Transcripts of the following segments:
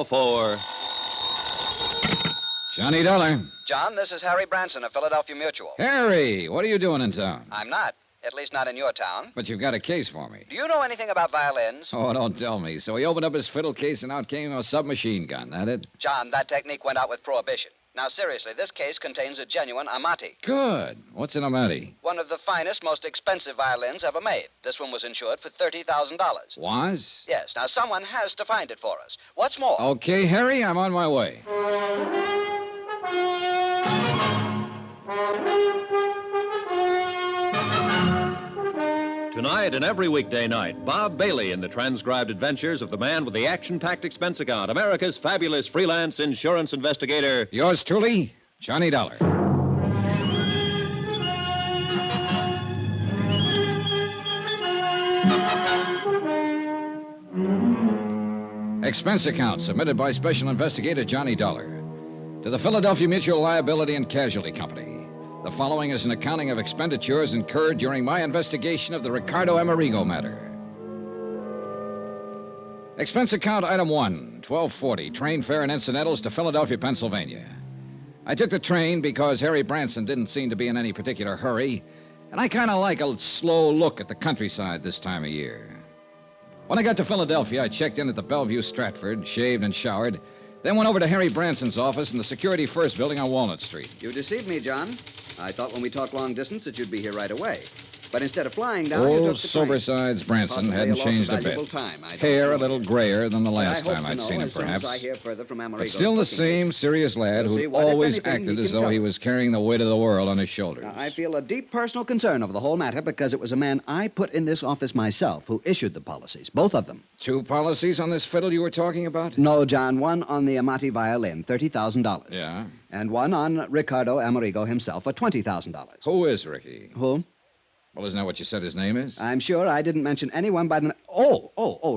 For Johnny Dollar. John, this is Harry Branson of Philadelphia Mutual. Harry, what are you doing in town? I'm not. At least not in your town. But you've got a case for me. Do you know anything about violins? Oh, don't tell me. So he opened up his fiddle case and out came a submachine gun, that it? John, that technique went out with Prohibition. Now, seriously, this case contains a genuine amati. Good. What's an amati? One of the finest, most expensive violins ever made. This one was insured for $30,000. Was? Yes. Now, someone has to find it for us. What's more... Okay, Harry, I'm on my way. tonight and every weekday night, Bob Bailey in the transcribed adventures of the man with the action-packed expense account, America's fabulous freelance insurance investigator. Yours truly, Johnny Dollar. Expense account submitted by Special Investigator Johnny Dollar to the Philadelphia Mutual Liability and Casualty Company. The following is an accounting of expenditures incurred during my investigation of the Ricardo Amerigo matter. Expense account item 1, $12.40, train fare and incidentals to Philadelphia, Pennsylvania. I took the train because Harry Branson didn't seem to be in any particular hurry, and I kind of like a slow look at the countryside this time of year. When I got to Philadelphia, I checked in at the Bellevue Stratford, shaved and showered, then went over to Harry Branson's office in the Security First building on Walnut Street. You deceived me, John. I thought when we talked long distance that you'd be here right away. But instead of flying down, you Old took the Sobersides Branson Possibly hadn't a loss changed of a bit. valuable time. I don't Hair know. a little grayer than the last I hope time to I'd know seen him, as soon perhaps. as I hear further from Amerigo's But still the booking same agent. serious lad We'll see who what, if always anything, acted he as can though tell he us. was carrying the weight of the world on his shoulders. Now, I feel a deep personal concern over the whole matter because it was a man I put in this office myself who issued the policies, both of them. 2 policies on this fiddle you were talking about? No, John, one on the Amati violin, $30,000. Yeah. And one on Ricardo Amerigo himself for $20,000. Who is Ricky? Who? Well, isn't that what you said his name is? I'm sure I didn't mention anyone by the...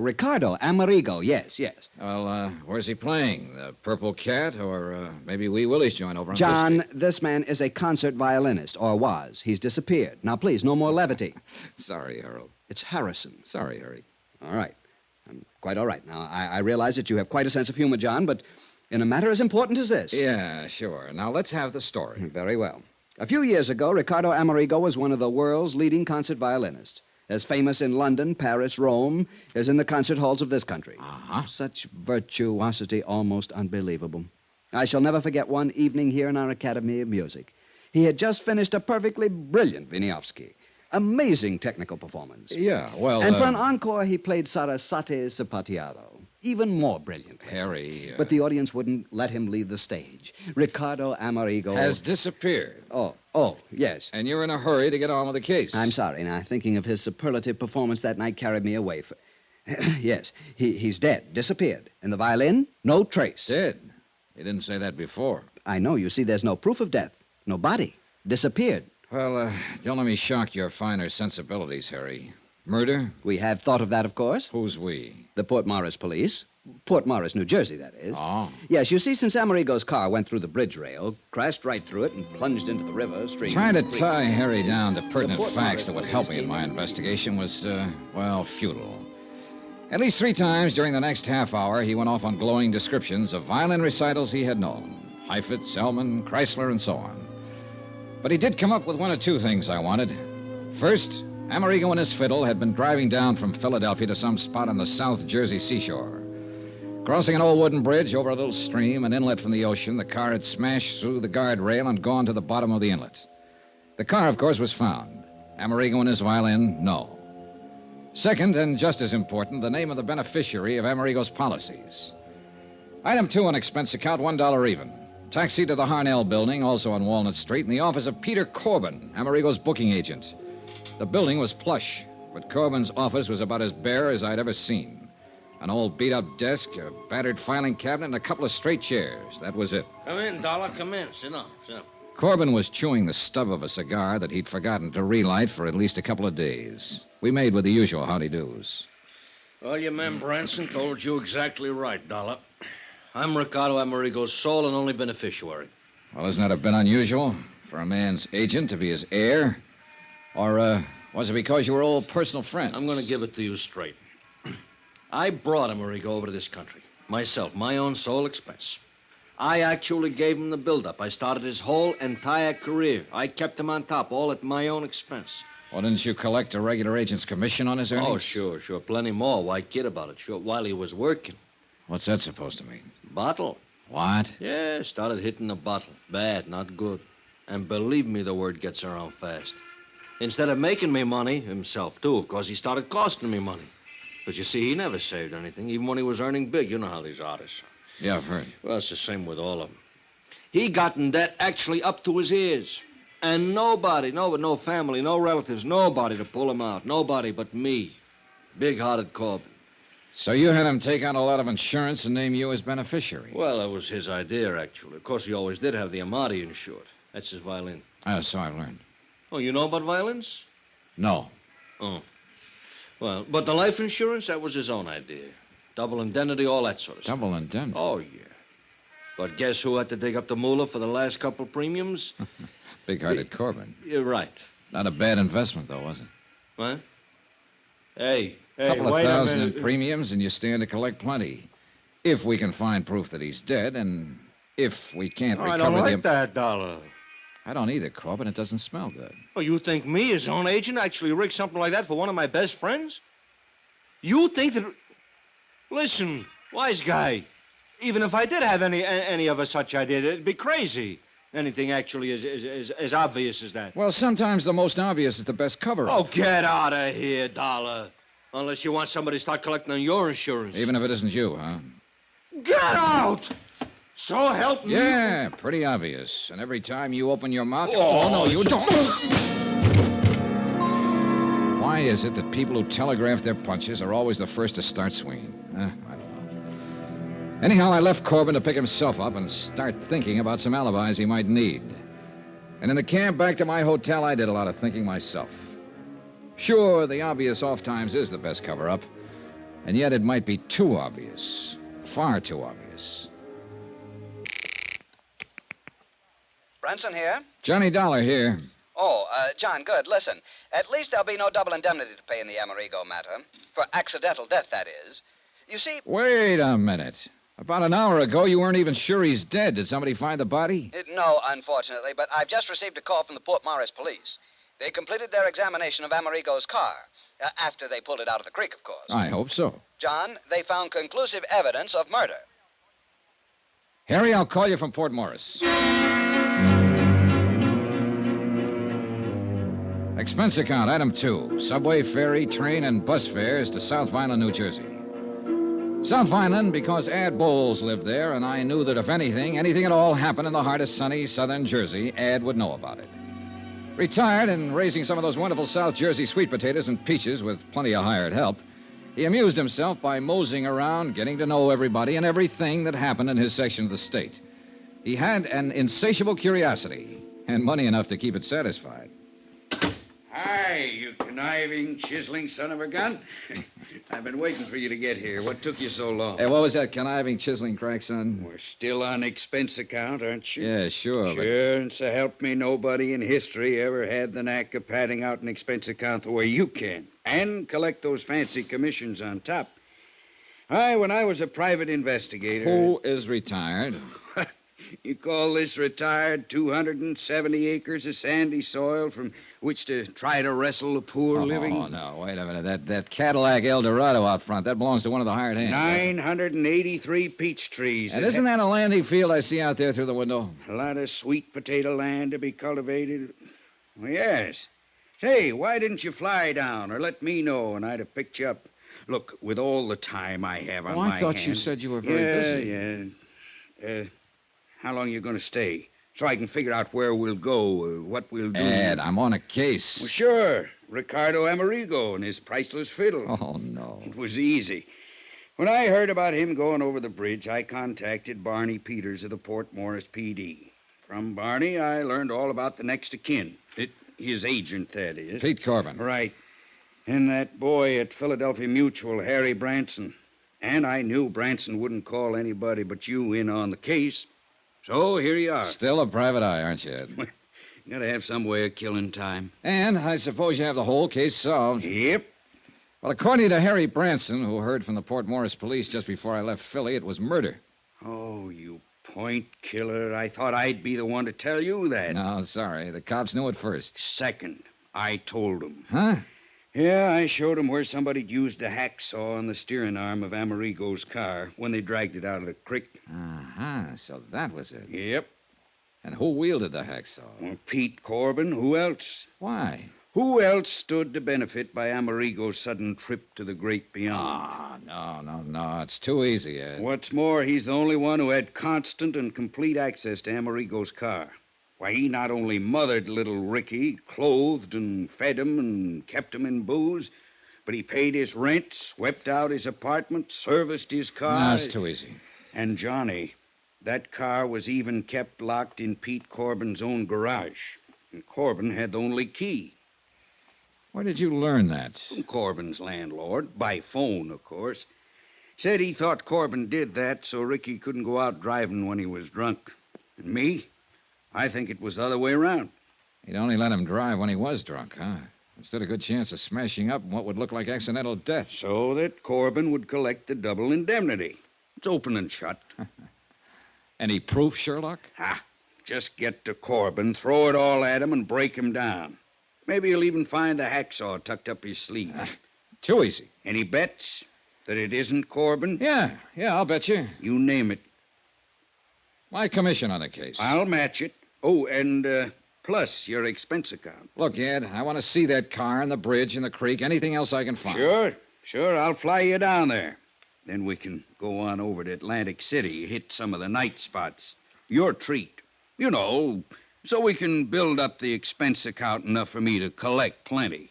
Ricardo Amerigo, yes. Well, where's he playing? The Purple Cat or maybe Wee Willie's joint over on John, Fifth Street? this man is a concert violinist, or was. He's disappeared. Now, please, no more levity. Sorry, Harold. It's Harrison. Sorry, Harry. All right. I'm quite all right. Now, I realize that you have quite a sense of humor, John, but in a matter as important as this... Yeah, sure. Now, let's have the story. Very well. A few years ago, Ricardo Amerigo was one of the world's leading concert violinists, as famous in London, Paris, Rome, as in the concert halls of this country. Uh-huh. Such virtuosity, almost unbelievable. I shall never forget one evening here in our Academy of Music. He had just finished a perfectly brilliant Wieniawski. Amazing technical performance. Yeah, well... And for an encore, he played Sarasate Sapateado. Even more brilliantly. Harry... But the audience wouldn't let him leave the stage. Ricardo Amerigo... has disappeared. Oh, yes. And you're in a hurry to get on with the case. I'm sorry. Now, thinking of his superlative performance that night carried me away. Yes, he's dead, disappeared. And the violin, no trace. Dead. You didn't say that before. I know. You see, there's no proof of death. No body. Disappeared. Well, don't let me shock your finer sensibilities, Harry. Murder? We have thought of that, of course. Who's we? The Port Morris police. Port Morris, New Jersey, that is. Oh. Yes, you see, since Amerigo's car went through the bridge rail, crashed right through it, and plunged into the river, stream... Trying to creek. tie Harry down to pertinent Port facts Morris that would police help me in came my in. investigation was, futile. At least 3 times during the next half hour, he went off on glowing descriptions of violin recitals he had known. Heifetz, Selman, Chrysler, and so on. But he did come up with 1 or 2 things I wanted. First, Amerigo and his fiddle had been driving down from Philadelphia to some spot on the South Jersey seashore. Crossing an old wooden bridge over a little stream, an inlet from the ocean, the car had smashed through the guardrail and gone to the bottom of the inlet. The car, of course, was found. Amerigo and his violin, no. Second, and just as important, the name of the beneficiary of Amerigo's policies. Item 2 on expense account, $1 even. Taxi to the Harnell building, also on Walnut Street, in the office of Peter Corbin, Amerigo's booking agent. The building was plush, but Corbin's office was about as bare as I'd ever seen. An old beat-up desk, a battered filing cabinet, and a couple of straight chairs. That was it. Come in, Dollar. Come in. Sit down. Corbin was chewing the stub of a cigar that he'd forgotten to relight for at least a couple of days. We made with the usual howdy-do's. Well, your man Branson told you exactly right, Dollar. I'm Ricardo Amerigo's sole and only beneficiary. Well, isn't that a bit unusual for a man's agent to be his heir? Or, was it because you were old personal friends? I'm going to give it to you straight. I brought Amerigo over to this country. Myself, my own sole expense. I actually gave him the build-up. I started his whole entire career. I kept him on top, all at my own expense. Well, didn't you collect a regular agent's commission on his earnings? Oh, sure. Plenty more. Why kid about it? Sure, while he was working. What's that supposed to mean? Bottle. What? Yeah, started hitting the bottle. Bad, not good. And believe me, the word gets around fast. Instead of making me money, himself, too, of course, he started costing me money. But you see, he never saved anything, even when he was earning big. You know how these artists are. Yeah, I've heard. Well, it's the same with all of them. He got in debt actually up to his ears. And nobody, no family, no relatives, nobody to pull him out. Nobody but me. Big-hearted Corbin. So you had him take out a lot of insurance and name you as beneficiary? Well, that was his idea, actually. Of course, he always did have the Amati insured. That's his violin. So I've learned. Oh, you know about violins? No. Oh. Well, but the life insurance, that was his own idea. Double indemnity, all that sort of stuff. Double indemnity? Oh, yeah. But guess who had to dig up the moolah for the last couple premiums? Big-hearted Corbin. You're right. Not a bad investment, though, was it? What? Hey, Couple of wait thousand a in minute. premiums, and you stand to collect plenty. If we can find proof that he's dead, and if we can't Oh, recover I don't the... like that, Dollar. I don't either, Corbin. It doesn't smell good. Oh, you think me, his own agent, actually rigged something like that for one of my best friends? You think that... Listen, wise guy. Even if I did have any of a such idea, it'd be crazy. Anything actually as obvious as that. Well, sometimes the most obvious is the best cover-up. Oh, get out of here, Dollar. Unless you want somebody to start collecting on your insurance. Even if it isn't you, huh? Get out! So help me. Yeah, pretty obvious. And every time you open your mouth... Oh, no, you don't. Why is it that people who telegraph their punches are always the first to start swinging? I don't know. Anyhow, I left Corbin to pick himself up and start thinking about some alibis he might need. And in the cab back to my hotel, I did a lot of thinking myself. Sure, the obvious off times is the best cover-up, and yet it might be too obvious. Far too obvious. Branson here? Johnny Dollar here. Oh, John, good. Listen, at least there'll be no double indemnity to pay in the Amerigo matter. For accidental death, that is. You see... Wait a minute. About an hour ago, you weren't even sure he's dead. Did somebody find the body? No, unfortunately, but I've just received a call from the Port Morris police. They completed their examination of Amerigo's car. After they pulled it out of the creek, of course. I hope so. John, they found conclusive evidence of murder. Harry, I'll call you from Port Morris. Expense account, item 2. Subway, ferry, train, and bus fares to South Vineland, New Jersey. South Vineland because Ad Bowles lived there, and I knew that if anything at all happened in the heart of sunny southern Jersey, Ad would know about it. Retired and raising some of those wonderful South Jersey sweet potatoes and peaches with plenty of hired help, he amused himself by moseying around, getting to know everybody and everything that happened in his section of the state. He had an insatiable curiosity and money enough to keep it satisfied. Hi, you conniving, chiseling son of a gun. I've been waiting for you to get here. What took you so long? Hey, what was that conniving, chiseling crack, son? We're still on expense account, aren't you? Yeah, sure. Sure, and so help me, nobody in history ever had the knack of padding out an expense account the way you can. And collect those fancy commissions on top. When I was a private investigator... Who is retired? You call this retired 270 acres of sandy soil from which to try to wrestle the poor living? Oh, no, wait a minute. That Cadillac Eldorado out front, that belongs to one of the hired hands. 983 peach trees. And isn't that a landing field I see out there through the window? A lot of sweet potato land to be cultivated? Well, yes. Say, why didn't you fly down or let me know and I'd have picked you up? Look, with all the time I have on my hands... I thought you said you were very busy. Yeah. How long are you going to stay? So I can figure out where we'll go, what we'll do. Ed, I'm on a case. Well, sure. Ricardo Amerigo and his priceless fiddle. Oh, no. It was easy. When I heard about him going over the bridge, I contacted Barney Peters of the Port Morris PD. From Barney, I learned all about the next of kin. His agent, that is. Pete Corbin. Right. And that boy at Philadelphia Mutual, Harry Branson. And I knew Branson wouldn't call anybody but you in on the case. So here you are. Still a private eye, aren't you, Ed? Gotta have some way of killing time. And I suppose you have the whole case solved. Yep. Well, according to Harry Branson, who heard from the Port Morris police just before I left Philly, it was murder. Oh, you point killer. I thought I'd be the one to tell you that. No, sorry. The cops knew it first. Second, I told them. Huh? Yeah, I showed them where somebody'd used a hacksaw on the steering arm of Amerigo's car when they dragged it out of the creek. Uh-huh. So that was it. Yep. And who wielded the hacksaw? Well, Pete Corbin. Who else? Why? Who else stood to benefit by Amerigo's sudden trip to the great beyond? No. It's too easy, Ed. What's more, he's the only one who had constant and complete access to Amerigo's car. Why, he not only mothered little Ricky, clothed and fed him and kept him in booze, but he paid his rent, swept out his apartment, serviced his car. No, it's too easy. And Johnny, that car was even kept locked in Pete Corbin's own garage. And Corbin had the only key. Where did you learn that? Corbin's landlord, by phone, of course. Said he thought Corbin did that so Ricky couldn't go out driving when he was drunk. And me? I think it was the other way around. He'd only let him drive when he was drunk, huh? Instead a good chance of smashing up what would look like accidental death. So that Corbin would collect the double indemnity. It's open and shut. Any proof, Sherlock? Just get to Corbin, throw it all at him, and break him down. Maybe he'll even find the hacksaw tucked up his sleeve. Too easy. Any bets that it isn't Corbin? Yeah, I'll bet you. You name it. My commission on the case. I'll match it. Oh, and plus your expense account. Look, Ed, I want to see that car and the bridge and the creek, anything else I can find. Sure. I'll fly you down there. Then we can go on over to Atlantic City, hit some of the night spots. Your treat. You know, so we can build up the expense account enough for me to collect plenty.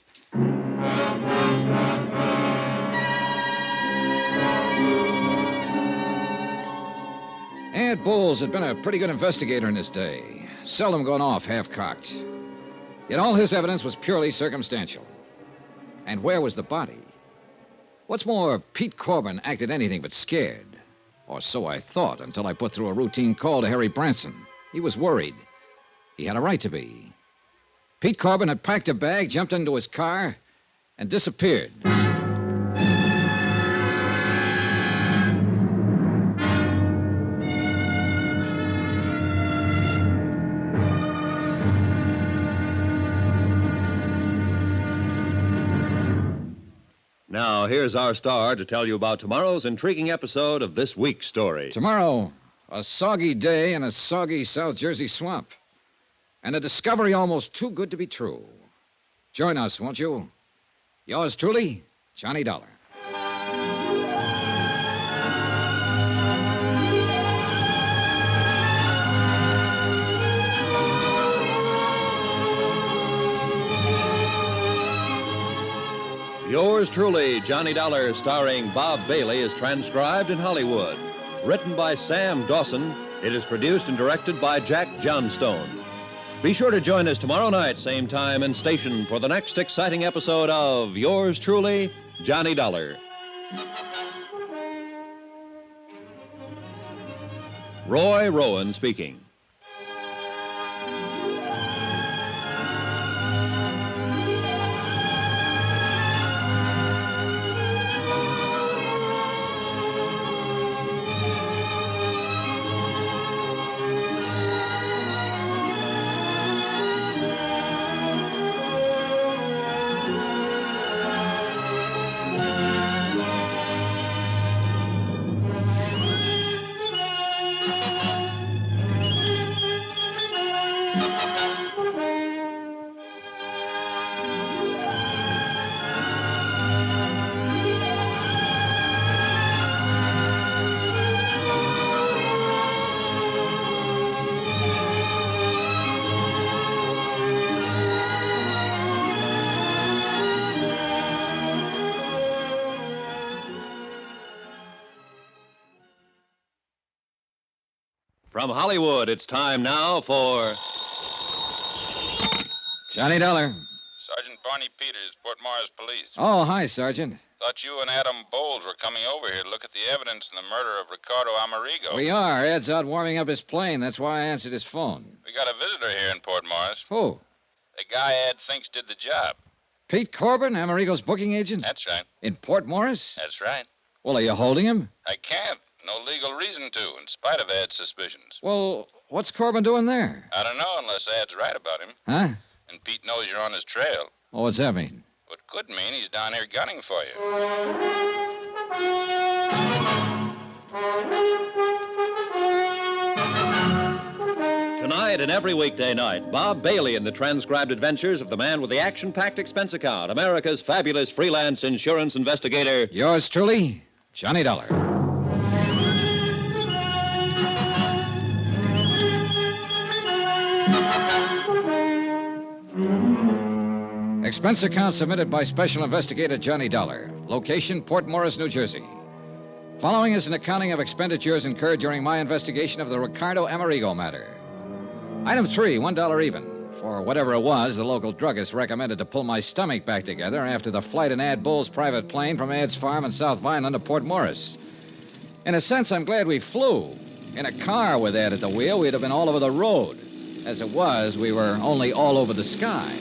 Ed Bowles had been a pretty good investigator in his day, seldom gone off half-cocked. Yet all his evidence was purely circumstantial. And where was the body? What's more, Pete Corbin acted anything but scared. Or so I thought until I put through a routine call to Harry Branson. He was worried. He had a right to be. Pete Corbin had packed a bag, jumped into his car, and disappeared. Now, here's our star to tell you about tomorrow's intriguing episode of this week's story. Tomorrow, a soggy day in a soggy South Jersey swamp. And a discovery almost too good to be true. Join us, won't you? Yours truly, Johnny Dollar. Yours truly, Johnny Dollar, starring Bob Bailey, is transcribed in Hollywood. Written by Sam Dawson, it is produced and directed by Jack Johnstone. Be sure to join us tomorrow night, same time and station, for the next exciting episode of Yours truly, Johnny Dollar. Roy Rowan speaking. From Hollywood, it's time now for Johnny Dollar. Sergeant Barney Peters, Port Morris Police. Oh, hi, Sergeant. Thought you and Adam Bowles were coming over here to look at the evidence in the murder of Ricardo Amerigo. We are. Ed's out warming up his plane. That's why I answered his phone. We got a visitor here in Port Morris. Who? The guy Ed thinks did the job. Pete Corbin, Amerigo's booking agent? That's right. In Port Morris? That's right. Well, are you holding him? I can't. No legal reason to, in spite of Ed's suspicions. Well, what's Corbin doing there? I don't know unless Ed's right about him. Huh? And Pete knows you're on his trail. Oh, what's that mean? What could mean he's down here gunning for you. Tonight and every weekday night, Bob Bailey in the transcribed adventures of the man with the action-packed expense account, America's fabulous freelance insurance investigator. Yours truly, Johnny Dollar. Expense account submitted by Special Investigator Johnny Dollar. Location, Port Morris, New Jersey. Following is an accounting of expenditures incurred during my investigation of the Ricardo Amerigo matter. Item 3, $1 even. For whatever it was, the local druggist recommended to pull my stomach back together after the flight in Ad Bull's private plane from Ad's farm in South Vineland to Port Morris. In a sense, I'm glad we flew. In a car with Ad at the wheel, we'd have been all over the road. As it was, we were only all over the sky.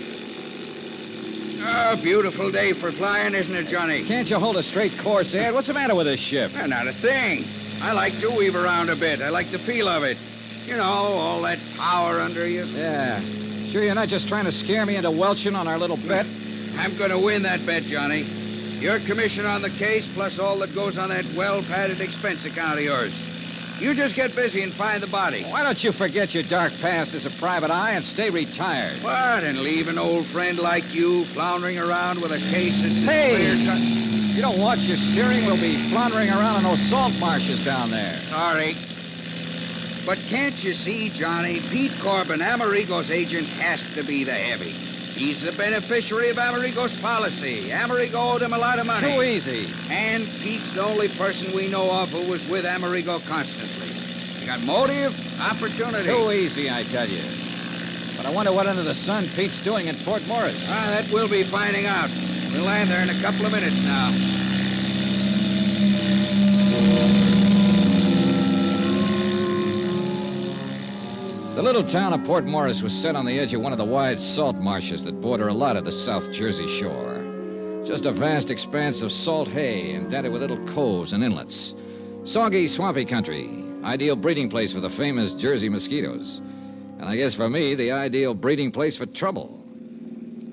Oh, beautiful day for flying, isn't it, Johnny? Can't you hold a straight course, Ad? What's the matter with this ship? Not a thing. I like to weave around a bit. I like the feel of it. You know, all that power under you. Yeah. Sure you're not just trying to scare me into welching on our little bet? I'm going to win that bet, Johnny. Your commission on the case, plus all that goes on that well-padded expense account of yours. You just get busy and find the body. Why don't you forget your dark past as a private eye and stay retired? What? And leave an old friend like you floundering around with a case that's Hey! clear cut? You don't watch your steering, we'll be floundering around in those salt marshes down there. Sorry. But can't you see, Johnny? Pete Corbin, Amerigo's agent, has to be the heavy. He's the beneficiary of Amerigo's policy. Amerigo owed him a lot of money. Too easy. And Pete's the only person we know of who was with Amerigo constantly. You got motive, opportunity. Too easy, I tell you. But I wonder what under the sun Pete's doing in Port Morris. That we'll be finding out. We'll land there in a couple of minutes now. The little town of Port Morris was set on the edge of one of the wide salt marshes that border a lot of the South Jersey shore. Just a vast expanse of salt hay indented with little coves and inlets. Soggy, swampy country. Ideal breeding place for the famous Jersey mosquitoes. And I guess for me, the ideal breeding place for trouble.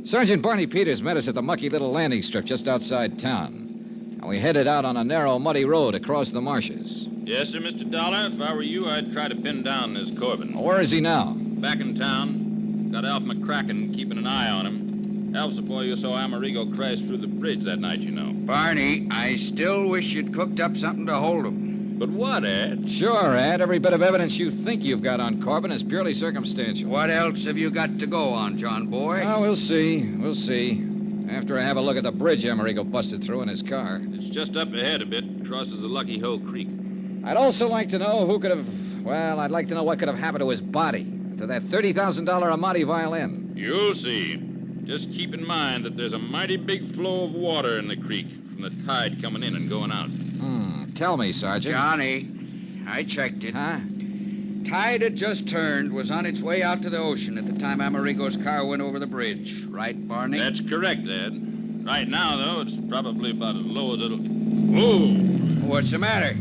Sergeant Barney Peters met us at the mucky little landing strip just outside town. And we headed out on a narrow, muddy road across the marshes. Yes, sir, Mr. Dollar. If I were you, I'd try to pin down this Corbin. Well, where is he now? Back in town. Got Alf McCracken keeping an eye on him. Alf's the boy you saw Amerigo crash through the bridge that night, you know. Barney, I still wish you'd cooked up something to hold him. But what, Ed? Sure, Ed. Every bit of evidence you think you've got on Corbin is purely circumstantial. What else have you got to go on, John boy? Oh, we'll see. We'll see. After I have a look at the bridge Amerigo busted through in his car. It's just up ahead a bit. Crosses the Lucky Hoe Creek. I'd also like to know who could have... Well, I'd like to know what could have happened to his body. To that $30,000 Amati violin. You'll see. Just keep in mind that there's a mighty big flow of water in the creek from the tide coming in and going out. Tell me, Sergeant. Johnny, I checked it. Huh? Tide had just turned, was on its way out to the ocean at the time Amerigo's car went over the bridge. Right, Barney? That's correct, Ed. Right now, though, it's probably about as low as it'll... Whoa! What's the matter?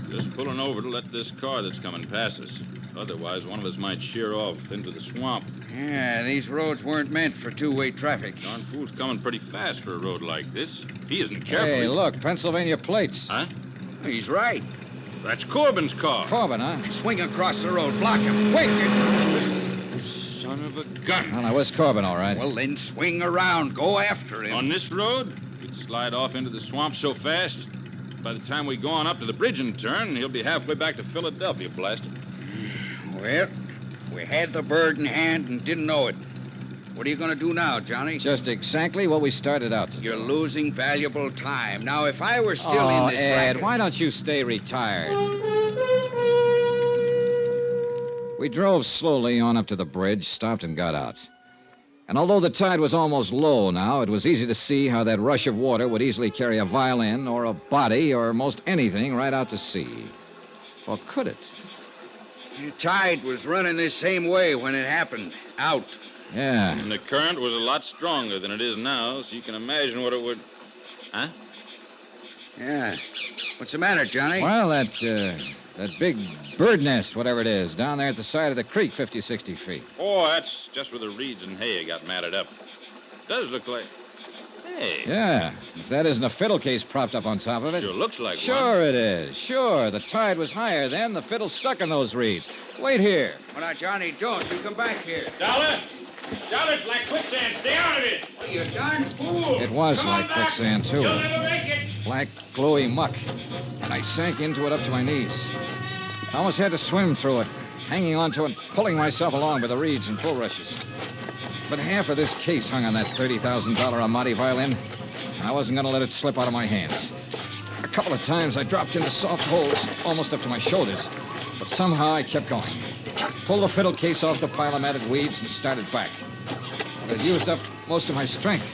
Just pulling over to let this car that's coming past us. Otherwise, one of us might sheer off into the swamp. Yeah, these roads weren't meant for two-way traffic. Darn fool's coming pretty fast for a road like this. If he isn't careful... Hey, look, Pennsylvania plates. Huh? He's right. That's Corbin's car. Corbin, huh? Swing across the road. Block him. Quick! Son of a gun. Well, now, where's Corbin, all right? Well, then swing around. Go after him. On this road, he'd slide off into the swamp so fast, by the time we go on up to the bridge and turn, he'll be halfway back to Philadelphia, blasted. Well, we had the bird in hand and didn't know it. What are you going to do now, Johnny? Just exactly what we started out to do. You're losing valuable time. Now, if I were still in this Ed, racket... why don't you stay retired? We drove slowly on up to the bridge, stopped and got out. And although the tide was almost low now, it was easy to see how that rush of water would easily carry a violin or a body or most anything right out to sea. Or could it? The tide was running this same way when it happened. Out. Yeah. And the current was a lot stronger than it is now, so you can imagine what it would... Huh? Yeah. What's the matter, Johnny? Well, that big bird nest, whatever it is, down there at the side of the creek, 50, 60 feet. Oh, that's just where the reeds and hay got matted up. Does look like... Hey. Yeah. If that isn't a fiddle case propped up on top of it. Sure looks like one. Sure it is. Sure. The tide was higher then. The fiddle's stuck in those reeds. Wait here. Well, now, Johnny, don't you come back here. Dollar! Dollar, it's like quicksand. Stay out of it. Oh, you darn fool. It was Come like on back. quicksand, too. You'll never make it. Black, gluey muck. And I sank into it up to my knees. I almost had to swim through it, hanging onto it, pulling myself along by the reeds and bulrushes. But half of this case hung on that $30,000 Amati violin, and I wasn't going to let it slip out of my hands. A couple of times I dropped into soft holes, almost up to my shoulders, but somehow I kept going. Pulled the fiddle case off the pile of matted weeds and started back. But I'd used up most of my strength.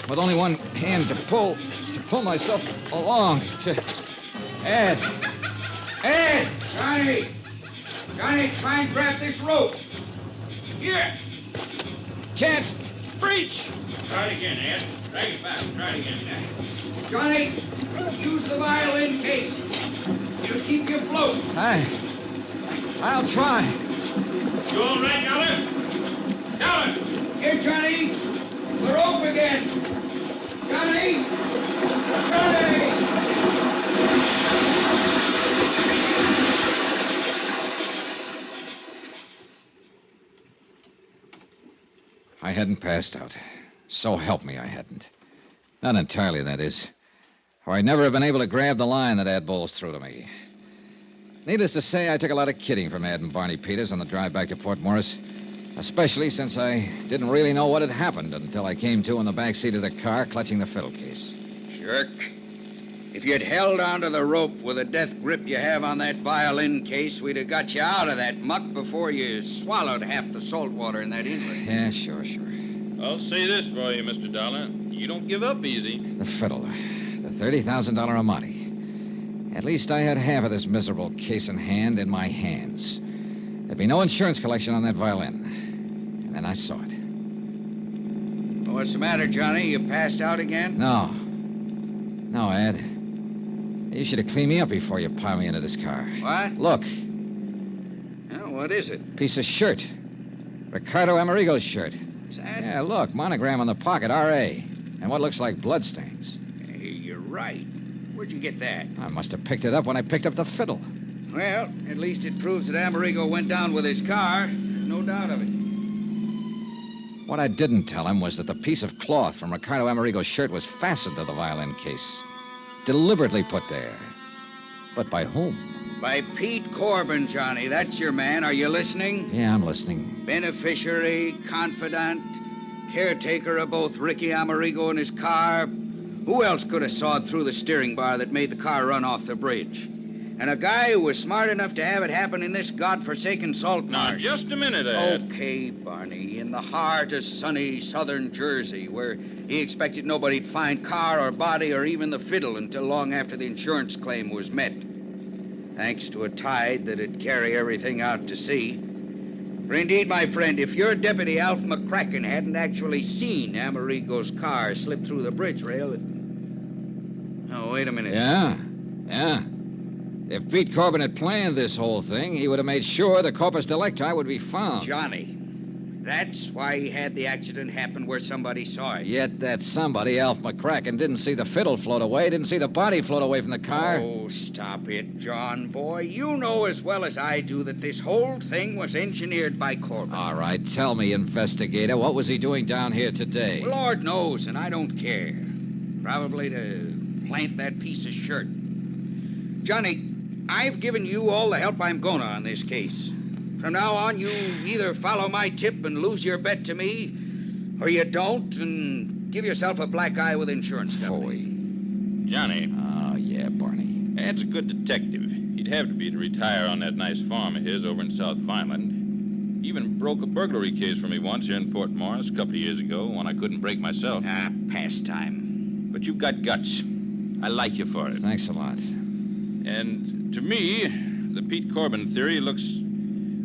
With only one hand to pull myself along to... Ed! Johnny! Johnny, try and grab this rope. Here! Can't! Breach! Try it again, Ed. Drag it back. Try it again. Johnny, use the violin case. It'll keep you afloat. I'll try. You all right, Dollar? Dollar! Here, Johnny. The rope again. Johnny! Johnny! I hadn't passed out. So help me, I hadn't. Not entirely, that is. Or I'd never have been able to grab the line that Ad Bowles threw to me. Needless to say, I took a lot of kidding from Ad and Barney Peters on the drive back to Port Morris, especially since I didn't really know what had happened until I came to in the back seat of the car, clutching the fiddle case. Jerk. If you'd held onto the rope with the death grip you have on that violin case, we'd have got you out of that muck before you swallowed half the salt water in that inlet. Yeah, sure. I'll say this for you, Mr. Dollar. You don't give up easy. The fiddle. The $30,000 Amati. At least I had half of this miserable case in hand in my hands. There'd be no insurance collection on that violin. And then I saw it. Well, what's the matter, Johnny? You passed out again? No, Ed. You should have cleaned me up before you piled me into this car. What? Look, Oh, what is it? piece of shirt. Ricardo Amerigo's shirt. Is that? Yeah, look, monogram on the pocket, R.A. And what looks like bloodstains. Hey, you're right. Where'd you get that? I must have picked it up when I picked up the fiddle. Well, at least it proves that Amerigo went down with his car. No doubt of it. What I didn't tell him was that the piece of cloth from Ricardo Amerigo's shirt was fastened to the violin case. Deliberately put there. But by whom? By Pete Corbin, Johnny. That's your man. Are you listening? Yeah, I'm listening. Beneficiary, confidant, caretaker of both Ricky Amerigo and his car. Who else could have sawed through the steering bar that made the car run off the bridge? And a guy who was smart enough to have it happen in this godforsaken salt Now, marsh. just a minute, Ed. Okay, Barney, in the heart of sunny southern Jersey, where he expected nobody'd find car or body or even the fiddle until long after the insurance claim was met. Thanks to a tide that'd carry everything out to sea. For indeed, my friend, if your deputy, Alf McCracken, hadn't actually seen Amerigo's car slip through the bridge rail... Oh, wait a minute. Yeah. If Pete Corbin had planned this whole thing, he would have made sure the corpus delicti would be found. Johnny, that's why he had the accident happen where somebody saw it. Yet that somebody, Alf McCracken, didn't see the fiddle float away, didn't see the body float away from the car. Oh, stop it, John, boy. You know as well as I do that this whole thing was engineered by Corbin. All right, tell me, investigator, what was he doing down here today? Well, Lord knows, and I don't care. Probably to plant that piece of shirt. Johnny, I've given you all the help I'm gonna on this case. From now on, you either follow my tip and lose your bet to me, or you don't and give yourself a black eye with insurance company. Phooey. Johnny, Oh, yeah, Barney. Ed's a good detective. He'd have to be to retire on that nice farm of his over in South Vineland. He even broke a burglary case for me once here in Port Morris a couple of years ago when I couldn't break myself. Pastime. But you've got guts. I like you for it. Thanks a lot. And to me, the Pete Corbin theory looks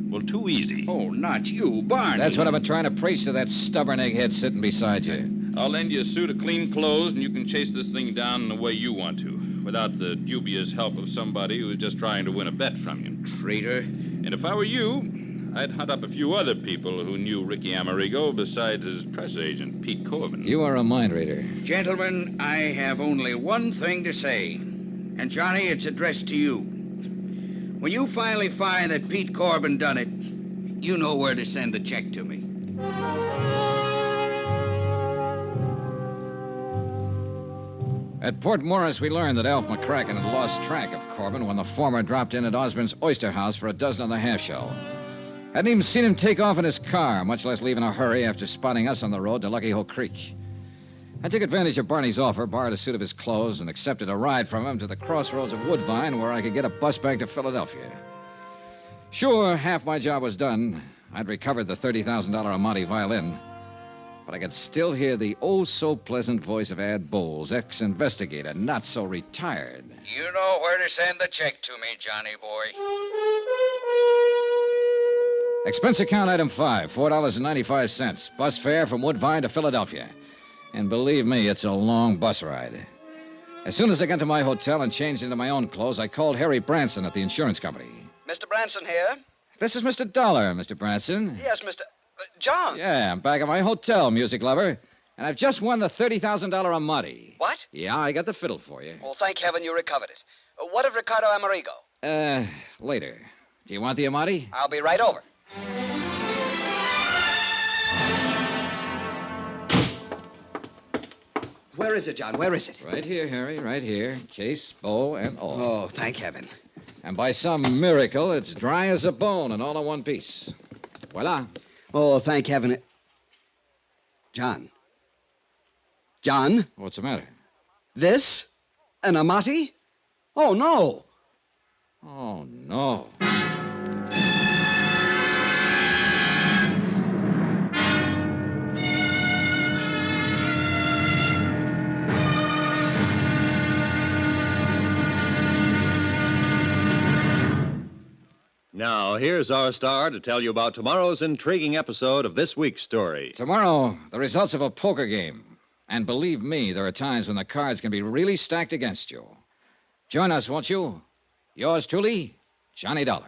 Well, too easy. Oh, not you, Barney. That's what I've been trying to preach to that stubborn egghead sitting beside you. I'll lend you a suit of clean clothes, and you can chase this thing down in the way you want to, without the dubious help of somebody who's just trying to win a bet from you. Traitor. And if I were you, I'd hunt up a few other people who knew Ricky Amerigo besides his press agent, Pete Corbin. You are a mind reader. Gentlemen, I have only one thing to say. And, Johnny, it's addressed to you. When you finally find that Pete Corbin done it, you know where to send the check to me. At Port Morris, we learned that Alf McCracken had lost track of Corbin when the former dropped in at Osborne's Oyster House for a dozen and a half shell. Hadn't even seen him take off in his car, much less leave in a hurry after spotting us on the road to Lucky Hole Creek. I took advantage of Barney's offer, borrowed a suit of his clothes, and accepted a ride from him to the crossroads of Woodvine where I could get a bus back to Philadelphia. Sure, half my job was done. I'd recovered the $30,000 Amati violin. But I could still hear the oh-so-pleasant voice of Ad Bowles, ex-investigator, not so retired. You know where to send the check to me, Johnny boy. Expense account item 5, $4.95. Bus fare from Woodvine to Philadelphia. And believe me, it's a long bus ride. As soon as I got to my hotel and changed into my own clothes, I called Harry Branson at the insurance company. Mr. Branson here? This is Mr. Dollar, Mr. Branson. Yes, Mr. John. Yeah, I'm back at my hotel, music lover. And I've just won the $30,000 Amati. What? Yeah, I got the fiddle for you. Well, thank heaven you recovered it. What of Ricardo Amerigo? Later. Do you want the Amati? I'll be right over. Where is it, John? Where is it? Right here, Harry, right here. Case, bow, and all. Oh, thank heaven. And by some miracle, it's dry as a bone and all in one piece. Voila. Oh, thank heaven. John. John? What's the matter? This? An Amati? Oh, no. Oh, no. Now, here's our star to tell you about tomorrow's intriguing episode of this week's story. Tomorrow, the results of a poker game. And believe me, there are times when the cards can be really stacked against you. Join us, won't you? Yours truly, Johnny Dollar.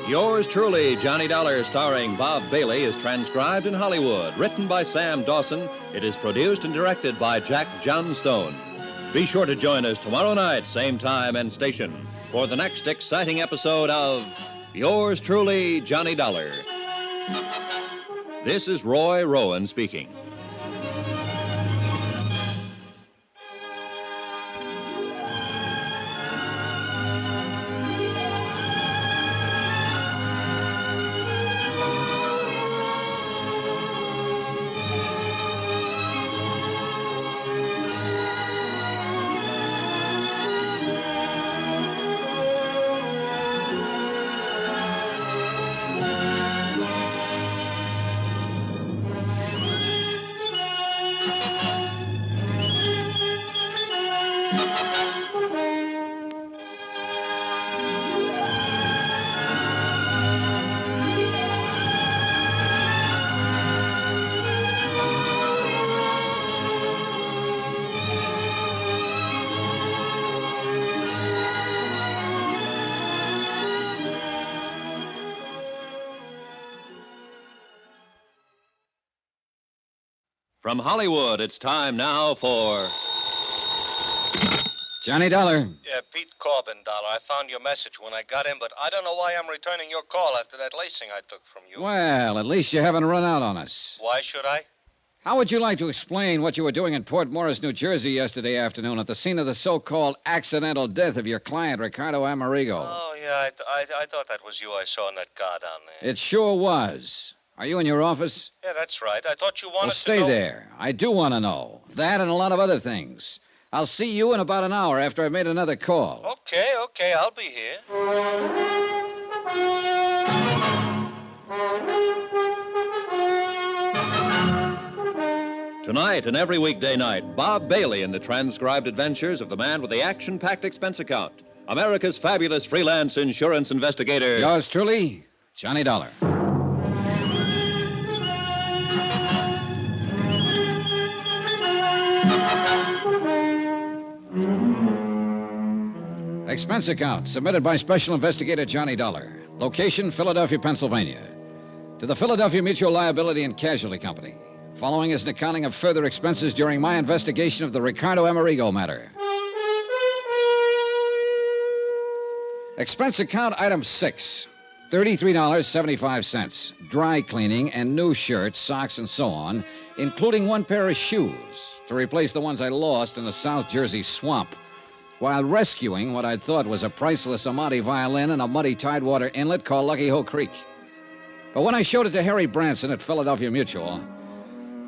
Yours truly, Johnny Dollar, starring Bob Bailey, is transcribed in Hollywood. Written by Sam Dawson, it is produced and directed by Jack Johnstone. Be sure to join us tomorrow night, same time and station, for the next exciting episode of Yours truly, Johnny Dollar. This is Roy Rowan speaking. From Hollywood, it's time now for... Johnny Dollar. Yeah, Pete Corbin, Dollar. I found your message when I got in, but I don't know why I'm returning your call after that lacing I took from you. Well, at least you haven't run out on us. Why should I? How would you like to explain what you were doing in Port Morris, New Jersey yesterday afternoon at the scene of the so-called accidental death of your client, Ricardo Amerigo? Oh, yeah, I thought that was you I saw in that car down there. It sure was. Are you in your office? Yeah, that's right. I thought you wanted Well, stay to know... there. I do want to know. That and a lot of other things. I'll see you in about an hour after I've made another call. Okay, I'll be here. Tonight and every weekday night, Bob Bailey in the transcribed adventures of the man with the action-packed expense account. America's fabulous freelance insurance investigator. Yours truly, Johnny Dollar. Expense account submitted by Special Investigator Johnny Dollar. Location, Philadelphia, Pennsylvania. To the Philadelphia Mutual Liability and Casualty Company. Following is an accounting of further expenses during my investigation of the Ricardo Amerigo matter. Expense account item 6. $33.75. Dry cleaning and new shirts, socks, and so on, including one pair of shoes to replace the ones I lost in the South Jersey swamp while rescuing what I thought was a priceless Amati violin in a muddy tidewater inlet called Lucky Hoe Creek. But when I showed it to Harry Branson at Philadelphia Mutual,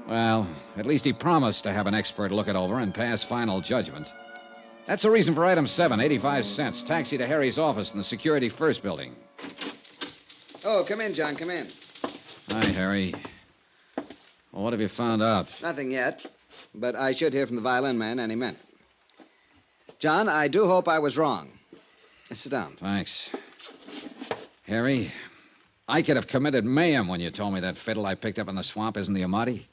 well, at least he promised to have an expert look it over and pass final judgment. That's the reason for item 7, 85 cents. Taxi to Harry's office in the Security First building. Oh, come in, John, come in. Hi, Harry. Well, what have you found out? Nothing yet, but I should hear from the violin man any minute. John, I do hope I was wrong. Sit down. Thanks. Harry, I could have committed mayhem when you told me that fiddle I picked up in the swamp isn't the Amati.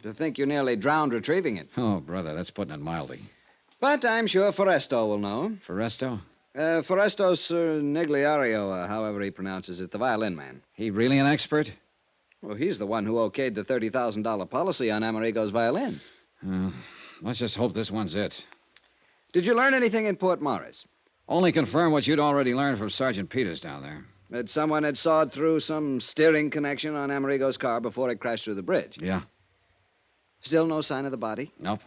To think you nearly drowned retrieving it. Oh, brother, that's putting it mildly. But I'm sure Foresto will know. Foresto? Foresto's Nigliario, however he pronounces it, the violin man. He really an expert? Well, he's the one who okayed the $30,000 policy on Amerigo's violin. Let's just hope this one's it. Did you learn anything in Port Morris? Only confirm what you'd already learned from Sergeant Peters down there. That someone had sawed through some steering connection on Amerigo's car before it crashed through the bridge. Yeah. Still no sign of the body? Nope.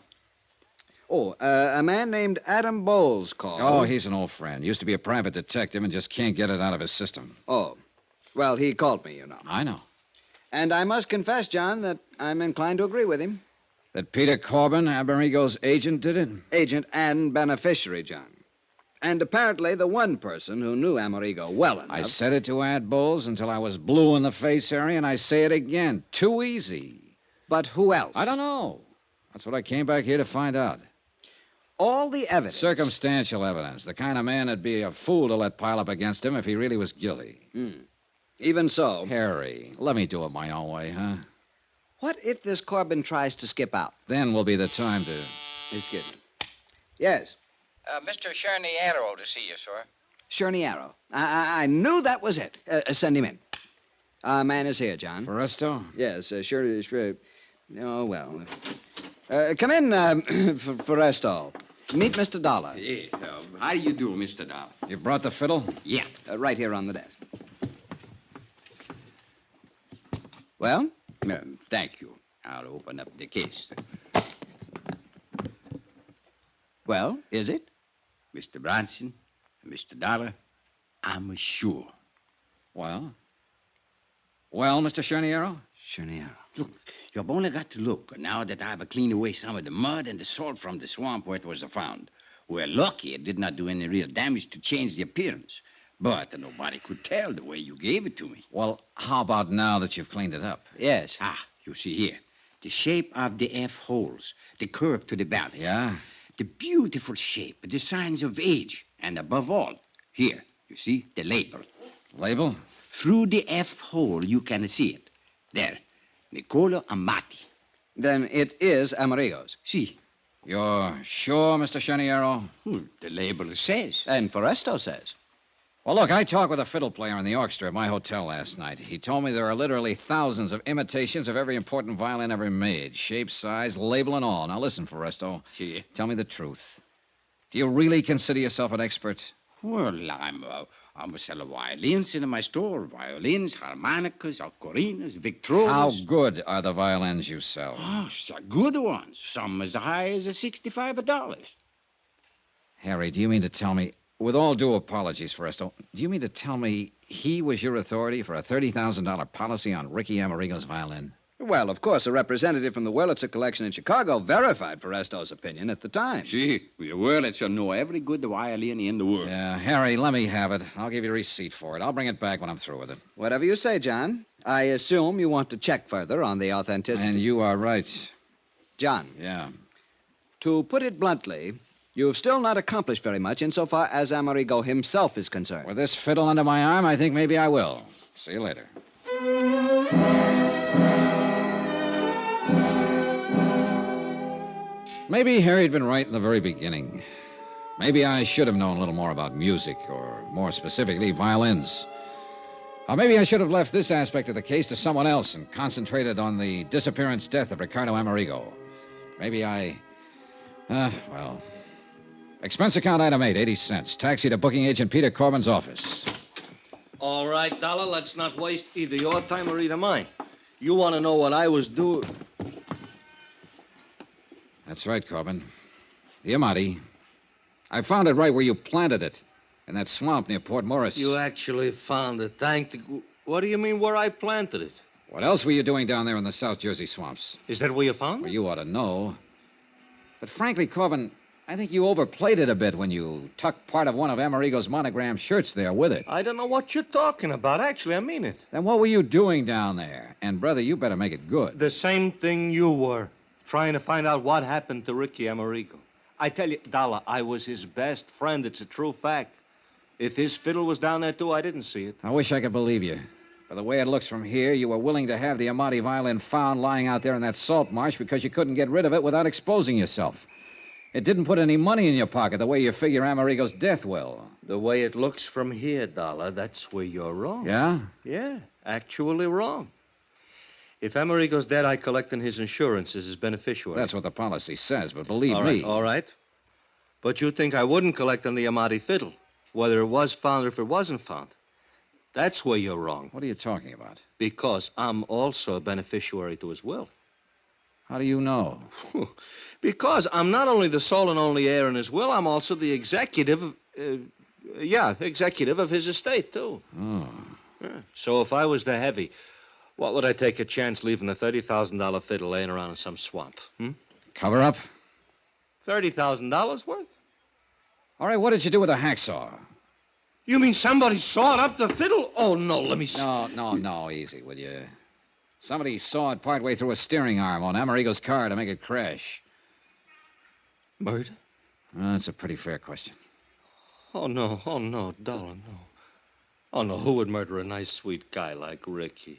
Oh, a man named Adam Bowles called. Oh, he's an old friend. Used to be a private detective and just can't get it out of his system. Oh. Well, he called me, you know. I know. And I must confess, John, that I'm inclined to agree with him. That Peter Corbin, Amerigo's agent, did it? Agent and beneficiary, John. And apparently the one person who knew Amerigo well enough. I said it to Ad Bowles until I was blue in the face, Harry, and I say it again. Too easy. But who else? I don't know. That's what I came back here to find out. All the evidence. Circumstantial evidence. The kind of man that'd be a fool to let pile up against him if he really was guilty. Even so. Harry, let me do it my own way, huh? What if this Corbin tries to skip out? Then will be the time to... Excuse me. Yes. Mr. Cherniero to see you, sir. Cherniero. I knew that was it. Send him in. Man is here, John. Foresto? Yes, sure. Oh, well. Come in, Foresto. Meet Mr. Dollar. Yeah, how do you do, Mr. Dollar? You brought the fiddle? Yeah. Right here on the desk. Well? Thank you. I'll open up the case. Well, is it? Mr. Bronson, Mr. Dollar, I'm sure. Well, Mr. Cherniero? Cherniero. Look, you've only got to look now that I've cleaned away some of the mud and the salt from the swamp where it was found. We're lucky it did not do any real damage to change the appearance. But nobody could tell the way you gave it to me. Well, how about now that you've cleaned it up? Yes. You see here. The shape of the F holes, the curve to the belly. Yeah? The beautiful shape, the signs of age, and above all, here, you see, the label. Label? Through the F hole, you can see it. There, Niccolo Amati. Then it is Amerigo's. See? You're sure, Mr. Cherniero? The label says. And Foresto says. Well, look, I talked with a fiddle player in the orchestra at my hotel last night. He told me there are literally thousands of imitations of every important violin ever made. Shape, size, label, and all. Now, listen, Foresto. See? Tell me the truth. Do you really consider yourself an expert? Well, I'm a seller violins in my store. Violins, harmonicas, ocarinas, victrolas. How good are the violins you sell? Oh, so good ones. Some as high as $65. Harry, do you mean to tell me... With all due apologies, Foresto, do you mean to tell me he was your authority for a $30,000 policy on Ricky Amerigo's violin? Well, of course, a representative from the Wurlitzer collection in Chicago verified Foresto's opinion at the time. See, the Wurlitzer know every good violin in the world. Yeah, Harry, let me have it. I'll give you a receipt for it. I'll bring it back when I'm through with it. Whatever you say, John. I assume you want to check further on the authenticity. And you are right. John, Yeah. to put it bluntly, you've still not accomplished very much insofar as Amerigo himself is concerned. With this fiddle under my arm, I think maybe I will. See you later. Maybe Harry'd been right in the very beginning. Maybe I should have known a little more about music, or more specifically, violins. Or maybe I should have left this aspect of the case to someone else and concentrated on the disappearance death of Ricardo Amerigo. Maybe well. Expense account item 8, 80 cents. Taxi to booking agent Peter Corbin's office. All right, Dollar, let's not waste either your time or either mine. You want to know what I was doing? That's right, Corbin. The Amati. I found it right where you planted it, in that swamp near Port Morris. You actually found it. What do you mean where I planted it? What else were you doing down there in the South Jersey swamps? Is that where you found Well, it? you ought to know. But frankly, Corbin, I think you overplayed it a bit when you tucked part of one of Amerigo's monogram shirts there with it. I don't know what you're talking about. Actually, I mean it. Then what were you doing down there? And, brother, you better make it good. The same thing you were, trying to find out what happened to Ricky Amerigo. I tell you, Dollar, I was his best friend. It's a true fact. If his fiddle was down there, too, I didn't see it. I wish I could believe you. But the way it looks from here, you were willing to have the Amati violin found lying out there in that salt marsh because you couldn't get rid of it without exposing yourself. It didn't put any money in your pocket the way you figure Amerigo's death will. The way it looks from here, Dollar, that's where you're wrong. Yeah? Yeah, actually wrong. If Amerigo's dead, I collect on his insurance as his beneficiary. That's what the policy says, but believe All me. right, all right. But you think I wouldn't collect on the Amati fiddle, whether it was found or if it wasn't found. That's where you're wrong. What are you talking about? Because I'm also a beneficiary to his will. How do you know? Because I'm not only the sole and only heir in his will, I'm also the executive, executive of his estate, too. Oh. Yeah. So if I was the heavy, what would I take a chance leaving a $30,000 fiddle laying around in some swamp? Cover up? $30,000 worth? All right, what did you do with the hacksaw? You mean somebody sawed up the fiddle? Oh, no, let me see. No, easy, will you? Somebody sawed partway through a steering arm on Amerigo's car to make it crash. Murder? That's a pretty fair question. Oh, no, Dollar, no. Oh, no, who would murder a nice, sweet guy like Ricky?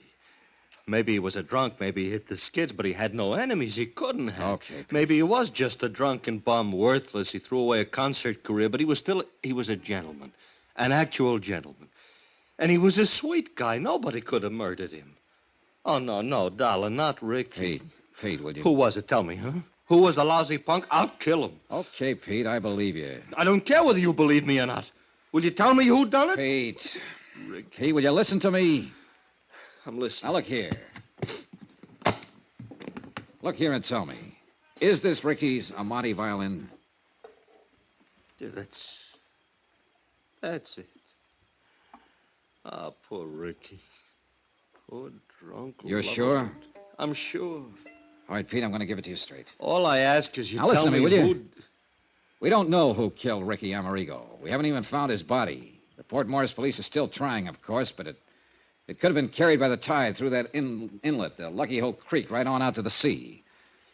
Maybe he was a drunk, maybe he hit the skids, but he had no enemies. He couldn't have. Okay. Maybe he was just a drunken bum, worthless. He threw away a concert career, but he was a gentleman, an actual gentleman. And he was a sweet guy. Nobody could have murdered him. Oh, no, Dollar, not Ricky. Pete, will you? Who was it? Tell me, huh? Who was the lousy punk? I'll kill him. Okay, Pete, I believe you. I don't care whether you believe me or not. Will you tell me who done it? Pete. Ricky. Pete, will you listen to me? I'm listening. Now, look here. Look here and tell me. Is this Ricky's Amati violin? Yeah, that's it. Ah, poor Ricky. Poor drunk. You're sure? I'm sure. All right, Pete, I'm going to give it to you straight. All I ask is you Now, tell listen to me, will who... you? We don't know who killed Ricky Amerigo. We haven't even found his body. The Port Morris police are still trying, of course, but it could have been carried by the tide through that inlet, the Lucky Hole Creek, right on out to the sea.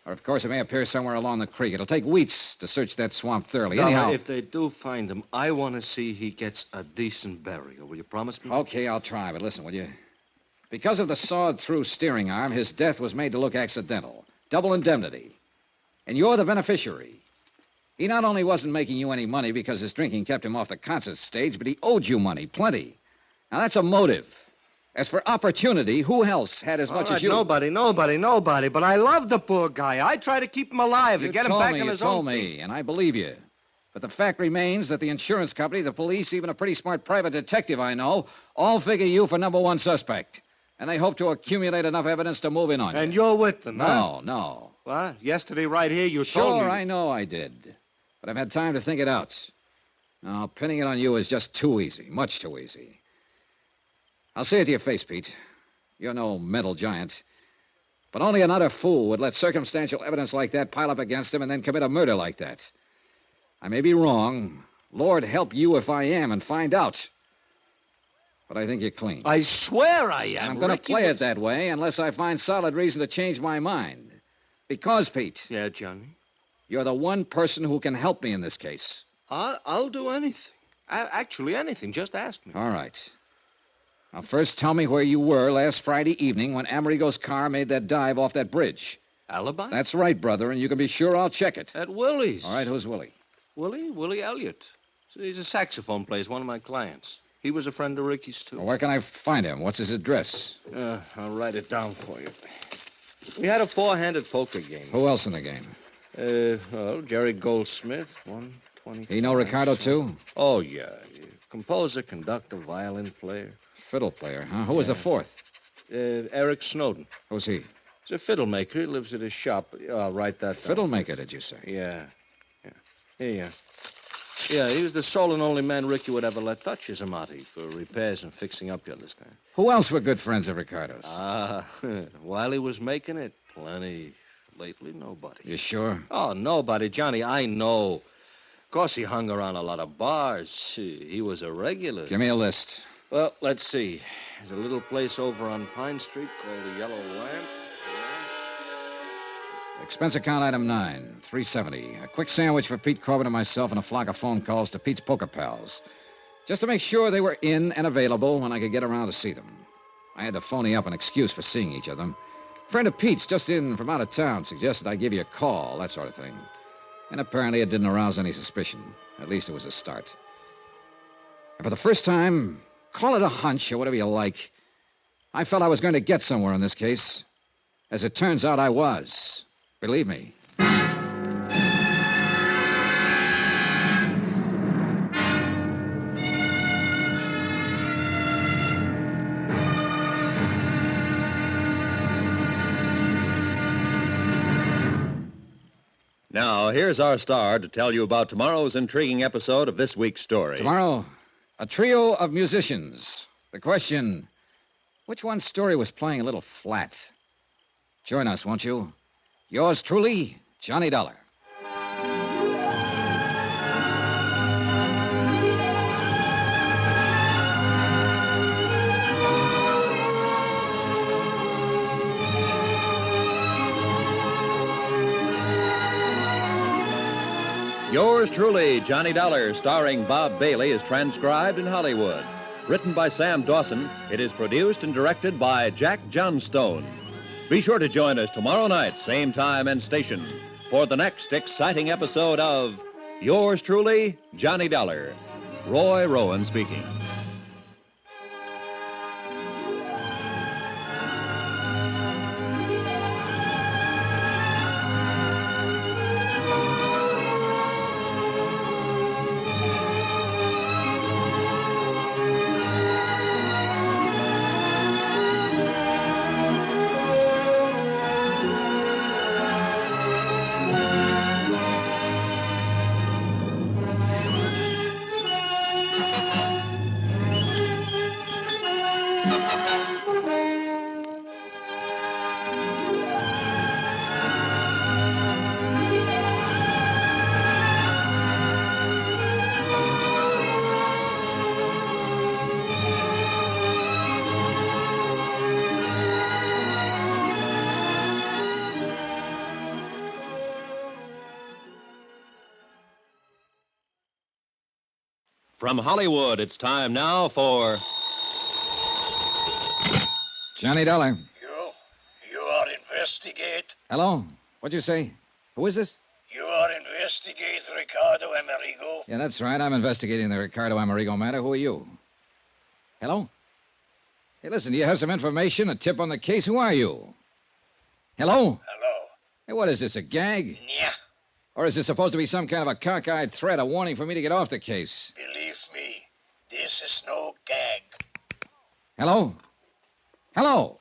Or, of course, it may appear somewhere along the creek. It'll take weeks to search that swamp thoroughly. Dollar, Anyhow... if they do find him, I want to see he gets a decent burial. Will you promise me? Okay, I'll try, but listen, will you? Because of the sawed-through steering arm, his death was made to look accidental. Double indemnity. And you're the beneficiary. He not only wasn't making you any money because his drinking kept him off the concert stage, but he owed you money, plenty. Now, that's a motive. As for opportunity, who else had as much as you? Nobody. But I love the poor guy. I try to keep him alive to get him back on his own. You told me, and I believe you. But the fact remains that the insurance company, the police, even a pretty smart private detective I know, all figure you for number one suspect. And they hope to accumulate enough evidence to move in on you. And you're with them, huh? No. What? Yesterday right here you told me... Sure, I know I did. But I've had time to think it out. Now, pinning it on you is just too easy, much too easy. I'll say it to your face, Pete. You're no mental giant. But only an utter fool would let circumstantial evidence like that pile up against him and then commit a murder like that. I may be wrong. Lord help you if I am and find out. But I think you're clean. I swear I am. And I'm going to play it that way unless I find solid reason to change my mind. Because, Pete, Yeah, Johnny. you're the one person who can help me in this case. I'll do anything. Actually, anything. Just ask me. All right. Now, first tell me where you were last Friday evening when Amerigo's car made that dive off that bridge. Alibi? That's right, brother, and you can be sure I'll check it. At Willie's. All right, who's Willie? Willie Elliott. He's a saxophone player. He's one of my clients. He was a friend of Ricky's, too. Well, where can I find him? What's his address? I'll write it down for you. We had a four-handed poker game. Who else in the game? Well, Jerry Goldsmith, 120. You know Ricardo, too? Oh, yeah. Composer, conductor, violin player. Fiddle player, huh? Who was the fourth? Eric Snowden. Who's he? He's a fiddle maker. He lives at his shop. I'll write that down. Fiddle maker, did you say? Yeah. Here you are. Yeah, he was the sole and only man Ricky would ever let touch his amati for repairs and fixing up, you understand? Who else were good friends of Ricardo's? While he was making it, plenty. Lately, nobody. You sure? Oh, nobody, Johnny, I know. Of course, he hung around a lot of bars. He was a regular. Give me a list. Well, let's see. There's a little place over on Pine Street called the Yellow Lamp. Expense account item 9, $370. A quick sandwich for Pete Corbin and myself and a flock of phone calls to Pete's poker pals. Just to make sure they were in and available when I could get around to see them. I had to phony up an excuse for seeing each of them. A friend of Pete's, just in from out of town, suggested I give you a call, that sort of thing. And apparently it didn't arouse any suspicion. At least it was a start. And for the first time, call it a hunch or whatever you like, I felt I was going to get somewhere in this case. As it turns out, I was. Believe me. Now, here's our star to tell you about tomorrow's intriguing episode of this week's story. Tomorrow, a trio of musicians. The question, which one's story was playing a little flat? Join us, won't you? Yours truly, Johnny Dollar. Yours truly, Johnny Dollar, starring Bob Bailey, is transcribed in Hollywood. Written by Sam Dawson, it is produced and directed by Jack Johnstone. Be sure to join us tomorrow night, same time and station, for the next exciting episode of Yours truly, Johnny Dollar. Roy Rowan speaking. From Hollywood, it's time now for... Johnny Dollar. You are Investigate. Hello? What'd you say? Who is this? You are Investigate Ricardo Amerigo. Yeah, that's right. I'm investigating the Ricardo Amerigo matter. Who are you? Hello? Hey, listen, do you have some information, a tip on the case? Who are you? Hello? Hello. Hey, what is this, a gag? Yeah. Or is this supposed to be some kind of a cockeyed threat, a warning for me to get off the case? Believe me, this is no gag. Hello? Hello?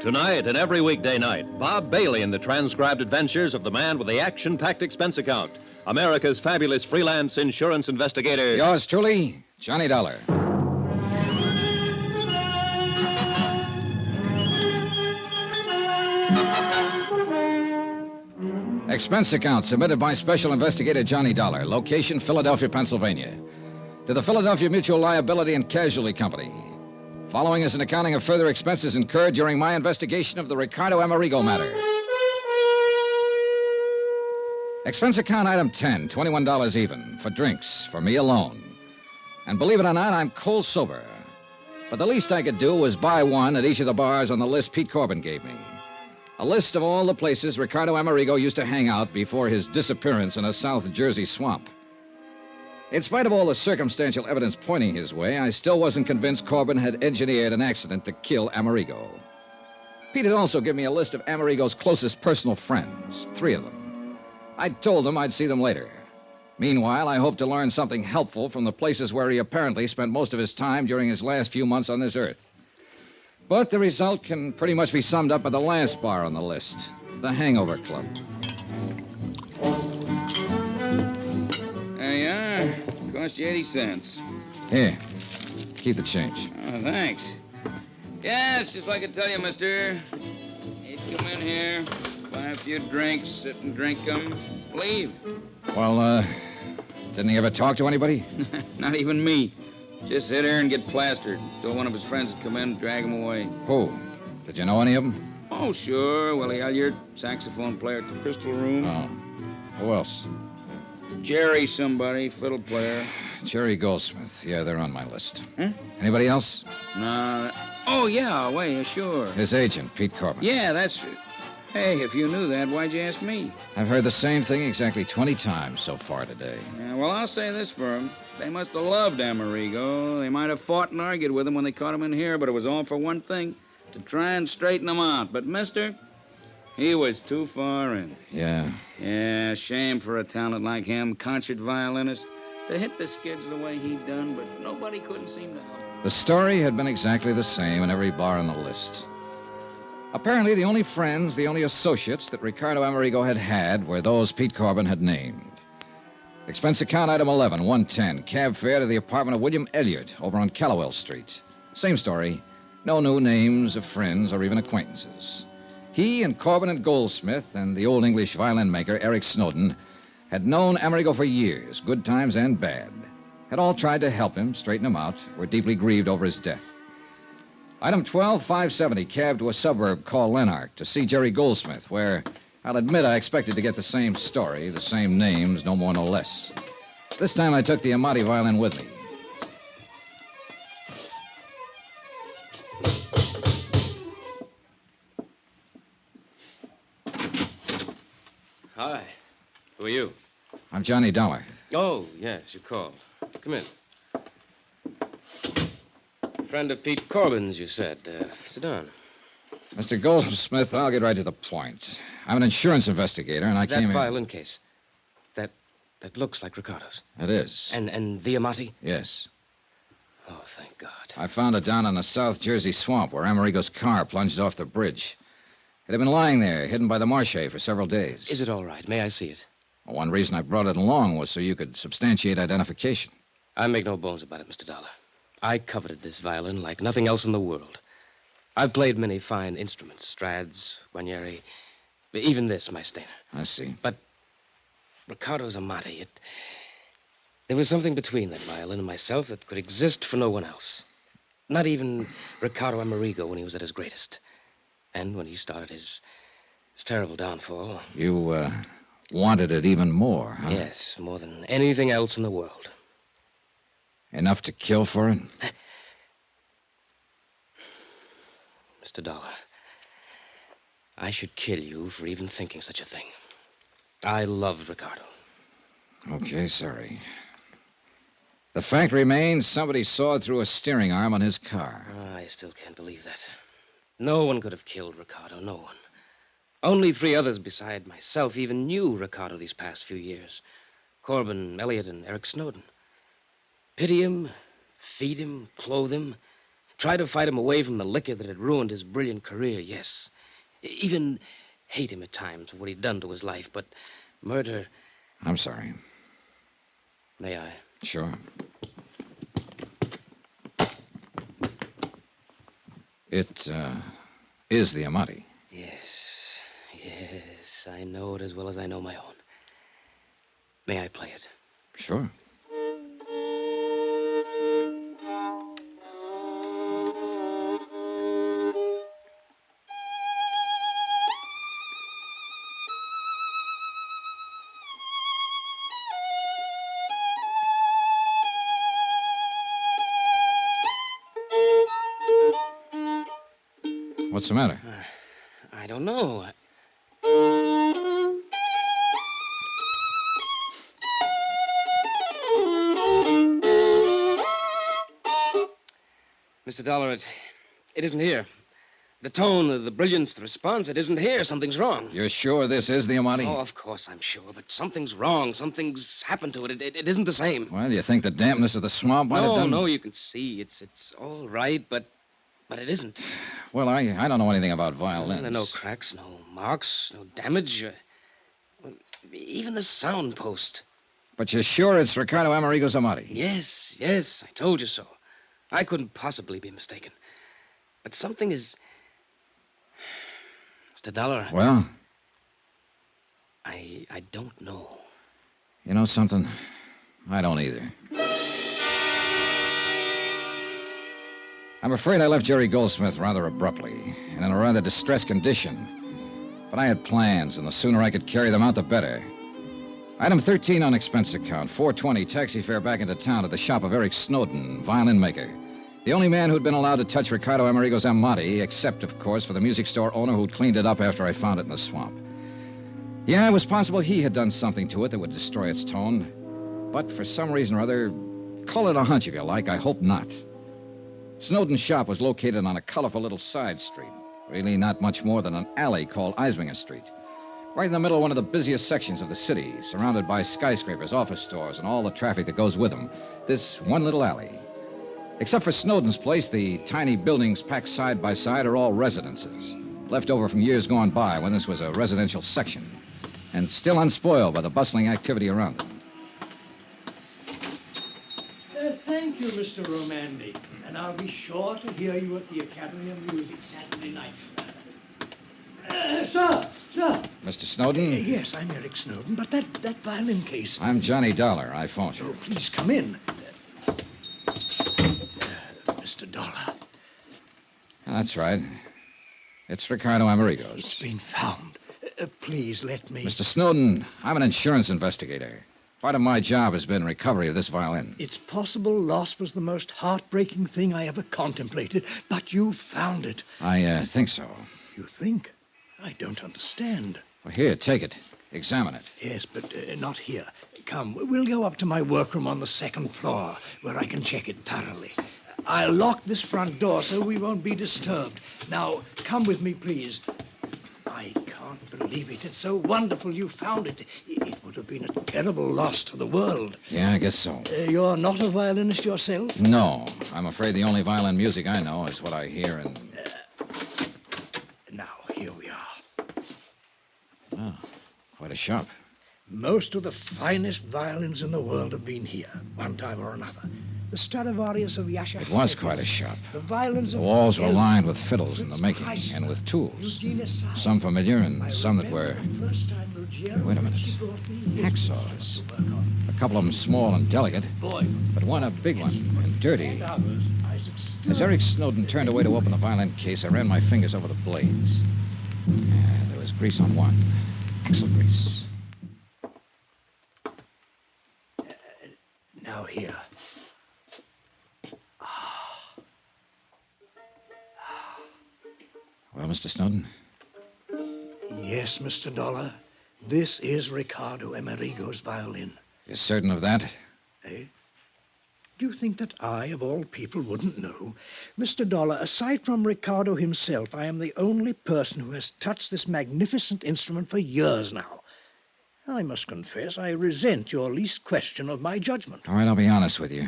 Tonight and every weekday night, Bob Bailey in the transcribed adventures of the man with the action-packed expense account, America's fabulous freelance insurance investigator. Yours truly, Johnny Dollar. Expense account submitted by Special Investigator Johnny Dollar. Location, Philadelphia, Pennsylvania. to the Philadelphia Mutual Liability and Casualty Company. Following is an accounting of further expenses incurred during my investigation of the Ricardo Amerigo matter. Expense account item 10, $21 even, for drinks, for me alone. And believe it or not, I'm cold sober. But the least I could do was buy one at each of the bars on the list Pete Corbin gave me. A list of all the places Ricardo Amerigo used to hang out before his disappearance in a South Jersey swamp. In spite of all the circumstantial evidence pointing his way, I still wasn't convinced Corbin had engineered an accident to kill Amerigo. Pete had also given me a list of Amerigo's closest personal friends, 3 of them. I'd told them I'd see them later. Meanwhile, I hoped to learn something helpful from the places where he apparently spent most of his time during his last few months on this earth. But the result can pretty much be summed up by the last bar on the list, the Hangover Club. There you are. Cost you 80 cents. Here, keep the change. Oh, thanks. Yeah, it's just like I tell you, mister. You come in here, buy a few drinks, sit and drink them, leave. Well, didn't he ever talk to anybody? Not even me. Just sit here and get plastered until one of his friends would come in and drag him away. Who? Did you know any of them? Oh, sure. Willie Elliott, saxophone player at the Crystal Room. Oh. Who else? Jerry somebody, fiddle player. Jerry Goldsmith. Yeah, they're on my list. Huh? Anybody else? No. Oh, yeah, wait, sure. His agent, Pete Corbin. Yeah, that's... Hey, if you knew that, why'd you ask me? I've heard the same thing exactly 20 times so far today. Yeah, well, I'll say this for him. They must have loved Amerigo. They might have fought and argued with him when they caught him in here, but it was all for one thing, to try and straighten him out. But, mister, he was too far in. Yeah. Yeah, shame for a talent like him, concert violinist, to hit the skids the way he'd done, but nobody couldn't seem to help him. The story had been exactly the same in every bar on the list. Apparently, the only friends, the only associates that Ricardo Amerigo had were those Pete Corbin had named. Expense account item 11, 110, cab fare to the apartment of William Elliott over on Callowell Street. Same story. No new names of friends or even acquaintances. He and Corbin and Goldsmith and the old English violin maker, Eric Snowden, had known Amerigo for years, good times and bad. Had all tried to help him, straighten him out, were deeply grieved over his death. Item 12, 570, cab to a suburb called Lanark to see Jerry Goldsmith, where I'll admit I expected to get the same story, the same names, no more, no less. This time I took the Amati violin with me. Hi. Who are you? I'm Johnny Dollar. Oh, yes, you called. Come in. Friend of Pete Corbin's, you said. Sit down. Mr. Goldsmith, I'll get right to the point. I'm an insurance investigator, and I came That in... violin case. That looks like Ricardo's. It is. And the Amati? Yes. Oh, thank God. I found it down in a South Jersey swamp where Amerigo's car plunged off the bridge. It had been lying there, hidden by the marsh for several days. Is it all right? May I see it? Well, one reason I brought it along was so you could substantiate identification. I make no bones about it, Mr. Dollar. I coveted this violin like nothing else in the world. I've played many fine instruments, Strads, Guarnieri, even this, my Stainer. I see. But Ricardo's Amati, there was something between that violin and myself that could exist for no one else. Not even Ricardo Amerigo when he was at his greatest. And when he started his terrible downfall. You, wanted it even more, huh? Yes, more than anything else in the world. Enough to kill for it? Mr. Dollar, I should kill you for even thinking such a thing. I loved Ricardo. Okay, sorry. The fact remains somebody sawed through a steering arm on his car. I still can't believe that. No one could have killed Ricardo, no one. Only 3 others beside myself even knew Ricardo these past few years. Corbin, Elliott, and Eric Snowden. Pity him, feed him, clothe him, try to fight him away from the liquor that had ruined his brilliant career, yes. Even hate him at times for what he'd done to his life, but murder... I'm sorry. May I? Sure. It, is the Amati. Yes, I know it as well as I know my own. May I play it? Sure. What's the matter? I don't know. Mr. Dollar, it isn't here. The tone, the brilliance, the response, it isn't here. Something's wrong. You're sure this is the Amati? Oh, of course I'm sure, but something's wrong. Something's happened to it. It isn't the same. Well, you think the dampness of the swamp might have done... No, you can see. It's all right, but it isn't. Well, I don't know anything about violins. There are no cracks, no marks, no damage. Even the sound post. But you're sure it's Ricardo Amerigo's Amati? Yes, I told you so. I couldn't possibly be mistaken. But something is... Mr. Dollar. Well? I don't know. You know something? I don't either. I'm afraid I left Jerry Goldsmith rather abruptly and in a rather distressed condition. But I had plans, and the sooner I could carry them out, the better. Item 13 on expense account, $4.20 taxi fare back into town to the shop of Eric Snowden, violin maker. The only man who'd been allowed to touch Ricardo Amerigo's Amati, except, of course, for the music store owner who'd cleaned it up after I found it in the swamp. Yeah, it was possible he had done something to it that would destroy its tone. But for some reason or other, call it a hunch if you like, I hope not. Snowden's shop was located on a colorful little side street. Really not much more than an alley called Eisminger Street. Right in the middle of one of the busiest sections of the city, surrounded by skyscrapers, office stores, and all the traffic that goes with them. This one little alley. Except for Snowden's place, the tiny buildings packed side by side are all residences, left over from years gone by when this was a residential section, and still unspoiled by the bustling activity around it. Thank you, Mr. Romandi. And I'll be sure to hear you at the Academy of Music Saturday night. Sir! Mr. Snowden? Yes, I'm Eric Snowden, but that violin case... I'm Johnny Dollar. I phoned you. Oh, please come in. Mr. Dollar. That's right. It's Ricardo Amerigo's. It's been found. Please let me... Mr. Snowden, I'm an insurance investigator. Part of my job has been recovery of this violin. It's possible loss was the most heartbreaking thing I ever contemplated, but you found it. I think so. You think? I don't understand. Well, here, take it. Examine it. Yes, but not here. Come, we'll go up to my workroom on the second floor, where I can check it thoroughly. I'll lock this front door so we won't be disturbed. Now, come with me, please. I can't believe it. It's so wonderful you found it. It would have been a terrible loss to the world. Yeah, I guess so. You're not a violinist yourself? No. I'm afraid the only violin music I know is what I hear in... Now, here we are. Oh, quite a shop. Most of the finest violins in the world have been here, one time or another. The Stradivarius of Yasha. It was quite a shop. The violins of... The walls were lined with fiddles in the making and with tools. Some familiar and some that were... Wait a minute. Hacksaws. A couple of them small and delicate, but one a big one and dirty. As Eric Snowden turned away to open the violin case, I ran my fingers over the blades. And there was grease on one. Axle grease. Now here. Well, Mr. Snowden? Yes, Mr. Dollar. This is Ricardo Amerigo's violin. You're certain of that? Eh? Do you think that I, of all people, wouldn't know? Mr. Dollar, aside from Ricardo himself, I am the only person who has touched this magnificent instrument for years now. I must confess, I resent your least question of my judgment. All right, I'll be honest with you.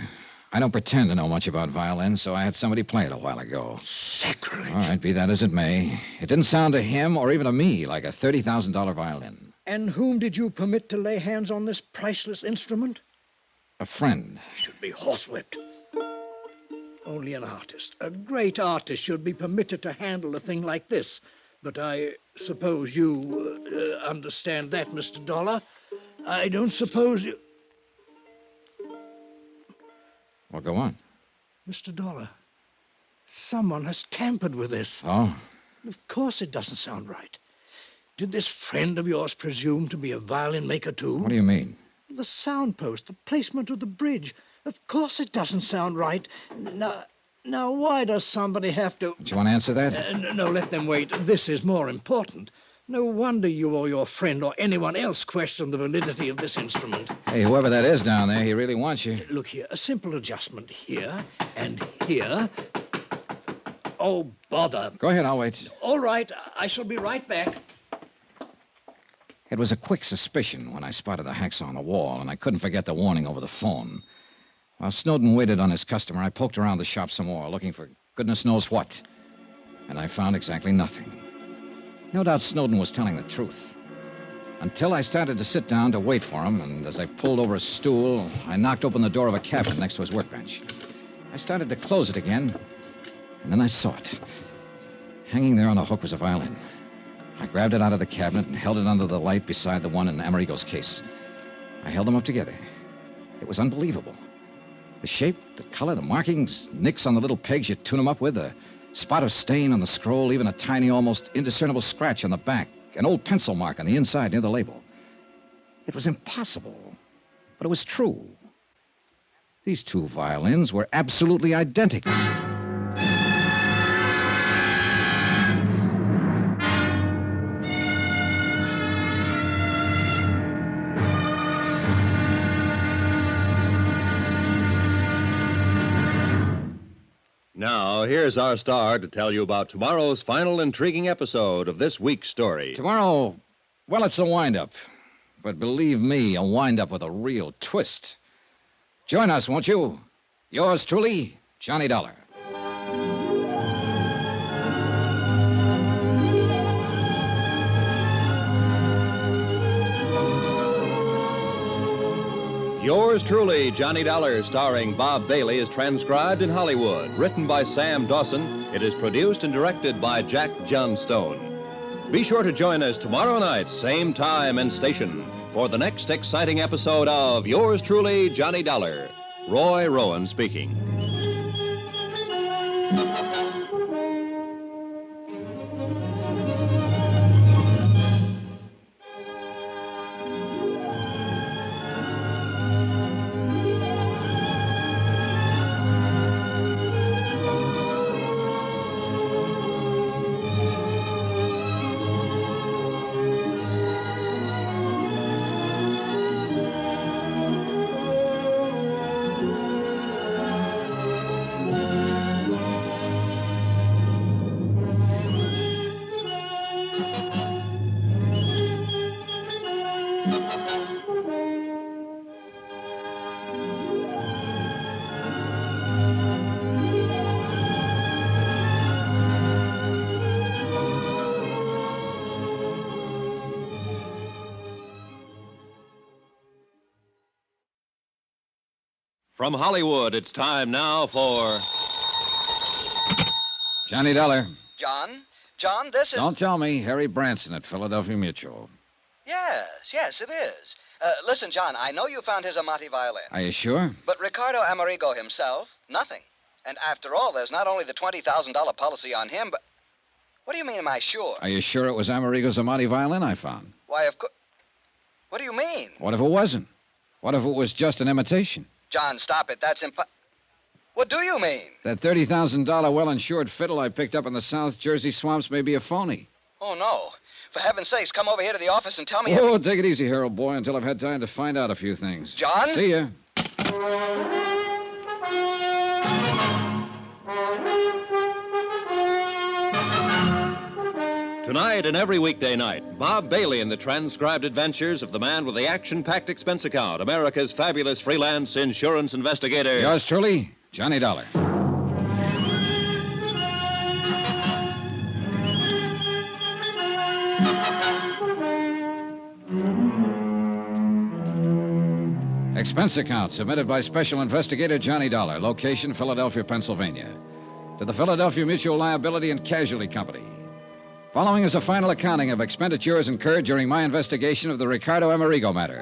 I don't pretend to know much about violins, so I had somebody play it a while ago. Sacrilege. All right, be that as it may. It didn't sound to him or even to me like a $30,000 violin. And whom did you permit to lay hands on this priceless instrument? A friend. Should be horsewhipped. Only an artist, a great artist, should be permitted to handle a thing like this. But I suppose you understand that, Mr. Dollar. I don't suppose you... Well, go on. Mr. Dollar, someone has tampered with this. Oh? Of course it doesn't sound right. Did this friend of yours presume to be a violin maker, too? What do you mean? The sound post, the placement of the bridge. Of course it doesn't sound right. Now, Now, why does somebody have to... Do you want to answer that? No, let them wait. This is more important. No wonder you or your friend or anyone else question the validity of this instrument. Hey, whoever that is down there, he really wants you. Look here, a simple adjustment here and here. Oh, bother. Go ahead, I'll wait. All right, I shall be right back. It was a quick suspicion when I spotted the hacksaw on the wall, and I couldn't forget the warning over the phone. While Snowden waited on his customer, I poked around the shop some more, looking for goodness knows what. And I found exactly nothing. No doubt Snowden was telling the truth. Until I started to sit down to wait for him, and as I pulled over a stool, I knocked open the door of a cabinet next to his workbench. I started to close it again, and then I saw it. Hanging there on a hook was a violin. I grabbed it out of the cabinet and held it under the light beside the one in Amerigo's case. I held them up together. It was unbelievable. The shape, the color, the markings, nicks on the little pegs you tune them up with, a spot of stain on the scroll, even a tiny, almost indiscernible scratch on the back, an old pencil mark on the inside near the label. It was impossible, but it was true. These two violins were absolutely identical. Now, here's our star to tell you about tomorrow's final intriguing episode of this week's story. Tomorrow, well, it's a wind-up. But believe me, a wind-up with a real twist. Join us, won't you? Yours truly, Johnny Dollar. Yours truly, Johnny Dollar, starring Bob Bailey, is transcribed in Hollywood. Written by Sam Dawson, it is produced and directed by Jack Johnstone. Be sure to join us tomorrow night, same time and station, for the next exciting episode of Yours truly, Johnny Dollar. Roy Rowan speaking. From Hollywood, it's time now for... Johnny Dollar. John, this is... Don't tell me. Harry Branson at Philadelphia Mutual. Yes, it is. Listen, John, I know you found his Amati violin. Are you sure? But Ricardo Amerigo himself, nothing. And after all, there's not only the $20,000 policy on him, but... What do you mean, am I sure? Are you sure it was Amerigo's Amati violin I found? Why, of course... What do you mean? What if it wasn't? What if it was just an imitation? John, stop it. That's What do you mean? That $30,000 well-insured fiddle I picked up in the South Jersey swamps may be a phony. Oh, no. For heaven's sakes, come over here to the office and tell me... Oh, take it easy, Harold boy, until I've had time to find out a few things. John? See ya. Tonight and every weekday night, Bob Bailey in the transcribed adventures of the man with the action-packed expense account, America's fabulous freelance insurance investigator. Yours truly, Johnny Dollar. Expense account submitted by Special Investigator Johnny Dollar, location Philadelphia, Pennsylvania, to the Philadelphia Mutual Liability and Casualty Company. Following is a final accounting of expenditures incurred during my investigation of the Ricardo Amerigo matter.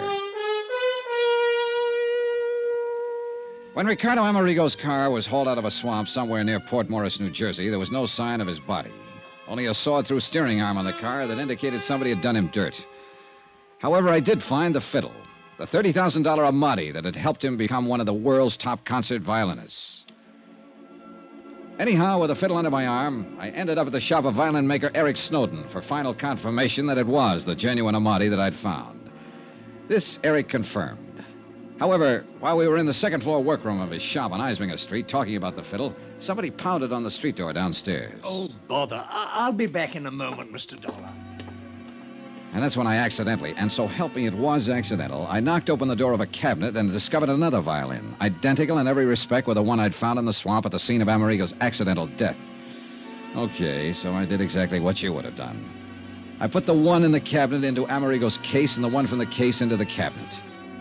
When Ricardo Amerigo's car was hauled out of a swamp somewhere near Port Morris, New Jersey, there was no sign of his body. Only a sawed-through steering arm on the car that indicated somebody had done him dirt. However, I did find the fiddle, the $30,000 Amati that had helped him become one of the world's top concert violinists. Anyhow, with a fiddle under my arm, I ended up at the shop of violin maker Eric Snowden for final confirmation that it was the genuine Amati that I'd found. This Eric confirmed. However, while we were in the second-floor workroom of his shop on Eisminger Street talking about the fiddle, somebody pounded on the street door downstairs. Oh, bother. I'll be back in a moment, Mr. Dollar. And that's when I accidentally, and so help me it was accidental, I knocked open the door of a cabinet and discovered another violin, identical in every respect with the one I'd found in the swamp at the scene of Amerigo's accidental death. Okay, so I did exactly what you would have done. I put the one in the cabinet into Amerigo's case and the one from the case into the cabinet.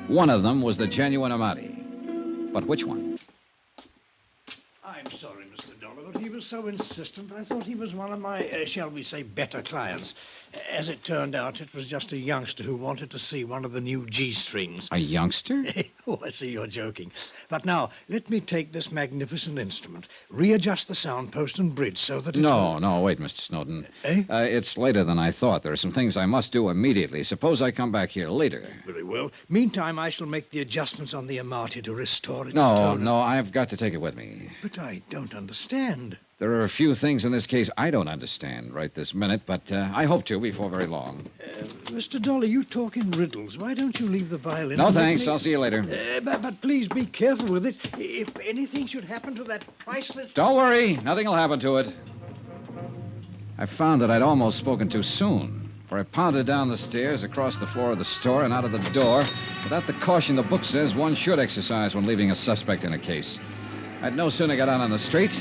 One of them was the genuine Amati. But which one? I'm sorry, Mr. Dollar, but he was so insistent. I thought he was one of my, shall we say, better clients. As it turned out, it was just a youngster who wanted to see one of the new G-strings. A youngster? Oh, I see you're joking. But now, let me take this magnificent instrument, readjust the sound post and bridge so that it... No, wait, Mr. Snowden. Eh? It's later than I thought. There are some things I must do immediately. Suppose I come back here later. Very well. Meantime, I shall make the adjustments on the Amati to restore its tone. No, I've got to take it with me. But I don't understand. There are a few things in this case I don't understand right this minute, but I hope to before very long. Mr. Dollar, you talk in riddles. Why don't you leave the violin? No, thanks. I'll see you later. But please be careful with it. If anything should happen to that priceless... Don't worry. Nothing will happen to it. I found that I'd almost spoken too soon, for I pounded down the stairs, across the floor of the store, and out of the door without the caution the book says one should exercise when leaving a suspect in a case. I'd no sooner got out on the street...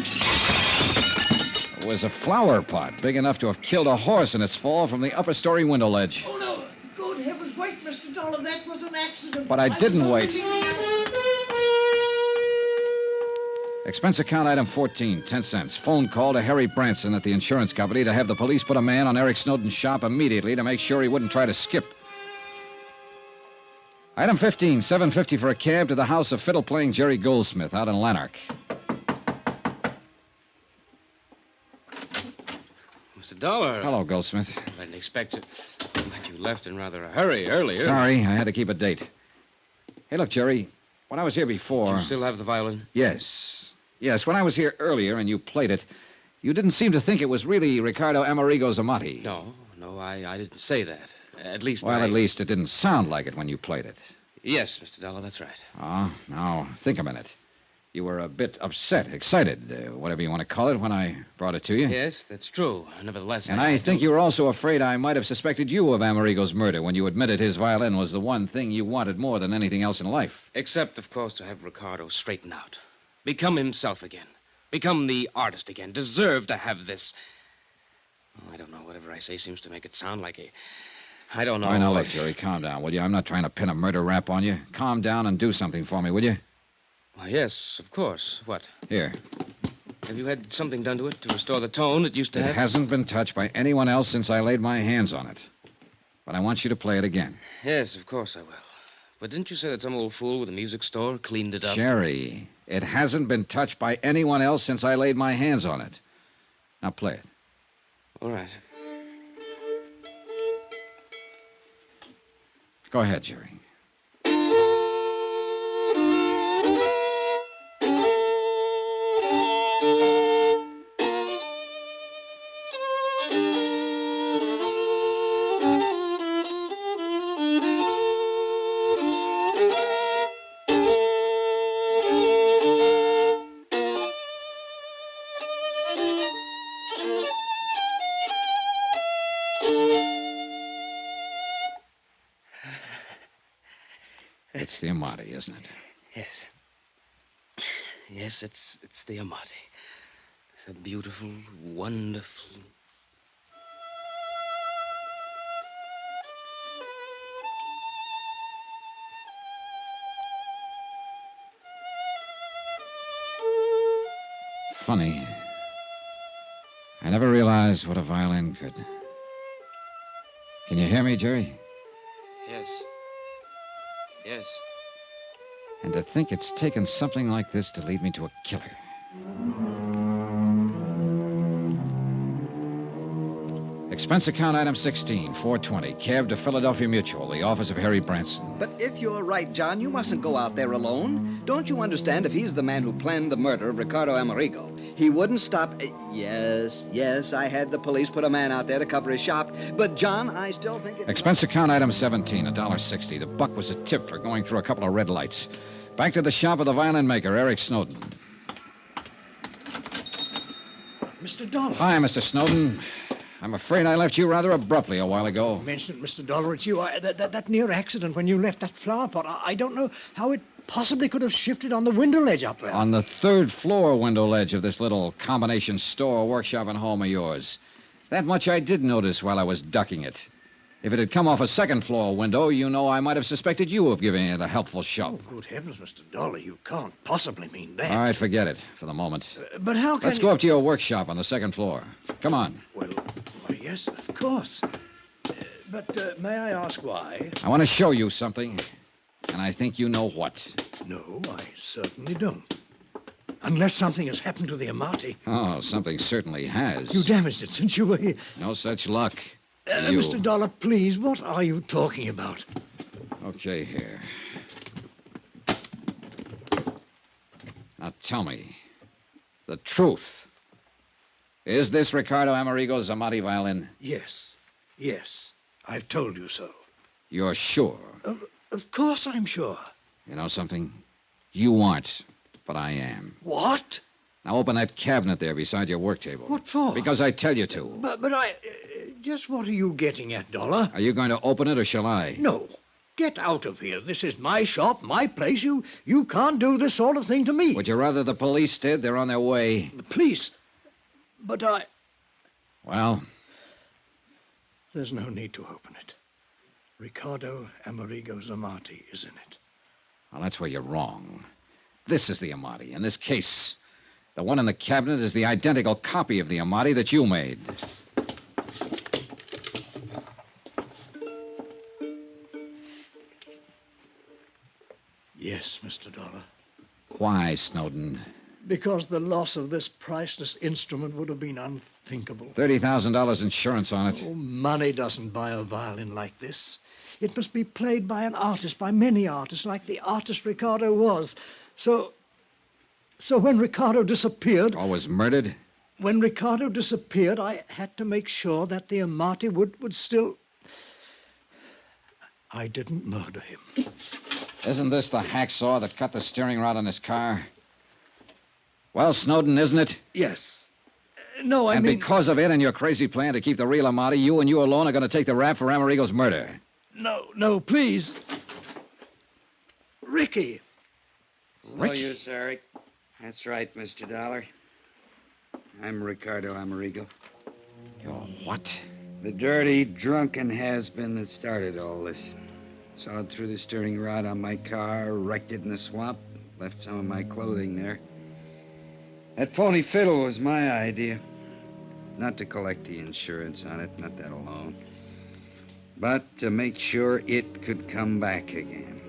It was a flower pot big enough to have killed a horse in its fall from the upper story window ledge. Oh, no. Good heavens, wait, Mr. Dollar. That was an accident. But I didn't wait. Expense account item 14, 10 cents. Phone call to Harry Branson at the insurance company to have the police put a man on Eric Snowden's shop immediately to make sure he wouldn't try to skip. Item 15, $7.50 for a cab to the house of fiddle-playing Jerry Goldsmith out in Lanark. Mr. Dollar. Hello, Goldsmith. I didn't expect it. But you left in rather a hurry earlier. Sorry, I had to keep a date. Hey, look, Jerry, when I was here before... You still have the violin? Yes, when I was here earlier and you played it, you didn't seem to think it was really Ricardo Amerigo's Amati. No, I didn't say that. At least at least it didn't sound like it when you played it. Yes, Mr. Dollar, that's right. Now, think a minute. You were a bit upset, excited, whatever you want to call it, when I brought it to you. Yes, that's true. Nevertheless... And I think you were also afraid I might have suspected you of Amerigo's murder when you admitted his violin was the one thing you wanted more than anything else in life. Except, of course, to have Ricardo straighten out. Become himself again. Become the artist again. Deserve to have this... Oh, I don't know. Whatever I say seems to make it sound like a... I don't know. All right, now, look, Jerry, calm down, will you? I'm not trying to pin a murder rap on you. Calm down and do something for me, will you? Why, yes, of course. What? Here. Have you had something done to it to restore the tone it used to have? It hasn't been touched by anyone else since I laid my hands on it. But I want you to play it again. Yes, of course I will. But didn't you say that some old fool with a music store cleaned it up? Jerry, it hasn't been touched by anyone else since I laid my hands on it. Now play it. All right. Go ahead, Jerry. It's the Amati, isn't it? Yes. Yes, it's the Amati. A beautiful, wonderful... Funny. I never realized what a violin could. Can you hear me, Jerry? Yes. Yes. And to think it's taken something like this to lead me to a killer. Expense account item 16, $4.20. Cab to Philadelphia Mutual, the office of Harry Branson. But if you're right, John, you mustn't go out there alone. Don't you understand? If he's the man who planned the murder of Ricardo Amerigo, he wouldn't stop. Yes, I had the police put a man out there to cover his shop. But, John, I still think it's... Expense account item 17, $1.60. The buck was a tip for going through a couple of red lights. Back to the shop of the violin maker, Eric Snowden. Mr. Dollar. Hi, Mr. Snowden. I'm afraid I left you rather abruptly a while ago. Mention it, Mr. Dollar. It's you. That near accident when you left that flower pot, I don't know how it possibly could have shifted on the window ledge up there. On the third floor window ledge of this little combination store, workshop, and home of yours. That much I did notice while I was ducking it. If it had come off a second floor window, you know I might have suspected you of giving it a helpful shove. Oh, good heavens, Mr. Dollar, you can't possibly mean that. All right, forget it for the moment. But how can Let's go up to your workshop on the second floor. Come on. Well, yes, of course. But may I ask why? I want to show you something, and I think you know what. No, I certainly don't. Unless something has happened to the Amati. Oh, something certainly has. You damaged it since you were here. No such luck. Mr. Dollar, please, what are you talking about? Okay, here. Now tell me the truth. Is this Ricardo Amerigo's Amati violin? Yes. I've told you so. You're sure? Of course I'm sure. You know something? You aren't, but I am. What? Now open that cabinet there beside your work table. What for? Because I tell you to. But I... just what are you getting at, Dollar? Are you going to open it or shall I? No. Get out of here. This is my shop, my place. You can't do this sort of thing to me. Would you rather the police did? They're on their way. The police? But I... Well? There's no need to open it. Ricardo Amerigo's Amati is in it. Well, that's where you're wrong. This is the Amati. In this case, the one in the cabinet is the identical copy of the Amati that you made. Yes, Mr. Dollar. Why, Snowden? Because the loss of this priceless instrument would have been unthinkable. $30,000 insurance on it. Oh, money doesn't buy a violin like this. It must be played by an artist, by many artists, like the artist Ricardo was. So when Ricardo disappeared... Or was murdered? When Ricardo disappeared, I had to make sure that the Amati would still... I didn't murder him. Isn't this the hacksaw that cut the steering rod on his car? Well, Snowden, isn't it? Yes. No, I mean... And mean... because of it and your crazy plan to keep the real Amati, you and you alone are going to take the rap for Amerigo's murder. No, please. Ricky. No use, Eric. That's right, Mr. Dollar. I'm Ricardo Amerigo. You're what? The dirty, drunken has-been that started all this. Sawed through the steering rod on my car, wrecked it in the swamp, left some of my clothing there. That phony fiddle was my idea. Not to collect the insurance on it, not that alone. But to make sure it could come back again.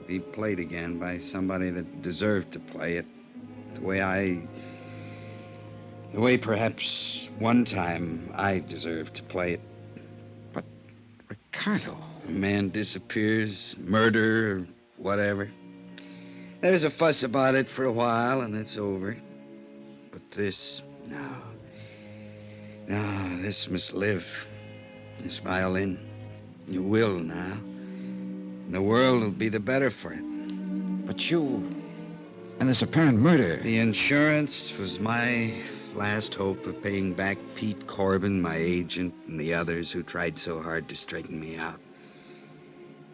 Be played again by somebody that deserved to play it. The way perhaps one time I deserved to play it. But, Ricardo... A man disappears, murder, or whatever. There's a fuss about it for a while, and it's over. But this, no, this must live. This violin, it will now. The world will be the better for it. But you, and this apparent murder... The insurance was my last hope of paying back Pete Corbin, my agent, and the others who tried so hard to straighten me out.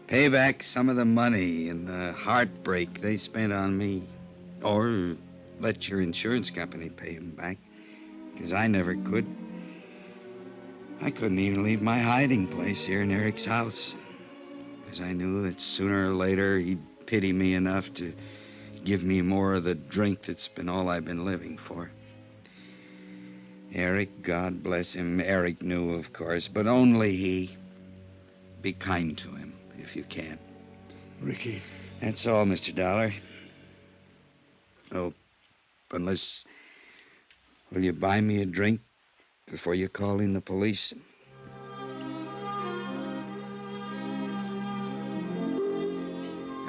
Pay back some of the money and the heartbreak they spent on me. Or let your insurance company pay them back, because I never could. I couldn't even leave my hiding place here in Eric's house, because I knew that sooner or later he'd pity me enough to give me more of the drink that's been all I've been living for. Eric, God bless him, Eric knew, of course, but only he. Be kind to him, if you can. Ricky. That's all, Mr. Dollar. Oh, unless... Will you buy me a drink before you call in the police?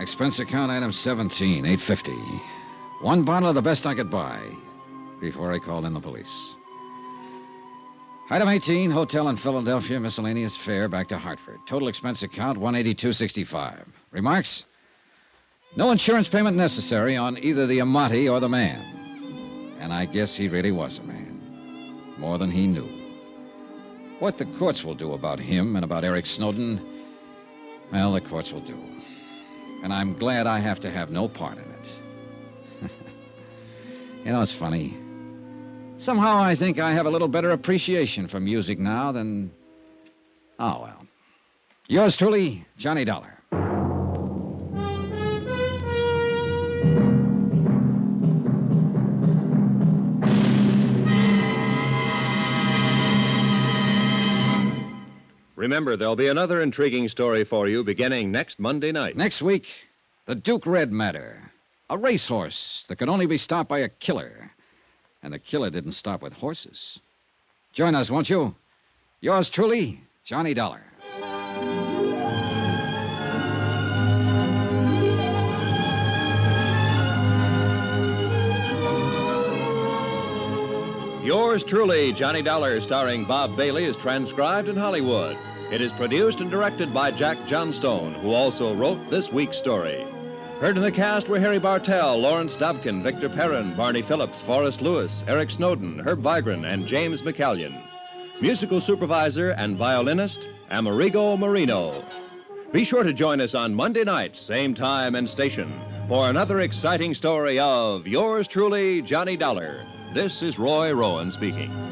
Expense account item 17, $8.50. One bottle of the best I could buy before I called in the police. Item 18, hotel in Philadelphia, miscellaneous fare back to Hartford. Total expense account $182.65. Remarks? No insurance payment necessary on either the Amati or the man. And I guess he really was a man. More than he knew. What the courts will do about him and about Eric Snowden, well, the courts will do. And I'm glad I have to have no part in it. You know, it's funny. Somehow I think I have a little better appreciation for music now than... Oh, well. Yours truly, Johnny Dollar. Remember, there'll be another intriguing story for you beginning next Monday night. Next week, the Duke Red matter. A racehorse that could only be stopped by a killer. And the killer didn't stop with horses. Join us, won't you? Yours truly, Johnny Dollar. Yours truly, Johnny Dollar, starring Bob Bailey, is transcribed in Hollywood. It is produced and directed by Jack Johnstone, who also wrote this week's story. Heard in the cast were Harry Bartell, Lawrence Dobkin, Victor Perrin, Barney Phillips, Forrest Lewis, Eric Snowden, Herb Vigran, and James McCallion. Musical supervisor and violinist, Amerigo Marino. Be sure to join us on Monday night, same time and station, for another exciting story of Yours truly, Johnny Dollar. This is Roy Rowan speaking.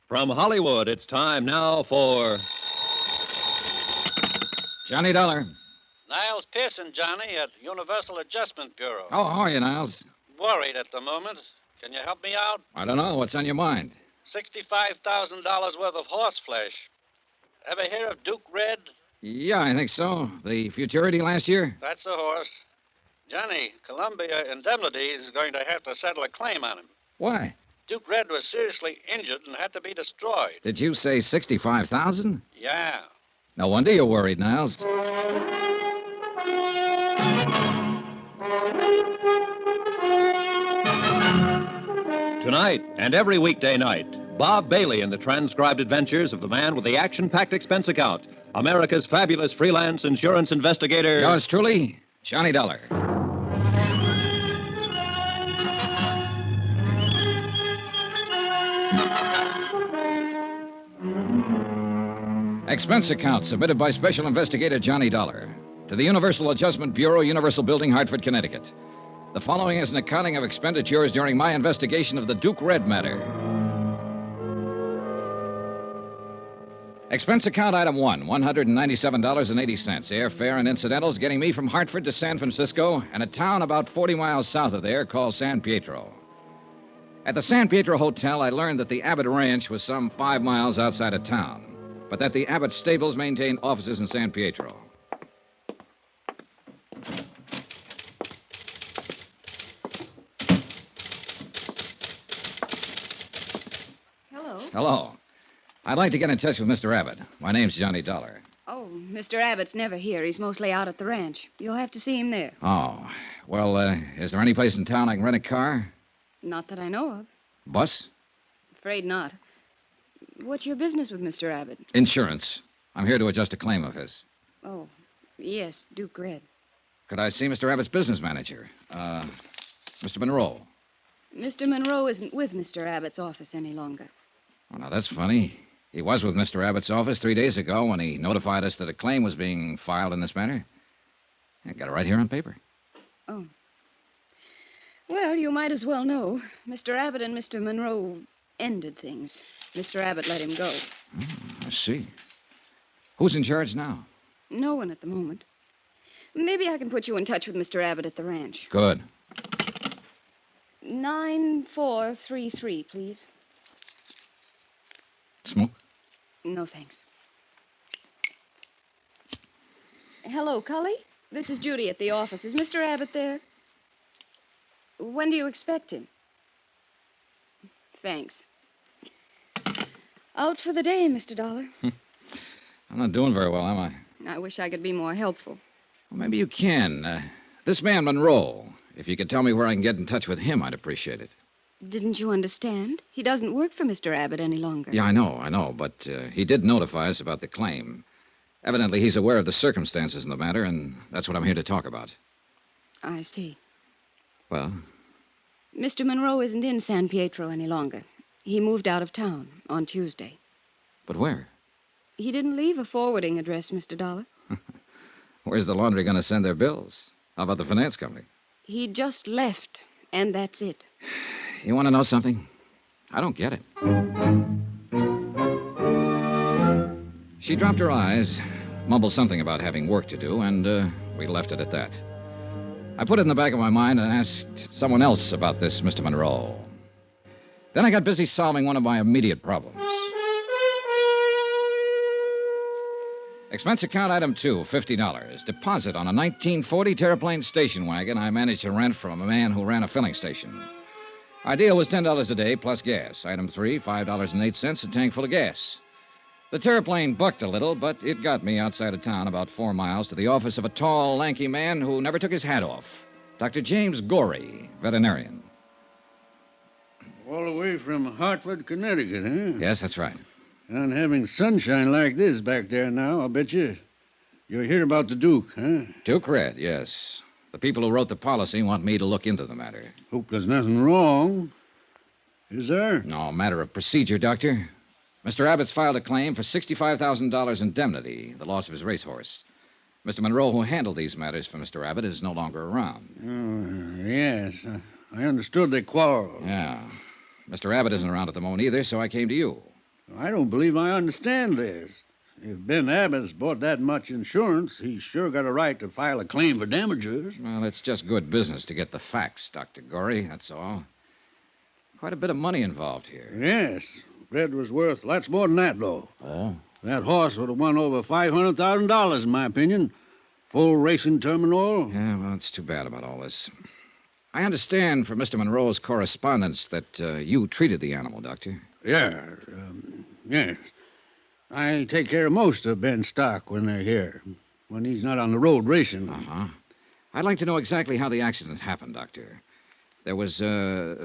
From Hollywood, it's time now for... Johnny Dollar. Niles Pearson, Johnny, at Universal Adjustment Bureau. Oh, how are you, Niles? Worried at the moment. Can you help me out? I don't know. What's on your mind? $65,000 worth of horse flesh. Ever hear of Duke Red? Yeah, I think so. The Futurity last year? That's the horse. Johnny, Columbia Indemnity is going to have to settle a claim on him. Why? Duke Red was seriously injured and had to be destroyed. Did you say $65,000? Yeah. No wonder you're worried, Niles. Tonight and every weekday night, Bob Bailey in the transcribed adventures of the man with the action-packed expense account, America's fabulous freelance insurance investigator... Yours truly, Johnny Dollar. Expense account submitted by Special Investigator Johnny Dollar to the Universal Adjustment Bureau, Universal Building, Hartford, Connecticut. The following is an accounting of expenditures during my investigation of the Duke Red matter. Expense account item 1, $197.80. Airfare and incidentals getting me from Hartford to San Francisco and a town about 40 miles south of there called San Pietro. At the San Pietro Hotel, I learned that the Abbott Ranch was some 5 miles outside of town, but that the Abbott stables maintained offices in San Pietro. Hello. Hello. I'd like to get in touch with Mr. Abbott. My name's Johnny Dollar. Oh, Mr. Abbott's never here. He's mostly out at the ranch. You'll have to see him there. Oh. Well, is there any place in town I can rent a car? Not that I know of. Bus? Afraid not. What's your business with Mr. Abbott? Insurance. I'm here to adjust a claim of his. Oh, yes, Duke Red. Could I see Mr. Abbott's business manager? Mr. Monroe. Mr. Monroe isn't with Mr. Abbott's office any longer. Well, now, that's funny. He was with Mr. Abbott's office 3 days ago when he notified us that a claim was being filed in this matter. I got it right here on paper. Oh. Well, you might as well know. Mr. Abbott and Mr. Monroe ended things. Mr. Abbott let him go. I see. Who's in charge now? No one at the moment. Maybe I can put you in touch with Mr. Abbott at the ranch. Good. 9433, please. Smoke? No, thanks. Hello, Cully? This is Judy at the office. Is Mr. Abbott there? When do you expect him? Thanks. Out for the day, Mr. Dollar. I'm not doing very well, am I? I wish I could be more helpful. Well, maybe you can. This man, Monroe, if you could tell me where I can get in touch with him, I'd appreciate it. Didn't you understand? He doesn't work for Mr. Abbott any longer. Yeah, I know, but he did notify us about the claim. Evidently, he's aware of the circumstances in the matter, and that's what I'm here to talk about. I see. Well? Mr. Monroe isn't in San Pietro any longer. He moved out of town on Tuesday. But where? He didn't leave a forwarding address, Mr. Dollar. Where's the laundry going to send their bills? How about the finance company? He just left, and that's it. You want to know something? I don't get it. She dropped her eyes, mumbled something about having work to do, and we left it at that. I put it in the back of my mind and asked someone else about this Mr. Monroe. Then I got busy solving one of my immediate problems. Expense account item 2, $50. Deposit on a 1940 Terraplane station wagon I managed to rent from a man who ran a filling station. Our deal was $10 a day plus gas. Item 3, $5.08, a tank full of gas. The Terraplane bucked a little, but it got me outside of town about 4 miles to the office of a tall, lanky man who never took his hat off. Dr. James Gorey, veterinarian. All the way from Hartford, Connecticut, huh? Yes, that's right. And having sunshine like this back there now, I'll bet you. You're here about the Duke, huh? Duke Red, yes. The people who wrote the policy want me to look into the matter. Hope there's nothing wrong. Is there? No, matter of procedure, Doctor. Mr. Abbott's filed a claim for $65,000 indemnity, the loss of his racehorse. Mr. Monroe, who handled these matters for Mr. Abbott, is no longer around. Oh, yes. I understood they quarreled. Yeah. Mr. Abbott isn't around at the moment either, so I came to you. I don't believe I understand this. If Ben Abbott's bought that much insurance, he's sure got a right to file a claim for damages. Well, it's just good business to get the facts, Dr. Gorey, that's all. Quite a bit of money involved here. Yes. Red was worth lots more than that, though. Oh? That horse would have won over $500,000, in my opinion. Full racing terminal. Yeah, well, it's too bad about all this. I understand from Mr. Monroe's correspondence that you treated the animal, Doctor. Yeah, yes. I take care of most of Ben's stock when they're here, when he's not on the road racing. Uh-huh. I'd like to know exactly how the accident happened, Doctor. There was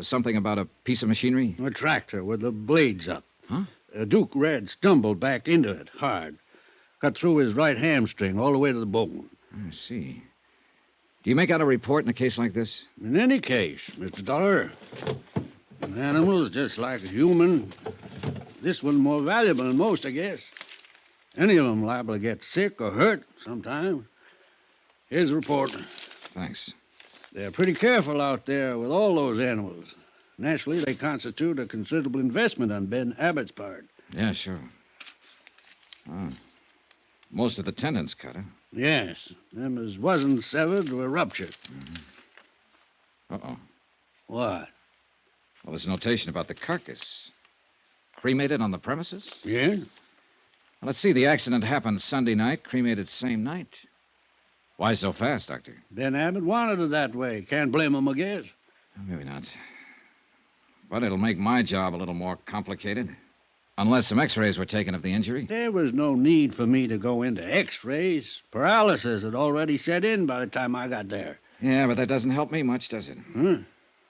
something about a piece of machinery? A tractor with the blades up. Huh? Duke Red stumbled back into it hard. Cut through his right hamstring all the way to the bone. I see. Do you make out a report in a case like this? In any case, Mr. Dollar, an animal is just like a human. This one's more valuable than most, I guess. Any of them liable to get sick or hurt sometime. Here's the report. Thanks. They're pretty careful out there with all those animals. Naturally, they constitute a considerable investment on Ben Abbott's part. Yeah, sure. Oh. Most of the tendons cut, huh? Yes. Them as wasn't severed were ruptured. Mm-hmm. Uh-oh. What? Well, there's a notation about the carcass. Cremated on the premises? Yeah? Well, let's see. The accident happened Sunday night, cremated same night. Why so fast, Doctor? Ben Abbott wanted it that way. Can't blame him, I guess. Maybe not. But it'll make my job a little more complicated. Unless some x-rays were taken of the injury. There was no need for me to go into x-rays. Paralysis had already set in by the time I got there. Yeah, but that doesn't help me much, does it? Huh?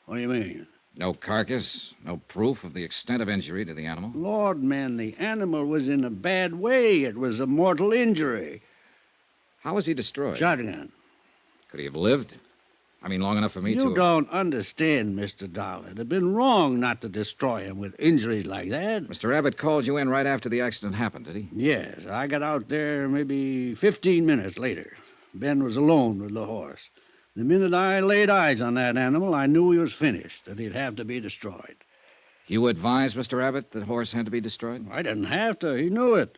What do you mean? No carcass, no proof of the extent of injury to the animal? Lord, man, the animal was in a bad way. It was a mortal injury. How was he destroyed? Shotgun. Could he have lived? I mean, long enough for me to... You don't understand, Mr. Dollar. It'd have been wrong not to destroy him with injuries like that. Mr. Abbott called you in right after the accident happened, did he? Yes, I got out there maybe 15 minutes later. Ben was alone with the horse. The minute I laid eyes on that animal, I knew he was finished, that he'd have to be destroyed. You advised Mr. Abbott that horse had to be destroyed? I didn't have to. He knew it.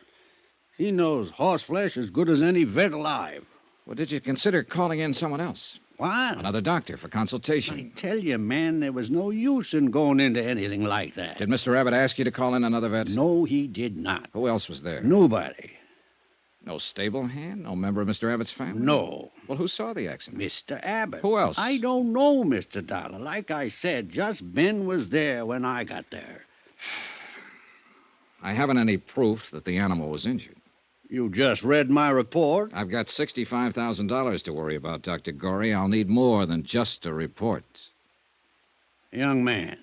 He knows horse flesh as good as any vet alive. Well, did you consider calling in someone else? What? Another doctor for consultation. I tell you, man, there was no use in going into anything like that. Did Mr. Abbott ask you to call in another vet? No, he did not. Who else was there? Nobody. No stable hand? No member of Mr. Abbott's family? No. Well, who saw the accident? Mr. Abbott. Who else? I don't know, Mr. Dollar. Like I said, just Ben was there when I got there. I haven't any proof that the animal was injured. You just read my report? I've got $65,000 to worry about, Dr. Gorey. I'll need more than just a report. Young man,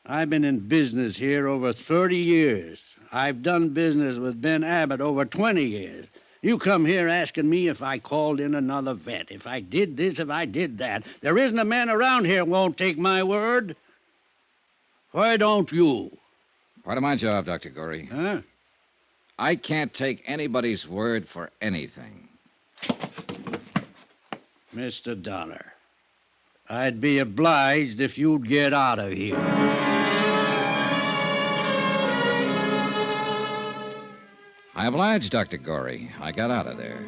I've been in business here over 30 years. I've done business with Ben Abbott over 20 years. You come here asking me if I called in another vet, if I did this, if I did that. There isn't a man around here who won't take my word. Why don't you? Part of my job, Dr. Gorey. Huh? I can't take anybody's word for anything. Mr. Dollar, I'd be obliged if you'd get out of here. I obliged, Dr. Gorey. I got out of there.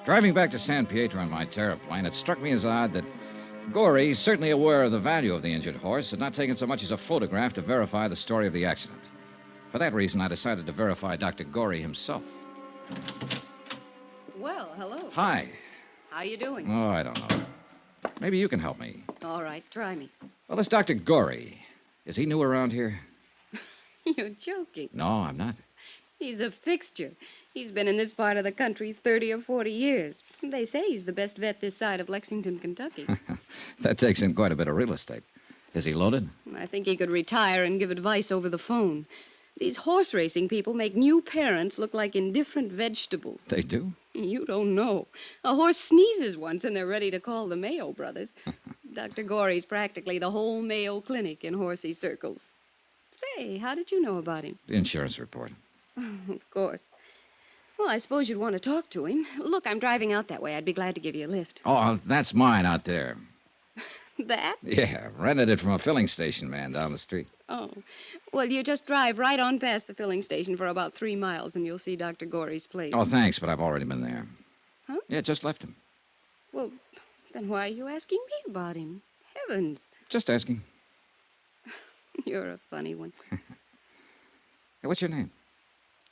Driving back to San Pietro in my terraplane, it struck me as odd that Gorey, certainly aware of the value of the injured horse, had not taken so much as a photograph to verify the story of the accident. For that reason, I decided to verify Dr. Gorey himself. Well, hello. Hi. How you doing? Oh, I don't know. Maybe you can help me. All right, try me. Well, this Dr. Gorey. Is he new around here? You're joking. No, I'm not. He's a fixture. He's been in this part of the country 30 or 40 years. They say he's the best vet this side of Lexington, Kentucky. That takes in quite a bit of real estate. Is he loaded? I think he could retire and give advice over the phone. These horse racing people make new parents look like indifferent vegetables. They do? You don't know. A horse sneezes once and they're ready to call the Mayo brothers. Dr. Gorey's practically the whole Mayo Clinic in horsey circles. Say, how did you know about him? The insurance report. Of course. Well, I suppose you'd want to talk to him. Look, I'm driving out that way. I'd be glad to give you a lift. Oh, that's mine out there. That? Yeah, rented it from a filling station man down the street. Oh. Well, you just drive right on past the filling station for about 3 miles, and you'll see Dr. Gorey's place. Oh, thanks, but I've already been there. Huh? Yeah, just left him. Well, then why are you asking me about him? Heavens. Just asking. You're a funny one. Hey, what's your name?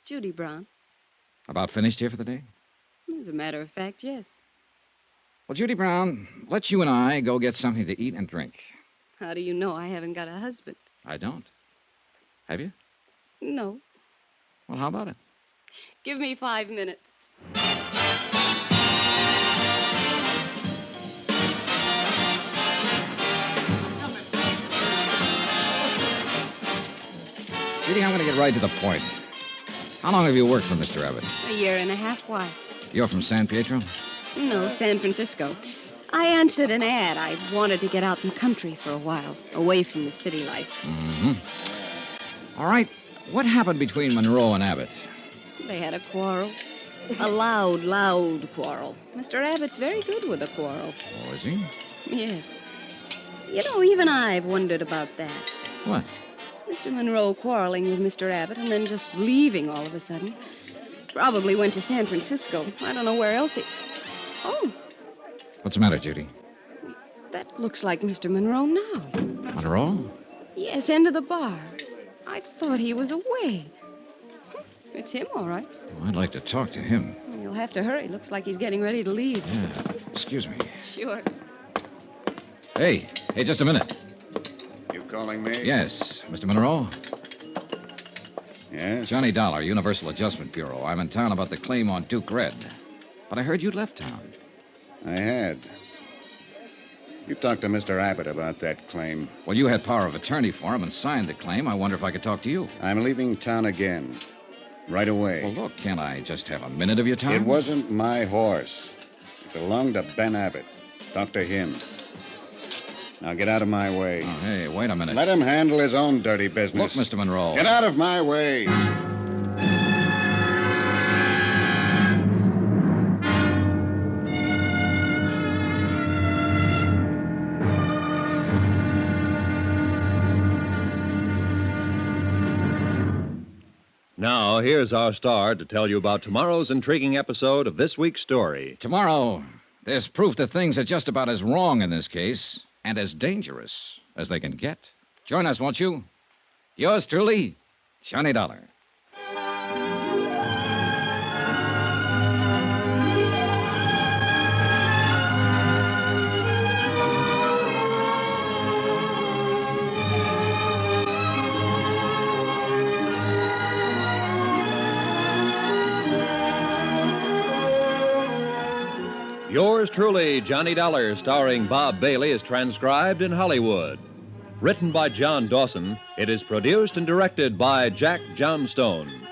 Judy Brown. About finished here for the day? As a matter of fact, yes. Well, Judy Brown, let's you and I go get something to eat and drink. How do you know I haven't got a husband? I don't. Have you? No. Well, how about it? Give me 5 minutes. Judy, I'm going to get right to the point. How long have you worked for Mr. Abbott? A year and a half. Why? You're from San Pietro? No, San Francisco. I answered an ad. I wanted to get out in the country for a while, away from the city life. Mm-hmm. All right. What happened between Monroe and Abbott? They had a quarrel. A loud quarrel. Mr. Abbott's very good with a quarrel. Oh, is he? Yes. You know, even I've wondered about that. What? Mr. Monroe quarreling with Mr. Abbott and then just leaving all of a sudden. Probably went to San Francisco. I don't know where else he... Oh, What's the matter, Judy? that looks like Mr. Monroe now. Monroe? Yes, end of the bar. I thought he was away. It's him, all right. Well, I'd like to talk to him. You'll have to hurry. Looks like he's getting ready to leave. Yeah. Excuse me. Sure. Hey, just a minute. You calling me? Yes, Mr. Monroe? Yes? Johnny Dollar, Universal Adjustment Bureau. I'm in town about the claim on Duke Red. But I heard you'd left town. I had. You talked to Mr. Abbott about that claim. Well, you had power of attorney for him and signed the claim. I wonder if I could talk to you. I'm leaving town again. Right away. Well, look, can't I just have a minute of your time? It wasn't my horse. It belonged to Ben Abbott. Talk to him. Now get out of my way. Oh, hey, wait a minute. Let him handle his own dirty business. Look, Mr. Monroe. Get out of my way. Now, here's our star to tell you about tomorrow's intriguing episode of this week's story. Tomorrow, there's proof that things are just about as wrong in this case and as dangerous as they can get. Join us, won't you? Yours truly, Johnny Dollar. Yours truly, Johnny Dollar, starring Bob Bailey, is transcribed in Hollywood. Written by John Dawson, it is produced and directed by Jack Johnstone.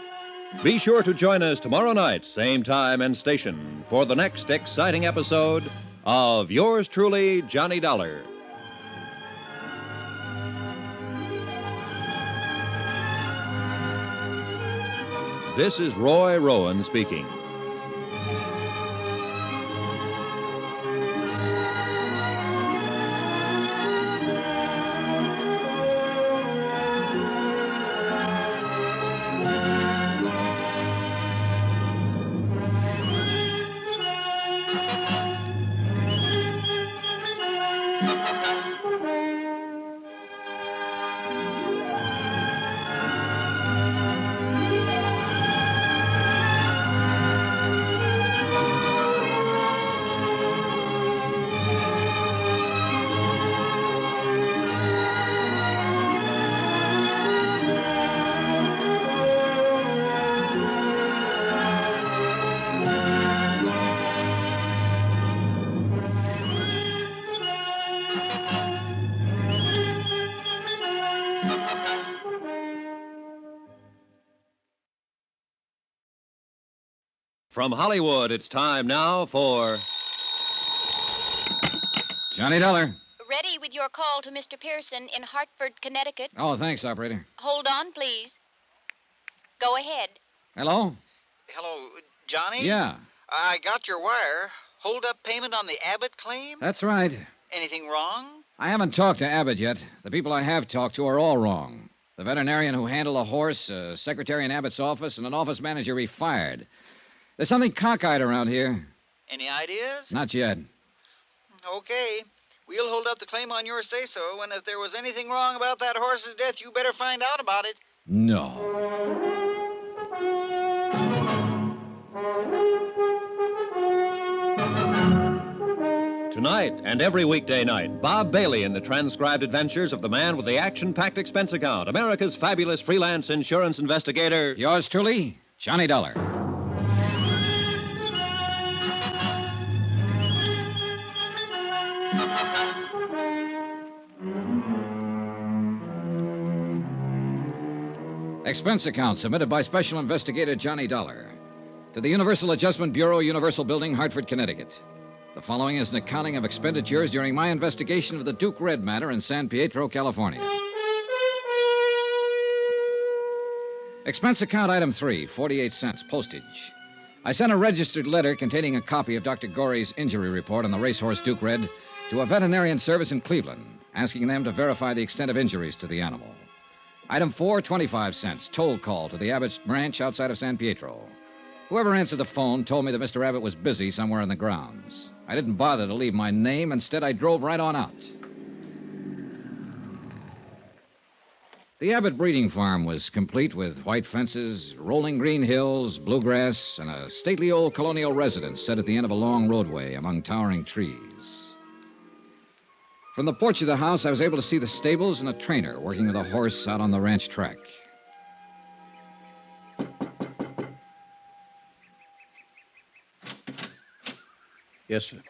Be sure to join us tomorrow night, same time and station, for the next exciting episode of Yours truly, Johnny Dollar. This is Roy Rowan speaking. From Hollywood, it's time now for Johnny Dollar. Ready with your call to Mr. Pearson in Hartford, Connecticut. Oh, thanks, operator. Hold on, please. Go ahead. Hello? Hello, Johnny? Yeah, I got your wire. Hold up payment on the Abbott claim? that's right. Anything wrong? I haven't talked to Abbott yet. The people I have talked to are all wrong. The veterinarian who handled a horse, a secretary in Abbott's office, and an office manager he fired. There's something cockeyed around here. Any ideas? Not yet. Okay. We'll hold up the claim on your say-so, and if there was anything wrong about that horse's death, you better find out about it. No. Tonight and every weekday night, Bob Bailey in the transcribed adventures of the man with the action-packed expense account, America's fabulous freelance insurance investigator. Yours truly, Johnny Dollar. Expense account submitted by Special Investigator Johnny Dollar to the Universal Adjustment Bureau, Universal Building, Hartford, Connecticut. The following is an accounting of expenditures during my investigation of the Duke Red matter in San Pietro, California. Expense account item 3, 48 cents, postage. I sent a registered letter containing a copy of Dr. Gorey's injury report on the racehorse Duke Red to a veterinarian service in Cleveland, asking them to verify the extent of injuries to the animal. Item 4, 25 cents, toll call to the Abbott ranch outside of San Pietro. Whoever answered the phone told me that Mr. Abbott was busy somewhere in the grounds. I didn't bother to leave my name. Instead, I drove right on out. The Abbott breeding farm was complete with white fences, rolling green hills, bluegrass, and a stately old colonial residence set at the end of a long roadway among towering trees. From the porch of the house, I was able to see the stables and a trainer working with a horse out on the ranch track. Yes, sir.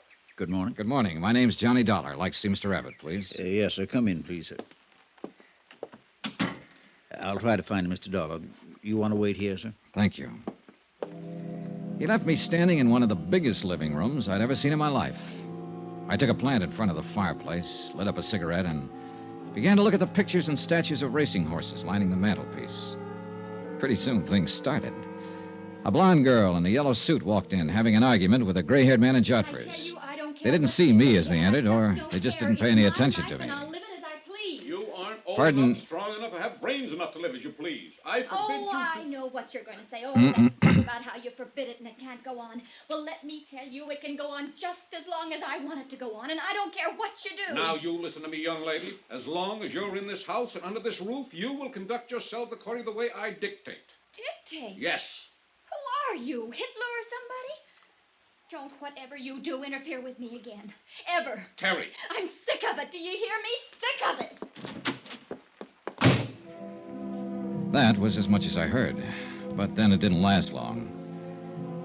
Good morning. Good morning. My name's Johnny Dollar. I'd like to see Mr. Abbott, please. Yes, sir. Come in, please, sir. I'll try to find him, Mr. Dollar. You want to wait here, sir? Thank you. He left me standing in one of the biggest living rooms I'd ever seen in my life. I took a plant in front of the fireplace, lit up a cigarette, and began to look at the pictures and statues of racing horses lining the mantelpiece. Pretty soon, things started. A blonde girl in a yellow suit walked in, having an argument with a gray-haired man in jodhpurs. They didn't see me as they entered, or they just didn't pay any attention to me. You aren't old Pardon? enough, strong enough, or have brains enough to live as you please. I forbid Oh, you I know what you're going to say. Oh, Mm-mm. that stuff about how you forbid it and it can't go on. Well, let me tell you, it can go on just as long as I want it to go on, and I don't care what you do. Now, you listen to me, young lady. As long as you're in this house and under this roof, you will conduct yourself according to the way I dictate. Dictate? Yes. Who are you, Hitler or somebody? Don't whatever you do interfere with me again. Ever. Terry. I'm sick of it. Do you hear me? Sick of it. That was as much as I heard. But then it didn't last long.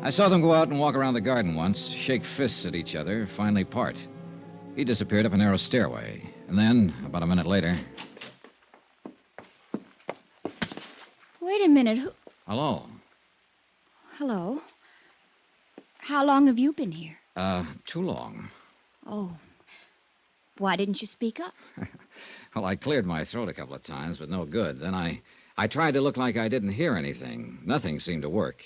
I saw them go out and walk around the garden once, shake fists at each other, finally part. He disappeared up a narrow stairway. And then, about a minute later... Wait a minute. Hello. Hello. How long have you been here? Too long. Oh. Why didn't you speak up? Well, I cleared my throat a couple of times, but no good. Then I tried to look like I didn't hear anything. Nothing seemed to work.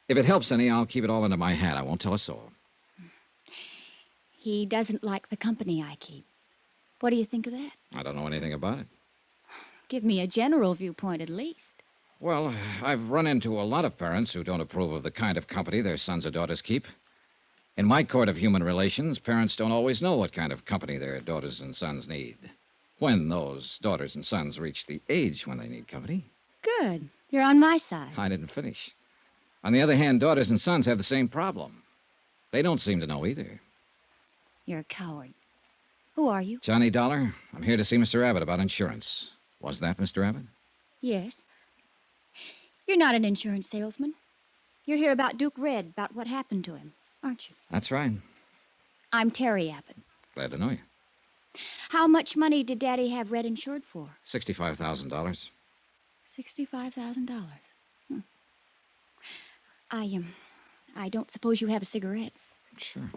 If it helps any, I'll keep it all under my hat. I won't tell a soul. He doesn't like the company I keep. What do you think of that? I don't know anything about it. Give me a general viewpoint at least. Well, I've run into a lot of parents who don't approve of the kind of company their sons or daughters keep. In my court of human relations, parents don't always know what kind of company their daughters and sons need. When those daughters and sons reach the age when they need company. Good. You're on my side. I didn't finish. On the other hand, daughters and sons have the same problem. They don't seem to know either. You're a coward. Who are you? Johnny Dollar, I'm here to see Mr. Abbott about insurance. Was that Mr. Abbott? Yes. You're not an insurance salesman. You're here about Duke Red, about what happened to him, aren't you? That's right. I'm Terry Abbott. Glad to know you. How much money did Daddy have Red insured for? $65,000. $65,000. I don't suppose you have a cigarette. Sure.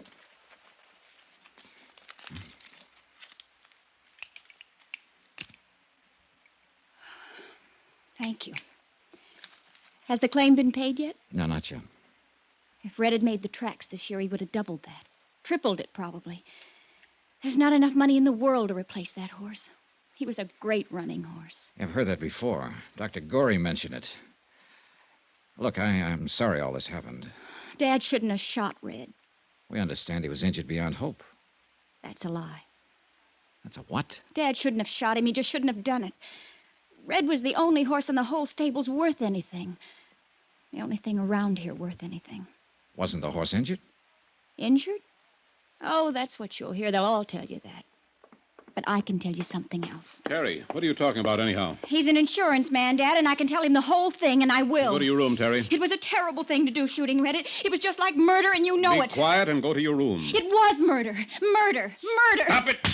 Thank you. Has the claim been paid yet? No, not yet. If Red had made the tracks this year, he would have doubled that. Tripled it, probably. There's not enough money in the world to replace that horse. He was a great running horse. I've heard that before. Dr. Gorey mentioned it. Look, I'm sorry all this happened. Dad shouldn't have shot Red. We understand he was injured beyond hope. That's a lie. That's a what? Dad shouldn't have shot him. He just shouldn't have done it. Red was the only horse in the whole stable's worth anything. The only thing around here worth anything. Wasn't the horse injured? Injured? Oh, that's what you'll hear. They'll all tell you that. But I can tell you something else. Terry, what are you talking about anyhow? He's an insurance man, Dad, and I can tell him the whole thing, and I will. Go to your room, Terry. It was a terrible thing to do, shooting Red. It was just like murder, and you know it. Be quiet and go to your room. It was murder. Murder. Murder. Stop it!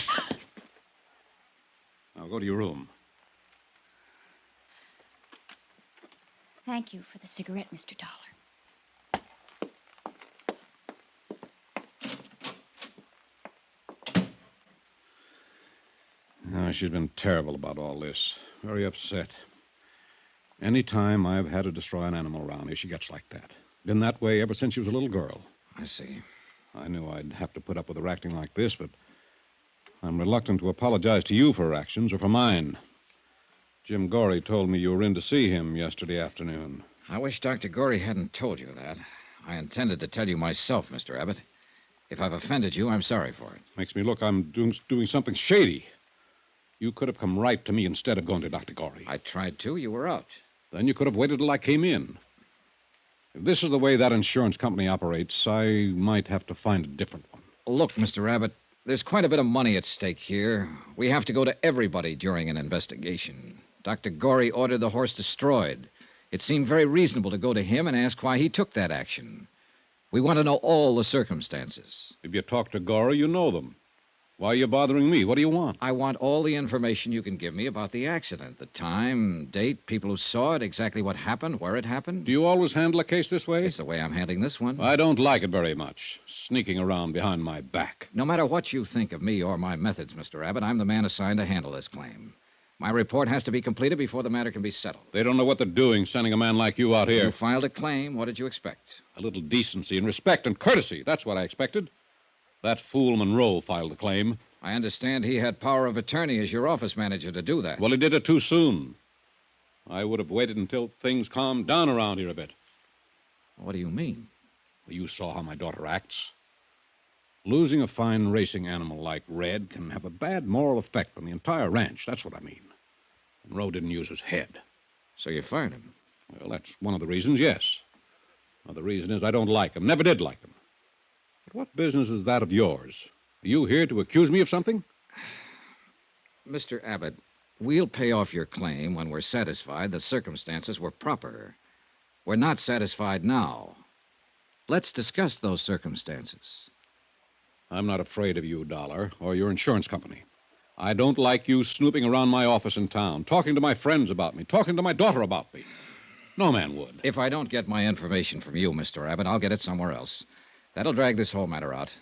Now go to your room. Thank you for the cigarette, Mr. Dollar. Oh, she's been terrible about all this. Very upset. Any time I've had to destroy an animal around here, she gets like that. Been that way ever since she was a little girl. I see. I knew I'd have to put up with her acting like this, but I'm reluctant to apologize to you for her actions or for mine. Jim Gorey told me you were in to see him yesterday afternoon. I wish Dr. Gorey hadn't told you that. I intended to tell you myself, Mr. Abbott. If I've offended you, I'm sorry for it. Makes me look I'm doing something shady. You could have come right to me instead of going to Dr. Gorey. I tried to. You were out. Then you could have waited till I came in. If this is the way that insurance company operates, I might have to find a different one. Look, Mr. Abbott, there's quite a bit of money at stake here. We have to go to everybody during an investigation. Dr. Gorey ordered the horse destroyed. It seemed very reasonable to go to him and ask why he took that action. We want to know all the circumstances. If you talk to Gorey, you know them. Why are you bothering me? What do you want? I want all the information you can give me about the accident. The time, date, people who saw it, exactly what happened, where it happened. Do you always handle a case this way? It's the way I'm handling this one. I don't like it very much, sneaking around behind my back. No matter what you think of me or my methods, Mr. Abbott, I'm the man assigned to handle this claim. My report has to be completed before the matter can be settled. They don't know what they're doing, sending a man like you out here. You filed a claim. What did you expect? A little decency and respect and courtesy. That's what I expected. That fool Monroe filed the claim. I understand he had power of attorney as your office manager to do that. Well, he did it too soon. I would have waited until things calmed down around here a bit. What do you mean? Well, you saw how my daughter acts. Losing a fine racing animal like Red can have a bad moral effect on the entire ranch. That's what I mean. Monroe didn't use his head. So you fired him? Well, that's one of the reasons, yes. Another reason is I don't like him. Never did like him. But what business is that of yours? Are you here to accuse me of something? Mr. Abbott, we'll pay off your claim when we're satisfied the circumstances were proper. We're not satisfied now. Let's discuss those circumstances. I'm not afraid of you, Dollar, or your insurance company. I don't like you snooping around my office in town, talking to my friends about me, talking to my daughter about me. No man would. If I don't get my information from you, Mr. Abbott, I'll get it somewhere else. That'll drag this whole matter out.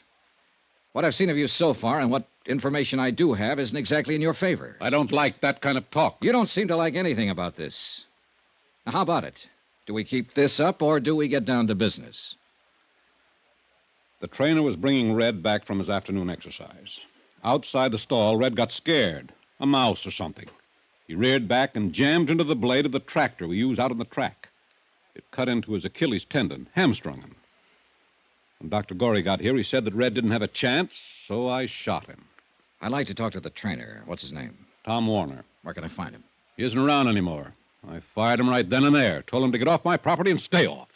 What I've seen of you so far and what information I do have isn't exactly in your favor. I don't like that kind of talk. You don't seem to like anything about this. Now, how about it? Do we keep this up or do we get down to business? The trainer was bringing Red back from his afternoon exercise. Outside the stall, Red got scared. A mouse or something. He reared back and jammed into the blade of the tractor we use out on the track. It cut into his Achilles tendon, hamstrung him. When Dr. Gorey got here, he said that Red didn't have a chance, so I shot him. I'd like to talk to the trainer. What's his name? Tom Warner. Where can I find him? He isn't around anymore. I fired him right then and there. Told him to get off my property and stay off.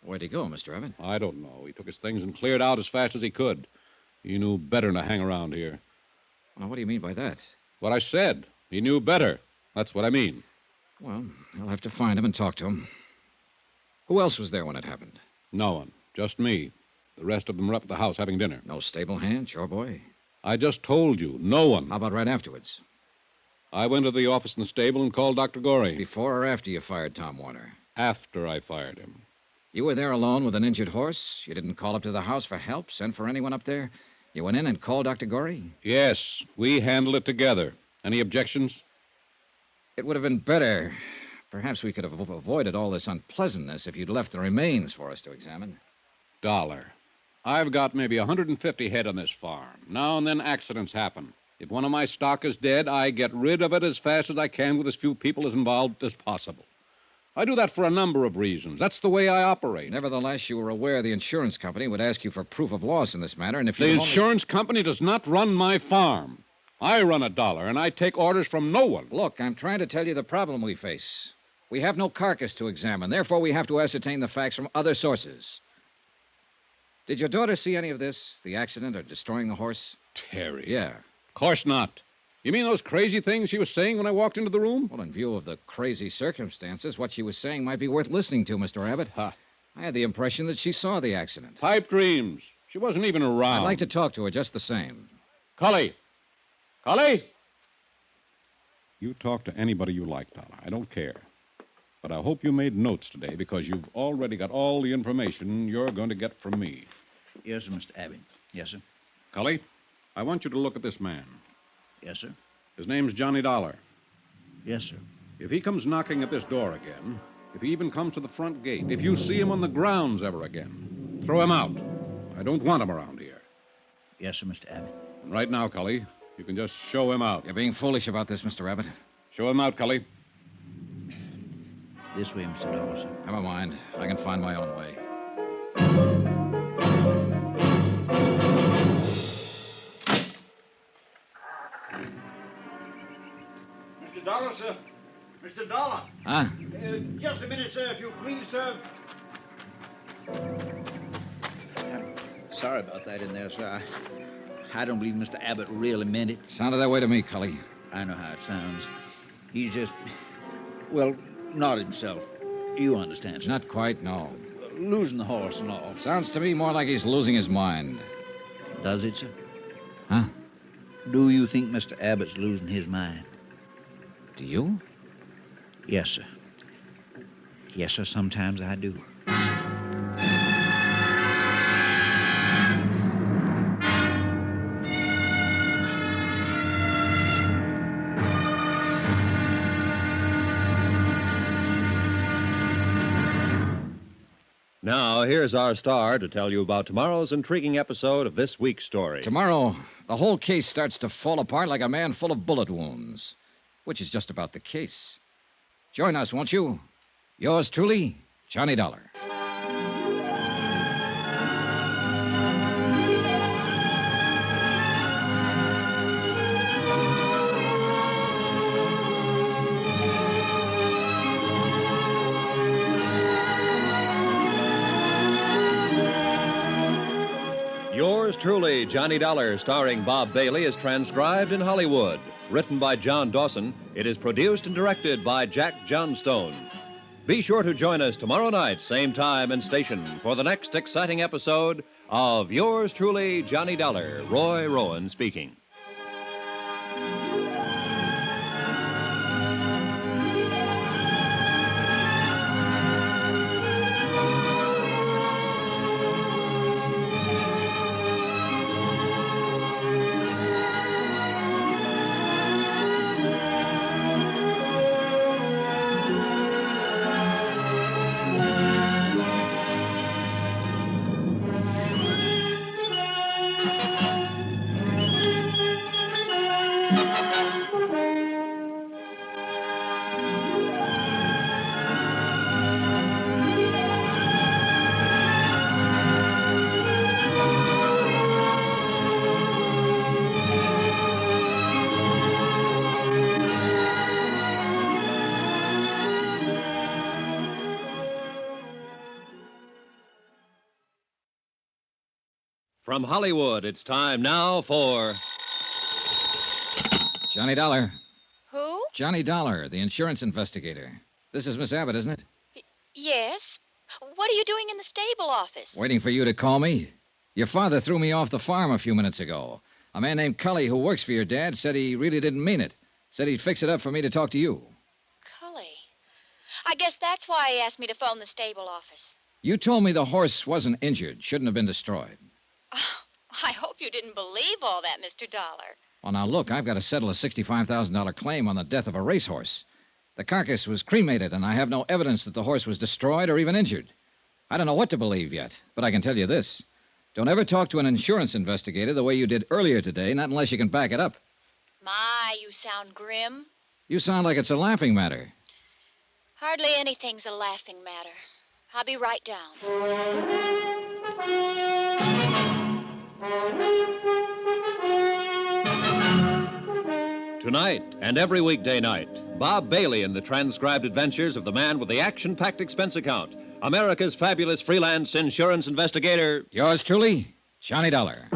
Where'd he go, Mr. Abbott? I don't know. He took his things and cleared out as fast as he could. He knew better than to hang around here. Well, what do you mean by that? What I said. He knew better. That's what I mean. Well, I'll have to find him and talk to him. Who else was there when it happened? No one. Just me. The rest of them were up at the house having dinner. No stable hand, chore boy? I just told you, no one. How about right afterwards? I went to the office in the stable and called Dr. Gorey. Before or after you fired Tom Warner? After I fired him. You were there alone with an injured horse? You didn't call up to the house for help, send for anyone up there? You went in and called Dr. Gorey? Yes, we handled it together. Any objections? It would have been better. Perhaps we could have avoided all this unpleasantness if you'd left the remains for us to examine. Dollar. I've got maybe 150 head on this farm. Now and then accidents happen. If one of my stock is dead, I get rid of it as fast as I can with as few people as involved as possible. I do that for a number of reasons. That's the way I operate. Nevertheless, you were aware the insurance company would ask you for proof of loss in this matter, and if you... The insurance company does not run my farm. I run a Dollar, and I take orders from no one. Look, I'm trying to tell you the problem we face. We have no carcass to examine. Therefore, we have to ascertain the facts from other sources. Did your daughter see any of this? The accident or destroying the horse? Terry. Yeah. Of course not. You mean those crazy things she was saying when I walked into the room? Well, in view of the crazy circumstances, what she was saying might be worth listening to, Mr. Abbott. I had the impression that she saw the accident. Pipe dreams. She wasn't even around. I'd like to talk to her just the same. Cully! Cully! You talk to anybody you like, Dollar. I don't care. But I hope you made notes today because you've already got all the information you're going to get from me. Yes, sir, Mr. Abbott. Yes, sir. Cully, I want you to look at this man. Yes, sir. His name's Johnny Dollar. Yes, sir. If he comes knocking at this door again, if he even comes to the front gate, if you see him on the grounds ever again, throw him out. I don't want him around here. Yes, sir, Mr. Abbott. And right now, Cully, you can just show him out. You're being foolish about this, Mr. Abbott. Show him out, Cully. This way, Mr. Dollar, sir. Never mind. I can find my own way. Mr. Dollar, sir. Mr. Dollar. Huh? Just a minute, sir, if you please, sir. Sorry about that in there, sir. I don't believe Mr. Abbott really meant it. Sounded that way to me, Cully. I know how it sounds. He's just, well, not himself. You understand, sir. Not quite, no. losing the horse and all. Sounds to me more like he's losing his mind. Does it, sir? Huh? Do you think Mr. Abbott's losing his mind? Do you? Yes, sir. Yes, sir, sometimes I do. Now, here's our star to tell you about tomorrow's intriguing episode of this week's story. Tomorrow, the whole case starts to fall apart like a man full of bullet wounds, which is just about the case. Join us, won't you? Yours truly, Johnny Dollar. Yours truly, Johnny Dollar, starring Bob Bailey, is transcribed in Hollywood. Written by John Dawson, it is produced and directed by Jack Johnstone. Be sure to join us tomorrow night, same time and station, for the next exciting episode of Yours truly, Johnny Dollar. Roy Rowan speaking. From Hollywood, it's time now for... Johnny Dollar. Who? Johnny Dollar, the insurance investigator. This is Miss Abbott, isn't it? Yes. What are you doing in the stable office? Waiting for you to call me. Your father threw me off the farm a few minutes ago. A man named Cully who works for your dad said he really didn't mean it. Said he'd fix it up for me to talk to you. Cully. I guess that's why he asked me to phone the stable office. You told me the horse wasn't injured, shouldn't have been destroyed. Oh, I hope you didn't believe all that, Mr. Dollar. Well, now look, I've got to settle a $65,000 claim on the death of a racehorse. The carcass was cremated, and I have no evidence that the horse was destroyed or even injured. I don't know what to believe yet, but I can tell you this. Don't ever talk to an insurance investigator the way you did earlier today, not unless you can back it up. My, you sound grim. You sound like it's a laughing matter. Hardly anything's a laughing matter. I'll be right down. Tonight and every weekday night, Bob Bailey in the transcribed adventures of the man with the action-packed expense account, America's fabulous freelance insurance investigator. Yours truly, Johnny Dollar.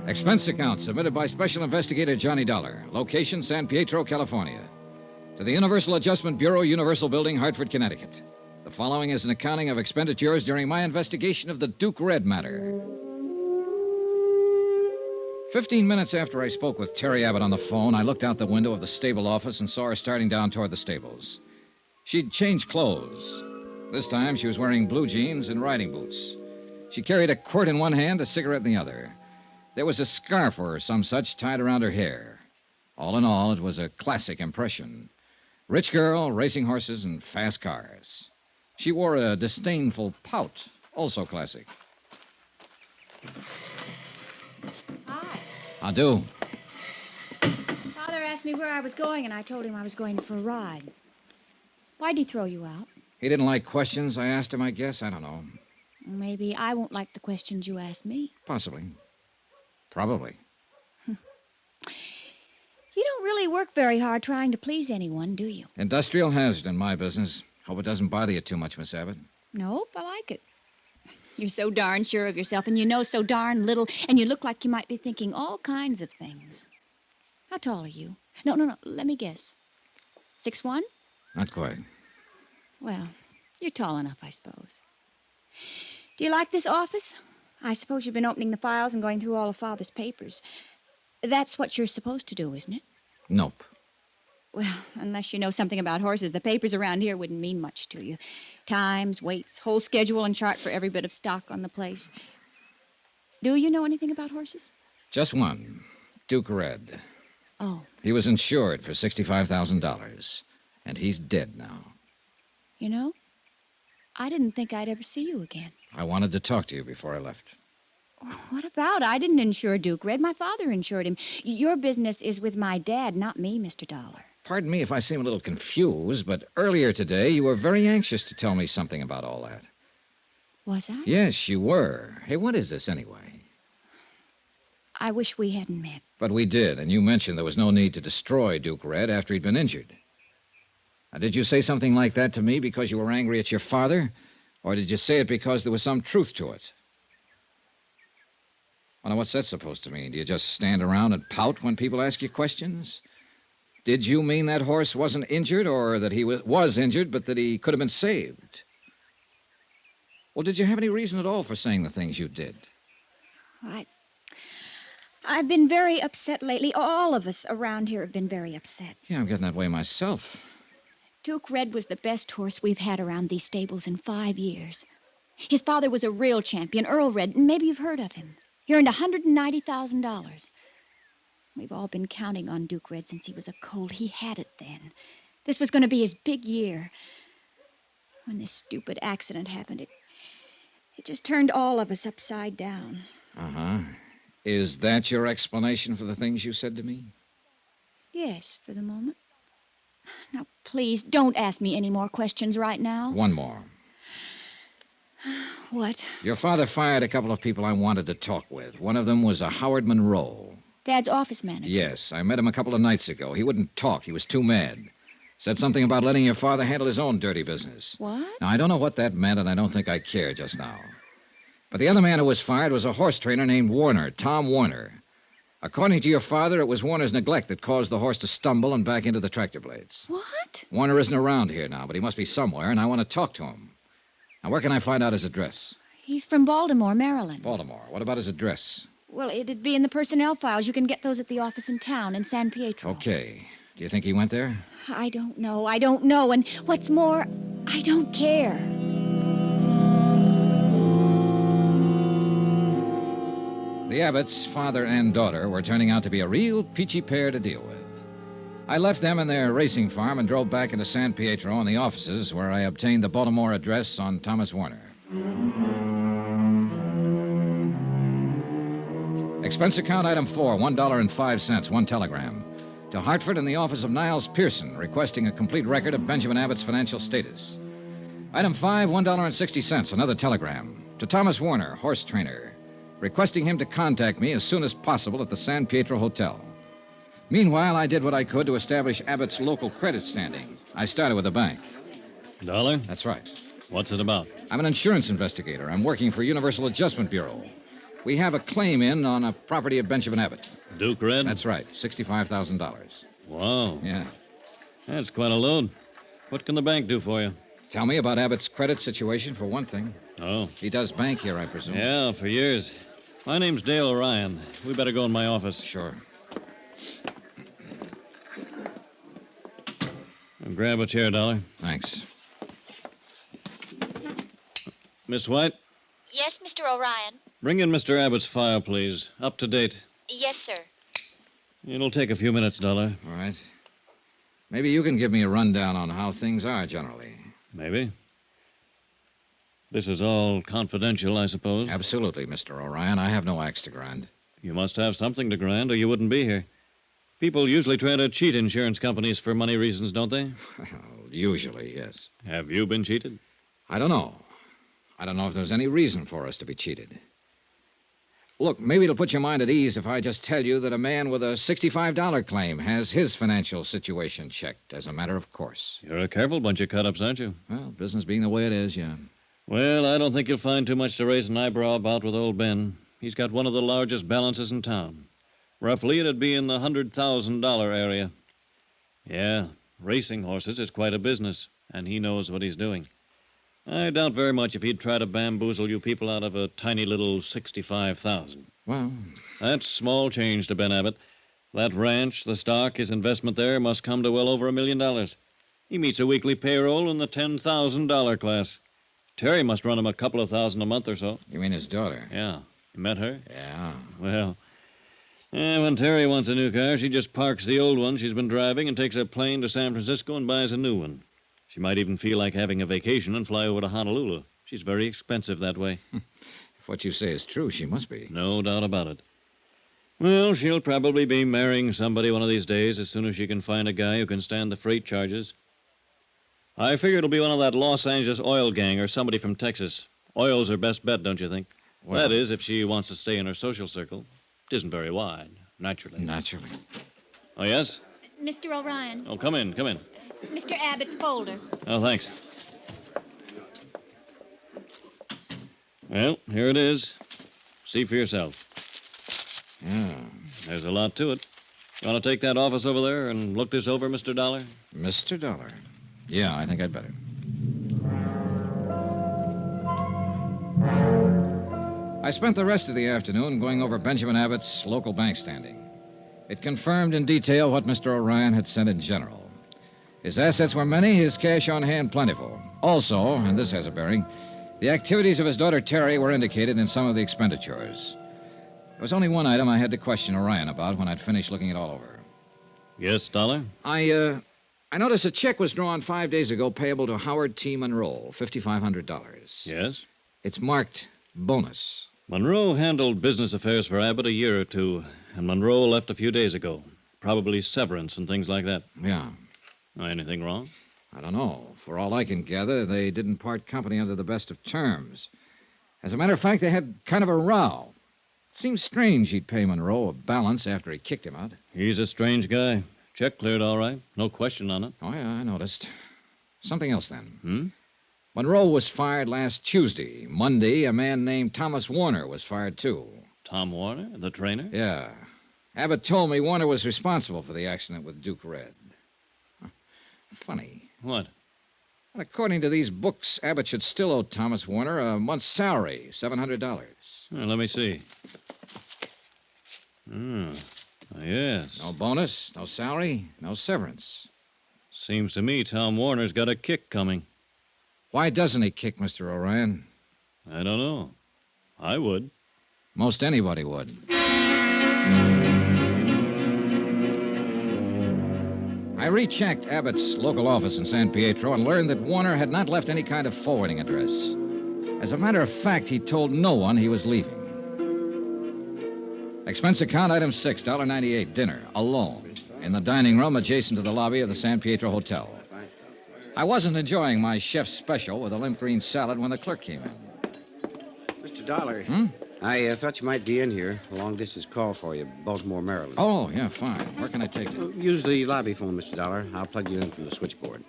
Expense account submitted by Special Investigator Johnny Dollar. Location, San Pietro, California. To the Universal Adjustment Bureau, Universal Building, Hartford, Connecticut. The following is an accounting of expenditures during my investigation of the Duke Red matter. 15 minutes after I spoke with Terry Abbott on the phone, I looked out the window of the stable office and saw her starting down toward the stables. She'd changed clothes. This time she was wearing blue jeans and riding boots. She carried a quirt in one hand, a cigarette in the other. There was a scarf or some such tied around her hair. All in all, it was a classic impression. Rich girl, racing horses, and fast cars. She wore a disdainful pout, also classic. Hi. How do? Father asked me where I was going, and I told him I was going for a ride. Why'd he throw you out? He didn't like questions I asked him, I guess. I don't know. Maybe I won't like the questions you ask me. Possibly. Probably. You don't really work very hard trying to please anyone, do you? Industrial hazard in my business. Hope it doesn't bother you too much, Miss Abbott. Nope, I like it. You're so darn sure of yourself, and you know so darn little, and you look like you might be thinking all kinds of things. How tall are you? No. Let me guess. 6'1"? Not quite. Well, you're tall enough, I suppose. Do you like this office? I suppose you've been opening the files and going through all of Father's papers. That's what you're supposed to do, isn't it? Nope. Well, unless you know something about horses, the papers around here wouldn't mean much to you. Times, weights, whole schedule and chart for every bit of stock on the place. Do you know anything about horses? Just one. Duke Red. Oh. He was insured for $65,000. And he's dead now. You know, I didn't think I'd ever see you again. I wanted to talk to you before I left. What about? I didn't insure Duke Red. My father insured him. Your business is with my dad, not me, Mr. Dollar. Pardon me if I seem a little confused, but earlier today you were very anxious to tell me something about all that. Was I? Yes, you were. Hey, what is this anyway? I wish we hadn't met. But we did, and you mentioned there was no need to destroy Duke Red after he'd been injured. Now, did you say something like that to me because you were angry at your father, or did you say it because there was some truth to it? Well, now, what's that supposed to mean? Do you just stand around and pout when people ask you questions? Did you mean that horse wasn't injured, or that he was injured, but that he could have been saved? Well, did you have any reason at all for saying the things you did? I've been very upset lately. All of us around here have been very upset. Yeah, I'm getting that way myself. Duke Red was the best horse we've had around these stables in 5 years. His father was a real champion, Earl Red, and maybe you've heard of him. He earned $190,000. We've all been counting on Duke Red since he was a colt. He had it then. This was going to be his big year. When this stupid accident happened, it just turned all of us upside down. Uh-huh. Is that your explanation for the things you said to me? Yes, for the moment. Now, please, don't ask me any more questions right now. One more. What? Your father fired a couple of people I wanted to talk with. One of them was a Howard Monroe. Dad's office manager. Yes, I met him a couple of nights ago. He wouldn't talk. He was too mad. Said something about letting your father handle his own dirty business. What? Now, I don't know what that meant, and I don't think I care just now. But the other man who was fired was a horse trainer named Warner, Tom Warner. According to your father, it was Warner's neglect that caused the horse to stumble and back into the tractor blades. What? Warner isn't around here now, but he must be somewhere, and I want to talk to him. Now, where can I find out his address? He's from Baltimore, Maryland. Baltimore. What about his address? Well, it'd be in the personnel files. You can get those at the office in town, in San Pietro. Okay. Do you think he went there? I don't know. And what's more, I don't care. The Abbotts, father and daughter, were turning out to be a real peachy pair to deal with. I left them in their racing farm and drove back into San Pietro and the offices where I obtained the Baltimore address on Thomas Warner. Expense account item 4, $1.05, one telegram. To Hartford and the office of Niles Pearson, requesting a complete record of Benjamin Abbott's financial status. Item 5, $1.60, another telegram. To Thomas Warner, horse trainer, requesting him to contact me as soon as possible at the San Pietro Hotel. Meanwhile, I did what I could to establish Abbott's local credit standing. I started with the bank. Dollar? That's right. What's it about? I'm an insurance investigator. I'm working for Universal Adjustment Bureau. We have a claim in on a property of Benjamin Abbott. Duke Red? That's right, $65,000. Wow. Yeah. That's quite a load. What can the bank do for you? Tell me about Abbott's credit situation, for one thing. Oh. He does bank here, I presume. Yeah, for years. My name's Dale Orion. We better go in my office. Sure. Grab a chair, Dollar. Thanks. Miss White? Yes, Mr. Orion. Bring in Mr. Abbott's file, please. Up to date. Yes, sir. It'll take a few minutes, Dollar. All right. Maybe you can give me a rundown on how things are generally. Maybe. This is all confidential, I suppose? Absolutely, Mr. Orion. I have no axe to grind. You must have something to grind, or you wouldn't be here. People usually try to cheat insurance companies for money reasons, don't they? Well, usually, yes. Have you been cheated? I don't know. I don't know if there's any reason for us to be cheated. Look, maybe it'll put your mind at ease if I just tell you that a man with a $65 claim has his financial situation checked as a matter of course. You're a careful bunch of cut-ups, aren't you? Well, business being the way it is, yeah. Well, I don't think you'll find too much to raise an eyebrow about with old Ben. He's got one of the largest balances in town. Roughly, it'd be in the $100,000 area. Yeah, racing horses is quite a business, and he knows what he's doing. I doubt very much if he'd try to bamboozle you people out of a tiny little 65,000. Well, That's small change to Ben Abbott. That ranch, the stock, his investment there must come to well over $1 million. He meets a weekly payroll in the $10,000 class. Terry must run him a couple of thousand a month or so. you mean his daughter? Yeah. You met her? Yeah. Well, when Terry wants a new car, she just parks the old one she's been driving and takes a plane to San Francisco and buys a new one. She might even feel like having a vacation and fly over to Honolulu. She's very expensive that way. If what you say is true, she must be. No doubt about it. Well, she'll probably be marrying somebody one of these days as soon as she can find a guy who can stand the freight charges. I figure it'll be one of that Los Angeles oil gang or somebody from Texas. Oil's her best bet, don't you think? Well, that is, if she wants to stay in her social circle. It isn't very wide, naturally. Naturally. Oh, yes? Mr. O'Ryan. Oh, come in, come in. Mr. Abbott's folder. Oh, thanks. Well, here it is. See for yourself. Yeah. There's a lot to it. You want to take that office over there and look this over, Mr. Dollar? Mr. Dollar. Yeah, I think I'd better. I spent the rest of the afternoon going over Benjamin Abbott's local bank standing. It confirmed in detail what Mr. O'Ryan had said in general. His assets were many, his cash on hand plentiful. Also, and this has a bearing, the activities of his daughter Terry were indicated in some of the expenditures. There was only one item I had to question O'Ryan about when I'd finished looking it all over. Yes, Dollar? I noticed a check was drawn 5 days ago payable to Howard T. Monroe, $5,500. Yes? It's marked bonus. Monroe handled business affairs for Abbott a year or two, and Monroe left a few days ago. Probably severance and things like that. Yeah. Anything wrong? I don't know. For all I can gather, they didn't part company under the best of terms. As a matter of fact, they had kind of a row. Seems strange he'd pay Monroe a balance after he kicked him out. He's a strange guy. Check cleared all right. No question on it. Oh, yeah, I noticed. Something else, then. Monroe was fired last Tuesday. Monday, a man named Thomas Warner was fired, too. Tom Warner, the trainer? Yeah. Abbott told me Warner was responsible for the accident with Duke Red. Funny. What? Well, according to these books, Abbott should still owe Thomas Warner a month's salary, $700. Well, let me see. Yes. No bonus, no salary, no severance. Seems to me Tom Warner's got a kick coming. Why doesn't he kick, Mr. O'Ryan? I don't know. I would. Most anybody would. I rechecked Abbott's local office in San Pietro and learned that Warner had not left any kind of forwarding address. As a matter of fact, he told no one he was leaving. Expense account item 6, $1.98, dinner, alone, in the dining room adjacent to the lobby of the San Pietro Hotel. I wasn't enjoying my chef's special with a limp green salad when the clerk came in. Mr. Dollar. I thought you might be in here. A long-distance call for you, Baltimore, Maryland. Oh, yeah, fine. Where can I take you? Use the lobby phone, Mr. Dollar. I'll plug you in from the switchboard.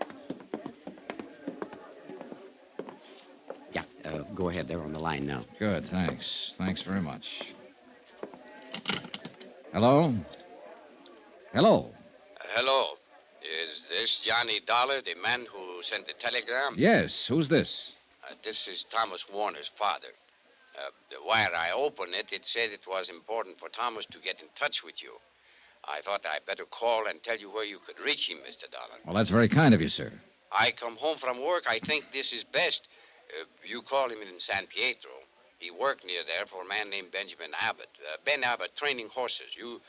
Yeah, go ahead. They're on the line now. Good, thanks. Thanks very much. Hello? Hello? Hello. Is this Johnny Dollar, the man who sent the telegram? Yes, who's this? This is Thomas Warner's father. The wire I opened it said it was important for Thomas to get in touch with you. I thought I'd better call and tell you where you could reach him, Mr. Dollar. Well, that's very kind of you, sir. I come home from work. I think this is best. You call him in San Pietro. He worked near there for a man named Benjamin Abbott. Ben Abbott, training horses. You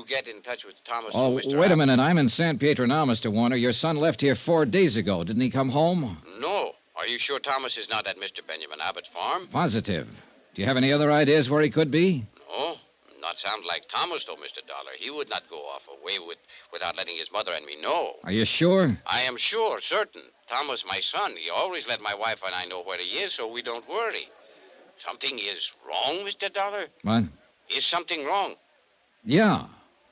get in touch with Thomas. Oh, wait a minute. I'm in San Pietro now, Mr. Warner. Your son left here 4 days ago. Didn't he come home? No. Are you sure Thomas is not at Mr. Benjamin Abbott's farm? Positive. Do you have any other ideas where he could be? No. Not sound like Thomas, though, Mr. Dollar. He would not go off away without letting his mother and me know. Are you sure? I am sure, certain. Thomas, my son, he always let my wife and I know where he is so we don't worry. Something is wrong, Mr. Dollar? What? Is something wrong? Yeah.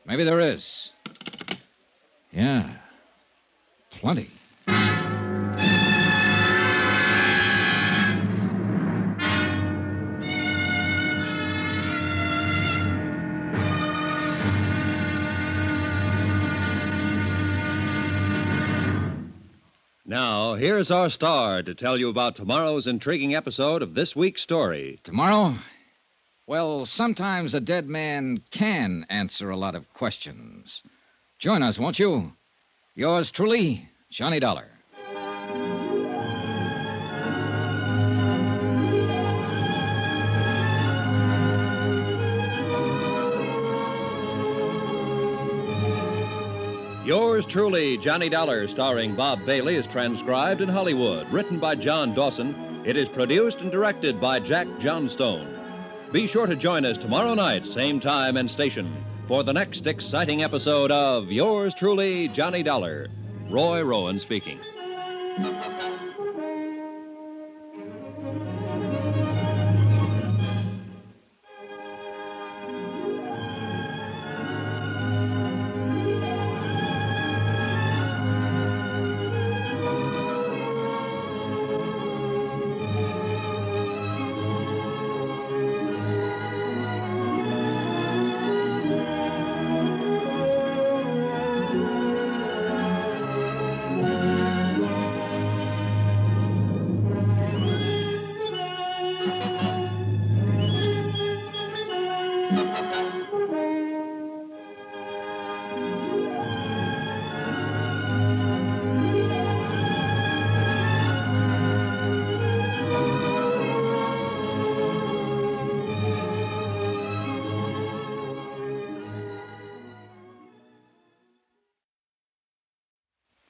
Maybe there is. Yeah. Plenty. Now, here's our star to tell you about tomorrow's intriguing episode of this week's story. Tomorrow? Well, sometimes a dead man can answer a lot of questions. Join us, won't you? Yours truly, Johnny Dollar. Yours truly, Johnny Dollar, starring Bob Bailey, is transcribed in Hollywood. Written by John Dawson, it is produced and directed by Jack Johnstone. Be sure to join us tomorrow night, same time and station, for the next exciting episode of Yours truly, Johnny Dollar. Roy Rowan speaking.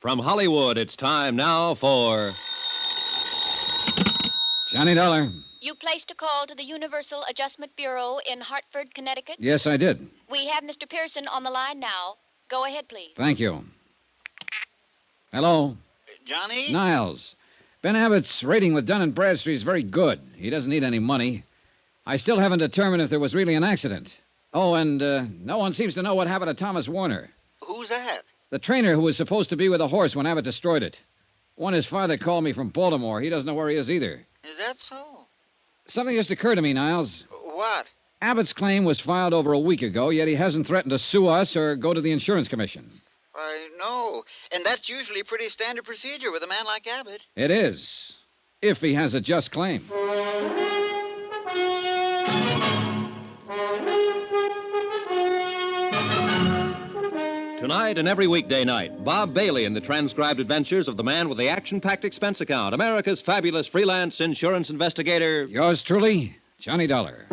From Hollywood, it's time now for Johnny Dollar. You placed a call to the Universal Adjustment Bureau in Hartford, Connecticut? Yes, I did. We have Mr. Pearson on the line now. Go ahead, please. Thank you. Hello? Johnny? Niles. Ben Abbott's rating with Dun & Bradstreet is very good. He doesn't need any money. I still haven't determined if there was really an accident. Oh, and no one seems to know what happened to Thomas Warner. Who's that? The trainer who was supposed to be with the horse when Abbott destroyed it. One his father called me from Baltimore. He doesn't know where he is either. Is that so? Something just occurred to me, Niles. What? Abbott's claim was filed over a week ago, yet he hasn't threatened to sue us or go to the insurance commission. I know. And that's usually pretty standard procedure with a man like Abbott. It is, if he has a just claim. Tonight and every weekday night, Bob Bailey in the transcribed adventures of the man with the action-packed expense account, America's fabulous freelance insurance investigator. Yours truly, Johnny Dollar.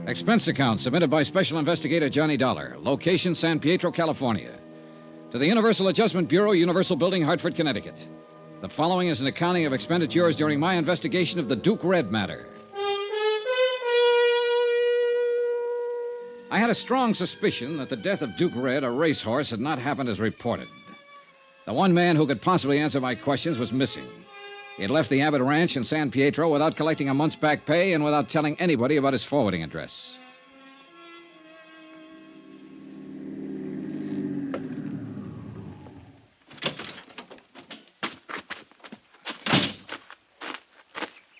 Expense account submitted by Special Investigator Johnny Dollar. Location, San Pietro, California. To the Universal Adjustment Bureau, Universal Building, Hartford, Connecticut. The following is an accounting of expenditures during my investigation of the Duke Red matter. I had a strong suspicion that the death of Duke Red, a racehorse, had not happened as reported. The one man who could possibly answer my questions was missing. He had left the Abbott Ranch in San Pietro without collecting a month's back pay and without telling anybody about his forwarding address.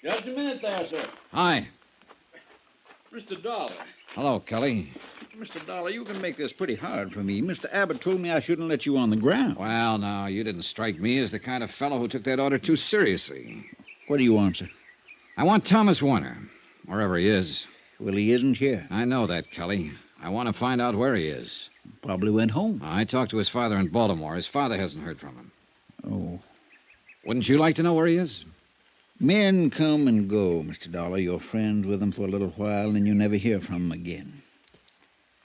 Just a minute there, sir. Hi. Mr. Dollar. Hello, Kelly. Mr. Dollar, you can make this pretty hard for me. Mr. Abbott told me I shouldn't let you on the ground. Well, now, you didn't strike me as the kind of fellow who took that order too seriously. What do you want, sir? I want Thomas Warner, wherever he is. Well, he isn't here. I know that, Kelly. I want to find out where he is. Probably went home. I talked to his father in Baltimore. His father hasn't heard from him. Oh. Wouldn't you like to know where he is? Men come and go, Mr. Dollar. You're friends with them for a little while, and you never hear from them again.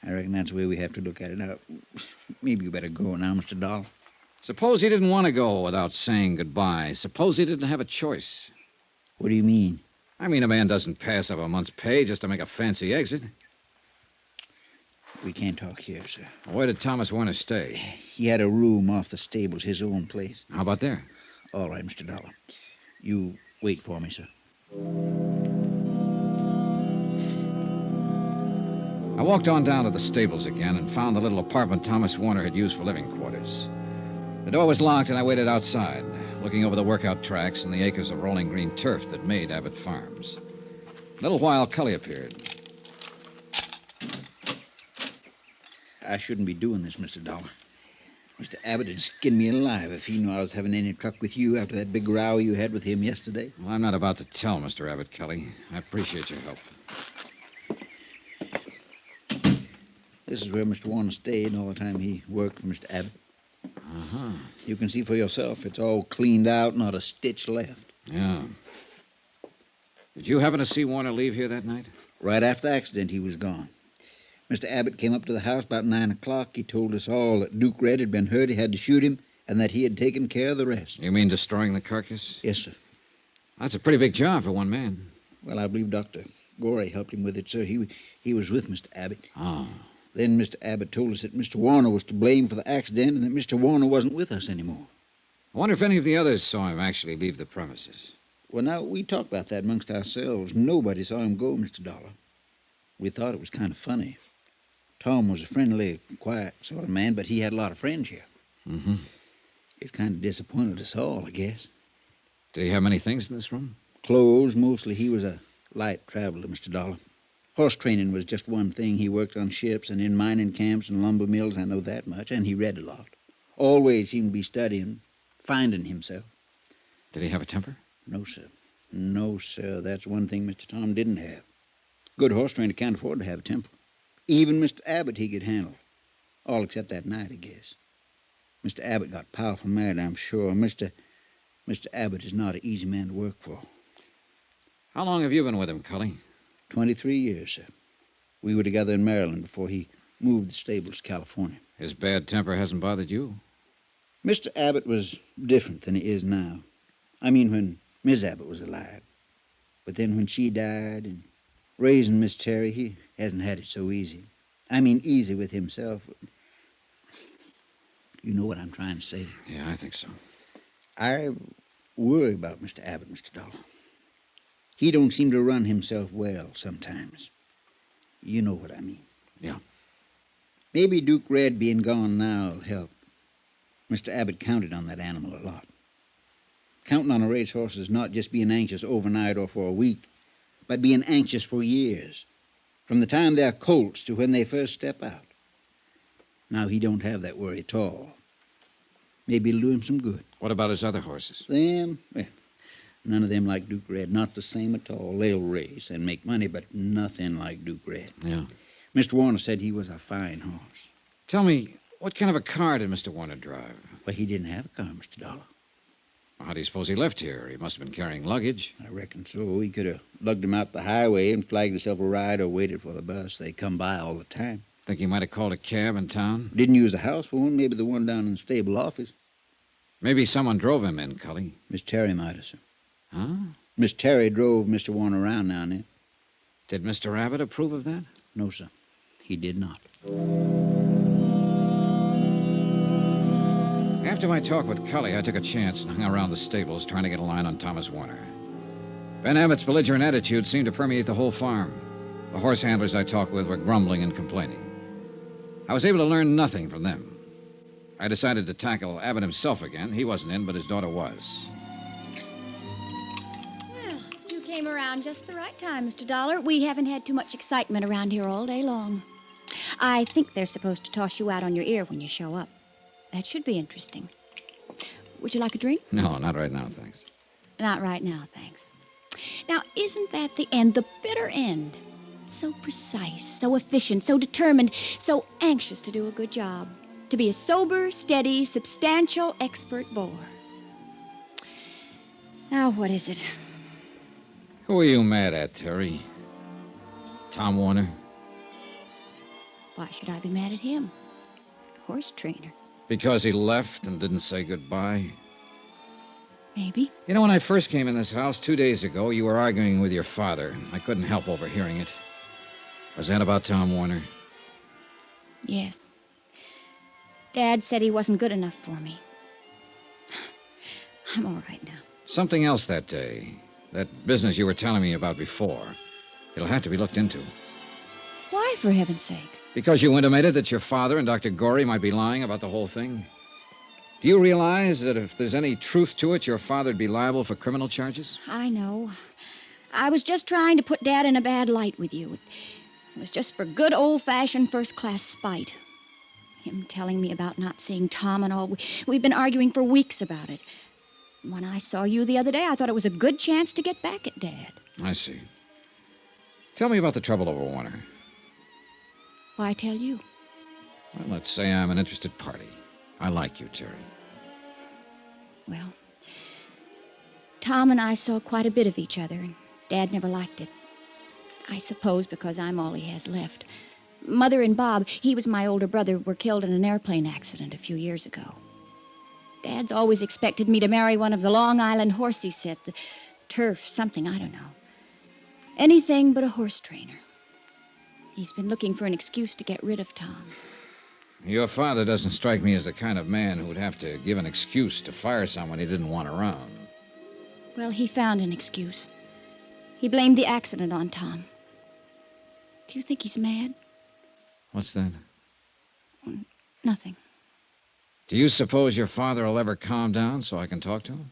I reckon that's the way we have to look at it. Now, maybe you better go now, Mr. Dollar. Suppose he didn't want to go without saying goodbye. Suppose he didn't have a choice. What do you mean? I mean, a man doesn't pass up a month's pay just to make a fancy exit. We can't talk here, sir. Where did Thomas Warner stay? He had a room off the stables, his own place. How about there? All right, Mr. Dollar. You wait for me, sir. I walked on down to the stables again and found the little apartment Thomas Warner had used for living quarters. The door was locked, and I waited outside, looking over the workout tracks and the acres of rolling green turf that made Abbott Farms. A little while, Cully appeared. I shouldn't be doing this, Mr. Dollar. Mr. Abbott would skin me alive if he knew I was having any truck with you after that big row you had with him yesterday. Well, I'm not about to tell Mr. Abbott, Cully. I appreciate your help. This is where Mr. Warner stayed all the time he worked for Mr. Abbott. Uh-huh. You can see for yourself. It's all cleaned out, not a stitch left. Yeah. Did you happen to see Warner leave here that night? Right after the accident, he was gone. Mr. Abbott came up to the house about 9 o'clock. He told us all that Duke Red had been hurt, he had to shoot him, and that he had taken care of the rest. You mean destroying the carcass? Yes, sir. That's a pretty big job for one man. Well, I believe Dr. Gorey helped him with it, sir. He was with Mr. Abbott. Oh. Then Mr. Abbott told us that Mr. Warner was to blame for the accident and that Mr. Warner wasn't with us anymore. I wonder if any of the others saw him actually leave the premises. Well, now, we talked about that amongst ourselves. Nobody saw him go, Mr. Dollar. We thought it was kind of funny. Tom was a friendly, quiet sort of man, but he had a lot of friends here. Mm-hmm. It kind of disappointed us all, I guess. Did he have many things in this room? Clothes, mostly. He was a light traveler, Mr. Dollar. Horse training was just one thing. He worked on ships and in mining camps and lumber mills, I know that much, and he read a lot. Always seemed to be studying, finding himself. Did he have a temper? No, sir. No, sir. That's one thing Mr. Tom didn't have. Good horse trainer can't afford to have a temper. Even Mr. Abbott he could handle. All except that night, I guess. Mr. Abbott got powerful mad, I'm sure. Mr. Abbott is not an easy man to work for. How long have you been with him, Cully? 23 years, sir. We were together in Maryland before he moved the stables to California. His bad temper hasn't bothered you? Mr. Abbott was different than he is now. I mean, when Miss Abbott was alive. But then when she died and raising Miss Terry, he hasn't had it so easy. I mean, easy with himself. You know what I'm trying to say. Yeah, I think so. I worry about Mr. Abbott, Mr. Dollar. He don't seem to run himself well sometimes. You know what I mean. Yeah. Maybe Duke Red being gone now will help. Mr. Abbott counted on that animal a lot. Counting on a racehorse is not just being anxious overnight or for a week, but being anxious for years, from the time they're colts to when they first step out. Now, he don't have that worry at all. Maybe it'll do him some good. What about his other horses? Them? Well, none of them like Duke Red. Not the same at all. They'll race and make money, but nothing like Duke Red. Yeah. Mr. Warner said he was a fine horse. Tell me, what kind of a car did Mr. Warner drive? Well, he didn't have a car, Mr. Dollar. How do you suppose he left here? He must have been carrying luggage. I reckon so. He could have lugged him out the highway and flagged himself a ride or waited for the bus. They come by all the time. Think he might have called a cab in town? Didn't use a house for one. Maybe the one down in the stable office. Maybe someone drove him in, Cully. Miss Terry might have, sir. Huh? Miss Terry drove Mr. Warner around now and then. Did Mr. Abbott approve of that? No, sir. He did not. After my talk with Cully, I took a chance and hung around the stables trying to get a line on Thomas Warner. Ben Abbott's belligerent attitude seemed to permeate the whole farm. The horse handlers I talked with were grumbling and complaining. I was able to learn nothing from them. I decided to tackle Abbott himself again. He wasn't in, but his daughter was. Well, you came around just the right time, Mr. Dollar. We haven't had too much excitement around here all day long. I think they're supposed to toss you out on your ear when you show up. That should be interesting. Would you like a drink? No, not right now, thanks. Not right now, thanks. Now, isn't that the end, the bitter end? So precise, so efficient, so determined, so anxious to do a good job. To be a sober, steady, substantial, expert bore. Now, what is it? Who are you mad at, Terry? Tom Warner? Why should I be mad at him? Horse trainer. Because he left and didn't say goodbye? Maybe. You know, when I first came in this house 2 days ago, you were arguing with your father. I couldn't help overhearing it. Was that about Tom Warner? Yes. Dad said he wasn't good enough for me. I'm all right now. Something else that day. That business you were telling me about before. It'll have to be looked into. Why, for heaven's sake? Because you intimated that your father and Dr. Gorey might be lying about the whole thing. Do you realize that if there's any truth to it, your father'd be liable for criminal charges? I know. I was just trying to put Dad in a bad light with you. It was just for good old-fashioned first-class spite. Him telling me about not seeing Tom and all. We've been arguing for weeks about it. When I saw you the other day, I thought it was a good chance to get back at Dad. I see. Tell me about the trouble over Warner. Why tell you? Well, let's say I'm an interested party. I like you, Terry. Well, Tom and I saw quite a bit of each other, and Dad never liked it. I suppose because I'm all he has left. Mother and Bob, he was my older brother, were killed in an airplane accident a few years ago. Dad's always expected me to marry one of the Long Island horsey set, the turf, something, I don't know. Anything but a horse trainer. He's been looking for an excuse to get rid of Tom. Your father doesn't strike me as the kind of man who would have to give an excuse to fire someone he didn't want around. Well, he found an excuse. He blamed the accident on Tom. Do you think he's mad? What's that? Nothing. Do you suppose your father will ever calm down so I can talk to him?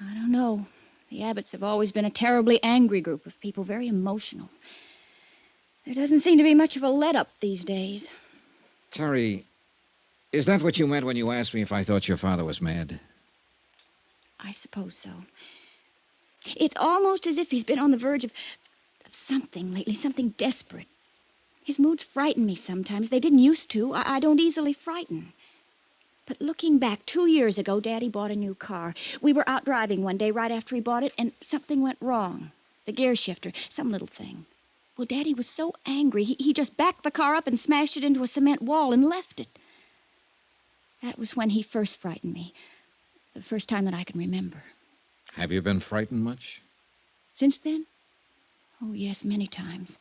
I don't know. The Abbotts have always been a terribly angry group of people, very emotional. There doesn't seem to be much of a let-up these days. Terry, is that what you meant when you asked me if I thought your father was mad? I suppose so. It's almost as if he's been on the verge of something lately, something desperate. His moods frighten me sometimes. They didn't used to. I don't easily frighten. But looking back, 2 years ago, Daddy bought a new car. We were out driving one day right after he bought it, and something went wrong. The gear shifter, some little thing. Well, Daddy was so angry, he just backed the car up and smashed it into a cement wall and left it. That was when he first frightened me. The first time that I can remember. Have you been frightened much? Since then? Oh, yes, many times.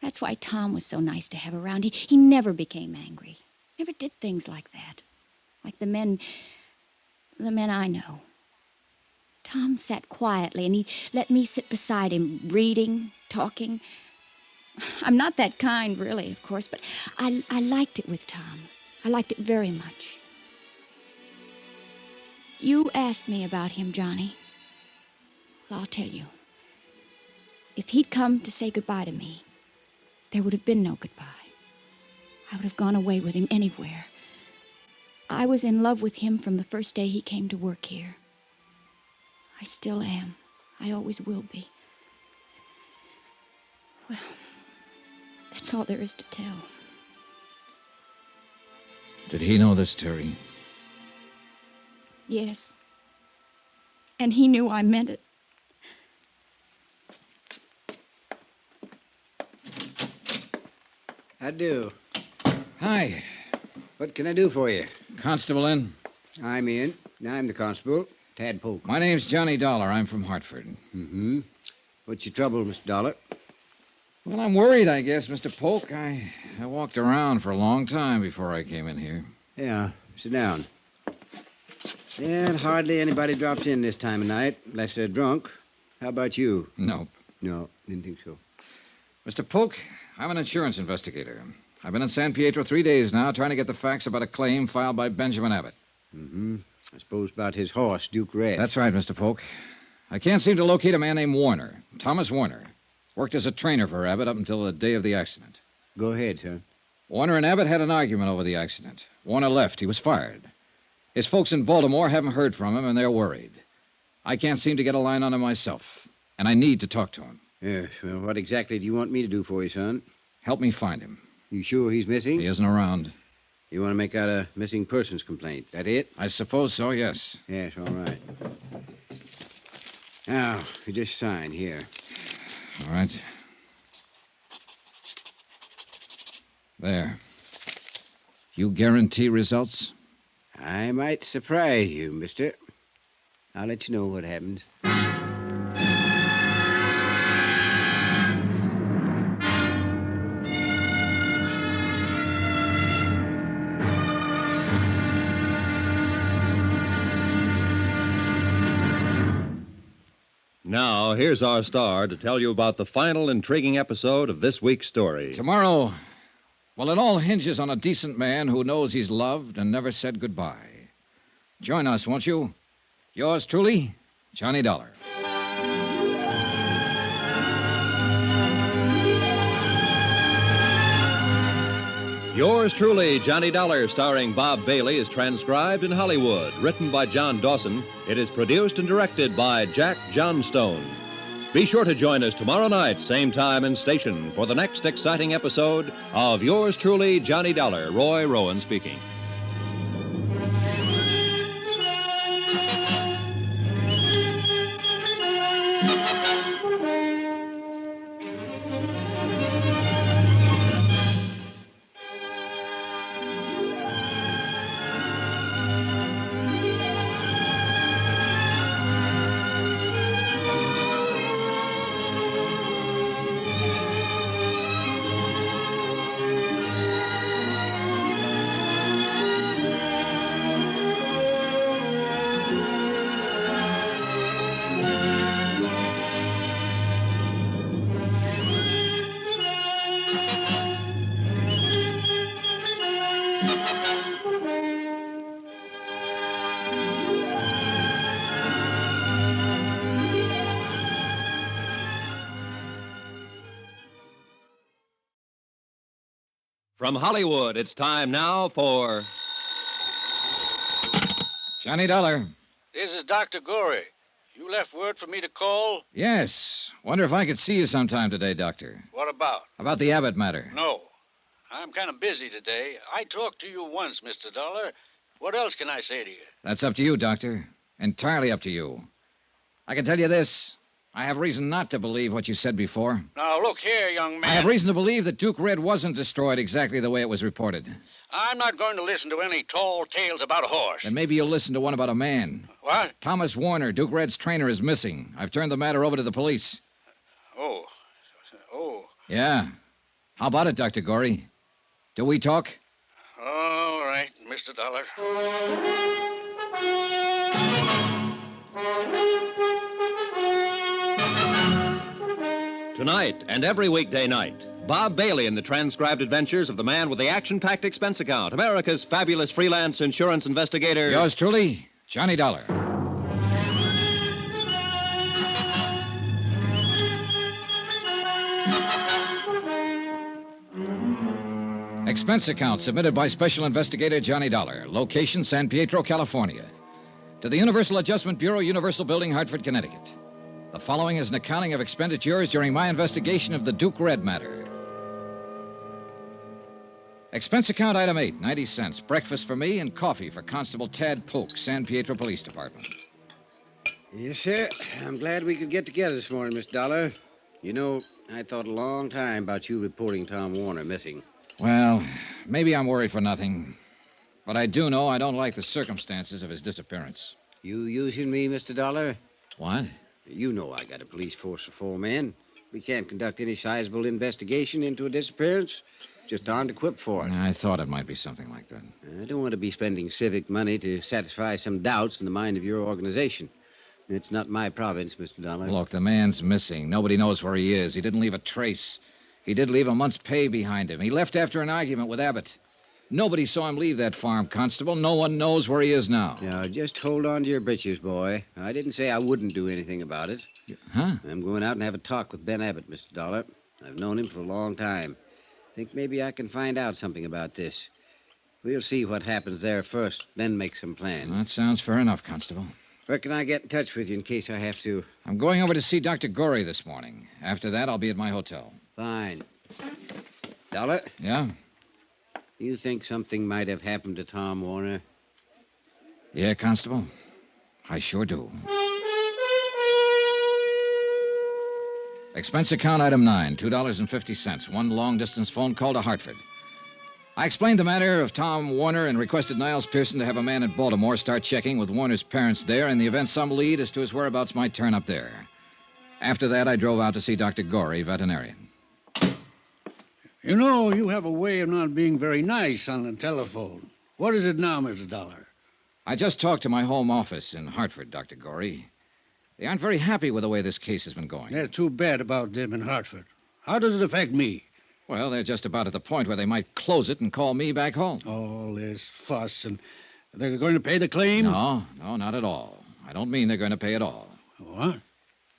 That's why Tom was so nice to have around. He never became angry. Never did things like that. Like the men I know. Tom sat quietly, and he let me sit beside him, reading, talking. I'm not that kind, really, of course, but I liked it with Tom. I liked it very much. You asked me about him, Johnny. Well, I'll tell you. If he'd come to say goodbye to me, there would have been no goodbye. I would have gone away with him anywhere. I was in love with him from the first day he came to work here. I still am. I always will be. Well, that's all there is to tell. Did he know this, Terry? Yes. And he knew I meant it. I do. Hi. What can I do for you? Constable in? I'm in. I'm the constable, Tad Polk. My name's Johnny Dollar. I'm from Hartford. Mm-hmm. What's your trouble, Mr. Dollar? Well, I'm worried, I guess, Mr. Polk. I walked around for a long time before I came in here. Yeah, sit down. Yeah, hardly anybody drops in this time of night, unless they're drunk. How about you? Nope. No, didn't think so. Mr. Polk, I'm an insurance investigator. I've been in San Pietro 3 days now trying to get the facts about a claim filed by Benjamin Abbott. Mm-hmm. I suppose about his horse, Duke Red. That's right, Mr. Polk. I can't seem to locate a man named Warner, Thomas Warner. Worked as a trainer for Abbott up until the day of the accident. Go ahead, sir. Warner and Abbott had an argument over the accident. Warner left. He was fired. His folks in Baltimore haven't heard from him, and they're worried. I can't seem to get a line on him myself, and I need to talk to him. Yes, well, what exactly do you want me to do for you, son? Help me find him. You sure he's missing? He isn't around. You want to make out a missing persons complaint, that it? I suppose so, yes. Yes, all right. Now, you just sign here. All right. There. You guarantee results? I might surprise you, mister. I'll let you know what happens. Now, here's our star to tell you about the final intriguing episode of this week's story. Tomorrow, well, it all hinges on a decent man who knows he's loved and never said goodbye. Join us, won't you? Yours truly, Johnny Dollar. Yours truly, Johnny Dollar, starring Bob Bailey, is transcribed in Hollywood. Written by John Dawson, it is produced and directed by Jack Johnstone. Be sure to join us tomorrow night, same time and station, for the next exciting episode of Yours truly, Johnny Dollar. Roy Rowan speaking. From Hollywood, it's time now for Johnny Dollar. This is Dr. Gorey. You left word for me to call? Yes. Wonder if I could see you sometime today, Doctor. What about? About the Abbott matter. No. I'm kind of busy today. I talked to you once, Mr. Dollar. What else can I say to you? That's up to you, Doctor. Entirely up to you. I can tell you this. I have reason not to believe what you said before. Now, look here, young man. I have reason to believe that Duke Red wasn't destroyed exactly the way it was reported. I'm not going to listen to any tall tales about a horse. Then maybe you'll listen to one about a man. What? Thomas Warner, Duke Red's trainer, is missing. I've turned the matter over to the police. Oh. Yeah. How about it, Dr. Gorey? Do we talk? All right, Mr. Dollar. Tonight and every weekday night, Bob Bailey in the transcribed adventures of the man with the action-packed expense account, America's fabulous freelance insurance investigator. Yours truly, Johnny Dollar. Expense account submitted by Special Investigator Johnny Dollar. Location, San Pietro, California. To the Universal Adjustment Bureau, Universal Building, Hartford, Connecticut. The following is an accounting of expenditures during my investigation of the Duke Red matter. Expense account item 8, 90 cents. Breakfast for me and coffee for Constable Tad Polk, San Pietro Police Department. Yes, sir. I'm glad we could get together this morning, Miss Dollar. You know, I thought a long time about you reporting Tom Warner missing. Well, maybe I'm worried for nothing. But I do know I don't like the circumstances of his disappearance. You using me, Mr. Dollar? What? You know I got a police force of 4 men. We can't conduct any sizable investigation into a disappearance. Just aren't equipped for it. I thought it might be something like that. I don't want to be spending civic money to satisfy some doubts in the mind of your organization. It's not my province, Mr. Dollar. Look, the man's missing. Nobody knows where he is. He didn't leave a trace. He did leave a month's pay behind him. He left after an argument with Abbott. Nobody saw him leave that farm, Constable. No one knows where he is now. Now, just hold on to your britches, boy. I didn't say I wouldn't do anything about it. Huh? I'm going out and have a talk with Ben Abbott, Mr. Dollar. I've known him for a long time. Think maybe I can find out something about this. We'll see what happens there first, then make some plans. That sounds fair enough, Constable. Where can I get in touch with you in case I have to? I'm going over to see Dr. Gorey this morning. After that, I'll be at my hotel. Fine. Dollar? Yeah? You think something might have happened to Tom Warner? Yeah, Constable. I sure do. Expense account item 9, $2.50. One long-distance phone call to Hartford. I explained the matter of Tom Warner and requested Niles Pearson to have a man in Baltimore start checking with Warner's parents there in the event some lead as to his whereabouts might turn up there. After that, I drove out to see Dr. Gorey, veterinarian. You know, you have a way of not being very nice on the telephone. What is it now, Mr. Dollar? I just talked to my home office in Hartford, Dr. Gorey. They aren't very happy with the way this case has been going. They're too bad about them in Hartford. How does it affect me? Well, they're just about at the point where they might close it and call me back home. All this fuss, and they're going to pay the claim? No, not at all. I don't mean they're going to pay at all. What?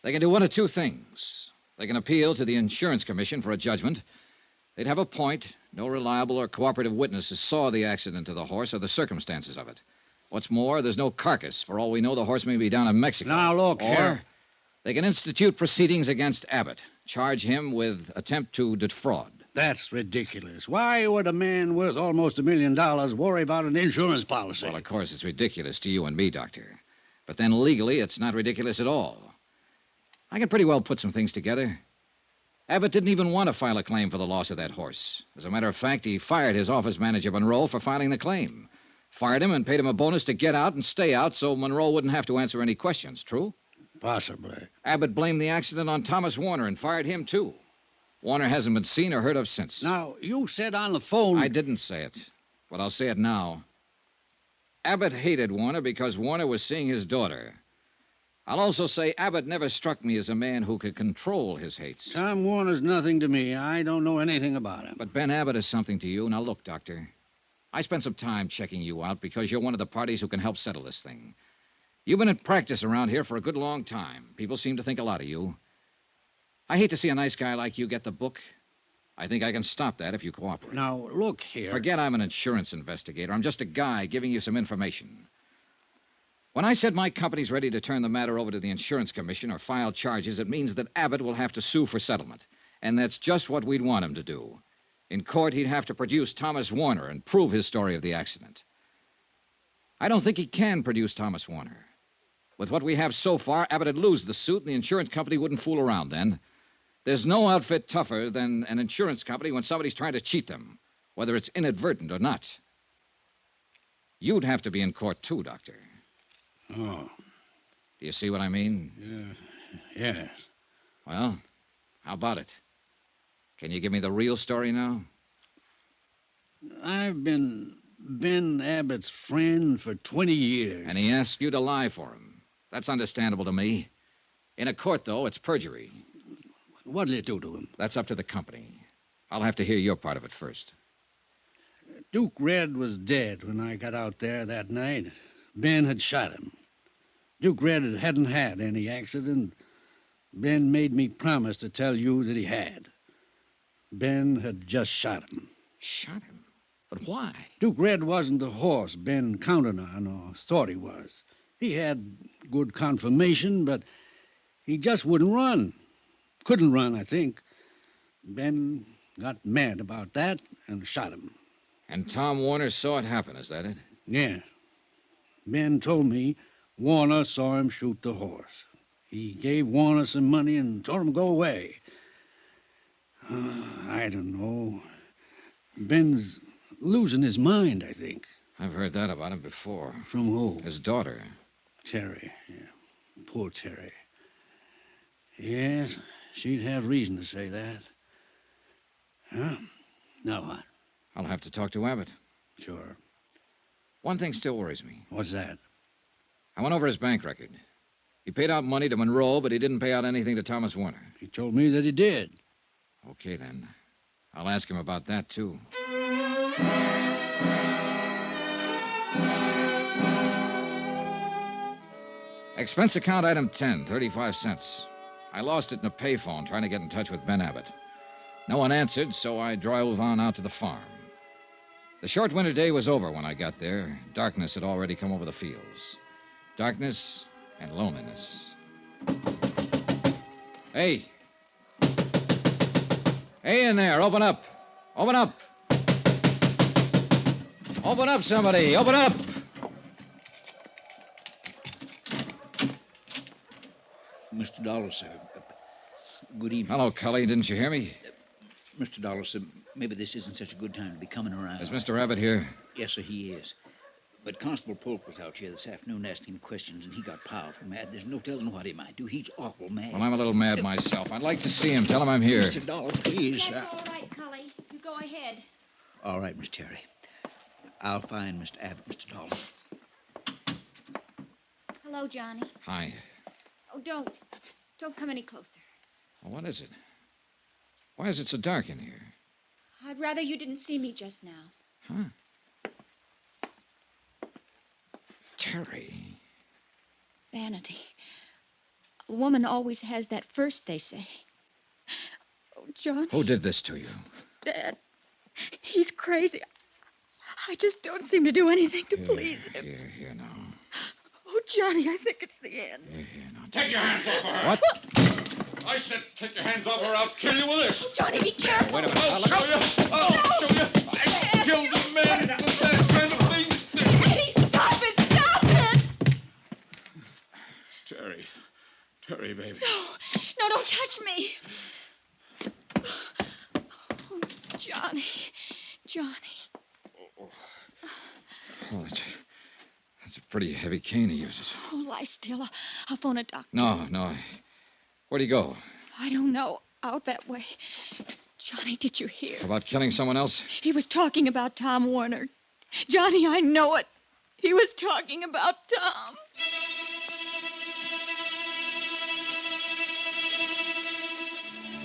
They can do one of two things. They can appeal to the Insurance Commission for a judgment. They'd have a point. No reliable or cooperative witnesses saw the accident to the horse or the circumstances of it. What's more, there's no carcass. For all we know, the horse may be down in Mexico. Now, look or here. They can institute proceedings against Abbott, charge him with attempt to defraud. That's ridiculous. Why would a man worth almost $1 million worry about an insurance policy? Well, of course, it's ridiculous to you and me, Doctor. But then legally, it's not ridiculous at all. I can pretty well put some things together. Abbott didn't even want to file a claim for the loss of that horse. As a matter of fact, he fired his office manager, Monroe, for filing the claim. Fired him and paid him a bonus to get out and stay out so Monroe wouldn't have to answer any questions. True? Possibly. Abbott blamed the accident on Thomas Warner and fired him, too. Warner hasn't been seen or heard of since. Now, you said on the phone... I didn't say it, but I'll say it now. Abbott hated Warner because Warner was seeing his daughter. I'll also say Abbott never struck me as a man who could control his hates. Tom Warner's nothing to me. I don't know anything about him. But Ben Abbott is something to you. Now, look, Doctor. I spent some time checking you out because you're one of the parties who can help settle this thing. You've been in practice around here for a good long time. People seem to think a lot of you. I hate to see a nice guy like you get the book. I think I can stop that if you cooperate. Now, look here. Forget I'm an insurance investigator. I'm just a guy giving you some information. When I said my company's ready to turn the matter over to the Insurance Commission or file charges, it means that Abbott will have to sue for settlement. And that's just what we'd want him to do. In court, he'd have to produce Thomas Warner and prove his story of the accident. I don't think he can produce Thomas Warner. With what we have so far, Abbott would lose the suit, and the insurance company wouldn't fool around then. There's no outfit tougher than an insurance company when somebody's trying to cheat them, whether it's inadvertent or not. You'd have to be in court, too, Doctor. Oh. Do you see what I mean? Yes. Well, how about it? Can you give me the real story now? I've been Ben Abbott's friend for 20 years. And he asked you to lie for him. That's understandable to me. In a court, though, it's perjury. What'll it do to him? That's up to the company. I'll have to hear your part of it first. Duke Red was dead when I got out there that night. Ben had shot him. Duke Red hadn't had any accident. Ben made me promise to tell you that he had. Ben had just shot him. Shot him? But why? Duke Red wasn't the horse Ben counted on or thought he was. He had good conformation, but he just wouldn't run. Couldn't run, I think. Ben got mad about that and shot him. And Tom Warner saw it happen, is that it? Yeah. Ben told me Warner saw him shoot the horse. He gave Warner some money and told him to go away. I don't know. Ben's losing his mind, I think. I've heard that about him before. From who? His daughter. Terry. Yeah. Poor Terry. Yes, she'd have reason to say that. Huh? Now what? I'll have to talk to Abbott. Sure. One thing still worries me. What's that? I went over his bank record. He paid out money to Monroe, but he didn't pay out anything to Thomas Warner. He told me that he did. Okay, then. I'll ask him about that, too. Expense account item 10, 35 cents. I lost it in a payphone trying to get in touch with Ben Abbott. No one answered, so I drove on out to the farm. The short winter day was over when I got there. Darkness had already come over the fields. Darkness and loneliness. Hey. Hey in there, open up. Open up. Open up, somebody. Open up. Mr. Dollar, sir. Good evening. Hello, Cully. Didn't you hear me? Mr. Dollar, sir, maybe this isn't such a good time to be coming around. Is Mr. Abbott here? Yes, sir, he is. But Constable Polk was out here this afternoon asking him questions, and he got powerful mad. There's no telling what he might do. He's awful mad. Well, I'm a little mad myself. I'd like to see him. Tell him I'm here. Mr. Dollar, please. That's all right, Cully. You go ahead. All right, Miss Terry. I'll find Mr. Abbott, Mr. Dollar. Hello, Johnny. Hi. Oh, don't. Don't come any closer. Well, what is it? Why is it so dark in here? I'd rather you didn't see me just now. Huh? Terry. Vanity. A woman always has that first, they say. Oh, John. Who did this to you? Dad. He's crazy. I just don't seem to do anything to please him. Here now. Oh, Johnny, I think it's the end. Take your hands off her. What? I said take your hands off her. I'll kill you with this. Johnny, be careful. Wait a minute. I'll show you. I'll show you. I killed a man with that kind of thing. Eddie, stop it! Stop it! Terry, baby. No, don't touch me. Oh, Johnny. Oh, that's a pretty heavy cane he uses. Oh, lie still. I'll phone a doctor. No. Where'd he go? I don't know. Out that way. Johnny, did you hear? About killing someone else? He was talking about Tom Warner. Johnny, I know it. He was talking about Tom.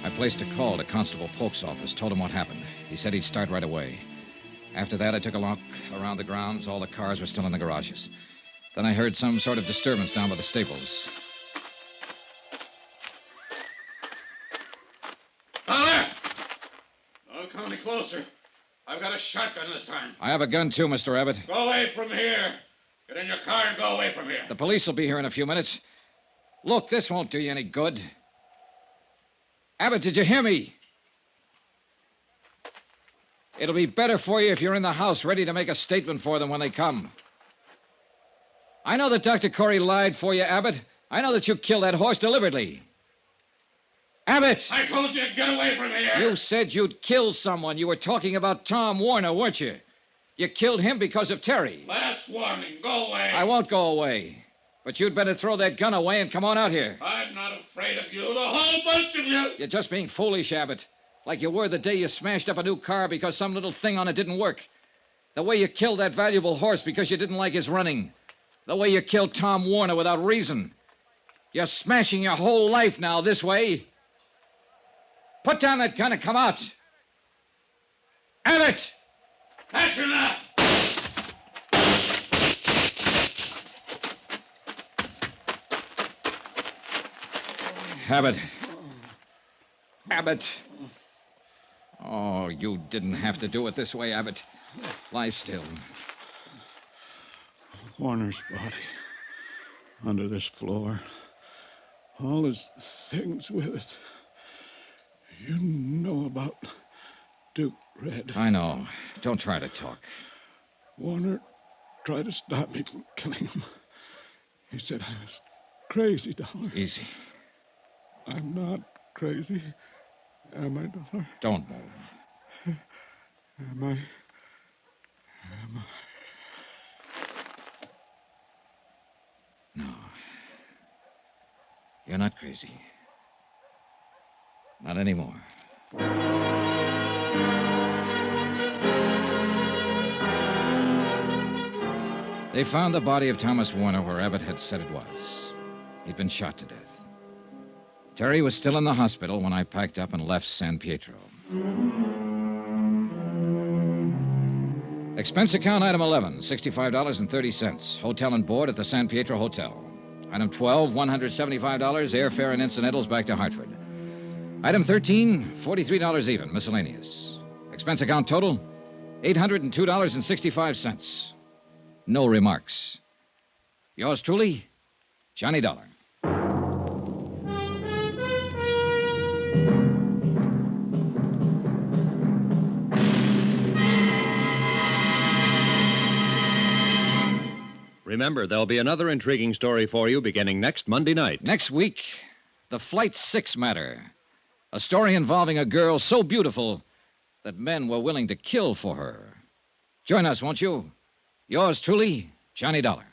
I placed a call to Constable Polk's office, told him what happened. He said he'd start right away. After that, I took a look around the grounds. All the cars were still in the garages. Then I heard some sort of disturbance down by the stables. Down there! Don't come any closer. I've got a shotgun this time. I have a gun, too, Mr. Abbott. Go away from here. Get in your car and go away from here. The police will be here in a few minutes. Look, this won't do you any good. Abbott, did you hear me? It'll be better for you if you're in the house ready to make a statement for them when they come. I know that Dr. Corey lied for you, Abbott. I know that you killed that horse deliberately. Abbott! I told you to get away from here. You said you'd kill someone. You were talking about Tom Warner, weren't you? You killed him because of Terry. Last warning. Go away. I won't go away. But you'd better throw that gun away and come on out here. I'm not afraid of you, the whole bunch of you. You're just being foolish, Abbott. Like you were the day you smashed up a new car because some little thing on it didn't work. The way you killed that valuable horse because you didn't like his running. The way you killed Tom Warner without reason. You're smashing your whole life now this way. Put down that gun and come out. Abbott! That's enough. Abbott. Abbott. Oh, you didn't have to do it this way, Abbott. Lie still. Warner's body. Under this floor. All his things with it. You know about Duke Red. I know. Don't try to talk. Warner tried to stop me from killing him. He said I was crazy, Dollar. Easy. I'm not crazy. Am I, Dollar? Don't move. Am I? No. You're not crazy. Not anymore. They found the body of Thomas Warner where Abbott had said it was. He'd been shot to death. Terry was still in the hospital when I packed up and left San Pietro. Expense account item 11, $65.30. Hotel and board at the San Pietro Hotel. Item 12, $175, airfare and incidentals back to Hartford. Item 13, $43 even, miscellaneous. Expense account total, $802.65. No remarks. Yours truly, Johnny Dollar. Remember, there'll be another intriguing story for you beginning next Monday night. Next week, the Flight 6 matter. A story involving a girl so beautiful that men were willing to kill for her. Join us, won't you? Yours truly, Johnny Dollar.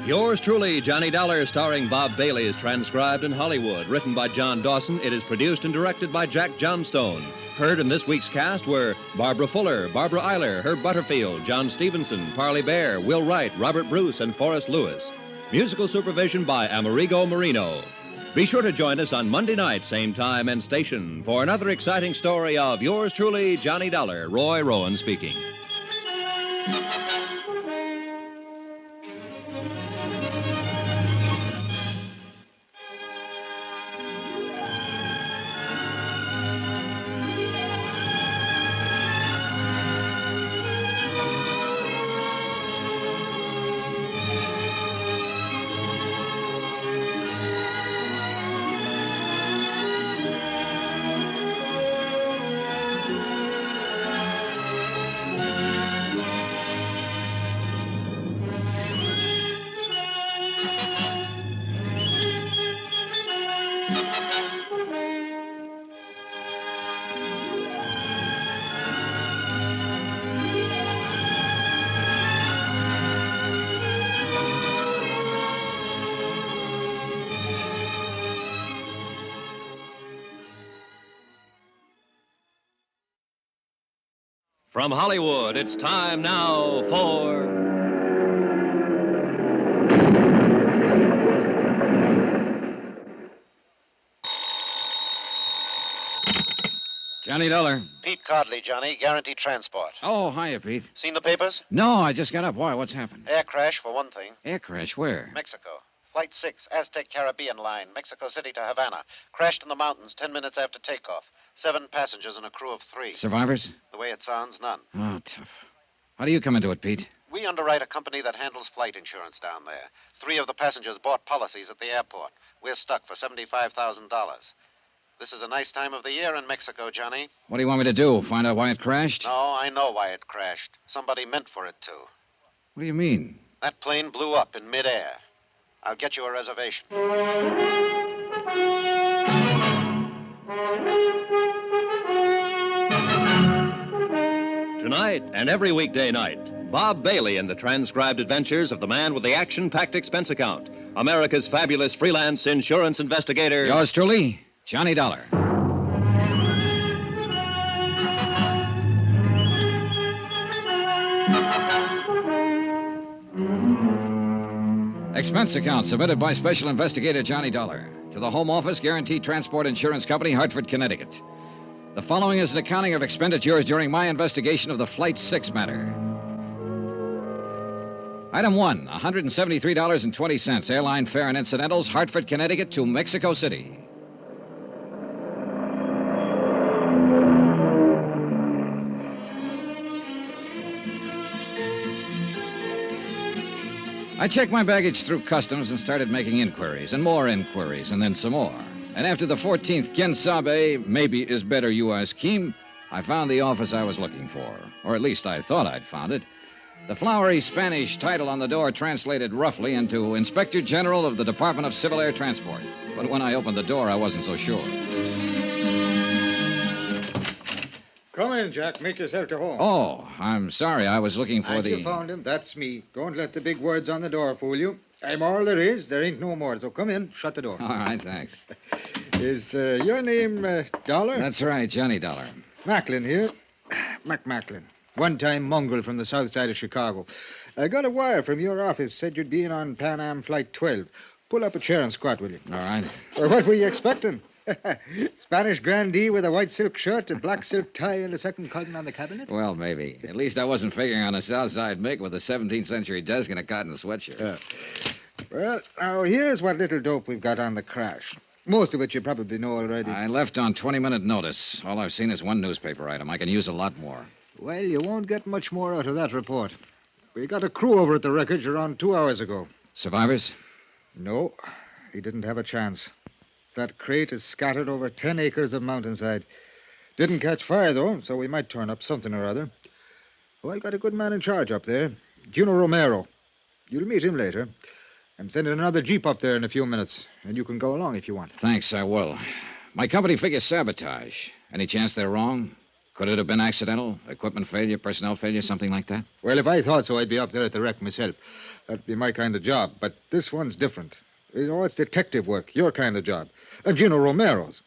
Yours truly, Johnny Dollar, starring Bob Bailey, is transcribed in Hollywood. Written by John Dawson, it is produced and directed by Jack Johnstone. Heard in this week's cast were Barbara Fuller, Barbara Eiler, Herb Butterfield, John Stevenson, Parley Bear, Will Wright, Robert Bruce, and Forrest Lewis. Musical supervision by Amerigo Marino. Be sure to join us on Monday night, same time and station, for another exciting story of yours truly, Johnny Dollar. Roy Rowan speaking. From Hollywood, it's time now for... Johnny Dollar. Pete Codley, Johnny. Guaranteed transport. Oh, hiya, Pete. Seen the papers? No, I just got up. Why? What's happened? Air crash, for one thing. Air crash? Where? Mexico. Flight 6, Aztec Caribbean line, Mexico City to Havana. Crashed in the mountains 10 minutes after takeoff. 7 passengers and a crew of 3. Survivors? The way it sounds, none. Oh, tough. How do you come into it, Pete? We underwrite a company that handles flight insurance down there. 3 of the passengers bought policies at the airport. We're stuck for $75,000. This is a nice time of the year in Mexico, Johnny. What do you want me to do? Find out why it crashed? No, I know why it crashed. Somebody meant for it to. What do you mean? That plane blew up in midair. I'll get you a reservation. Tonight and every weekday night, Bob Bailey in the transcribed adventures of the man with the action-packed expense account, America's fabulous freelance insurance investigator. Yours truly, Johnny Dollar. Expense account submitted by Special Investigator Johnny Dollar to the Home Office Guaranteed Transport Insurance Company, Hartford, Connecticut. The following is an accounting of expenditures during my investigation of the Flight 6 matter. Item 1, $173.20, airline fare and incidentals, Hartford, Connecticut to Mexico City. I checked my baggage through customs and started making inquiries, and more inquiries, and then some more. And after the 14th Quien Sabe, maybe is better you ask Kim, I found the office I was looking for. Or at least I thought I'd found it. The flowery Spanish title on the door translated roughly into Inspector General of the Department of Civil Air Transport. But when I opened the door, I wasn't so sure. Come in, Jack. Make yourself to home. Oh, I'm sorry. I was looking for You found him. That's me. Don't let the big words on the door fool you. I'm all there is. There ain't no more. So come in. Shut the door. All right, thanks. Is your name Dollar? That's right, Johnny Dollar. Macklin here. Macklin. One-time mongrel from the south side of Chicago. I got a wire from your office. Said you'd be in on Pan Am Flight 12. Pull up a chair and squat, will you? All right. Or what were you expecting? Spanish grandee with a white silk shirt, a black silk tie, and a second cousin on the cabinet? Well, maybe. At least I wasn't figuring on a Southside Mick with a 17th century desk and a cotton sweatshirt. Well, now, here's what little dope we've got on the crash. Most of it you probably know already. I left on 20-minute notice. All I've seen is one newspaper item. I can use a lot more. Well, you won't get much more out of that report. We got a crew over at the wreckage around 2 hours ago. Survivors? No, he didn't have a chance. That crate is scattered over 10 acres of mountainside. Didn't catch fire, though, so we might turn up something or other. Oh, I got a good man in charge up there, Juno Romero. You'll meet him later. I'm sending another jeep up there in a few minutes, and you can go along if you want. Thanks, I will. My company figures sabotage. Any chance they're wrong? Could it have been accidental? Equipment failure, personnel failure, something like that? Well, if I thought so, I'd be up there at the wreck myself. That'd be my kind of job. But this one's different. You know, it's detective work, your kind of job. And Gino Romero's.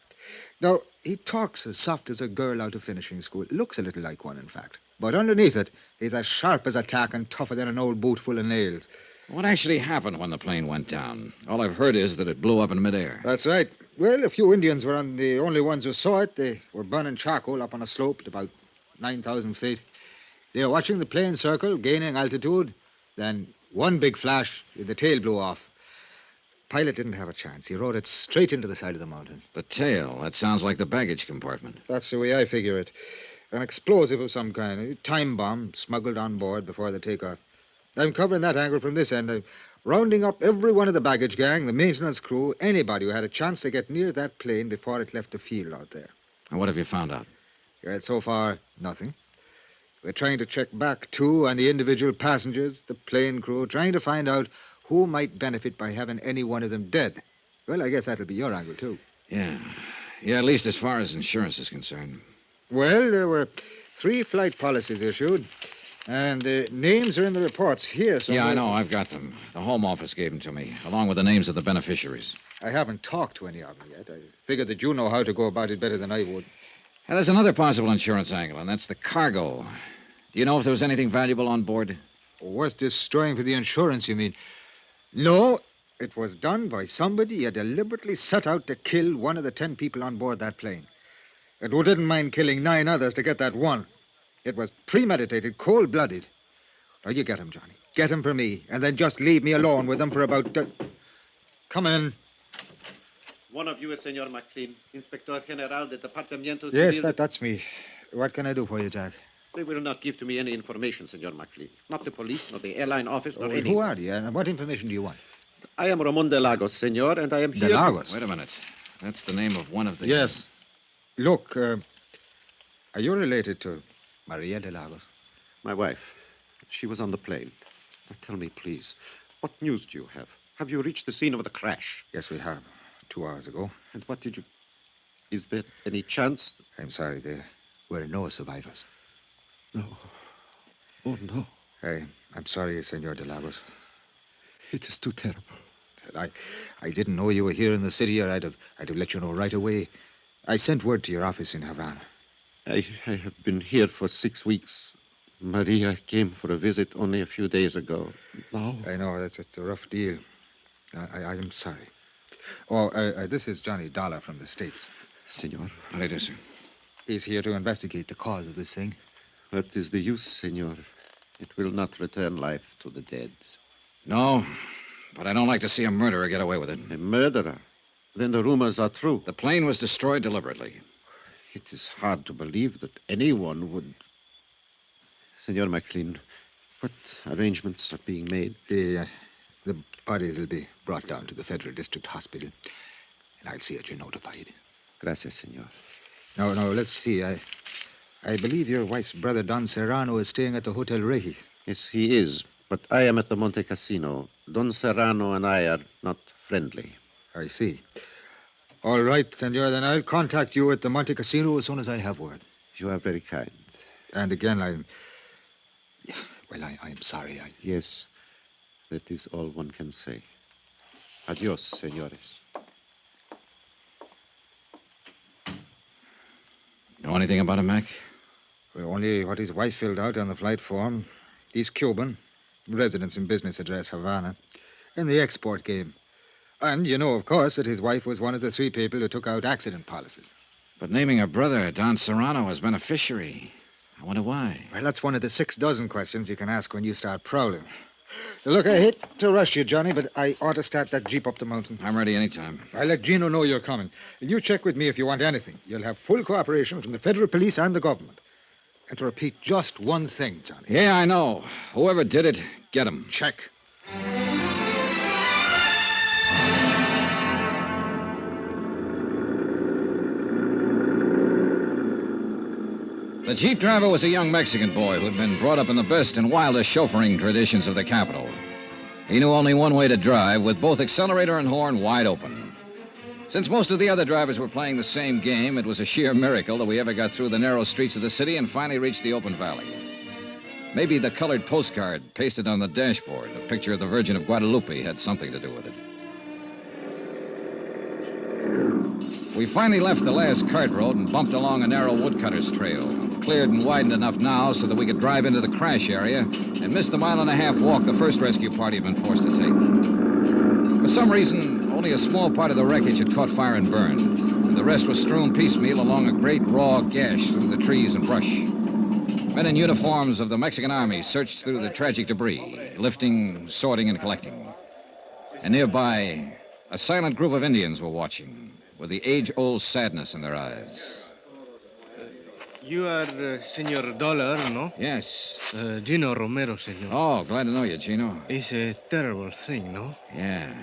Now, he talks as soft as a girl out of finishing school. Looks a little like one, in fact. But underneath it, he's as sharp as a tack and tougher than an old boot full of nails. What actually happened when the plane went down? All I've heard is that it blew up in midair. That's right. Well, a few Indians were the only ones who saw it. They were burning charcoal up on a slope at about 9,000 feet. They were watching the plane circle, gaining altitude. Then one big flash, the tail blew off. Pilot didn't have a chance. He rode it straight into the side of the mountain. The tail? That sounds like the baggage compartment. That's the way I figure it. An explosive of some kind, a time bomb smuggled on board before the takeoff. I'm covering that angle from this end. I'm rounding up every one of the baggage gang, the maintenance crew, anybody who had a chance to get near that plane before it left the field out there. And what have you found out? Well, so far, nothing. We're trying to check back, too, on the individual passengers, the plane crew, trying to find out who might benefit by having any one of them dead. Well, I guess that'll be your angle, too. Yeah. Yeah, at least as far as insurance is concerned. Well, there were 3 flight policies issued, and the names are in the reports here. Yeah, I know. I've got them. The Home Office gave them to me, along with the names of the beneficiaries. I haven't talked to any of them yet. I figured that you know how to go about it better than I would. And there's another possible insurance angle, and that's the cargo. Do you know if there was anything valuable on board? Worth destroying for the insurance, you mean? No, it was done by somebody who deliberately set out to kill one of the 10 people on board that plane. And who didn't mind killing 9 others to get that one. It was premeditated, cold-blooded. Now, you get him, Johnny. Get him for me, and then just leave me alone with him for about... Come in. One of you is Senor McLean, Inspector General de Departamento Yes, Civil. that's me. What can I do for you, Jack? They will not give to me any information, Senor McLean. Not the police, nor the airline office, nor Oh, any. who are you, and what information do you want? I am Ramon de Lagos, Senor, and I am here... De Lagos? Wait a minute. That's the name of one of the... Yes. Look, are you related to Maria de Lagos? My wife. She was on the plane. Now tell me, please, what news do you have? Have you reached the scene of the crash? Yes, we have. 2 hours ago. And what did you... Is there any chance? I'm sorry, there were no survivors. No. Oh, no. I'm sorry, Senor de Lagos. It is too terrible. I didn't know you were here in the city, or I'd have let you know right away. I sent word to your office in Havana. I have been here for 6 weeks. Maria came for a visit only a few days ago. Now... I know, it's a rough deal. I'm sorry. Oh, this is Johnny Dollar from the States. Senor. Later, sir. He's here to investigate the cause of this thing. What is the use, Senor? It will not return life to the dead. No, but I don't like to see a murderer get away with it. A murderer? Then the rumors are true. The plane was destroyed deliberately. It is hard to believe that anyone would... Senor McLean, what arrangements are being made? The bodies will be brought down to the Federal District Hospital, and I'll see that you're notified. Gracias, Senor. No, let's see. I believe your wife's brother, Don Serrano, is staying at the Hotel Regis. Yes, he is, but I am at the Monte Casino. Don Serrano and I are not friendly. I see. All right, Senor, then I'll contact you at the Monte Casino as soon as I have word. You are very kind. And again, I'm sorry. Yes, that is all one can say. Adios, senores. Know anything about him, Mac? Well, only what his wife filled out on the flight form. He's Cuban, residence and business address Havana, in the export game. And you know, of course, that his wife was one of the 3 people who took out accident policies. But naming her brother, Don Serrano, as beneficiary, I wonder why. Well, that's one of the 6 dozen questions you can ask when you start prowling. Look, I hate to rush you, Johnny, but I ought to start that jeep up the mountain. I'm ready anytime. I'll let Gino know you're coming. And you check with me if you want anything. You'll have full cooperation from the federal police and the government. And to repeat just one thing, Johnny. Yeah, I know. Whoever did it, get him. Check. The jeep driver was a young Mexican boy who'd been brought up in the best and wildest chauffeuring traditions of the capital. He knew only one way to drive, with both accelerator and horn wide open. Since most of the other drivers were playing the same game, it was a sheer miracle that we ever got through the narrow streets of the city and finally reached the open valley. Maybe the colored postcard pasted on the dashboard, a picture of the Virgin of Guadalupe, had something to do with it. We finally left the last cart road and bumped along a narrow woodcutter's trail, cleared and widened enough now so that we could drive into the crash area and miss the 1.5-mile walk the first rescue party had been forced to take. For some reason, only a small part of the wreckage had caught fire and burned, and the rest was strewn piecemeal along a great raw gash through the trees and brush. Men in uniforms of the Mexican Army searched through the tragic debris, lifting, sorting, and collecting. And nearby, a silent group of Indians were watching, with the age-old sadness in their eyes. You are Senor Dollar, no? Yes. Gino Romero, senor. Oh, glad to know you, Gino. It's a terrible thing, no? Yeah.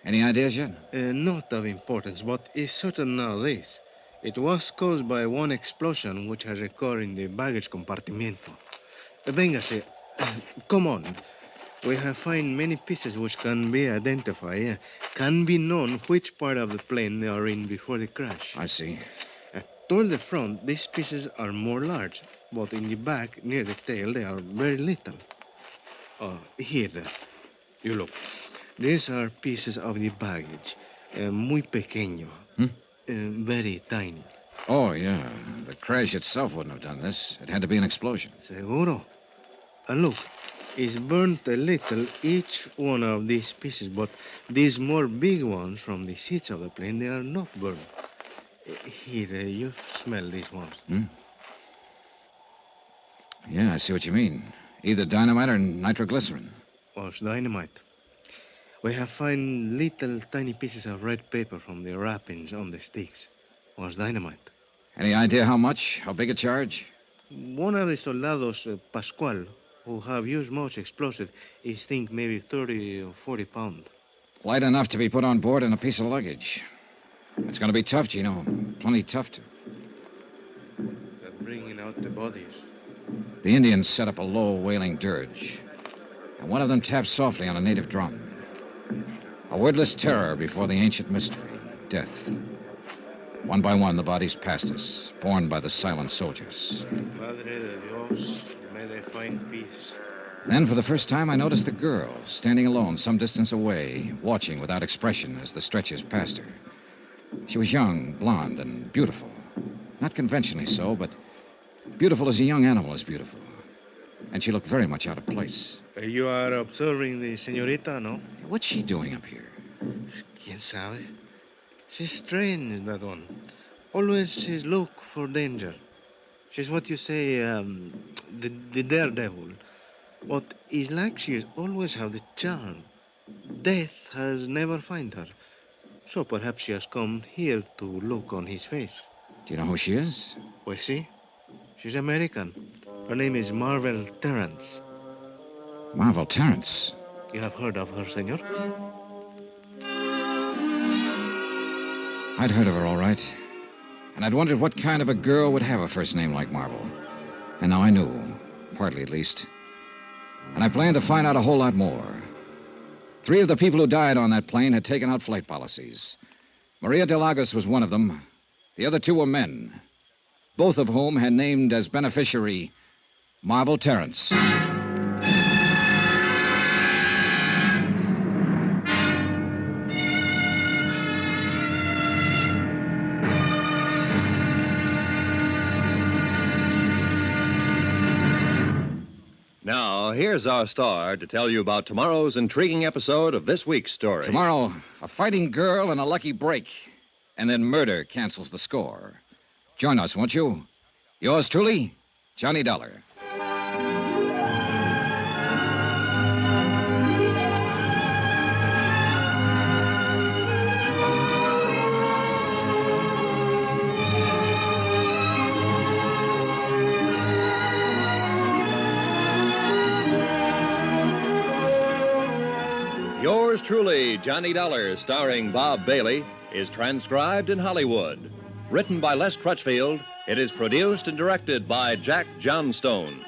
Any ideas yet? Not of importance, but it's certain nowadays. It was caused by one explosion which has occurred in the baggage compartimento. Véngase. Come on. We have found many pieces which can be identified, can be known which part of the plane they are in before the crash. I see. Toward the front, these pieces are more large, but in the back, near the tail, they are very little. Here, you look. These are pieces of the baggage, muy pequeño, very tiny. Oh, yeah. The crash itself wouldn't have done this. It had to be an explosion. Seguro. Look, it's burnt a little, each one of these pieces, but these more big ones from the seats of the plane, they are not burnt. Here, you smell these ones. Hmm? Yeah, I see what you mean. Either dynamite or nitroglycerin. Was dynamite. We have found little tiny pieces of red paper from the wrappings on the sticks. Was dynamite. Any idea how much? How big a charge? One of the soldados, Pascual, who have used much explosive, is think maybe 30 or 40 pounds. Light enough to be put on board in a piece of luggage. It's going to be tough, Gino. Plenty tough to. They're bringing out the bodies. The Indians set up a low, wailing dirge, and one of them tapped softly on a native drum. A wordless terror before the ancient mystery, death. One by one, the bodies passed us, borne by the silent soldiers. Madre de Dios, may they find peace. Then, for the first time, I noticed the girl, standing alone some distance away, watching without expression as the stretchers passed her. She was young, blonde, and beautiful. Not conventionally so, but beautiful as a young animal is beautiful. And she looked very much out of place. You are observing the señorita, no? What's she doing up here? ¿Quién sabe? She's strange, that one. Always she's look for danger. She's what you say, the daredevil. But it's like she's always have the charm. Death has never find her. So perhaps she has come here to look on his face. Do you know who she is? Pues sí. She's American. Her name is Marvel Terrence. Marvel Terrence? You have heard of her, senor? I'd heard of her, all right. And I'd wondered what kind of a girl would have a first name like Marvel. And now I knew, partly at least. And I planned to find out a whole lot more. 3 of the people who died on that plane had taken out flight policies. Maria de Lagos was one of them. The other 2 were men, both of whom had named as beneficiary Marvel Terrence. Now, here's our star to tell you about tomorrow's intriguing episode of this week's story. Tomorrow, a fighting girl and a lucky break. And then murder cancels the score. Join us, won't you? Yours truly, Johnny Dollar. Yours truly, Johnny Dollar, starring Bob Bailey, is transcribed in Hollywood. Written by Les Crutchfield, it is produced and directed by Jack Johnstone.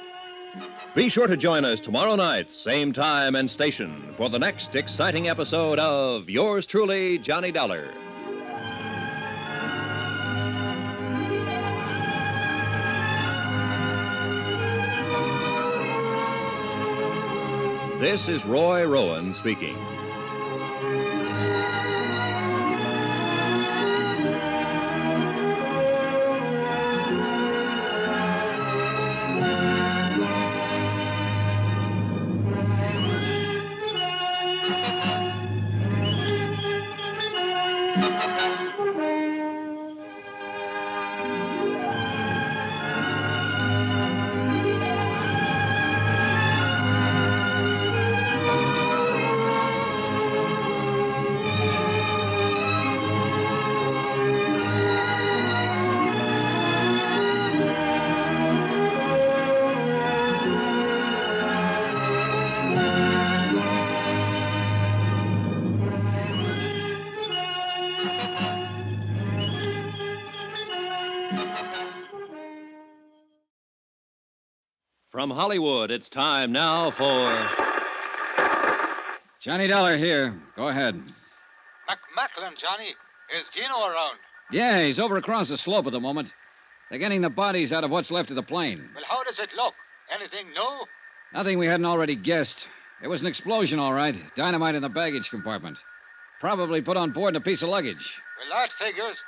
Be sure to join us tomorrow night, same time and station, for the next exciting episode of Yours truly, Johnny Dollar. This is Roy Rowan speaking. From Hollywood, it's time now for... Johnny Dollar here. Go ahead. Macklin, Johnny. Is Gino around? Yeah, he's over across the slope at the moment. They're getting the bodies out of what's left of the plane. Well, how does it look? Anything new? Nothing we hadn't already guessed. It was an explosion, all right. Dynamite in the baggage compartment. Probably put on board in a piece of luggage. Well, that figures.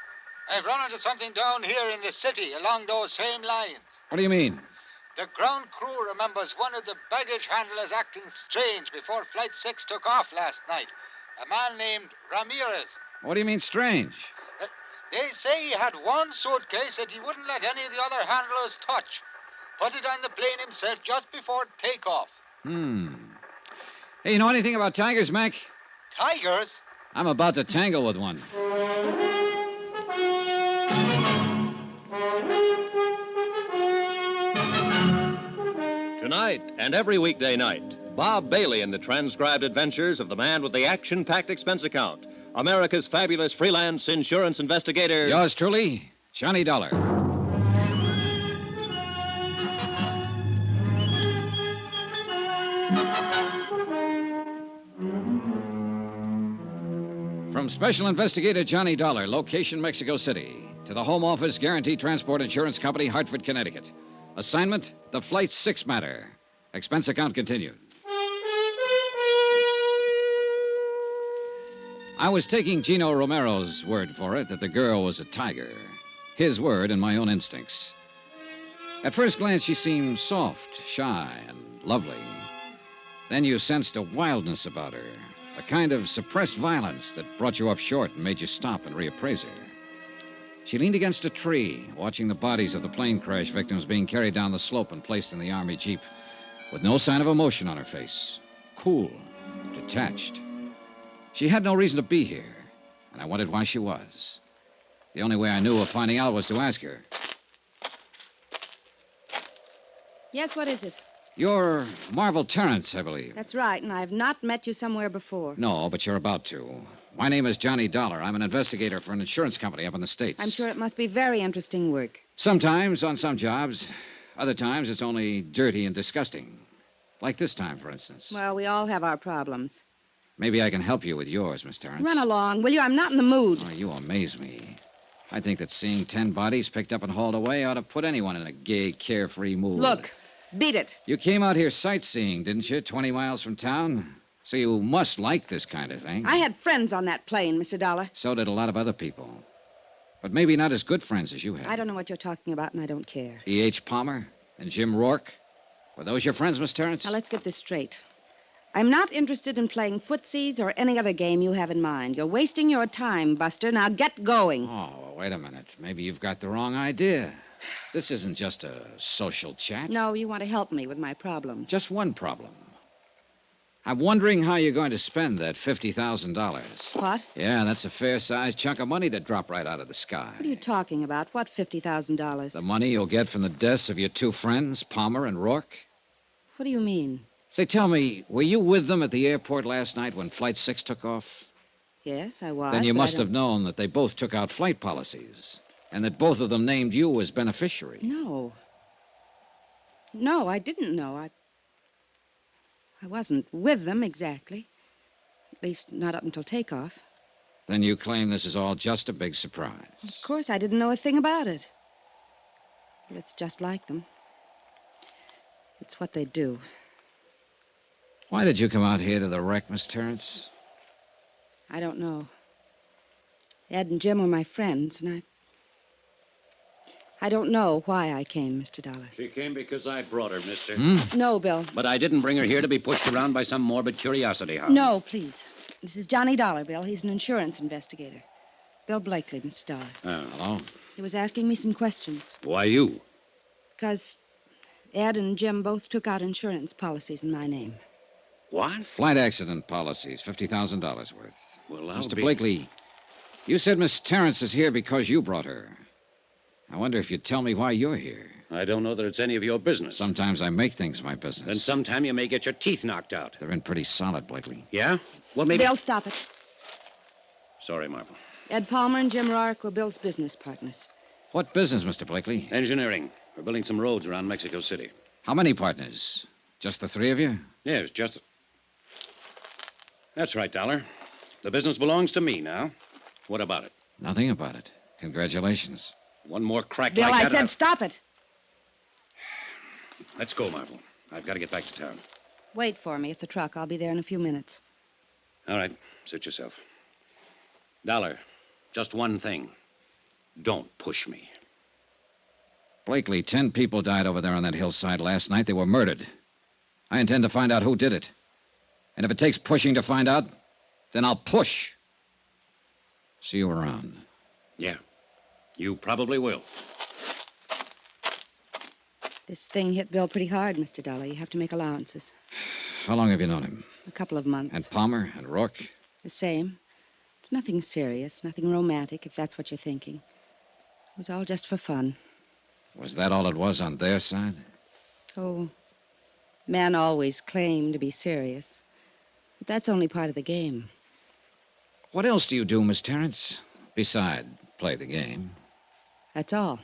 I've run into something down here in the city along those same lines. What do you mean? The ground crew remembers one of the baggage handlers acting strange before Flight 6 took off last night. A man named Ramirez. What do you mean, strange? They say he had one suitcase that he wouldn't let any of the other handlers touch. Put it on the plane himself just before takeoff. Hey, you know anything about tigers, Mac? Tigers? I'm about to tangle with one. Tonight and every weekday night, Bob Bailey in the transcribed adventures of the man with the action-packed expense account, America's fabulous freelance insurance investigator. Yours truly, Johnny Dollar. From Special Investigator Johnny Dollar, location Mexico City, to the Home Office Guaranteed Transport Insurance Company, Hartford, Connecticut. Assignment, the Flight 6 matter. Expense account continued. I was taking Gino Romero's word for it that the girl was a tiger. His word and my own instincts. At first glance, she seemed soft, shy, and lovely. Then you sensed a wildness about her, a kind of suppressed violence that brought you up short and made you stop and reappraise her. She leaned against a tree, watching the bodies of the plane crash victims being carried down the slope and placed in the Army Jeep, with no sign of emotion on her face. Cool, detached. She had no reason to be here, and I wondered why she was. The only way I knew of finding out was to ask her. Yes, what is it? You're Marvel Terrence, I believe. That's right, and I've not met you somewhere before. No, but you're about to. My name is Johnny Dollar. I'm an investigator for an insurance company up in the States. I'm sure it must be very interesting work. Sometimes, on some jobs. Other times, it's only dirty and disgusting. Like this time, for instance. Well, we all have our problems. Maybe I can help you with yours, Miss Terrence. Run along, will you? I'm not in the mood. Oh, you amaze me. I think that seeing 10 bodies picked up and hauled away ought to put anyone in a gay, carefree mood. Look, beat it. You came out here sightseeing, didn't you? 20 miles from town? So you must like this kind of thing. I had friends on that plane, Mr. Dollar. So did a lot of other people. But maybe not as good friends as you had. I don't know what you're talking about, and I don't care. E.H. Palmer and Jim Rourke? Were those your friends, Miss Terrence? Now, let's get this straight. I'm not interested in playing footsies or any other game you have in mind. You're wasting your time, Buster. Now get going. Oh, well, wait a minute. Maybe you've got the wrong idea. This isn't just a social chat. No, you want to help me with my problem. Just one problem. I'm wondering how you're going to spend that $50,000. What? Yeah, that's a fair-sized chunk of money to drop right out of the sky. What are you talking about? What $50,000? The money you'll get from the deaths of your two friends, Palmer and Rourke. What do you mean? Say, tell me, were you with them at the airport last night when Flight 6 took off? Yes, I was. Then you must have known that they both took out flight policies, and that both of them named you as beneficiary. No. No, I didn't know. I wasn't with them exactly. At least not up until takeoff. Then you claim this is all just a big surprise. Of course, I didn't know a thing about it. But it's just like them. It's what they do. Why did you come out here to the wreck, Miss Terrence? I don't know. Ed and Jim were my friends, and I don't know why I came, Mr. Dollar. She came because I brought her, mister. No, Bill. But I didn't bring her here to be pushed around by some morbid curiosity hound. No, please. This is Johnny Dollar, Bill. He's an insurance investigator. Bill Blakely, Mr. Dollar. Oh, hello. He was asking me some questions. Why you? Because Ed and Jim both took out insurance policies in my name. What? Flight accident policies, $50,000 worth. Well, I'll Mr. be... Blakely, you said Miss Terrence is here because you brought her. I wonder if you'd tell me why you're here. I don't know that it's any of your business. Sometimes I make things my business. Then sometime you may get your teeth knocked out. They're in pretty solid, Blakely. Yeah? Well, maybe... Bill, stop it. Sorry, Marvel. Ed Palmer and Jim Rourke were Bill's business partners. What business, Mr. Blakely? Engineering. We're building some roads around Mexico City. How many partners? Just the three of you? Yes, just... That's right, Dollar. The business belongs to me now. What about it? Nothing about it. Congratulations. One more crack Bill, like that. I said stop it. Let's go, Marvel. I've got to get back to town. Wait for me at the truck. I'll be there in a few minutes. All right. Suit yourself. Dollar, just one thing. Don't push me. Blakely, 10 people died over there on that hillside last night. They were murdered. I intend to find out who did it. And if it takes pushing to find out, then I'll push. See you around. Yeah, you probably will. This thing hit Bill pretty hard, Mr. Dollar. You have to make allowances. How long have you known him? A couple of months. And Palmer and Rourke? The same. It's nothing serious, nothing romantic, if that's what you're thinking. It was all just for fun. Was that all it was on their side? Oh, men always claim to be serious. But that's only part of the game. What else do you do, Miss Terrence, beside play the game? That's all.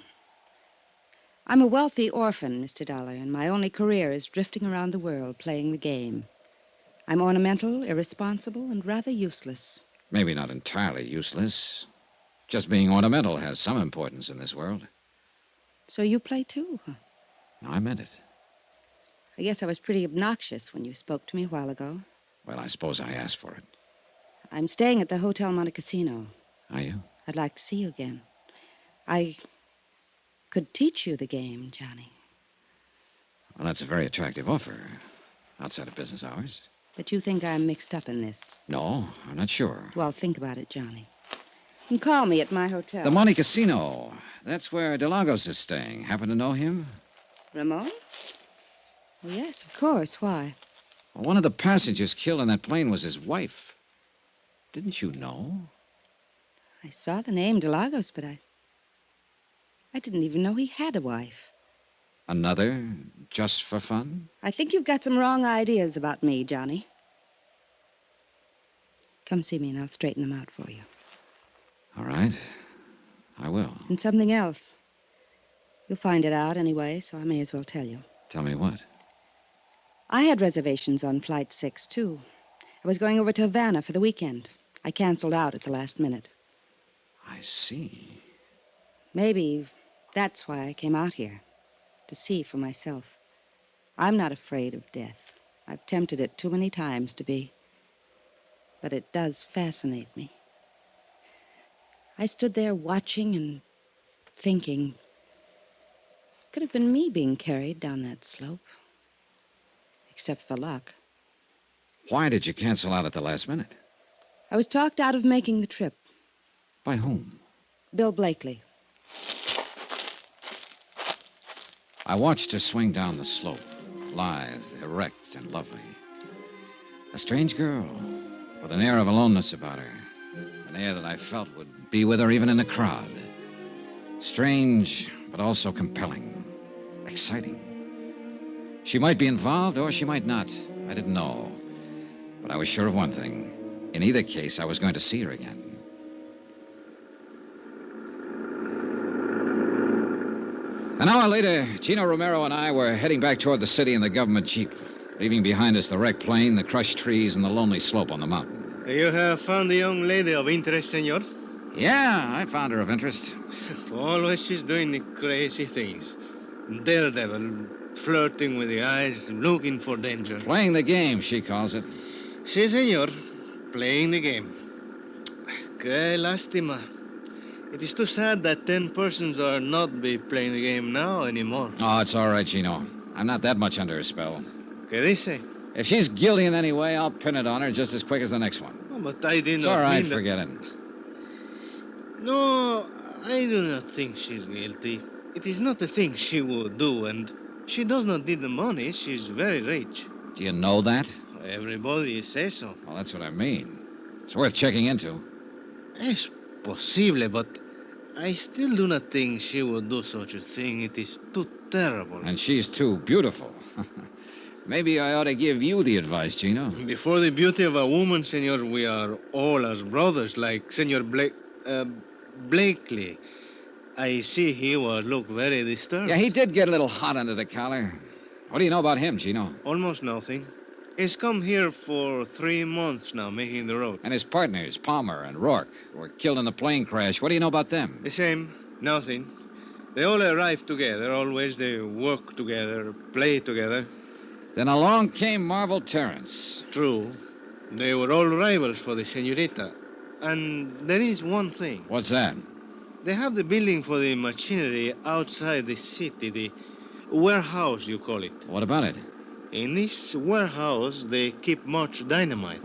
I'm a wealthy orphan, Mr. Dollar, and my only career is drifting around the world playing the game. I'm ornamental, irresponsible, and rather useless. Maybe not entirely useless. Just being ornamental has some importance in this world. So you play too, huh? No, I meant it. I guess I was pretty obnoxious when you spoke to me a while ago. Well, I suppose I asked for it. I'm staying at the Hotel Monte Cassino. Are you? I'd like to see you again. I could teach you the game, Johnny. Well, that's a very attractive offer. Outside of business hours. But you think I'm mixed up in this? No, I'm not sure. Well, think about it, Johnny. You can call me at my hotel. The Monte Cassino. That's where DeLagos is staying. Happen to know him? Ramon? Well, yes, of course. Why? Well, one of the passengers killed in that plane was his wife. Didn't you know? I saw the name DeLagos, but I didn't even know he had a wife. Another, just for fun? I think you've got some wrong ideas about me, Johnny. Come see me and I'll straighten them out for you. All right. I will. And something else. You'll find it out anyway, so I may as well tell you. Tell me what? I had reservations on Flight 6, too. I was going over to Havana for the weekend. I canceled out at the last minute. I see. Maybe that's why I came out here. To see for myself. I'm not afraid of death. I've tempted it too many times to be. But it does fascinate me. I stood there watching and thinking. Could have been me being carried down that slope. Except for luck. Why did you cancel out at the last minute? I was talked out of making the trip. By whom? Bill Blakely. I watched her swing down the slope, lithe, erect, and lovely. A strange girl, with an air of aloneness about her. An air that I felt would be with her even in a crowd. Strange, but also compelling. Exciting. She might be involved, or she might not. I didn't know. But I was sure of one thing. In either case, I was going to see her again. An hour later, Chino Romero and I were heading back toward the city in the government jeep, leaving behind us the wrecked plane, the crushed trees, and the lonely slope on the mountain. You have found the young lady of interest, senor? Yeah, I found her of interest. Always she's doing the crazy things. Daredevil, flirting with the eyes, looking for danger. Playing the game, she calls it. Si, senor. Playing the game. Que lástima. It is too sad that 10 persons are not be playing the game now anymore. Oh, it's all right, Chino. I'm not that much under her spell. ¿Qué dice? If she's guilty in any way, I'll pin it on her just as quick as the next one. Oh, but I did It's not all right, mean that... forget it. No, I do not think she's guilty. It is not the thing she would do, and she does not need the money. She's very rich. Do you know that? Everybody says so. Well, that's what I mean. It's worth checking into. Es posible, but I still do not think she would do such a thing. It is too terrible. And she's too beautiful. Maybe I ought to give you the advice, Chino. Before the beauty of a woman, senor, we are all as brothers, like Senor Blakely. I see he was look very disturbed. Yeah, he did get a little hot under the collar. What do you know about him, Chino? Almost nothing. He's come here for 3 months now, making the road. And his partners, Palmer and Rourke, were killed in the plane crash. What do you know about them? The same. Nothing. They all arrive together. Always they work together, play together. Then along came Marvel Terrence. True. They were all rivals for the senorita. And there is one thing. What's that? They have the building for the machinery outside the city, the warehouse, you call it. What about it? In this warehouse, they keep much dynamite.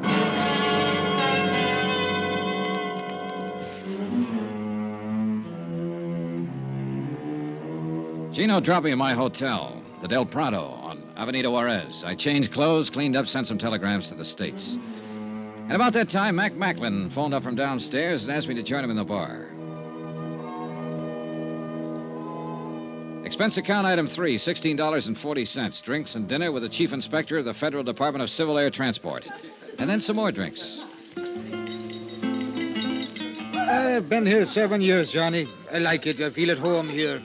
Gino dropped me at my hotel, the Del Prado, on Avenida Juarez. I changed clothes, cleaned up, sent some telegrams to the States. And about that time, Mac Macklin phoned up from downstairs and asked me to join him in the bar. Expense account item 3, $16.40. Drinks and dinner with the chief inspector of the Federal Department of Civil Air Transport. And then some more drinks. I've been here 7 years, Johnny. I like it. I feel at home here.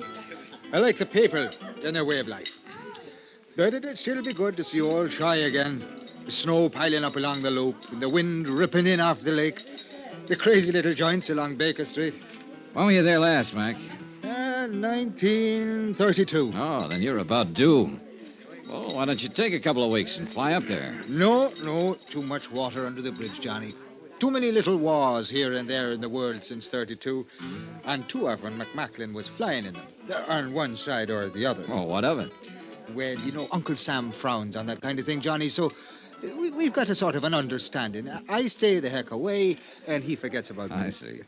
I like the people and their way of life. But it'd still be good to see old Shy again. The snow piling up along the loop and the wind ripping in off the lake. The crazy little joints along Baker Street. When were you there last, Mac? 1932. Oh, then you're about due. Well, why don't you take a couple of weeks and fly up there? No. Too much water under the bridge, Johnny. Too many little wars here and there in the world since 32. And too often McMacklin was flying in them. On one side or the other. Oh, what of it? Well, you know, Uncle Sam frowns on that kind of thing, Johnny, so we've got a sort of an understanding. I stay the heck away, and he forgets about me. I see.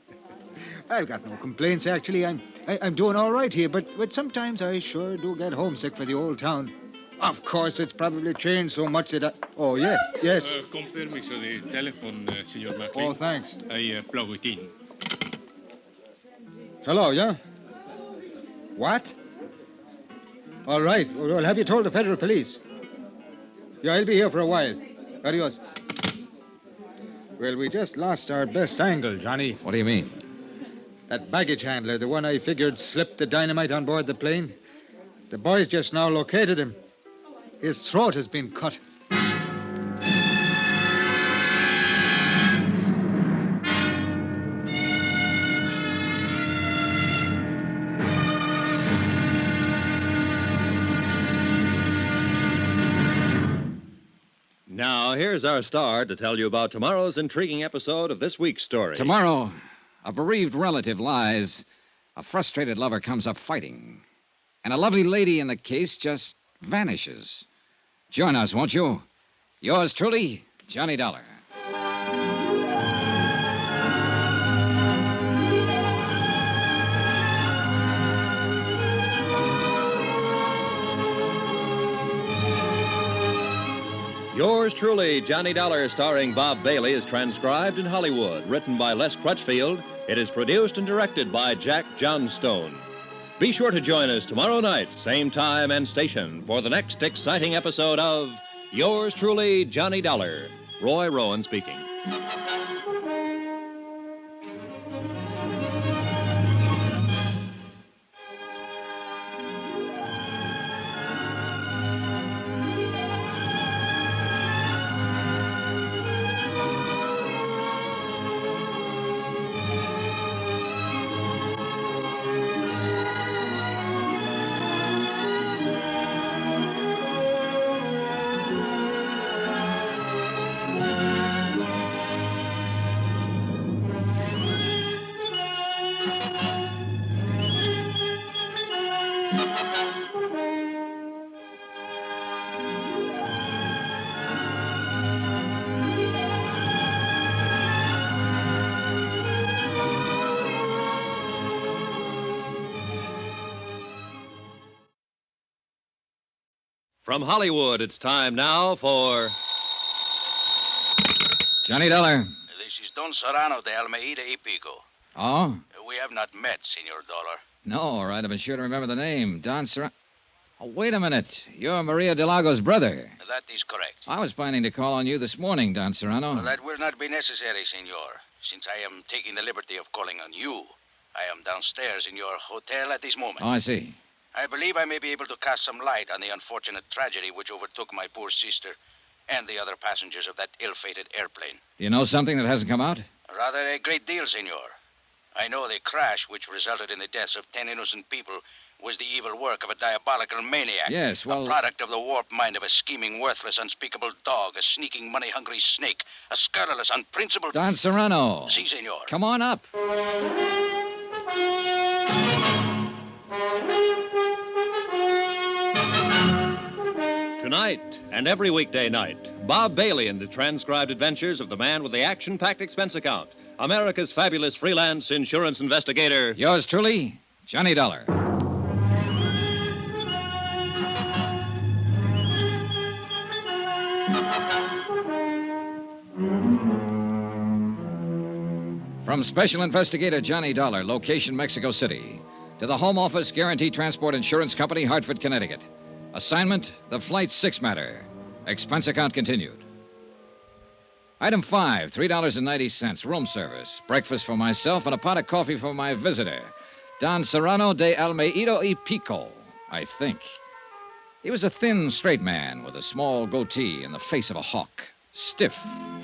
I've got no complaints, actually. I'm doing all right here, but sometimes I sure do get homesick for the old town. Of course, it's probably changed so much that I... Oh, yeah, yes. Con permiso de telephone, Senor McLean. Oh, thanks. I plug it in. Hello, yeah? What? All right. Well, have you told the federal police? Yeah, I'll be here for a while. Adios. Well, we just lost our best angle, Johnny. What do you mean? That baggage handler, the one I figured slipped the dynamite on board the plane. The boys just now located him. His throat has been cut. Now, here's our star to tell you about tomorrow's intriguing episode of this week's story. Tomorrow, a bereaved relative lies. A frustrated lover comes up fighting. And a lovely lady in the case just vanishes. Join us, won't you? Yours truly, Johnny Dollar. Yours truly, Johnny Dollar, starring Bob Bailey, is transcribed in Hollywood. Written by Les Crutchfield, it is produced and directed by Jack Johnstone. Be sure to join us tomorrow night, same time and station, for the next exciting episode of Yours truly, Johnny Dollar. Roy Rowan speaking. From Hollywood, it's time now for Johnny Dollar. This is Don Serrano de Almeida y Pico. Oh? We have not met, Senor Dollar. No, all right. I've been sure to remember the name. Don Serrano. Oh, wait a minute. You're Maria Delago's brother. That is correct. I was planning to call on you this morning, Don Serrano. That will not be necessary, Senor, since I am taking the liberty of calling on you. I am downstairs in your hotel at this moment. Oh, I see. I believe I may be able to cast some light on the unfortunate tragedy which overtook my poor sister and the other passengers of that ill-fated airplane. Do you know something that hasn't come out? Rather a great deal, Senor. I know the crash which resulted in the deaths of 10 innocent people was the evil work of a diabolical maniac. Yes, well... A product of the warped mind of a scheming, worthless, unspeakable dog, a sneaking, money-hungry snake, a scurrilous, unprincipled... Don Serrano. Si, Senor. Come on up. Tonight and every weekday night, Bob Bailey in the transcribed adventures of the man with the action-packed expense account, America's fabulous freelance insurance investigator. Yours truly, Johnny Dollar. From Special Investigator Johnny Dollar, location Mexico City, to the Home Office Guaranteed Transport Insurance Company, Hartford, Connecticut. Assignment, the Flight 6 matter. Expense account continued. Item 5, $3.90, room service. Breakfast for myself and a pot of coffee for my visitor, Don Serrano de Almeida y Pico, I think. He was a thin, straight man with a small goatee and the face of a hawk. Stiff,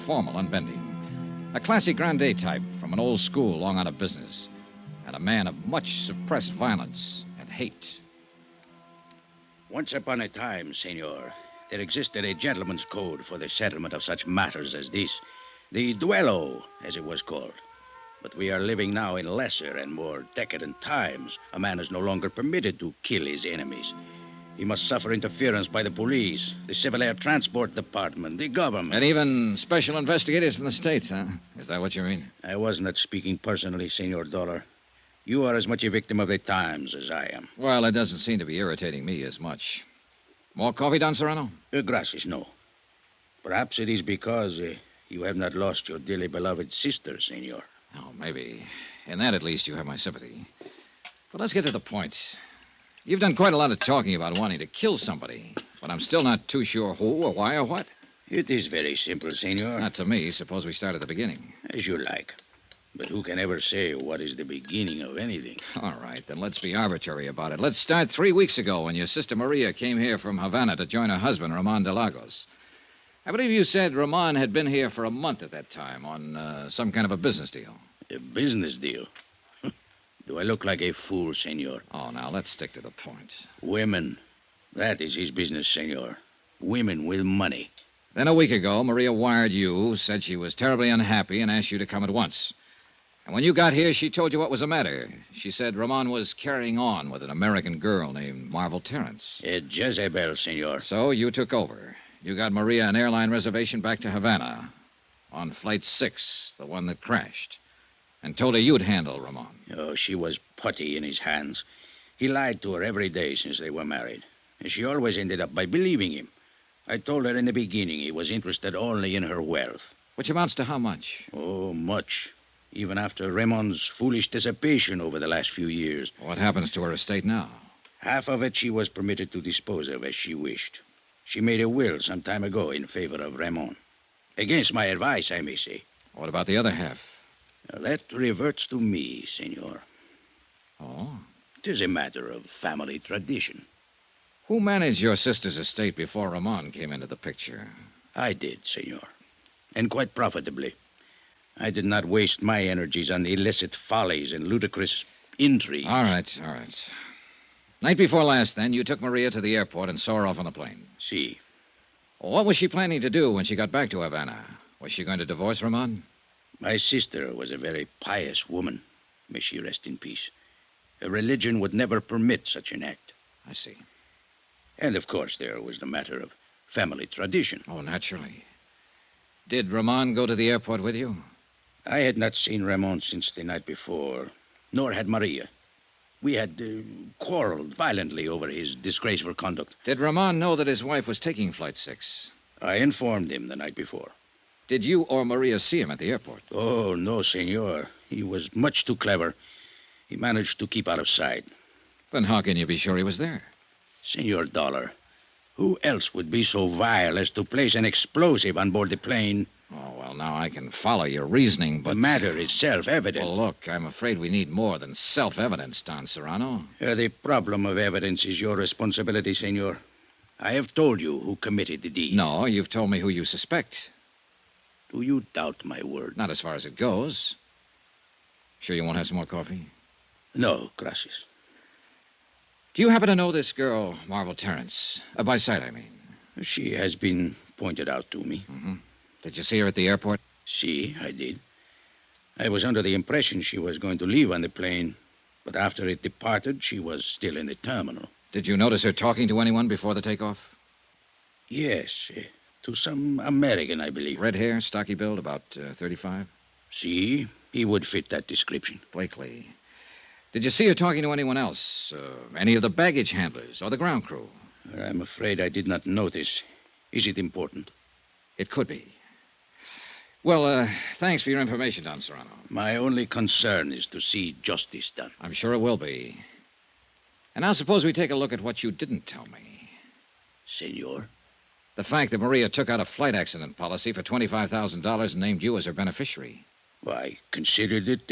formal, unbending. A classy grande type from an old school long out of business. And a man of much suppressed violence and hate. Once upon a time, senor, there existed a gentleman's code for the settlement of such matters as this. The duello, as it was called. But we are living now in lesser and more decadent times. A man is no longer permitted to kill his enemies. He must suffer interference by the police, the Civil Air Transport Department, the government. And even special investigators from the States, huh? Is that what you mean? I was not speaking personally, Senor Dollar. You are as much a victim of the times as I am. Well, it doesn't seem to be irritating me as much. More coffee, Don Serrano? Gracias, no. Perhaps it is because you have not lost your dearly beloved sister, senor. Oh, maybe. In that, at least, you have my sympathy. But let's get to the point. You've done quite a lot of talking about wanting to kill somebody, but I'm still not too sure who or why or what. It is very simple, senor. Not to me. Suppose we start at the beginning. As you like. But who can ever say what is the beginning of anything? All right, then let's be arbitrary about it. Let's start 3 weeks ago when your sister Maria came here from Havana to join her husband, Ramon de Lagos. I believe you said Ramon had been here for a month at that time on some kind of a business deal. A business deal? Do I look like a fool, senor? Oh, now, let's stick to the point. Women. That is his business, senor. Women with money. Then a week ago, Maria wired you, said she was terribly unhappy, and asked you to come at once. And when you got here, she told you what was the matter. She said Ramon was carrying on with an American girl named Marvel Terrence. A Jezebel, senor. So you took over. You got Maria an airline reservation back to Havana on Flight 6, the one that crashed, and told her you'd handle Ramon. Oh, she was putty in his hands. He lied to her every day since they were married. And she always ended up by believing him. I told her in the beginning he was interested only in her wealth. Which amounts to how much? Oh, much. Even after Ramon's foolish dissipation over the last few years. What happens to her estate now? Half of it she was permitted to dispose of as she wished. She made a will some time ago in favor of Ramon. Against my advice, I may say. What about the other half? That reverts to me, senor. Oh? It is a matter of family tradition. Who managed your sister's estate before Ramon came into the picture? I did, senor. And quite profitably. I did not waste my energies on illicit follies and ludicrous intrigue. All right. Night before last, then, you took Maria to the airport and saw her off on the plane. Si. What was she planning to do when she got back to Havana? Was she going to divorce Ramon? My sister was a very pious woman. May she rest in peace. Her religion would never permit such an act. I see. And, of course, there was the matter of family tradition. Oh, naturally. Did Ramon go to the airport with you? I had not seen Ramon since the night before, nor had Maria. We had quarreled violently over his disgraceful conduct. Did Ramon know that his wife was taking Flight 6? I informed him the night before. Did you or Maria see him at the airport? Oh, no, senor. He was much too clever. He managed to keep out of sight. Then how can you be sure he was there? Senor Dollar, who else would be so vile as to place an explosive on board the plane? Oh, well, now I can follow your reasoning, but... The matter is self-evident. Well, look, I'm afraid we need more than self-evidence, Don Serrano. The problem of evidence is your responsibility, senor. I have told you who committed the deed. No, you've told me who you suspect. Do you doubt my word? Not as far as it goes. Sure you won't have some more coffee? No, gracias. Do you happen to know this girl, Marvel Terrence? By sight, I mean. She has been pointed out to me. Mm-hmm. Did you see her at the airport? Si, I did. I was under the impression she was going to leave on the plane, but after it departed, she was still in the terminal. Did you notice her talking to anyone before the takeoff? Yes, to some American, I believe. Red hair, stocky build, about 35? See, he would fit that description. Blakely. Did you see her talking to anyone else? Any of the baggage handlers or the ground crew? I'm afraid I did not notice. Is it important? It could be. Well, thanks for your information, Don Serrano. My only concern is to see justice done. I'm sure it will be. And now suppose we take a look at what you didn't tell me. Senor? The fact that Maria took out a flight accident policy for $25,000 and named you as her beneficiary. Well, I considered it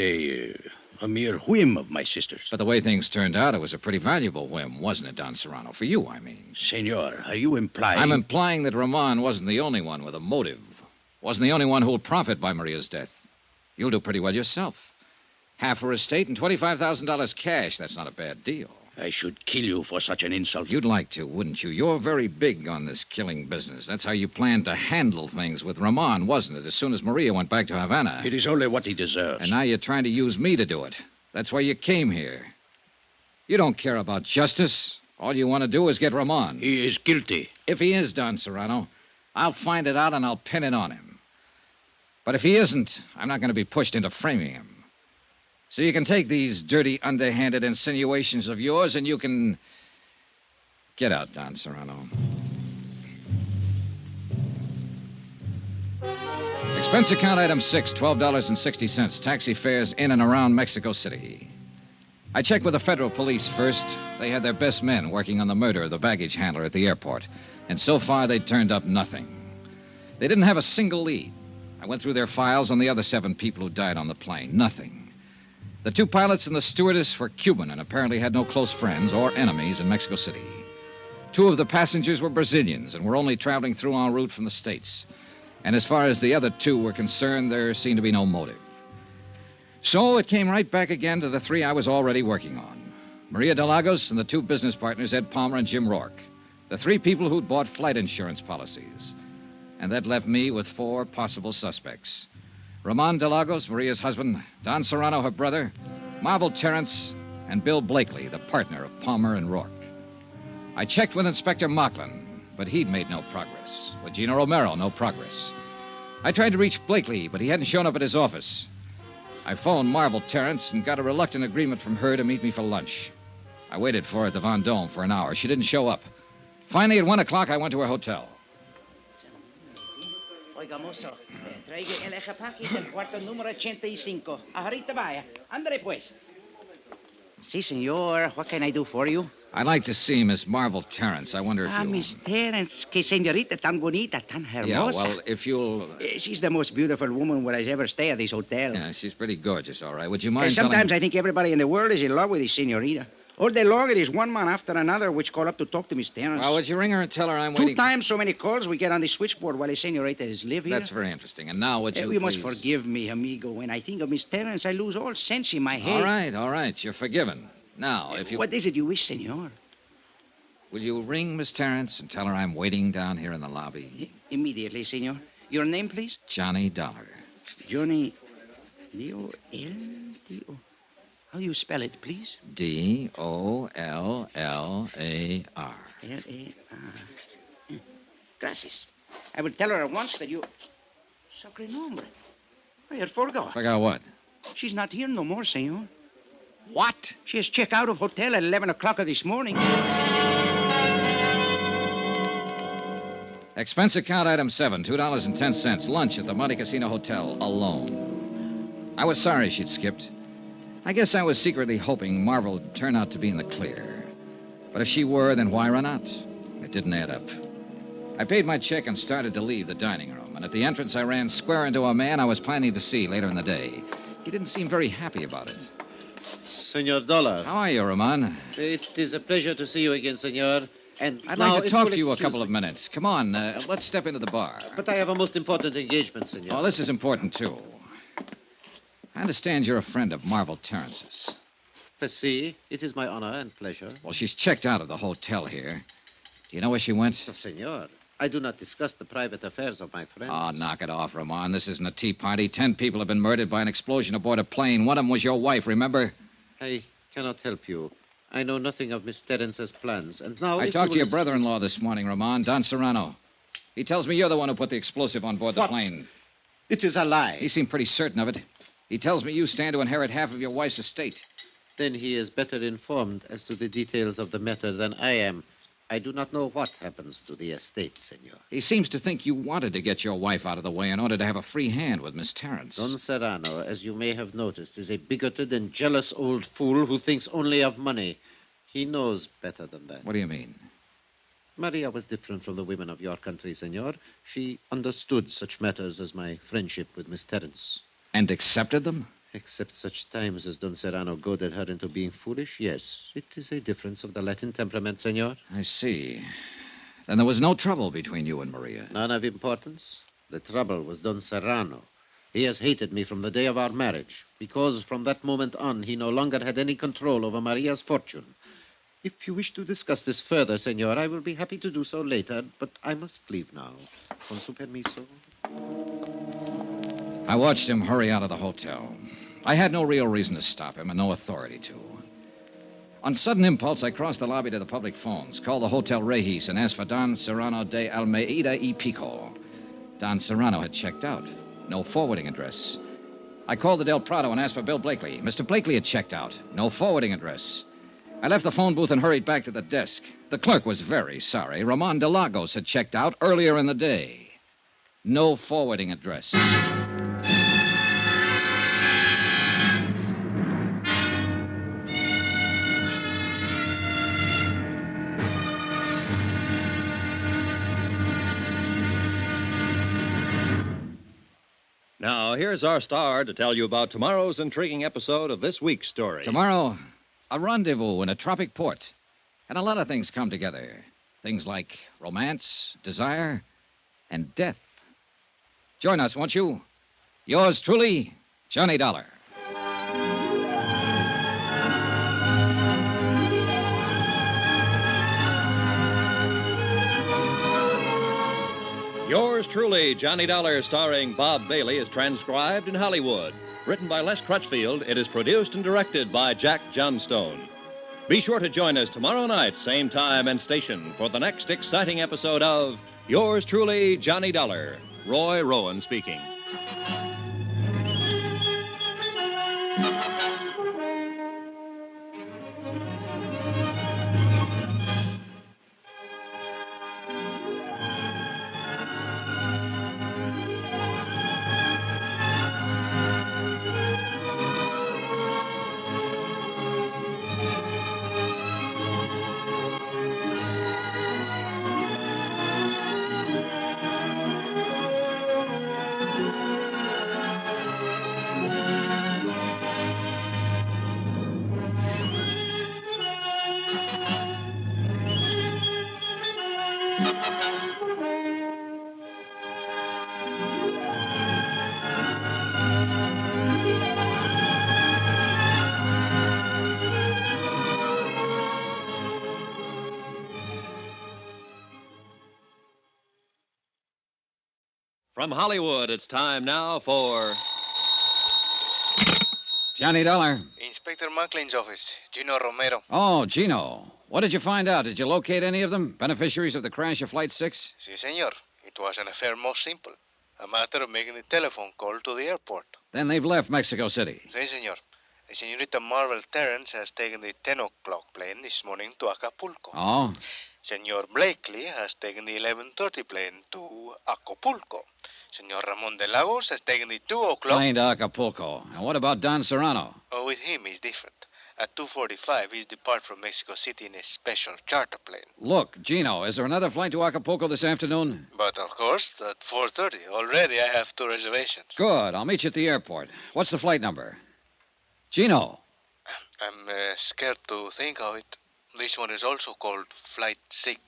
a mere whim of my sister's. But the way things turned out, it was a pretty valuable whim, wasn't it, Don Serrano? For you, I mean. Senor, are you implying... I'm implying that Ramon wasn't the only one with a motive. Wasn't the only one who'll profit by Maria's death. You'll do pretty well yourself. Half her estate and $25,000 cash. That's not a bad deal. I should kill you for such an insult. You'd like to, wouldn't you? You're very big on this killing business. That's how you planned to handle things with Ramon, wasn't it, as soon as Maria went back to Havana? It is only what he deserves. And now you're trying to use me to do it. That's why you came here. You don't care about justice. All you want to do is get Ramon. He is guilty. If he is, Don Serrano, I'll find it out and I'll pin it on him. But if he isn't, I'm not going to be pushed into framing him. So you can take these dirty, underhanded insinuations of yours and you can... Get out, Don Serrano. Expense account item 6, $12.60. Taxi fares in and around Mexico City. I checked with the federal police first. They had their best men working on the murder of the baggage handler at the airport. And so far, they'd turned up nothing. They didn't have a single lead. I went through their files on the other 7 people who died on the plane. Nothing. The 2 pilots and the stewardess were Cuban and apparently had no close friends or enemies in Mexico City. 2 of the passengers were Brazilians and were only traveling through en route from the States. And as far as the other 2 were concerned, there seemed to be no motive. So it came right back again to the 3 I was already working on. Maria de Lagos and the 2 business partners, Ed Palmer and Jim Rourke. The 3 people who'd bought flight insurance policies. And that left me with 4 possible suspects. Ramon de Lagos, Maria's husband, Don Serrano, her brother, Marvel Terrence, and Bill Blakely, the partner of Palmer and Rourke. I checked with Inspector Mocklin, but he'd made no progress. With Gina Romero, no progress. I tried to reach Blakely, but he hadn't shown up at his office. I phoned Marvel Terrence and got a reluctant agreement from her to meet me for lunch. I waited for her at the Vendôme for an hour. She didn't show up. Finally, at 1 o'clock, I went to her hotel. Oiga, mozo, traiga el equipaje del cuarto número 85. Ahorita vaya. Ándale, pues. Si, senor. What can I do for you? I'd like to see Miss Marvel Terrence. I wonder if you... Miss Terrence. Que señorita tan bonita, tan hermosa. Yeah, well, if you'll... She's the most beautiful woman where I ever stay at this hotel. Yeah, she's pretty gorgeous, all right. Would you mind Sometimes telling... I think everybody in the world is in love with this señorita. All day long, it is one man after another which call up to talk to Miss Terrence. Well, would you ring her and tell her I'm 2 waiting... times so many calls we get on the switchboard while the señorita is live here. That's very interesting. And now would you You must please- forgive me, amigo. When I think of Miss Terrence, I lose all sense in my head. All right. You're forgiven. Now, if you... What is it you wish, senor? Will you ring Miss Terrence and tell her I'm waiting down here in the lobby? Immediately, senor. Your name, please? Johnny Dollar. Johnny... D-O-L-D-O... How do you spell it, please? D-O-L-L-A-R. L-A-R. Gracias. I will tell her at once that you... Sacre nombre. I had forgot. Forgot what? She's not here no more, senor. What? She has checked out of hotel at 11 o'clock of this morning. Expense account item 7, $2.10. Lunch at the Monte Casino Hotel, alone. I was sorry she'd skipped. I guess I was secretly hoping Marvel would turn out to be in the clear. But if she were, then why run out? It didn't add up. I paid my check and started to leave the dining room. And at the entrance, I ran square into a man I was planning to see later in the day. He didn't seem very happy about it. Senor Dollar. How are you, Ramon? It is a pleasure to see you again, senor. And I'd now, like to if talk you'll to you a excuse couple of minutes. Come on, let's step into the bar. But I have a most important engagement, senor. Oh, this is important, too. I understand you're a friend of Marvel Terrence's. See, it is my honor and pleasure. Well, she's checked out of the hotel here. Do you know where she went? Senor, I do not discuss the private affairs of my friends. Oh, knock it off, Ramon. This isn't a tea party. 10 people have been murdered by an explosion aboard a plane. One of them was your wife, remember? I cannot help you. I know nothing of Miss Terrence's plans. And now... I talked to your brother-in-law this morning, Ramon, Don Serrano. He tells me you're the one who put the explosive on board the What? plane. It is a lie. He seemed pretty certain of it. He tells me you stand to inherit half of your wife's estate. Then he is better informed as to the details of the matter than I am. I do not know what happens to the estate, senor. He seems to think you wanted to get your wife out of the way in order to have a free hand with Miss Terrence. Don Serrano, as you may have noticed, is a bigoted and jealous old fool who thinks only of money. He knows better than that. What do you mean? Maria was different from the women of your country, senor. She understood such matters as my friendship with Miss Terrence. And accepted them? Except such times as Don Serrano goaded her into being foolish, yes. It is a difference of the Latin temperament, senor. I see. Then there was no trouble between you and Maria. None of importance. The trouble was Don Serrano. He has hated me from the day of our marriage, because from that moment on, he no longer had any control over Maria's fortune. If you wish to discuss this further, senor, I will be happy to do so later, but I must leave now. Con su permiso. I watched him hurry out of the hotel. I had no real reason to stop him and no authority to. On sudden impulse, I crossed the lobby to the public phones, called the Hotel Regis, and asked for Don Serrano de Almeida y Pico. Don Serrano had checked out. No forwarding address. I called the Del Prado and asked for Bill Blakely. Mr. Blakely had checked out. No forwarding address. I left the phone booth and hurried back to the desk. The clerk was very sorry. Ramon de Lagos had checked out earlier in the day. No forwarding address. Now, here's our star to tell you about tomorrow's intriguing episode of this week's story. Tomorrow, a rendezvous in a tropic port. And a lot of things come together. Things like romance, desire, and death. Join us, won't you? Yours truly, Johnny Dollar. Yours truly, Johnny Dollar, starring Bob Bailey, is transcribed in Hollywood. Written by Les Crutchfield, it is produced and directed by Jack Johnstone. Be sure to join us tomorrow night, same time and station, for the next exciting episode of Yours truly, Johnny Dollar. Roy Rowan speaking. From Hollywood, it's time now for Johnny Dollar. Inspector Mucklin's office. Gino Romero. Oh, Gino. What did you find out? Did you locate any of them? Beneficiaries of the crash of Flight 6? Si, senor. It was an affair most simple. A matter of making a telephone call to the airport. Then they've left Mexico City. Si, senor. The senorita Marvel Terrence has taken the 10 o'clock plane this morning to Acapulco. Oh? Senor Blakely has taken the 11:30 plane to Acapulco. Senor Ramon de Lagos has taken the 2 o'clock... Plane to Acapulco. And what about Don Serrano? Oh, with him, he's different. At 2:45, he's depart from Mexico City in a special charter plane. Look, Gino, is there another flight to Acapulco this afternoon? But, of course, at 4:30. Already I have 2 reservations. Good. I'll meet you at the airport. What's the flight number? Gino. I'm scared to think of it. This one is also called Flight 6.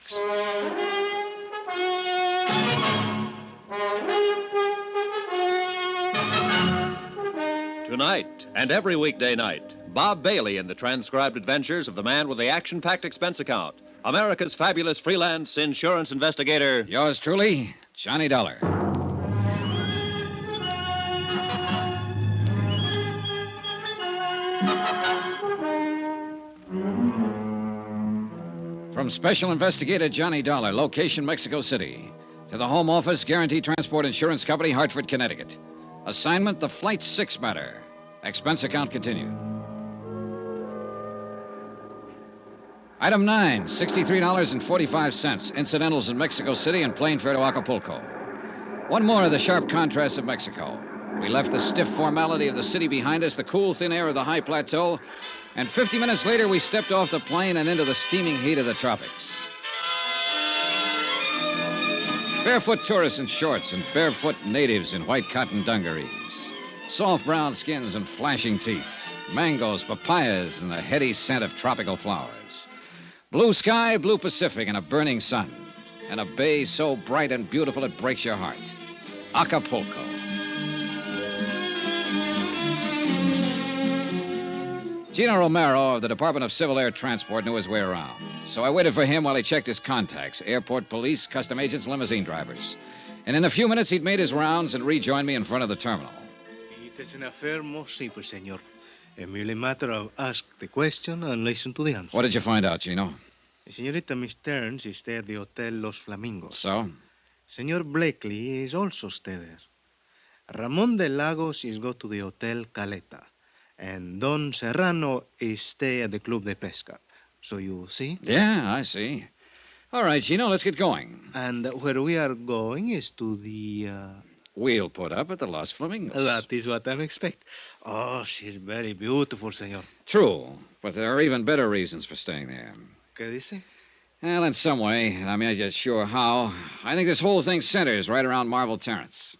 Tonight and every weekday night, Bob Bailey in the transcribed adventures of the man with the action-packed expense account, America's fabulous freelance insurance investigator. Yours truly, Johnny Dollar. From Special Investigator Johnny Dollar, location Mexico City. To the Home Office, Guaranty Transport Insurance Company, Hartford, Connecticut. Assignment, the Flight 6 matter. Expense account continued. Item 9, $63.45. Incidentals in Mexico City and plane fare to Acapulco. One more of the sharp contrasts of Mexico. We left the stiff formality of the city behind us, the cool, thin air of the high plateau, and 50 minutes later, we stepped off the plane and into the steaming heat of the tropics. Barefoot tourists in shorts and barefoot natives in white cotton dungarees. Soft brown skins and flashing teeth. Mangoes, papayas, and the heady scent of tropical flowers. Blue sky, blue Pacific, and a burning sun. And a bay so bright and beautiful it breaks your heart. Acapulco. Gino Romero of the Department of Civil Air Transport knew his way around. So I waited for him while he checked his contacts, airport police, custom agents, limousine drivers. And in a few minutes, he'd made his rounds and rejoined me in front of the terminal. It is an affair most simple, senor. A merely matter of ask the question and listen to the answer. What did you find out, Gino? Senorita Miss Stearns is stay at the Hotel Los Flamingos. So? Senor Blakely is also stay there. Ramon de Lagos is go to the Hotel Caleta. And Don Serrano is stay at the Club de Pesca. So you see? Yeah, I see. All right, Gino, let's get going. And where we are going is to the... We'll put up at the Los Flamingos. That is what I expect. Oh, she's very beautiful, senor. True, but there are even better reasons for staying there. ¿Qué dice? Well, in some way, and I'm not yet sure how, I think this whole thing centers right around Marble Terrace.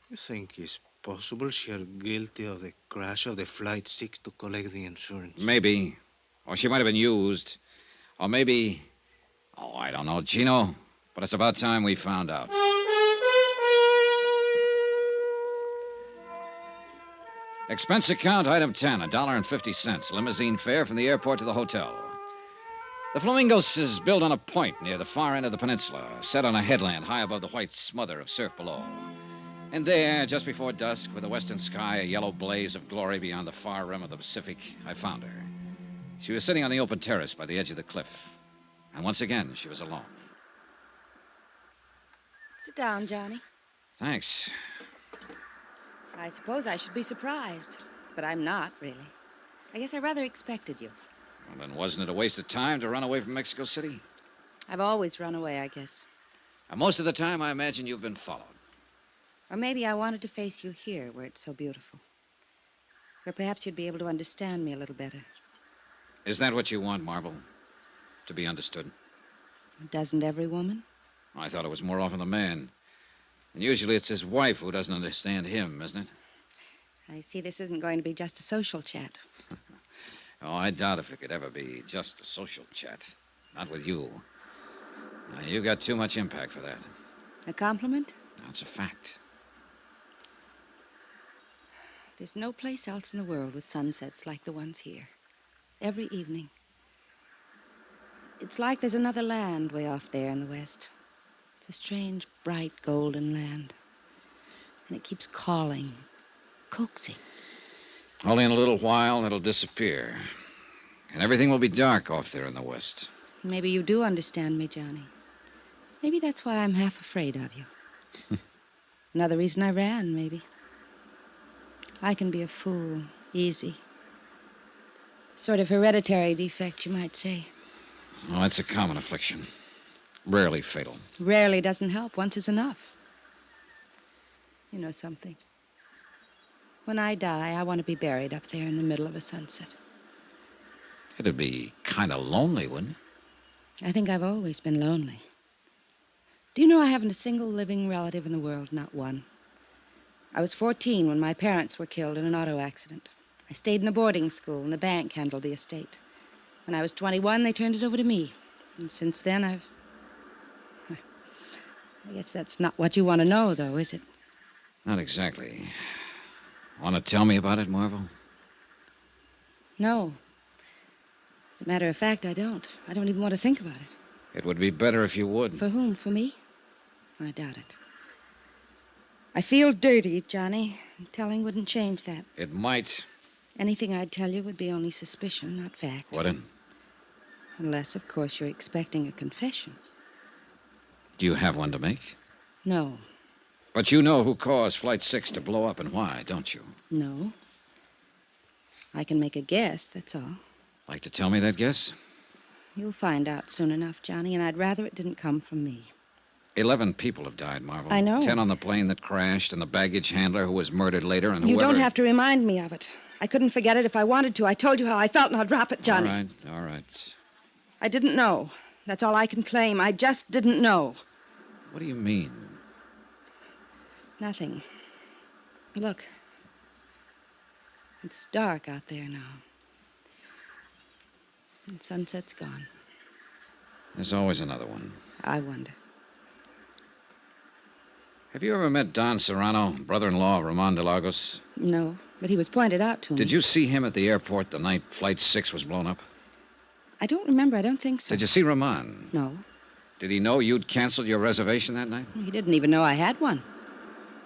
You think it's possible she's guilty of the crash of the Flight 6 to collect the insurance? Maybe. Or she might have been used. Or maybe... Oh, I don't know, Gino. But it's about time we found out. Expense account, item 10, $1.50. Limousine fare from the airport to the hotel. The Flamingos is built on a point near the far end of the peninsula, set on a headland high above the white smother of surf below. And there, just before dusk, with the western sky a yellow blaze of glory beyond the far rim of the Pacific, I found her. She was sitting on the open terrace by the edge of the cliff. And once again, she was alone. Sit down, Johnny. Thanks. I suppose I should be surprised, but I'm not, really. I guess I rather expected you. Well, then wasn't it a waste of time to run away from Mexico City? I've always run away, I guess. And most of the time, I imagine you've been followed. Or maybe I wanted to face you here, where it's so beautiful. Where perhaps you'd be able to understand me a little better. Is that what you want, Marble? To be understood? Doesn't every woman? I thought it was more often the man. And usually it's his wife who doesn't understand him, isn't it? I see this isn't going to be just a social chat. Oh, I doubt if it could ever be just a social chat. Not with you. Now, you got too much impact for that. A compliment? That's a fact. There's no place else in the world with sunsets like the ones here. Every evening. It's like there's another land way off there in the west. It's a strange, bright, golden land. And it keeps calling, coaxing. Only in a little while, it'll disappear. And everything will be dark off there in the west. Maybe you do understand me, Johnny. Maybe that's why I'm half afraid of you. Another reason I ran, maybe. I can be a fool, easy. Sort of hereditary defect, you might say. Oh, that's a common affliction. Rarely fatal. Rarely doesn't help. Once is enough. You know something? When I die, I want to be buried up there in the middle of a sunset. It'd be kind of lonely, wouldn't it? I think I've always been lonely. Do you know I haven't a single living relative in the world? Not one. I was 14 when my parents were killed in an auto accident. I stayed in a boarding school, and the bank handled the estate. When I was 21, they turned it over to me. And since then, I guess that's not what you want to know, though, is it? Not exactly. Want to tell me about it, Marvel? No. As a matter of fact, I don't. I don't even want to think about it. It would be better if you would. For whom? For me? I doubt it. I feel dirty, Johnny. Telling wouldn't change that. It might. Anything I'd tell you would be only suspicion, not fact. Wouldn't? Unless, of course, you're expecting a confession. Do you have one to make? No. But you know who caused Flight 6 to blow up and why, don't you? No. I can make a guess, that's all. Like to tell me that guess? You'll find out soon enough, Johnny, and I'd rather it didn't come from me. 11 people have died, Marvel. I know. 10 on the plane that crashed, and the baggage handler who was murdered later, and You whoever... don't have to remind me of it. I couldn't forget it if I wanted to. I told you how I felt, now drop it, Johnny. All right. I didn't know. That's all I can claim. I just didn't know. What do you mean? Nothing. Look. It's dark out there now. And sunset's gone. There's always another one. I wonder. Have you ever met Don Serrano, brother-in-law of Ramon de Lagos? No, but he was pointed out to me. Did you see him at the airport the night Flight 6 was blown up? I don't remember. I don't think so. Did you see Ramon? No. Did he know you'd canceled your reservation that night? He didn't even know I had one.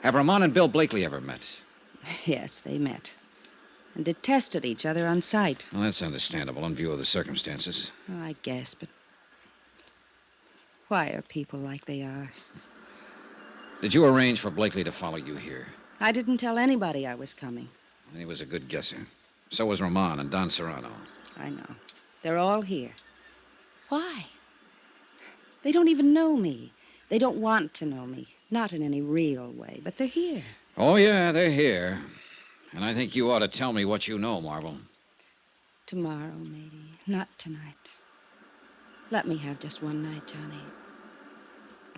Have Ramon and Bill Blakely ever met? Yes, they met. And detested each other on sight. Well, that's understandable in view of the circumstances. Oh, I guess, but why are people like they are? Did you arrange for Blakely to follow you here? I didn't tell anybody I was coming. He was a good guesser. So was Ramon and Don Serrano. I know. They're all here. Why? They don't even know me. They don't want to know me. Not in any real way, but they're here. Oh, yeah, they're here. And I think you ought to tell me what you know, Marvel. Tomorrow, maybe. Not tonight. Let me have just one night, Johnny.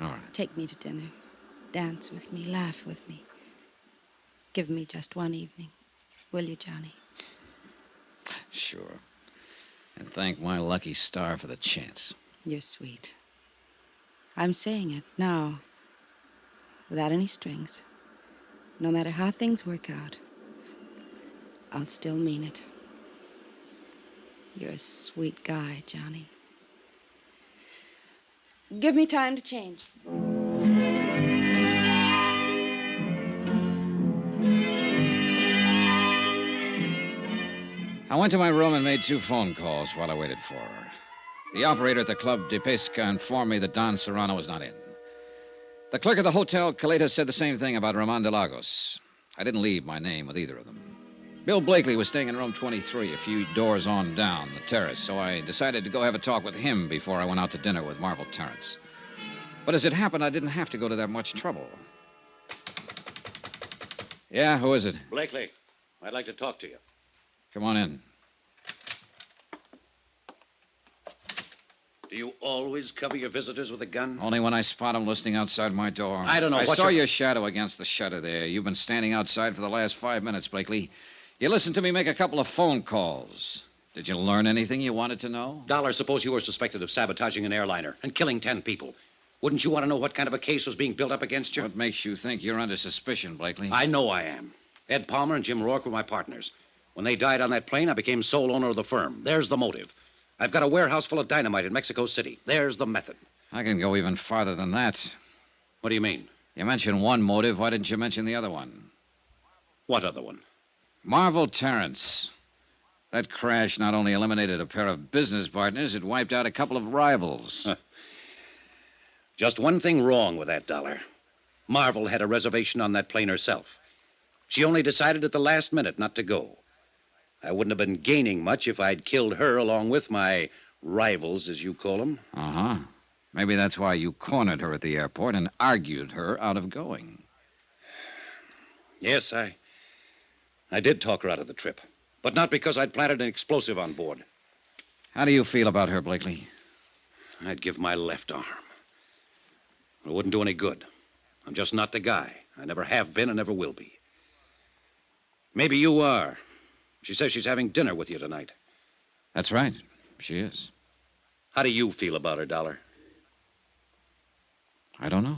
All right. Take me to dinner. Dance with me. Laugh with me. Give me just one evening. Will you, Johnny? Sure. And thank my lucky star for the chance. You're sweet. I'm saying it now. Without any strings. No matter how things work out. I'll still mean it. You're a sweet guy, Johnny. Give me time to change. I went to my room and made 2 phone calls while I waited for her. The operator at the Club de Pesca informed me that Don Serrano was not in. The clerk at the Hotel Caleta said the same thing about Ramon de Lagos. I didn't leave my name with either of them. Bill Blakely was staying in room 23, a few doors on down the terrace, so I decided to go have a talk with him before I went out to dinner with Marvel Terrence. But as it happened, I didn't have to go to that much trouble. Yeah, who is it? Blakely, I'd like to talk to you. Come on in. Do you always cover your visitors with a gun? Only when I spot them listening outside my door. I don't know I what saw you're- your shadow against the shutter there. You've been standing outside for the last 5 minutes, Blakely. You listened to me make a couple of phone calls. Did you learn anything you wanted to know? Dollar, suppose you were suspected of sabotaging an airliner and killing 10 people. Wouldn't you want to know what kind of a case was being built up against you? What makes you think you're under suspicion, Blakely? I know I am. Ed Palmer and Jim Rourke were my partners. When they died on that plane, I became sole owner of the firm. There's the motive. I've got a warehouse full of dynamite in Mexico City. There's the method. I can go even farther than that. What do you mean? You mentioned one motive. Why didn't you mention the other one? What other one? Marvel Terrence. That crash not only eliminated a pair of business partners, it wiped out a couple of rivals. Just one thing wrong with that, Dollar. Marvel had a reservation on that plane herself. She only decided at the last minute not to go. I wouldn't have been gaining much if I'd killed her along with my rivals, as you call them. Uh-huh. Maybe that's why you cornered her at the airport and argued her out of going. Yes, I did talk her out of the trip. But not because I'd planted an explosive on board. How do you feel about her, Blakely? I'd give my left arm. It wouldn't do any good. I'm just not the guy. I never have been and never will be. Maybe you are. She says she's having dinner with you tonight. That's right. She is. How do you feel about her, Dollar? I don't know.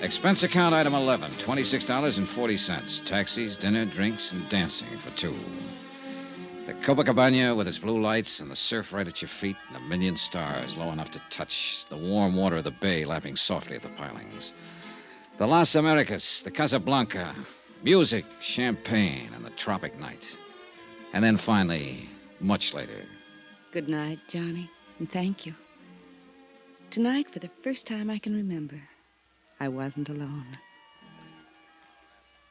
Expense account item 11, $26.40. Taxis, dinner, drinks, and dancing for 2. The Copacabana with its blue lights and the surf right at your feet and a million stars low enough to touch. The warm water of the bay lapping softly at the pilings. The Las Americas, the Casablanca, music, champagne, and the tropic night. And then finally, much later. Good night, Johnny, and thank you. Tonight, for the first time I can remember, I wasn't alone.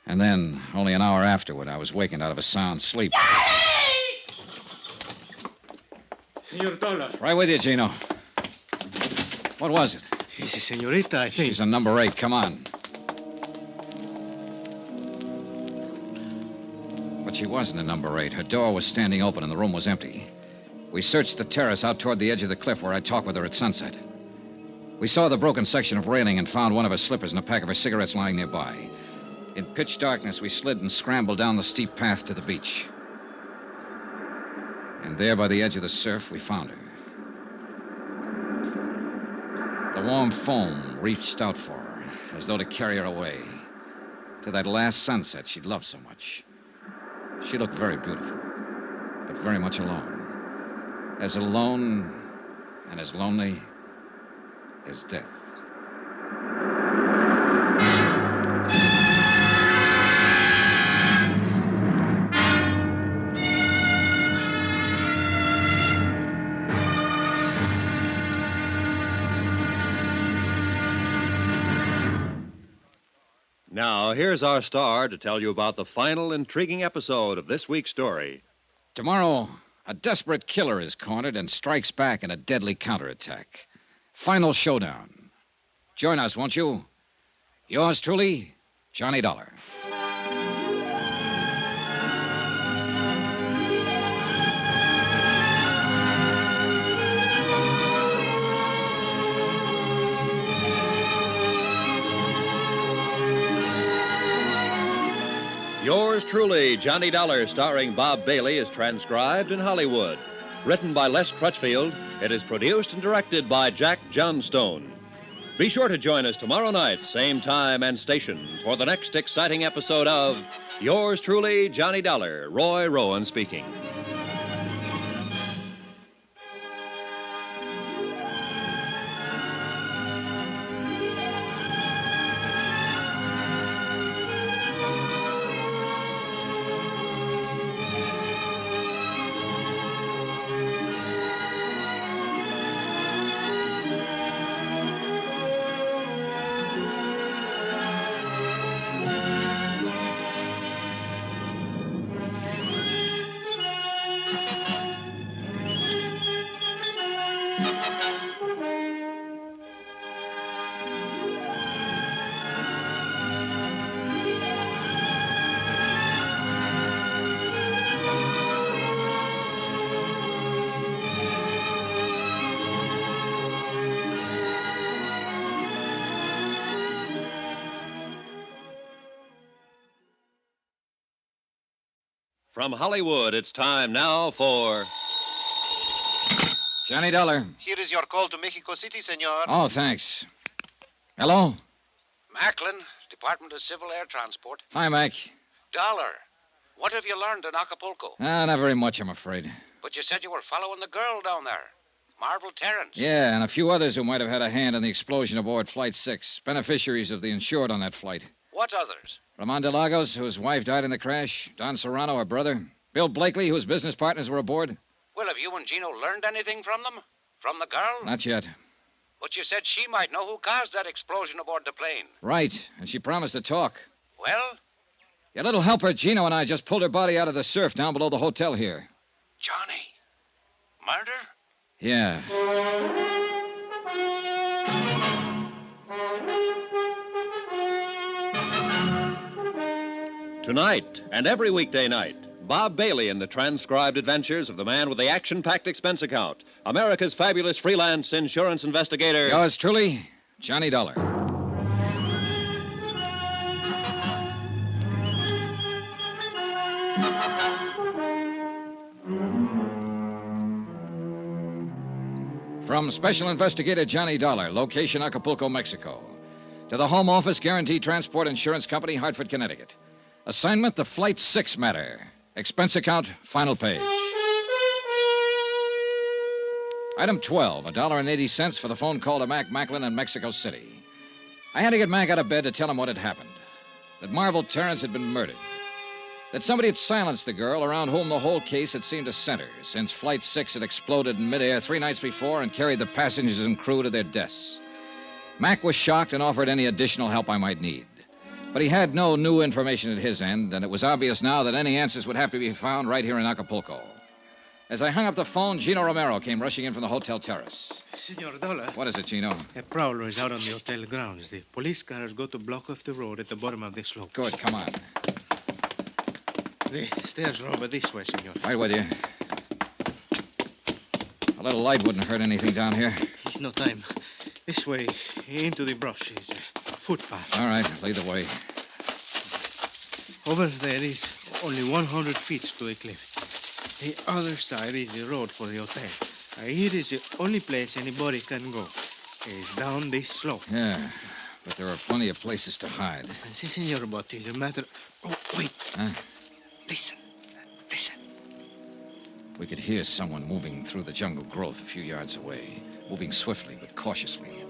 And then, only an hour afterward, I was wakened out of a sound sleep. Senor Dollar. Right with you, Gino. What was it? It's a senorita, I think. She's a number 8. Come on. But she wasn't a number 8. Her door was standing open and the room was empty. We searched the terrace out toward the edge of the cliff where I talked with her at sunset. We saw the broken section of railing and found one of her slippers and a pack of her cigarettes lying nearby. In pitch darkness, we slid and scrambled down the steep path to the beach. And there by the edge of the surf, we found her. The warm foam reached out for her, as though to carry her away, to that last sunset she'd loved so much. She looked very beautiful, but very much alone. As alone and as lonely as death. Now, here's our star to tell you about the final intriguing episode of this week's story. Tomorrow, a desperate killer is cornered and strikes back in a deadly counterattack. Final showdown. Join us, won't you? Yours truly, Johnny Dollar. Yours truly, Johnny Dollar, starring Bob Bailey, is transcribed in Hollywood. Written by Les Crutchfield, it is produced and directed by Jack Johnstone. Be sure to join us tomorrow night, same time and station, for the next exciting episode of Yours truly, Johnny Dollar. Roy Rowan speaking. From Hollywood, it's time now for Johnny Dollar. Here is your call to Mexico City, senor. Oh, thanks. Hello? Macklin, Department of Civil Air Transport. Hi, Mac. Dollar, what have you learned in Acapulco? Not very much, I'm afraid. But you said you were following the girl down there, Marvel Terrence. Yeah, and a few others who might have had a hand in the explosion aboard Flight 6, beneficiaries of the insured on that flight. What others? Ramon de Lagos, whose wife died in the crash. Don Serrano, her brother. Bill Blakely, whose business partners were aboard. Well, have you and Gino learned anything from them? From the girl? Not yet. But you said she might know who caused that explosion aboard the plane. Right, and she promised to talk. Well? Your little helper, Gino, and I just pulled her body out of the surf down below the hotel here. Johnny? Murder? Yeah. Tonight and every weekday night, Bob Bailey in the transcribed adventures of the man with the action-packed expense account, America's fabulous freelance insurance investigator. Yours truly, Johnny Dollar. From Special Investigator Johnny Dollar, location Acapulco, Mexico, to the Home Office Guaranteed Transport Insurance Company, Hartford, Connecticut. Assignment, the Flight 6 matter. Expense account, final page. Item 12, $1.80 for the phone call to Mac Macklin in Mexico City. I had to get Mac out of bed to tell him what had happened. That Marvel Terrence had been murdered. that somebody had silenced the girl around whom the whole case had seemed to center, since Flight 6 had exploded in midair 3 nights before and carried the passengers and crew to their deaths. Mac was shocked and offered any additional help I might need. But he had no new information at his end, and it was obvious now that any answers would have to be found right here in Acapulco. As I hung up the phone, Gino Romero came rushing in from the hotel terrace. Senor Dollar. What is it, Gino? A prowler is out on the hotel grounds. The police cars go to block off the road at the bottom of the slope. Good, come on. The stairs are over this way, senor. Right with you. A little light wouldn't hurt anything down here. It's no time. This way, into the brush, is a footpath. All right, lead the way. Over there is only 100 feet to the cliff. The other side is the road for the hotel. Here is the only place anybody can go. It's down this slope. Yeah, but there are plenty of places to hide. Si, senor, but it's a matter... Oh, wait. Huh? Listen. We could hear someone moving through the jungle growth a few yards away, moving swiftly but cautiously.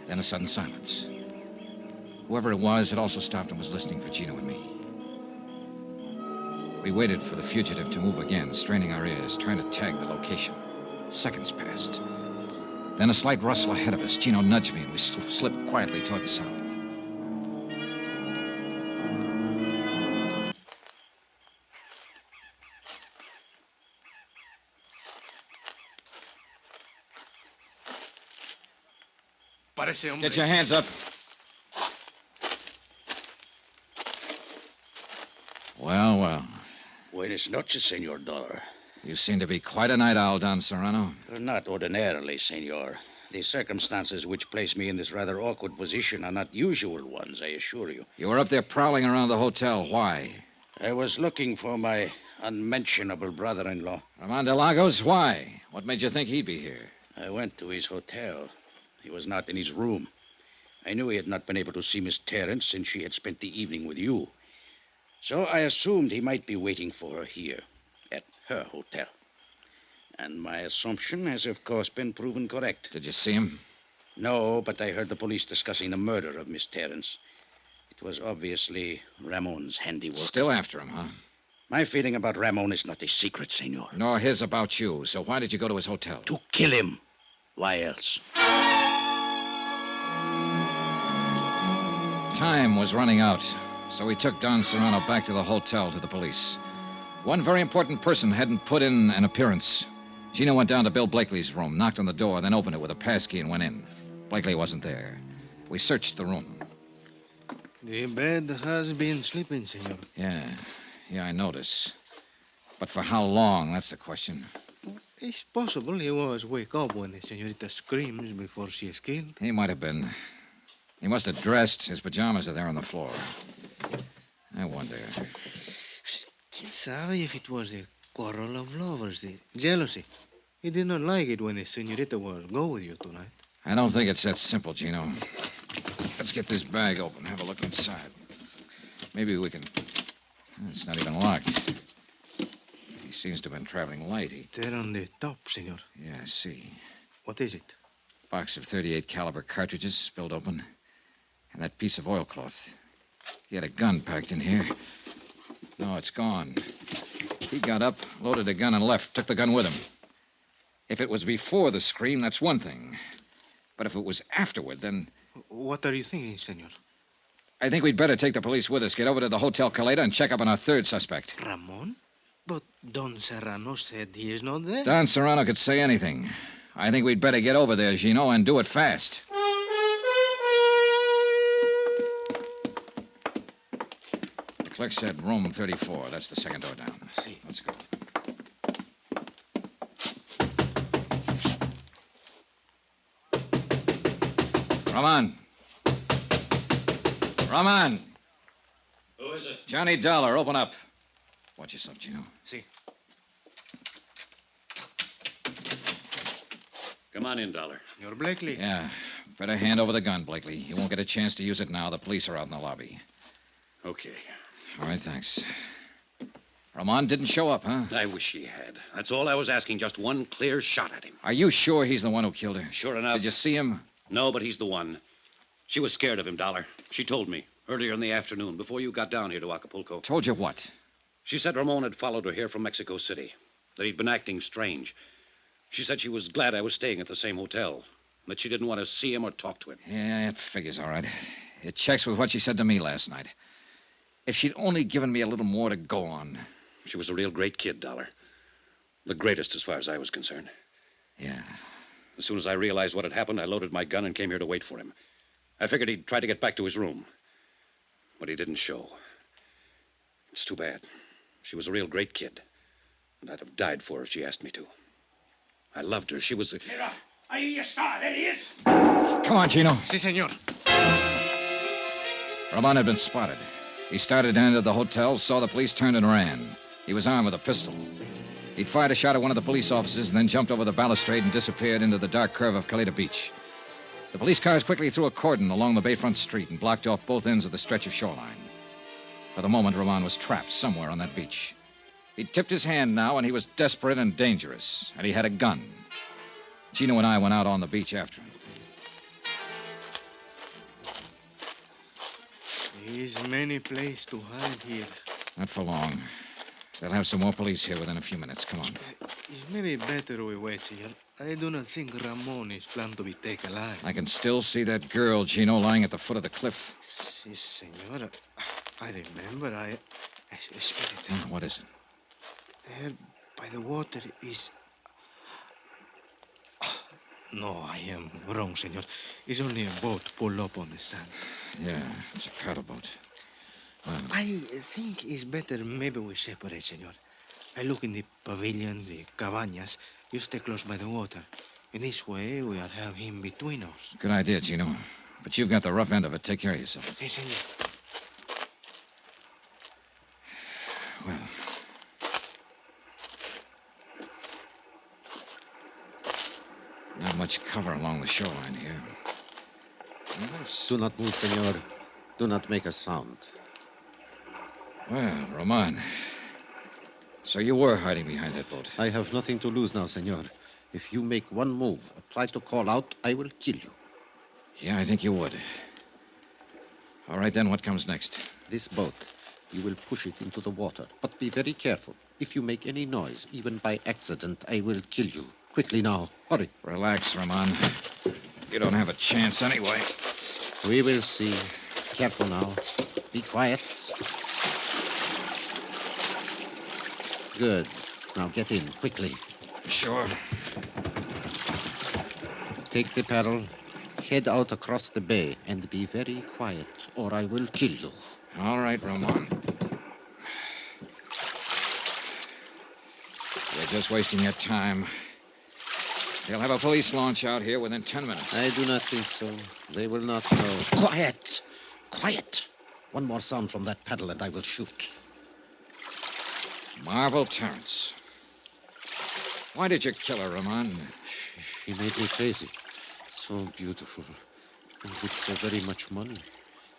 Then a sudden silence. Whoever it was had also stopped and was listening for Gino and me. We waited for the fugitive to move again, straining our ears, trying to tag the location. Seconds passed. Then a slight rustle ahead of us. Gino nudged me, and we slipped quietly toward the sound. Get your hands up. Well. Buenas noches, Senor Dollar. You seem to be quite a night owl, Don Serrano. Not ordinarily, Senor. The circumstances which place me in this rather awkward position are not usual ones, I assure you. You were up there prowling around the hotel. Why? I was looking for my unmentionable brother-in-law. Ramon de Lagos? Why? What made you think he'd be here? I went to his hotel. He was not in his room. I knew he had not been able to see Miss Terrence since she had spent the evening with you. So I assumed he might be waiting for her here, at her hotel. And my assumption has, of course, been proven correct. Did you see him? No, but I heard the police discussing the murder of Miss Terrence. It was obviously Ramon's handiwork. Still after him, huh? My feeling about Ramon is not a secret, Senor. Nor his about you. So why did you go to his hotel? To kill him. Why else? Time was running out, so we took Don Serrano back to the hotel to the police. One very important person hadn't put in an appearance. Gino went down to Bill Blakely's room, knocked on the door, then opened it with a passkey and went in. Blakely wasn't there. We searched the room. The bed has been sleeping, senor. Yeah, I notice. But for how long, that's the question. It's possible he was wake up when the senorita screams before she is killed. He might have been. He must have dressed. His pajamas are there on the floor. I wonder. Quien sabe if it was a quarrel of lovers, the jealousy. He did not like it when the senorita was go with you tonight. I don't think it's that simple, Gino. Let's get this bag open, have a look inside. Maybe we can... It's not even locked. He seems to have been traveling light. There on the top, senor. Yeah, I see. What is it? Box of .38 caliber cartridges spilled open. And that piece of oilcloth. He had a gun packed in here. No, it's gone. He got up, loaded a gun, and left. Took the gun with him. If it was before the scream, that's one thing. But if it was afterward, then... What are you thinking, senor? I think we'd better take the police with us, get over to the Hotel Caleta, and check up on our third suspect. Ramon? But Don Serrano said he is not there. Don Serrano could say anything. I think we'd better get over there, Gino, and do it fast. The clerk said room 34. That's the second door down. See. Let's go. Ramon. Ramon. Who is it? Johnny Dollar, open up. Watch yourself, Gino. See. Come on in, Dollar. You're Blakely. Yeah. Better hand over the gun, Blakely. You won't get a chance to use it now. The police are out in the lobby. Okay. All right, thanks. Ramon didn't show up, huh? I wish he had. That's all I was asking. Just one clear shot at him. Are you sure he's the one who killed her? Sure enough. Did you see him? No, but he's the one. She was scared of him, Dollar. She told me earlier in the afternoon, before you got down here to Acapulco. Told you what? She said Ramon had followed her here from Mexico City, that he'd been acting strange. She said she was glad I was staying at the same hotel, and that she didn't want to see him or talk to him. Yeah, it figures all right. It checks with what she said to me last night. If she'd only given me a little more to go on. She was a real great kid, Dollar. The greatest as far as I was concerned. Yeah. As soon as I realized what had happened, I loaded my gun and came here to wait for him. I figured he'd try to get back to his room. But he didn't show. It's too bad. She was a real great kid. And I'd have died for her if she asked me to. I loved her. She was the... Mira, ahí está, there he is. Come on, Chino. Si, senor. Ramon had been spotted. He started and entered the hotel, saw the police, turned and ran. He was armed with a pistol. He'd fired a shot at one of the police officers and then jumped over the balustrade and disappeared into the dark curve of Caleta Beach. The police cars quickly threw a cordon along the bayfront street and blocked off both ends of the stretch of shoreline. For the moment, Ramon was trapped somewhere on that beach. He'd tipped his hand now, and he was desperate and dangerous, and he had a gun. Chino and I went out on the beach after him. There's many places to hide here. Not for long. They'll have some more police here within a few minutes. Come on. It's maybe better we wait, senor. I do not think Ramon is planned to be taken alive. I can still see that girl, Chino, lying at the foot of the cliff. Si, senor. I remember. Espérate. What is it? There by the water is... No, I am wrong, senor. It's only a boat pulled up on the sand. Yeah, it's a paddle boat. Well, I think it's better maybe we separate, senor. I look in the pavilion, the cabañas. You stay close by the water. In this way, we'll have him between us. good idea, Chino. But you've got the rough end of it. Take care of yourself. Si, senor. Well... Not much cover along the shoreline here. Do not move, senor. Do not make a sound. Well, Roman. So you were hiding behind that boat. I have nothing to lose now, senor. If you make one move, try to call out, I will kill you. Yeah, I think you would. All right, then, what comes next? This boat, you will push it into the water. But be very careful. If you make any noise, even by accident, I will kill you. Quickly now. Hurry. Relax, Ramon. You don't have a chance anyway. We will see. Careful now. Be quiet. Good. Now get in, quickly. Sure. Take the paddle, head out across the bay, and be very quiet, or I will kill you. All right, Ramon. You're just wasting your time. They'll have a police launch out here within 10 minutes. I do not think so. They will not know. Quiet! Quiet! One more sound from that paddle and I will shoot. Marvel Terrence. Why did you kill her, Ramon? She made me crazy. So beautiful. And with so very much money.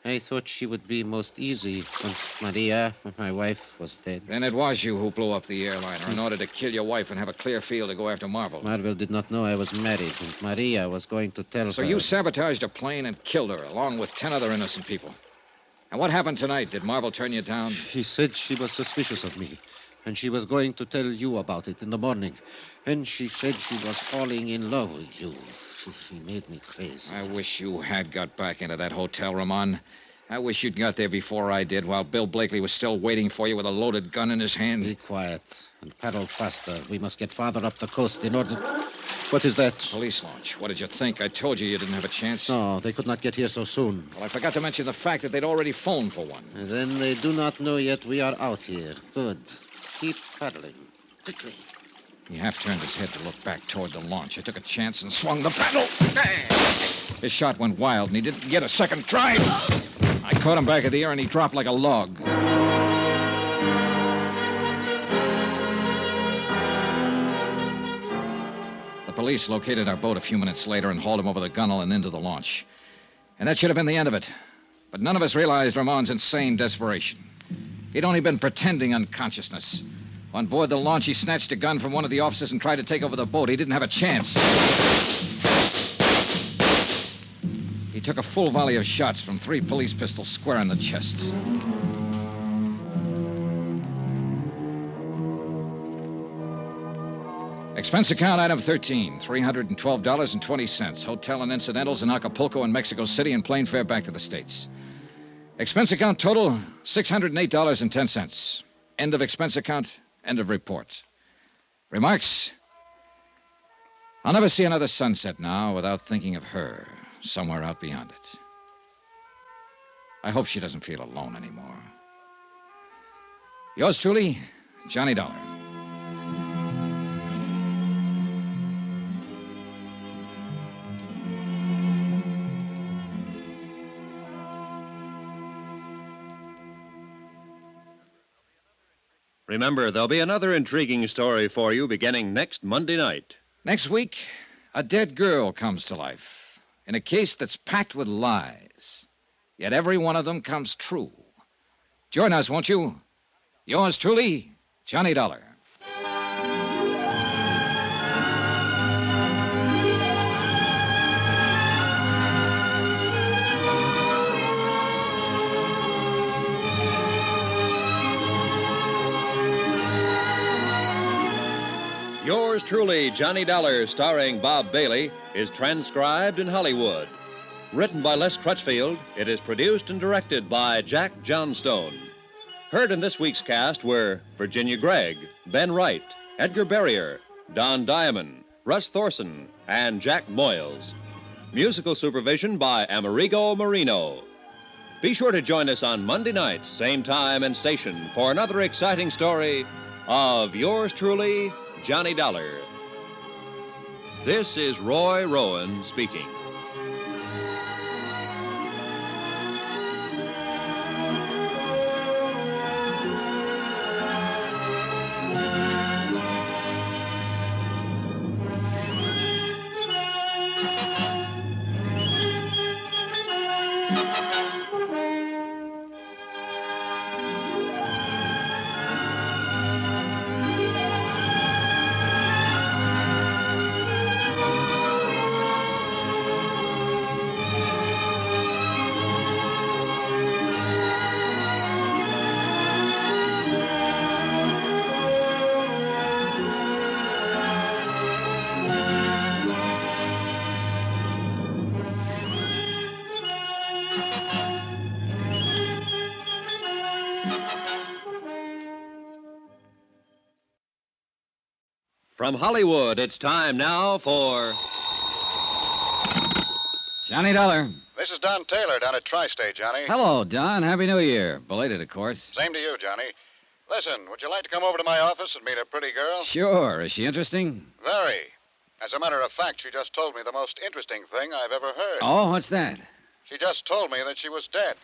I thought she would be most easy once Maria, my wife, was dead. Then it was you who blew up the airliner in order to kill your wife and have a clear field to go after Marvel. Marvel did not know I was married, and Maria was going to tell her. So you sabotaged a plane and killed her, along with 10 other innocent people. And what happened tonight? Did Marvel turn you down? She said she was suspicious of me, and she was going to tell you about it in the morning. And she said she was falling in love with you. She made me crazy. I wish you had got back into that hotel, Ramon. I wish you'd got there before I did, while Bill Blakely was still waiting for you with a loaded gun in his hand. Be quiet and paddle faster. We must get farther up the coast in order... What is that? Police launch. What did you think? I told you didn't have a chance. No, they could not get here so soon. Well, I forgot to mention the fact that they'd already phoned for one. And then they do not know yet we are out here. Good. Keep paddling. Quickly. He half turned his head to look back toward the launch. I took a chance and swung the paddle. His shot went wild, and he didn't get a second try. I caught him back of the air, and he dropped like a log. The police located our boat a few minutes later and hauled him over the gunwale and into the launch. And that should have been the end of it. But none of us realized Ramon's insane desperation. He'd only been pretending unconsciousness. On board the launch, he snatched a gun from one of the officers and tried to take over the boat. He didn't have a chance. He took a full volley of shots from 3 police pistols square in the chest. Expense account item 13, $312.20. Hotel and incidentals in Acapulco and Mexico City and plane fare back to the States. Expense account total, $608.10. End of expense account, end of report. Remarks? I'll never see another sunset now without thinking of her somewhere out beyond it. I hope she doesn't feel alone anymore. Yours truly, Johnny Dollar. Remember, there'll be another intriguing story for you beginning next Monday night. Next week, a dead girl comes to life in a case that's packed with lies. Yet every one of them comes true. Join us, won't you? Yours truly, Johnny Dollar. Yours truly, Johnny Dollar, starring Bob Bailey, is transcribed in Hollywood. Written by Les Crutchfield, it is produced and directed by Jack Johnstone. Heard in this week's cast were Virginia Gregg, Ben Wright, Edgar Barrier, Don Diamond, Russ Thorson, and Jack Moyles. Musical supervision by Amerigo Marino. Be sure to join us on Monday night, same time and station, for another exciting story of Yours truly, Johnny Dollar. This is Roy Rowan speaking. From Hollywood, it's time now for Johnny Dollar. This is Don Taylor down at Tri-State, Johnny. Hello, Don. Happy New Year. Belated, of course. Same to you, Johnny. Listen, would you like to come over to my office and meet a pretty girl? Sure. Is she interesting? Very. As a matter of fact, she just told me the most interesting thing I've ever heard. Oh, what's that? She just told me that she was dead.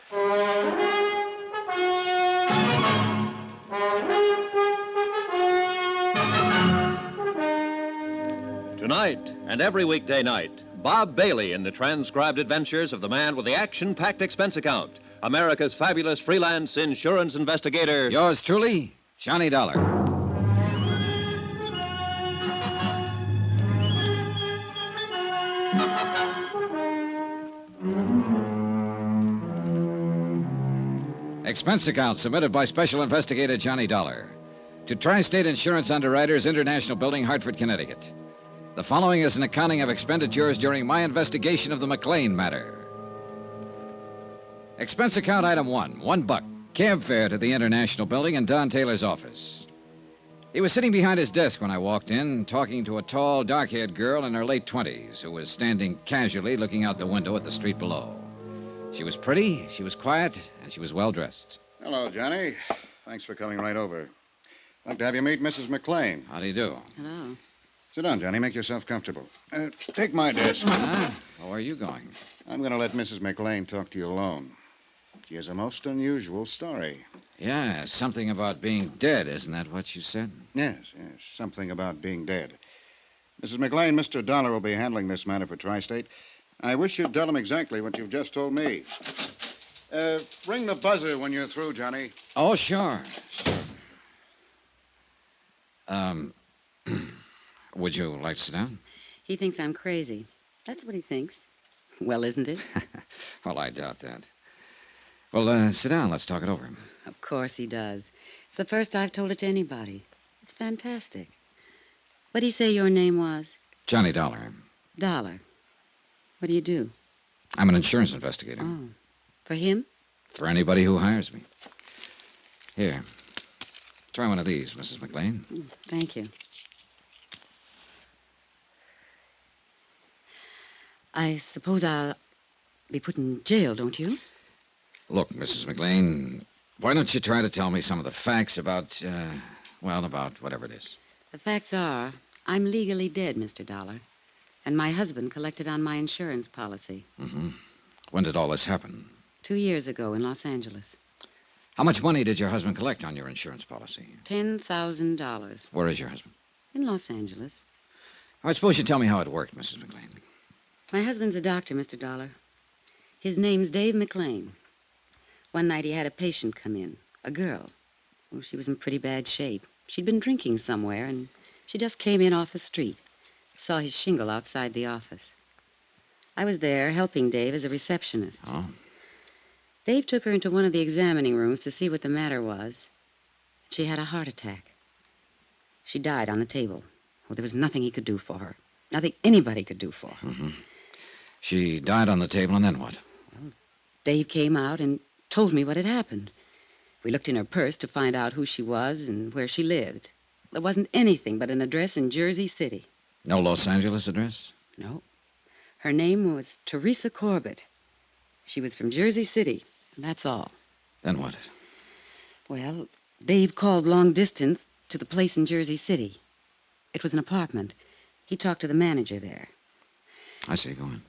Tonight and every weekday night, Bob Bailey in the transcribed adventures of the man with the action-packed expense account, America's fabulous freelance insurance investigator. Yours truly, Johnny Dollar. Expense account submitted by Special Investigator Johnny Dollar to Tri-State Insurance Underwriters, International Building, Hartford, Connecticut. The following is an accounting of expenditures during my investigation of the McLean matter. Expense account item $1, cab fare to the International Building in Don Taylor's office. He was sitting behind his desk when I walked in, talking to a tall, dark-haired girl in her late 20s who was standing casually looking out the window at the street below. She was pretty, she was quiet, and she was well-dressed. Hello, Johnny. Thanks for coming right over. I'd like to have you meet Mrs. McLean. How do you do? Hello. Sit down, Johnny. Make yourself comfortable. Take my desk. Where are you going? I'm going to let Mrs. McLean talk to you alone. She has a most unusual story. Yeah, something about being dead. Isn't that what you said? Yes, something about being dead. Mrs. McLean, Mr. Dollar will be handling this matter for Tri-State. I wish you'd tell him exactly what you've just told me. Ring the buzzer when you're through, Johnny. Oh, sure. Would you like to sit down? He thinks I'm crazy. That's what he thinks. Well, isn't it? Well, I doubt that. Well, sit down. Let's talk it over. Of course he does. It's the first I've told it to anybody. It's fantastic. What'd he say your name was? Johnny Dollar. Dollar. What do you do? I'm an insurance investigator. Oh. For him? For anybody who hires me. Here. Try one of these, Mrs. McLean. Thank you. I suppose I'll be put in jail, don't you? Look, Mrs. McLean, why don't you try to tell me some of the facts about, about whatever it is? The facts are, I'm legally dead, Mr. Dollar. And my husband collected on my insurance policy. Mm-hmm. When did all this happen? 2 years ago in Los Angeles. How much money did your husband collect on your insurance policy? $10,000. Where is your husband? In Los Angeles. I suppose you tell me how it worked, Mrs. McLean. My husband's a doctor, Mr. Dollar. His name's Dave McLean. One night he had a patient come in, a girl. Oh, she was in pretty bad shape. She'd been drinking somewhere, and she just came in off the street. Saw his shingle outside the office. I was there helping Dave as a receptionist. Oh. Dave took her into one of the examining rooms to see what the matter was. She had a heart attack. She died on the table. Well, there was nothing he could do for her. Nothing anybody could do for her. Mm-hmm. She died on the table, and then what? Well, Dave came out and told me what had happened. We looked in her purse to find out who she was and where she lived. There wasn't anything but an address in Jersey City. No Los Angeles address? No. Her name was Teresa Corbett. She was from Jersey City, and that's all. Then what? Well, Dave called long distance to the place in Jersey City. It was an apartment. He talked to the manager there. I see. Go on.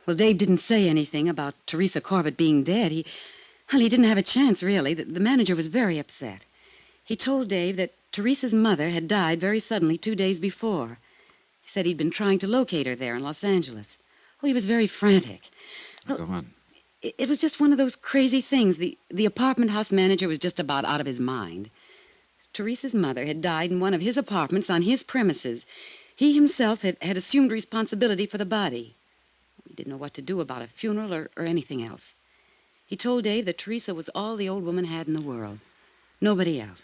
Well, Dave didn't say anything about Teresa Corbett being dead. He didn't have a chance, really. The manager was very upset. He told Dave that Teresa's mother had died very suddenly 2 days before. He said he'd been trying to locate her there in Los Angeles. Oh, he was very frantic. Well, go on. It was just one of those crazy things. The apartment house manager was just about out of his mind. Teresa's mother had died in one of his apartments on his premises. He himself had assumed responsibility for the body. He didn't know what to do about a funeral or anything else. He told Dave that Teresa was all the old woman had in the world. Nobody else.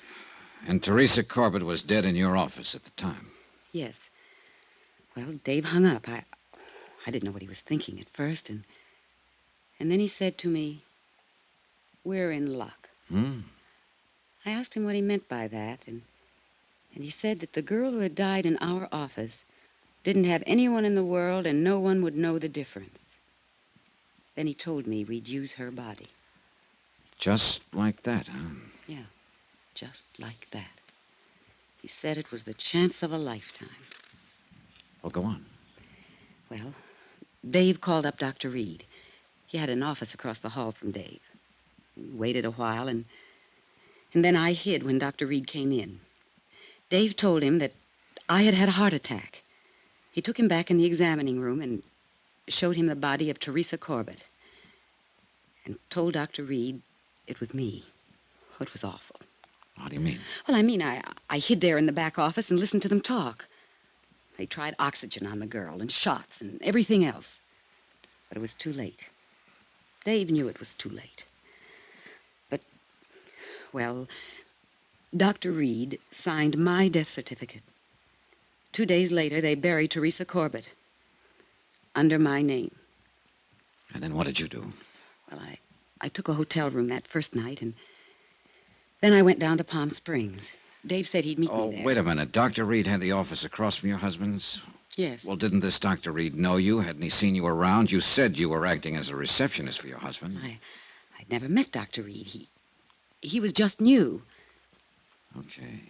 And Teresa Corbett was dead in your office at the time? Yes. Well, Dave hung up. I didn't know what he was thinking at first, and then he said to me, "We're in luck." I asked him what he meant by that, and he said that the girl who had died in our office didn't have anyone in the world and no one would know the difference. Then he told me we'd use her body. Just like that, huh? Yeah, just like that. He said it was the chance of a lifetime. Well, go on. Well, Dave called up Dr. Reed. He had an office across the hall from Dave. We waited a while, and then I hid when Dr. Reed came in. Dave told him that I had had a heart attack. He took him back in the examining room and showed him the body of Teresa Corbett and told Dr. Reed it was me. Oh, it was awful. How do you mean? Well, I mean, I hid there in the back office and listened to them talk. They tried oxygen on the girl and shots and everything else. But it was too late. Dave knew it was too late. But, well, Dr. Reed signed my death certificate. 2 days later, they buried Teresa Corbett under my name. And then what did you do? Well, I took a hotel room that first night, and then I went down to Palm Springs. Dave said he'd meet me there. Oh, wait a minute. Dr. Reed had the office across from your husband's? Yes. Well, didn't this Dr. Reed know you? Hadn't he seen you around? You said you were acting as a receptionist for your husband. I'd never met Dr. Reed. He was just new. Okay.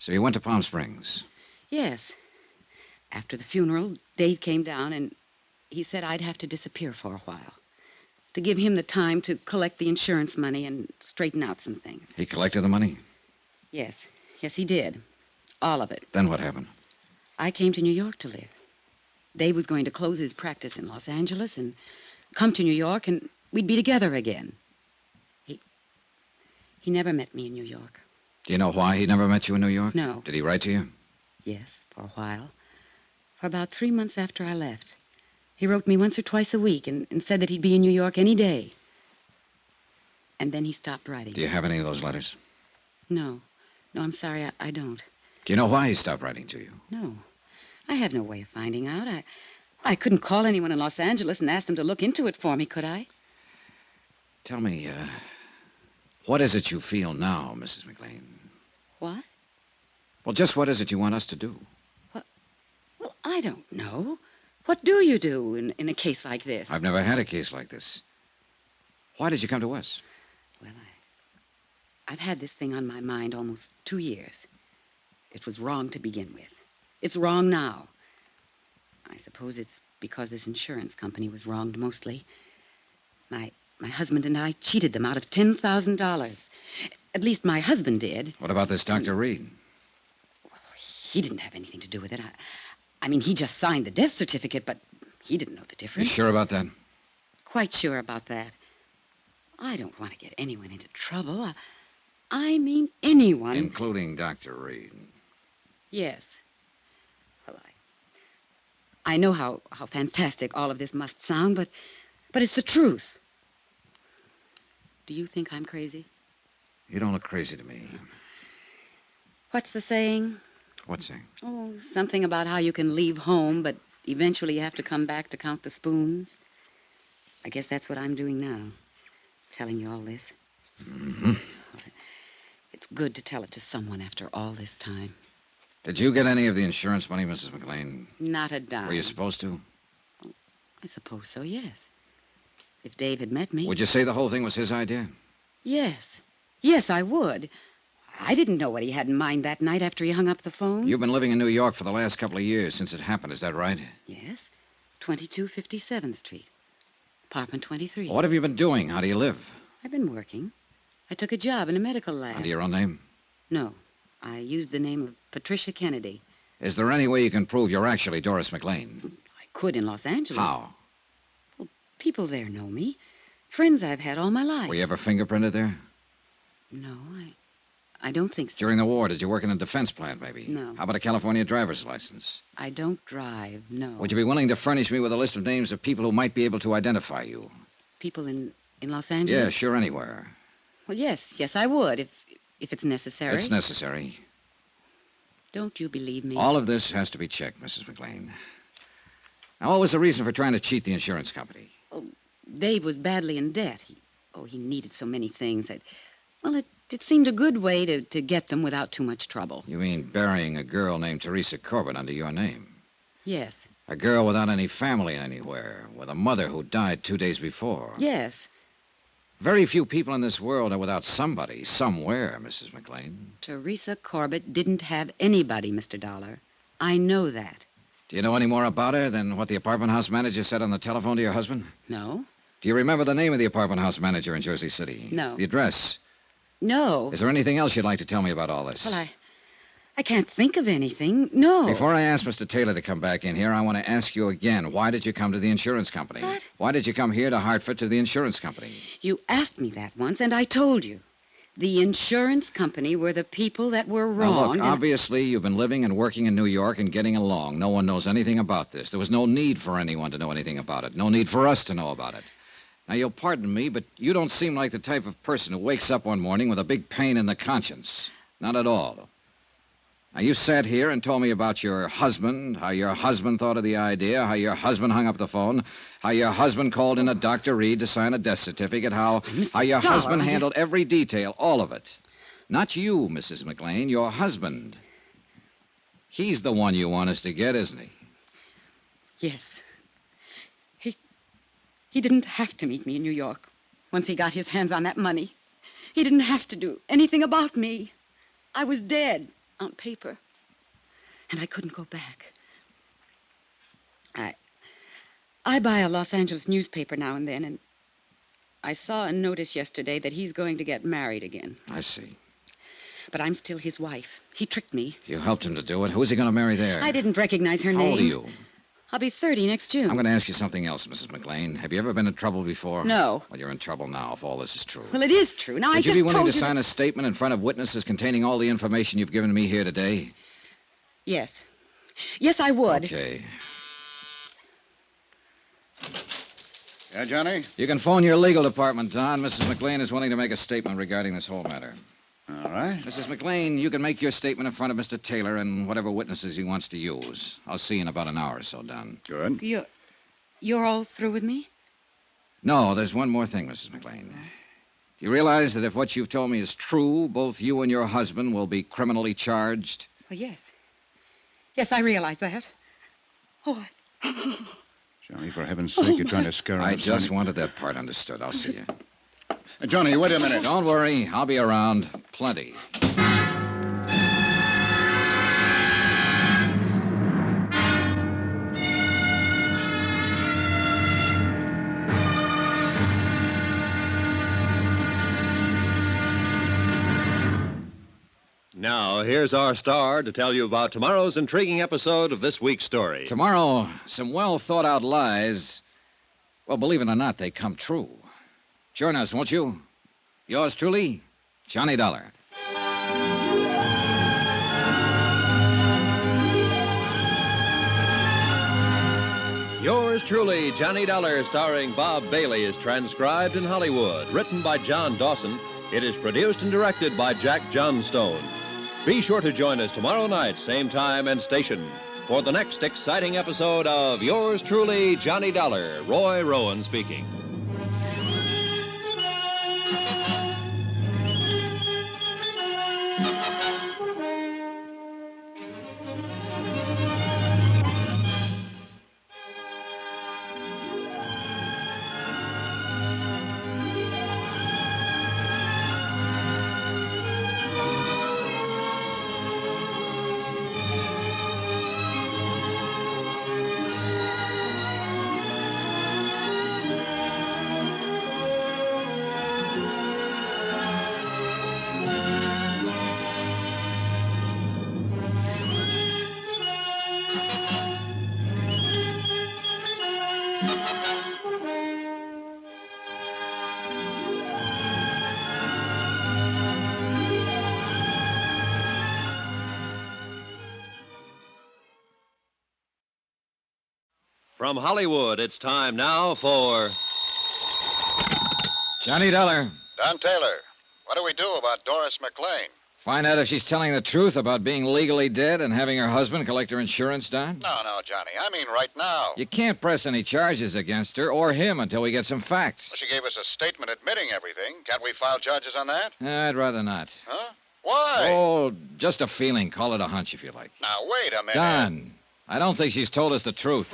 So you went to Palm Springs? Yes. After the funeral, Dave came down, and he said I'd have to disappear for a while to give him the time to collect the insurance money and straighten out some things. He collected the money? Yes. Yes, he did. All of it. Then what happened? I came to New York to live. Dave was going to close his practice in Los Angeles and come to New York, and we'd be together again. He never met me in New York. Do you know why he never met you in New York? No. Did he write to you? Yes, for a while. For about 3 months after I left. He wrote me once or twice a week and said that he'd be in New York any day. And then he stopped writing. Do you have any of those letters? No. No, I'm sorry, I don't. Do you know why he stopped writing to you? No. I have no way of finding out. I couldn't call anyone in Los Angeles and ask them to look into it for me, could I? Tell me, what is it you feel now, Mrs. McLean? What? Well, just what is it you want us to do? Well, I don't know. What do you do in a case like this? I've never had a case like this. Why did you come to us? Well, I've had this thing on my mind almost 2 years. It was wrong to begin with. It's wrong now. I suppose it's because this insurance company was wronged mostly. My husband and I cheated them out of $10,000. At least my husband did. What about this Dr. Reed? Well, he didn't have anything to do with it. I mean, he just signed the death certificate, but he didn't know the difference. You sure about that? Quite sure about that. I don't want to get anyone into trouble. I mean anyone. Including Dr. Reed. Yes. Well, I know how fantastic all of this must sound, but it's the truth. Do you think I'm crazy? You don't look crazy to me. What's the saying? What's saying? Oh, something about how you can leave home, but eventually you have to come back to count the spoons. I guess that's what I'm doing now, telling you all this. Mm-hmm. It's good to tell it to someone after all this time. Did you get any of the insurance money, Mrs. McLean? Not a dime. Were you supposed to? I suppose so, yes. If Dave had met me... Would you say the whole thing was his idea? Yes. Yes, I would. I didn't know what he had in mind that night after he hung up the phone. You've been living in New York for the last couple of years since it happened, is that right? Yes. 2257th Street. Apartment 23. What have you been doing? How do you live? I've been working. I took a job in a medical lab. Under your own name? No. I used the name of Patricia Kennedy. Is there any way you can prove you're actually Doris McLean? I could in Los Angeles. How? Well, people there know me. Friends I've had all my life. Were you ever fingerprinted there? No, I don't think so. During the war, did you work in a defense plant, maybe? No. How about a California driver's license? I don't drive, no. Would you be willing to furnish me with a list of names of people who might be able to identify you? People in Los Angeles? Yeah, sure, anywhere. Well, yes, I would, if it's necessary. It's necessary. Don't you believe me? All of this has to be checked, Mrs. McLean. Now, what was the reason for trying to cheat the insurance company? Oh, Dave was badly in debt. He needed so many things that... Well, it seemed a good way to get them without too much trouble. You mean burying a girl named Teresa Corbin under your name? Yes. A girl without any family anywhere, with a mother who died 2 days before. Yes. Very few people in this world are without somebody, somewhere, Mrs. McLean. Teresa Corbett didn't have anybody, Mr. Dollar. I know that. Do you know any more about her than what the apartment house manager said on the telephone to your husband? No. Do you remember the name of the apartment house manager in Jersey City? No. The address? No. Is there anything else you'd like to tell me about all this? Well, I can't think of anything. No. Before I ask Mr. Taylor to come back in here, I want to ask you again, why did you come to the insurance company? What? Why did you come here to Hartford to the insurance company? You asked me that once, and I told you. The insurance company were the people that were wrong. Now, look, obviously, you've been living and working in New York and getting along. No one knows anything about this. There was no need for anyone to know anything about it. No need for us to know about it. Now, you'll pardon me, but you don't seem like the type of person who wakes up one morning with a big pain in the conscience. Not at all. Now, you sat here and told me about your husband, how your husband thought of the idea, how your husband hung up the phone, how your husband called in a Dr. Reed to sign a death certificate, how your husband handled every detail, all of it. Not you, Mrs. McLean, your husband. He's the one you want us to get, isn't he? Yes. He didn't have to meet me in New York once he got his hands on that money. He didn't have to do anything about me. I was dead on paper, and I couldn't go back. I buy a Los Angeles newspaper now and then, and I saw a notice yesterday that he's going to get married again. I see. But I'm still his wife. He tricked me. You helped him to do it. Who's he going to marry there? I didn't recognize her name. How old are you? I'll be 30 next June. I'm going to ask you something else, Mrs. McLean. Have you ever been in trouble before? No. Well, you're in trouble now if all this is true. Well, it is true. Now, Would you be willing to sign a statement in front of witnesses containing all the information you've given me here today? Yes. Yes, I would. Okay. Yeah, Johnny? You can phone your legal department, Don. Mrs. McLean is willing to make a statement regarding this whole matter. All right. Mrs. McLean, you can make your statement in front of Mr. Taylor and whatever witnesses he wants to use. I'll see you in about an hour or so, Don. Good. You're all through with me? No, there's one more thing, Mrs. McLean. Do you realize that if what you've told me is true, both you and your husband will be criminally charged? Well, yes. Yes, I realize that. Oh, Johnny, for heaven's sake, you're trying to scare us. I just wanted that part understood. I'll see you. Johnny, wait a minute. Don't worry. I'll be around. Plenty. Now, here's our star to tell you about tomorrow's intriguing episode of this week's story. Tomorrow, some well-thought-out lies, well, believe it or not, they come true. Join us, won't you? Yours truly, Johnny Dollar. Yours truly, Johnny Dollar, starring Bob Bailey, is transcribed in Hollywood. Written by John Dawson, it is produced and directed by Jack Johnstone. Be sure to join us tomorrow night, same time and station, for the next exciting episode of Yours truly, Johnny Dollar. Roy Rowan speaking. From Hollywood, it's time now for Johnny Dollar. Don Taylor, what do we do about Doris McLean? Find out if she's telling the truth about being legally dead and having her husband collect her insurance, Don? No, Johnny. I mean right now. You can't press any charges against her or him until we get some facts. Well, she gave us a statement admitting everything. Can't we file charges on that? I'd rather not. Huh? Why? Oh, just a feeling. Call it a hunch if you like. Now, wait a minute. Don, I don't think she's told us the truth.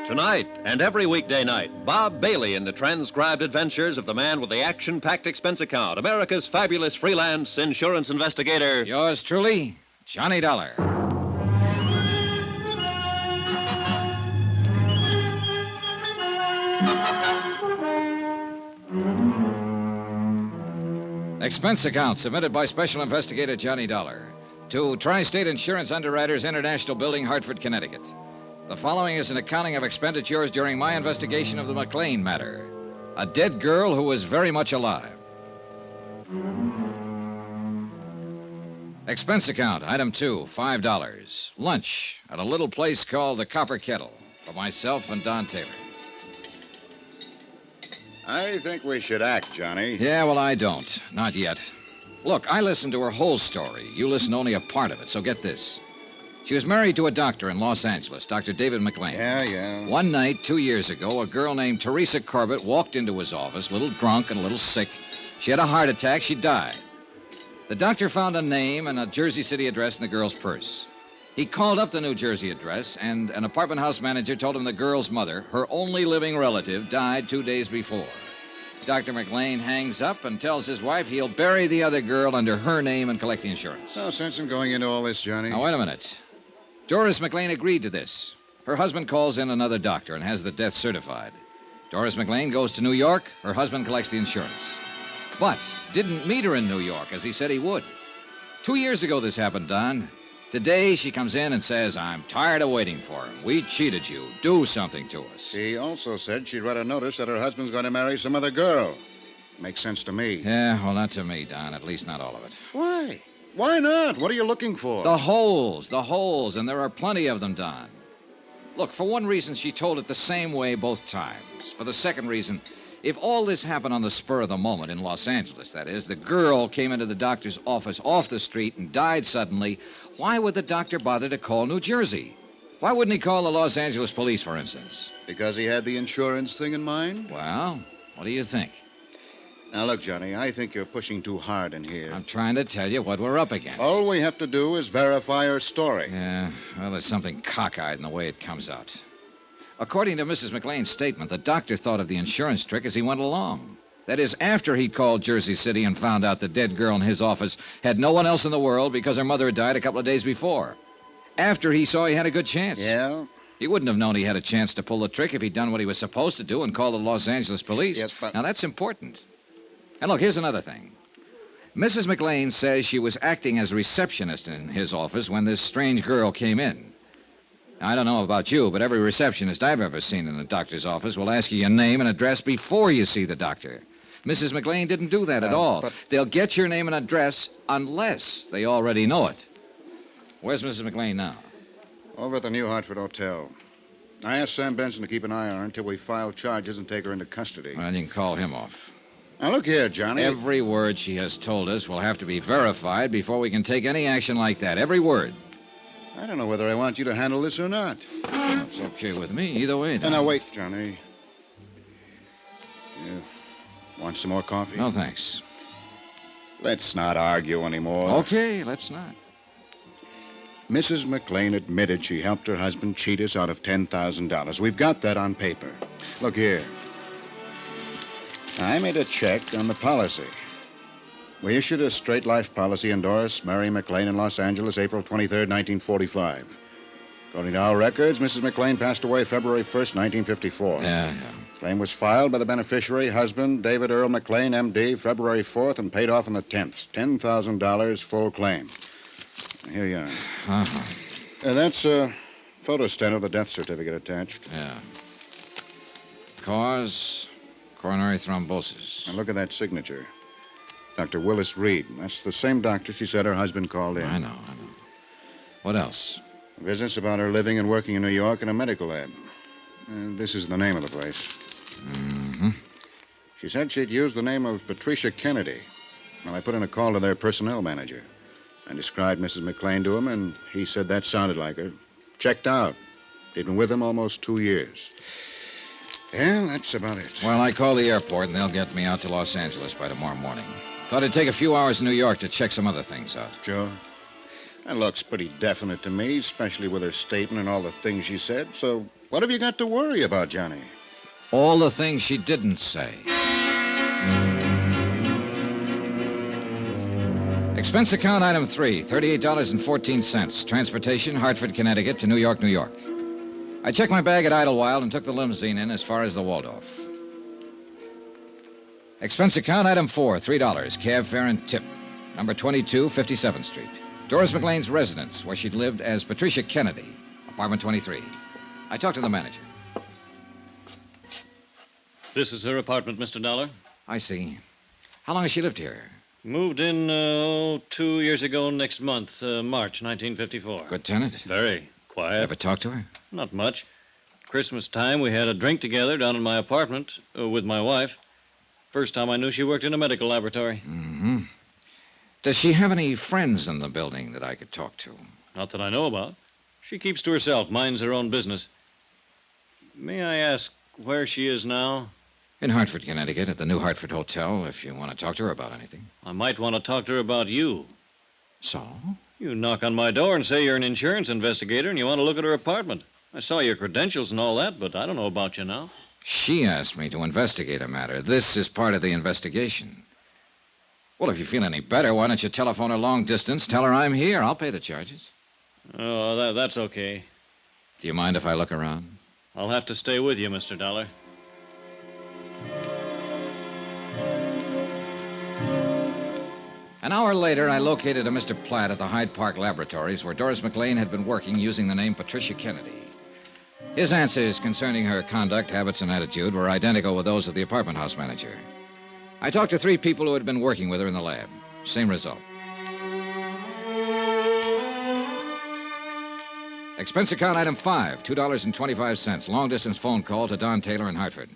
Tonight and every weekday night, Bob Bailey in the transcribed adventures of the man with the action-packed expense account, America's fabulous freelance insurance investigator. Yours truly, Johnny Dollar. Expense account submitted by Special Investigator Johnny Dollar to Tri-State Insurance Underwriters International Building, Hartford, Connecticut. The following is an accounting of expenditures during my investigation of the McLean matter. A dead girl who was very much alive. Expense account, item 2, $5. Lunch at a little place called the Copper Kettle for myself and Don Taylor. I think we should act, Johnny. Yeah, well, I don't. Not yet. Look, I listened to her whole story. You listened only a part of it, so get this. She was married to a doctor in Los Angeles, Dr. David McLean. Yeah. One night, 2 years ago, a girl named Teresa Corbett walked into his office, a little drunk and a little sick. She had a heart attack. She died. The doctor found a name and a Jersey City address in the girl's purse. He called up the New Jersey address, and an apartment house manager told him the girl's mother, her only living relative, died 2 days before. Dr. McLean hangs up and tells his wife he'll bury the other girl under her name and collect the insurance. No sense in going into all this, Johnny. Now, wait a minute. Doris McLean agreed to this. Her husband calls in another doctor and has the death certified. Doris McLean goes to New York. Her husband collects the insurance. But didn't meet her in New York, as he said he would. 2 years ago this happened, Don. Today she comes in and says, I'm tired of waiting for him. We cheated you. Do something to us. She also said she'd read a notice that her husband's going to marry some other girl. Makes sense to me. Yeah, well, not to me, Don. At least not all of it. Why? Why not? What are you looking for? The holes, and there are plenty of them, Don. Look, for one reason, she told it the same way both times. For the second reason, if all this happened on the spur of the moment in Los Angeles, that is, the girl came into the doctor's office off the street and died suddenly, why would the doctor bother to call New Jersey? Why wouldn't he call the Los Angeles police, for instance? Because he had the insurance thing in mind? Well, what do you think? Now, look, Johnny, I think you're pushing too hard in here. I'm trying to tell you what we're up against. All we have to do is verify her story. Yeah, well, there's something cockeyed in the way it comes out. According to Mrs. McLean's statement, the doctor thought of the insurance trick as he went along. That is, after he called Jersey City and found out the dead girl in his office had no one else in the world because her mother had died a couple of days before. After he saw he had a good chance. Yeah? He wouldn't have known he had a chance to pull the trick if he'd done what he was supposed to do and called the Los Angeles police. Yes, but... Now, that's important. And look, here's another thing. Mrs. McLean says she was acting as a receptionist in his office when this strange girl came in. Now, I don't know about you, but every receptionist I've ever seen in a doctor's office will ask you your name and address before you see the doctor. Mrs. McLean didn't do that at all. But... They'll get your name and address unless they already know it. Where's Mrs. McLean now? Over at the New Hartford Hotel. I asked Sam Benson to keep an eye on her until we file charges and take her into custody. Well, you can call him off. Now, look here, Johnny. Every word she has told us will have to be verified before we can take any action like that. Every word. I don't know whether I want you to handle this or not. It's okay with me, either way. And now, wait, Johnny. You want some more coffee? No, thanks. Let's not argue anymore. Okay, let's not. Mrs. McLean admitted she helped her husband cheat us out of $10,000. We've got that on paper. Look here. I made a check on the policy. We issued a straight life policy endorsed Mary McLean in Los Angeles, April 23rd, 1945. According to our records, Mrs. McLean passed away February 1st, 1954. Yeah. Claim was filed by the beneficiary, husband, David Earl McLean, M.D., February 4th, and paid off on the 10th. $10,000 full claim. Here you are. Uh-huh. That's a photostat of the death certificate attached. Yeah. Cause, coronary thrombosis. Now look at that signature. Dr. Willis Reed. That's the same doctor she said her husband called in. I know. What else? Business about her living and working in New York in a medical lab. This is the name of the place. Mm-hmm. She said she'd used the name of Patricia Kennedy. Well, I put in a call to their personnel manager. I described Mrs. McLean to him, and he said that sounded like her. Checked out. He'd been with them almost 2 years. Yeah, that's about it. Well, I called the airport, and they'll get me out to Los Angeles by tomorrow morning. Thought it'd take a few hours in New York to check some other things out. Sure. That looks pretty definite to me, especially with her statement and all the things she said. So what have you got to worry about, Johnny? All the things she didn't say. Expense account item 3, $38.14. Transportation, Hartford, Connecticut to New York, New York. I checked my bag at Idlewild and took the limousine in as far as the Waldorf. Expense account item 4, $3, cab fare and tip. Number 22, 57th Street. Doris McLean's residence, where she'd lived as Patricia Kennedy, apartment 23. I talked to the manager. This is her apartment, Mr. Dollar. I see. How long has she lived here? Moved in, 2 years ago next month, March 1954. Good tenant? Very quiet. Ever talk to her? Not much. Christmas time, we had a drink together down in my apartment with my wife. First time I knew she worked in a medical laboratory. Mm-hmm. Does she have any friends in the building that I could talk to? Not that I know about. She keeps to herself, minds her own business. May I ask where she is now? In Hartford, Connecticut, at the New Hartford Hotel, if you want to talk to her about anything. I might want to talk to her about you. So? You knock on my door and say you're an insurance investigator and you want to look at her apartment. I saw your credentials and all that, but I don't know about you now. She asked me to investigate a matter. This is part of the investigation. Well, if you feel any better, why don't you telephone her long distance, tell her I'm here. I'll pay the charges. Oh, that's okay. Do you mind if I look around? I'll have to stay with you, Mr. Dollar. An hour later, I located a Mr. Platt at the Hyde Park Laboratories, where Doris McLean had been working using the name Patricia Kennedy. His answers concerning her conduct, habits, and attitude were identical with those of the apartment house manager. I talked to 3 people who had been working with her in the lab. Same result. Expense account item 5, $2.25. Long distance phone call to Don Taylor in Hartford.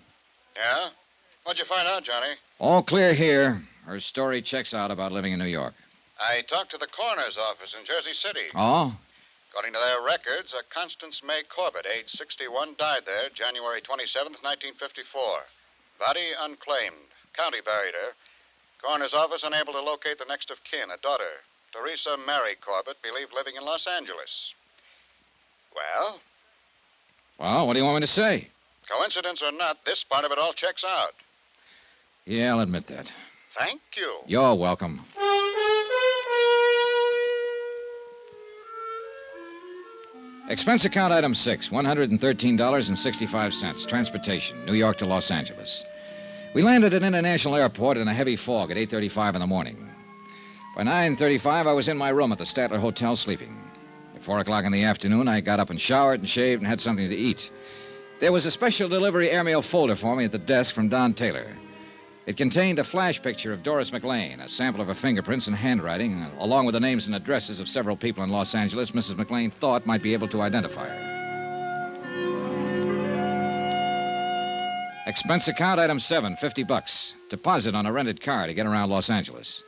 Yeah? What'd you find out, Johnny? All clear here. Her story checks out about living in New York. I talked to the coroner's office in Jersey City. Oh? According to their records, a Constance May Corbett, age 61, died there January 27th, 1954. Body unclaimed. County buried her. Coroner's office unable to locate the next of kin, a daughter, Teresa Mary Corbett, believed living in Los Angeles. Well? Well, what do you want me to say? Coincidence or not, this part of it all checks out. Yeah, I'll admit that. Thank you. You're welcome. Expense account item 6, $113.65. Transportation, New York to Los Angeles. We landed at International Airport in a heavy fog at 8:35 in the morning. By 9:35, I was in my room at the Statler Hotel sleeping. At 4 o'clock in the afternoon, I got up and showered and shaved and had something to eat. There was a special delivery airmail folder for me at the desk from Don Taylor. It contained a flash picture of Doris McLean, a sample of her fingerprints and handwriting, along with the names and addresses of several people in Los Angeles Mrs. McLean thought might be able to identify her. Expense account item 7, $50. Deposit on a rented car to get around Los Angeles.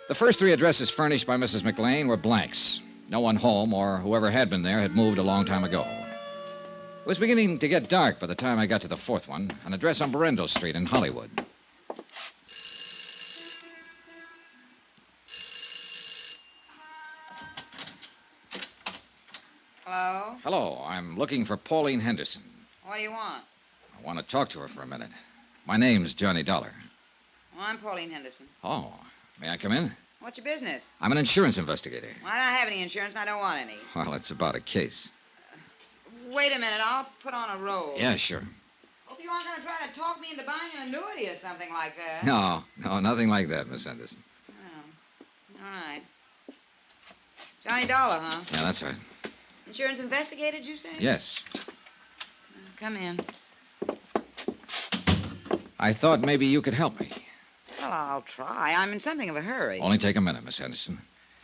The first 3 addresses furnished by Mrs. McLean were blanks. No one home or whoever had been there had moved a long time ago. It was beginning to get dark by the time I got to the 4th one, an address on Berendo Street in Hollywood. Hello? Hello, I'm looking for Pauline Henderson. What do you want? I want to talk to her for a minute. My name's Johnny Dollar. Well, I'm Pauline Henderson. Oh, may I come in? What's your business? I'm an insurance investigator. Well, I don't have any insurance and I don't want any. Well, it's about a case. Wait a minute, I'll put on a roll. Yeah, sure. Hope you aren't going to try to talk me into buying an annuity or something like that. No, nothing like that, Miss Henderson. Oh, all right. Johnny Dollar, huh? Yeah, that's right. Insurance investigator, did you say? Yes. Come in. I thought maybe you could help me. Well, I'll try. I'm in something of a hurry. Only take a minute, Miss Henderson.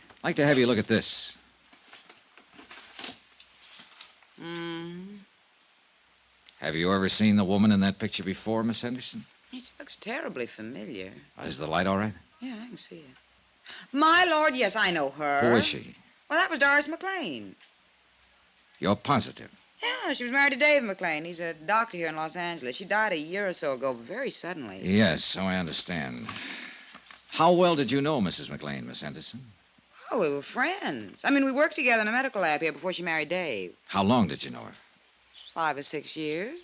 I'd like to have you look at this. Have you ever seen the woman in that picture before, Miss Henderson? She looks terribly familiar. Is the light all right? Yeah, I can see it. My lord, yes, I know her. Who is she? Well, that was Doris McLean. You're positive? Yeah, she was married to Dave McLean. He's a doctor here in Los Angeles. She died a year or so ago, very suddenly. Yes, so I understand. How well did you know Mrs. McLean, Miss Henderson? Oh, we were friends. I mean, we worked together in a medical lab here before she married Dave. How long did you know her? 5 or 6 years.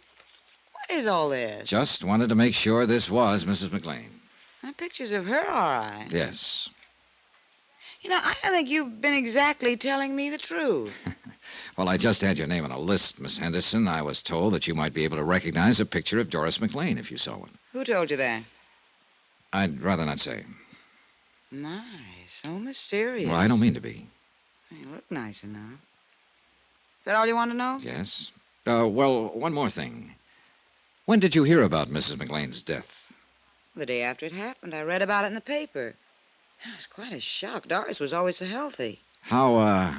What is all this? Just wanted to make sure this was Mrs. McLean. Pictures of her, all right. Yes. You know, I don't think you've been exactly telling me the truth. Well, I just had your name on a list, Miss Henderson. I was told that you might be able to recognize a picture of Doris McLean if you saw one. Who told you that? I'd rather not say. Nice. So mysterious. Well, I don't mean to be. You look nice enough. Is that all you want to know? Yes. Well, one more thing. When did you hear about Mrs. McLean's death? The day after it happened. I read about it in the paper. It was quite a shock. Doris was always so healthy. How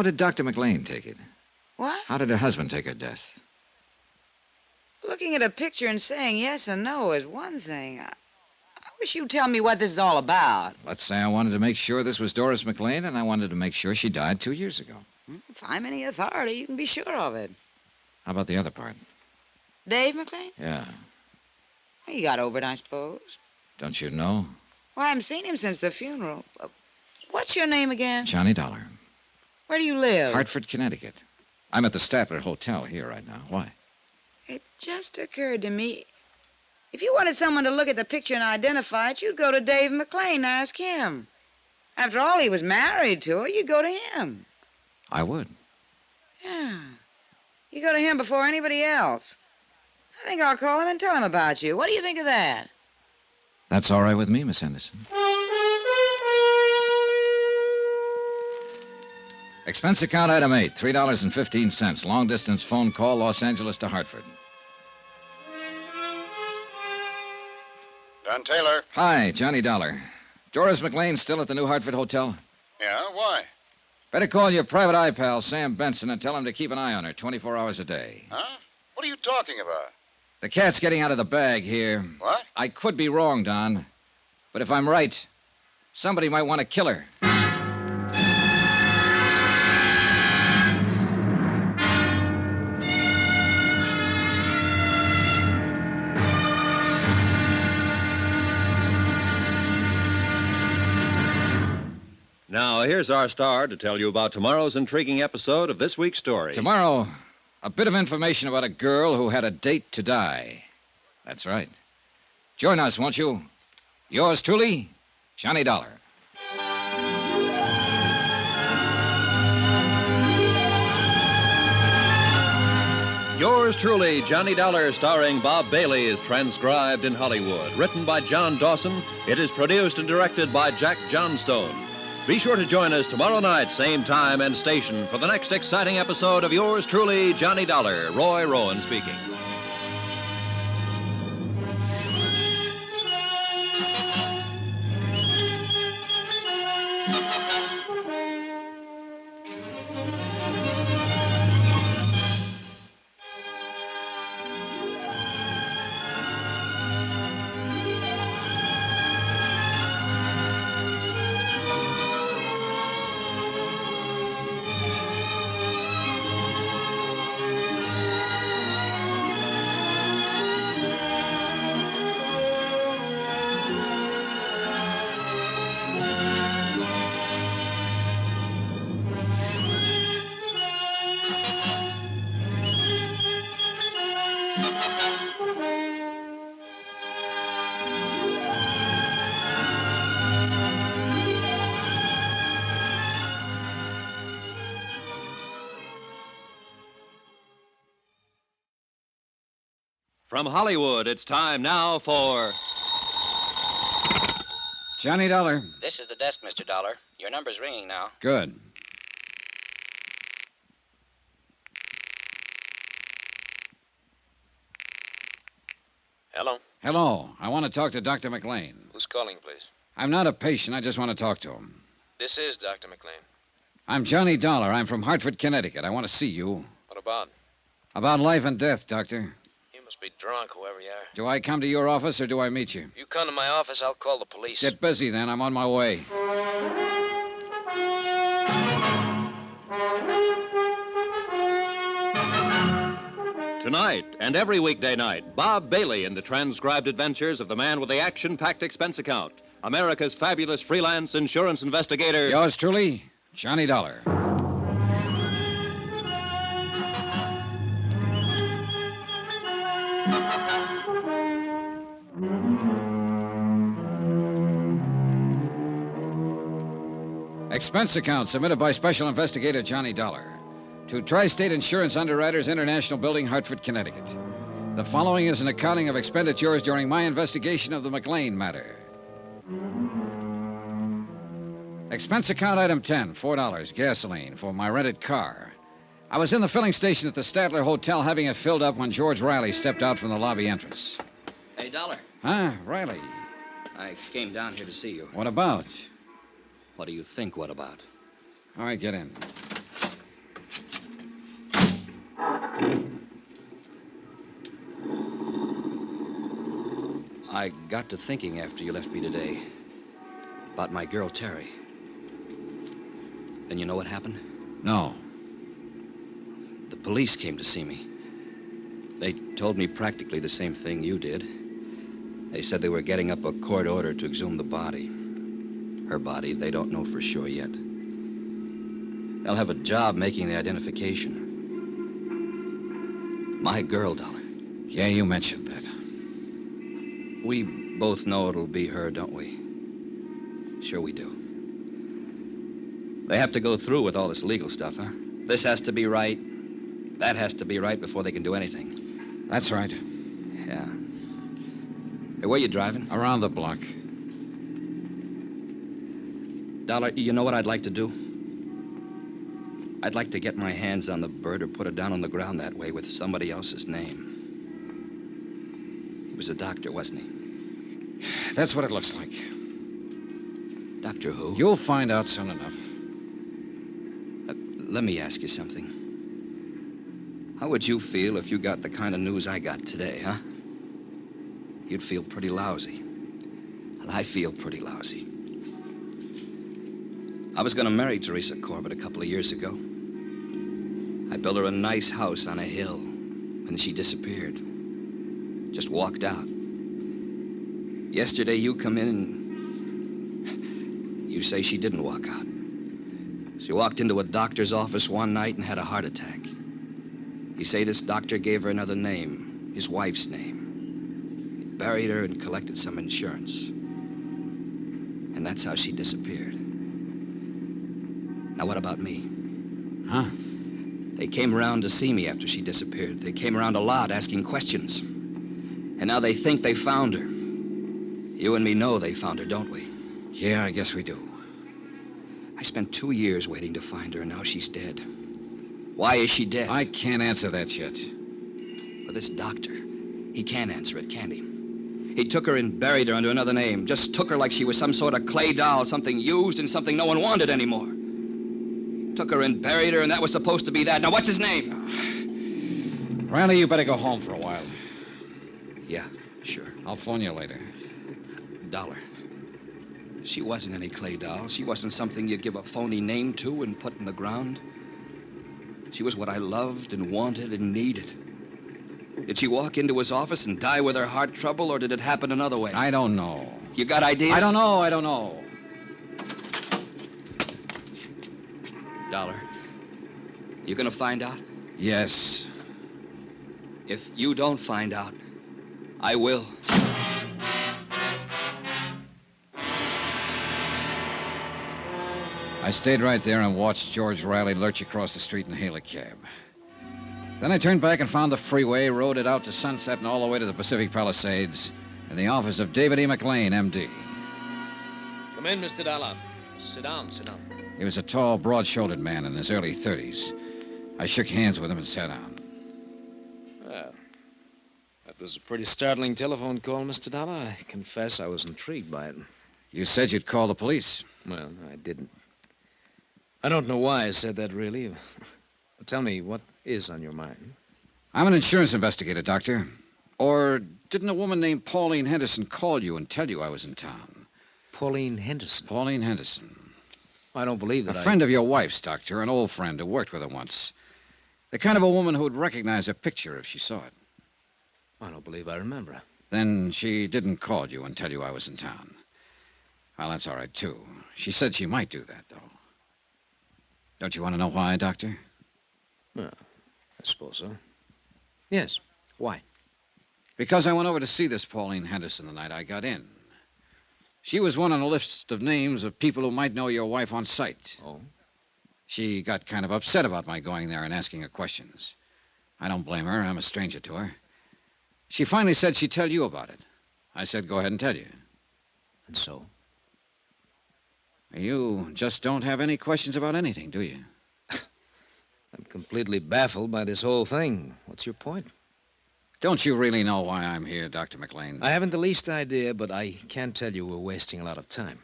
did Dr. McLean take it? What? How did her husband take her death? Looking at a picture and saying yes or no is one thing. I wish you'd tell me what this is all about. Let's say I wanted to make sure this was Doris McLean, and I wanted to make sure she died 2 years ago. If I'm any authority, you can be sure of it. How about the other part? Dave McLean? Yeah. He got over it, I suppose. Don't you know? Well, I haven't seen him since the funeral. What's your name again? Johnny Dollar. Where do you live? Hartford, Connecticut. I'm at the Statler Hotel here right now. Why? It just occurred to me. If you wanted someone to look at the picture and identify it, you'd go to Dave McLean and ask him. After all, he was married to her. You'd go to him. I would. Yeah. You go to him before anybody else. I think I'll call him and tell him about you. What do you think of that? That's all right with me, Miss Henderson. Expense account item 8, $3.15. Long distance phone call, Los Angeles to Hartford. Don Taylor. Hi, Johnny Dollar. Doris McLean still at the New Hartford Hotel? Yeah, why? Better call your private eye pal, Sam Benson, and tell him to keep an eye on her 24 hours a day. Huh? What are you talking about? The cat's getting out of the bag here. What? I could be wrong, Don. But if I'm right, somebody might want to kill her. Now, here's our star to tell you about tomorrow's intriguing episode of this week's story. Tomorrow, a bit of information about a girl who had a date to die. That's right. Join us, won't you? Yours truly, Johnny Dollar. Yours truly, Johnny Dollar, starring Bob Bailey, is transcribed in Hollywood. Written by John Dawson, it is produced and directed by Jack Johnstone. Be sure to join us tomorrow night, same time and station, for the next exciting episode of Yours truly, Johnny Dollar. Roy Rowan speaking. From Hollywood, it's time now for... Johnny Dollar. This is the desk, Mr. Dollar. Your number's ringing now. Good. Hello. Hello. I want to talk to Dr. McLean. Who's calling, please? I'm not a patient. I just want to talk to him. This is Dr. McLean. I'm Johnny Dollar. I'm from Hartford, Connecticut. I want to see you. What about? About life and death, Doctor. You must be drunk, whoever you are. Do I come to your office or do I meet you? You come to my office, I'll call the police. Get busy then. I'm on my way. Tonight and every weekday night, Bob Bailey in the transcribed adventures of the man with the action-packed expense account, America's fabulous freelance insurance investigator. Yours truly, Johnny Dollar. Expense account submitted by Special Investigator Johnny Dollar to Tri-State Insurance Underwriters International Building, Hartford, Connecticut. The following is an accounting of expenditures during my investigation of the McLean matter. Expense account item 10, $4, gasoline for my rented car. I was in the filling station at the Statler Hotel having it filled up when George Riley stepped out from the lobby entrance. Hey, Dollar. Huh, Riley? I came down here to see you. What about? What do you think, what about? All right, get in. I got to thinking after you left me today about my girl, Terry. And you know what happened? No. The police came to see me. They told me practically the same thing you did. They said they were getting up a court order to exhume the body. Her body, they don't know for sure yet. They'll have a job making the identification. My girl, Dollar. Yeah, you mentioned that. We both know it'll be her, don't we? Sure we do. They have to go through with all this legal stuff, huh? This has to be right. That has to be right before they can do anything. That's right. Yeah. Hey, where you driving? Around the block. Dollar, you know what I'd like to do? I'd like to get my hands on the bird or put it down on the ground that way with somebody else's name. He was a doctor, wasn't he? That's what it looks like. Doctor who? You'll find out soon enough. let me ask you something. How would you feel if you got the kind of news I got today, huh? You'd feel pretty lousy. Well, I feel pretty lousy. I was going to marry Teresa Corbett a couple of years ago. I built her a nice house on a hill, and she disappeared. Just walked out. Yesterday, you come in and you say she didn't walk out. She walked into a doctor's office one night and had a heart attack. You say this doctor gave her another name, his wife's name. He buried her and collected some insurance. And that's how she disappeared. Now, what about me? Huh? They came around to see me after she disappeared. They came around a lot asking questions. And now they think they found her. You and me know they found her, don't we? Yeah, I guess we do. I spent 2 years waiting to find her, and now she's dead. Why is she dead? I can't answer that yet. Well, this doctor, he can't answer it, can he? He took her and buried her under another name. Just took her like she was some sort of clay doll, something used and something no one wanted anymore. He took her and buried her, and that was supposed to be that. Now, what's his name? Riley, you better go home for a while. Yeah, sure. I'll phone you later. Dollar. She wasn't any clay doll. She wasn't something you'd give a phony name to and put in the ground. She was what I loved and wanted and needed. Did she walk into his office and die with her heart trouble, or did it happen another way? I don't know. You got ideas? I don't know. Dollar. You gonna find out? Yes. If you don't find out, I will. I stayed right there and watched George Riley lurch across the street and hail a cab. Then I turned back and found the freeway, rode it out to Sunset and all the way to the Pacific Palisades in the office of David E. McLean, M.D. Come in, Mr. Dollar. Sit down. He was a tall, broad-shouldered man in his early 30s. I shook hands with him and sat down. Well, that was a pretty startling telephone call, Mr. Dollar. I confess I was intrigued by it. You said you'd call the police. Well, I didn't. I don't know why I said that, really. But tell me, what is on your mind? I'm an insurance investigator, Doctor. Or didn't a woman named Pauline Henderson call you and tell you I was in town? Pauline Henderson? Pauline Henderson. I don't believe that. A friend of your wife's, Doctor, an old friend who worked with her once. The kind of a woman who would recognize a picture if she saw it. I don't believe I remember her. Then she didn't call you and tell you I was in town. Well, that's all right, too. She said she might do that, though. Don't you want to know why, Doctor? Well, I suppose so. Yes. Why? Because I went over to see this Pauline Henderson the night I got in. She was one on a list of names of people who might know your wife on sight. Oh? She got kind of upset about my going there and asking her questions. I don't blame her. I'm a stranger to her. She finally said she'd tell you about it. I said, go ahead and tell you. And so? You just don't have any questions about anything, do you? I'm completely baffled by this whole thing. What's your point? Don't you really know why I'm here, Dr. McLean? I haven't the least idea, but I can't tell you we're wasting a lot of time.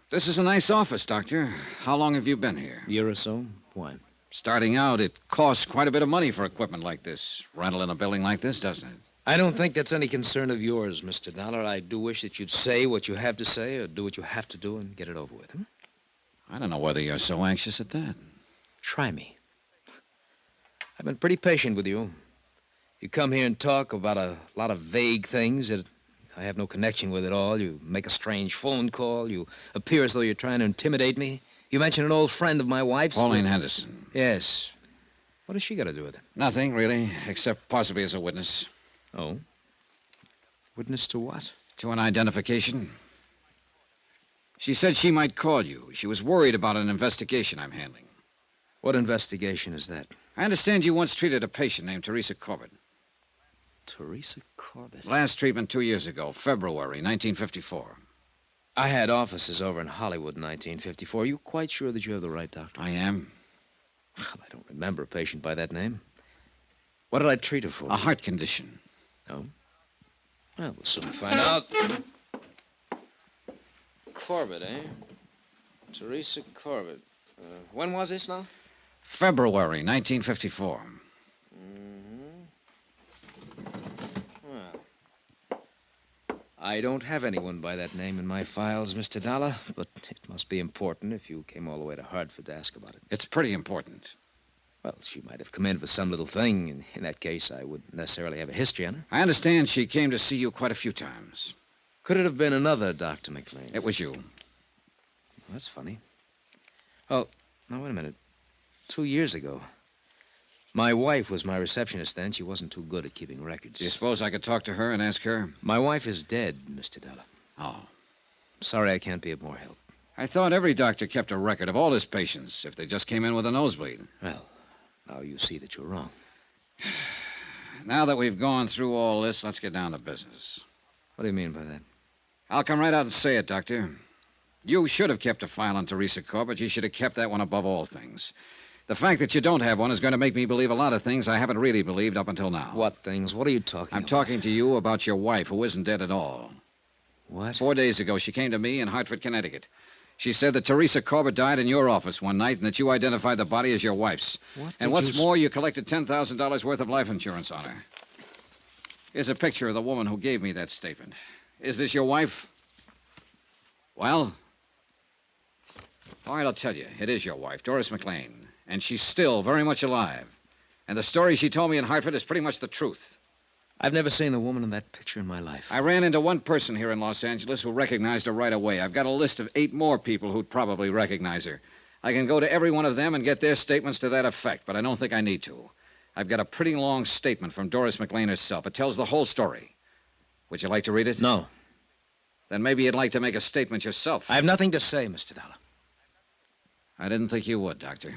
This is a nice office, Doctor. How long have you been here? A year or so. Why? Starting out, it costs quite a bit of money for equipment like this. Rental in a building like this, doesn't it? I don't think that's any concern of yours, Mr. Dollar. I do wish that you'd say what you have to say or do what you have to do and get it over with. I don't know whether you're so anxious at that. Try me. I've been pretty patient with you. You come here and talk about a lot of vague things that I have no connection with at all. You make a strange phone call. You appear as though you're trying to intimidate me. You mention an old friend of my wife's. Pauline Henderson. Yes. What has she got to do with it? Nothing, really, except possibly as a witness. Oh? Witness to what? To an identification. She said she might call you. She was worried about an investigation I'm handling. What investigation is that? I understand you once treated a patient named Teresa Corbin. Teresa Corbin? Last treatment 2 years ago, February 1954. I had offices over in Hollywood in 1954. Are you quite sure that you have the right doctor? I am. Well, I don't remember a patient by that name. What did I treat her for? A heart condition. Oh? Well, we'll soon find out. Corbett, eh? Teresa Corbett. When was this now? February 1954. Well, I don't have anyone by that name in my files, Mr. Dollar, but it must be important if you came all the way to Hartford to ask about it. It's pretty important. Well, she might have come in for some little thing, and in that case, I wouldn't necessarily have a history on her. I understand she came to see you quite a few times. Could it have been another Dr. McLean? It was you. That's funny. Oh, now, wait a minute. 2 years ago. My wife was my receptionist then. She wasn't too good at keeping records. Do you suppose I could talk to her and ask her? My wife is dead, Mr. Dollar. Oh. Sorry I can't be of more help. I thought every doctor kept a record of all his patients if they just came in with a nosebleed. Well, now you see that you're wrong. Now that we've gone through all this, let's get down to business. What do you mean by that? I'll come right out and say it, Doctor. You should have kept a file on Teresa Corbett. You should have kept that one above all things. The fact that you don't have one is going to make me believe a lot of things I haven't really believed up until now. What things? What are you talking about? I'm talking to you about your wife, who isn't dead at all. What? 4 days ago, she came to me in Hartford, Connecticut. She said that Teresa Corbett died in your office one night and that you identified the body as your wife's. What? And what's more, you collected $10,000 worth of life insurance on her. Here's a picture of the woman who gave me that statement. Is this your wife? Well? All right, I'll tell you. It is your wife, Doris McLean. And she's still very much alive. And the story she told me in Hartford is pretty much the truth. I've never seen the woman in that picture in my life. I ran into one person here in Los Angeles who recognized her right away. I've got a list of 8 more people who'd probably recognize her. I can go to every one of them and get their statements to that effect, but I don't think I need to. I've got a pretty long statement from Doris McLean herself. It tells the whole story. Would you like to read it? No. Then maybe you'd like to make a statement yourself. I have nothing to say, Mr. Dollar. I didn't think you would, Doctor.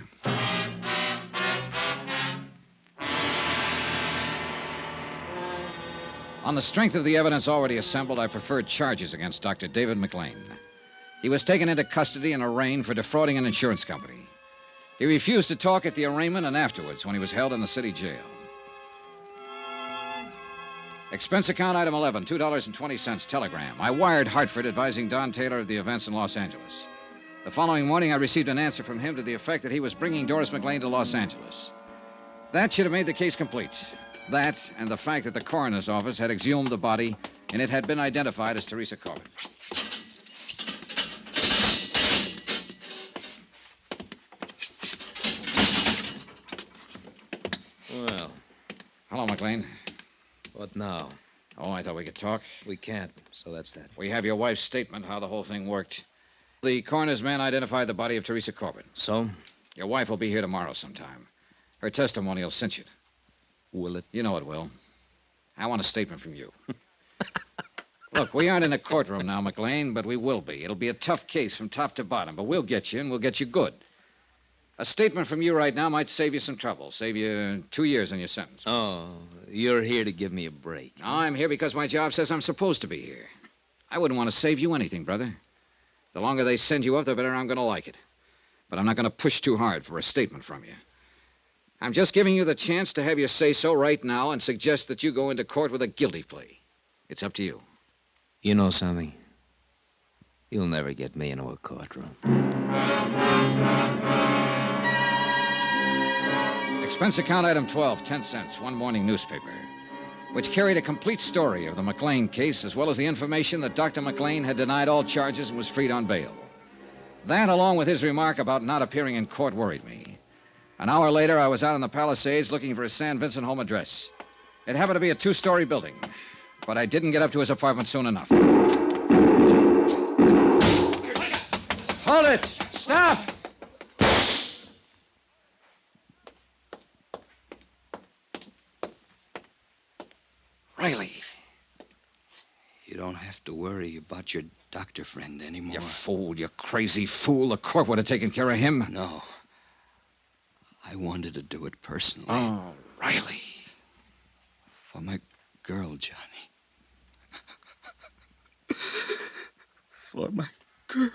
On the strength of the evidence already assembled, I preferred charges against Dr. David McLean. He was taken into custody and arraigned for defrauding an insurance company. He refused to talk at the arraignment and afterwards when he was held in the city jail. Expense account item 11, $2.20, telegram. I wired Hartford advising Don Taylor of the events in Los Angeles. The following morning, I received an answer from him to the effect that he was bringing Doris McLean to Los Angeles. That should have made the case complete. That and the fact that the coroner's office had exhumed the body and it had been identified as Teresa Corbett. Well. Hello, McLean. What now? Oh, I thought we could talk. We can't, so that's that. We have your wife's statement, how the whole thing worked. The coroner's man identified the body of Teresa Corbett. So? Your wife will be here tomorrow sometime. Her testimony will cinch it. Will it? You know it will. I want a statement from you. Look, we aren't in a courtroom now, McLean, but we will be. It'll be a tough case from top to bottom, but we'll get you, and we'll get you good. A statement from you right now might save you some trouble, save you 2 years in your sentence. Oh, you're here to give me a break. No, I'm here because my job says I'm supposed to be here. I wouldn't want to save you anything, brother. The longer they send you up, the better I'm going to like it. But I'm not going to push too hard for a statement from you. I'm just giving you the chance to have your say-so right now and suggest that you go into court with a guilty plea. It's up to you. You know something? You'll never get me into a courtroom. Expense account item 12, 10 cents, one morning newspaper, which carried a complete story of the McLean case as well as the information that Dr. McLean had denied all charges and was freed on bail. That, along with his remark about not appearing in court, worried me. An hour later, I was out in the Palisades looking for his San Vincent home address. It happened to be a 2-story building, but I didn't get up to his apartment soon enough. Hold it! Stop! Riley. You don't have to worry about your doctor friend anymore. You fool, you crazy fool. The court would have taken care of him. No. I wanted to do it personally. Oh, Riley. For my girl, Johnny. For my girl.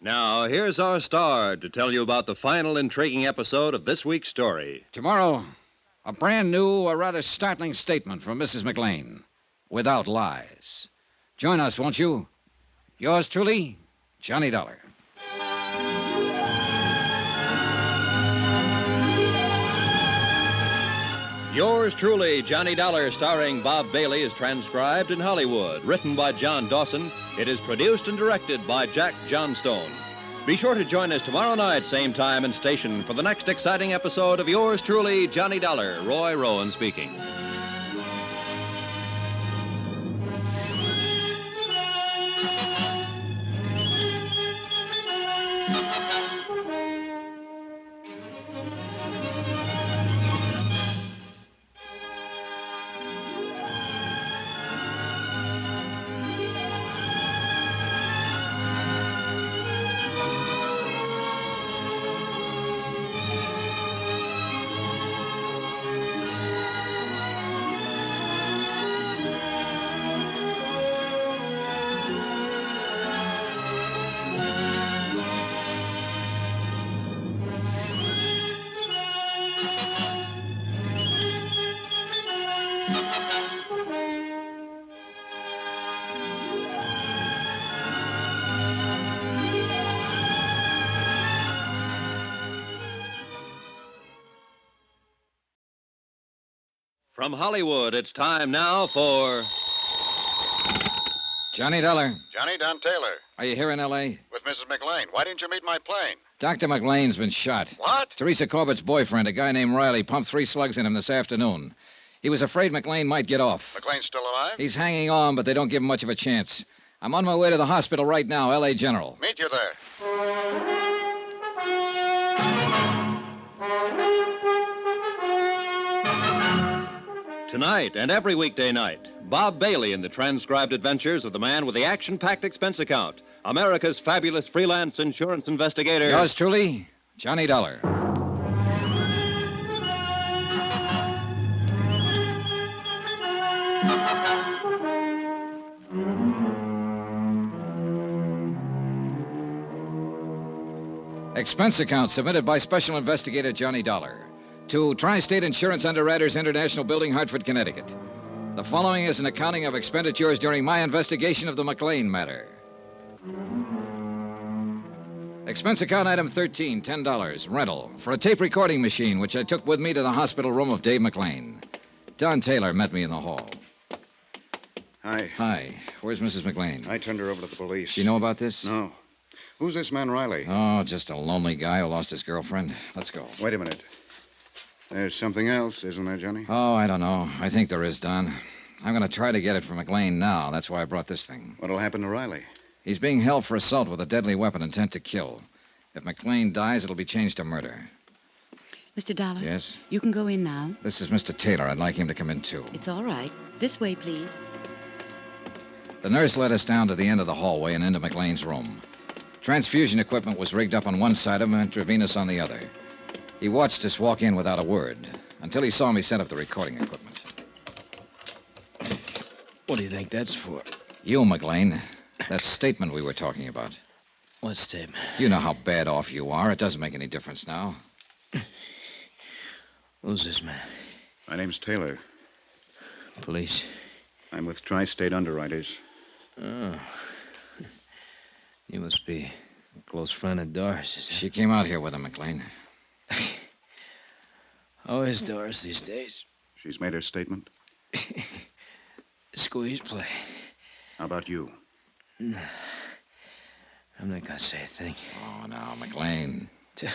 Now, here's our star to tell you about the final intriguing episode of this week's story. Tomorrow, a brand new, a rather startling statement from Mrs. McLean, without lies. Join us, won't you? Yours truly, Johnny Dollar. Yours truly, Johnny Dollar, starring Bob Bailey, is transcribed in Hollywood. Written by John Dawson, it is produced and directed by Jack Johnstone. Be sure to join us tomorrow night, same time and station, for the next exciting episode of Yours truly, Johnny Dollar. Roy Rowan speaking. From Hollywood, it's time now for... Johnny Dollar, Johnny Don Taylor. are you here in L.A.? With Mrs. McLean. Why didn't you meet my plane? Dr. McLean's been shot. What? Teresa Corbett's boyfriend, a guy named Riley, pumped 3 slugs in him this afternoon. He was afraid McLean might get off. McLean's still alive? He's hanging on, but they don't give him much of a chance. I'm on my way to the hospital right now, L.A. General. Meet you there. Tonight and every weekday night, Bob Bailey in the transcribed adventures of the man with the action-packed expense account, America's fabulous freelance insurance investigator. Yours truly, Johnny Dollar. Expense account submitted by Special Investigator Johnny Dollar to Tri-State Insurance Underwriters International Building, Hartford, Connecticut. The following is an accounting of expenditures during my investigation of the McLean matter. Expense account item 13, $10, rental, for a tape recording machine which I took with me to the hospital room of Dave McLean. Don Taylor met me in the hall. Hi. Hi. Where's Mrs. McLean? I turned her over to the police. Do you know about this? No. Who's this man, Riley? Oh, just a lonely guy who lost his girlfriend. Let's go. Wait a minute. There's something else, isn't there, Johnny? Oh, I don't know. I think there is, Don. I'm going to try to get it from McLean now. That's why I brought this thing. What'll happen to Riley? He's being held for assault with a deadly weapon intent to kill. If McLean dies, it'll be changed to murder. Mr. Dollar? Yes? You can go in now. This is Mr. Taylor. I'd like him to come in, too. It's all right. This way, please. The nurse led us down to the end of the hallway and into McLean's room. Transfusion equipment was rigged up on one side of him, intravenous on the other. He watched us walk in without a word, until he saw me set up the recording equipment. What do you think that's for? You, McLean. That statement we were talking about. What statement? You know how bad off you are. It doesn't make any difference now. Who's this man? My name's Taylor. Police? I'm with Tri-State Underwriters. Oh. You must be a close friend of Doris's. She came out here with him, McLean. How is Doris these days? She's made her statement. Squeeze play. How about you? No. I'm not going to say a thing. Oh, now, McLean. Tell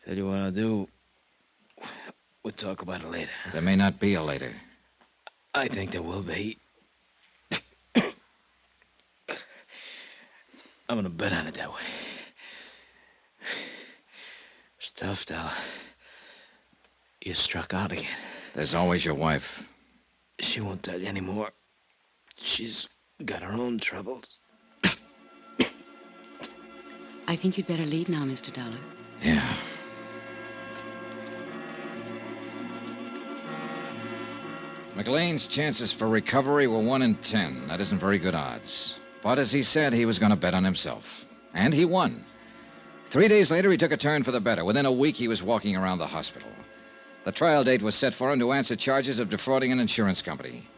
you what I'll do. We'll talk about it later. There may not be a later. I think there will be. I'm going to bet on it that way. Stuff, Dollar. You struck out again. There's always your wife. She won't tell you anymore. She's got her own troubles. I think you'd better leave now, Mr. Dollar. Yeah. McLean's chances for recovery were 1 in 10. That isn't very good odds. But as he said, he was going to bet on himself. And he won. 3 days later, he took a turn for the better. Within a week, he was walking around the hospital. The trial date was set for him to answer charges of defrauding an insurance company.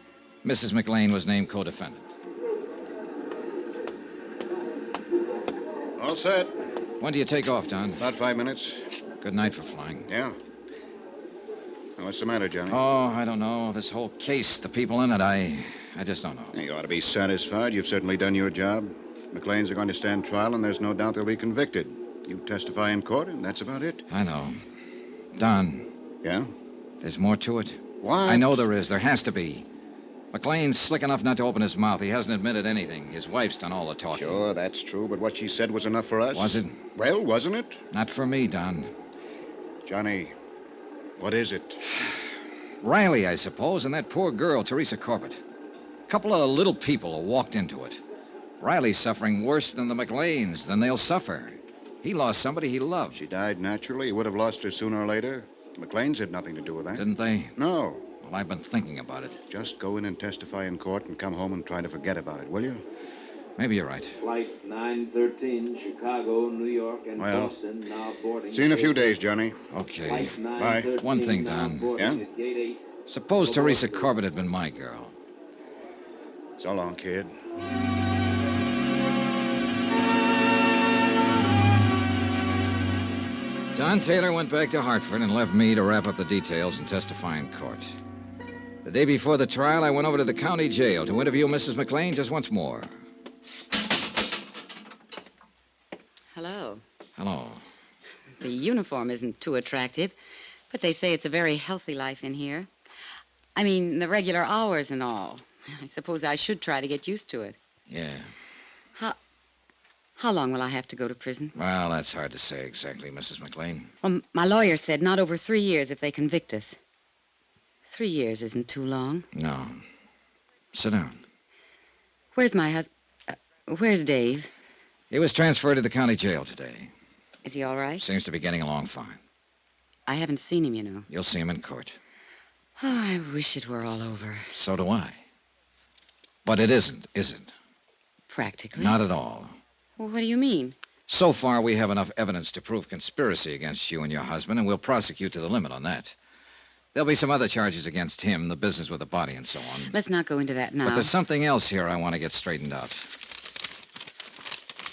Mrs. McLean was named co-defendant. All set. When do you take off, Don? About 5 minutes. Good night for flying. Yeah. Now, what's the matter, Johnny? Oh, I don't know. This whole case, the people in it, I just don't know. You ought to be satisfied. You've certainly done your job. McLean's are going to stand trial, and there's no doubt they'll be convicted. You testify in court, and that's about it. I know. Don. Yeah? There's more to it. What? I know there is. There has to be. McLean's slick enough not to open his mouth. He hasn't admitted anything. His wife's done all the talking. Sure, that's true, but what she said was enough for us. Was it? Well, wasn't it? Not for me, Don. Johnny, what is it? Riley, I suppose, and that poor girl, Teresa Corbett. A couple of little people who walked into it. Riley's suffering worse than the McLeans, than they'll suffer. He lost somebody he loved. She died naturally. He would have lost her sooner or later. The McLeans had nothing to do with that. Didn't they? No. Well, I've been thinking about it. Just go in and testify in court and come home and try to forget about it, will you? Maybe you're right. Flight 913, Chicago, New York, and Well, Boston, now boarding. See you in a few days, Johnny. Okay. Bye. One thing, Don. Yeah? Suppose Teresa Corbett had been my girl. So long, kid. John Taylor went back to Hartford and left me to wrap up the details and testify in court. The day before the trial, I went over to the county jail to interview Mrs. McLean just once more. Hello. Hello. The uniform isn't too attractive, but they say it's a very healthy life in here. I mean, the regular hours and all. I suppose I should try to get used to it. Yeah. How long will I have to go to prison? Well, that's hard to say exactly, Mrs. McLean. Well, my lawyer said not over 3 years if they convict us. 3 years isn't too long. No. Sit down. Where's my husband? Where's Dave? He was transferred to the county jail today. Is he all right? Seems to be getting along fine. I haven't seen him, you know. You'll see him in court. Oh, I wish it were all over. So do I. But it isn't, is it? Practically. Not at all. Well, what do you mean? So far, we have enough evidence to prove conspiracy against you and your husband, and we'll prosecute to the limit on that. There'll be some other charges against him, the business with the body and so on. Let's not go into that now. But there's something else here I want to get straightened out.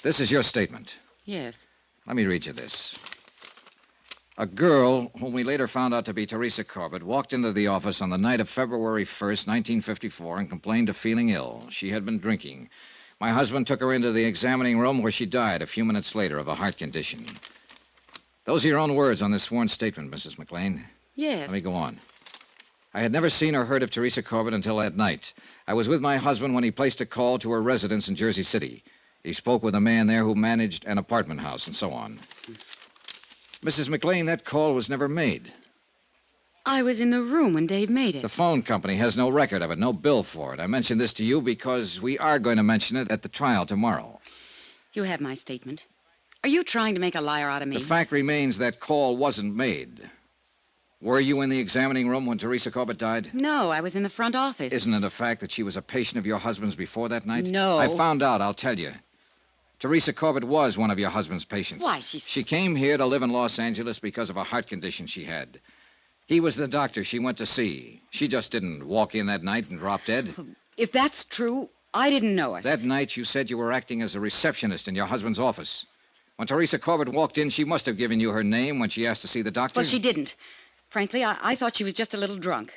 This is your statement. Yes. Let me read you this. A girl, whom we later found out to be Teresa Corbett, walked into the office on the night of February 1st, 1954, and complained of feeling ill. She had been drinking. My husband took her into the examining room where she died a few minutes later of a heart condition. Those are your own words on this sworn statement, Mrs. McLean. Yes. Let me go on. I had never seen or heard of Teresa Corbett until that night. I was with my husband when he placed a call to her residence in Jersey City. He spoke with a man there who managed an apartment house and so on. Mrs. McLean, that call was never made. I was in the room when Dave made it. The phone company has no record of it, no bill for it. I mentioned this to you because we are going to mention it at the trial tomorrow. You have my statement. Are you trying to make a liar out of me? The fact remains that call wasn't made. Were you in the examining room when Teresa Corbett died? No, I was in the front office. Isn't it a fact that she was a patient of your husband's before that night? No. I found out, I'll tell you. Teresa Corbett was one of your husband's patients. Why, She came here to live in Los Angeles because of a heart condition she had. He was the doctor she went to see. She just didn't walk in that night and drop dead. If that's true, I didn't know it. That night, you said you were acting as a receptionist in your husband's office. When Teresa Corbett walked in, she must have given you her name when she asked to see the doctor. Well, she didn't. Frankly, I thought she was just a little drunk.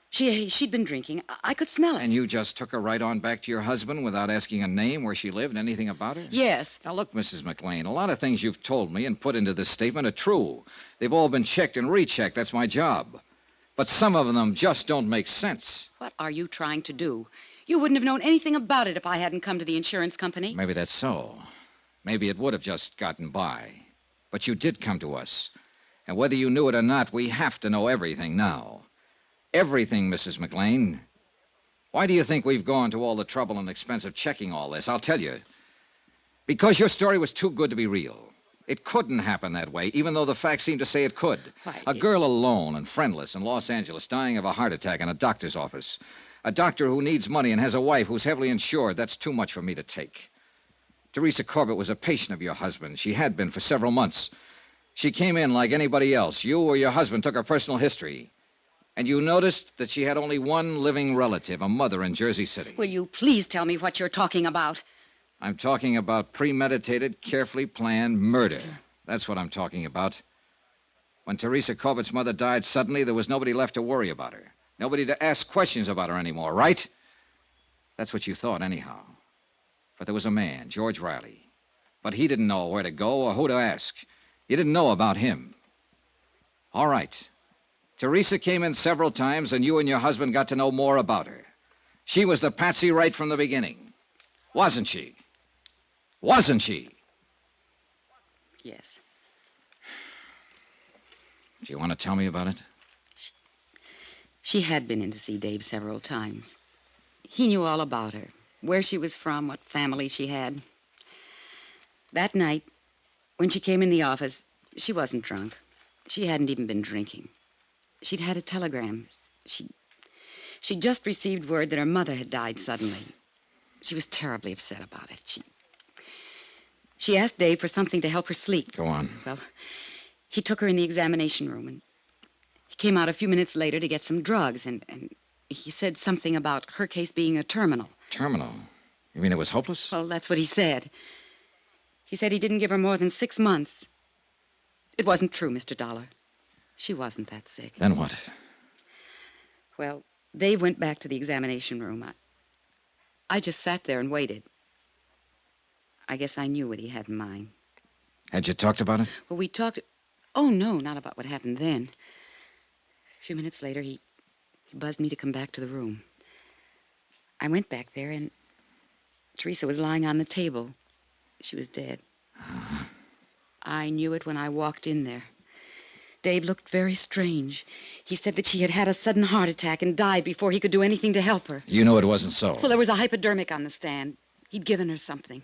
She'd been drinking. I could smell it. And you just took her right on back to your husband without asking a name, where she lived, anything about her? Yes. Now, look, Mrs. McLean, a lot of things you've told me and put into this statement are true. They've all been checked and rechecked. That's my job. But some of them just don't make sense. What are you trying to do? You wouldn't have known anything about it if I hadn't come to the insurance company. Maybe that's so. Maybe it would have just gotten by. But you did come to us. And whether you knew it or not, we have to know everything now. Everything, Mrs. McLean. Why do you think we've gone to all the trouble and expense of checking all this? I'll tell you. Because your story was too good to be real. It couldn't happen that way, even though the facts seem to say it could. A girl alone and friendless in Los Angeles dying of a heart attack in a doctor's office. A doctor who needs money and has a wife who's heavily insured. That's too much for me to take. Teresa Corbett was a patient of your husband. She had been for several months. She came in like anybody else. You or your husband took her personal history. And you noticed that she had only one living relative, a mother in Jersey City. Will you please tell me what you're talking about? I'm talking about premeditated, carefully planned murder. That's what I'm talking about. When Teresa Corbett's mother died suddenly, there was nobody left to worry about her. Nobody to ask questions about her anymore, right? That's what you thought, anyhow. But there was a man, George Riley. But he didn't know where to go or who to ask. You didn't know about him. All right. Teresa came in several times, and you and your husband got to know more about her. She was the patsy right from the beginning. Wasn't she? Wasn't she? Yes. Do you want to tell me about it? She had been in to see Dave several times. He knew all about her, where she was from, what family she had. That night, when she came in the office, she wasn't drunk. She hadn't even been drinking. She'd had a telegram. She'd just received word that her mother had died suddenly. She was terribly upset about it. She asked Dave for something to help her sleep. Go on. Well, he took her in the examination room, and he came out a few minutes later to get some drugs, and he said something about her case being a terminal. Terminal? You mean it was hopeless? Well, that's what he said. He said he didn't give her more than 6 months. It wasn't true, Mr. Dollar. She wasn't that sick. Then what? Well, Dave went back to the examination room. I just sat there and waited. I guess I knew what he had in mind. Had you talked about it? Well, we talked... Oh, no, not about what happened then. A few minutes later, he buzzed me to come back to the room. I went back there, and Teresa was lying on the table. She was dead. I knew it when I walked in there. Dave looked very strange. He said that she had had a sudden heart attack and died before he could do anything to help her. You know it wasn't so. Well, there was a hypodermic on the stand. He'd given her something.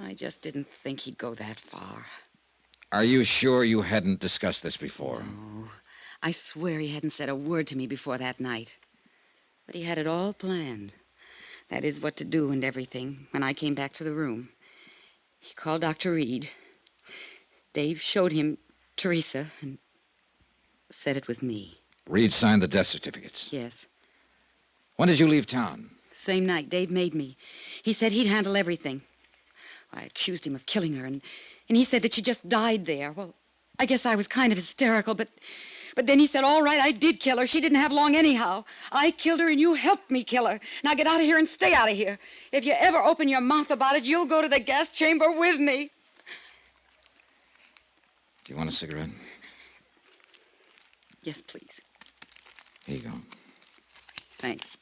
I just didn't think he'd go that far. Are you sure you hadn't discussed this before? No. I swear he hadn't said a word to me before that night. But he had it all planned. That is, what to do and everything, when I came back to the room. He called Dr. Reed. Dave showed him Teresa and said it was me. Reed signed the death certificates. Yes. When did you leave town? The same night Dave made me. He said he'd handle everything. I accused him of killing her, and he said that she just died there. Well, I guess I was kind of hysterical, but then he said, all right, I did kill her. She didn't have long anyhow. I killed her, and you helped me kill her. Now get out of here and stay out of here. If you ever open your mouth about it, you'll go to the gas chamber with me. Do you want a cigarette? Yes, please. Here you go. Thanks.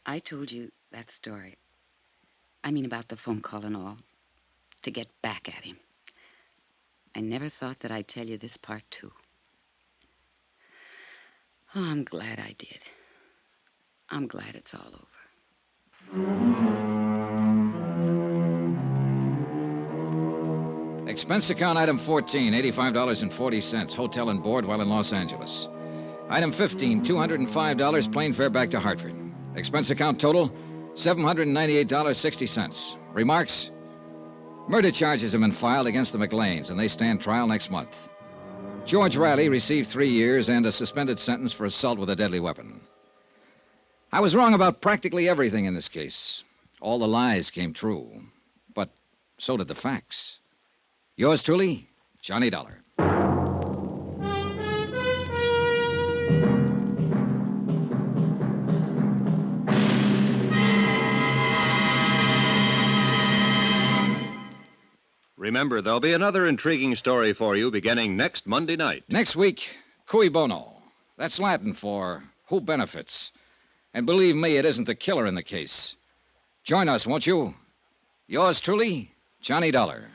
I told you that story. I mean, about the phone call and all. To get back at him. I never thought that I'd tell you this part, too. Oh, I'm glad I did. I'm glad it's all over. Expense account item 14, $85.40, hotel and board while in Los Angeles. Item 15, $205, plane fare back to Hartford. Expense account total, $798.60. Remarks? Murder charges have been filed against the McLeans, and they stand trial next month. George Riley received 3 years and a suspended sentence for assault with a deadly weapon. I was wrong about practically everything in this case. All the lies came true, but so did the facts. Yours truly, Johnny Dollar. Remember, there'll be another intriguing story for you beginning next Monday night. Next week, cui bono. That's Latin for who benefits. And believe me, it isn't the killer in the case. Join us, won't you? Yours truly, Johnny Dollar.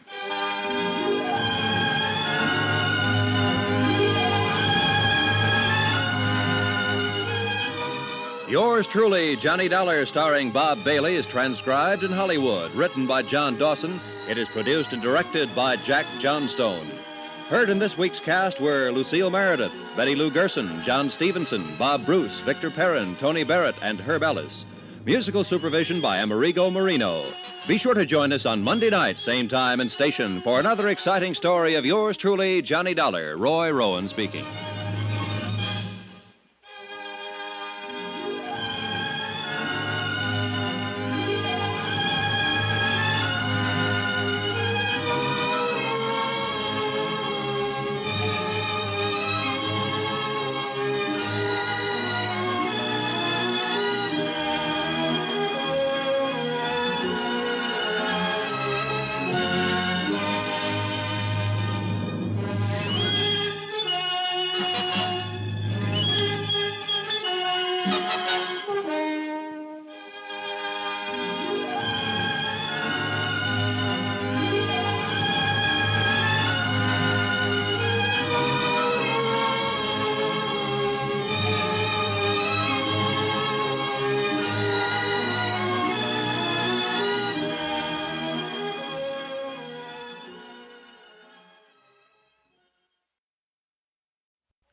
Yours truly, Johnny Dollar, starring Bob Bailey, is transcribed in Hollywood. Written by John Dawson. It is produced and directed by Jack Johnstone. Heard in this week's cast were Lucille Meredith, Betty Lou Gerson, John Stevenson, Bob Bruce, Victor Perrin, Tony Barrett, and Herb Ellis. Musical supervision by Amerigo Marino. Be sure to join us on Monday night, same time and station, for another exciting story of yours truly, Johnny Dollar. Roy Rowan speaking.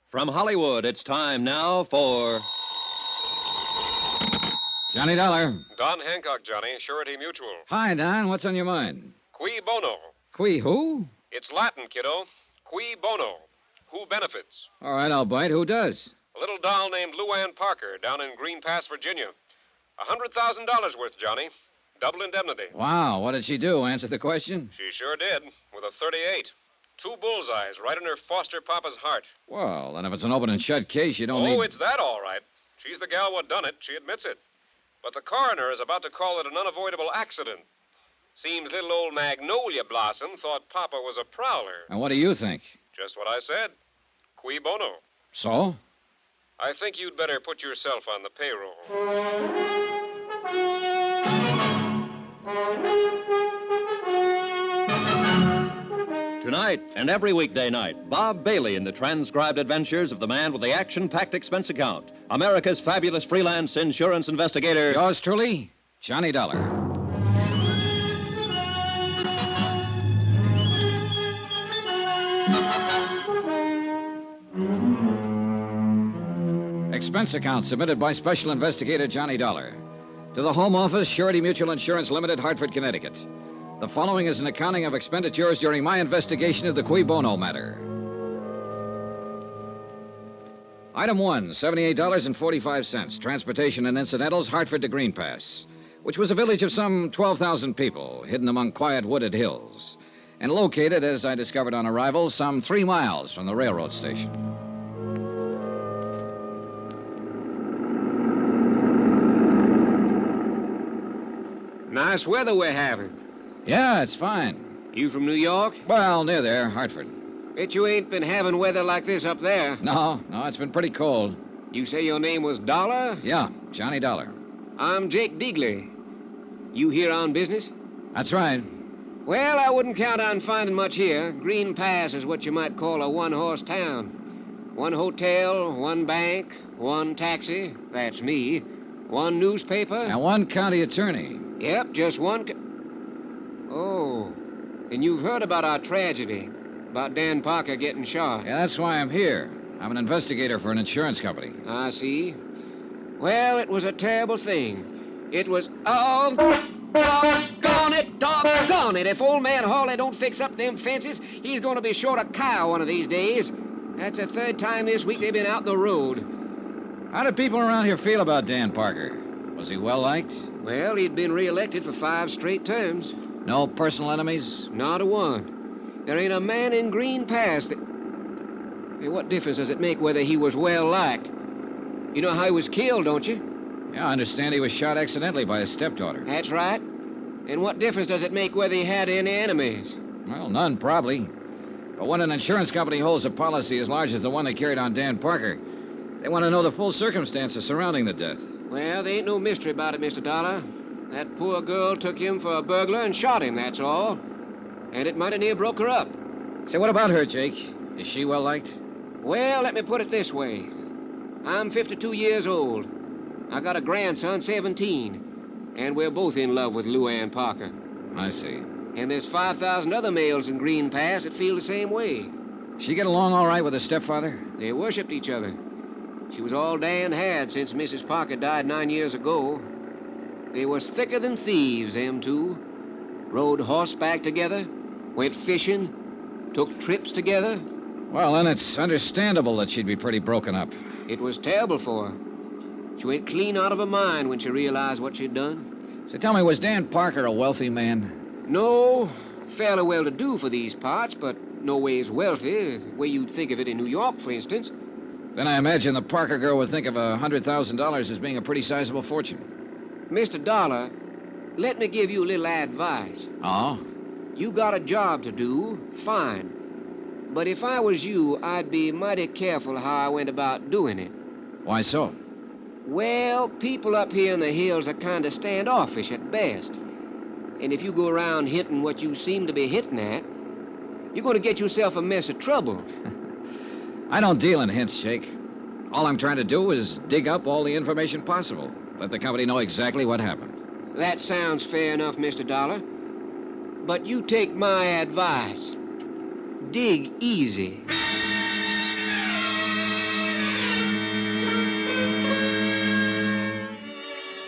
From Hollywood, it's time now for Johnny Dollar. Don Hancock, Johnny, Surety Mutual. Hi, Don. What's on your mind? Cui bono. Qui who? It's Latin, kiddo. Cui bono. Who benefits? All right, I'll bite. Who does? A little doll named Luann Parker down in Green Pass, Virginia. $100,000 worth, Johnny. Double indemnity. Wow, what did she do? Answer the question? She sure did, with a 38. 2 bullseyes right in her foster papa's heart. Well, then if it's an open and shut case, you don't need... Oh, it's that all right. She's the gal what done it. She admits it. But the coroner is about to call it an unavoidable accident. Seems little old Magnolia Blossom thought Papa was a prowler. And what do you think? Just what I said. Cui bono. So? I think you'd better put yourself on the payroll. Tonight and every weekday night, Bob Bailey in the transcribed adventures of the man with the action-packed expense account, America's fabulous freelance insurance investigator. Yours truly, Johnny Dollar. Expense account submitted by Special Investigator Johnny Dollar to the Home Office, Surety Mutual Insurance Limited, Hartford, Connecticut. The following is an accounting of expenditures during my investigation of the Cui Bono matter. Item 1, $78.45. Transportation and incidentals, Hartford to Green Pass, which was a village of some 12,000 people, hidden among quiet wooded hills, and located, as I discovered on arrival, some 3 miles from the railroad station. Nice weather we're having. Yeah, it's fine. You from New York? Well, near there, Hartford. Bet you ain't been having weather like this up there. No, it's been pretty cold. You say your name was Dollar? Yeah, Johnny Dollar. I'm Jake Deagley. You here on business? That's right. Well, I wouldn't count on finding much here. Green Pass is what you might call a one-horse town. 1 hotel, 1 bank, 1 taxi, that's me, 1 newspaper. And 1 county attorney. Yep, just 1... Oh, and you've heard about our tragedy, about Dan Parker getting shot. Yeah, that's why I'm here. I'm an investigator for an insurance company. I see. Well, it was a terrible thing. It was... Oh, doggone it, doggone it. If old man Hawley don't fix up them fences, he's going to be short a cow one of these days. That's the 3rd time this week they've been out the road. How did people around here feel about Dan Parker? Was he well-liked? Well, he'd been re-elected for 5 straight terms. No personal enemies? Not a one. There ain't a man in Green Pass that... Hey, what difference does it make whether he was well-liked? You know how he was killed, don't you? Yeah, I understand he was shot accidentally by his stepdaughter. That's right. And what difference does it make whether he had any enemies? Well, none, probably. But when an insurance company holds a policy as large as the one they carried on Dan Parker, they want to know the full circumstances surrounding the death. Well, there ain't no mystery about it, Mr. Dollar. That poor girl took him for a burglar and shot him, that's all. And it might have near broke her up. Say, what about her, Jake? Is she well-liked? Well, let me put it this way. I'm 52 years old. I got a grandson, 17. And we're both in love with Luann Parker. I see. And there's 5,000 other males in Green Pass that feel the same way. She get along all right with her stepfather? They worshipped each other. She was all Dan had since Mrs. Parker died 9 years ago. They was thicker than thieves, them two. Rode horseback together, went fishing, took trips together. Well, then it's understandable that she'd be pretty broken up. It was terrible for her. She went clean out of her mind when she realized what she'd done. So tell me, was Dan Parker a wealthy man? No, fairly well-to-do for these parts, but no ways wealthy, the way you'd think of it in New York, for instance. Then I imagine the Parker girl would think of $100,000 as being a pretty sizable fortune. Mr. Dollar, let me give you a little advice. Oh? You got a job to do, fine. But if I was you, I'd be mighty careful how I went about doing it. Why so? Well, people up here in the hills are kind of standoffish at best. And if you go around hitting what you seem to be hitting at, you're going to get yourself a mess of trouble. I don't deal in hints, Jake. All I'm trying to do is dig up all the information possible. Let the company know exactly what happened. That sounds fair enough, Mr. Dollar. But you take my advice. Dig easy.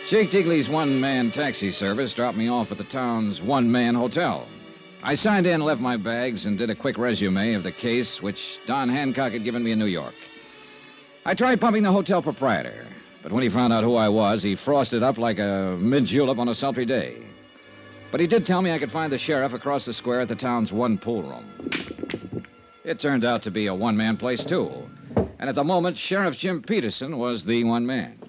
Jake Digley's one-man taxi service dropped me off at the town's one-man hotel. I signed in, left my bags, and did a quick resume of the case which Don Hancock had given me in New York. I tried pumping the hotel proprietor, but when he found out who I was, he frosted up like a mid-julep on a sultry day. But he did tell me I could find the sheriff across the square at the town's one pool room. It turned out to be a one-man place, too. And at the moment, Sheriff Jim Peterson was the one man.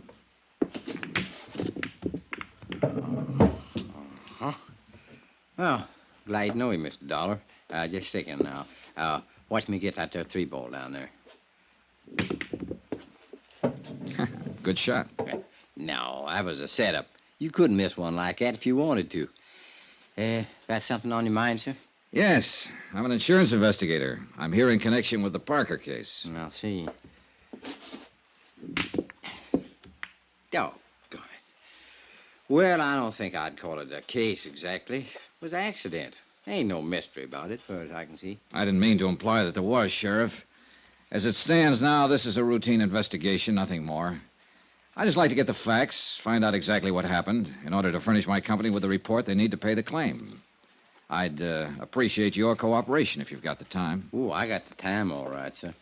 Well, glad to know you, Mr. Dollar. Just a second now. Watch me get that there 3-ball down there. Good shot. No, that was a setup. You couldn't miss one like that if you wanted to. Got something on your mind, sir? Yes, I'm an insurance investigator. I'm here in connection with the Parker case. I'll see. Doggone it. Well, I don't think I'd call it a case exactly. It was an accident. Ain't no mystery about it, far as I can see. I didn't mean to imply that there was, Sheriff. As it stands now, this is a routine investigation, nothing more. I just like to get the facts, find out exactly what happened, in order to furnish my company with the report they need to pay the claim. I'd appreciate your cooperation if you've got the time. Oh, I got the time all right, sir.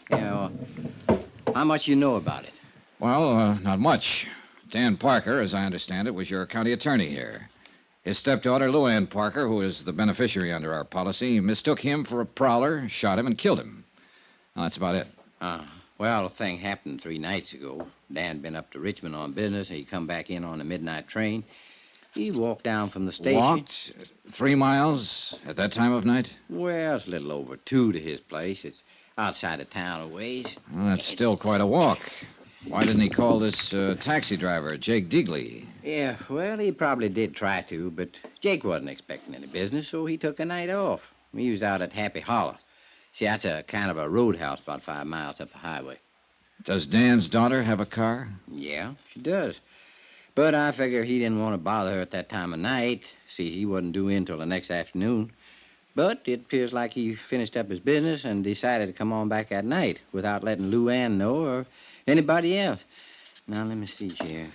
Yeah, how much you know about it? Well, not much. Dan Parker, as I understand it, was your county attorney here. His stepdaughter, Luann Parker, who is the beneficiary under our policy, mistook him for a prowler, shot him, and killed him. Well, that's about it. Well, the thing happened 3 nights ago. Dan been up to Richmond on business, and he come back in on a midnight train. He walked down from the station. Walked 3 miles at that time of night? Well, it's a little over 2 to his place. It's outside of town a ways. Well, that's still quite a walk. Why didn't he call this taxi driver, Jake Digley? Yeah, well, he probably did try to, but Jake wasn't expecting any business, so he took a night off. He was out at Happy Hollow. See, that's a kind of a roadhouse about 5 miles up the highway. Does Dan's daughter have a car? Yeah, she does. But I figure he didn't want to bother her at that time of night. See, he wasn't due in till the next afternoon. But it appears like he finished up his business and decided to come on back at night without letting Luann know or anybody else. Now, let me see here.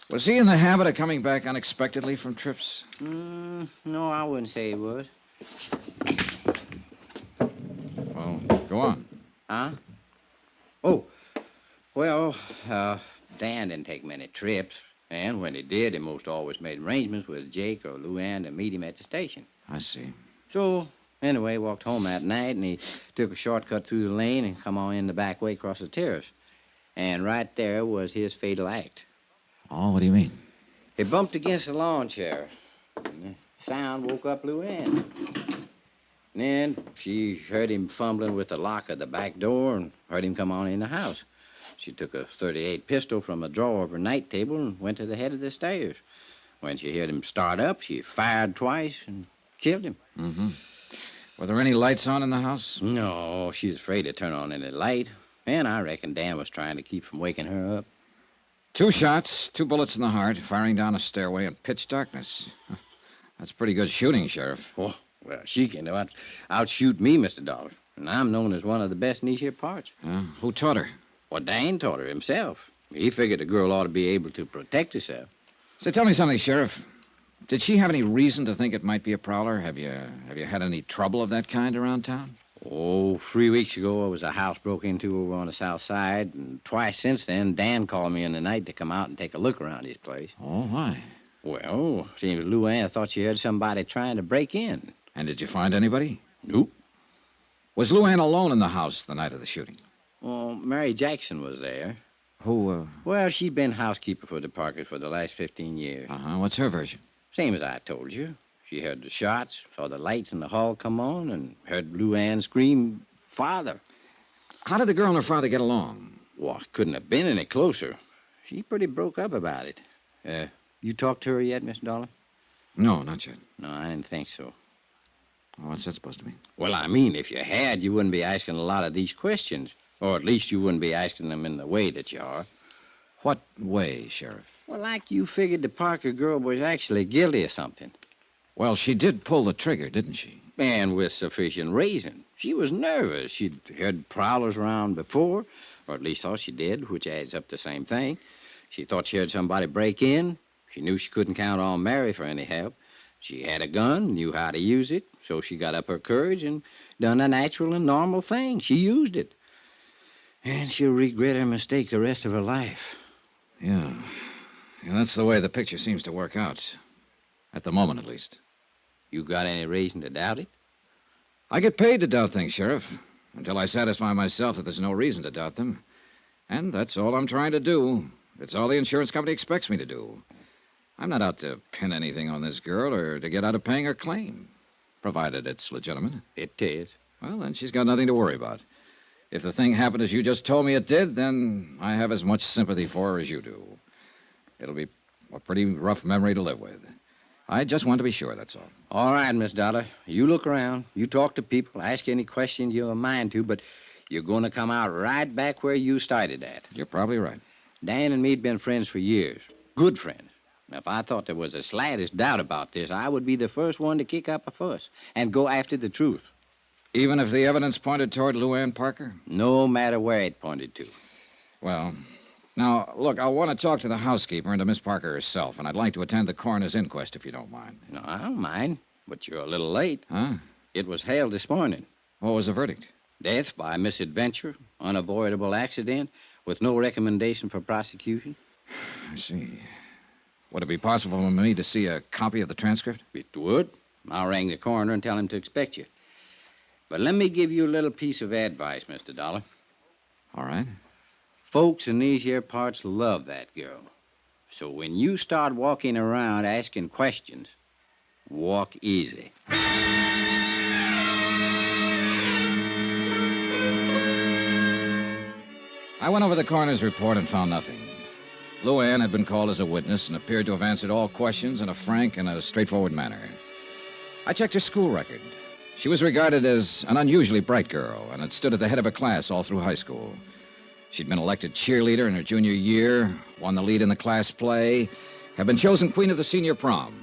Was he in the habit of coming back unexpectedly from trips? No, I wouldn't say he was. Well, go on. Huh? Oh, well, Dan didn't take many trips. And when he did, he most always made arrangements with Jake or Luann to meet him at the station. I see. So, anyway, walked home that night, and he took a shortcut through the lane and come on in the back way across the terrace. And right there was his fatal act. Oh, what do you mean? He bumped against the lawn chair. And the sound woke up Luann. And then she heard him fumbling with the lock of the back door and heard him come on in the house. She took a .38 pistol from a drawer of her night table and went to the head of the stairs. When she heard him start up, she fired twice and killed him. Mm-hmm. Were there any lights on in the house? No, she was afraid to turn on any light. And I reckon Dan was trying to keep from waking her up. 2 shots, 2 bullets in the heart, firing down a stairway in pitch darkness. That's pretty good shooting, Sheriff. Oh, Well, she can outshoot me, Mr. Dollar. And I'm known as one of the best in these here parts. Who taught her? Well, Dan taught her himself. He figured a girl ought to be able to protect herself. So tell me something, Sheriff. Did she have any reason to think it might be a prowler? Have you had any trouble of that kind around town? Oh, 3 weeks ago, there was a house broke into over on the south side, and twice since then, Dan called me in the night to come out and take a look around his place. Oh, why? Well, seems Luann thought she heard somebody trying to break in. And did you find anybody? Nope. Was Luann alone in the house the night of the shooting? Well, Mary Jackson was there. Who, Well, she'd been housekeeper for the Parkers for the last 15 years. What's her version? Same as I told you. She heard the shots, saw the lights in the hall come on, and heard Luann scream, "Father." How did the girl and her father get along? Well, it couldn't have been any closer. She pretty broke up about it. You talked to her yet, Miss Dollar? No, not yet. No, I didn't think so. What's that supposed to mean? Well, I mean, if you had, you wouldn't be asking a lot of these questions. Or at least you wouldn't be asking them in the way that you are. What way, Sheriff? Well, like you figured the Parker girl was actually guilty of something. Well, she did pull the trigger, didn't she? And with sufficient reason. She was nervous. She'd heard prowlers around before, or at least thought she did, which adds up to the same thing. She thought she heard somebody break in. She knew she couldn't count on Mary for any help. She had a gun, knew how to use it, so she got up her courage and done a natural and normal thing. She used it. And she'll regret her mistake the rest of her life. Yeah, that's the way the picture seems to work out. At the moment, at least. You got any reason to doubt it? I get paid to doubt things, Sheriff, until I satisfy myself that there's no reason to doubt them. And that's all I'm trying to do. It's all the insurance company expects me to do. I'm not out to pin anything on this girl or to get out of paying her claim, provided it's legitimate. It is. Well, then she's got nothing to worry about. If the thing happened as you just told me it did, then I have as much sympathy for her as you do. It'll be a pretty rough memory to live with. I just want to be sure, that's all. All right, Miss Dollar. You look around. You talk to people. Ask any questions you have a mind to, but you're going to come out right back where you started at. You're probably right. Dan and me'd been friends for years. Good friends. Now, if I thought there was the slightest doubt about this, I would be the first one to kick up a fuss and go after the truth. Even if the evidence pointed toward Luann Parker? No matter where it pointed to. Well, now, look, I want to talk to the housekeeper and to Miss Parker herself, and I'd like to attend the coroner's inquest if you don't mind. No, I don't mind, but you're a little late. Huh? It was held this morning. What was the verdict? Death by misadventure, unavoidable accident, with no recommendation for prosecution. I see. Would it be possible for me to see a copy of the transcript? It would. I'll ring the coroner and tell him to expect you. But let me give you a little piece of advice, Mr. Dollar. All right. Folks in these here parts love that girl. So when you start walking around asking questions, walk easy. I went over the coroner's report and found nothing. Luann had been called as a witness and appeared to have answered all questions in a frank and a straightforward manner. I checked her school record. She was regarded as an unusually bright girl and had stood at the head of her class all through high school. She'd been elected cheerleader in her junior year, won the lead in the class play, had been chosen queen of the senior prom.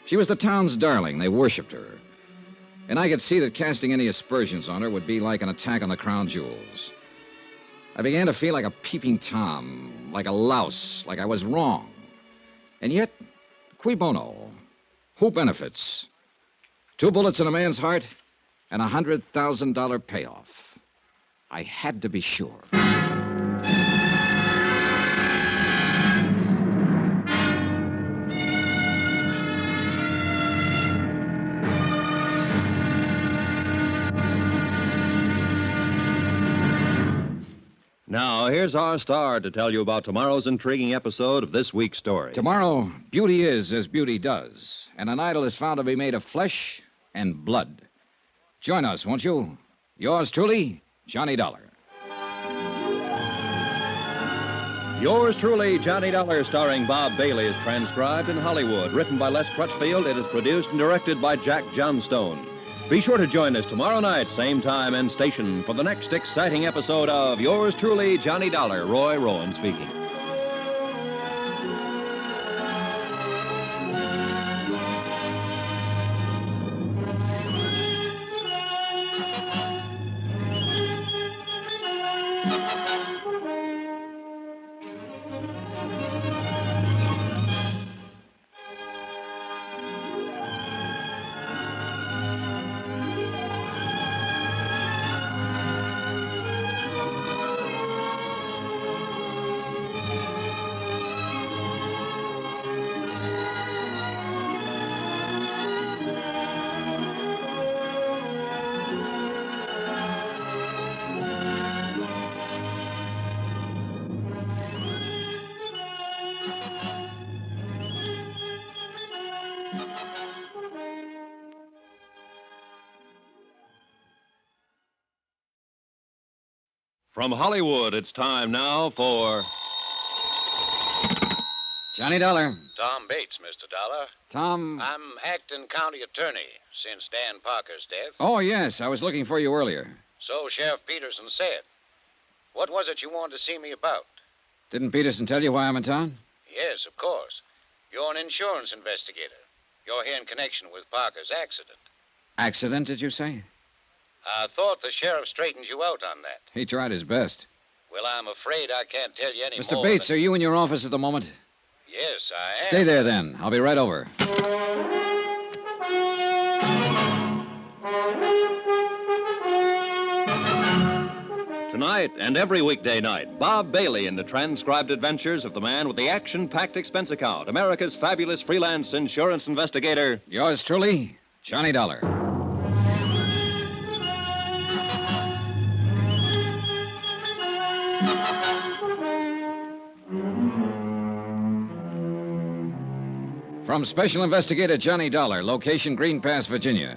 She was the town's darling. They worshipped her. And I could see that casting any aspersions on her would be like an attack on the crown jewels. I began to feel like a peeping Tom, like a louse, like I was wrong. And yet, cui bono? Who benefits? 2 bullets in a man's heart and a $100,000 payoff. I had to be sure. Now, here's our star to tell you about tomorrow's intriguing episode of this week's story. Tomorrow, beauty is as beauty does, and an idol is found to be made of flesh and blood. Join us, won't you? Yours truly, Johnny Dollar. Yours truly, Johnny Dollar, starring Bob Bailey, is transcribed in Hollywood. Written by Les Crutchfield, it is produced and directed by Jack Johnstone. Be sure to join us tomorrow night, same time and station, for the next exciting episode of Yours truly, Johnny Dollar. Roy Rowan speaking. From Hollywood, it's time now for Johnny Dollar. Tom Bates, Mr. Dollar. Tom. I'm acting county attorney since Dan Parker's death. Oh, yes. I was looking for you earlier. So Sheriff Peterson said. What was it you wanted to see me about? Didn't Peterson tell you why I'm in town? Yes, of course. You're an insurance investigator. You're here in connection with Parker's accident. Accident, did you say? I thought the sheriff straightened you out on that. He tried his best. Well, I'm afraid I can't tell you any Mr. more. Bates, are you in your office at the moment? Yes, I am. Stay there, then. I'll be right over. Tonight and every weekday night, Bob Bailey in the transcribed adventures of the man with the action-packed expense account, America's fabulous freelance insurance investigator. Yours truly, Johnny Dollar. From Special Investigator Johnny Dollar, location Green Pass, Virginia,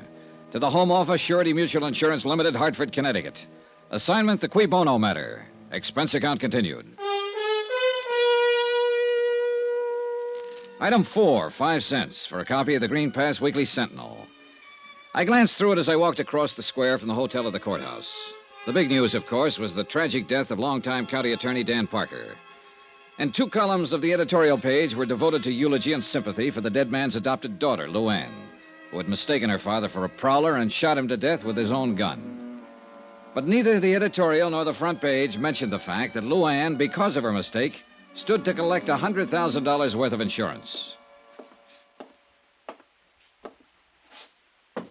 to the Home Office, Surety Mutual Insurance Limited, Hartford, Connecticut. Assignment, the Cui Bono matter. Expense account continued. Item 4, 5 cents for a copy of the Green Pass Weekly Sentinel. I glanced through it as I walked across the square from the hotel to the courthouse. The big news, of course, was the tragic death of longtime county attorney Dan Parker. And 2 columns of the editorial page were devoted to eulogy and sympathy for the dead man's adopted daughter, Luann, who had mistaken her father for a prowler and shot him to death with his own gun. But neither the editorial nor the front page mentioned the fact that Luann, because of her mistake, stood to collect $100,000 worth of insurance. Come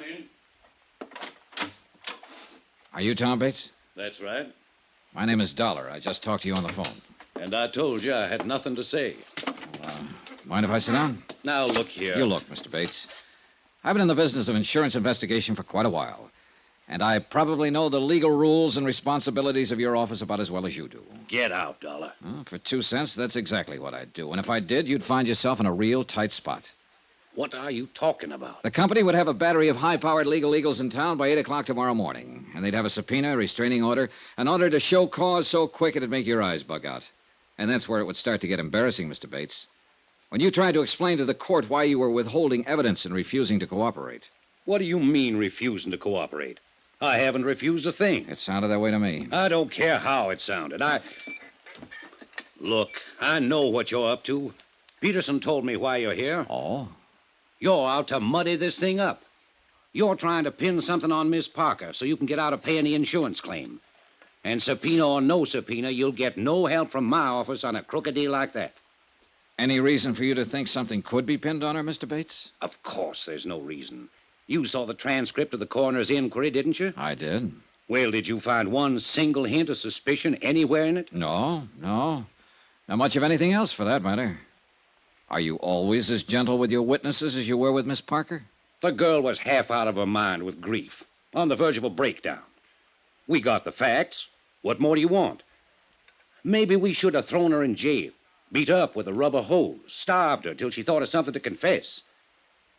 in. Are you Tom Bates? That's right. My name is Dollar. I just talked to you on the phone. And I told you I had nothing to say. Mind if I sit down? Now, look here. You look, Mr. Bates. I've been in the business of insurance investigation for quite a while. And I probably know the legal rules and responsibilities of your office about as well as you do. Get out, Dollar. Well, for 2 cents, that's exactly what I'd do. And if I did, you'd find yourself in a real tight spot. What are you talking about? The company would have a battery of high-powered legal eagles in town by 8 o'clock tomorrow morning. And they'd have a subpoena, a restraining order, an order to show cause so quick it'd make your eyes bug out. And that's where it would start to get embarrassing, Mr. Bates. When you tried to explain to the court why you were withholding evidence and refusing to cooperate. What do you mean, refusing to cooperate? I haven't refused a thing. It sounded that way to me. I don't care how it sounded. Look, I know what you're up to. Peterson told me why you're here. Oh? You're out to muddy this thing up. You're trying to pin something on Miss Parker so you can get out of paying the insurance claim. And subpoena or no subpoena, you'll get no help from my office on a crooked deal like that. Any reason for you to think something could be pinned on her, Mr. Bates? Of course there's no reason. You saw the transcript of the coroner's inquiry, didn't you? I did. Well, did you find one single hint of suspicion anywhere in it? No. Not much of anything else, for that matter. Are you always as gentle with your witnesses as you were with Miss Parker? The girl was half out of her mind with grief, on the verge of a breakdown. We got the facts. What more do you want? Maybe we should have thrown her in jail, beat her up with a rubber hose, starved her till she thought of something to confess.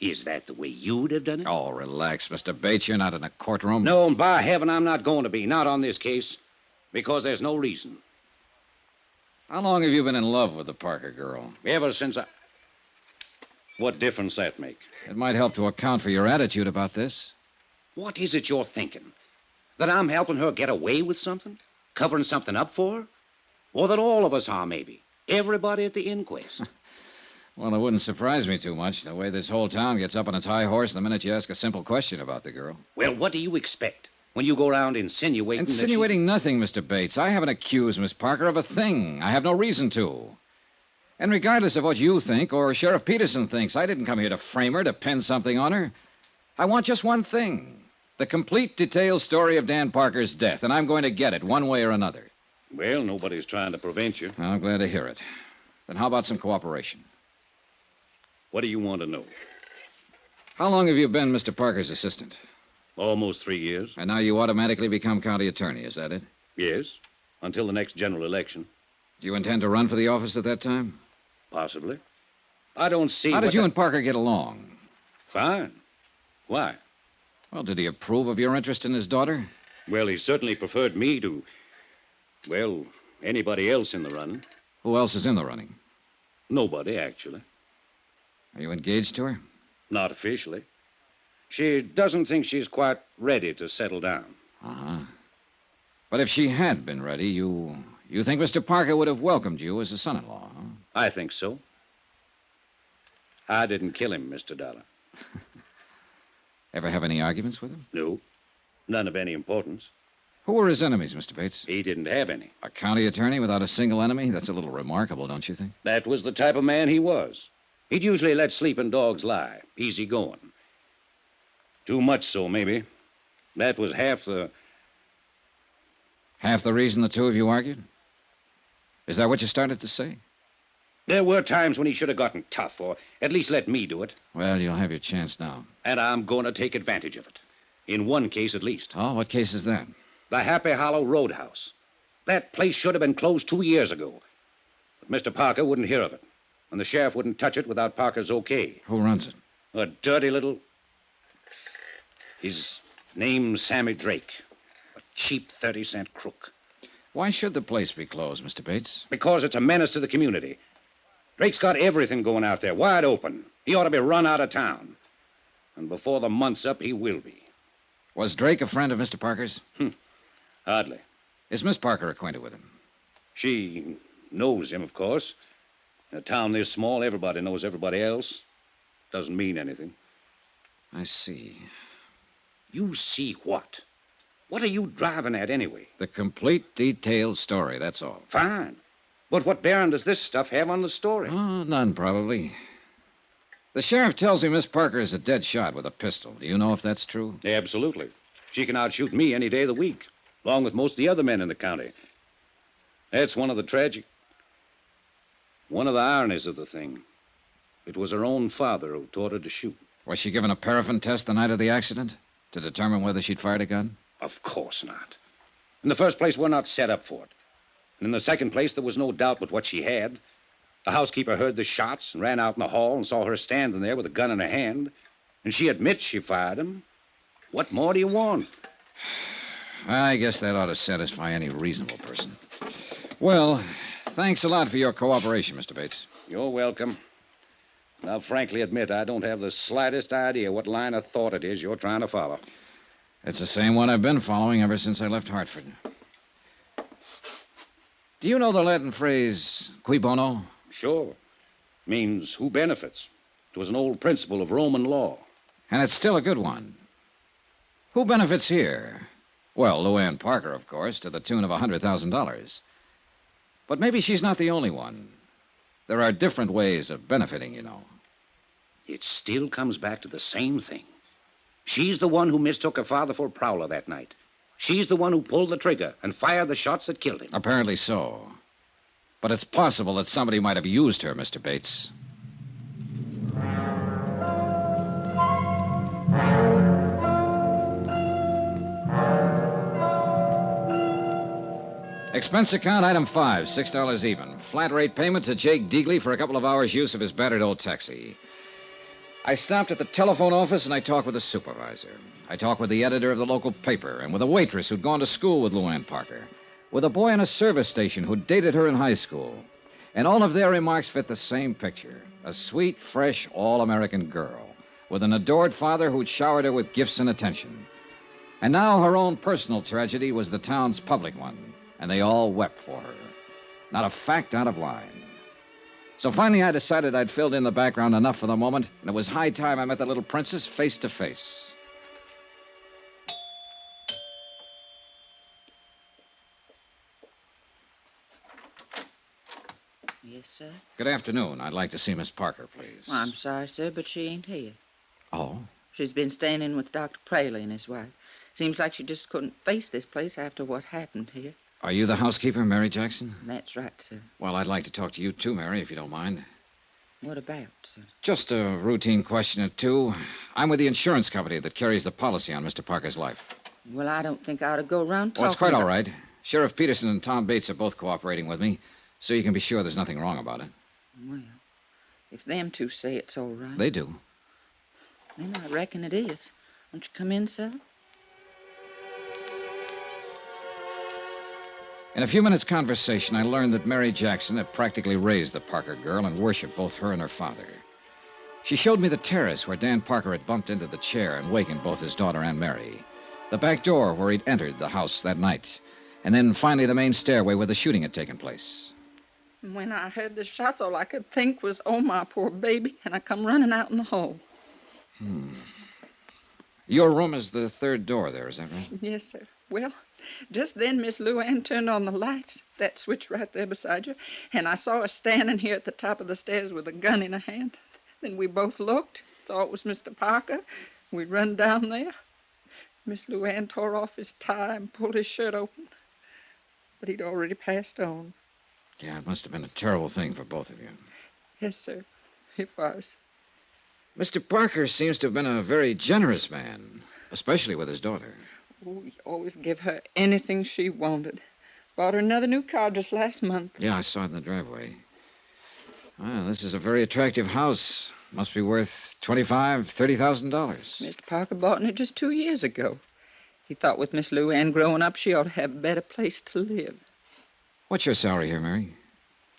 Is that the way you'd have done it? Oh, relax, Mr. Bates. You're not in a courtroom. No, and by heaven, I'm not going to be. Not on this case. Because there's no reason. How long have you been in love with the Parker girl? Ever since I... What difference that make? It might help to account for your attitude about this. What is it you're thinking? That I'm helping her get away with something? Covering something up for her? Or that all of us are, maybe? Everybody at the inquest? Well, it wouldn't surprise me too much, the way this whole town gets up on its high horse the minute you ask a simple question about the girl. Well, what do you expect when you go around insinuating Insinuating nothing, Mr. Bates. I haven't accused Miss Parker of a thing. I have no reason to. And regardless of what you think or Sheriff Peterson thinks, I didn't come here to frame her, to pin something on her. I want just one thing. The complete, detailed story of Dan Parker's death, and I'm going to get it one way or another. Well, nobody's trying to prevent you. I'm glad to hear it. Then how about some cooperation? What do you want to know? How long have you been Mr. Parker's assistant? Almost 3 years. And now you automatically become county attorney, is that it? Yes, until the next general election. Do you intend to run for the office at that time? Possibly. I don't see How did you and Parker get along? Fine. Why? Well, did he approve of your interest in his daughter? Well, he certainly preferred me to, well, anybody else in the running. Who else is in the running? Nobody, actually. Are you engaged to her? Not officially. She doesn't think she's quite ready to settle down. Uh-huh. But if she had been ready, you think Mr. Parker would have welcomed you as a son-in-law, huh? I think so. I didn't kill him, Mr. Dollar. Ever have any arguments with him? No. None of any importance. Who were his enemies, Mr. Bates? He didn't have any. A county attorney without a single enemy? That's a little remarkable, don't you think? That was the type of man he was. He'd usually let sleeping dogs lie. Easy going. Too much so, maybe. That was half the... Half the reason the two of you argued? Is that what you started to say? There were times when he should have gotten tough, or at least let me do it. Well, you'll have your chance now. And I'm going to take advantage of it. In one case, at least. Oh, what case is that? The Happy Hollow Roadhouse. That place should have been closed 2 years ago. But Mr. Parker wouldn't hear of it. And the sheriff wouldn't touch it without Parker's okay. Who runs it? A dirty little... His name's Sammy Drake. A cheap 30-cent crook. Why should the place be closed, Mr. Bates? Because it's a menace to the community. Drake's got everything going out there, wide open. He ought to be run out of town. And before the month's up, he will be. Was Drake a friend of Mr. Parker's? Hardly. Is Miss Parker acquainted with him? She knows him, of course. In a town this small, everybody knows everybody else. Doesn't mean anything. I see. You see what? What are you driving at, anyway? The complete, detailed story, that's all. Fine. But what bearing does this stuff have on the story? Oh, none, probably. The sheriff tells me Miss Parker is a dead shot with a pistol. Do you know if that's true? Absolutely. She can outshoot me any day of the week, along with most of the other men in the county. That's one of the ironies of the thing. It was her own father who taught her to shoot. Was she given a paraffin test the night of the accident to determine whether she'd fired a gun? Of course not. In the first place, we're not set up for it. And in the second place, there was no doubt but what she had. The housekeeper heard the shots and ran out in the hall and saw her standing there with a gun in her hand. And she admits she fired him. What more do you want? I guess that ought to satisfy any reasonable person. Well, thanks a lot for your cooperation, Mr. Bates. You're welcome. And I'll frankly admit I don't have the slightest idea what line of thought it is you're trying to follow. It's the same one I've been following ever since I left Hartford. Do you know the Latin phrase, cui bono? Sure. Means who benefits. It was an old principle of Roman law. And it's still a good one. Who benefits here? Well, Luann Parker, of course, to the tune of $100,000. But maybe she's not the only one. There are different ways of benefiting, you know. It still comes back to the same thing. She's the one who mistook her father for a prowler that night. She's the one who pulled the trigger and fired the shots that killed him. Apparently so. But it's possible that somebody might have used her, Mr. Bates. Expense account, item 5, $6 even. Flat rate payment to Jake Deagley for a couple of hours' use of his battered old taxi. I stopped at the telephone office and I talked with the supervisor. I talked with the editor of the local paper and with a waitress who'd gone to school with Luann Parker, with a boy in a service station who dated her in high school. And all of their remarks fit the same picture. A sweet, fresh, all-American girl with an adored father who'd showered her with gifts and attention. And now her own personal tragedy was the town's public one, and they all wept for her. Not a fact out of line. So finally I decided I'd filled in the background enough for the moment, and it was high time I met the little princess face to face. Yes, sir? Good afternoon. I'd like to see Miss Parker, please. Well, I'm sorry, sir, but she ain't here. Oh? She's been staying in with Dr. Praley and his wife. Seems like she just couldn't face this place after what happened here. Are you the housekeeper, Mary Jackson? That's right, sir. Well, I'd like to talk to you too, Mary, if you don't mind. What about, sir? Just a routine question or two. I'm with the insurance company that carries the policy on Mr. Parker's life. Well, I don't think I ought to go around talking Well, it's quite all about... right. Sheriff Peterson and Tom Bates are both cooperating with me, so you can be sure there's nothing wrong about it. Well, if them two say it's all right... They do. Then I reckon it is. Won't you come in, sir? In a few minutes' conversation, I learned that Mary Jackson had practically raised the Parker girl and worshipped both her and her father. She showed me the terrace where Dan Parker had bumped into the chair and wakened both his daughter and Mary, the back door where he'd entered the house that night, and then finally the main stairway where the shooting had taken place. When I heard the shots, all I could think was, oh, my poor baby, and I come running out in the hall. Your room is the third door there, is that right? Yes, sir. Well, just then Miss Luann turned on the lights, that switch right there beside you, and I saw her standing here at the top of the stairs with a gun in her hand. Then we both looked, saw it was Mr. Parker. We run down there. Miss Luann tore off his tie and pulled his shirt open, but he'd already passed on. Yeah, it must have been a terrible thing for both of you. Yes, sir, it was. Mr. Parker seems to have been a very generous man, especially with his daughter. Oh, he always gave her anything she wanted. Bought her another new car just last month. Yeah, I saw it in the driveway. Well, this is a very attractive house. Must be worth $25,000, $30,000. Mr. Parker bought it just 2 years ago. He thought with Miss Luann growing up, she ought to have a better place to live. What's your salary here, Mary?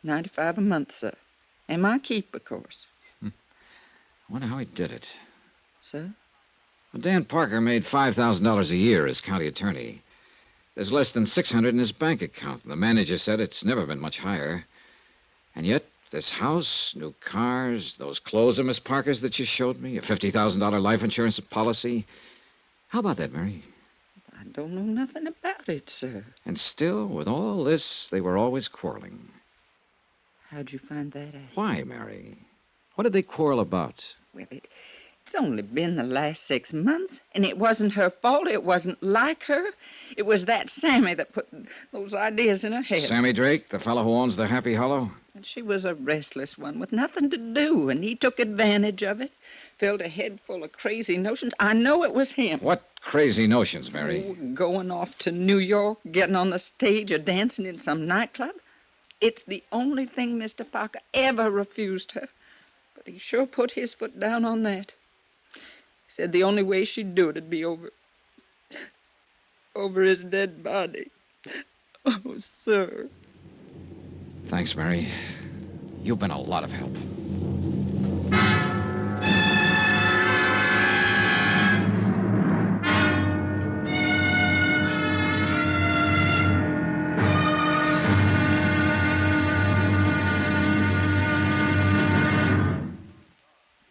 $95 a month, sir. And my keep, of course. I wonder how he did it. Sir? Well, Dan Parker made $5,000 a year as county attorney. There's less than $600 in his bank account. The manager said it's never been much higher. And yet, this house, new cars, those clothes of Miss Parker's that you showed me, a $50,000 life insurance policy. How about that, Mary? I don't know nothing about it, sir. And still, with all this, they were always quarreling. How'd you find that out? Why, Mary? What did they quarrel about? Well, it's only been the last 6 months, and it wasn't her fault. It wasn't like her. It was that Sammy that put those ideas in her head. Sammy Drake, the fellow who owns the Happy Hollow? And she was a restless one with nothing to do, and he took advantage of it. Filled her head full of crazy notions. I know it was him. What crazy notions, Mary? Oh, going off to New York, getting on the stage, or dancing in some nightclub. It's the only thing Mr. Parker ever refused her. But he sure put his foot down on that. He said the only way she'd do it'd be over his dead body. Oh, sir. Thanks, Mary. You've been a lot of help.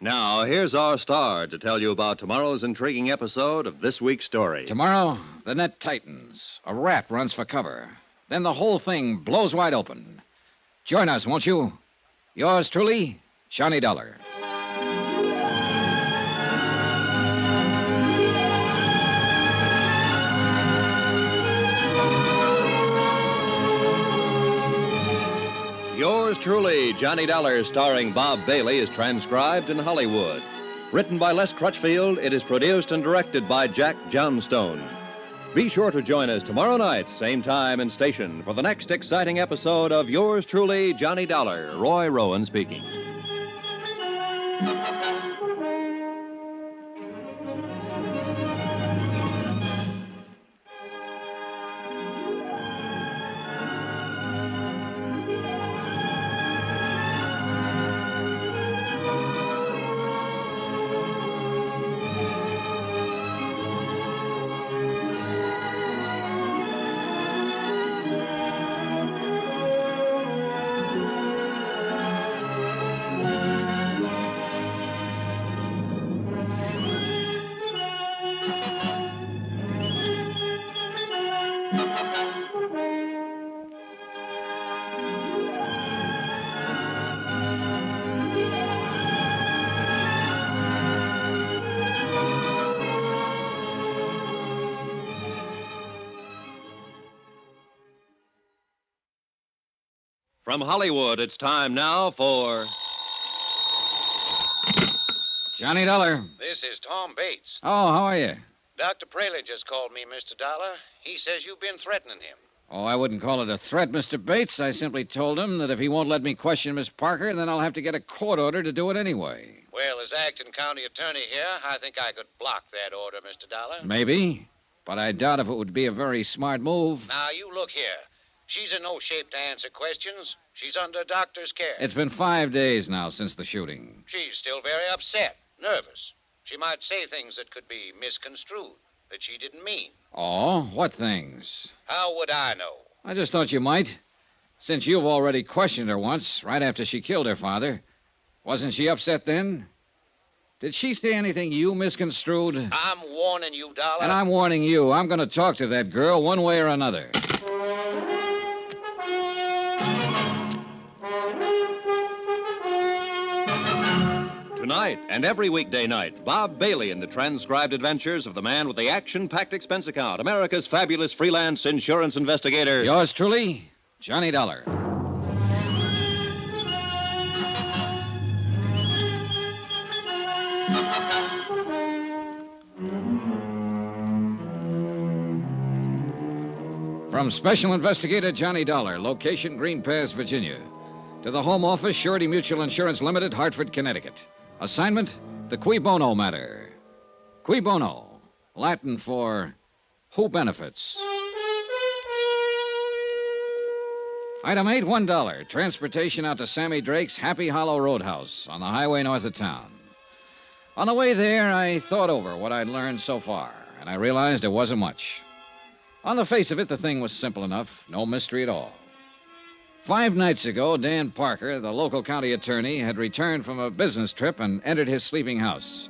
Now, here's our star to tell you about tomorrow's intriguing episode of this week's story. Tomorrow, the net tightens. A rat runs for cover. Then the whole thing blows wide open. Join us, won't you? Yours truly, Johnny Dollar. Yours truly, Johnny Dollar, starring Bob Bailey, is transcribed in Hollywood. Written by Les Crutchfield, it is produced and directed by Jack Johnstone. Be sure to join us tomorrow night, same time and station, for the next exciting episode of Yours truly, Johnny Dollar. Roy Rowan speaking. From Hollywood, it's time now for Johnny Dollar. This is Tom Bates. Oh, how are you? Dr. Praley just called me, Mr. Dollar. He says you've been threatening him. Oh, I wouldn't call it a threat, Mr. Bates. I simply told him that if he won't let me question Miss Parker, then I'll have to get a court order to do it anyway. Well, as acting county attorney here, I think I could block that order, Mr. Dollar. Maybe, but I doubt if it would be a very smart move. Now, you look here. She's in no shape to answer questions. She's under doctor's care. It's been 5 days now since the shooting. She's still very upset, nervous. She might say things that could be misconstrued, that she didn't mean. Oh, what things? How would I know? I just thought you might. Since you've already questioned her once, right after she killed her father. Wasn't she upset then? Did she say anything you misconstrued? I'm warning you, Dollar. And I'm warning you. I'm going to talk to that girl one way or another. Tonight and every weekday night, Bob Bailey in the transcribed adventures of the man with the action-packed expense account, America's fabulous freelance insurance investigator. Yours truly, Johnny Dollar. From Special Investigator Johnny Dollar, location Green Pass, Virginia, to the Home Office, Surety Mutual Insurance Limited, Hartford, Connecticut. Assignment, the Cui Bono matter. Cui Bono, Latin for who benefits. Item 8, $1. Transportation out to Sammy Drake's Happy Hollow Roadhouse on the highway north of town. On the way there, I thought over what I'd learned so far, and I realized it wasn't much. On the face of it, the thing was simple enough, no mystery at all. 5 nights ago, Dan Parker, the local county attorney, had returned from a business trip and entered his sleeping house.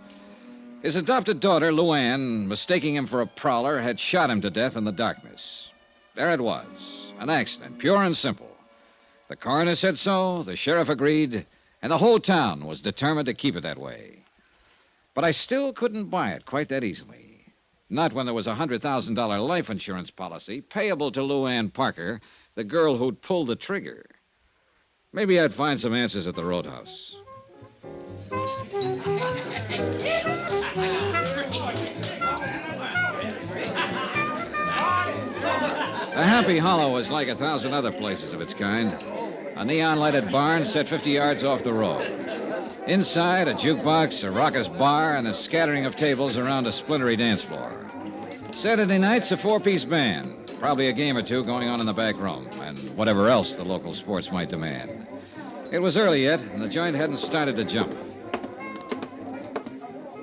His adopted daughter, Luann, mistaking him for a prowler, had shot him to death in the darkness. There it was, an accident, pure and simple. The coroner said so, the sheriff agreed, and the whole town was determined to keep it that way. But I still couldn't buy it quite that easily. Not when there was a $100,000 life insurance policy payable to Luann Parker, the girl who'd pulled the trigger. Maybe I'd find some answers at the roadhouse. The Happy Hollow was like 1,000 other places of its kind. A neon-lighted barn set 50 yards off the road. Inside, a jukebox, a raucous bar, and a scattering of tables around a splintery dance floor. Saturday nights, a 4-piece band. Probably a game or two going on in the back room, and whatever else the local sports might demand. It was early yet, and the joint hadn't started to jump.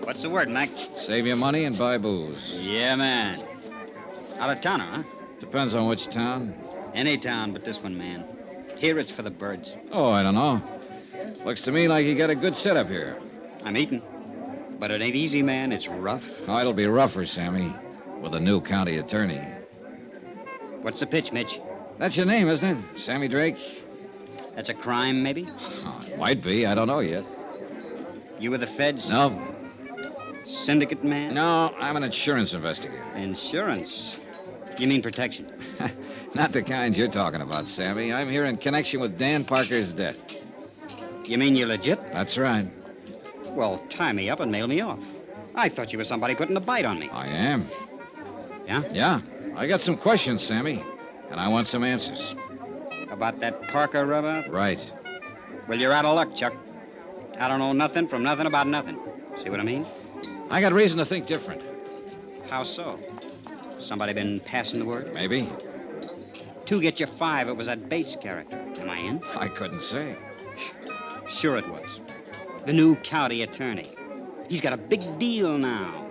What's the word, Mac? Save your money and buy booze. Yeah, man. Out of towner, huh? Depends on which town. Any town but this one, man. Here it's for the birds. Oh, I don't know. Looks to me like you got a good setup here. I'm eating. But it ain't easy, man. It's rough. Oh, it'll be rougher, Sammy, with a new county attorney. What's the pitch, Mitch? That's your name, isn't it? Sammy Drake? That's a crime, maybe? Oh, it might be. I don't know yet. You with the feds? No. Syndicate man? No, I'm an insurance investigator. Insurance? You mean protection? Not the kind you're talking about, Sammy. I'm here in connection with Dan Parker's death. You mean you're legit? That's right. Well, tie me up and mail me off. I thought you were somebody putting a bite on me. I am. Yeah? Yeah. I got some questions, Sammy, and I want some answers. About that Parker rubber? Right. Well, you're out of luck, Chuck. I don't know nothing from nothing about nothing. See what I mean? I got reason to think different. How so? Somebody been passing the word? Maybe. 2 get you 5. It was that Bates character. Am I in? I couldn't say. Sure it was. The new county attorney. He's got a big deal now.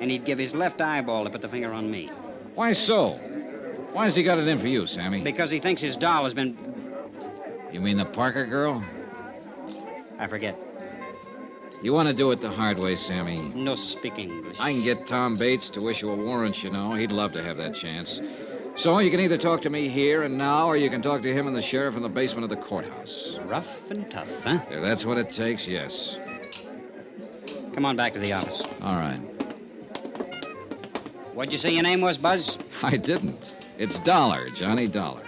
And he'd give his left eyeball to put the finger on me. Why so? Why has he got it in for you, Sammy? Because he thinks his doll has been... You mean the Parker girl? I forget. You want to do it the hard way, Sammy. No speak English. I can get Tom Bates to issue a warrant, you know. He'd love to have that chance. So you can either talk to me here and now, or you can talk to him and the sheriff in the basement of the courthouse. Rough and tough, huh? If that's what it takes, yes. Come on back to the office. All right. What'd you say your name was, Buzz? I didn't. It's Dollar, Johnny Dollar.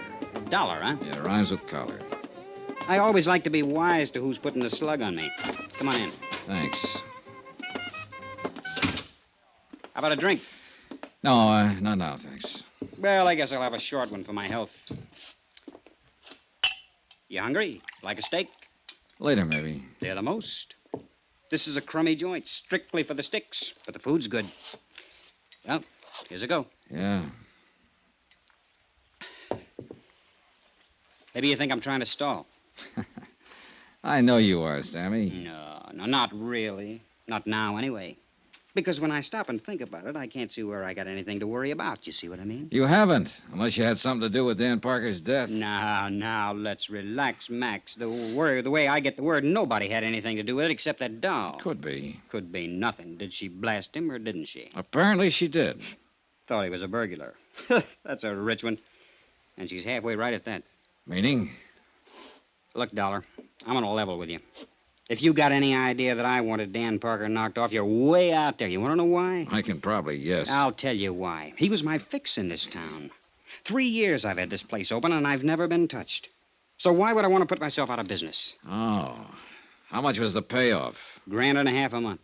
Dollar, huh? Yeah, rhymes with collar. I always like to be wise to who's putting the slug on me. Come on in. Thanks. How about a drink? No, not now, thanks. Well, I guess I'll have a short one for my health. You hungry? Like a steak? Later, maybe. They're the most. This is a crummy joint, strictly for the sticks, but the food's good. Well, here's a go. Yeah. Maybe you think I'm trying to stall. I know you are, Sammy. No, not really. Not now, anyway. Because when I stop and think about it, I can't see where I got anything to worry about. You see what I mean? You haven't, unless you had something to do with Dan Parker's death. Now, let's relax, Max. The way I get the word, nobody had anything to do with it except that doll. Could be. Could be nothing. Did she blast him or didn't she? Apparently she did. Thought he was a burglar. That's a rich one. And she's halfway right at that. Meaning? Look, Dollar, I'm on a level with you. If you got any idea that I wanted Dan Parker knocked off, you're way out there. You want to know why? I can probably guess. I'll tell you why. He was my fix in this town. 3 years I've had this place open, and I've never been touched. So why would I want to put myself out of business? Oh. How much was the payoff? $1.50 a month.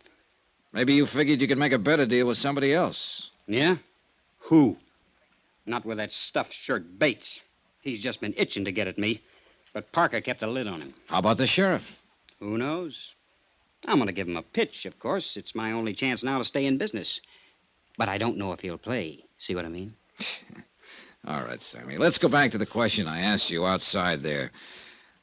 Maybe you figured you could make a better deal with somebody else. Yeah? Who? Not with that stuffed shirt Bates. He's just been itching to get at me. But Parker kept a lid on him. How about the sheriff? Who knows? I'm going to give him a pitch, of course. It's my only chance now to stay in business. But I don't know if he'll play. See what I mean? All right, Sammy. Let's go back to the question I asked you outside there.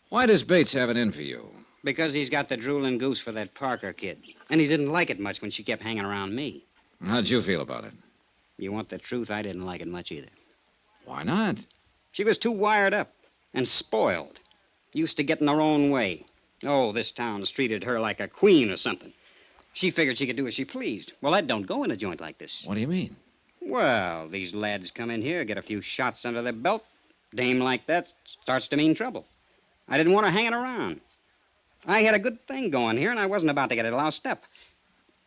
Why does Bates have it in for you? Because he's got the drooling goose for that Parker kid. And he didn't like it much when she kept hanging around me. How'd you feel about it? You want the truth? I didn't like it much either. Why not? She was too wired up and spoiled. Used to getting her own way. Oh, this town's treated her like a queen or something. She figured she could do as she pleased. Well, that don't go in a joint like this. What do you mean? Well, these lads come in here, get a few shots under their belt. Dame like that starts to mean trouble. I didn't want her hanging around. I had a good thing going here, and I wasn't about to get it lost up.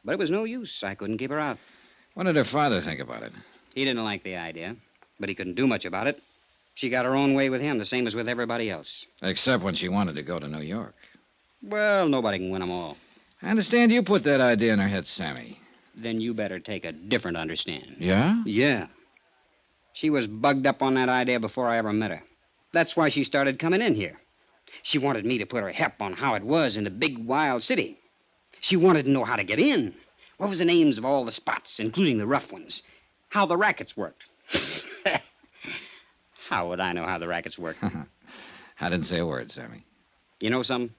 But it was no use. I couldn't keep her out. What did her father think about it? He didn't like the idea, but he couldn't do much about it. She got her own way with him, the same as with everybody else. Except when she wanted to go to New York. Well, nobody can win them all. I understand you put that idea in her head, Sammy. Then you better take a different understanding. Yeah? Yeah. She was bugged up on that idea before I ever met her. That's why she started coming in here. She wanted me to put her hep on how it was in the big, wild city. She wanted to know how to get in. What was the names of all the spots, including the rough ones? How the rackets worked. How would I know how the rackets worked? I didn't say a word, Sammy. You know something?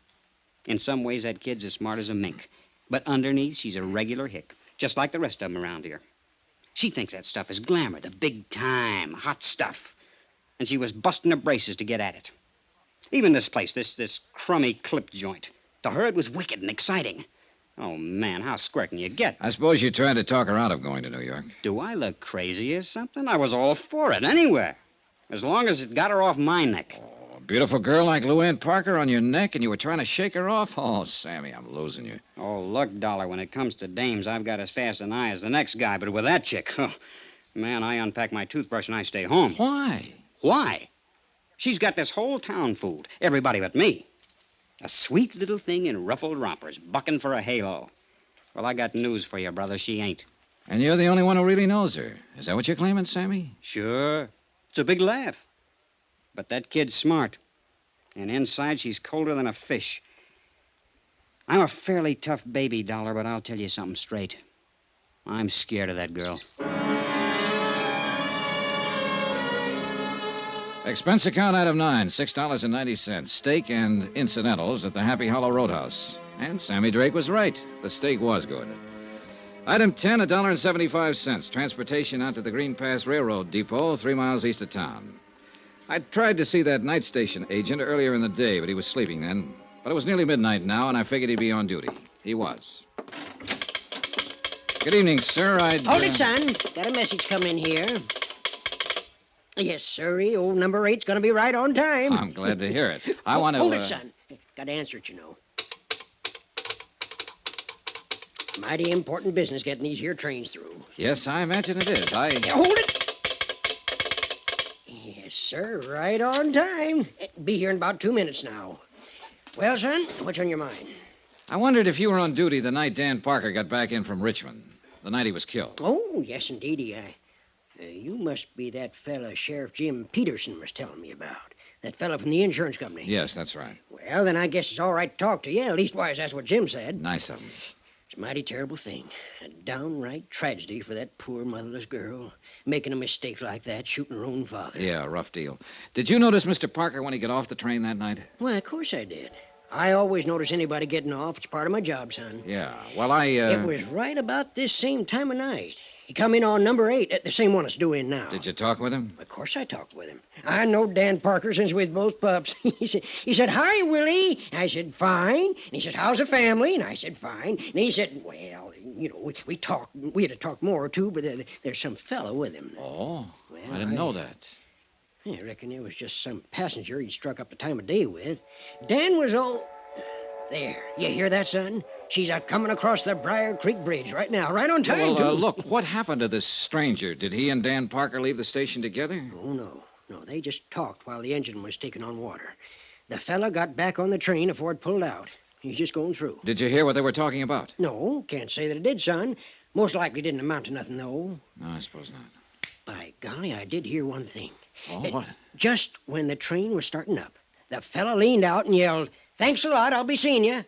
In some ways, that kid's as smart as a mink. But underneath, she's a regular hick, just like the rest of them around here. She thinks that stuff is glamour, the big time, hot stuff. And she was busting her braces to get at it. Even this place, this crummy clip joint. To her, it was wicked and exciting. Oh, man, how square can you get? I suppose you tried to talk her out of going to New York. Do I look crazy or something? I was all for it, anywhere. As long as it got her off my neck. A beautiful girl like Lou Ann Parker on your neck, and you were trying to shake her off? Oh, Sammy, I'm losing you. Oh, look, Dollar, when it comes to dames, I've got as fast an eye as the next guy, but with that chick, man, I unpack my toothbrush and I stay home. Why? Why? She's got this whole town fooled. Everybody but me. A sweet little thing in ruffled rompers, bucking for a halo. Well, I got news for you, brother. She ain't. And you're the only one who really knows her. Is that what you're claiming, Sammy? Sure. It's a big laugh. But that kid's smart. And inside, she's colder than a fish. I'm a fairly tough baby, Dollar, but I'll tell you something straight. I'm scared of that girl. Expense account item 9, $6.90. Steak and incidentals at the Happy Hollow Roadhouse. And Sammy Drake was right. The steak was good. Item 10, $1.75. Transportation out to the Green Pass Railroad Depot, 3 miles east of town. I tried to see that night station agent earlier in the day, but he was sleeping then. But it was nearly midnight now, and I figured he'd be on duty. He was. Good evening, sir. Hold it, son. Got a message come in here. Yes, sirree. Old number 8's going to be right on time. I'm glad to hear it. I want to... Hold it, son. Got to answer it, you know. Mighty important business getting these here trains through. Yes, I imagine it is. Hold it! Yes, sir. Right on time. Be here in about 2 minutes now. Well, son, what's on your mind? I wondered if you were on duty the night Dan Parker got back in from Richmond. The night he was killed. Oh, yes, indeedy. You must be that fella Sheriff Jim Peterson was telling me about. That fella from the insurance company. Yes, that's right. Well, then I guess it's all right to talk to you. Leastwise, that's what Jim said. Nice of him. It's a mighty terrible thing. A downright tragedy for that poor motherless girl. Making a mistake like that, shooting her own father. Yeah, rough deal. Did you notice Mr. Parker when he got off the train that night? Why, of course I did. I always notice anybody getting off. It's part of my job, son. Yeah, well, It was right about this same time of night. He come in on number 8, the same one that's due in now. Did you talk with him? Of course I talked with him. I know Dan Parker since we was both pups. he said, "Hi, Willie." I said, "Fine." And he said, "How's the family?" And I said, "Fine." And he said, "Well, you know, we talked. We had to talk more, too, but there's some fellow with him." Oh, well, I didn't know that. I reckon it was just some passenger he'd struck up the time of day with. Dan was all... There. You hear that, son? She's a-coming across the Briar Creek Bridge right now, right on time, Well, too. look, what happened to this stranger? Did he and Dan Parker leave the station together? Oh, no. No, they just talked while the engine was taking on water. The fella got back on the train before it pulled out. He's just going through. Did you hear what they were talking about? No, can't say that it did, son. Most likely didn't amount to nothing, though. No, I suppose not. By golly, I did hear one thing. Oh, what? Just when the train was starting up, the fella leaned out and yelled, "Thanks a lot, I'll be seeing you."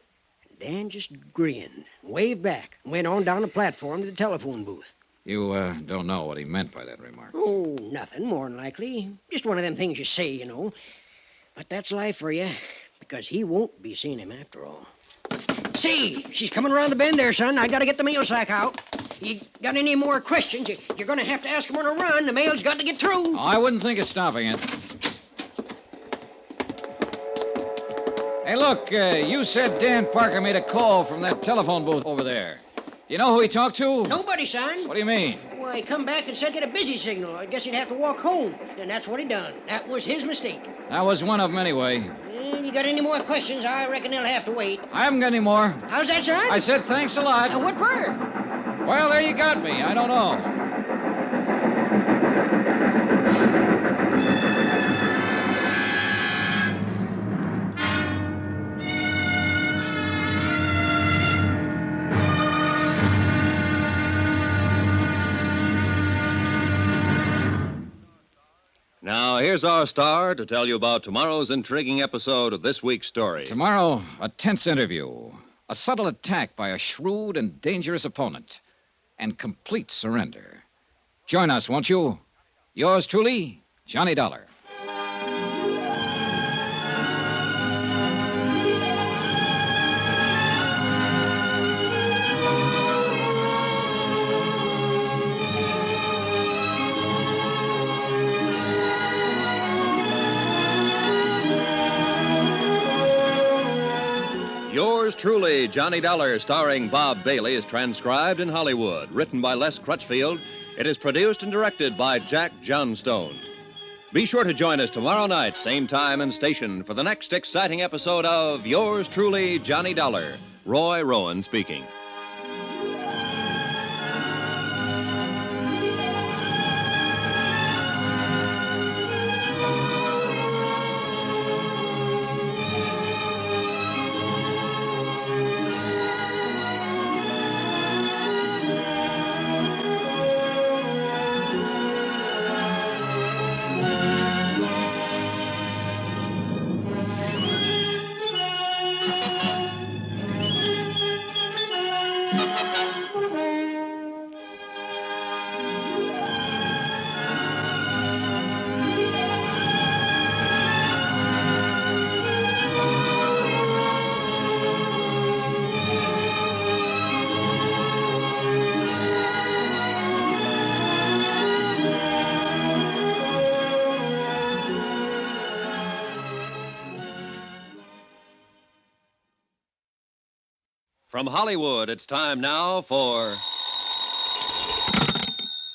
Dan just grinned, waved back, and went on down the platform to the telephone booth. You don't know what he meant by that remark. Oh, nothing, more than likely. Just one of them things you say, you know. But that's life for you, because he won't be seeing him after all. See, she's coming around the bend there, son. I gotta get the mail sack out. You got any more questions, you're gonna have to ask him on a run. The mail's got to get through. Oh, I wouldn't think of stopping it. Hey, look, you said Dan Parker made a call from that telephone booth over there. You know who he talked to? Nobody, son. What do you mean? Why, he come back and said he had a busy signal. I guess he'd have to walk home. And that's what he done. That was his mistake. That was one of them anyway. You got any more questions? I reckon they'll have to wait. I haven't got any more. How's that, son? I said thanks a lot. What for? Well, there you got me. I don't know. Now, here's our star to tell you about tomorrow's intriguing episode of this week's story. Tomorrow, a tense interview, a subtle attack by a shrewd and dangerous opponent, and complete surrender. Join us, won't you? Yours truly, Johnny Dollar. Yours truly, Johnny Dollar, starring Bob Bailey, is transcribed in Hollywood. Written by Les Crutchfield, it is produced and directed by Jack Johnstone. Be sure to join us tomorrow night, same time and station, for the next exciting episode of Yours truly, Johnny Dollar. Roy Rowan speaking. From Hollywood, it's time now for...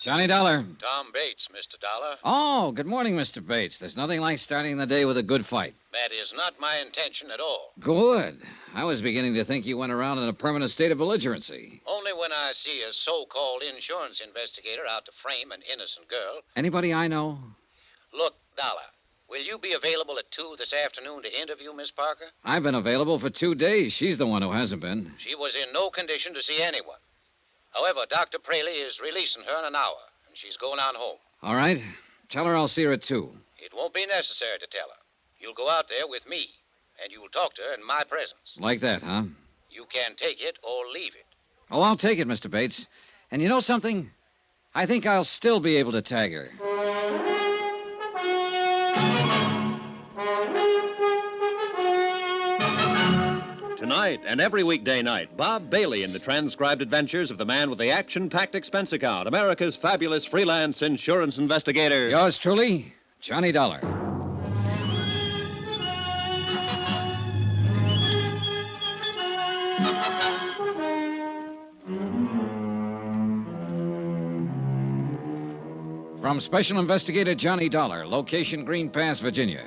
Johnny Dollar. Tom Bates, Mr. Dollar. Oh, good morning, Mr. Bates. There's nothing like starting the day with a good fight. That is not my intention at all. Good. I was beginning to think you went around in a permanent state of belligerency. Only when I see a so-called insurance investigator out to frame an innocent girl. Anybody I know? Look, Dollar, will you be available at 2 this afternoon to interview Miss Parker? I've been available for 2 days. She's the one who hasn't been. She was in no condition to see anyone. However, Dr. Praley is releasing her in an hour, and she's going on home. All right. Tell her I'll see her at 2. It won't be necessary to tell her. You'll go out there with me, and you'll talk to her in my presence. Like that, huh? You can take it or leave it. Oh, I'll take it, Mr. Bates. And you know something? I think I'll still be able to tag her. Tonight and every weekday night, Bob Bailey in the transcribed adventures of the man with the action-packed expense account, America's fabulous freelance insurance investigator. Yours truly, Johnny Dollar. From Special Investigator Johnny Dollar, location Green Pass, Virginia,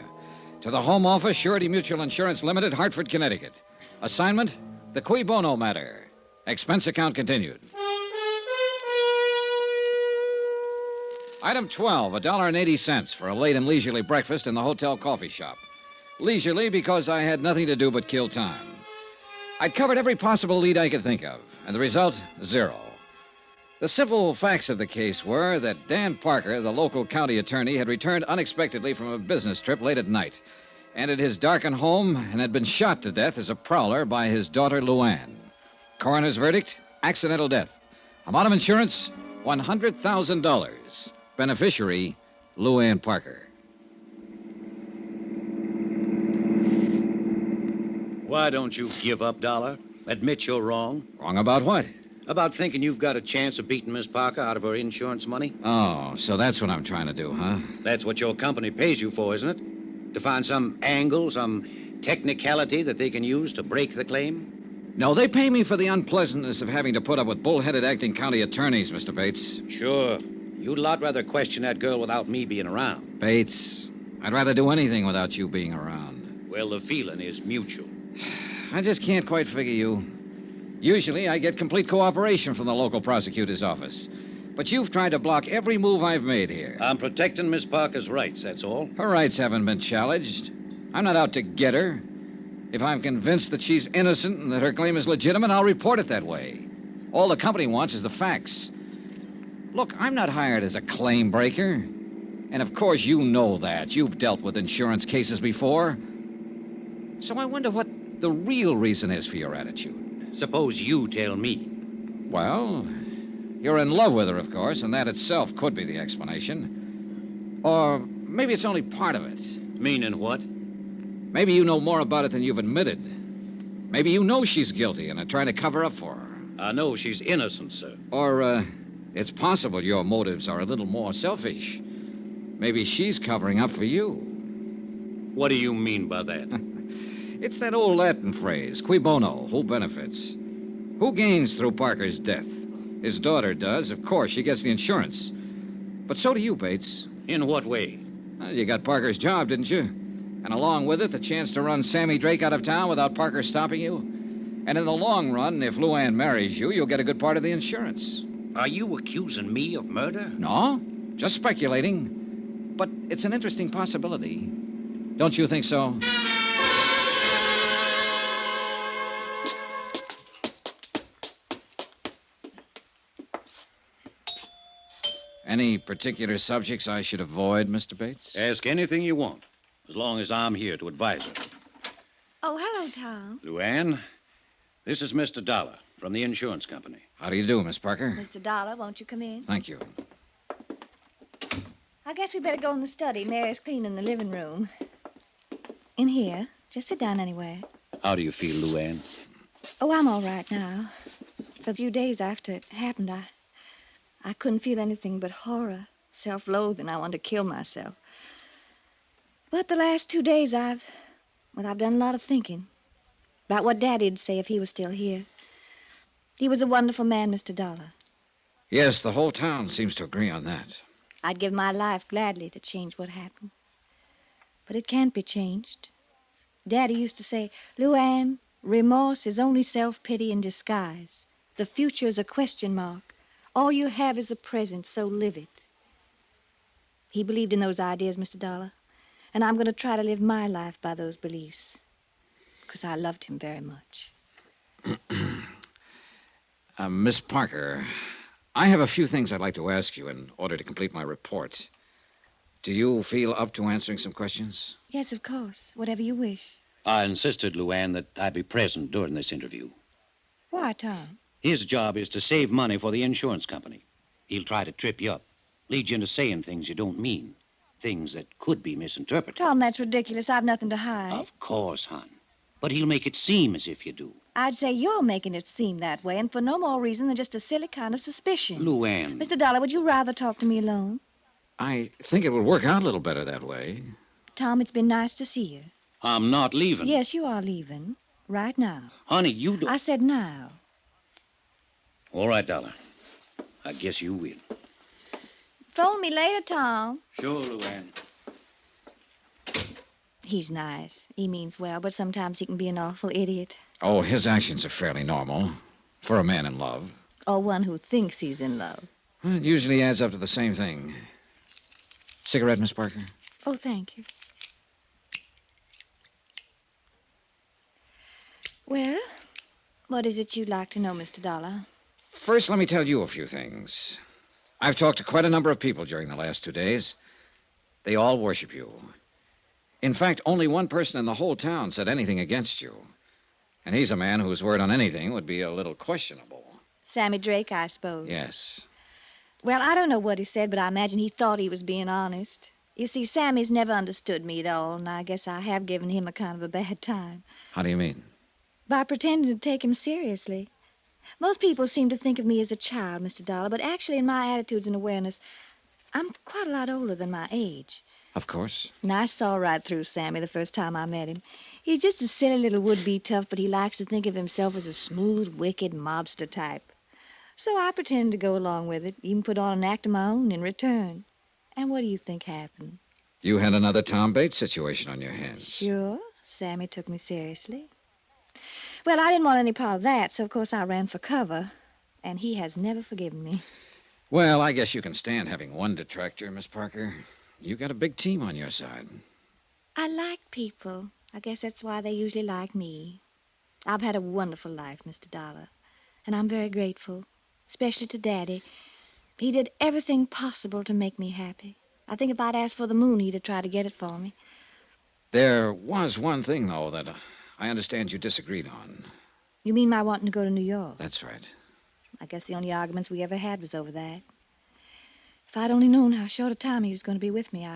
to the Home Office, Surety Mutual Insurance Limited, Hartford, Connecticut. Assignment, the Cui Bono matter. Expense account continued. Item 12, $1.80 for a late and leisurely breakfast in the hotel coffee shop. Leisurely because I had nothing to do but kill time. I'd covered every possible lead I could think of, and the result, 0. The simple facts of the case were that Dan Parker, the local county attorney, had returned unexpectedly from a business trip late at night, entered his darkened home, and had been shot to death as a prowler by his daughter, Luann. Coroner's verdict, accidental death. Amount of insurance, $100,000. Beneficiary, Luann Parker. Why don't you give up, Dollar? Admit you're wrong. Wrong about what? About thinking you've got a chance of beating Miss Parker out of her insurance money? Oh, so that's what I'm trying to do, huh? That's what your company pays you for, isn't it? To find some angle, some technicality that they can use to break the claim? No, they pay me for the unpleasantness of having to put up with bull-headed acting county attorneys, Mr. Bates. Sure. You'd a lot rather question that girl without me being around. Bates, I'd rather do anything without you being around. Well, the feeling is mutual. I just can't quite figure you. Usually, I get complete cooperation from the local prosecutor's office. But you've tried to block every move I've made here. I'm protecting Miss Parker's rights, that's all. Her rights haven't been challenged. I'm not out to get her. If I'm convinced that she's innocent and that her claim is legitimate, I'll report it that way. All the company wants is the facts. Look, I'm not hired as a claim breaker. And of course you know that. You've dealt with insurance cases before. So I wonder what the real reason is for your attitude. Suppose you tell me. Well, you're in love with her, of course, and that itself could be the explanation. Or maybe it's only part of it. Meaning what? Maybe you know more about it than you've admitted. Maybe you know she's guilty and are trying to cover up for her. I know she's innocent, sir. Or, it's possible your motives are a little more selfish. Maybe she's covering up for you. What do you mean by that? It's that old Latin phrase, cui bono, who benefits? Who gains through Parker's death? His daughter does. Of course, she gets the insurance. But so do you, Bates. In what way? Well, you got Parker's job, didn't you? And along with it, the chance to run Sammy Drake out of town without Parker stopping you. And in the long run, if Luann marries you, you'll get a good part of the insurance. Are you accusing me of murder? No, just speculating. But it's an interesting possibility. Don't you think so? Any particular subjects I should avoid, Mr. Bates? Ask anything you want, as long as I'm here to advise her. Oh, hello, Tom. Luann, this is Mr. Dollar from the insurance company. How do you do, Miss Parker? Mr. Dollar, won't you come in? Thank you. I guess we better go in the study. Mary's cleaning the living room. In here. Just sit down anywhere. How do you feel, Luann? Oh, I'm all right now. For a few days after it happened, I couldn't feel anything but horror, self-loathing. I wanted to kill myself. But the last 2 days, I've done a lot of thinking about what Daddy'd say if he was still here. He was a wonderful man, Mr. Dollar. Yes, the whole town seems to agree on that. I'd give my life gladly to change what happened. But it can't be changed. Daddy used to say, Luann, remorse is only self-pity in disguise. The future is a question mark. All you have is the present, so live it. He believed in those ideas, Mr. Dollar, and I'm going to try to live my life by those beliefs, because I loved him very much. Miss Parker, I have a few things I'd like to ask you in order to complete my report. Do you feel up to answering some questions? Yes, of course. Whatever you wish. I insisted, Luann, that I be present during this interview. Why, Tom? His job is to save money for the insurance company. He'll try to trip you up, lead you into saying things you don't mean, things that could be misinterpreted. Tom, that's ridiculous. I've nothing to hide. Of course, hon. But he'll make it seem as if you do. I'd say you're making it seem that way, and for no more reason than just a silly kind of suspicion. Luann. Mr. Dollar, would you rather talk to me alone? I think it would work out a little better that way. Tom, it's been nice to see you. I'm not leaving. Yes, you are leaving. Right now. Honey, you don't... I said now. All right, Dollar. I guess you will. Phone me later, Tom. Sure, Luann. He's nice. He means well, but sometimes he can be an awful idiot. Oh, his actions are fairly normal for a man in love. Or one who thinks he's in love. Well, it usually adds up to the same thing. Cigarette, Miss Parker? Oh, thank you. Well, what is it you'd like to know, Mr. Dollar? First, let me tell you a few things. I've talked to quite a number of people during the last 2 days. They all worship you. In fact, only one person in the whole town said anything against you. And he's a man whose word on anything would be a little questionable. Sammy Drake, I suppose. Yes. Well, I don't know what he said, but I imagine he thought he was being honest. You see, Sammy's never understood me at all, and I guess I have given him a kind of a bad time. How do you mean? By pretending to take him seriously. Most people seem to think of me as a child, Mr. Dollar, but actually in my attitudes and awareness, I'm quite a lot older than my age. Of course. And I saw right through Sammy the first time I met him. He's just a silly little would-be tough, but he likes to think of himself as a smooth, wicked mobster type. So I pretended to go along with it, even put on an act of my own in return. And what do you think happened? You had another Tom Bates situation on your hands. Sure. Sammy took me seriously. Well, I didn't want any part of that, so of course I ran for cover. And he has never forgiven me. Well, I guess you can stand having one detractor, Miss Parker. You got a big team on your side. I like people. I guess that's why they usually like me. I've had a wonderful life, Mr. Dollar. And I'm very grateful, especially to Daddy. He did everything possible to make me happy. I think if I'd asked for the moon, he'd have tried to get it for me. There was one thing, though, that I understand you disagreed on. You mean my wanting to go to New York? That's right. I guess the only arguments we ever had was over that. If I'd only known how short a time he was going to be with me,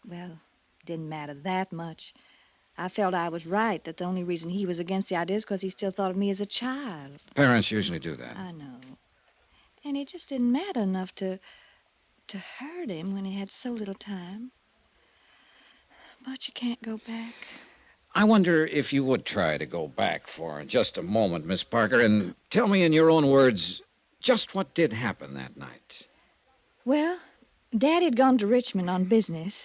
well, it didn't matter that much. I felt I was right, that the only reason he was against the idea is because he still thought of me as a child. Parents usually do that. I know. And it just didn't matter enough to hurt him when he had so little time. But you can't go back. I wonder if you would try to go back for just a moment, Miss Parker, and tell me in your own words just what did happen that night. Well, Daddy had gone to Richmond on business.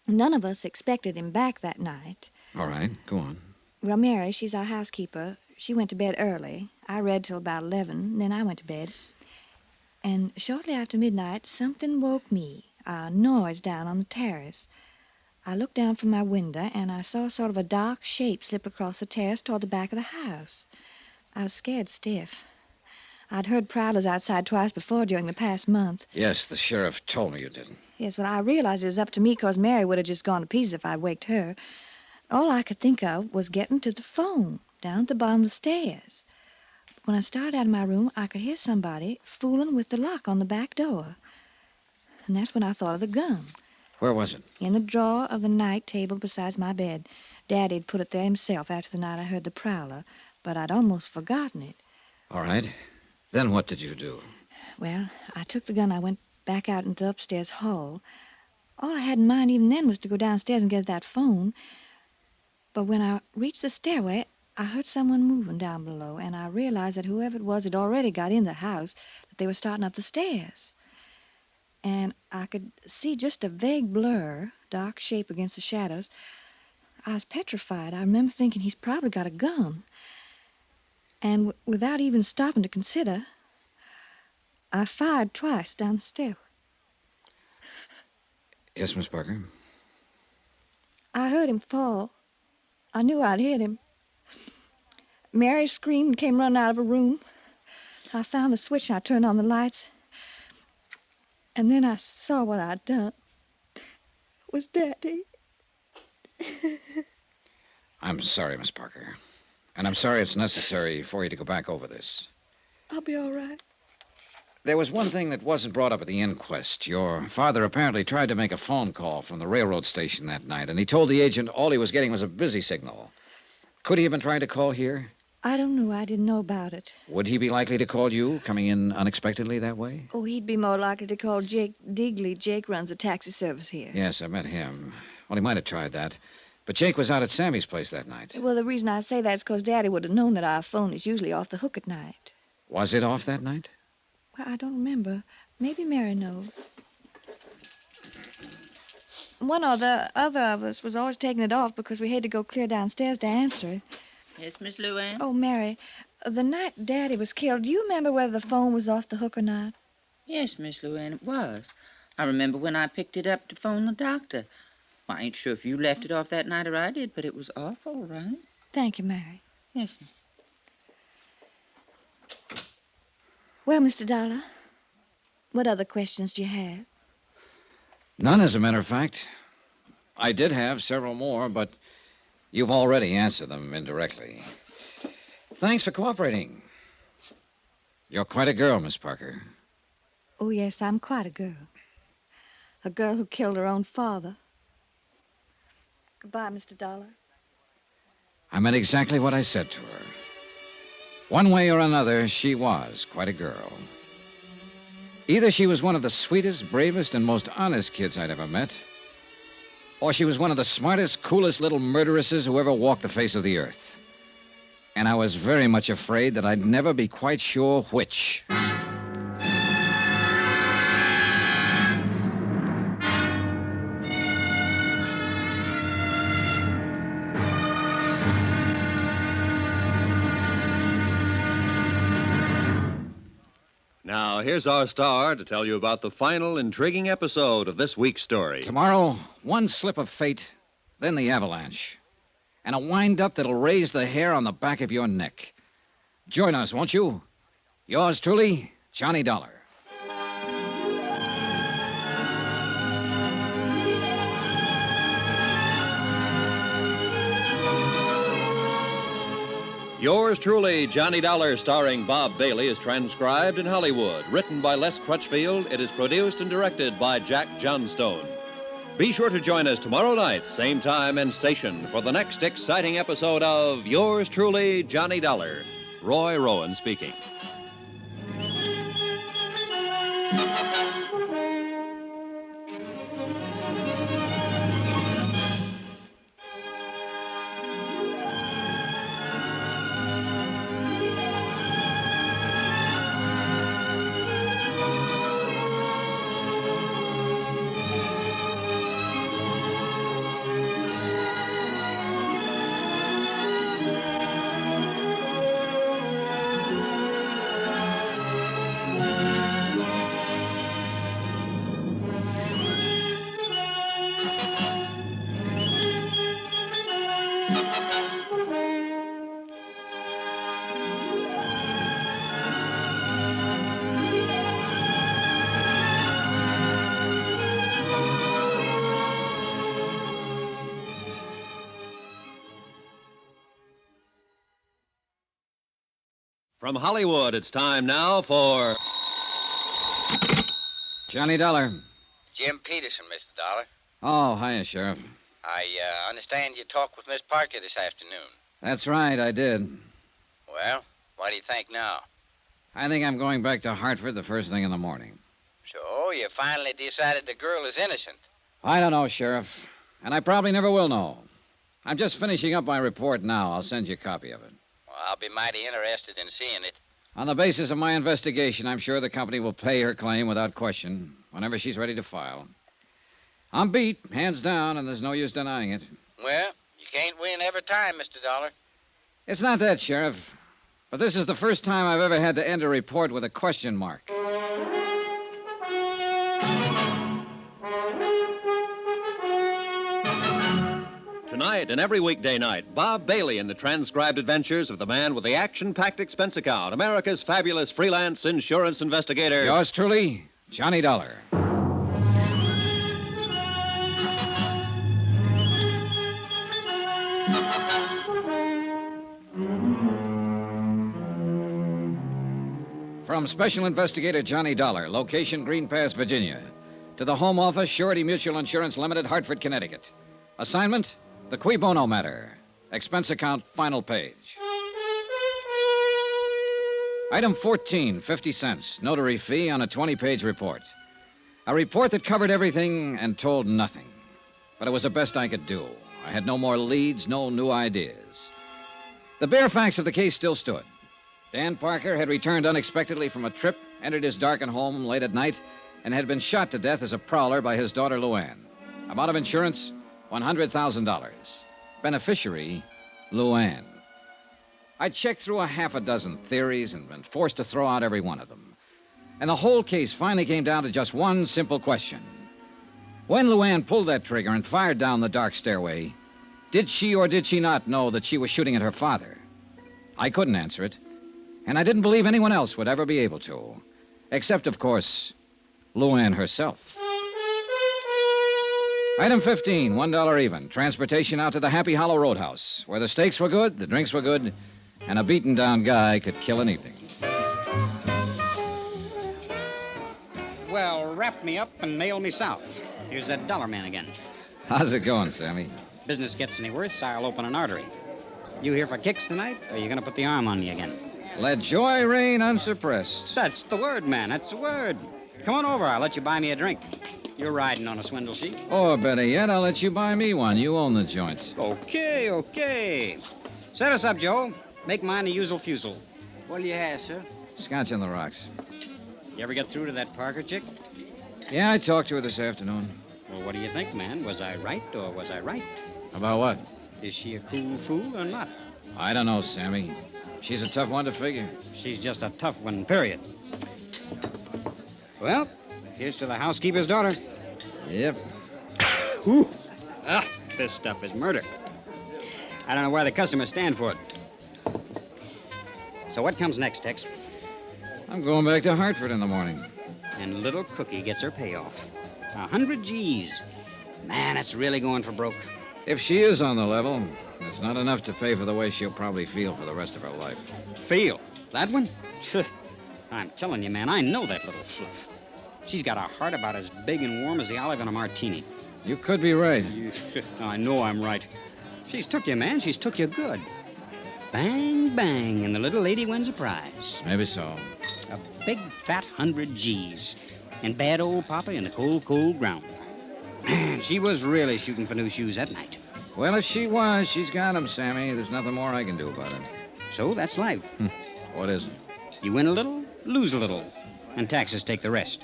None of us expected him back that night. All right, go on. Well, Mary, she's our housekeeper. She went to bed early. I read till about 11, and then I went to bed. And shortly after midnight, something woke me, a noise down on the terrace. I looked down from my window, and I saw sort of a dark shape slip across the terrace toward the back of the house. I was scared stiff. I'd heard prowlers outside twice before during the past month. Yes, the sheriff told me you didn't. Yes, well, I realized it was up to me because Mary would have just gone to pieces if I'd waked her. All I could think of was getting to the phone down at the bottom of the stairs. When I started out of my room, I could hear somebody fooling with the lock on the back door. And that's when I thought of the gun. Where was it? In the drawer of the night table beside my bed. Daddy'd put it there himself after the night I heard the prowler, but I'd almost forgotten it. All right. Then what did you do? Well, I took the gun. I went back out into the upstairs hall. All I had in mind even then was to go downstairs and get that phone. But when I reached the stairway, I heard someone moving down below, and I realized that whoever it was had already got in the house, that they were starting up the stairs. And I could see just a vague blur, dark shape against the shadows. I was petrified. I remember thinking he's probably got a gun. And without even stopping to consider, I fired twice down the stairway. Yes, Miss Parker? I heard him fall. I knew I'd hit him. Mary screamed and came running out of her room. I found the switch and I turned on the lights. And then I saw what I'd done. It was Daddy. I'm sorry, Miss Parker. And I'm sorry it's necessary for you to go back over this. I'll be all right. There was one thing that wasn't brought up at the inquest. Your father apparently tried to make a phone call from the railroad station that night, and he told the agent all he was getting was a busy signal. Could he have been trying to call here? I don't know. I didn't know about it. Would he be likely to call you, coming in unexpectedly that way? Oh, he'd be more likely to call Jake Digley. Jake runs a taxi service here. Yes, I met him. Well, he might have tried that. But Jake was out at Sammy's place that night. Well, the reason I say that is because Daddy would have known that our phone is usually off the hook at night. Was it off that night? Well, I don't remember. Maybe Mary knows. One or the other of us was always taking it off because we had to go clear downstairs to answer it. Yes, Miss Luann? Oh, Mary, the night Daddy was killed, do you remember whether the phone was off the hook or not? Yes, Miss Luann, it was. I remember when I picked it up to phone the doctor. Well, I ain't sure if you left it off that night or I did, but it was off all right. Thank you, Mary. Yes, ma'am. Well, Mr. Dollar, what other questions do you have? None, as a matter of fact. I did have several more, but you've already answered them indirectly. Thanks for cooperating. You're quite a girl, Miss Parker. Oh, yes, I'm quite a girl. A girl who killed her own father. Goodbye, Mr. Dollar. I meant exactly what I said to her. One way or another, she was quite a girl. Either she was one of the sweetest, bravest, and most honest kids I'd ever met, or she was one of the smartest, coolest little murderesses who ever walked the face of the earth. And I was very much afraid that I'd never be quite sure which. Now, here's our star to tell you about the final intriguing episode of this week's story. Tomorrow, one slip of fate, then the avalanche. And a wind-up that'll raise the hair on the back of your neck. Join us, won't you? Yours truly, Johnny Dollar. Yours truly, Johnny Dollar, starring Bob Bailey, is transcribed in Hollywood. Written by Les Crutchfield, it is produced and directed by Jack Johnstone. Be sure to join us tomorrow night, same time and station, for the next exciting episode of Yours truly, Johnny Dollar. Roy Rowan speaking. From Hollywood, it's time now for Johnny Dollar. Jim Peterson, Mr. Dollar. Oh, hiya, Sheriff. I understand you talked with Miss Parker this afternoon. That's right, I did. Well, what do you think now? I think I'm going back to Hartford the first thing in the morning. So, you finally decided the girl is innocent. I don't know, Sheriff. And I probably never will know. I'm just finishing up my report now. I'll send you a copy of it. Well, I'll be mighty interested in seeing it. On the basis of my investigation, I'm sure the company will pay her claim without question whenever she's ready to file. I'm beat, hands down, and there's no use denying it. Well, you can't win every time, Mr. Dollar. It's not that, Sheriff. But this is the first time I've ever had to end a report with a question mark. Tonight and every weekday night, Bob Bailey in the transcribed adventures of the man with the action-packed expense account, America's fabulous freelance insurance investigator. Yours truly, Johnny Dollar. From Special Investigator Johnny Dollar, location Green Pass, Virginia, to the Home Office, Surety Mutual Insurance Limited, Hartford, Connecticut. Assignment, the Cui Bono matter. Expense account, final page. Item 14, 50 cents. Notary fee on a 20-page report. A report that covered everything and told nothing. But it was the best I could do. I had no more leads, no new ideas. The bare facts of the case still stood. Dan Parker had returned unexpectedly from a trip, entered his darkened home late at night, and had been shot to death as a prowler by his daughter, Luann. Amount of insurance, $100,000. Beneficiary, Luann. I checked through a half a dozen theories and been forced to throw out every one of them. And the whole case finally came down to just one simple question. When Luann pulled that trigger and fired down the dark stairway, did she or did she not know that she was shooting at her father? I couldn't answer it, and I didn't believe anyone else would ever be able to. Except, of course, Luann herself. Item 15, $1 even. Transportation out to the Happy Hollow Roadhouse, where the steaks were good, the drinks were good, and a beaten-down guy could kill an evening. Well, wrap me up and nail me south. Here's that dollar man again. How's it going, Sammy? Business gets any worse, I'll open an artery. You here for kicks tonight, or are you going to put the arm on me again? Let joy reign unsuppressed. That's the word, man. That's the word. Come on over. I'll let you buy me a drink. You're riding on a swindle sheet. Or better yet, I'll let you buy me one. You own the joint. Okay. Set us up, Joe. Make mine the usual fusel. What'll you have, sir? Scotch on the rocks. You ever get through to that Parker chick? Yeah, I talked to her this afternoon. Well, what do you think, man? Was I right or was I right? About what? Is she a cool fool or not? I don't know, Sammy. She's a tough one to figure. She's just a tough one, period. Well, here's to the housekeeper's daughter. Yep. Whew. Ah, this stuff is murder. I don't know why the customers stand for it. So what comes next, Tex? I'm going back to Hartford in the morning. And little Cookie gets her payoff. 100 G's. Man, it's really going for broke. If she is on the level, it's not enough to pay for the way she'll probably feel for the rest of her life. Feel? That one? I'm telling you, man, I know that little fluff. She's got a heart about as big and warm as the olive in a martini. You could be right. I know I'm right. She's took you, man. She's took you good. Bang, bang, and the little lady wins a prize. Maybe so. A big, fat 100 G's. And bad old Papa in the cold, cold ground. Man, she was really shooting for new shoes that night. Well, if she was, she's got 'em, Sammy. There's nothing more I can do about it. So that's life. What isn't? You win a little, lose a little, and taxes take the rest.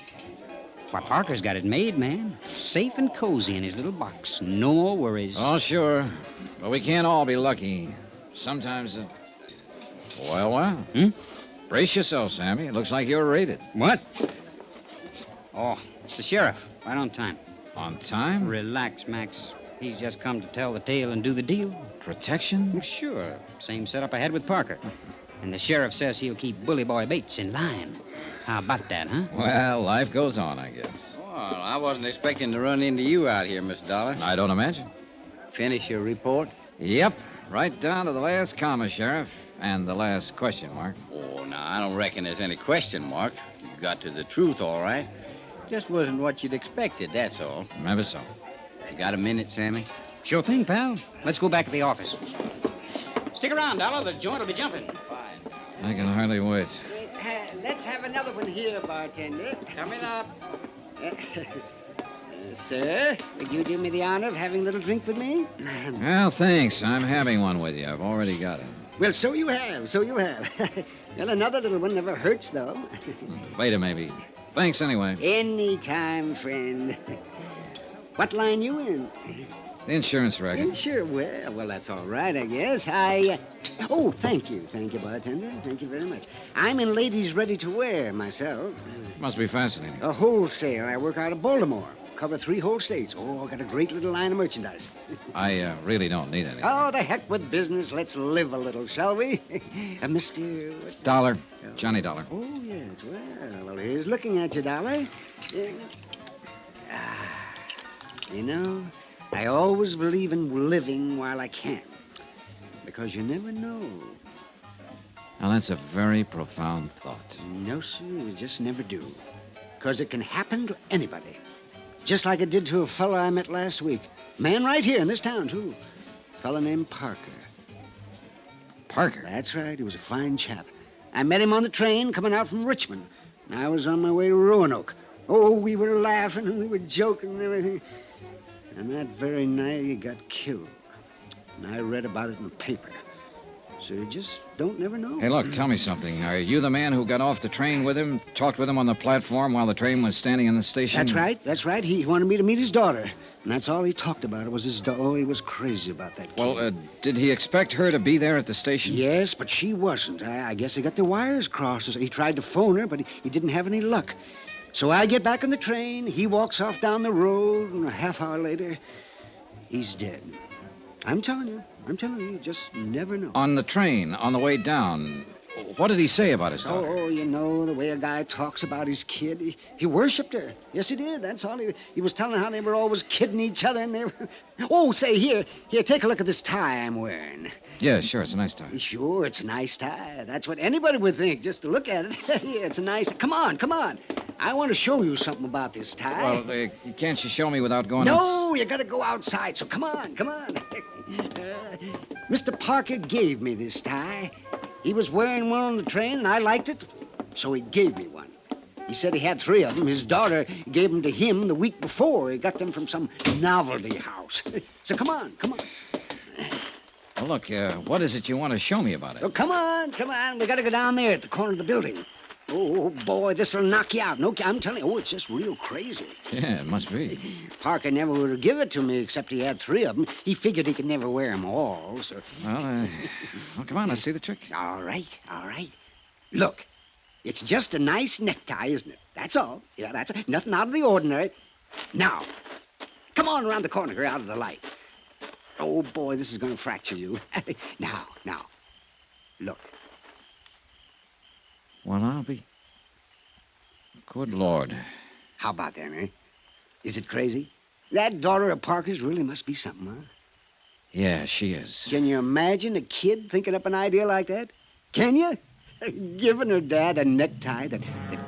Why, Parker's got it made, man. Safe and cozy in his little box. No more worries. Oh, sure. But we can't all be lucky. Sometimes it... Well. Brace yourself, Sammy. It looks like you're raided. What? Oh, it's the sheriff. Right on time. On time? Relax, Max. He's just come to tell the tale and do the deal. Protection? Well, sure. Same setup I had with Parker. And the sheriff says he'll keep Bully Boy Bates in line. How about that, huh? Well, life goes on, I guess. Well, I wasn't expecting to run into you out here, Miss Dollar. I don't imagine. Finish your report? Yep. Right down to the last comma, Sheriff. And the last question mark. Oh, now, I don't reckon there's any question mark. You got to the truth, all right. Just wasn't what you'd expected, that's all. Maybe so. You got a minute, Sammy? Sure thing, pal. Let's go back to the office. Stick around, Dollar. The joint will be jumping. Fine. I can hardly wait. Let's have another one here, bartender. Coming up. Sir, would you do me the honor of having a little drink with me? Well, thanks. I'm having one with you. I've already got it. Well, so you have. Well, another little one never hurts, though. Later, maybe. Thanks, anyway. Any time, friend. What line you in? The insurance racket. Well, that's all right, I guess. Oh, thank you, bartender. Thank you very much. I'm in ladies' ready-to-wear myself. Must be fascinating. A wholesale. I work out of Baltimore. Cover 3 whole states. Oh, I got a great little line of merchandise. I really don't need anything. Oh, the heck with business. Let's live a little, shall we? Mr. Dollar. Johnny Dollar. Oh, yes. Well, here's looking at you, Dollar. You know, I always believe in living while I can. Because you never know. Now, that's a very profound thought. No, sir, you just never do. Because it can happen to anybody. Just like it did to a fellow I met last week. Man right here in this town, too. A fellow named Parker. Parker? That's right. He was a fine chap. I met him on the train coming out from Richmond. And I was on my way to Roanoke. Oh, we were laughing and we were joking and everything. And that very night he got killed. And I read about it in the paper. So you just don't never know. Hey, look, tell me something. Are you the man who got off the train with him, talked with him on the platform while the train was standing in the station? That's right. That's right. He wanted me to meet his daughter. And that's all he talked about. It was his daughter. Oh, he was crazy about that kid. Well, did he expect her to be there at the station? Yes, but she wasn't. I guess he got the wires crossed. He tried to phone her, but he didn't have any luck. So I get back on the train. He walks off down the road, and a half hour later, he's dead. I'm telling you, you just never know. On the train, on the way down, what did he say about his daughter? Oh, you know, the way a guy talks about his kid. He worshipped her. Yes, he did. That's all. He was telling how they were always kidding each other, and they were... Oh, say, here, take a look at this tie I'm wearing. Yeah, sure, it's a nice tie. Sure, it's a nice tie. That's what anybody would think, just to look at it. Yeah, it's a nice... Come on. I want to show you something about this tie. Well, can't you show me without going No, you got to go outside, so come on. Mr. Parker gave me this tie. He was wearing one on the train, and I liked it, so he gave me one. He said he had 3 of them. His daughter gave them to him the week before. He got them from some novelty house. So come on. Well, look, what is it you want to show me about it? Oh, come on. We got to go down there at the corner of the building. Oh, boy, this'll knock you out. No, I'm telling you, it's just real crazy. Yeah, it must be. Parker never would have given it to me, except he had 3 of them. He figured he could never wear them all, so... Well, come on, let's see the trick. All right. Look, it's just a nice necktie, isn't it? That's all. Yeah, that's it. Nothing out of the ordinary. Now, come on around the corner here, out of the light. Oh, boy, this is going to fracture you. Now, look. Well, I'll be... Good Lord. How about that, eh? Is it crazy? That daughter of Parker's really must be something, huh? Yeah, she is. Can you imagine a kid thinking up an idea like that? Can you? Giving her dad a necktie that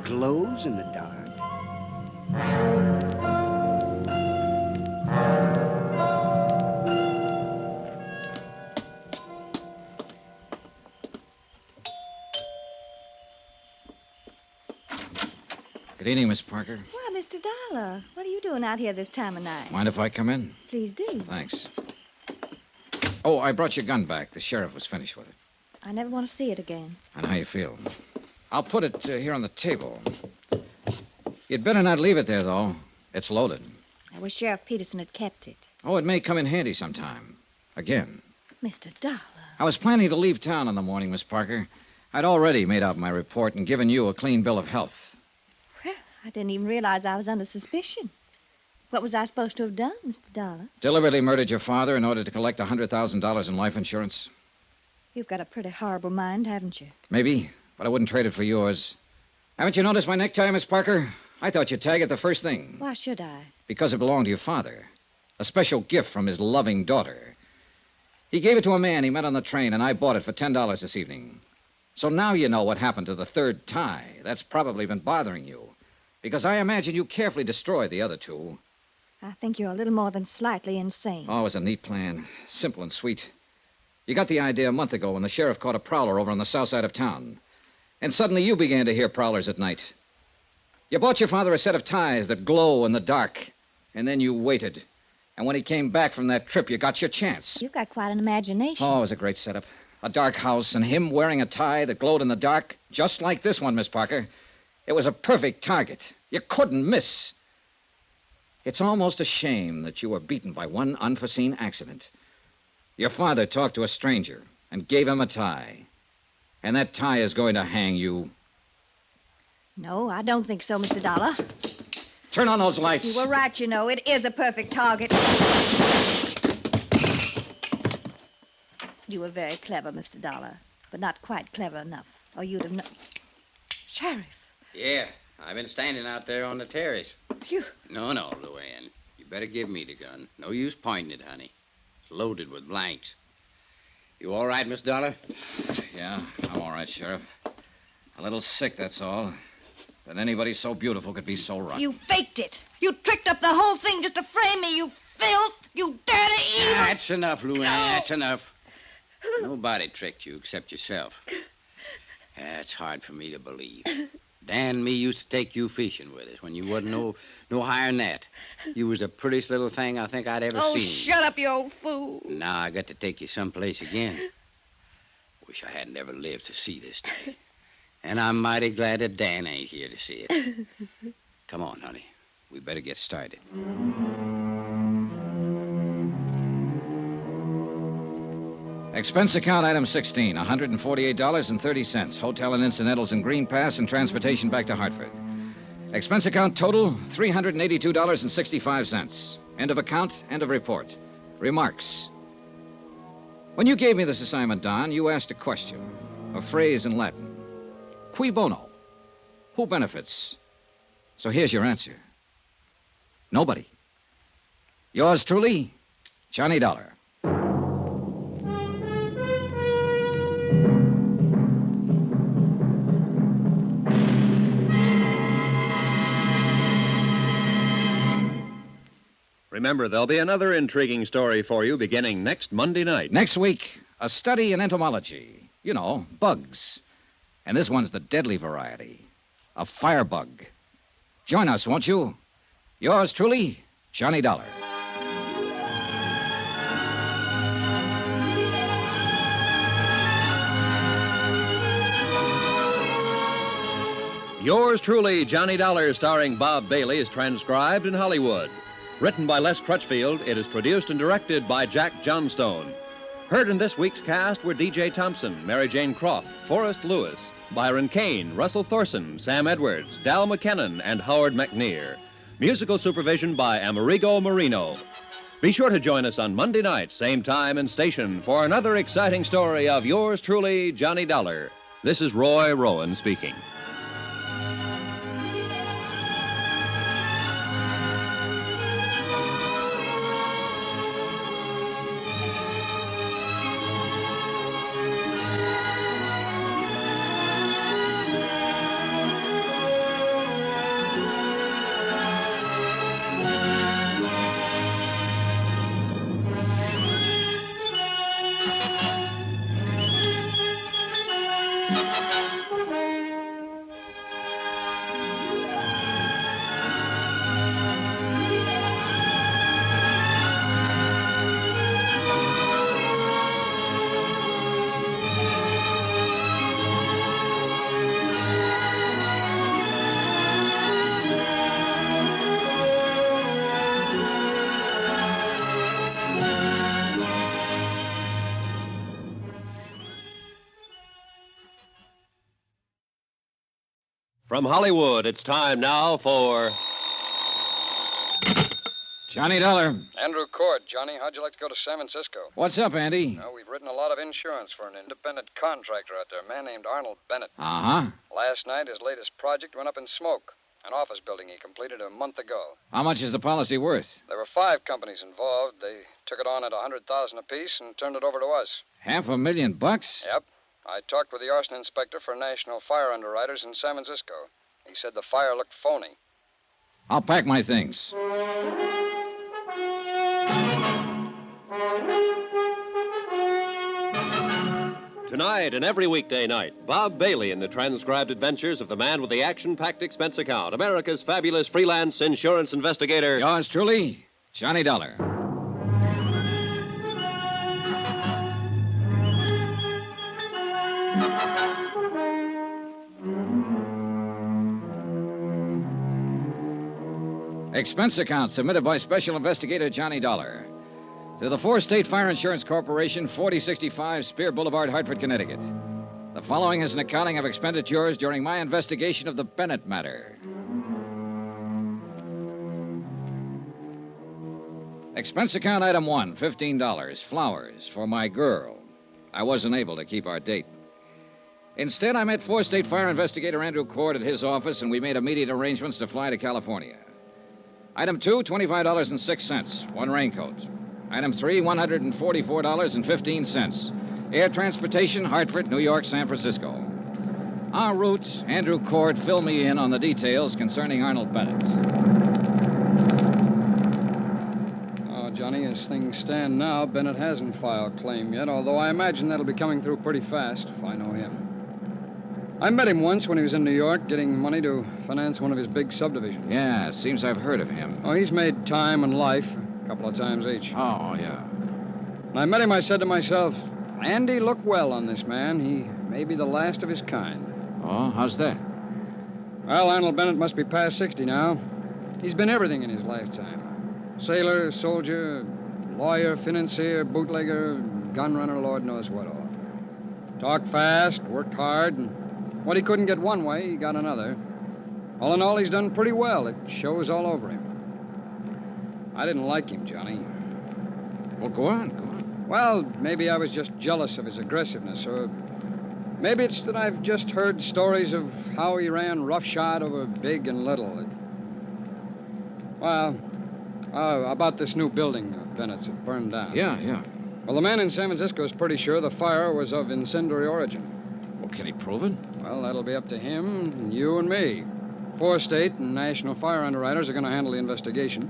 glows in the dark. Good evening, Miss Parker. Why, Mr. Dollar, what are you doing out here this time of night? Mind if I come in? Please do. Thanks. Oh, I brought your gun back. The sheriff was finished with it. I never want to see it again. And how you feel? I'll put it here on the table. You'd better not leave it there, though. It's loaded. I wish Sheriff Peterson had kept it. Oh, it may come in handy sometime. Again. Mr. Dollar. I was planning to leave town in the morning, Miss Parker. I'd already made out my report and given you a clean bill of health. Well, I didn't even realize I was under suspicion. What was I supposed to have done, Mr. Dollar? Deliberately murdered your father in order to collect $100,000 in life insurance. You've got a pretty horrible mind, haven't you? Maybe, but I wouldn't trade it for yours. Haven't you noticed my necktie, Miss Parker? I thought you'd tag it the first thing. Why should I? Because it belonged to your father. A special gift from his loving daughter. He gave it to a man he met on the train, and I bought it for $10 this evening. So now you know what happened to the third tie. That's probably been bothering you. Because I imagine you carefully destroyed the other 2. I think you're a little more than slightly insane. Oh, it was a neat plan. Simple and sweet. You got the idea a month ago when the sheriff caught a prowler over on the south side of town. And suddenly you began to hear prowlers at night. You bought your father a set of ties that glow in the dark. And then you waited. And when he came back from that trip, you got your chance. You've got quite an imagination. Oh, it was a great setup. A dark house and him wearing a tie that glowed in the dark, just like this one, Miss Parker. It was a perfect target. You couldn't miss. It's almost a shame that you were beaten by one unforeseen accident. Your father talked to a stranger and gave him a tie. And that tie is going to hang you. No, I don't think so, Mr. Dollar. Turn on those lights. You were right, you know. It is a perfect target. You were very clever, Mr. Dollar, but not quite clever enough, or you'd have known. Sheriff. Yeah, I've been standing out there on the terrace. You... No, Luann. You better give me the gun. No use pointing it, honey. It's loaded with blanks. You all right, Miss Dollar? Yeah, I'm all right, Sheriff. A little sick, that's all. That anybody so beautiful could be so rotten. You faked it. You tricked up the whole thing just to frame me, you filth, you dirty evil. That's enough, Luann. That's enough. Nobody tricked you except yourself. That's hard for me to believe. Dan and me used to take you fishing with us when you wasn't no higher than that. You was the prettiest little thing I think I'd ever Oh, seen. shut up, you old fool. Now I got to take you someplace again. Wish I hadn't ever lived to see this day. And I'm mighty glad that Dan ain't here to see it. Come on, honey. We better get started. Expense account item 16, $148.30. Hotel and incidentals in Green Pass and transportation back to Hartford. Expense account total, $382.65. End of account, end of report. Remarks. When you gave me this assignment, Don, you asked a question, a phrase in Latin. Cui bono? Who benefits? So here's your answer. Nobody. Yours truly, Johnny Dollar. Remember, there'll be another intriguing story for you beginning next Monday night. Next week, a study in entomology. You know, bugs. And this one's the deadly variety, a firebug. Join us, won't you? Yours truly, Johnny Dollar. Yours truly, Johnny Dollar, starring Bob Bailey, is transcribed in Hollywood. Written by Les Crutchfield, it is produced and directed by Jack Johnstone. Heard in this week's cast were D.J. Thompson, Mary Jane Croft, Forrest Lewis, Byron Kane, Russell Thorson, Sam Edwards, Dal McKennon, and Howard McNear. Musical supervision by Amerigo Marino. Be sure to join us on Monday night, same time and station, for another exciting story of yours truly, Johnny Dollar. This is Roy Rowan speaking. From Hollywood, it's time now for Johnny Dollar. Andrew Cord, Johnny. How'd you like to go to San Francisco? What's up, Andy? Well, we've written a lot of insurance for an independent contractor out there, a man named Arnold Bennett. Uh-huh. Last night, his latest project went up in smoke. An office building he completed a month ago. How much is the policy worth? There were 5 companies involved. They took it on at $100,000 apiece and turned it over to us. $500,000? Yep. I talked with the arson inspector for National Fire Underwriters in San Francisco. He said the fire looked phony. I'll pack my things. Tonight and every weekday night, Bob Bailey in the transcribed adventures of the man with the action-packed expense account, America's fabulous freelance insurance investigator. Yours truly, Johnny Dollar. Expense account submitted by Special Investigator Johnny Dollar to the 4-State Fire Insurance Corporation, 4065 Spear Boulevard, Hartford, Connecticut. The following is an accounting of expenditures during my investigation of the Bennett matter. Expense account item 1, $15. Flowers for my girl. I wasn't able to keep our date. Instead, I met 4-State Fire Investigator Andrew Cord at his office, and we made immediate arrangements to fly to California. Item 2, $25.06, 1 raincoat. Item 3, $144.15. Air transportation, Hartford, New York, San Francisco. En route, Andrew Cord filled me in on the details concerning Arnold Bennett. Oh, Johnny, as things stand now, Bennett hasn't filed claim yet, although I imagine that'll be coming through pretty fast, if I know him. I met him once when he was in New York getting money to finance one of his big subdivisions. Yeah, seems I've heard of him. Oh, he's made time and life a couple of times each. Oh, yeah. When I met him, I said to myself, Andy, look well on this man. He may be the last of his kind. Oh, how's that? Well, Arnold Bennett must be past 60 now. He's been everything in his lifetime. Sailor, soldier, lawyer, financier, bootlegger, gun runner, Lord knows what all. Talked fast, worked hard, and what he couldn't get one way, he got another. All in all, he's done pretty well. It shows all over him. I didn't like him, Johnny. Well, go on. Well, maybe I was just jealous of his aggressiveness, or maybe it's that I've just heard stories of how he ran roughshod over big and little. About this new building of Bennett's that burned down. Yeah. Well, the man in San Francisco is pretty sure the fire was of incendiary origin. Well, can he prove it? Well, that'll be up to him, and you, and me. 4 state and national fire underwriters are going to handle the investigation.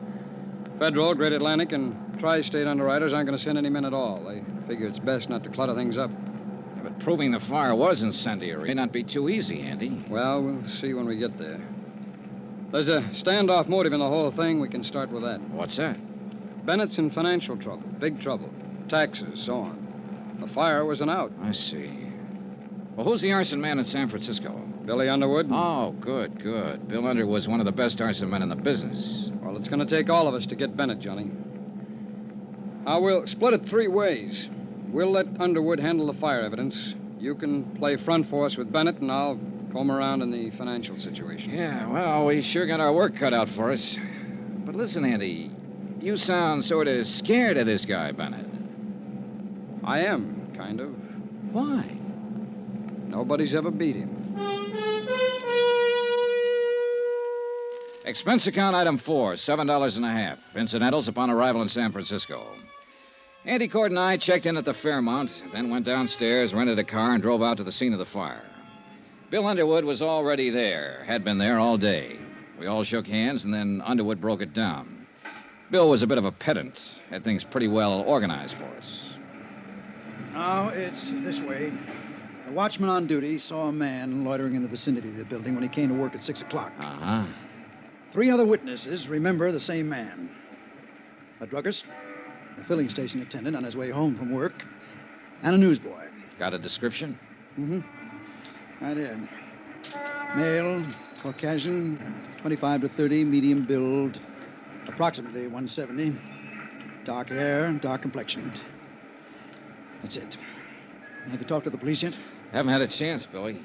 Federal, Great Atlantic, and tri-state underwriters aren't going to send any men at all. They figure it's best not to clutter things up. Yeah, but proving the fire was incendiary may not be too easy, Andy. Well, we'll see when we get there. There's a standoff motive in the whole thing. We can start with that. What's that? Bennett's in financial trouble, big trouble. Taxes, so on. The fire was an out. I see. Well, who's the arson man in San Francisco? Billy Underwood. Oh, good. Bill Underwood's one of the best arson men in the business. Well, it's going to take all of us to get Bennett, Johnny. Now, we'll split it 3 ways. We'll let Underwood handle the fire evidence. You can play front force with Bennett, and I'll comb around in the financial situation. Yeah, well, we sure got our work cut out for us. But listen, Andy, you sound sort of scared of this guy, Bennett. I am, kind of. Why? Nobody's ever beat him. Expense account item 4, $7.50. Incidentals upon arrival in San Francisco. Andy Cord and I checked in at the Fairmont, then went downstairs, rented a car, and drove out to the scene of the fire. Bill Underwood was already there, had been there all day. We all shook hands, and then Underwood broke it down. Bill was a bit of a pedant, had things pretty well organized for us. Now, it's this way. The watchman on duty saw a man loitering in the vicinity of the building when he came to work at 6 o'clock. Uh-huh. 3 other witnesses remember the same man. A druggist, a filling station attendant on his way home from work, and a newsboy. Got a description? Mm-hmm. I did. Male, Caucasian, 25 to 30, medium build, approximately 170. Dark hair, dark complexion. That's it. Have you talked to the police yet? Haven't had a chance, Billy.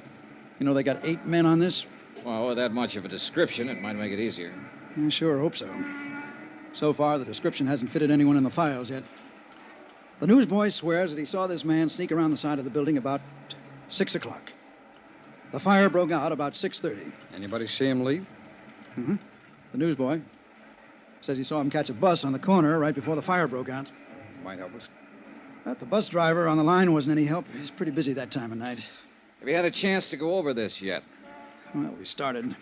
You know they got 8 men on this? Well, with that much of a description, it might make it easier. I sure hope so. So far, the description hasn't fitted anyone in the files yet. The newsboy swears that he saw this man sneak around the side of the building about 6 o'clock. The fire broke out about 6:30. Anybody see him leave? Mm-hmm. The newsboy says he saw him catch a bus on the corner right before the fire broke out. Might help us. But the bus driver on the line wasn't any help. He's pretty busy that time of night. Have you had a chance to go over this yet? Well, we started.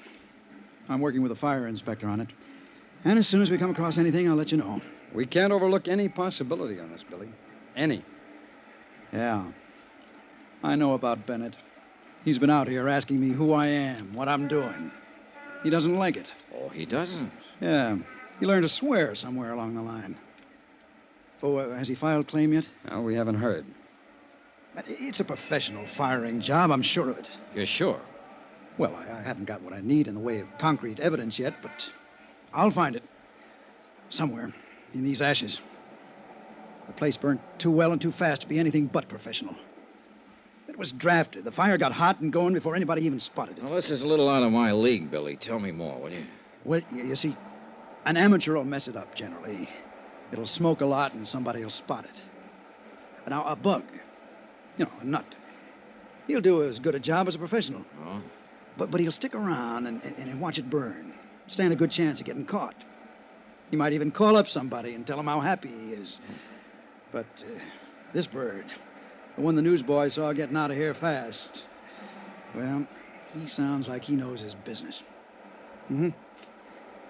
I'm working with a fire inspector on it. And as soon as we come across anything, I'll let you know. We can't overlook any possibility on this, Billy. Any. Yeah. I know about Bennett. He's been out here asking me who I am, what I'm doing. He doesn't like it. Oh, he doesn't? Yeah. He learned to swear somewhere along the line. Oh, has he filed claim yet? No, we haven't heard. It's a professional firing job, I'm sure of it. You're sure? Well, I haven't got what I need in the way of concrete evidence yet, but I'll find it. Somewhere in these ashes. The place burned too well and too fast to be anything but professional. It was drafted. The fire got hot and going before anybody even spotted it. Well, this is a little out of my league, Billy. Tell me more, will you? Well, you see, an amateur will mess it up generally. It'll smoke a lot and somebody will spot it. Now, a bug, a nut, he'll do as good a job as a professional. Oh? But he'll stick around and watch it burn. Stand a good chance of getting caught. He might even call up somebody and tell him how happy he is. But this bird, The one the newsboy saw getting out of here fast. Well, he sounds like he knows his business. Mm-hmm.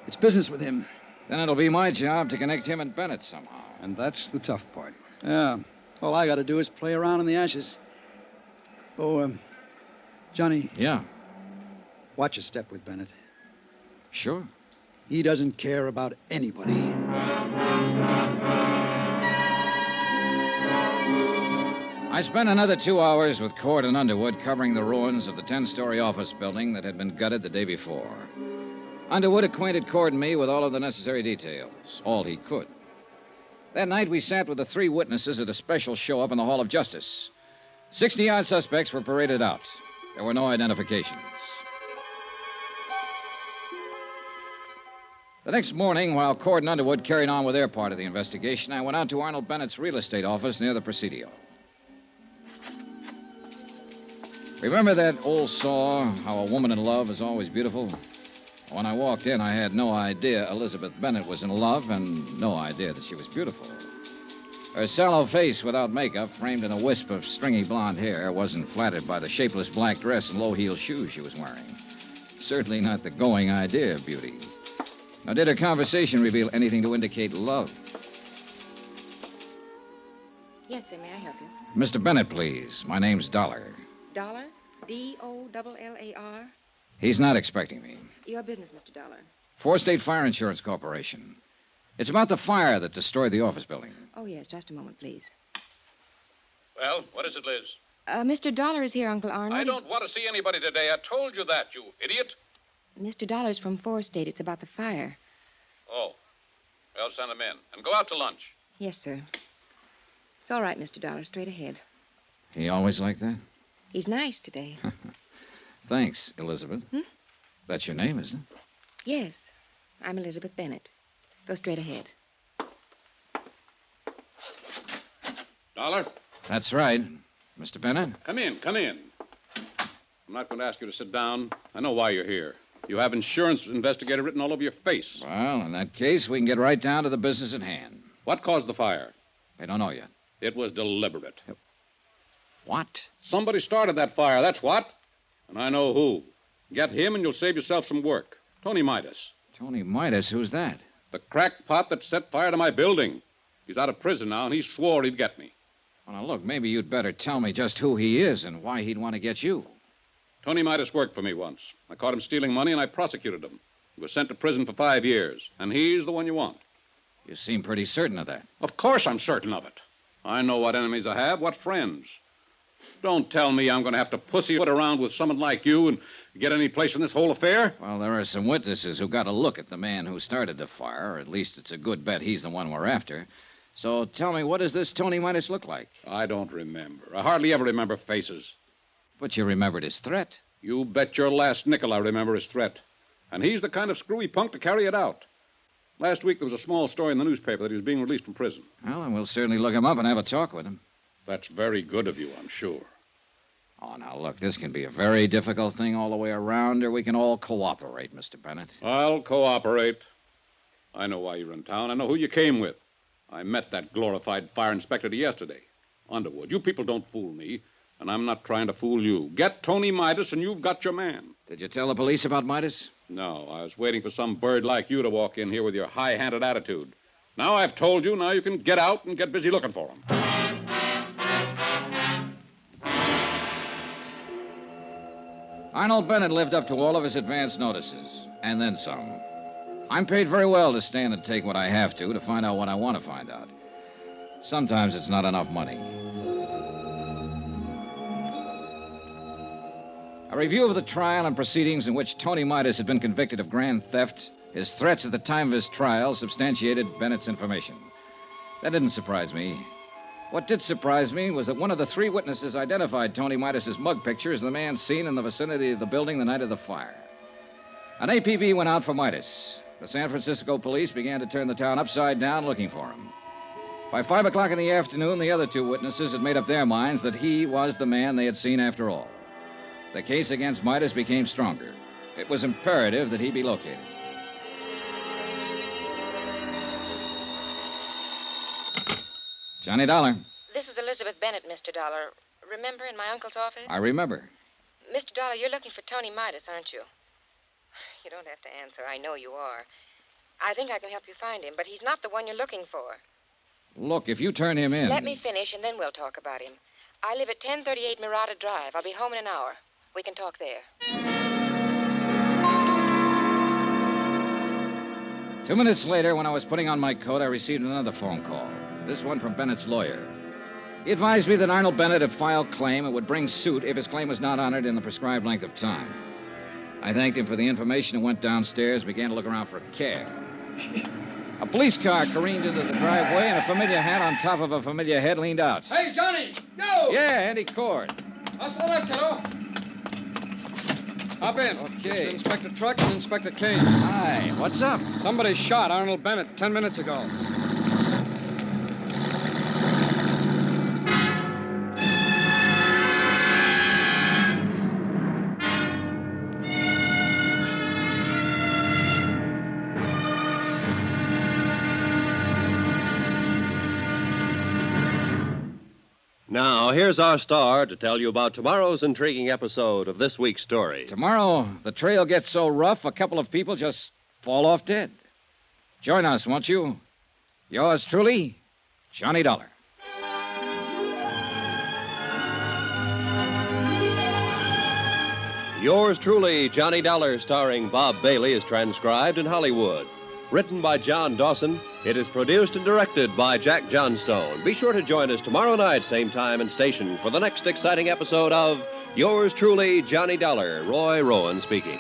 It's business with him. Then it'll be my job to connect him and Bennett somehow. And that's the tough part. Yeah. All I got to do is play around in the ashes. Oh, Johnny. Yeah? Watch your step with Bennett. Sure. He doesn't care about anybody. I spent another 2 hours with Cord and Underwood covering the ruins of the 10-story office building that had been gutted the day before. Underwood acquainted Cord and me with all of the necessary details, all he could. That night, we sat with the 3 witnesses at a special show-up in the Hall of Justice. 60-odd suspects were paraded out. There were no identifications. The next morning, while Cord and Underwood carried on with their part of the investigation, I went out to Arnold Bennett's real estate office near the Presidio. Remember that old saw, how a woman in love is always beautiful? When I walked in, I had no idea Elizabeth Bennett was in love and no idea that she was beautiful. Her sallow face without makeup, framed in a wisp of stringy blonde hair, wasn't flattered by the shapeless black dress and low-heeled shoes she was wearing. Certainly not the going idea of beauty. Now, did her conversation reveal anything to indicate love? Yes, sir. May I help you? Mr. Bennett, please. My name's Dollar. Dollar? D-O-L-L-A-R? He's not expecting me. Your business, Mr. Dollar. Four State Fire Insurance Corporation. It's about the fire that destroyed the office building. Oh, yes. Just a moment, please. Well, what is it, Liz? Mr. Dollar is here, Uncle Arnold. I don't want to see anybody today. I told you that, you idiot. Mr. Dollar's from Four State. It's about the fire. Oh. Well, send him in. And go out to lunch. Yes, sir. It's all right, Mr. Dollar. Straight ahead. He always like that? He's nice today. Thanks, Elizabeth. That's your name, isn't it? Yes. I'm Elizabeth Bennett. Go straight ahead. Dollar? That's right. Mr. Bennett? Come in, come in. I'm not going to ask you to sit down. I know why you're here. You have insurance investigator written all over your face. Well, in that case, we can get right down to the business at hand. What caused the fire? I don't know yet. It was deliberate. What? Somebody started that fire, that's what. And I know who. Get him and you'll save yourself some work. Tony Midas. Tony Midas? Who's that? The crackpot that set fire to my building. He's out of prison now, and he swore he'd get me. Well, now, look, maybe you'd better tell me just who he is and why he'd want to get you. Tony Midas worked for me once. I caught him stealing money, and I prosecuted him. He was sent to prison for 5 years, and he's the one you want. You seem pretty certain of that. Of course I'm certain of it. I know what enemies I have, what friends. Don't tell me I'm going to have to pussyfoot around with someone like you and get any place in this whole affair. Well, there are some witnesses who got a look at the man who started the fire, or at least it's a good bet he's the one we're after. So tell me, what does this Tony Midas look like? I don't remember. I hardly ever remember faces. But you remembered his threat. You bet your last nickel I remember his threat. And he's the kind of screwy punk to carry it out. Last week there was a small story in the newspaper that he was being released from prison. Well, then we'll certainly look him up and have a talk with him. That's very good of you, I'm sure. Oh, now, look, this can be a very difficult thing all the way around, or we can all cooperate, Mr. Bennett. I'll cooperate. I know why you're in town. I know who you came with. I met that glorified fire inspector yesterday. Underwood, you people don't fool me, and I'm not trying to fool you. Get Tony Midas, and you've got your man. Did you tell the police about Midas? No, I was waiting for some bird like you to walk in here with your high-handed attitude. Now I've told you, now you can get out and get busy looking for him. Arnold Bennett lived up to all of his advance notices, and then some. I'm paid very well to stand and take what I have to find out what I want to find out. Sometimes it's not enough money. A review of the trial and proceedings in which Tony Midas had been convicted of grand theft, his threats at the time of his trial substantiated Bennett's information. That didn't surprise me. What did surprise me was that one of the 3 witnesses identified Tony Midas's mug picture as the man seen in the vicinity of the building the night of the fire. An APB went out for Midas. The San Francisco police began to turn the town upside down looking for him. By 5 o'clock in the afternoon, the other 2 witnesses had made up their minds that he was the man they had seen after all. The case against Midas became stronger. It was imperative that he be located. Johnny Dollar. This This is Elizabeth Bennett, Mr. Dollar. Remember in my uncle's office? I remember. Mr. Dollar, you're looking for Tony Midas, aren't you? You don't have to answer. I know you are. I think I can help you find him, but he's not the one you're looking for. Look, if you turn him in... Let me finish, and then we'll talk about him. I live at 1038 Murata Drive. I'll be home in an hour. We can talk there. 2 minutes later, when I was putting on my coat, I received another phone call. This one from Bennett's lawyer. He advised me that Arnold Bennett had filed claim and would bring suit if his claim was not honored in the prescribed length of time. I thanked him for the information and went downstairs and began to look around for a cab. A police car careened into the driveway, and a familiar hat on top of a familiar head leaned out. Hey, Johnny! Go! Yeah, Andy Cord. Hustle up, kiddo. Hop in. Okay. It's Inspector Truck and Inspector Kane. Hi, what's up? Somebody shot Arnold Bennett 10 minutes ago. Now, here's our star to tell you about tomorrow's intriguing episode of this week's story. Tomorrow, the trail gets so rough, a couple of people just fall off dead. Join us, won't you? Yours truly, Johnny Dollar. Yours truly, Johnny Dollar, starring Bob Bailey, is transcribed in Hollywood. Written by John Dawson, it is produced and directed by Jack Johnstone. Be sure to join us tomorrow night, same time and station, for the next exciting episode of Yours truly, Johnny Dollar. Roy Rowan speaking.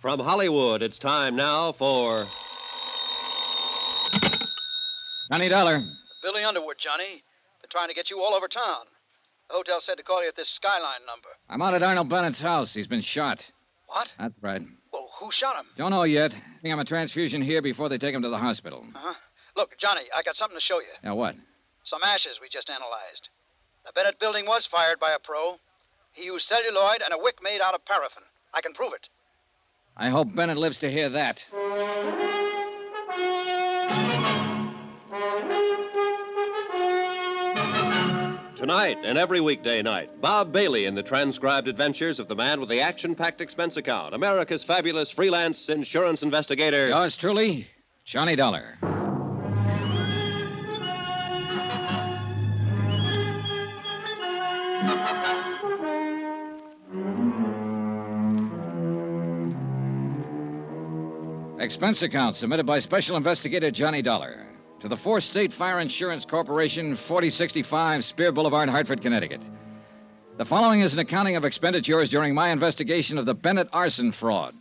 From Hollywood, it's time now for Johnny Dollar. Billy Underwood, Johnny. They're trying to get you all over town. The hotel said to call you at this Skyline number. I'm out at Arnold Bennett's house. He's been shot. What? That's right. Well, who shot him? Don't know yet. I think I'm a transfusion here before they take him to the hospital. Uh-huh. Look, Johnny, I got something to show you. Now, what? Some ashes we just analyzed. The Bennett building was fired by a pro. He used celluloid and a wick made out of paraffin. I can prove it. I hope Bennett lives to hear that. Tonight and every weekday night, Bob Bailey in the transcribed adventures of the man with the action-packed expense account, America's fabulous freelance insurance investigator. Yours truly, Johnny Dollar. Expense account submitted by Special Investigator Johnny Dollar to the 4th State Fire Insurance Corporation, 4065 Spear Boulevard, Hartford, Connecticut. The following is an accounting of expenditures during my investigation of the Bennett arson fraud.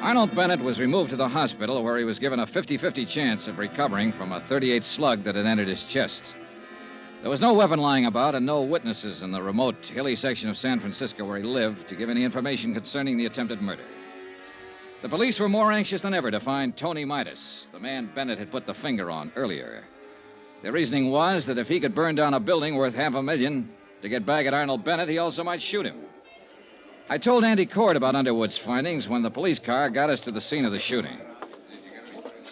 Arnold Bennett was removed to the hospital where he was given a 50-50 chance of recovering from a .38 slug that had entered his chest. There was no weapon lying about and no witnesses in the remote, hilly section of San Francisco where he lived to give any information concerning the attempted murder. The police were more anxious than ever to find Tony Midas, the man Bennett had put the finger on earlier. Their reasoning was that if he could burn down a building worth $500,000 to get back at Arnold Bennett, he also might shoot him. I told Andy Cord about Underwood's findings when the police car got us to the scene of the shooting.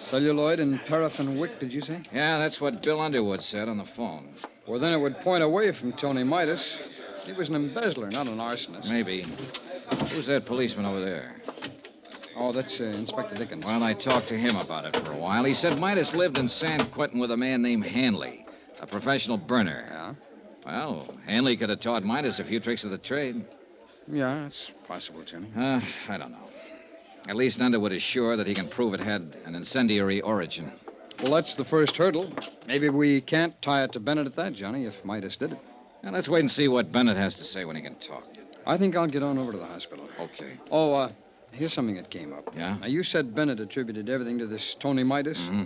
Celluloid and paraffin wick, did you say? Yeah, that's what Bill Underwood said on the phone. Well, then it would point away from Tony Midas. He was an embezzler, not an arsonist. Maybe. Who's that policeman over there? Oh, that's Inspector Dickens. Well, I talked to him about it for a while. He said Midas lived in San Quentin with a man named Hanley, a professional burner. Yeah? Well, Hanley could have taught Midas a few tricks of the trade. Yeah, it's possible, Johnny. I don't know. At least Underwood is sure that he can prove it had an incendiary origin. Well, that's the first hurdle. Maybe we can't tie it to Bennett at that, Johnny, if Midas did it. Now, let's wait and see what Bennett has to say when he can talk. I think I'll get on over to the hospital. Okay. Oh, here's something that came up. Yeah? Now, you said Bennett attributed everything to this Tony Midas. Mm-hmm.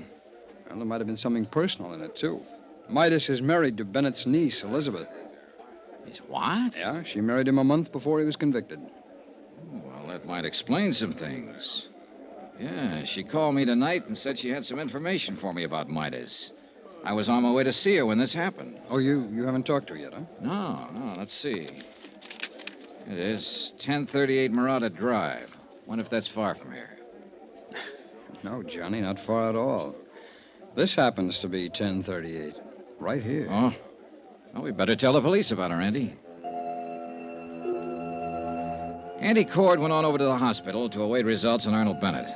Well, there might have been something personal in it, too. Midas is married to Bennett's niece, Elizabeth. He's what? Yeah, she married him a month before he was convicted. Well, that might explain some things. Yeah, she called me tonight and said she had some information for me about Midas. I was on my way to see her when this happened. Oh, you haven't talked to her yet, huh? No, let's see. It is 1038 Murata Drive. Wonder if that's far from here. No, Johnny, not far at all. This happens to be 1038. Right here. Oh? Well, we better tell the police about her, Andy. Andy Cord went on over to the hospital to await results on Arnold Bennett.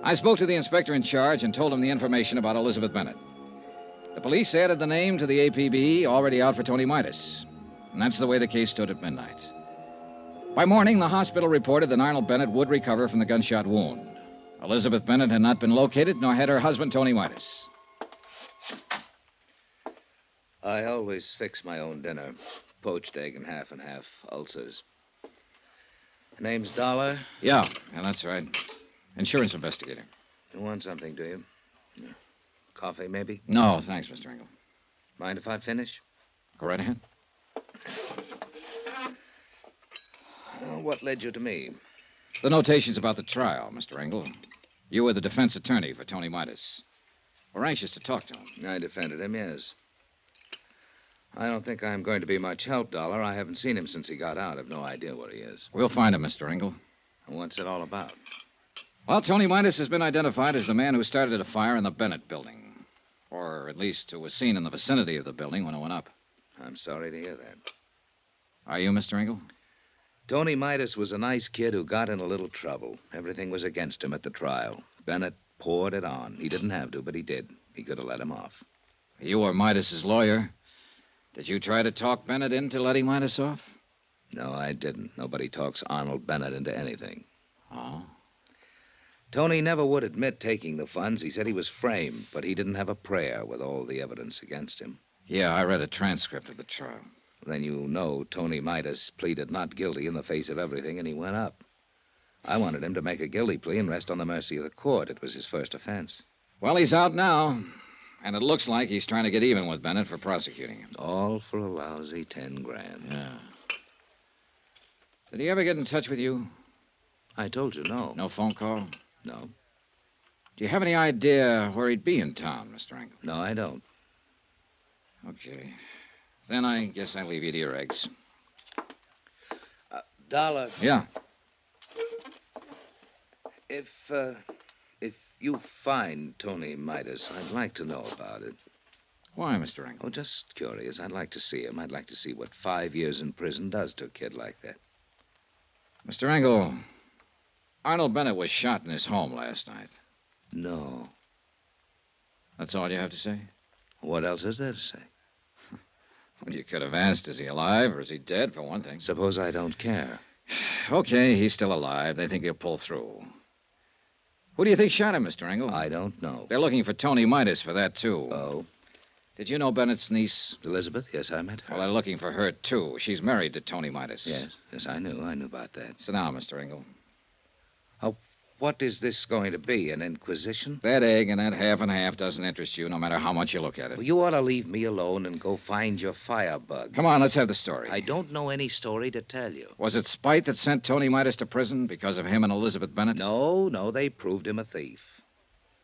I spoke to the inspector in charge and told him the information about Elizabeth Bennett. The police added the name to the APB already out for Tony Midas. And that's the way the case stood at midnight. By morning, the hospital reported that Arnold Bennett would recover from the gunshot wound. Elizabeth Bennett had not been located, nor had her husband, Tony Midas. I always fix my own dinner. Poached egg and half, ulcers. Name's Dollar? Yeah, that's right. Insurance investigator. You want something, do you? Coffee, maybe? No, thanks, Mr. Engel. Mind if I finish? Go right ahead. What led you to me? The notations about the trial, Mr. Engel. You were the defense attorney for Tony Midas. We're anxious to talk to him. I defended him, yes. I don't think I'm going to be much help, Dollar. I haven't seen him since he got out. I've no idea where he is. We'll find him, Mr. Engel. And what's it all about? Well, Tony Midas has been identified as the man who started a fire in the Bennett building. Or at least who was seen in the vicinity of the building when it went up. I'm sorry to hear that. Are you, Mr. Engel? Tony Midas was a nice kid who got in a little trouble. Everything was against him at the trial. Bennett poured it on. He didn't have to, but he did. He could have let him off. You were Midas's lawyer. Did you try to talk Bennett into letting Midas off? No, I didn't. Nobody talks Arnold Bennett into anything. Oh? Tony never would admit taking the funds. He said he was framed, but he didn't have a prayer with all the evidence against him. Yeah, I read a transcript of the trial. Then you know Tony Midas pleaded not guilty in the face of everything, and he went up. I wanted him to make a guilty plea and rest on the mercy of the court. It was his first offense. Well, he's out now. And it looks like he's trying to get even with Bennett for prosecuting him. All for a lousy 10 grand. Yeah. Did he ever get in touch with you? I told you, no. No phone call? No. Do you have any idea where he'd be in town, Mr. Engel? No, I don't. Okay. Then I guess I'll leave you to your eggs. Dollar. Yeah. If you find Tony Midas, I'd like to know about it. Why, Mr. Engel? Oh, just curious. I'd like to see him. I'd like to see what 5 years in prison does to a kid like that. Mr. Engel, Arnold Bennett was shot in his home last night. No. That's all you have to say? What else is there to say? Well, you could have asked, is he alive or is he dead, for one thing? Suppose I don't care. Okay, he's still alive. They think he'll pull through. Who do you think shot him, Mr. Engel? I don't know. They're looking for Tony Midas for that, too. Oh? Did you know Bennett's niece? Elizabeth? Yes, I met her. Well, they're looking for her, too. She's married to Tony Midas. Yes, I knew. I knew about that. Sit down, Mr. Engel. What is this going to be, an inquisition? That egg and that half and half doesn't interest you, no matter how much you look at it. Well, you ought to leave me alone and go find your firebug. Come on, let's have the story. I don't know any story to tell you. Was it spite that sent Tony Midas to prison because of him and Elizabeth Bennett? No, they proved him a thief.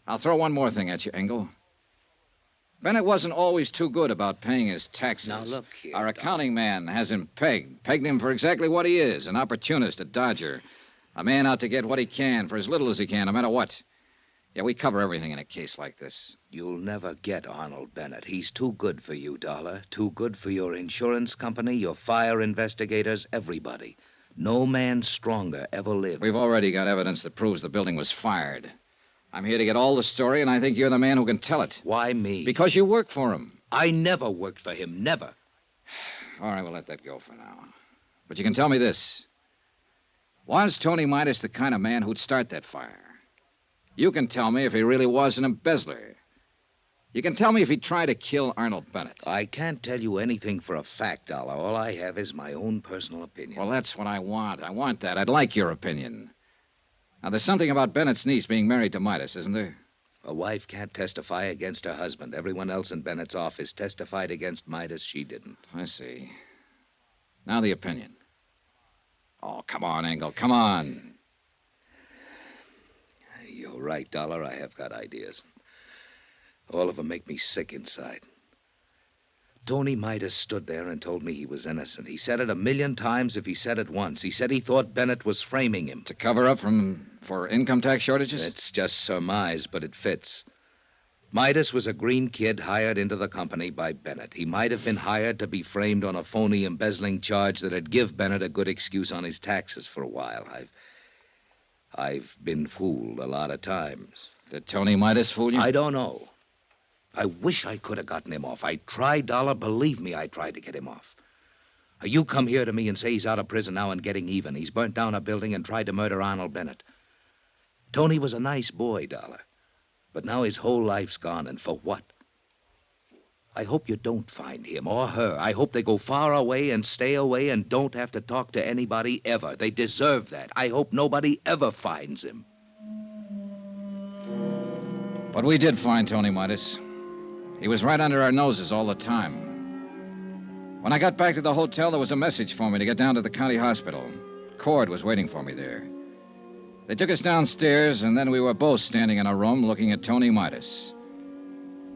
I'll throw one more thing at you, Engel. Bennett wasn't always too good about paying his taxes. Now, look here, Our accounting man has him pegged him for exactly what he is, an opportunist, a dodger. A man out to get what he can for as little as he can, no matter what. Yeah, we cover everything in a case like this. You'll never get Arnold Bennett. He's too good for you, Dollar. Too good for your insurance company, your fire investigators, everybody. No man stronger ever lived. We've already got evidence that proves the building was fired. I'm here to get all the story, and I think you're the man who can tell it. Why me? Because you work for him. I never worked for him, never. All right, we'll let that go for now. But you can tell me this. Was Tony Midas the kind of man who'd start that fire? You can tell me if he really was an embezzler. You can tell me if he tried to kill Arnold Bennett. I can't tell you anything for a fact, Dollar. All I have is my own personal opinion. Well, that's what I want. I want that. I'd like your opinion. Now, there's something about Bennett's niece being married to Midas, isn't there? A wife can't testify against her husband. Everyone else in Bennett's office testified against Midas. She didn't. I see. Now the opinion. Oh, come on, Engel. Come on. You're right, Dollar. I have got ideas. All of them make me sick inside. Tony Midas stood there and told me he was innocent. He said it 1,000,000 times if he said it once. He said he thought Bennett was framing him. To cover up for income tax shortages? It's just surmise, but it fits. Midas was a green kid hired into the company by Bennett. He might have been hired to be framed on a phony embezzling charge that'd give Bennett a good excuse on his taxes for a while. I've been fooled a lot of times. Did Tony Midas fool you? I don't know. I wish I could have gotten him off. I tried, Dollar. Believe me, I tried to get him off. You come here to me and say he's out of prison now and getting even. He's burnt down a building and tried to murder Arnold Bennett. Tony was a nice boy, Dollar. But now his whole life's gone, and for what? I hope you don't find him or her. I hope they go far away and stay away and don't have to talk to anybody ever. They deserve that. I hope nobody ever finds him. But we did find Tony Midas. He was right under our noses all the time. When I got back to the hotel, there was a message for me to get down to the county hospital. Cord was waiting for me there. They took us downstairs, and then we were both standing in a room looking at Tony Midas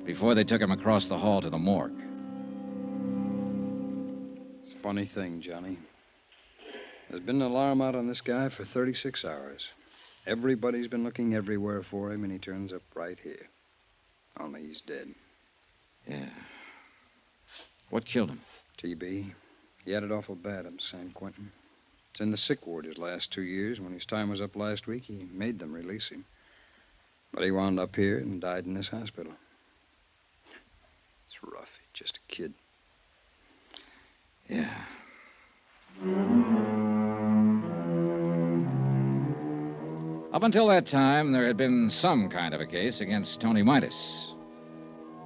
before they took him across the hall to the morgue. It's a funny thing, Johnny. There's been an alarm out on this guy for 36 hours. Everybody's been looking everywhere for him, and he turns up right here. Only he's dead. Yeah. What killed him? TB. He had it awful bad in San Quentin. It's in the sick ward his last 2 years. When his time was up last week, he made them release him. But he wound up here and died in this hospital. It's rough. He's just a kid. Yeah. Up until that time, there had been some kind of a case against Tony Midas.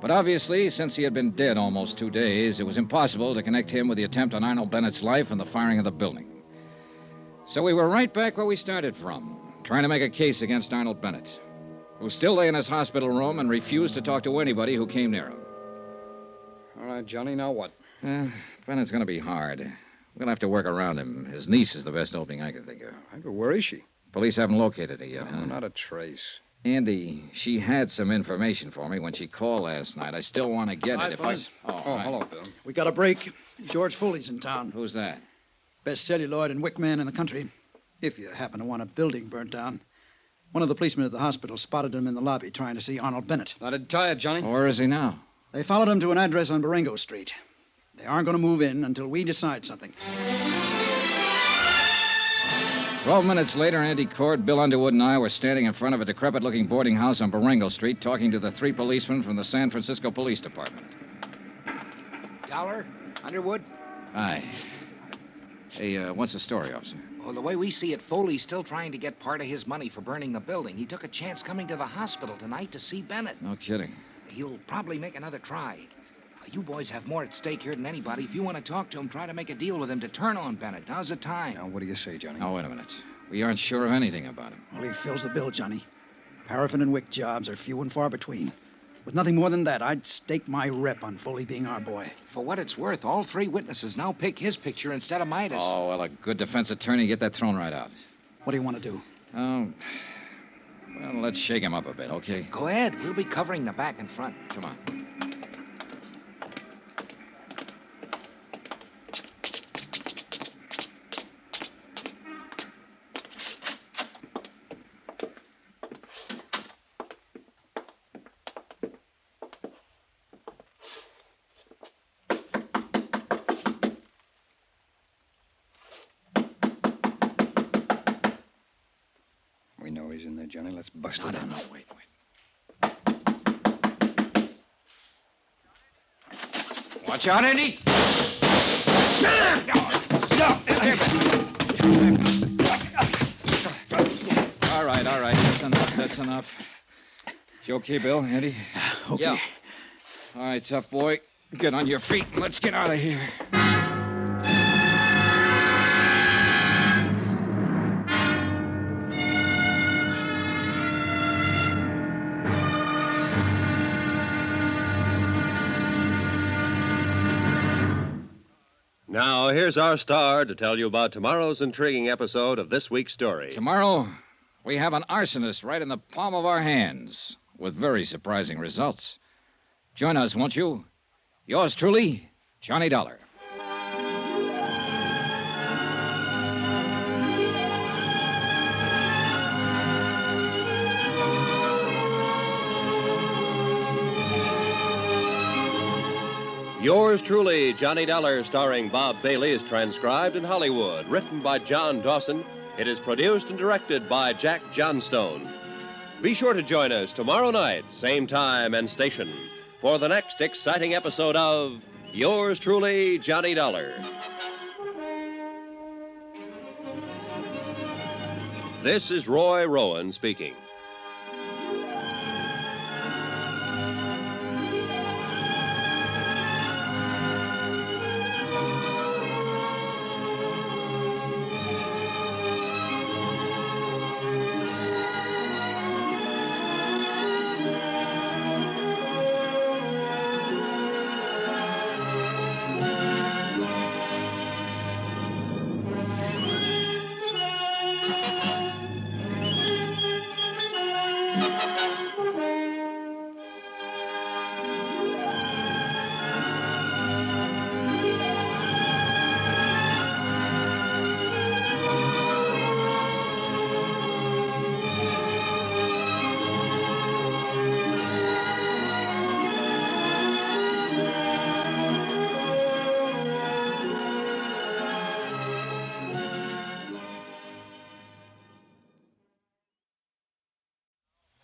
But obviously, since he had been dead almost 2 days, it was impossible to connect him with the attempt on Arnold Bennett's life and the firing of the building. So we were right back where we started from, trying to make a case against Arnold Bennett, who still lay in his hospital room and refused to talk to anybody who came near him. All right, Johnny, now what? Bennett's going to be hard. We'll have to work around him. His niece is the best opening I can think of. But where is she? Police haven't located her yet. No, not a trace. Andy, she had some information for me when she called last night. I still want to get it if Fuzz. I... Oh, hello, Bill. We got a break. George Foley's in town. Who's that? Best celluloid and wick man in the country. If you happen to want a building burnt down. One of the policemen at the hospital spotted him in the lobby trying to see Arnold Bennett. Not a tired, Johnny. Where is he now? They followed him to an address on Barengo Street. They aren't going to move in until we decide something. 12 minutes later, Andy Cord, Bill Underwood, and I were standing in front of a decrepit-looking boarding house on Barengo Street talking to the 3 policemen from the San Francisco Police Department. Dollar? Underwood? Hi. Hey, what's the story, officer? Well, the way we see it, Foley's still trying to get part of his money for burning the building. He took a chance coming to the hospital tonight to see Bennett. No kidding. He'll probably make another try. You boys have more at stake here than anybody. If you want to talk to him, try to make a deal with him to turn on Bennett. Now's the time. Now, what do you say, Johnny? Now, wait a minute. We aren't sure of anything about him. Well, he fills the bill, Johnny. Paraffin and wick jobs are few and far between. With nothing more than that, I'd stake my rep on Foley being our boy. For what it's worth, all 3 witnesses now pick his picture instead of Midas. Oh, well, a good defense attorney, get that thrown right out. What do you want to do? Oh, well, let's shake him up a bit, okay? Go ahead. We'll be covering the back and front. Come on. Johnny. Let's bust it. No, wait. Watch out, Andy. All right. That's enough. You okay, Bill? Andy? Okay. Yeah. All right, tough boy. Get on your feet and let's get out of here. Now, here's our star to tell you about tomorrow's intriguing episode of this week's story. Tomorrow, we have an arsonist right in the palm of our hands with very surprising results. Join us, won't you? Yours truly, Johnny Dollar. Yours truly, Johnny Dollar, starring Bob Bailey, is transcribed in Hollywood. Written by John Dawson, it is produced and directed by Jack Johnstone. Be sure to join us tomorrow night, same time and station, for the next exciting episode of Yours truly, Johnny Dollar. This is Roy Rowan speaking.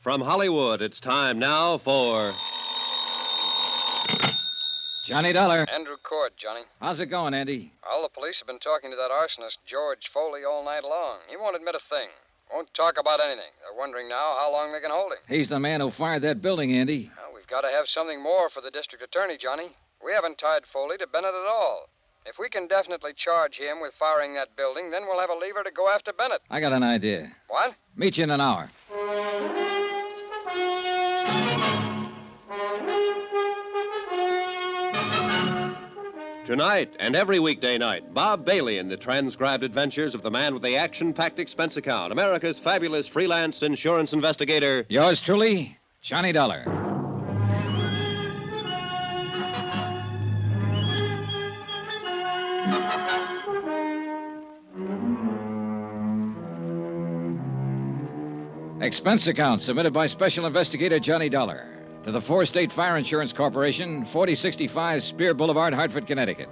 From Hollywood, it's time now for Johnny Dollar. Andrew Cord, Johnny. How's it going, Andy? All the police have been talking to that arsonist, George Foley, all night long. He won't admit a thing. Won't talk about anything. They're wondering now how long they can hold him. He's the man who fired that building, Andy. Well, we've got to have something more for the district attorney, Johnny. We haven't tied Foley to Bennett at all. If we can definitely charge him with firing that building, then we'll have a lever to go after Bennett. I got an idea. What? Meet you in an hour. Tonight and every weekday night, Bob Bailey in the transcribed adventures of the man with the action-packed expense account, America's fabulous freelance insurance investigator. Yours truly, Johnny Dollar. Expense account submitted by Special Investigator Johnny Dollar to the Four-State Fire Insurance Corporation, 4065 Spear Boulevard, Hartford, Connecticut.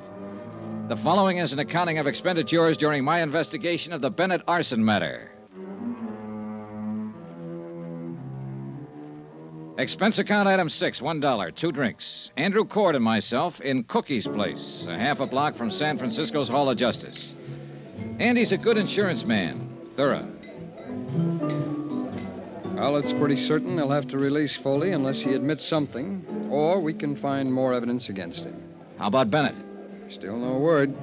The following is an accounting of expenditures during my investigation of the Bennett arson matter. Expense account item 6, $1, 2 drinks. Andrew Cord and myself in Cookie's Place, a half a block from San Francisco's Hall of Justice. Andy's a good insurance man, thorough. Well, it's pretty certain they'll have to release Foley unless he admits something, or we can find more evidence against him. How about Bennett? Still no word.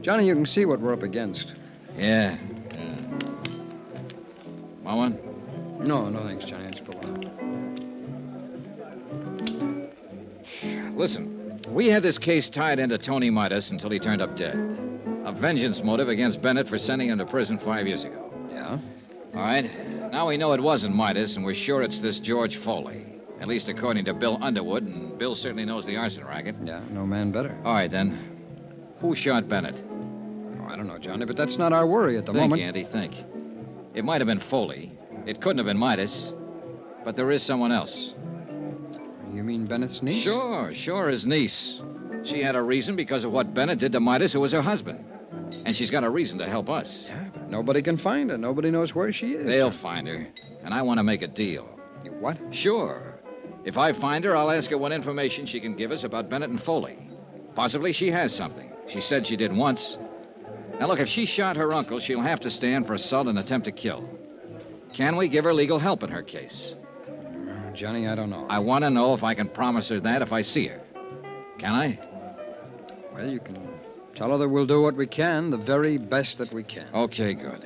Johnny, you can see what we're up against. Yeah. Want one? No, thanks, Johnny. It's for a while. Listen, we had this case tied into Tony Midas until he turned up dead. A vengeance motive against Bennett for sending him to prison 5 years ago. Yeah? All right. Now we know it wasn't Midas, and we're sure it's this George Foley. At least according to Bill Underwood, and Bill certainly knows the arson racket. Yeah, no man better. All right, then. Who shot Bennett? Oh, I don't know, Johnny, but that's not our worry at the moment. Think, Andy, think. It might have been Foley. It couldn't have been Midas. But there is someone else. You mean Bennett's niece? Sure, his niece. She had a reason because of what Bennett did to Midas, who was her husband. And she's got a reason to help us. Yeah, but Nobody can find her. Nobody knows where she is. They'll find her, and I want to make a deal. You what? Sure. If I find her, I'll ask her what information she can give us about Bennett and Foley. Possibly she has something. She said she did once. Now, look, if she shot her uncle, she'll have to stand for assault and attempt to kill. Can we give her legal help in her case? Johnny, I don't know. I want to know if I can promise her that if I see her. Can I? Well, you can tell her that we'll do what we can, the very best that we can. Okay, good.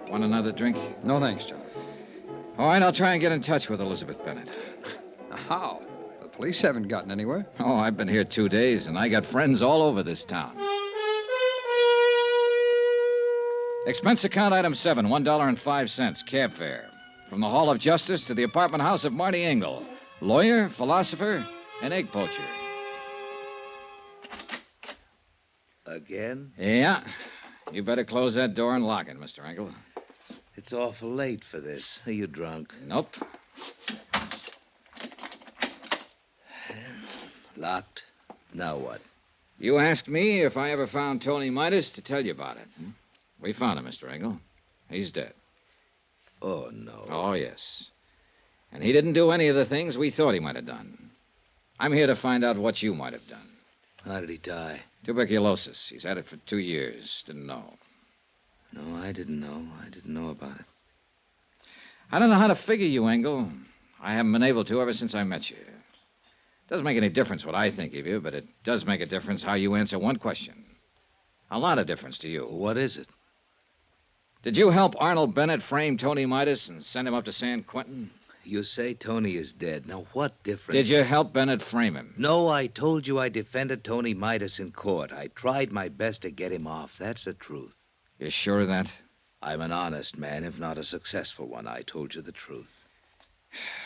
Want another drink? No, thanks, Johnny. All right, I'll try and get in touch with Elizabeth Bennett. How? The police haven't gotten anywhere. Oh, I've been here 2 days, and I got friends all over this town. Expense account item 7, $1.05, cab fare. From the Hall of Justice to the apartment house of Marty Engel, lawyer, philosopher, and egg poacher. Again? Yeah. You better close that door and lock it, Mr. Engel. It's awful late for this. Are you drunk? Nope. Locked? Now what? You asked me if I ever found Tony Midas to tell you about it. We found him, Mr. Engel. He's dead. Oh, no. Oh, yes. And he didn't do any of the things we thought he might have done. I'm here to find out what you might have done. How did he die? Tuberculosis. He's had it for 2 years. Didn't know. No, I didn't know. I didn't know about it. I don't know how to figure you, Engel. I haven't been able to ever since I met you. Doesn't make any difference what I think of you, but it does make a difference how you answer one question. A lot of difference to you. What is it? Did you help Arnold Bennett frame Tony Midas and send him up to San Quentin? You say Tony is dead. Now, what difference? Did you help Bennett frame him? No, I told you I defended Tony Midas in court. I tried my best to get him off. That's the truth. You sure of that? I'm an honest man, if not a successful one. I told you the truth.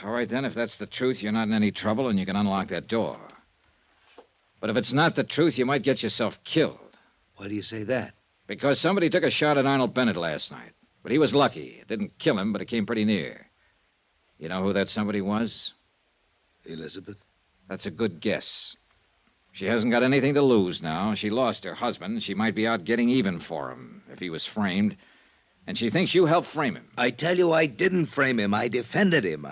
All right, then, if that's the truth, you're not in any trouble and you can unlock that door. But if it's not the truth, you might get yourself killed. Why do you say that? Because somebody took a shot at Arnold Bennett last night. But he was lucky. It didn't kill him, but it came pretty near. You know who that somebody was? Elizabeth? That's a good guess. She hasn't got anything to lose now. She lost her husband. She might be out getting even for him if he was framed. And she thinks you helped frame him. I tell you, I didn't frame him. I defended him.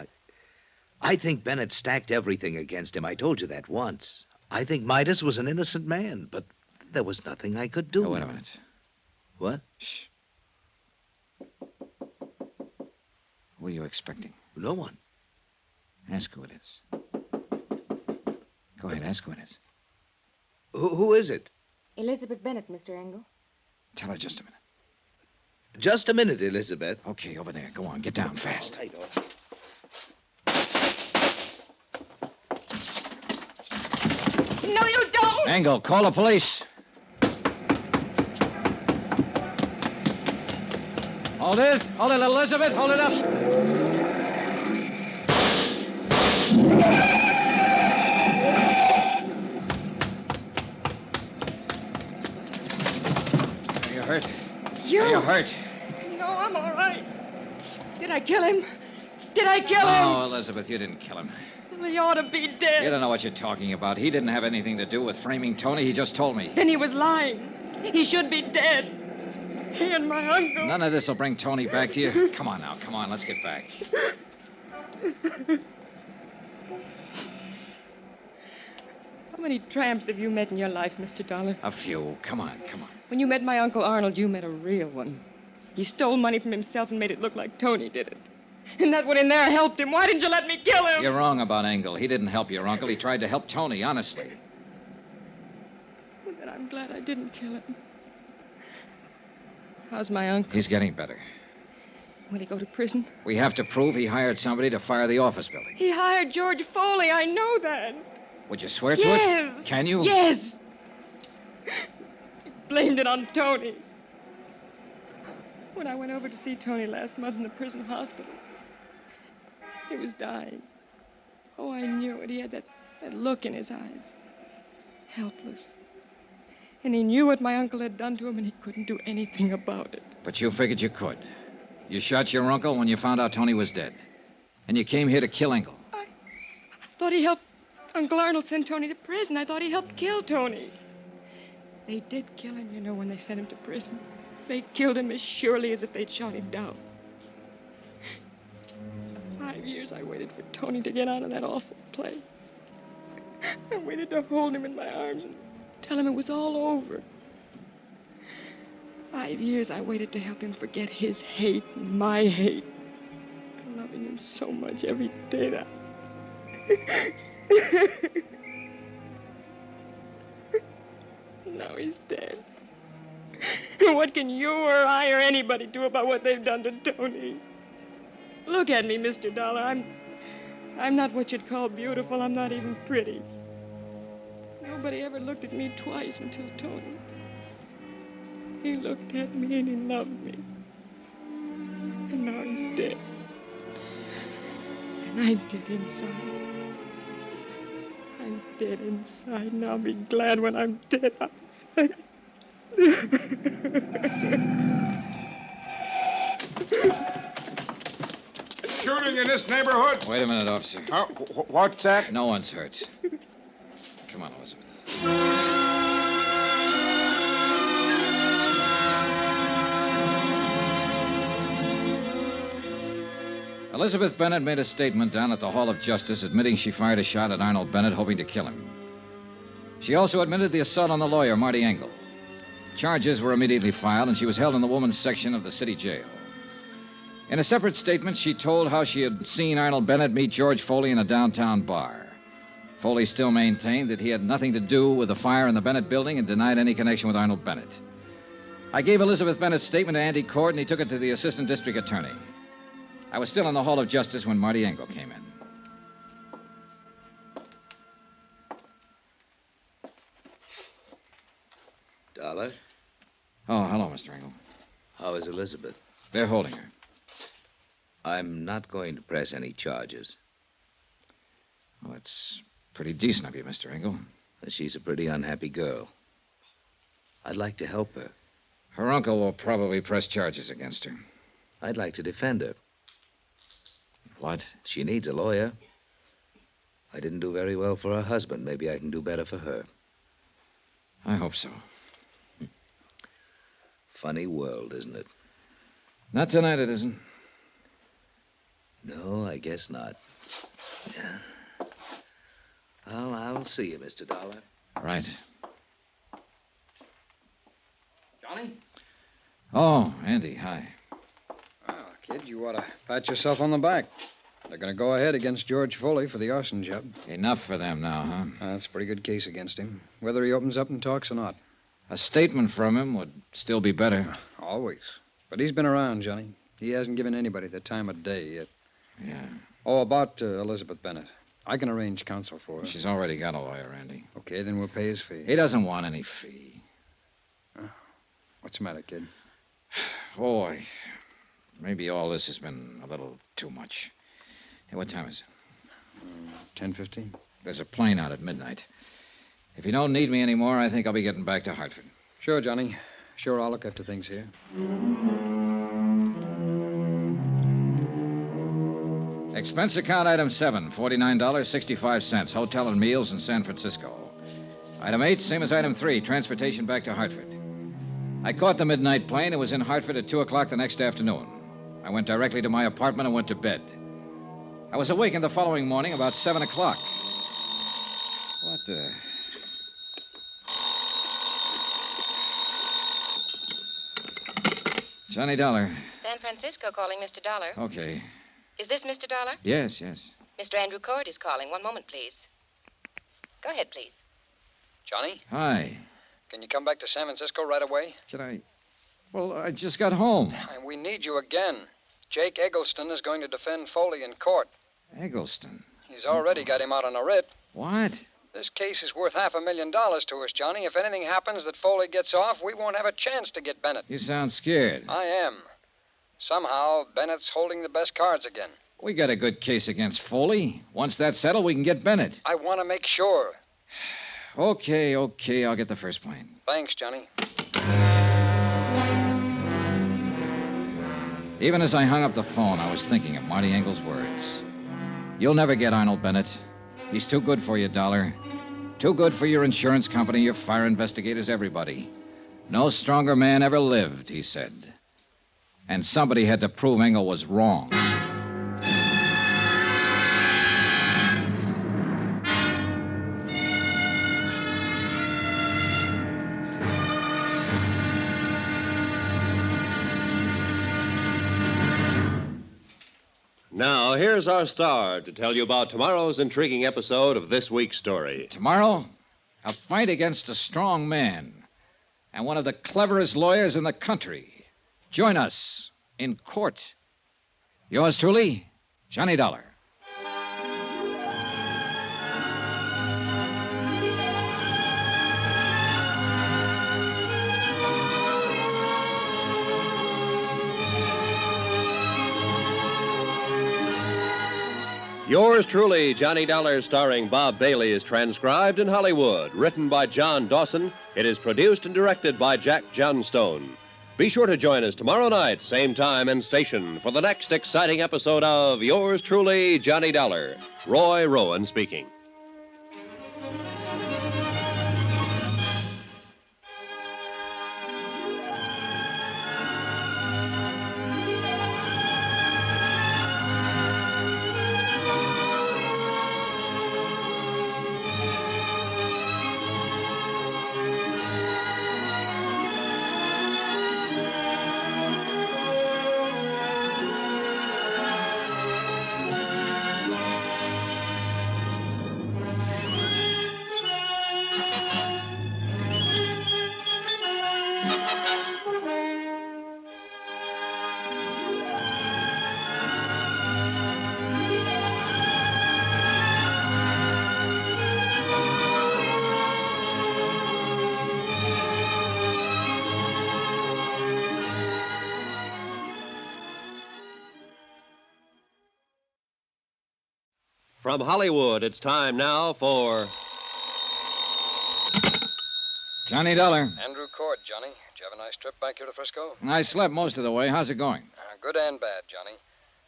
I think Bennett stacked everything against him. I told you that once. I think Midas was an innocent man, but there was nothing I could do. Oh, wait a minute. What? Shh. Who are you expecting? No one. Ask who it is. Go ahead, ask who it is. Who is it? Elizabeth Bennett, Mr. Engel. Tell her just a minute. Just a minute, Elizabeth. Okay, over there. Go on, get down fast. Right, No, you don't! Engel, call the police. Hold it, Elizabeth, hold it up. Are you hurt? You? Are you hurt? No, I'm all right. Did I kill him? Did I kill him? No, Elizabeth, you didn't kill him. Well, he ought to be dead. You don't know what you're talking about. He didn't have anything to do with framing Tony. He just told me. Then he was lying. He should be dead. He and my uncle. None of this will bring Tony back to you. Come on now, come on, let's get back. How many tramps have you met in your life, Mr. Dollar? A few. Come on. When you met my Uncle Arnold, you met a real one. He stole money from himself and made it look like Tony did it. And that one in there helped him. Why didn't you let me kill him? You're wrong about Engel. He didn't help your uncle. He tried to help Tony, honestly. Well, then I'm glad I didn't kill him. How's my uncle? He's getting better. Will he go to prison? We have to prove he hired somebody to fire the office building. He hired George Foley. I know that. Would you swear to Yes. it? Can you? Yes. He blamed it on Tony. When I went over to see Tony last month in the prison hospital, he was dying. Oh, I knew it. He had that look in his eyes. Helpless. And he knew what my uncle had done to him, and he couldn't do anything about it. But you figured you could. You shot your uncle when you found out Tony was dead. And you came here to kill Engel. I thought he helped Uncle Arnold send Tony to prison. I thought he helped kill Tony. They did kill him, you know, when they sent him to prison. They killed him as surely as if they'd shot him down. 5 years I waited for Tony to get out of that awful place. I waited to hold him in my arms and tell him it was all over. 5 years I waited to help him forget his hate and my hate. Loving him so much every day that... Now he's dead. What can you or I or anybody do about what they've done to Tony? Look at me, Mr. Dollar. I'm not what you'd call beautiful. I'm not even pretty. Nobody ever looked at me twice until Tony. He looked at me and he loved me. And now he's dead. And I'm dead inside. I'm dead inside, and I'll be glad when I'm dead outside. Shooting in this neighborhood? Wait a minute, officer. What's that? No one's hurt. Come on, Elizabeth. Elizabeth Bennett made a statement down at the Hall of Justice admitting she fired a shot at Arnold Bennett, hoping to kill him. She also admitted the assault on the lawyer, Marty Engel. Charges were immediately filed, and she was held in the women's section of the city jail. In a separate statement, she told how she had seen Arnold Bennett meet George Foley in a downtown bar. Foley still maintained that he had nothing to do with the fire in the Bennett building and denied any connection with Arnold Bennett. I gave Elizabeth Bennett's statement to Andy Cord, and he took it to the assistant district attorney. I was still in the Hall of Justice when Marty Engel came in. Dollar? Oh, hello, Mr. Engel. How is Elizabeth? They're holding her. I'm not going to press any charges. Well, it's pretty decent of you, Mr. Engel. She's a pretty unhappy girl. I'd like to help her. Her uncle will probably press charges against her. I'd like to defend her. What? She needs a lawyer. I didn't do very well for her husband. Maybe I can do better for her. I hope so. Funny world, isn't it? Not tonight, it isn't. No, I guess not. Yeah. Well, I'll see you, Mr. Dollar. Right. Johnny? Oh, Andy, hi. Well, kid, you ought to pat yourself on the back. They're going to go ahead against George Foley for the arson job. Enough for them now, huh? That's a pretty good case against him, whether he opens up and talks or not. A statement from him would still be better. Always. But he's been around, Johnny. He hasn't given anybody the time of day yet. Yeah. Oh, about Elizabeth Bennett. I can arrange counsel for her. She's already got a lawyer, Andy. Okay, then we'll pay his fee. He doesn't want any fee. What's the matter, kid? Boy, maybe all this has been a little too much. Hey, what time is it? 10:15. There's a plane out at midnight. If you don't need me anymore, I think I'll be getting back to Hartford. Sure, Johnny. Sure, I'll look after things here. Expense account item 7, $49.65. Hotel and meals in San Francisco. Item 8, same as item 3, transportation back to Hartford. I caught the midnight plane and was in Hartford at 2 o'clock the next afternoon. I went directly to my apartment and went to bed. I was awakened the following morning about 7 o'clock. What the... Johnny Dollar. San Francisco calling Mr. Dollar. Okay. Is this Mr. Dollar? Yes, yes. Mr. Andrew Cord is calling. One moment, please. Go ahead, please. Johnny, Hi. can you come back to San Francisco right away? Can I... Well, I just got home. We need you again. Jake Eggleston is going to defend Foley in court. Eggleston? He's already got him out on a writ. What? This case is worth $500,000 to us, Johnny. If anything happens that Foley gets off, we won't have a chance to get Bennett. You sound scared. I am. Somehow, Bennett's holding the best cards again. We got a good case against Foley. Once that's settled, we can get Bennett. I want to make sure. Okay. I'll get the first plane. Thanks, Johnny. Even as I hung up the phone, I was thinking of Marty Engel's words. You'll never get Arnold Bennett. He's too good for you, Dollar. Too good for your insurance company, your fire investigators, everybody. No stronger man ever lived, he said. And somebody had to prove Engel was wrong. Now, here's our star to tell you about tomorrow's intriguing episode of this week's story. Tomorrow, a fight against a strong man and one of the cleverest lawyers in the country. Join us in court. Yours truly, Johnny Dollar. Yours truly, Johnny Dollar, starring Bob Bailey, is transcribed in Hollywood. Written by John Dawson, it is produced and directed by Jack Johnstone. Be sure to join us tomorrow night, same time and station, for the next exciting episode of Yours truly, Johnny Dollar. Roy Rowan speaking. From Hollywood, it's time now for Johnny Dollar. Andrew Cord, Johnny. Did you have a nice trip back here to Frisco? I slept most of the way. How's it going? Good and bad, Johnny.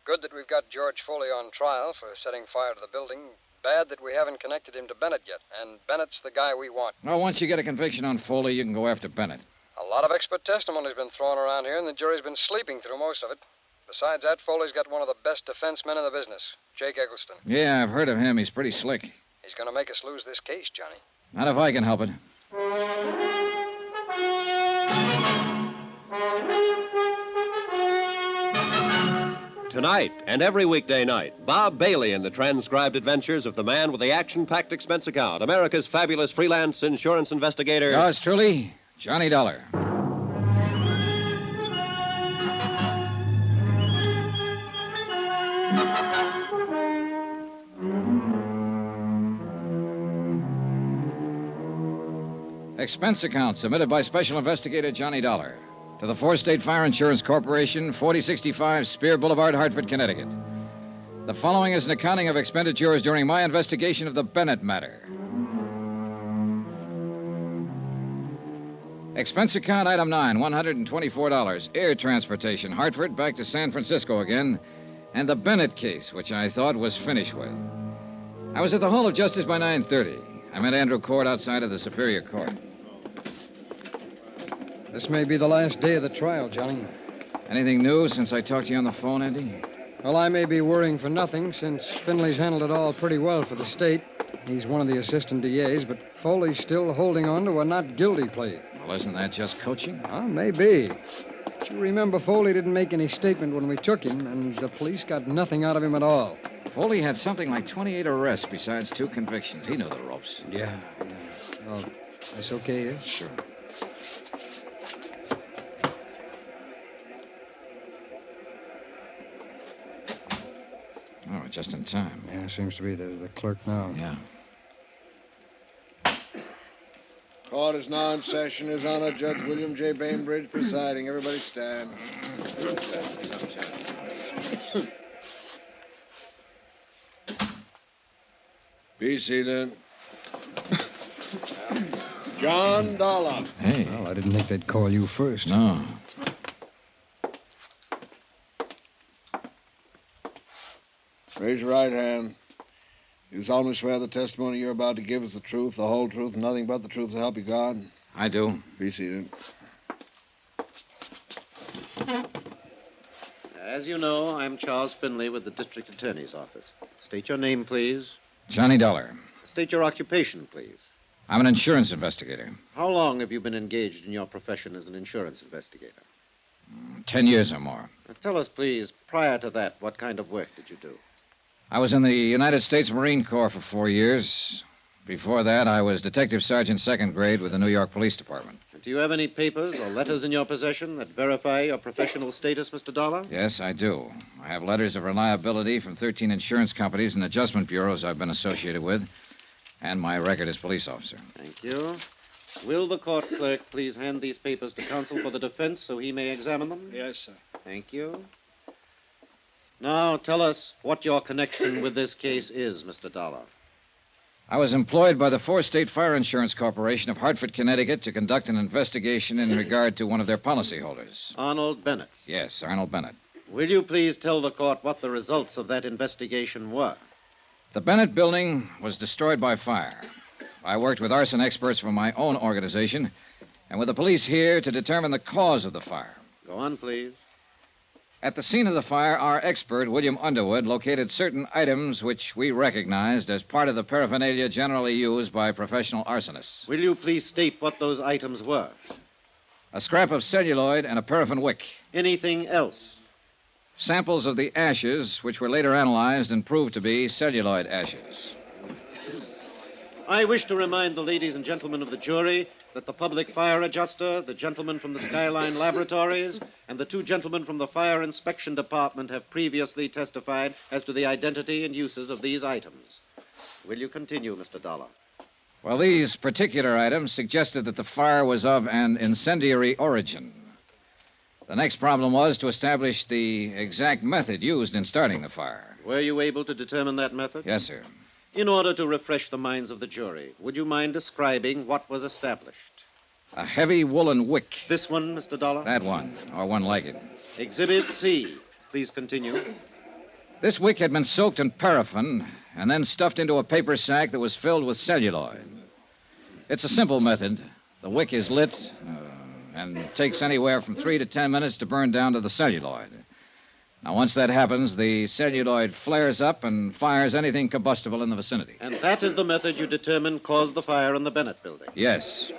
Good that we've got George Foley on trial for setting fire to the building. Bad that we haven't connected him to Bennett yet. And Bennett's the guy we want. Well, once you get a conviction on Foley, you can go after Bennett. A lot of expert testimony's been thrown around here, and the jury's been sleeping through most of it. Besides that, Foley's got one of the best defense men in the business, Jake Eggleston. Yeah, I've heard of him. He's pretty slick. He's going to make us lose this case, Johnny. Not if I can help it. Tonight and every weekday night, Bob Bailey in the transcribed adventures of the man with the action-packed expense account, America's fabulous freelance insurance investigator. Yours truly, Johnny Dollar. Expense account submitted by Special Investigator Johnny Dollar to the Four State Fire Insurance Corporation, 4065 Spear Boulevard, Hartford, Connecticut. The following is an accounting of expenditures during my investigation of the Bennett matter. Expense account item 9, $124. Air transportation, Hartford back to San Francisco again, and the Bennett case, which I thought was finished with. I was at the Hall of Justice by 9:30. I met Andrew Cord outside of the Superior Court. This may be the last day of the trial, Johnny. Anything new since I talked to you on the phone, Andy? Well, I may be worrying for nothing, since Finley's handled it all pretty well for the state. He's one of the assistant DAs, but Foley's still holding on to a not guilty plea. Well, isn't that just coaching? Well, maybe. But you remember Foley didn't make any statement when we took him, and the police got nothing out of him at all. Foley had something like 28 arrests besides 2 convictions. He knew the ropes. Yeah. Oh, that's okay, yeah? Sure. Oh, just in time. Yeah, seems to be the clerk now. Yeah. Court is now in session. His Honor, Judge William J. Bainbridge presiding. Everybody stand. Be seated. John Dollar. Hey. Well, I didn't think they'd call you first. No. Raise your right hand. You solemnly swear the testimony you're about to give is the truth, the whole truth, and nothing but the truth to help you God? I do. Be seated. As you know, I'm Charles Finley with the District Attorney's Office. State your name, please. Johnny Dollar. State your occupation, please. I'm an insurance investigator. How long have you been engaged in your profession as an insurance investigator? 10 years or more. Now, tell us, please, prior to that, what kind of work did you do? I was in the United States Marine Corps for 4 years. Before that, I was Detective Sergeant second grade with the New York Police Department. Do you have any papers or letters in your possession that verify your professional status, Mr. Dollar? Yes, I do. I have letters of reliability from 13 insurance companies and adjustment bureaus I've been associated with, and my record as police officer. Thank you. Will the court clerk please hand these papers to counsel for the defense so he may examine them? Yes, sir. Thank you. Now, tell us what your connection with this case is, Mr. Dollar. I was employed by the Four-State Fire Insurance Corporation of Hartford, Connecticut, to conduct an investigation in regard to one of their policyholders. Arnold Bennett. Yes, Arnold Bennett. Will you please tell the court what the results of that investigation were? The Bennett building was destroyed by fire. I worked with arson experts from my own organization and with the police here to determine the cause of the fire. Go on, please. At the scene of the fire, our expert, William Underwood, located certain items which we recognized as part of the paraphernalia generally used by professional arsonists. Will you please state what those items were? A scrap of celluloid and a paraffin wick. Anything else? Samples of the ashes, which were later analyzed and proved to be celluloid ashes. I wish to remind the ladies and gentlemen of the jury that the public fire adjuster, the gentleman from the Skyline Laboratories, and the 2 gentlemen from the Fire Inspection Department have previously testified as to the identity and uses of these items. Will you continue, Mr. Dollar? Well, these particular items suggested that the fire was of an incendiary origin. The next problem was to establish the exact method used in starting the fire. Were you able to determine that method? Yes, sir. In order to refresh the minds of the jury, would you mind describing what was established? A heavy woolen wick. This one, Mr. Dollar? That one, or one like it. Exhibit C. Please continue. This wick had been soaked in paraffin and then stuffed into a paper sack that was filled with celluloid. It's a simple method. The wick is lit and takes anywhere from 3 to 10 minutes to burn down to the celluloid. Now, once that happens, the celluloid flares up and fires anything combustible in the vicinity. And that is the method you determined caused the fire in the Bennett building? Yes.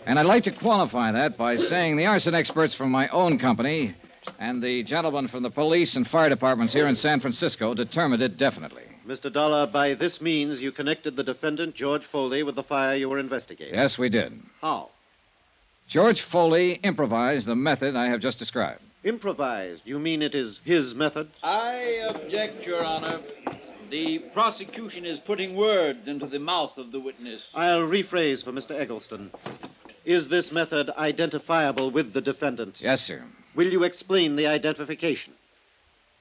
And I'd like to qualify that by saying the arson experts from my own company and the gentlemen from the police and fire departments here in San Francisco determined it definitely. Mr. Dollar, by this means, you connected the defendant, George Foley, with the fire you were investigating. Yes, we did. How? George Foley improvised the method I have just described. Improvised? You mean it is his method? I object, Your Honor. The prosecution is putting words into the mouth of the witness. I'll rephrase for Mr. Eggleston. Is this method identifiable with the defendant? Yes, sir. Will you explain the identification?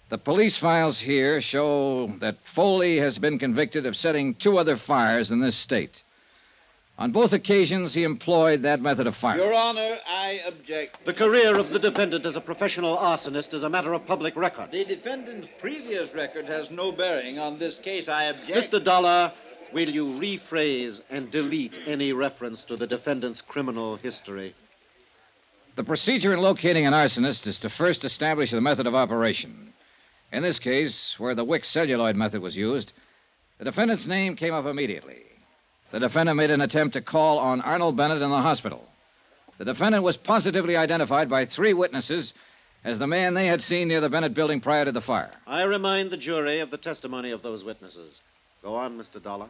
The police files here show that Foley has been convicted of setting 2 other fires in this state. On both occasions, he employed that method of fire. Your Honor, I object. The career of the defendant as a professional arsonist is a matter of public record. The defendant's previous record has no bearing on this case. I object. Mr. Dollar, will you rephrase and delete any reference to the defendant's criminal history? The procedure in locating an arsonist is to first establish the method of operation. In this case, where the wick celluloid method was used, the defendant's name came up immediately. The defendant made an attempt to call on Arnold Bennett in the hospital. The defendant was positively identified by 3 witnesses as the man they had seen near the Bennett building prior to the fire. I remind the jury of the testimony of those witnesses. Go on, Mr. Dollar.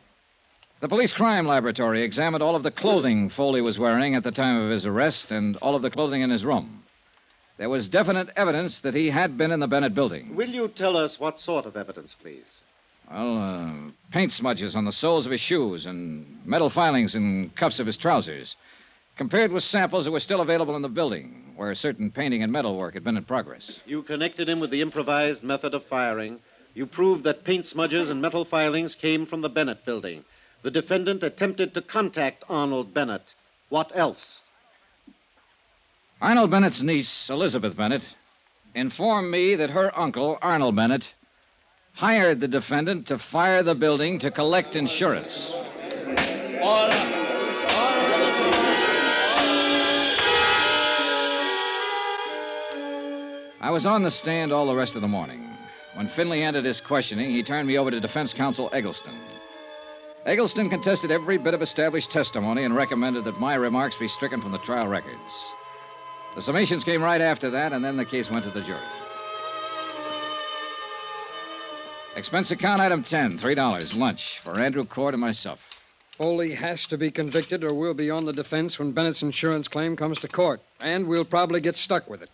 The police crime laboratory examined all of the clothing Foley was wearing at the time of his arrest and all of the clothing in his room. There was definite evidence that he had been in the Bennett building. Will you tell us what sort of evidence, please? Well, paint smudges on the soles of his shoes and metal filings in cuffs of his trousers, compared with samples that were still available in the building, where certain painting and metal work had been in progress. You connected him with the improvised method of firing. You proved that paint smudges and metal filings came from the Bennett building. The defendant attempted to contact Arnold Bennett. What else? Arnold Bennett's niece, Elizabeth Bennett, informed me that her uncle, Arnold Bennett, hired the defendant to fire the building to collect insurance. I was on the stand all the rest of the morning. When Finley ended his questioning, he turned me over to defense counsel Eggleston. Eggleston contested every bit of established testimony and recommended that my remarks be stricken from the trial records. The summations came right after that, and then the case went to the jury. Expense account item 10, $3, lunch for Andrew Cord and myself. Foley has to be convicted or we'll be on the defense when Bennett's insurance claim comes to court. And we'll probably get stuck with it.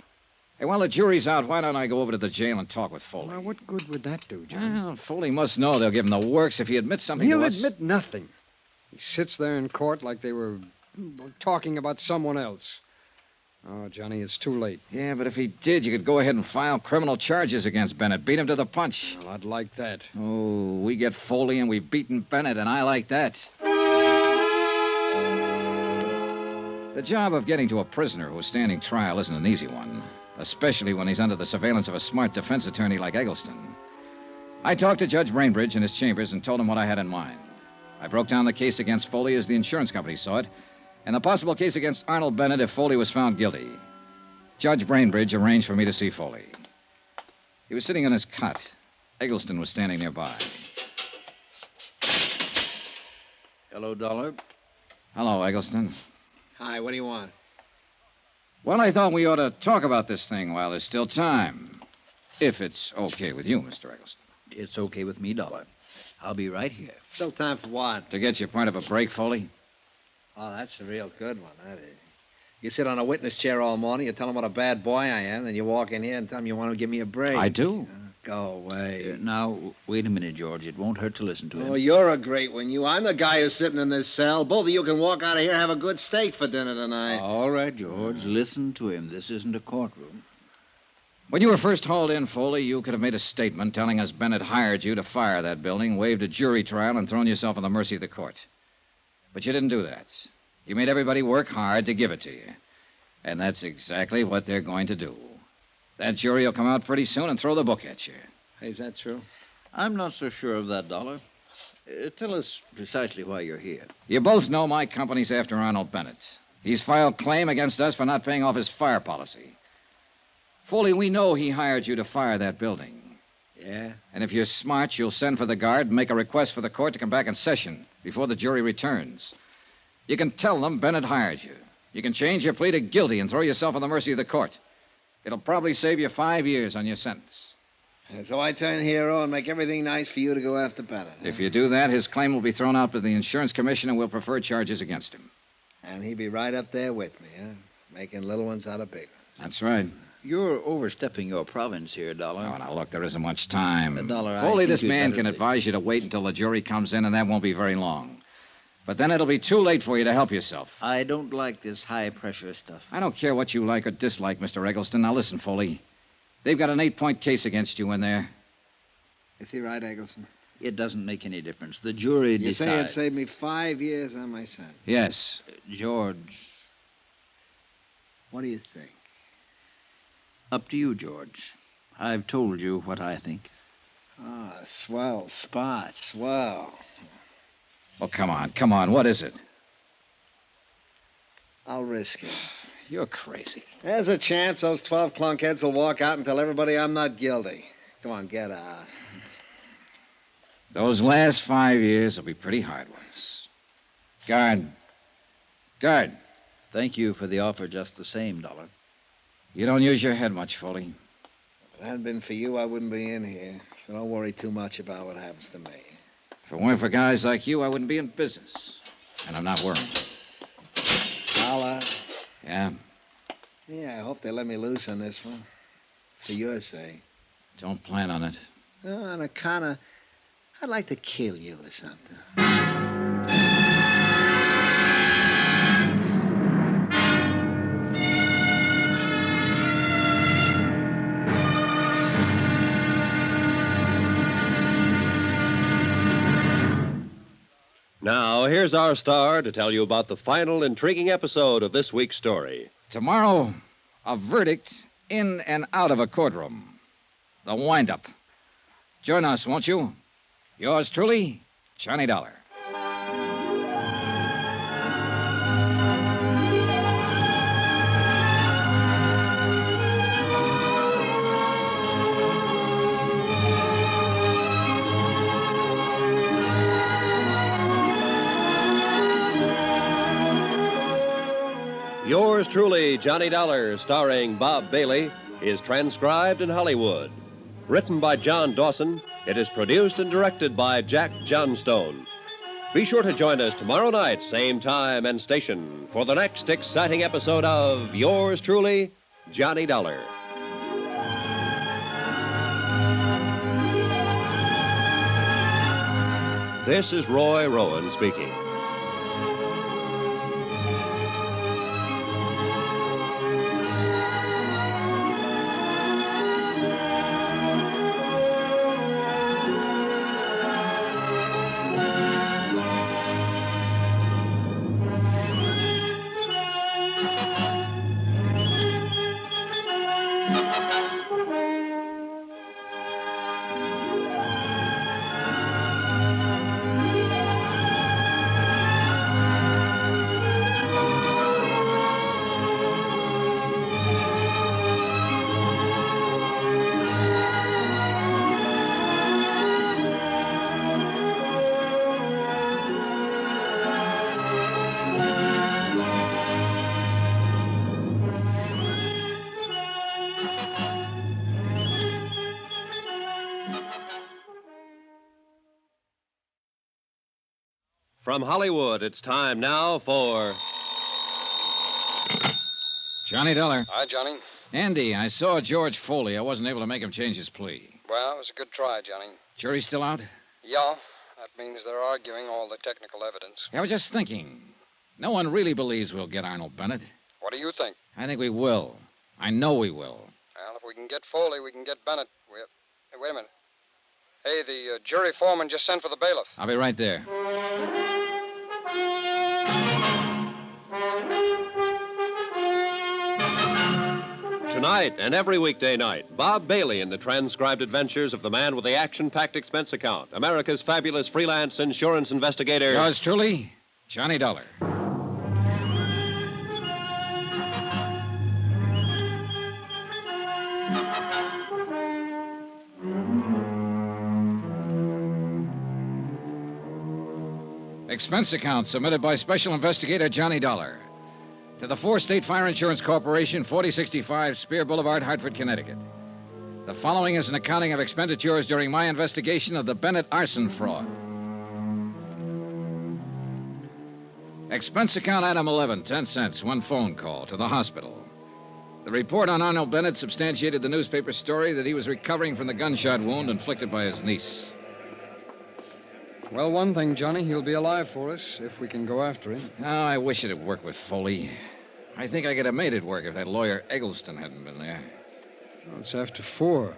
Hey, while the jury's out, why don't I go over to the jail and talk with Foley? Now, what good would that do, John? Well, Foley must know they'll give him the works if he admits something He'll to us. admit nothing. He sits there in court like they were talking about someone else. Oh, Johnny, it's too late. Yeah, but if he did, you could go ahead and file criminal charges against Bennett. Beat him to the punch. Well, I'd like that. Oh, we get Foley and we've beaten Bennett, and I like that. The job of getting to a prisoner who's standing trial isn't an easy one, especially when he's under the surveillance of a smart defense attorney like Eggleston. I talked to Judge Brainbridge in his chambers and told him what I had in mind. I broke down the case against Foley as the insurance company saw it, and the possible case against Arnold Bennett if Foley was found guilty. Judge Brainbridge arranged for me to see Foley. He was sitting on his cot. Eggleston was standing nearby. Hello, Dollar. Hello, Eggleston. Hi, what do you want? Well, I thought we ought to talk about this thing while there's still time. If it's okay with you, Mr. Eggleston. It's okay with me, Dollar. I'll be right here. Still time for what? To get you part of a break, Foley? Oh, that's a real good one, that is. You sit on a witness chair all morning, you tell them what a bad boy I am, then you walk in here and tell them you want to give me a break. I do. Go away. Now, wait a minute, George. It won't hurt to listen to him. Oh, you're a great one, you. I'm the guy who's sitting in this cell. Both of you can walk out of here and have a good steak for dinner tonight. All right, George. Listen to him. This isn't a courtroom. When you were first hauled in, Foley, you could have made a statement telling us Bennett hired you to fire that building, waived a jury trial, and thrown yourself on the mercy of the court. But you didn't do that. You made everybody work hard to give it to you. And that's exactly what they're going to do. That jury will come out pretty soon and throw the book at you. Hey, is that true? I'm not so sure of that, Dollar. Tell us precisely why you're here. You both know my company's after Arnold Bennett. He's filed claim against us for not paying off his fire policy. Foley, we know he hired you to fire that building. Yeah? And if you're smart, you'll send for the guard and make a request for the court to come back in session before the jury returns. You can tell them Bennett hired you. You can change your plea to guilty and throw yourself on the mercy of the court. It'll probably save you 5 years on your sentence. And so I turn hero and make everything nice for you to go after Bennett. Huh? If you do that, his claim will be thrown out to the insurance commission and we'll prefer charges against him. And he'd be right up there with me, huh? Making little ones out of big ones. That's right. You're overstepping your province here, Dollar. Oh, now, look, there isn't much time. Dollar, Foley, I think this you'd man better can advise you to wait until the jury comes in, and that won't be very long. But then it'll be too late for you to help yourself. I don't like this high-pressure stuff. I don't care what you like or dislike, Mr. Eggleston. Now, listen, Foley. They've got an 8-point case against you in there. Is he right, Eggleston? It doesn't make any difference. The jury You decides. say it'd save me 5 years on my sentence. Yes. George. What do you think? Up to you, George. I've told you what I think. Ah, swell spot, swell. Oh, come on. What is it? I'll risk it. You're crazy. There's a chance those 12 clunkheads will walk out and tell everybody I'm not guilty. Come on, get out. Those last 5 years will be pretty hard ones. Guard. Thank you for the offer just the same, Dollar. You don't use your head much, Foley. If it hadn't been for you, I wouldn't be in here. So don't worry too much about what happens to me. If it weren't for guys like you, I wouldn't be in business. And I'm not worried. Dollar. Yeah? Yeah, I hope they let me loose on this one. For your sake. Don't plan on it. On account of... I'd like to kill you or something. Now, here's our star to tell you about the final intriguing episode of this week's story. Tomorrow, a verdict in and out of a courtroom. The wind-up. Join us, won't you? Yours truly, Johnny Dollar. Yours truly, Johnny Dollar, starring Bob Bailey, is transcribed in Hollywood. Written by John Dawson, it is produced and directed by Jack Johnstone. Be sure to join us tomorrow night, same time and station, for the next exciting episode of Yours truly, Johnny Dollar. This is Roy Rowan speaking. From Hollywood, it's time now for Johnny Dollar. Hi, Johnny. Andy, I saw George Foley. I wasn't able to make him change his plea. Well, it was a good try, Johnny. Jury's still out? Yeah, that means they're arguing all the technical evidence. I was just thinking. No one really believes we'll get Arnold Bennett. What do you think? I think we will. I know we will. Well, if we can get Foley, we can get Bennett. Hey, wait a minute. Hey, the jury foreman just sent for the bailiff. I'll be right there. Tonight and every weekday night, Bob Bailey in the transcribed adventures of the man with the action-packed expense account, America's fabulous freelance insurance investigator. Yours truly, Johnny Dollar. Expense account submitted by Special Investigator Johnny Dollar to the 4 State Fire Insurance Corporation, 4065 Spear Boulevard, Hartford, Connecticut. The following is an accounting of expenditures during my investigation of the Bennett arson fraud. Expense account item 11, 10 cents, 1 phone call to the hospital. The report on Arnold Bennett substantiated the newspaper story that he was recovering from the gunshot wound inflicted by his niece. Well, one thing, Johnny, he'll be alive for us if we can go after him. Oh, I wish it'd work with Foley. I think I could have made it work if that lawyer Eggleston hadn't been there. Well, it's after 4.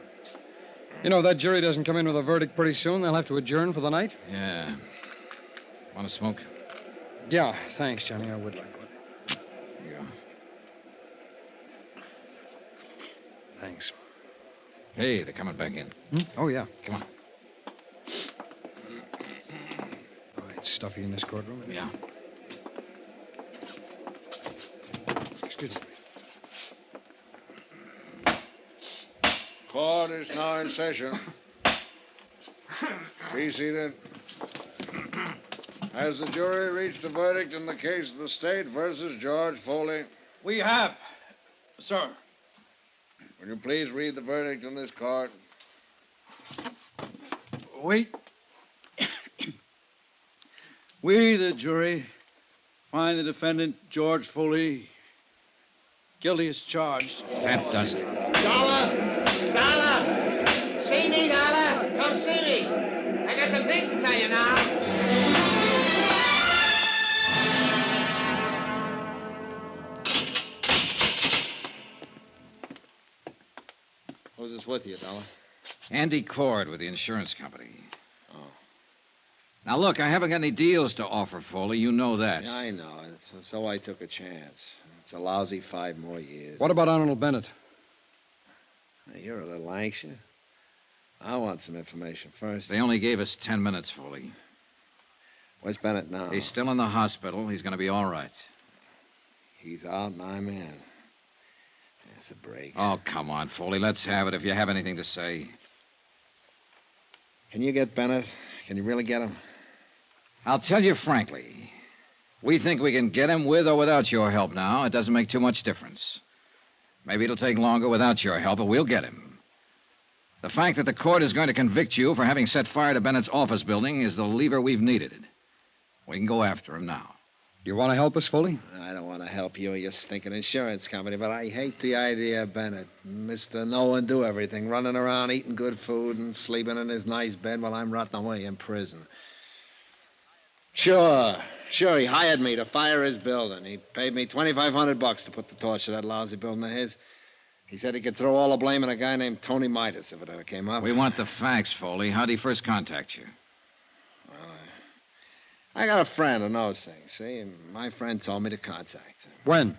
You know, if that jury doesn't come in with a verdict pretty soon, they'll have to adjourn for the night. Yeah. Want to smoke? Yeah, thanks, Johnny. I would like one. Here you go. Thanks. Hey, they're coming back in. Oh, yeah. Come on. It's stuffy in this courtroom. Yeah. Excuse me. Court is now in session. Be seated. Has the jury reached a verdict in the case of the state versus George Foley? We have, sir. Will you please read the verdict in this court? Wait. We, the jury, find the defendant, George Foley, guilty as charged. That does it. Dollar! Dollar! See me, Dollar? Come see me. I got some things to tell you now. Who's this with you, Dollar? Andy Cord with the insurance company. Now, look, I haven't got any deals to offer, Foley. You know that. Yeah, I know. So I took a chance. It's a lousy 5 more years. What about Arnold Bennett? You're a little anxious. I want some information first. They only gave us 10 minutes, Foley. Where's Bennett now? He's still in the hospital. He's going to be all right. He's out and I'm in. That's a break. Oh, come on, Foley. Let's have it if you have anything to say. Can you get Bennett? Can you really get him? I'll tell you frankly. We think we can get him with or without your help now. It doesn't make too much difference. Maybe it'll take longer without your help, but we'll get him. The fact that the court is going to convict you for having set fire to Bennett's office building is the lever we've needed. We can go after him now. Do you want to help us fully? I don't want to help you or your stinking insurance company, but I hate the idea of Bennett. Mr. Know and do everything, running around eating good food and sleeping in his nice bed while I'm rotting away in prison. Sure, he hired me to fire his building. He paid me $2,500 to put the torch to that lousy building of his. He said he could throw all the blame on a guy named Tony Midas if it ever came up. We want the facts, Foley. How'd he first contact you? Well, I got a friend who knows things, see? And my friend told me to contact him. When?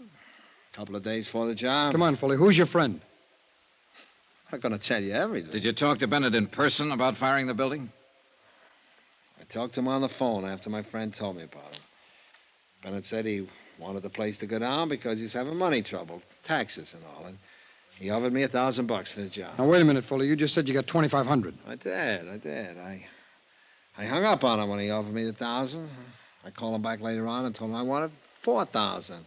A couple of days before the job. Come on, Foley. Who's your friend? I'm not going to tell you everything. Did you talk to Bennett in person about firing the building? I talked to him on the phone after my friend told me about him. Bennett said he wanted the place to go down because he's having money trouble, taxes and all, and he offered me $1,000 for the job. Now, wait a minute, Foley. You just said you got $2,500. I did. I hung up on him when he offered me the $1,000. I called him back later on and told him I wanted $4,000.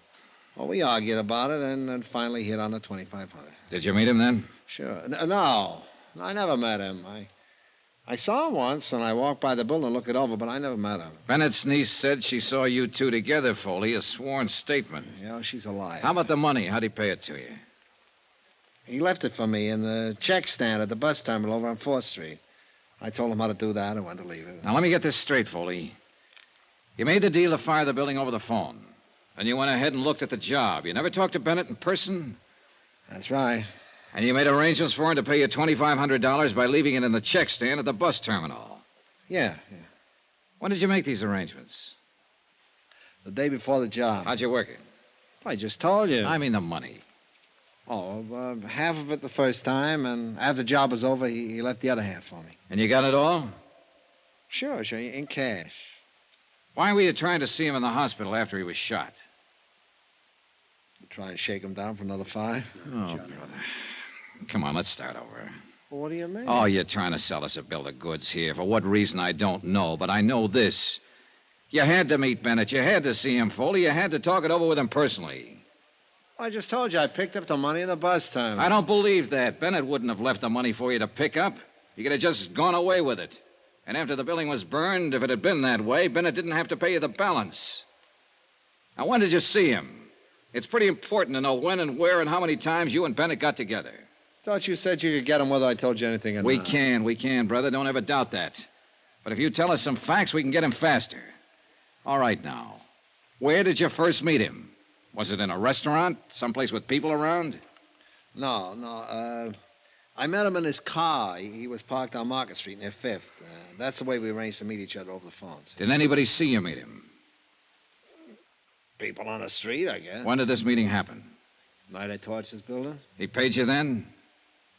Well, we argued about it and then finally hit on the $2,500. Did you meet him then? Sure. No, I never met him. I saw him once, and I walked by the building and looked it over, but I never met him. Bennett's niece said she saw you two together, Foley, a sworn statement. Yeah, she's a liar. How about the money? How'd he pay it to you? He left it for me in the check stand at the bus terminal over on 4th Street. I told him how to do that and when to leave it. Now, let me get this straight, Foley. You made the deal to fire the building over the phone. Then you went ahead and looked at the job. You never talked to Bennett in person? That's right. And you made arrangements for him to pay you $2,500 by leaving it in the check stand at the bus terminal? Yeah. When did you make these arrangements? The day before the job. How'd you work it? I just told you. I mean the money. Oh, half of it the first time, and after the job was over, he left the other half for me. And you got it all? Sure, in cash. Why were you trying to see him in the hospital after he was shot? Try and shake him down for another 5? Oh, brother. Come on, let's start over. Well, what do you mean? Oh, you're trying to sell us a bill of goods here. For what reason, I don't know, but I know this. You had to meet Bennett. You had to see him, Foley. You had to talk it over with him personally. I just told you I picked up the money in the bus terminal. I don't believe that. Bennett wouldn't have left the money for you to pick up. You could have just gone away with it. And after the building was burned, if it had been that way, Bennett didn't have to pay you the balance. Now, when did you see him? It's pretty important to know when and where and how many times you and Bennett got together. Thought you said you could get him whether I told you anything or We not. can, brother. Don't ever doubt that. But if you tell us some facts, we can get him faster. All right, now. Where did you first meet him? Was it in a restaurant? Someplace with people around? No. I met him in his car. He was parked on Market Street near 5th. That's the way we arranged to meet each other over the phones. Did anybody see you meet him? People on the street, I guess. When did this meeting happen? Night I torched his building? He paid you then?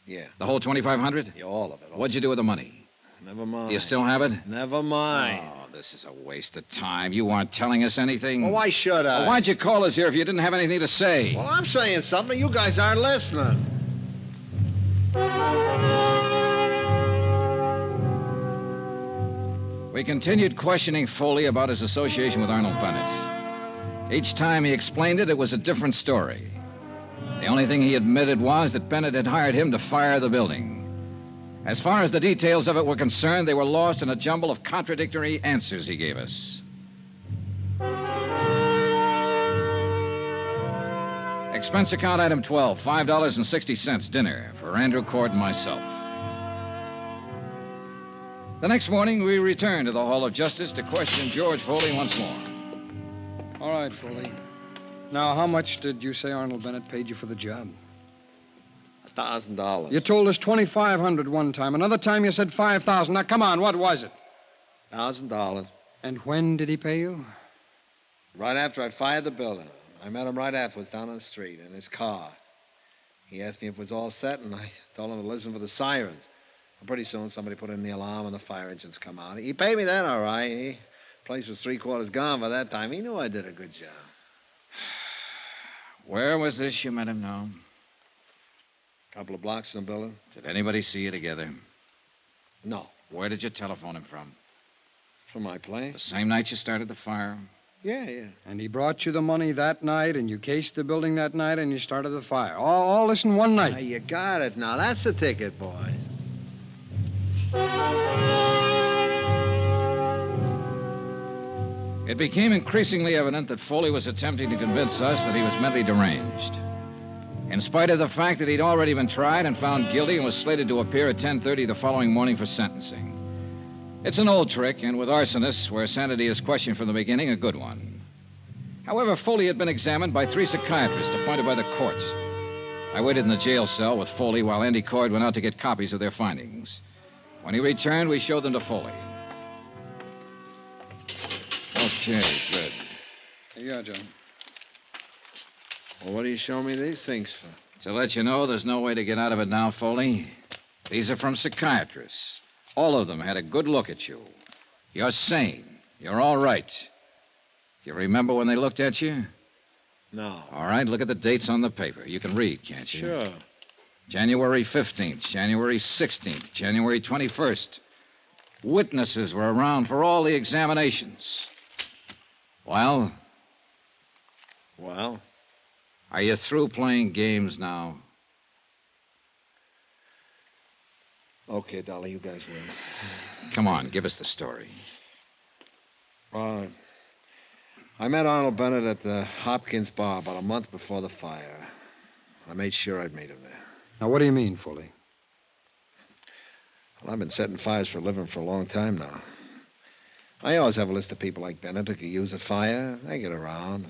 Yeah. The whole $2,500? Yeah, all of it. What'd you do with the money? Never mind. Do you still have it? Never mind. Oh, this is a waste of time. You aren't telling us anything. Well, why should I? Well, why'd you call us here if you didn't have anything to say? Well, I'm saying something. You guys aren't listening. We continued questioning Foley about his association with Arnold Bennett. Each time he explained it, it was a different story. The only thing he admitted was that Bennett had hired him to fire the building. As far as the details of it were concerned, they were lost in a jumble of contradictory answers he gave us. Expense account item 12, $5.60 dinner for Andrew Cord and myself. The next morning, we returned to the Hall of Justice to question George Foley once more. All right, Foley. Now, how much did you say Arnold Bennett paid you for the job? $1,000. You told us $2,500 one time. Another time you said $5,000. Now, come on, what was it? $1,000. And when did he pay you? Right after I fired the building. I met him right afterwards down on the street in his car. He asked me if it was all set, and I told him to listen for the sirens. And pretty soon, somebody put in the alarm, and the fire engines come out. He paid me then, all right. The place was 3/4 gone by that time. He knew I did a good job. Where was this you met him now? A couple of blocks from the building. Did anybody see you together? No. Where did you telephone him from? For my place. The same night you started the fire? Yeah. And he brought you the money that night, and you cased the building that night, and you started the fire. All this in one night. Now, you got it now. That's the ticket, boys. It became increasingly evident that Foley was attempting to convince us that he was mentally deranged. In spite of the fact that he'd already been tried and found guilty and was slated to appear at 10:30 the following morning for sentencing. It's an old trick, and with arsonists, where sanity is questioned from the beginning, a good one. However, Foley had been examined by 3 psychiatrists appointed by the courts. I waited in the jail cell with Foley while Andy Cord went out to get copies of their findings. When he returned, we showed them to Foley. Okay, good. Here you are, John. Well, what do you show me these things for? To let you know there's no way to get out of it now, Foley. These are from psychiatrists. All of them had a good look at you. You're sane. You're all right. You remember when they looked at you? No. All right, look at the dates on the paper. You can read, can't you? Sure. January 15th, January 16th, January 21st. Witnesses were around for all the examinations. Well? Well? Are you through playing games now? Okay, Dolly, you guys win. Come on, give us the story. I met Arnold Bennett at the Hopkins bar about a month before the fire. I made sure I'd meet him there. Now, what do you mean, Foley? Well, I've been setting fires for a living for a long time now. I always have a list of people like Bennett who could use a fire. They get around.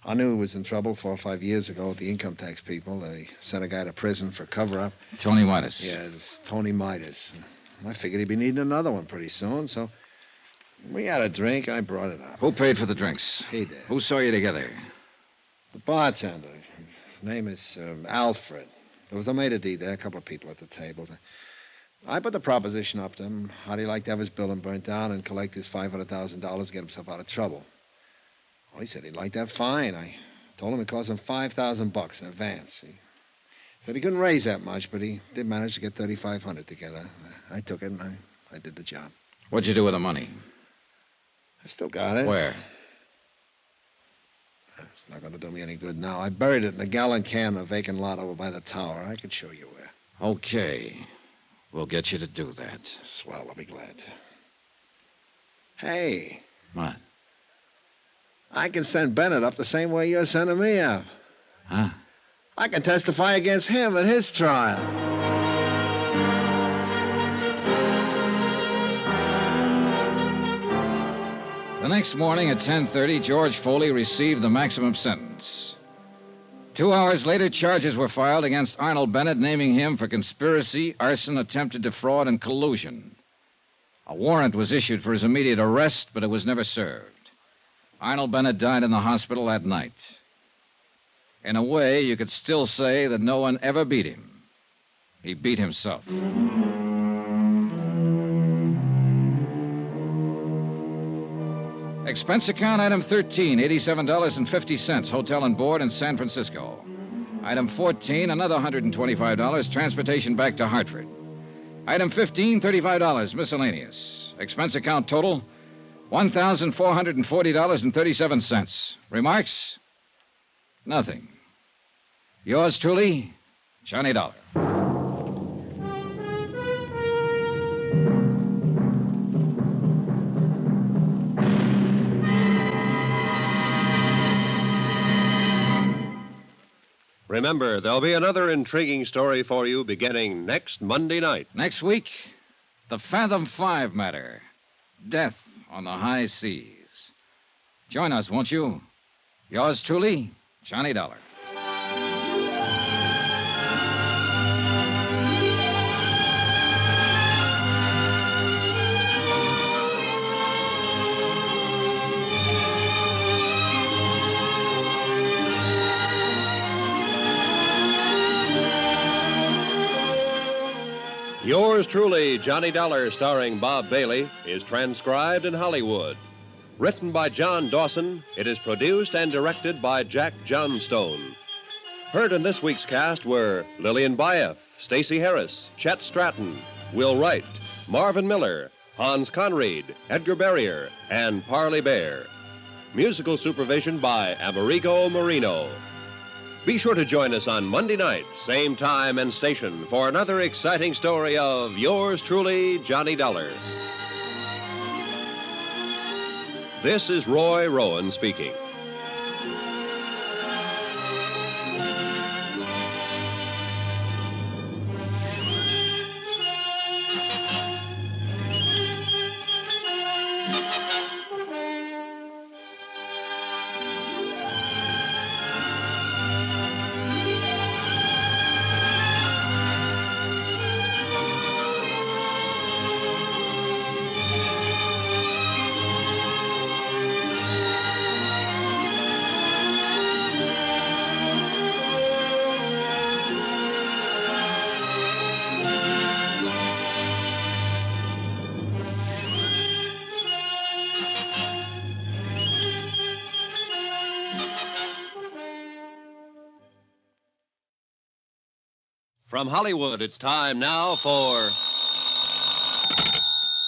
I knew he was in trouble 4 or 5 years ago with the income tax people. They sent a guy to prison for cover-up. Tony Midas. Yes, Tony Midas. I figured he'd be needing another one pretty soon, so we had a drink. I brought it up. Who paid for the drinks? He did. Who saw you together? The bartender. His name is Alfred. There was a maitre d' there, a couple of people at the table. I put the proposition up to him. How'd he like to have his building burnt down and collect his $500,000 to get himself out of trouble? Well, he said he'd like that fine. I told him it cost him $5,000 in advance. He said he couldn't raise that much, but he did manage to get $3,500 together. I took it, and I did the job. What'd you do with the money? I still got it. Where? It's not going to do me any good now. I buried it in a gallon can in a vacant lot over by the tower. I could show you where. Okay. We'll get you to do that. Swell, I'll be glad to. Hey. What? I can send Bennett up the same way you're sending me up. Huh? I can testify against him at his trial. The next morning at 10:30, George Foley received the maximum sentence. 2 hours later, charges were filed against Arnold Bennett, naming him for conspiracy, arson, attempted defraud, and collusion. A warrant was issued for his immediate arrest, but it was never served. Arnold Bennett died in the hospital that night. In a way, you could still say that no one ever beat him. He beat himself. Expense account item 13, $87.50, hotel and board in San Francisco. Item 14, another $125, transportation back to Hartford. Item 15, $35, miscellaneous. Expense account total, $1,440.37. Remarks? Nothing. Yours truly, Johnny Dollar. Remember, there'll be another intriguing story for you beginning next Monday night. Next week, the Fathom 5 matter. Death on the high seas. Join us, won't you? Yours truly, Johnny Dollar. Yours truly, Johnny Dollar, starring Bob Bailey, is transcribed in Hollywood. Written by John Dawson, it is produced and directed by Jack Johnstone. Heard in this week's cast were Lillian Baeff, Stacey Harris, Chet Stratton, Will Wright, Marvin Miller, Hans Conried, Edgar Barrier, and Parley Bear. Musical supervision by Amerigo Marino. Be sure to join us on Monday night, same time and station, for another exciting story of yours truly, Johnny Dollar. This is Roy Rowan speaking. From Hollywood, it's time now for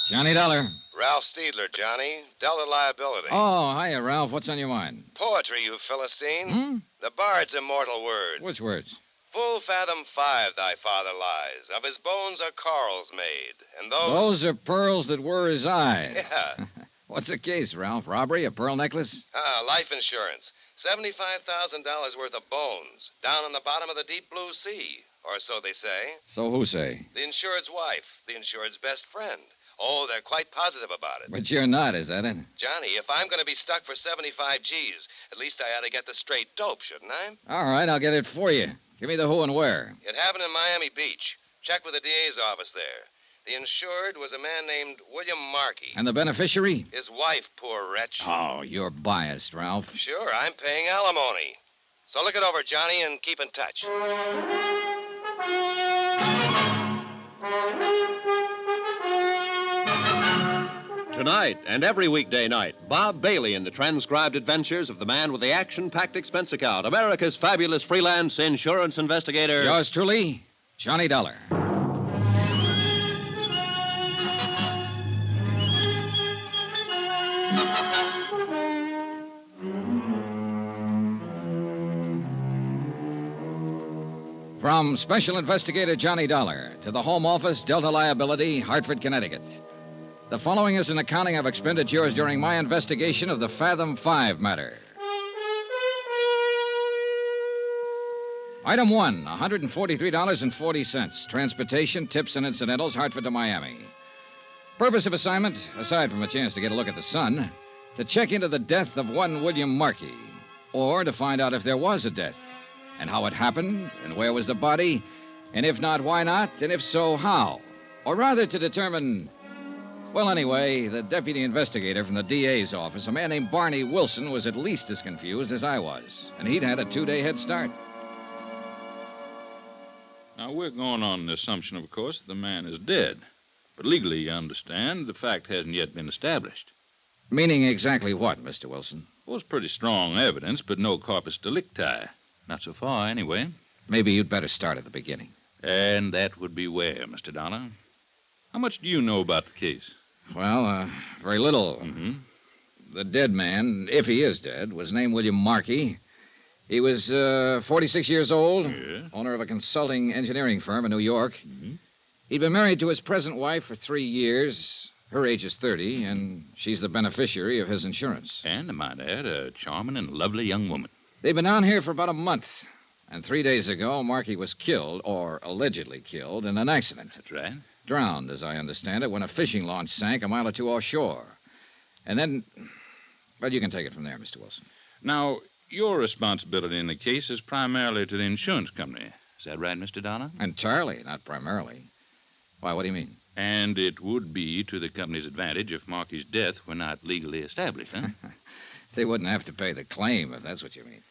Johnny Dollar. Ralph Steedler, Johnny. Delta Liability. Oh, hiya, Ralph. What's on your mind? Poetry, you Philistine. The bard's immortal words. Which words? Full fathom 5 thy father lies. Of his bones are corals made. And those... Those are pearls that were his eyes. Yeah. What's the case, Ralph? Robbery? A pearl necklace? Life insurance. $75,000 worth of bones. Down on the bottom of the deep blue sea. Or so they say. So who say? The insured's wife. The insured's best friend. Oh, they're quite positive about it. But you're not, is that it? Johnny, if I'm going to be stuck for 75 G's, at least I ought to get the straight dope, shouldn't I? All right, I'll get it for you. Give me the who and where. It happened in Miami Beach. Check with the DA's office there. The insured was a man named William Markey. And the beneficiary? His wife, poor wretch. Oh, you're biased, Ralph. Sure, I'm paying alimony. So look it over, Johnny, and keep in touch. Tonight and every weekday night, Bob Bailey in the transcribed adventures of the man with the action-packed expense account, America's fabulous freelance insurance investigator. Yours truly, Johnny Dollar. From Special Investigator Johnny Dollar to the Home Office, Delta Liability, Hartford, Connecticut. The following is an accounting of expenditures during my investigation of the Fathom 5 matter. Item 1, $143.40. Transportation, tips, and incidentals, Hartford to Miami. Purpose of assignment, aside from a chance to get a look at the sun, to check into the death of one William Markey, or to find out if there was a death, and how it happened, and where was the body, and if not, why not, and if so, how? Or rather to determine... Well, anyway, the deputy investigator from the DA's office, a man named Barney Wilson, was at least as confused as I was, and he'd had a 2-day head start. Now, we're going on the assumption, of course, that the man is dead. But legally, you understand, the fact hasn't yet been established. Meaning exactly what, Mr. Wilson? Well, it's pretty strong evidence, but no corpus delicti. Not so far, anyway. Maybe you'd better start at the beginning. And that would be where, Mr. Dollar? How much do you know about the case? Well, very little. Mm-hmm. The dead man, if he is dead, was named William Markey. He was 46 years old, owner of a consulting engineering firm in New York. Mm-hmm. He'd been married to his present wife for 3 years. Her age is 30, and she's the beneficiary of his insurance. And, I might add, a charming and lovely young woman. They've been down here for about a month. And 3 days ago, Markey was killed, or allegedly killed, in an accident. That's right. Drowned, as I understand it, when a fishing launch sank a mile or two offshore. And then... Well, you can take it from there, Mr. Wilson. Now, your responsibility in the case is primarily to the insurance company. Is that right, Mr. Dollar? Entirely, not primarily. Why, what do you mean? And it would be to the company's advantage if Markey's death were not legally established, huh? They wouldn't have to pay the claim, if that's what you mean.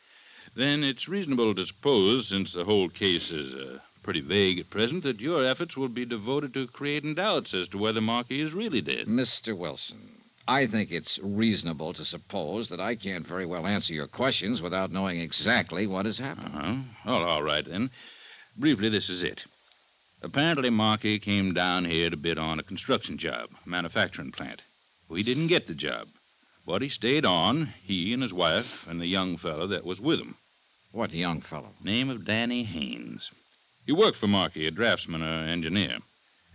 Then it's reasonable to suppose, since the whole case is pretty vague at present, that your efforts will be devoted to creating doubts as to whether Markey is really dead. Mr. Wilson, I think it's reasonable to suppose that I can't very well answer your questions without knowing exactly what has happened. Well, all right, then. Briefly, this is it. Apparently, Markey came down here to bid on a construction job, a manufacturing plant. Well, he didn't get the job, but he stayed on, he and his wife and the young fellow that was with him. What young fellow? Name of Danny Haynes. He worked for Markey, a draftsman or engineer.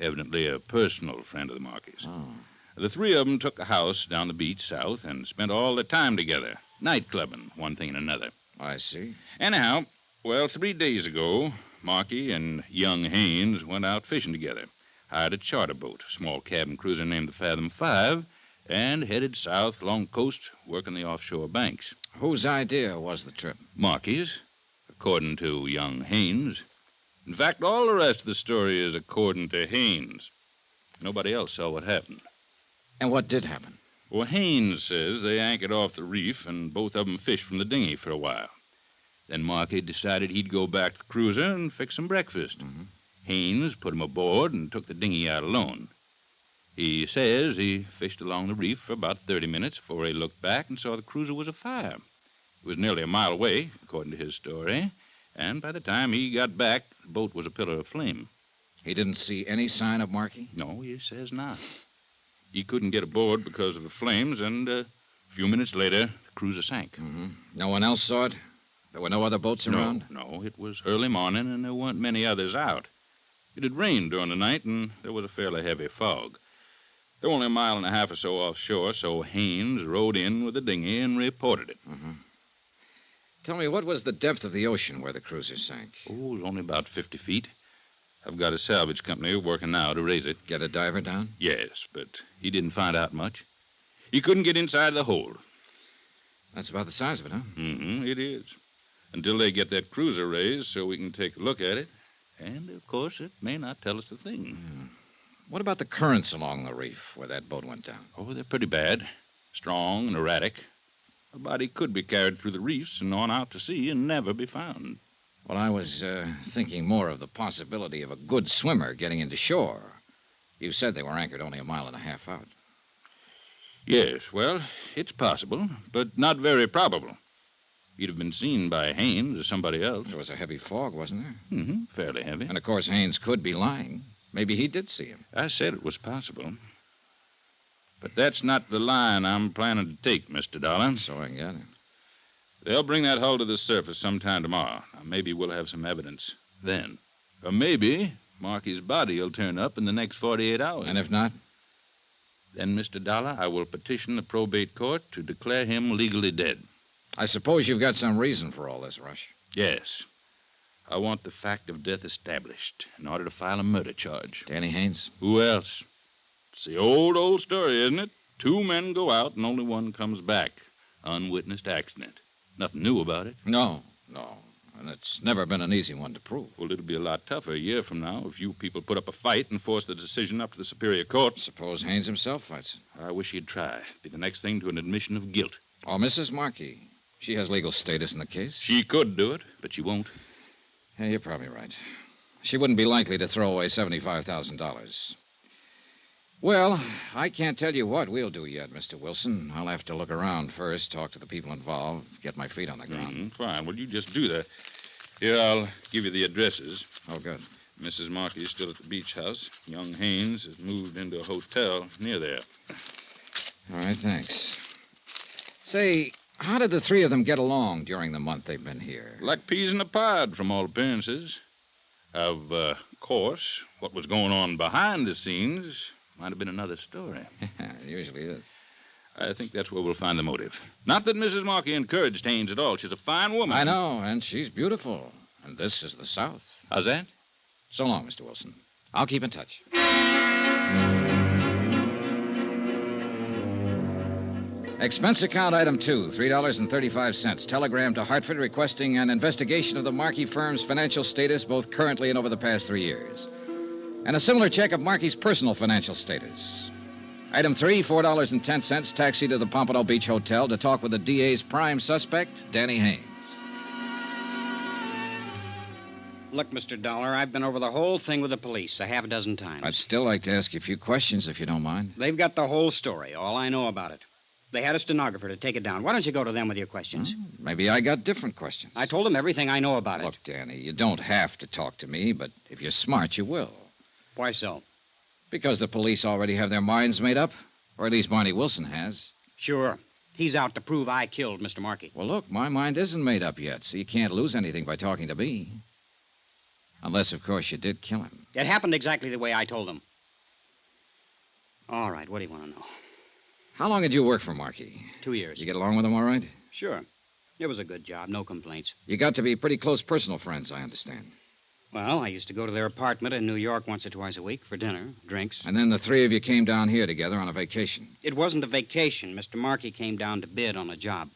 Evidently a personal friend of the Markeys. Oh. The three of them took a house down the beach south and spent all their time together, night clubbing, one thing and another. I see. Anyhow, well, 3 days ago, Markey and young Haynes went out fishing together, hired a charter boat, a small cabin cruiser named the Fathom 5, and headed south along the coast, working the offshore banks. Whose idea was the trip? Markey's, according to young Haynes. In fact, all the rest of the story is according to Haynes. Nobody else saw what happened. And what did happen? Well, Haynes says they anchored off the reef and both of them fished from the dinghy for a while. Then Markey decided he'd go back to the cruiser and fix some breakfast. Mm-hmm. Haynes put him aboard and took the dinghy out alone. He says he fished along the reef for about 30 minutes before he looked back and saw the cruiser was afire. It was nearly a mile away, according to his story, and by the time he got back, the boat was a pillar of flame. He didn't see any sign of Markey? No, he says not. He couldn't get aboard because of the flames, and a few minutes later, the cruiser sank. Mm-hmm. No one else saw it? There were no other boats around? No, it was early morning, and there weren't many others out. It had rained during the night, and there was a fairly heavy fog. They were only a mile and a half or so offshore, so Haynes rowed in with the dinghy and reported it. Mm-hmm. Tell me, what was the depth of the ocean where the cruiser sank? Oh, it was only about 50 feet. I've got a salvage company working now to raise it. Get a diver down? Yes, but he didn't find out much. He couldn't get inside the hold. That's about the size of it, huh? Mm-hmm, it is. Until they get that cruiser raised so we can take a look at it. And, of course, it may not tell us a thing. Yeah. What about the currents along the reef where that boat went down? Oh, they're pretty bad. Strong and erratic. A body could be carried through the reefs and on out to sea and never be found. Well, I was thinking more of the possibility of a good swimmer getting into shore. You said they were anchored only a mile and a half out. Yes, well, it's possible, but not very probable. He'd have been seen by Haynes or somebody else. There was a heavy fog, wasn't there? Mm-hmm, fairly heavy. And, of course, Haynes could be lying. Maybe he did see him. I said it was possible. But that's not the line I'm planning to take, Mr. Dollar. So I gather. They'll bring that hull to the surface sometime tomorrow. Now, maybe we'll have some evidence then. Or maybe Markey's body will turn up in the next 48 hours. And if not? Then, Mr. Dollar, I will petition the probate court to declare him legally dead. I suppose you've got some reason for all this, Rush. Yes. I want the fact of death established in order to file a murder charge. Danny Haynes? Who else? It's the old story, isn't it? 2 men go out and only one comes back. Unwitnessed accident. Nothing new about it. No. And it's never been an easy one to prove. Well, it'll be a lot tougher a year from now if you people put up a fight and force the decision up to the Superior Court. Suppose Haynes himself fights it. I wish he'd try. Be the next thing to an admission of guilt. Oh, Mrs. Markey. She has legal status in the case. She could do it, but she won't. Yeah, you're probably right. She wouldn't be likely to throw away $75,000. Well, I can't tell you what we'll do yet, Mr. Wilson. I'll have to look around first, talk to the people involved, get my feet on the ground. Fine. Well, you just do that. Here, I'll give you the addresses. Oh, good. Mrs. Markey is still at the beach house. Young Haynes has moved into a hotel near there. All right, thanks. Say, how did the three of them get along during the month they've been here? Like peas in a pod, from all appearances. Of course, what was going on behind the scenes might have been another story. It usually is. I think that's where we'll find the motive. Not that Mrs. Markey encouraged Haynes at all. She's a fine woman. I know, and she's beautiful. And this is the South. How's that? So long, Mr. Wilson. I'll keep in touch. Expense account item 2, $3.35. Telegram to Hartford requesting an investigation of the Markey firm's financial status, both currently and over the past 3 years. And a similar check of Markey's personal financial status. Item 3, $4.10. Taxi to the Pompano Beach Hotel to talk with the DA's prime suspect, Danny Haynes. Look, Mr. Dollar, I've been over the whole thing with the police a half a dozen times. I'd still like to ask you a few questions, if you don't mind. They've got the whole story, all I know about it. They had a stenographer to take it down. Why don't you go to them with your questions? Maybe I got different questions. I told them everything I know about it. Look, Danny, you don't have to talk to me, but if you're smart, you will. Why so? Because the police already have their minds made up. Or at least Barney Wilson has. Sure. He's out to prove I killed Mr. Markey. Well, look, my mind isn't made up yet, so you can't lose anything by talking to me. Unless, of course, you did kill him. It happened exactly the way I told them. All right, what do you want to know? How long did you work for Markey? 2 years. You get along with him all right? Sure. It was a good job, no complaints. You got to be pretty close personal friends, I understand. Well, I used to go to their apartment in New York once or twice a week for dinner, drinks. And then the three of you came down here together on a vacation. It wasn't a vacation. Mr. Markey came down to bid on a job.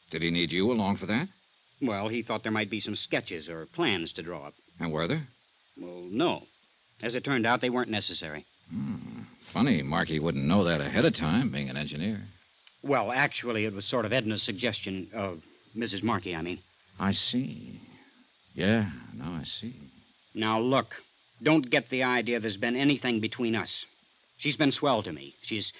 Did he need you along for that? Well, he thought there might be some sketches or plans to draw up. And were there? Well, no. As it turned out, they weren't necessary. Funny, Markey wouldn't know that ahead of time, being an engineer. Well, actually, it was sort of Edna's suggestion of Mrs. Markey, I mean. I see. Yeah, now I see. Now, look, don't get the idea there's been anything between us. She's been swell to me. She's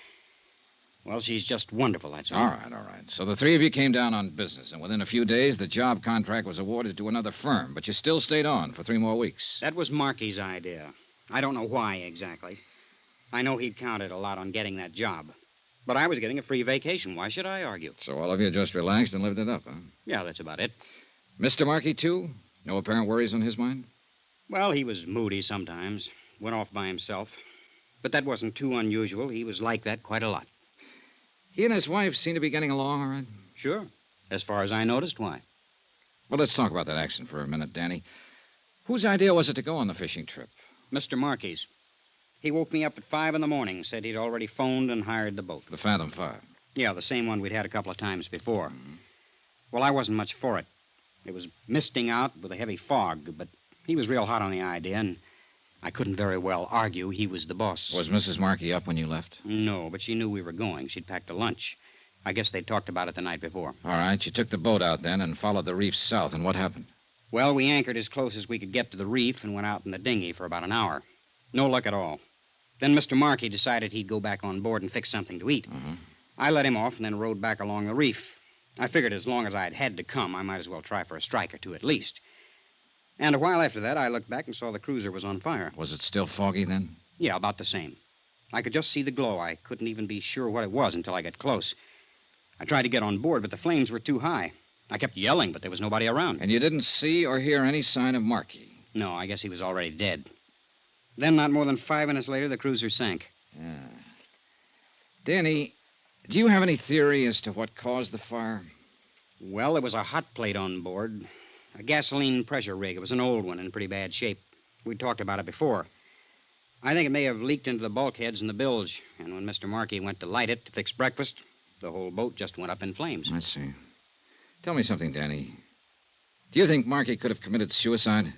just wonderful, that's all. All right. So the three of you came down on business, and within a few days, the job contract was awarded to another firm, but you still stayed on for 3 more weeks. That was Markey's idea. I don't know why exactly. I know he'd counted a lot on getting that job. But I was getting a free vacation. Why should I argue? So all of you just relaxed and lived it up, huh? Yeah, that's about it. Mr. Markey, too? No apparent worries on his mind? Well, he was moody sometimes. Went off by himself. But that wasn't too unusual. He was like that quite a lot. He and his wife seem to be getting along all right? Sure. As far as I noticed, why? Well, let's talk about that accident for a minute, Danny. Whose idea was it to go on the fishing trip? Mr. Markey's. He woke me up at 5 in the morning, said he'd already phoned and hired the boat. The Fathom 5? Yeah, the same one we'd had a couple of times before. Well, I wasn't much for it. It was misting out with a heavy fog, but he was real hot on the idea, and I couldn't very well argue he was the boss. Was Mrs. Markey up when you left? No, but she knew we were going. She'd packed a lunch. I guess they'd talked about it the night before. All right, you took the boat out then and followed the reef south, and what happened? Well, we anchored as close as we could get to the reef and went out in the dinghy for about an hour. No luck at all. Then Mr. Markey decided he'd go back on board and fix something to eat. I let him off and then rowed back along the reef. I figured as long as I'd had to come, I might as well try for a strike or two at least. And a while after that, I looked back and saw the cruiser was on fire. Was it still foggy then? Yeah, about the same. I could just see the glow. I couldn't even be sure what it was until I got close. I tried to get on board, but the flames were too high. I kept yelling, but there was nobody around. And you didn't see or hear any sign of Markey? No, I guess he was already dead. Then, not more than 5 minutes later, the cruiser sank. Yeah. Danny, do you have any theory as to what caused the fire? Well, there was a hot plate on board. A gasoline pressure rig. It was an old one in pretty bad shape. We'd talked about it before. I think it may have leaked into the bulkheads in the bilge. And when Mr. Markey went to light it to fix breakfast, the whole boat just went up in flames. I see. Tell me something, Danny. Do you think Markey could have committed suicide?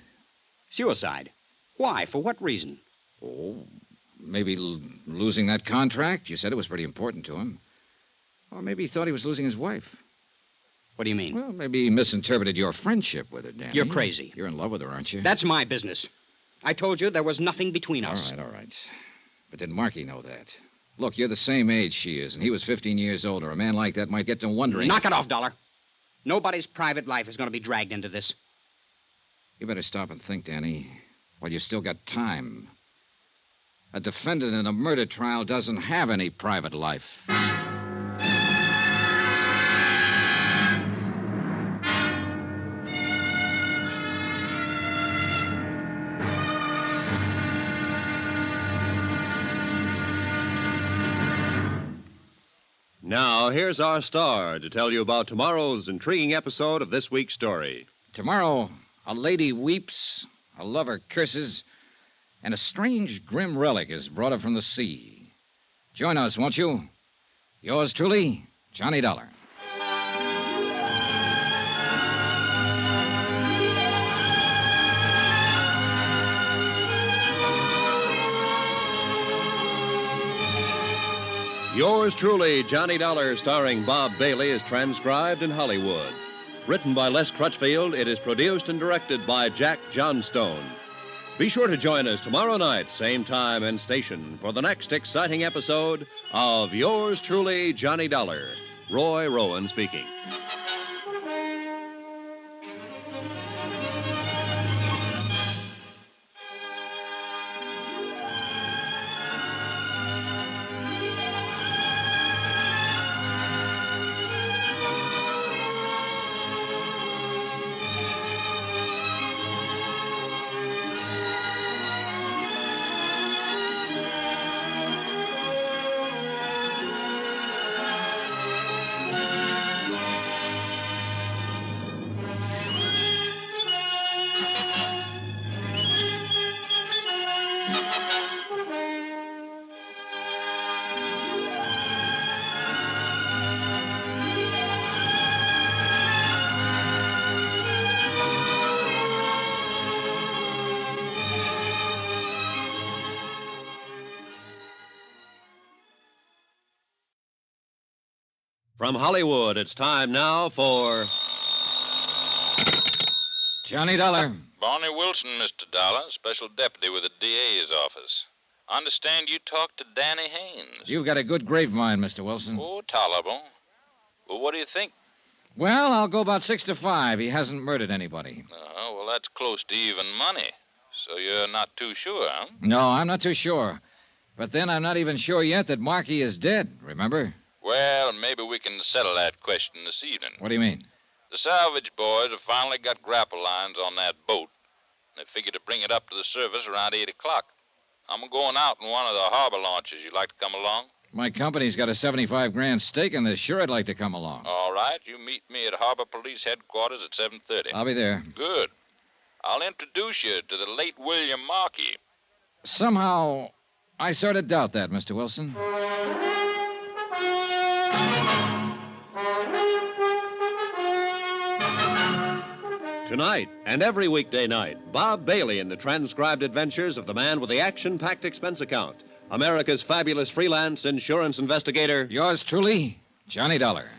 Suicide? Why? For what reason? Oh, maybe losing that contract. You said it was pretty important to him. Or maybe he thought he was losing his wife. What do you mean? Well, maybe he misinterpreted your friendship with her, Danny. You're crazy. You're in love with her, aren't you? That's my business. I told you there was nothing between us. All right. But did Markey know that? Look, you're the same age she is, and he was 15 years older. A man like that might get to wondering... Knock it off, Dollar. Nobody's private life is going to be dragged into this. You better stop and think, Danny, while you've still got time. A defendant in a murder trial doesn't have any private life. Now, here's our star to tell you about tomorrow's intriguing episode of this week's story. Tomorrow, a lady weeps, a lover curses, and a strange, grim relic is brought up from the sea. Join us, won't you? Yours truly, Johnny Dollar. Yours truly, Johnny Dollar, starring Bob Bailey, is transcribed in Hollywood. Written by Les Crutchfield, it is produced and directed by Jack Johnstone. Be sure to join us tomorrow night, same time and station, for the next exciting episode of Yours Truly, Johnny Dollar. Roy Rowan speaking. From Hollywood, it's time now for Johnny Dollar. Barney Wilson, Mr. Dollar, special deputy with the DA's office. I understand you talked to Danny Haynes. You've got a good grapevine, Mr. Wilson. Oh, tolerable. Well, what do you think? Well, I'll go about 6 to 5. He hasn't murdered anybody. Oh, well, that's close to even money. So you're not too sure, huh? No, I'm not too sure. But then I'm not even sure yet that Markey is dead, remember? Well, maybe we can settle that question this evening. What do you mean? The salvage boys have finally got grapple lines on that boat. They figure to bring it up to the surface around 8 o'clock. I'm going out in one of the harbor launches. You'd like to come along? My company's got a 75 grand stake in this. Sure, I'd like to come along. All right. You meet me at Harbor Police Headquarters at 7:30. I'll be there. Good. I'll introduce you to the late William Markey. Somehow, I sort of doubt that, Mr. Wilson. Tonight and every weekday night, Bob Bailey in the transcribed adventures of the man with the action-packed expense account, America's fabulous freelance insurance investigator. Yours truly, Johnny Dollar.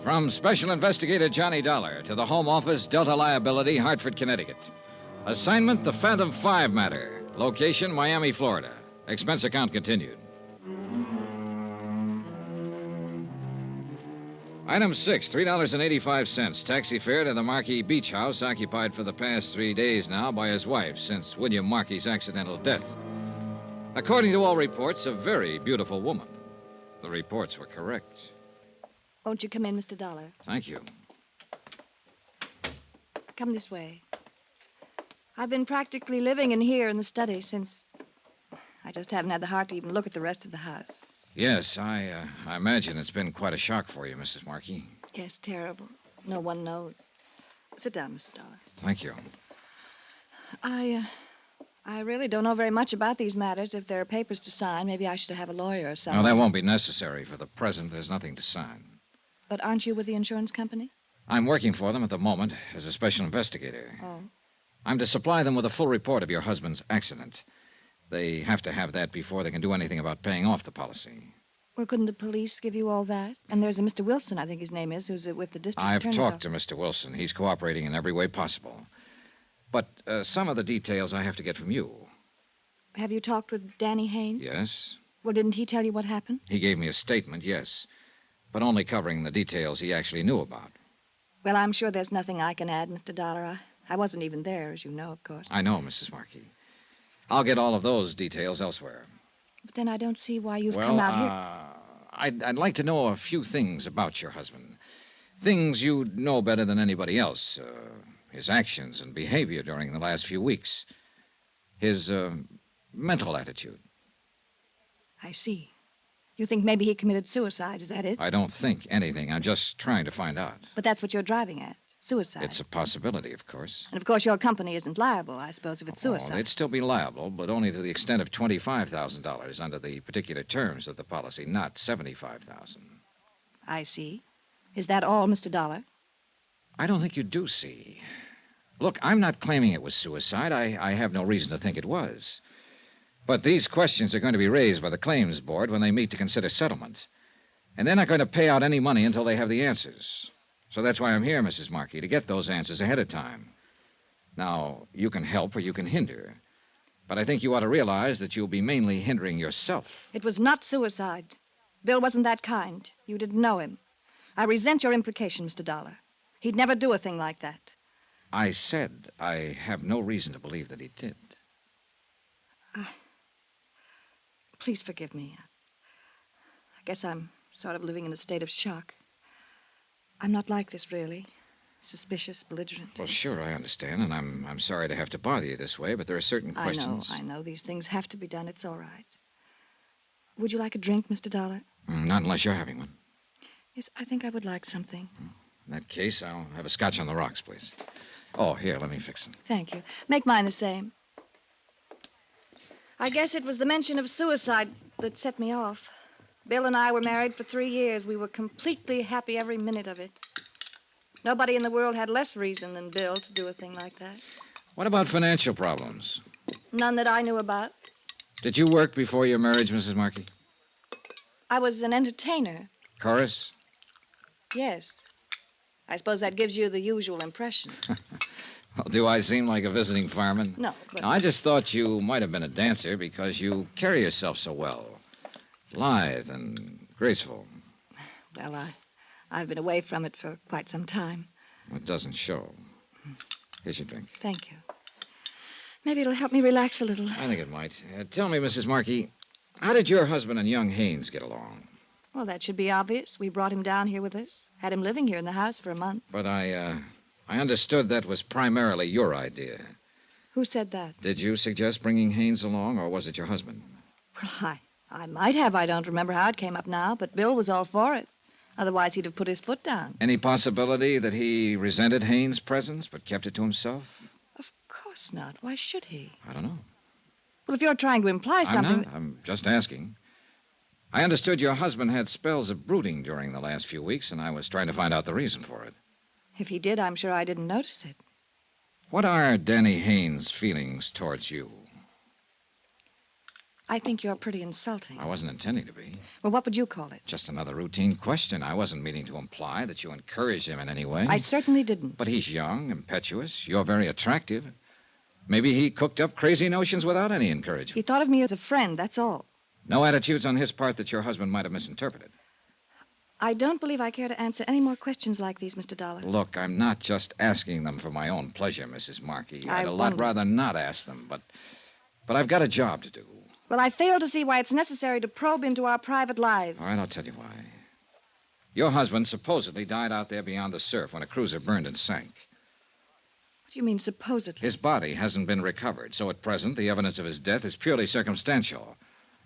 From Special Investigator Johnny Dollar to the Home Office, Delta Liability, Hartford, Connecticut. Assignment, the Phantom 5 matter. Location, Miami, Florida. Expense account continued. Item 6, $3.85. Taxi fare to the Markey Beach House, occupied for the past 3 days now by his wife since William Markey's accidental death. According to all reports, a very beautiful woman. The reports were correct. Won't you come in, Mr. Dollar? Thank you. Come this way. I've been practically living in here in the study since... I just haven't had the heart to even look at the rest of the house. Yes, I imagine it's been quite a shock for you, Mrs. Markey. Yes, terrible. No one knows. Sit down, Mr. Dollar. Thank you. I really don't know very much about these matters. If there are papers to sign, maybe I should have a lawyer or something. No, that won't be necessary. For the present, there's nothing to sign. But aren't you with the insurance company? I'm working for them at the moment as a special investigator. Oh. I'm to supply them with a full report of your husband's accident. They have to have that before they can do anything about paying off the policy. Well, couldn't the police give you all that? And there's a Mr. Wilson, I think his name is, who's with the district I've attorney's talked to Mr. Wilson. He's cooperating in every way possible. But some of the details I have to get from you. Have you talked with Danny Haynes? Yes. Well, didn't he tell you what happened? He gave me a statement, yes. But only covering the details he actually knew about. Well, I'm sure there's nothing I can add, Mr. Dollar. I wasn't even there, as you know, of course. I know, Mrs. Markey. I'll get all of those details elsewhere. But then I don't see why you've come out here. I'd like to know a few things about your husband. Things you know better than anybody else. His actions and behavior during the last few weeks. His mental attitude. I see. You think maybe he committed suicide, is that it? I don't think anything. I'm just trying to find out. But that's what you're driving at, suicide. It's a possibility, of course. And of course your company isn't liable, I suppose, if it's suicide. They'd still be liable, but only to the extent of $25,000 under the particular terms of the policy, not $75,000. I see. Is that all, Mr. Dollar? I don't think you do see. Look, I'm not claiming it was suicide. I have no reason to think it was. But these questions are going to be raised by the claims board when they meet to consider settlement. And they're not going to pay out any money until they have the answers. So that's why I'm here, Mrs. Markey, to get those answers ahead of time. Now, you can help or you can hinder. But I think you ought to realize that you'll be mainly hindering yourself. It was not suicide. Bill wasn't that kind. You didn't know him. I resent your implication, Mr. Dollar. He'd never do a thing like that. I said I have no reason to believe that he did. Please forgive me. I guess I'm sort of living in a state of shock. I'm not like this, really. Suspicious, belligerent. Well, sure, I understand, and I'm sorry to have to bother you this way, but there are certain questions. I know. These things have to be done. It's all right. Would you like a drink, Mr. Dollar? Not unless you're having one. Yes, I think I would like something. In that case, I'll have a scotch on the rocks, please. Oh, here, let me fix them. Thank you. Make mine the same. I guess it was the mention of suicide that set me off. Bill and I were married for 3 years. We were completely happy every minute of it. Nobody in the world had less reason than Bill to do a thing like that. What about financial problems? None that I knew about. Did you work before your marriage, Mrs. Markey? I was an entertainer. Chorus? Yes. I suppose that gives you the usual impression. Well, do I seem like a visiting fireman? No, but... I just thought you might have been a dancer because you carry yourself so well. Lithe and graceful. Well, I've been away from it for quite some time. It doesn't show. Here's your drink. Thank you. Maybe it'll help me relax a little. I think it might. Tell me, Mrs. Markey, how did your husband and young Haynes get along? Well, that should be obvious. We brought him down here with us. Had him living here in the house for a month. But I understood that was primarily your idea. Who said that? Did you suggest bringing Haynes along, or was it your husband? Well, I might have. I don't remember how it came up now, but Bill was all for it. Otherwise, he'd have put his foot down. Any possibility that he resented Haynes' presence but kept it to himself? Of course not. Why should he? I don't know. Well, if you're trying to imply something... I'm not. I'm just asking. I understood your husband had spells of brooding during the last few weeks, and I was trying to find out the reason for it. If he did, I'm sure I didn't notice it. What are Danny Haynes' feelings towards you? I think you're pretty insulting. I wasn't intending to be. Well, what would you call it? Just another routine question. I wasn't meaning to imply that you encouraged him in any way. I certainly didn't. But he's young, impetuous. You're very attractive. Maybe he cooked up crazy notions without any encouragement. He thought of me as a friend, that's all. No attitudes on his part that your husband might have misinterpreted. I don't believe I care to answer any more questions like these, Mr. Dollar. Look, I'm not just asking them for my own pleasure, Mrs. Markey. I'd a lot wonder. rather not ask them, but I've got a job to do. Well, I fail to see why it's necessary to probe into our private lives. All right, I'll tell you why. Your husband supposedly died out there beyond the surf when a cruiser burned and sank. What do you mean, supposedly? His body hasn't been recovered, so at present the evidence of his death is purely circumstantial.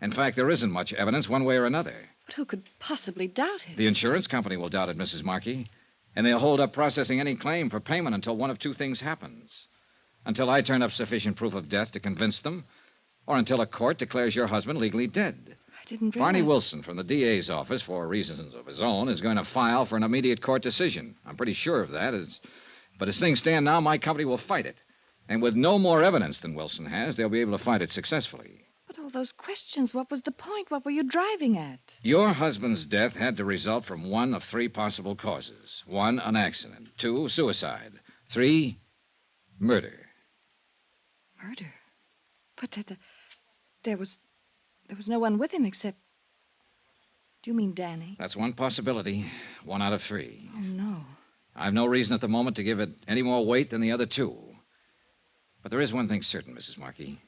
In fact, there isn't much evidence one way or another. But who could possibly doubt it? The insurance company will doubt it, Mrs. Markey. And they'll hold up processing any claim for payment until one of two things happens. Until I turn up sufficient proof of death to convince them, or until a court declares your husband legally dead. I didn't realize... Barney Wilson from the DA's office, for reasons of his own, is going to file for an immediate court decision. I'm pretty sure of that. But as things stand now, my company will fight it. And with no more evidence than Wilson has, they'll be able to fight it successfully. But all those questions, what was the point? What were you driving at? Your husband's death had to result from one of three possible causes. 1, an accident. 2, suicide. 3, murder. Murder? But there was no one with him except... Do you mean Danny? That's one possibility. 1 out of 3. Oh, no. I've no reason at the moment to give it any more weight than the other 2. But there is one thing certain, Mrs. Markey.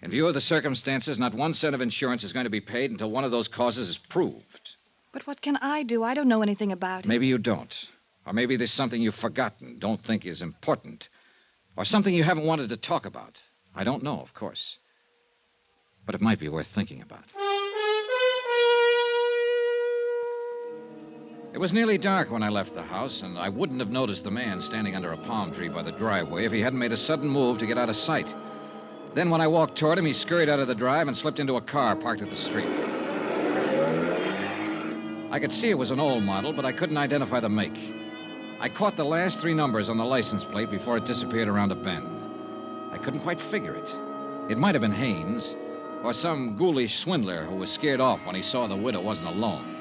In view of the circumstances, not 1 cent of insurance is going to be paid until one of those causes is proved. But what can I do? I don't know anything about it. Maybe you don't. Or maybe there's something you've forgotten, don't think is important. Or something you haven't wanted to talk about. I don't know, of course. But it might be worth thinking about. It was nearly dark when I left the house, and I wouldn't have noticed the man standing under a palm tree by the driveway if he hadn't made a sudden move to get out of sight. Then when I walked toward him, he scurried out of the drive and slipped into a car parked at the street. I could see it was an old model, but I couldn't identify the make. I caught the last 3 numbers on the license plate before it disappeared around a bend. I couldn't quite figure it. It might have been Haynes, or some ghoulish swindler who was scared off when he saw the widow wasn't alone.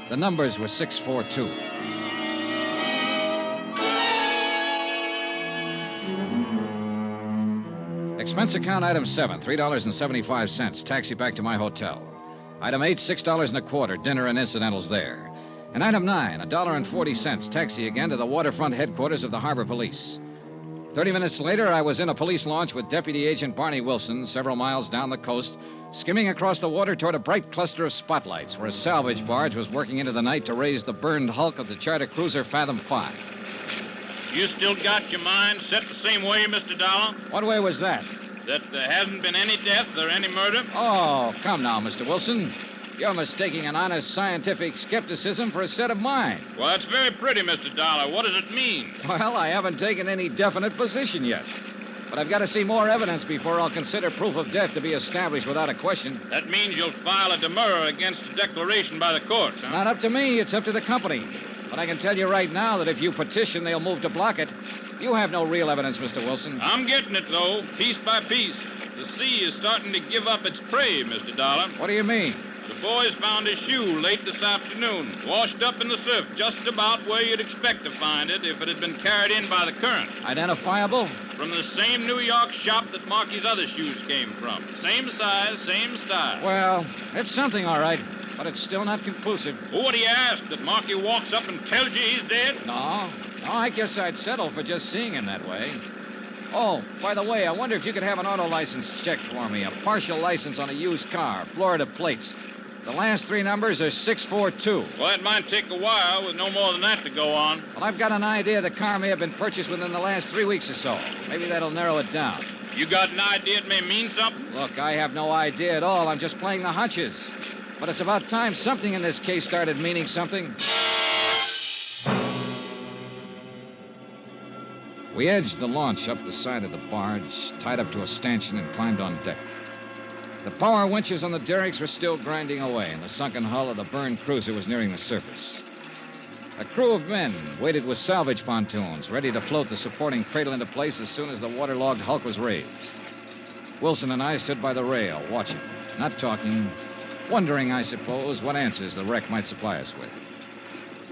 The numbers were 642. Expense account item 7, $3.75. Taxi back to my hotel. Item 8, $6.25. Dinner and incidentals there. And item 9, $1.40. Taxi again to the waterfront headquarters of the Harbor Police. 30 minutes later, I was in a police launch with Deputy Agent Barney Wilson several miles down the coast, skimming across the water toward a bright cluster of spotlights where a salvage barge was working into the night to raise the burned hulk of the charter cruiser Fathom 5. You still got your mind set the same way, Mr. Dollar? What way was that? That there hasn't been any death or any murder? Oh, come now, Mr. Wilson. You're mistaking an honest scientific skepticism for a set of mine. Well, that's very pretty, Mr. Dollar. What does it mean? Well, I haven't taken any definite position yet. But I've got to see more evidence before I'll consider proof of death to be established without a question. That means you'll file a demurrer against a declaration by the courts, huh? It's not up to me. It's up to the company. But I can tell you right now that if you petition, they'll move to block it. You have no real evidence, Mr. Wilson. I'm getting it, though, piece by piece. The sea is starting to give up its prey, Mr. Dollar. What do you mean? The boys found his shoe late this afternoon, washed up in the surf, just about where you'd expect to find it if it had been carried in by the current. Identifiable? From the same New York shop that Marky's other shoes came from. Same size, same style. Well, it's something, all right, but it's still not conclusive. Well, what do you ask? That Marky walks up and tells you he's dead? No, I guess I'd settle for just seeing him that way. Oh, by the way, I wonder if you could have an auto license checked for me. A partial license on a used car, Florida plates. The last 3 numbers are 642. Well, that might take a while with no more than that to go on. Well, I've got an idea the car may have been purchased within the last 3 weeks or so. Maybe that'll narrow it down. You got an idea it may mean something? Look, I have no idea at all. I'm just playing the hunches. But it's about time something in this case started meaning something. We edged the launch up the side of the barge, tied up to a stanchion, and climbed on deck. The power winches on the derricks were still grinding away, and the sunken hull of the burned cruiser was nearing the surface. A crew of men waited with salvage pontoons, ready to float the supporting cradle into place as soon as the waterlogged hulk was raised. Wilson and I stood by the rail, watching, not talking, wondering, I suppose, what answers the wreck might supply us with.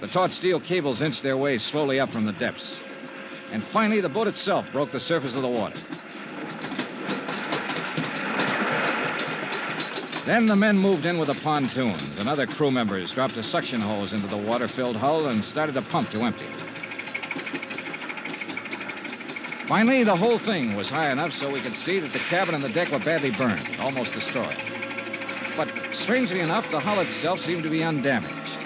The taut steel cables inched their way slowly up from the depths. And finally, the boat itself broke the surface of the water. Then the men moved in with the pontoons, and other crew members dropped a suction hose into the water-filled hull and started to pump to empty it. Finally, the whole thing was high enough so we could see that the cabin and the deck were badly burned, almost destroyed. But strangely enough, the hull itself seemed to be undamaged.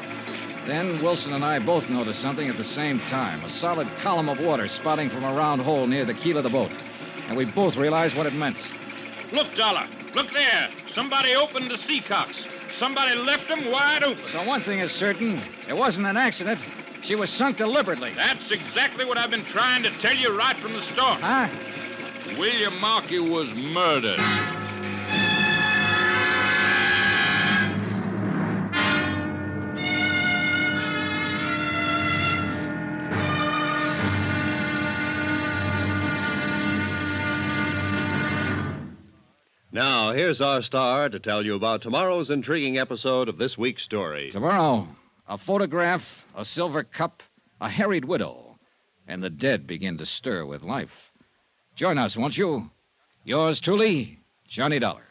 Then Wilson and I both noticed something at the same time, a solid column of water spouting from a round hole near the keel of the boat. And we both realized what it meant. Look, Dollar. Look there. Somebody opened the seacocks. Somebody left them wide open. So one thing is certain. It wasn't an accident. She was sunk deliberately. That's exactly what I've been trying to tell you right from the start. Huh? William Markey was murdered. Now, here's our star to tell you about tomorrow's intriguing episode of this week's story. Tomorrow, a photograph, a silver cup, a harried widow, and the dead begin to stir with life. Join us, won't you? Yours truly, Johnny Dollar.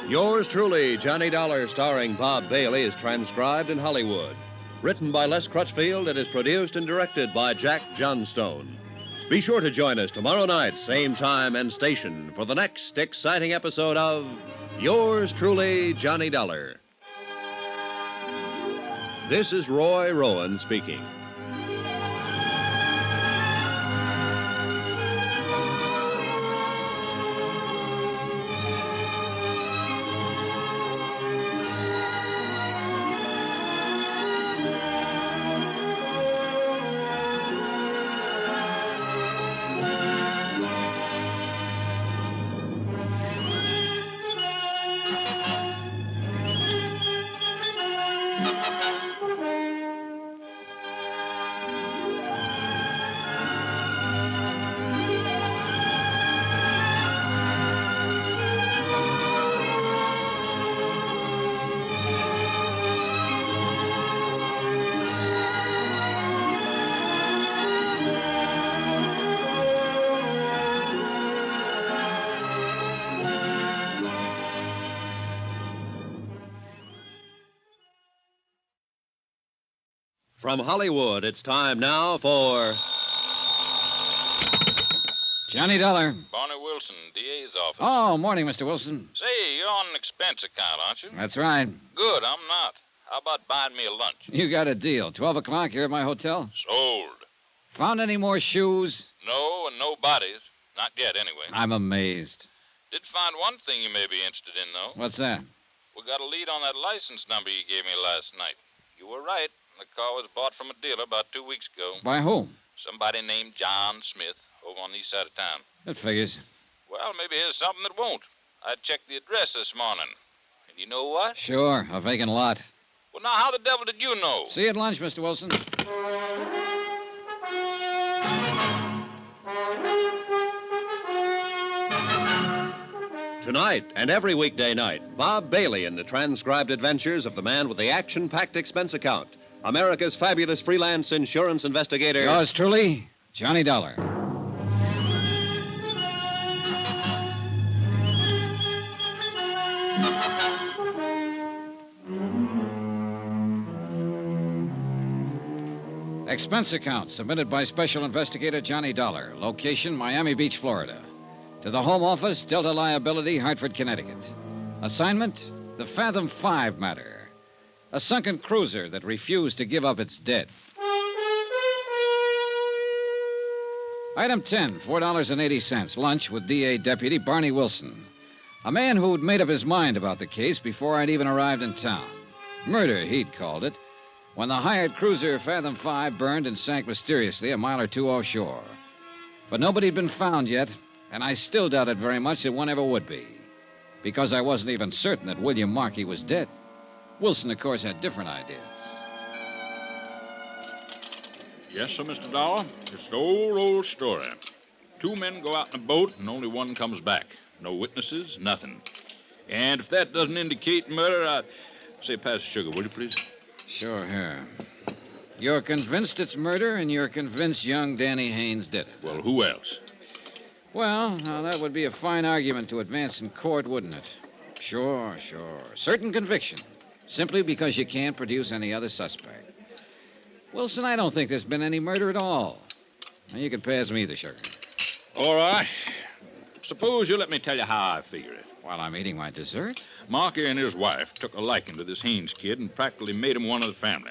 Yours truly, Johnny Dollar, starring Bob Bailey, is transcribed in Hollywood. Written by Les Crutchfield, it is produced and directed by Jack Johnstone. Be sure to join us tomorrow night, same time and station, for the next exciting episode of Yours truly, Johnny Dollar. This is Roy Rowan speaking. From Hollywood, it's time now for Johnny Dollar. Barney Wilson, DA's office. Oh, morning, Mr. Wilson. Say, you're on an expense account, aren't you? That's right. Good, I'm not. How about buying me a lunch? You got a deal. 12 o'clock here at my hotel. Sold. Found any more shoes? No, and no bodies. Not yet, anyway. I'm amazed. Did find one thing you may be interested in, though. What's that? We got a lead on that license number you gave me last night. You were right. The car was bought from a dealer about 2 weeks ago. By whom? Somebody named John Smith over on the east side of town. That figures. Well, maybe here's something that won't. I checked the address this morning. And you know what? Sure, a vacant lot. Well, now, how the devil did you know? See you at lunch, Mr. Wilson. Tonight and every weekday night, Bob Bailey in the transcribed adventures of the man with the action-packed expense account, America's fabulous freelance insurance investigator. Yours truly, Johnny Dollar. Expense account submitted by Special Investigator Johnny Dollar. Location, Miami Beach, Florida. To the Home Office, Delta Liability, Hartford, Connecticut. Assignment, the Fathom 5 matter. A sunken cruiser that refused to give up its dead. Item 10, $4.80. Lunch with DA Deputy Barney Wilson. A man who'd made up his mind about the case before I'd even arrived in town. Murder, he'd called it, when the hired cruiser Fathom 5 burned and sank mysteriously a mile or two offshore. But nobody'd been found yet, and I still doubted very much that one ever would be, because I wasn't even certain that William Markey was dead. Wilson, of course, had different ideas. Yes, sir, Mr. Dollar. It's the old story. 2 men go out in a boat, and only one comes back. No witnesses, nothing. And if that doesn't indicate murder, I'd say pass the sugar, will you, please? Sure, here. You're convinced it's murder, and you're convinced young Danny Haynes did it. Well, who else? Well, now that would be a fine argument to advance in court, wouldn't it? Sure. Certain conviction, simply because you can't produce any other suspect. Wilson, I don't think there's been any murder at all. Now, you can pass me the sugar. All right. Suppose you let me tell you how I figure it. While I'm eating my dessert? Markey and his wife took a liking to this Haynes kid and practically made him one of the family.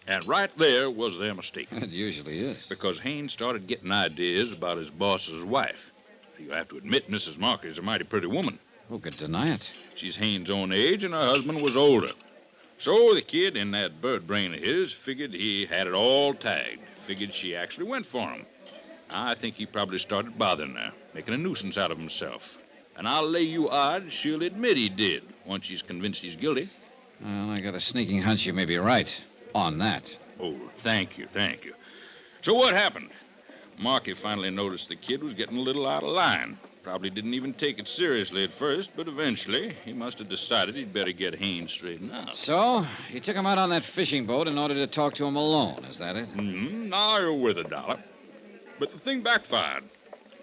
And right there was their mistake. It usually is. Because Haynes started getting ideas about his boss's wife. You have to admit Mrs. Markey's a mighty pretty woman. Who could deny it? She's Haynes' own age, and her husband was older. So the kid in that bird brain of his figured he had it all tagged. Figured she actually went for him. I think he probably started bothering her, making a nuisance out of himself. And I'll lay you odds she'll admit he did, once she's convinced he's guilty. Well, I got a sneaking hunch you may be right on that. Oh, thank you. So what happened? Markey finally noticed the kid was getting a little out of line. Probably didn't even take it seriously at first, but eventually he must have decided he'd better get Haynes straightened out. So, he took him out on that fishing boat in order to talk to him alone, is that it? Mm-hmm. Now you're with a dollar. But the thing backfired.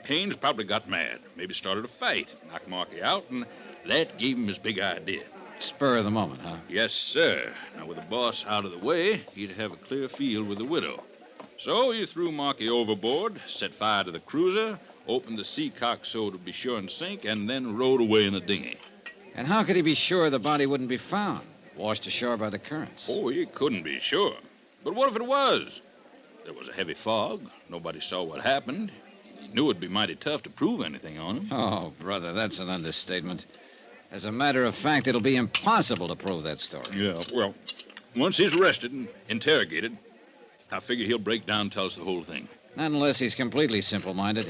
Haynes probably got mad, maybe started a fight, knocked Markey out, and that gave him his big idea. Spur of the moment, huh? Yes, sir. Now, with the boss out of the way, he'd have a clear field with the widow. So he threw Markey overboard, set fire to the cruiser, opened the seacock so it would be sure and sink, and then rowed away in the dinghy. And how could he be sure the body wouldn't be found, washed ashore by the currents? Oh, he couldn't be sure. But what if it was? There was a heavy fog. Nobody saw what happened. He knew it'd be mighty tough to prove anything on him. Oh, brother, that's an understatement. As a matter of fact, it'll be impossible to prove that story. Yeah, well, once he's arrested and interrogated, I figure he'll break down and tell us the whole thing. Not unless he's completely simple-minded.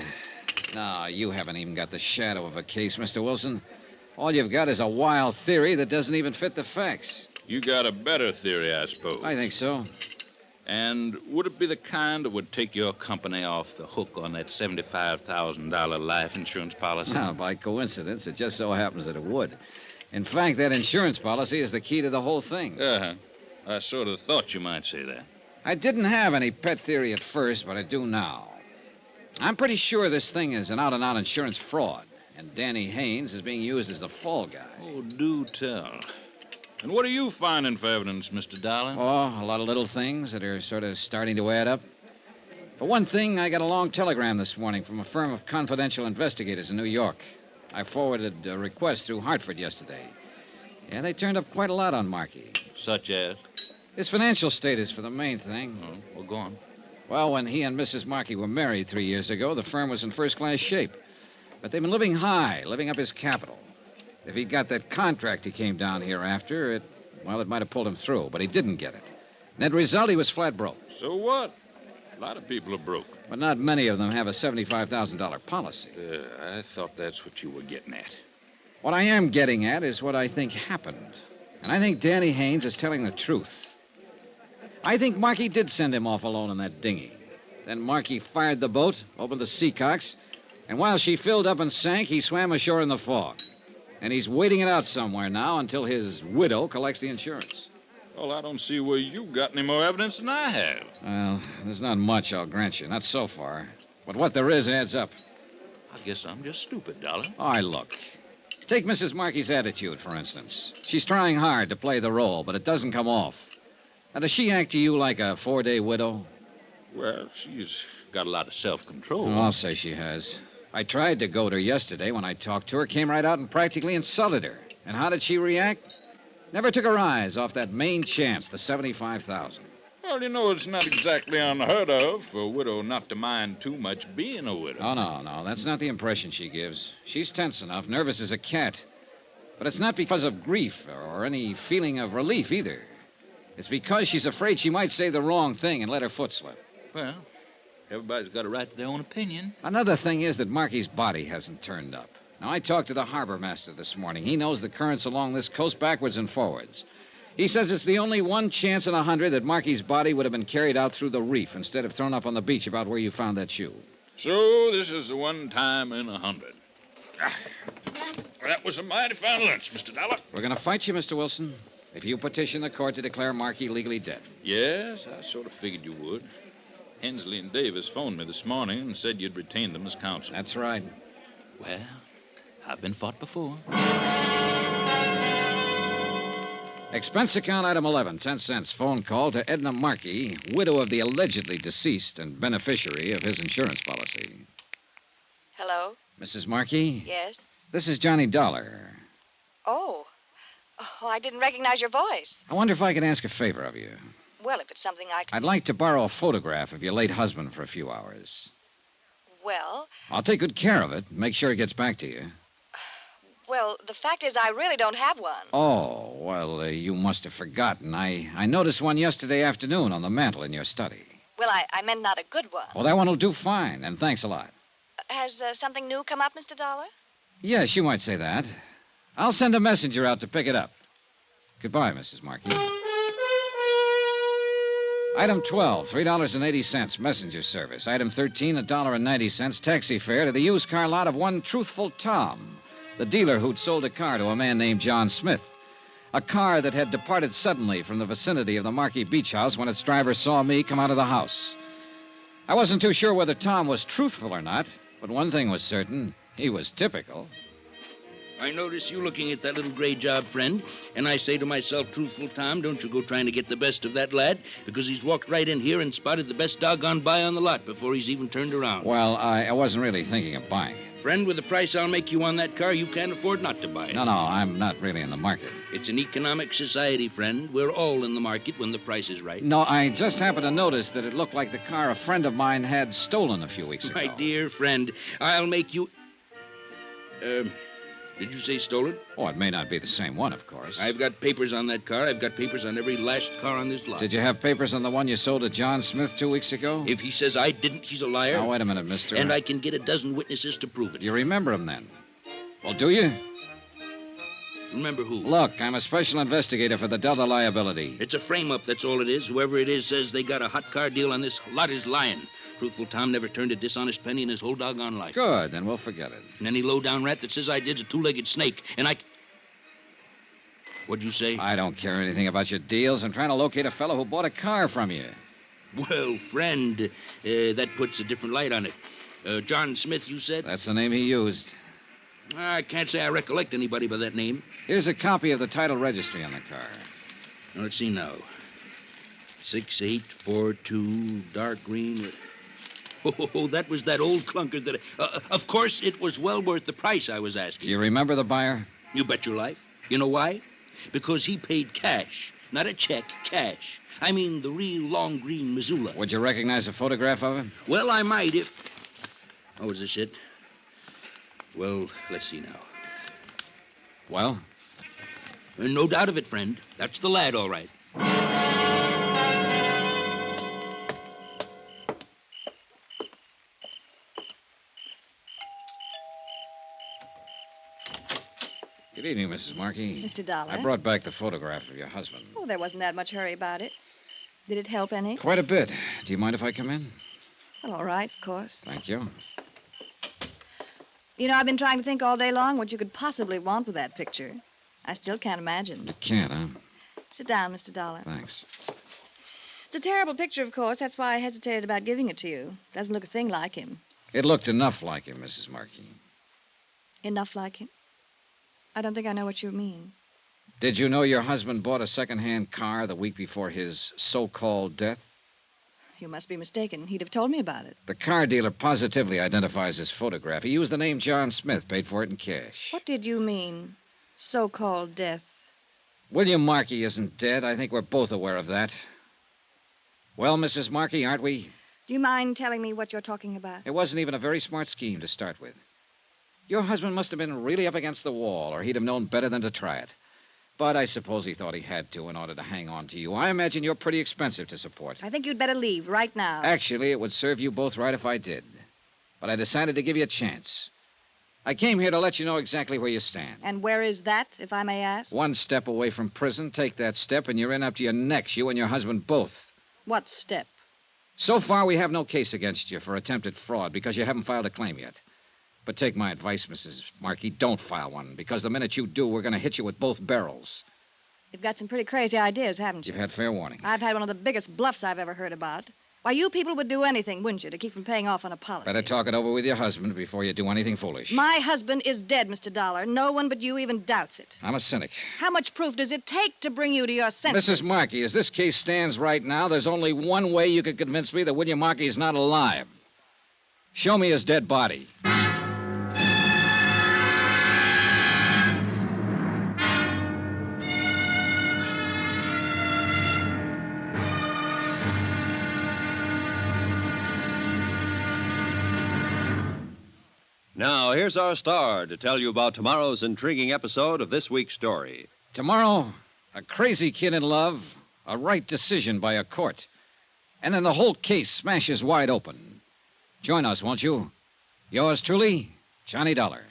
No, you haven't even got the shadow of a case, Mr. Wilson. All you've got is a wild theory that doesn't even fit the facts. You got a better theory, I suppose. I think so. And would it be the kind that would take your company off the hook on that $75,000 life insurance policy? Now, by coincidence, it just so happens that it would. In fact, that insurance policy is the key to the whole thing. Uh-huh. I sort of thought you might say that. I didn't have any pet theory at first, but I do now. I'm pretty sure this thing is an out-and-out insurance fraud, and Danny Haynes is being used as the fall guy. Oh, do tell. And what are you finding for evidence, Mr. Dollar? Oh, a lot of little things that are sort of starting to add up. For one thing, I got a long telegram this morning from a firm of confidential investigators in New York. I forwarded a request through Hartford yesterday. Yeah, they turned up quite a lot on Markey. Such as? His financial status for the main thing. Oh, well, go on. Well, when he and Mrs. Markey were married 3 years ago, the firm was in first-class shape. But they've been living high, living up his capital. If he'd got that contract he came down here after, it might have pulled him through, but he didn't get it. Net result, he was flat broke. So what? A lot of people are broke. But not many of them have a $75,000 policy. I thought that's what you were getting at. What I am getting at is what I think happened. And I think Danny Haynes is telling the truth. I think Markey did send him off alone in that dinghy. Then Markey fired the boat, opened the seacocks, and while she filled up and sank, he swam ashore in the fog. And he's waiting it out somewhere now until his widow collects the insurance. Well, I don't see where you got any more evidence than I have. Well, there's not much, I'll grant you. Not so far. But what there is adds up. I guess I'm just stupid, Dollar. All right, look. Take Mrs. Markey's attitude, for instance. She's trying hard to play the role, but it doesn't come off. Now, does she act to you like a 4-day widow? Well, she's got a lot of self-control. Oh, I'll say she has. I tried to goad her yesterday when I talked to her, came right out and practically insulted her. And how did she react? Never took her eyes off that main chance, the $75,000. Well, you know, it's not exactly unheard of for a widow not to mind too much being a widow. Oh, no. That's not the impression she gives. She's tense enough, nervous as a cat. But it's not because of grief or any feeling of relief either. It's because she's afraid she might say the wrong thing and let her foot slip. Well, everybody's got a right to their own opinion. Another thing is that Markey's body hasn't turned up. Now, I talked to the harbor master this morning. He knows the currents along this coast backwards and forwards. He says it's the only one chance in 100 that Markey's body would have been carried out through the reef instead of thrown up on the beach about where you found that shoe. So this is the one time in 100. Well, that was a mighty fine lunch, Mr. Dollar. We're going to fight you, Mr. Wilson, if you petition the court to declare Markey legally dead. Yes, I sort of figured you would. Hensley and Davis phoned me this morning and said you'd retained them as counsel. That's right. Well, I've been fought before. Expense account item 11, 10 cents. Phone call to Edna Markey, widow of the allegedly deceased and beneficiary of his insurance policy. Hello? Mrs. Markey? Yes? This is Johnny Dollar. Oh, I didn't recognize your voice. I wonder if I could ask a favor of you. Well, if it's something I can... I'd like to borrow a photograph of your late husband for a few hours. Well... I'll take good care of it. Make sure it gets back to you. Well, the fact is I really don't have one. Oh, well, you must have forgotten. I noticed one yesterday afternoon on the mantel in your study. Well, I meant not a good one. Well, that one will do fine, and thanks a lot. Has something new come up, Mr. Dollar? Yes, you might say that. I'll send a messenger out to pick it up. Goodbye, Mrs. Markey. Item 12, $3.80, messenger service. Item 13, $1.90, taxi fare to the used car lot of one Truthful Tom, the dealer who'd sold a car to a man named John Smith. A car that had departed suddenly from the vicinity of the Markey Beach House when its driver saw me come out of the house. I wasn't too sure whether Tom was truthful or not, but one thing was certain. He was typical. I notice you looking at that little gray job, friend, and I say to myself, Truthful Tom, don't you go trying to get the best of that lad, because he's walked right in here and spotted the best doggone buy on the lot before he's even turned around. Well, I wasn't really thinking of buying it. Friend, with the price I'll make you on that car, you can't afford not to buy it. No, I'm not really in the market. It's an economic society, friend. We're all in the market when the price is right. No, I just happened to notice that it looked like the car a friend of mine had stolen a few weeks ago. My dear friend, I'll make you... Did you say stolen? Oh, it may not be the same one, of course. I've got papers on that car. I've got papers on every last car on this lot. Did you have papers on the one you sold to John Smith 2 weeks ago? If he says I didn't, he's a liar. Now, wait a minute, mister. And I can get a dozen witnesses to prove it. You remember him, then? Well, do you? Remember who? Look, I'm a special investigator for the Delta liability. It's a frame-up, that's all it is. Whoever it is says they got a hot car deal on this lot is lying. Truthful Tom never turned a dishonest penny in his whole doggone life. Good, then we'll forget it. And any low-down rat that says I did's a two-legged snake, and I... What'd you say? I don't care anything about your deals. I'm trying to locate a fellow who bought a car from you. Well, friend, that puts a different light on it. John Smith, you said? That's the name he used. I can't say I recollect anybody by that name. Here's a copy of the title registry on the car. Now, let's see now. 6842, dark green. Oh, that was that old clunker that... of course, it was well worth the price I was asking. Do you remember the buyer? You bet your life. You know why? Because he paid cash. Not a check, cash. I mean the real long green Missoula. Would you recognize a photograph of him? Well, I might if... Oh, is this it? Well, let's see now. Well? No doubt of it, friend. That's the lad, all right. Good evening, Mrs. Markey. Mr. Dollar. I brought back the photograph of your husband. Oh, there wasn't that much hurry about it. Did it help any? Quite a bit. Do you mind if I come in? Well, all right, of course. Thank you. You know, I've been trying to think all day long what you could possibly want with that picture. I still can't imagine. You can't, huh? Sit down, Mr. Dollar. Thanks. It's a terrible picture, of course. That's why I hesitated about giving it to you. Doesn't look a thing like him. It looked enough like him, Mrs. Markey. Enough like him? I don't think I know what you mean. Did you know your husband bought a second-hand car the week before his so-called death? You must be mistaken. He'd have told me about it. The car dealer positively identifies his photograph. He used the name John Smith, paid for it in cash. What did you mean, so-called death? William Markey isn't dead. I think we're both aware of that. Well, Mrs. Markey, aren't we? Do you mind telling me what you're talking about? It wasn't even a very smart scheme to start with. Your husband must have been really up against the wall, or he'd have known better than to try it. But I suppose he thought he had to in order to hang on to you. I imagine you're pretty expensive to support. I think you'd better leave right now. Actually, it would serve you both right if I did. But I decided to give you a chance. I came here to let you know exactly where you stand. And where is that, if I may ask? One step away from prison. Take that step, and you're in up to your necks, you and your husband both. What step? So far, we have no case against you for attempted fraud because you haven't filed a claim yet. But take my advice, Mrs. Markey, don't file one, because the minute you do, we're going to hit you with both barrels. You've got some pretty crazy ideas, haven't you? You've had fair warning. I've had one of the biggest bluffs I've ever heard about. Why, you people would do anything, wouldn't you, to keep from paying off on a policy? Better talk it over with your husband before you do anything foolish. My husband is dead, Mr. Dollar. No one but you even doubts it. I'm a cynic. How much proof does it take to bring you to your senses? Mrs. Markey, as this case stands right now, there's only one way you could convince me that William Markey is not alive. Show me his dead body. Now, here's our star to tell you about tomorrow's intriguing episode of this week's story. Tomorrow, a crazy kid in love, a right decision by a court, and then the whole case smashes wide open. Join us, won't you? Yours truly, Johnny Dollar.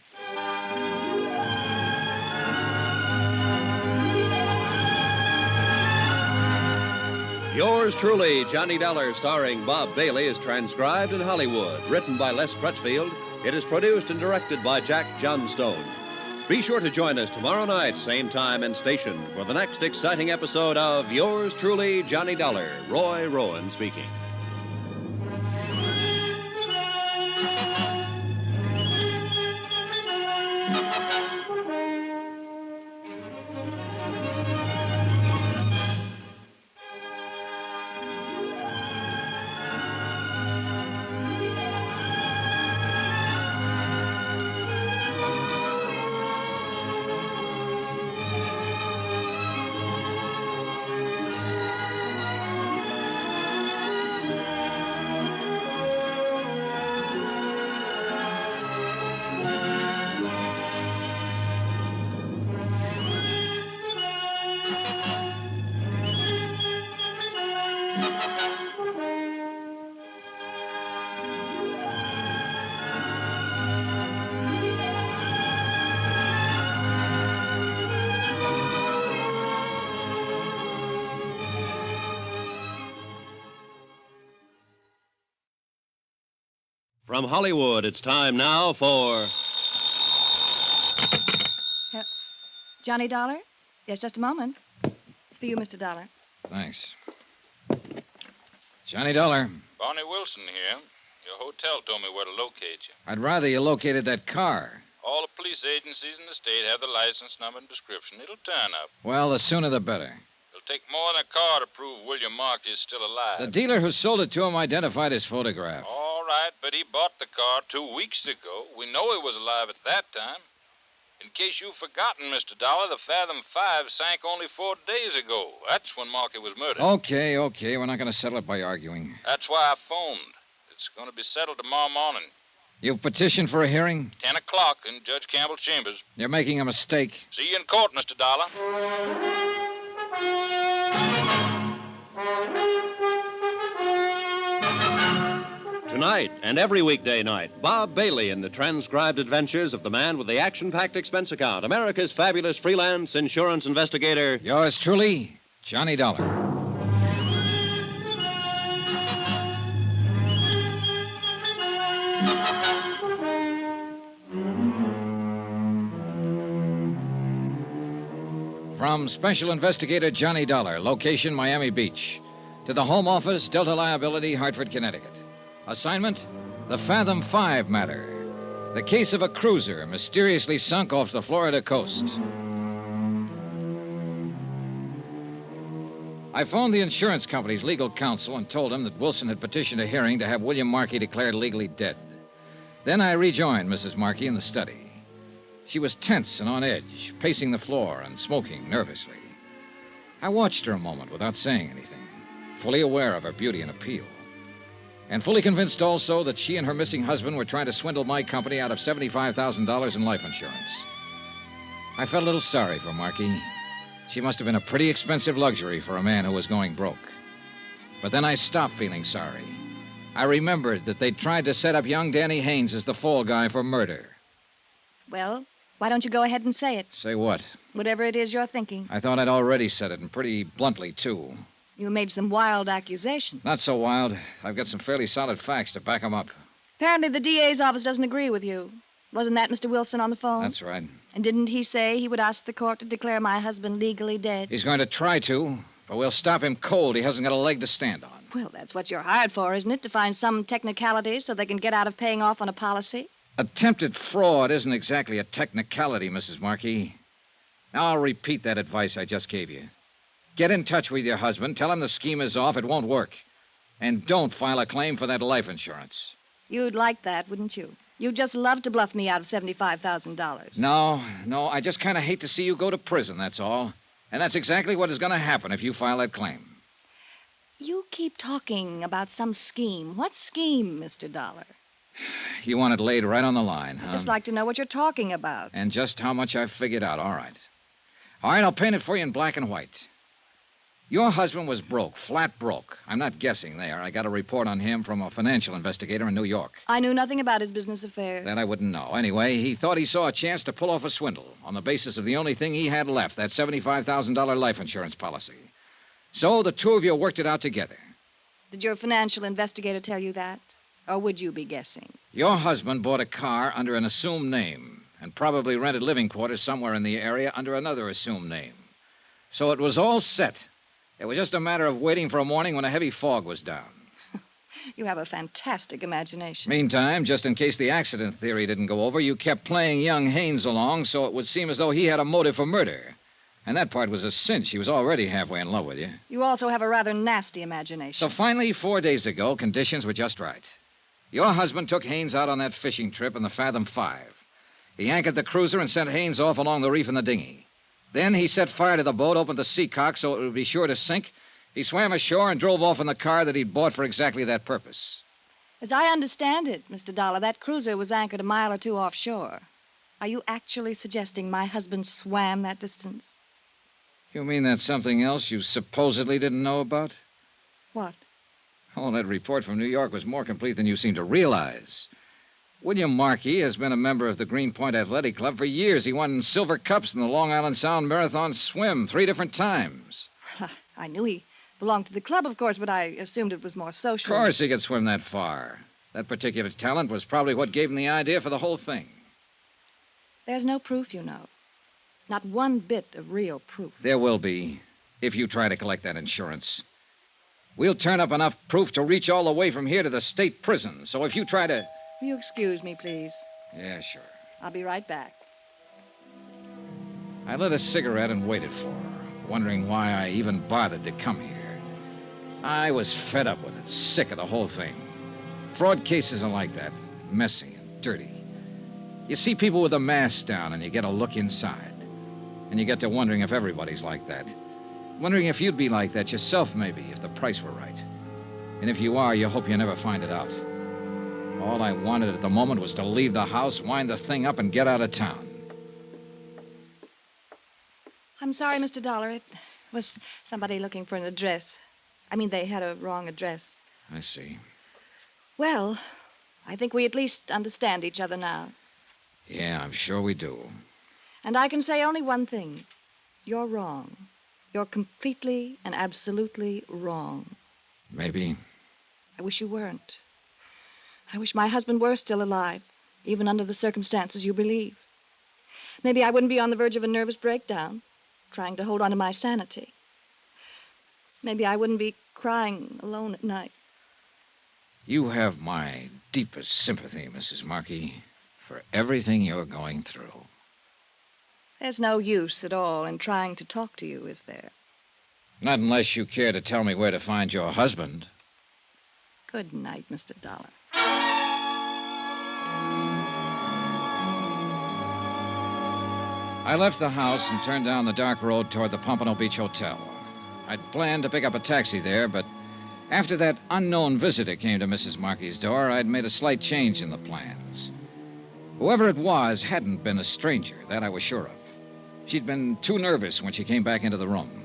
Yours truly, Johnny Dollar, starring Bob Bailey, is transcribed in Hollywood. Written by Les Crutchfield, it is produced and directed by Jack Johnstone. Be sure to join us tomorrow night, same time and station, for the next exciting episode of Yours truly, Johnny Dollar. Roy Rowan speaking. From Hollywood, it's time now for... Johnny Dollar? Yes, just a moment. It's for you, Mr. Dollar. Thanks. Johnny Dollar. Barney Wilson here. Your hotel told me where to locate you. I'd rather you located that car. All the police police agencies in the state have the license number and description. It'll turn up. Well, the sooner the better. It'll take more than a car to prove William Markey is still alive. The dealer who sold it to him identified his photograph. All right, but he bought the car 2 weeks ago. We know he was alive at that time. In case you've forgotten, Mr. Dollar, the Fathom 5 sank only 4 days ago. That's when Markey was murdered. Okay. We're not going to settle it by arguing. That's why I phoned. It's going to be settled tomorrow morning. You've petitioned for a hearing? 10 o'clock in Judge Campbell's chambers. You're making a mistake. See you in court, Mr. Dollar. Tonight and every weekday night, Bob Bailey in the transcribed adventures of the man with the action-packed expense account, America's fabulous freelance insurance investigator. Yours truly, Johnny Dollar. From Special Investigator Johnny Dollar, location Miami Beach, to the Home Office, Delta Liability, Hartford, Connecticut. Assignment, the Fathom 5 matter. The case of a cruiser mysteriously sunk off the Florida coast. I phoned the insurance company's legal counsel and told him that Wilson had petitioned a hearing to have William Markey declared legally dead. Then I rejoined Mrs. Markey in the study. She was tense and on edge, pacing the floor and smoking nervously. I watched her a moment without saying anything, fully aware of her beauty and appeal, and fully convinced also that she and her missing husband were trying to swindle my company out of $75,000 in life insurance. I felt a little sorry for Markey. She must have been a pretty expensive luxury for a man who was going broke. But then I stopped feeling sorry. I remembered that they'd tried to set up young Danny Haynes as the fall guy for murder. Well, why don't you go ahead and say it? Say what? Whatever it is you're thinking. I thought I'd already said it, and pretty bluntly, too. You made some wild accusations. Not so wild. I've got some fairly solid facts to back them up. Apparently the DA's office doesn't agree with you. Wasn't that Mr. Wilson on the phone? That's right. And didn't he say he would ask the court to declare my husband legally dead? He's going to try to, but we'll stop him cold. He hasn't got a leg to stand on. Well, that's what you're hired for, isn't it? To find some technicalities so they can get out of paying off on a policy? Attempted fraud isn't exactly a technicality, Mrs. Markey. Now, I'll repeat that advice I just gave you. Get in touch with your husband, tell him the scheme is off, it won't work. And don't file a claim for that life insurance. You'd like that, wouldn't you? You'd just love to bluff me out of $75,000. No, I just kind of hate to see you go to prison, that's all. And that's exactly what is going to happen if you file that claim. You keep talking about some scheme. What scheme, Mr. Dollar? You want it laid right on the line, huh? I'd just like to know what you're talking about. And just how much I've figured out. All right, I'll paint it for you in black and white. Your husband was broke, flat broke. I'm not guessing there. I got a report on him from a financial investigator in New York. I knew nothing about his business affairs. That I wouldn't know. Anyway, he thought he saw a chance to pull off a swindle on the basis of the only thing he had left, that $75,000 life insurance policy. So the two of you worked it out together. Did your financial investigator tell you that? Or would you be guessing? Your husband bought a car under an assumed name and probably rented living quarters somewhere in the area under another assumed name. So it was all set. It was just a matter of waiting for a morning when a heavy fog was down. You have a fantastic imagination. Meantime, just in case the accident theory didn't go over, you kept playing young Haynes along so it would seem as though he had a motive for murder. And that part was a cinch. He was already halfway in love with you. You also have a rather nasty imagination. So finally, 4 days ago, conditions were just right. Your husband took Haynes out on that fishing trip in the Fathom 5. He anchored the cruiser and sent Haynes off along the reef in the dinghy. Then he set fire to the boat, opened the seacock so it would be sure to sink. He swam ashore and drove off in the car that he'd bought for exactly that purpose. As I understand it, Mr. Dollar, that cruiser was anchored a mile or two offshore. Are you actually suggesting my husband swam that distance? You mean that's something else you supposedly didn't know about? What? Oh, that report from New York was more complete than you seem to realize. William Markey has been a member of the Greenpoint Athletic Club for years. He won silver cups in the Long Island Sound Marathon swim 3 different times. I knew he belonged to the club, of course, but I assumed it was more social. Of course he could swim that far. That particular talent was probably what gave him the idea for the whole thing. There's no proof, you know. Not one bit of real proof. There will be, if you try to collect that insurance. We'll turn up enough proof to reach all the way from here to the state prison. So if you try to... Will you excuse me, please? Yeah, sure. I'll be right back. I lit a cigarette and waited for her, wondering why I even bothered to come here. I was fed up with it, sick of the whole thing. Fraud cases are like that, messy and dirty. You see people with a mask down and you get a look inside. And you get to wondering if everybody's like that. Wondering if you'd be like that yourself, maybe, if the price were right. And if you are, you hope you never find it out. All I wanted at the moment was to leave the house, wind the thing up, and get out of town. I'm sorry, Mr. Dollar. It was somebody looking for an address. I mean, they had a wrong address. I see. Well, I think we at least understand each other now. Yeah, I'm sure we do. And I can say only one thing. You're wrong. You're completely and absolutely wrong. Maybe. I wish you weren't. I wish my husband were still alive, even under the circumstances you believe. Maybe I wouldn't be on the verge of a nervous breakdown, trying to hold on to my sanity. Maybe I wouldn't be crying alone at night. You have my deepest sympathy, Mrs. Markey, for everything you're going through. There's no use at all in trying to talk to you, is there? Not unless you care to tell me where to find your husband. Good night, Mr. Dollar. I left the house and turned down the dark road toward the Pompano Beach Hotel. I'd planned to pick up a taxi there, but after that unknown visitor came to Mrs. Markey's door, I'd made a slight change in the plans. Whoever it was hadn't been a stranger, that I was sure of. She'd been too nervous when she came back into the room.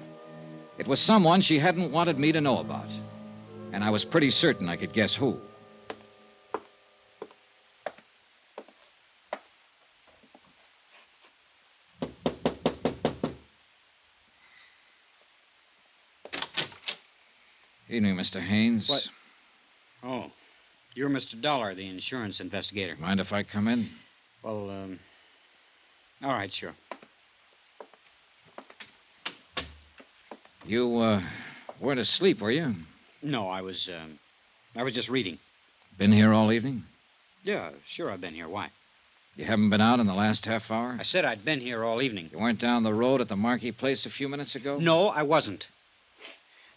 It was someone she hadn't wanted me to know about, and I was pretty certain I could guess who. Evening, Mr. Haynes. What? Oh, you're Mr. Dollar, the insurance investigator. Mind if I come in? Well, all right, sure. You, weren't asleep, were you? No, I was just reading. Been here all evening? Yeah, sure, I've been here. Why? You haven't been out in the last half hour? I said I'd been here all evening. You weren't down the road at the Markey place a few minutes ago? No, I wasn't.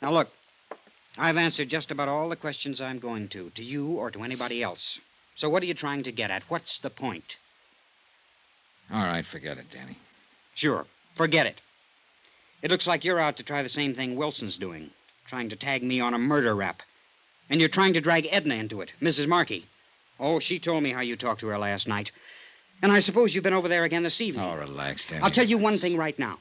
Now, look, I've answered just about all the questions I'm going to you or to anybody else. So what are you trying to get at? What's the point? All right, forget it, Danny. Sure, forget it. It looks like you're out to try the same thing Wilson's doing, trying to tag me on a murder rap. And you're trying to drag Edna into it, Mrs. Markey. Oh, she told me how you talked to her last night. And I suppose you've been over there again this evening. Oh, relax, Danny. I'll tell you one thing right now.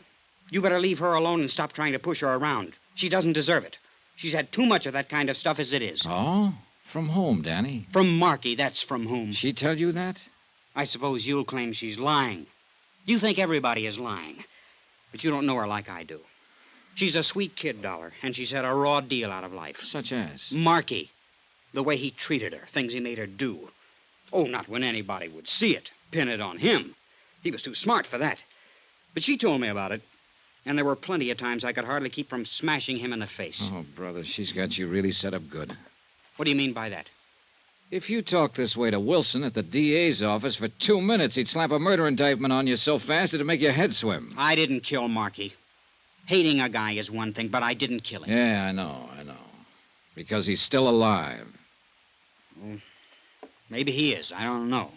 You better leave her alone and stop trying to push her around. She doesn't deserve it. She's had too much of that kind of stuff as it is. Oh? From whom, Danny? From Markey, that's from whom. She tell you that? I suppose you'll claim she's lying. You think everybody is lying. But you don't know her like I do. She's a sweet kid, Dollar, and she's had a raw deal out of life. Such as? Markey. The way he treated her, things he made her do. Oh, not when anybody would see it, pin it on him. He was too smart for that. But she told me about it. And there were plenty of times I could hardly keep from smashing him in the face. Oh, brother, she's got you really set up good. What do you mean by that? If you talk this way to Wilson at the DA's office for 2 minutes, he'd slap a murder indictment on you so fast it'd make your head swim. I didn't kill Markey. Hating a guy is one thing, but I didn't kill him. Yeah, I know. Because he's still alive. Well, maybe he is. I don't know.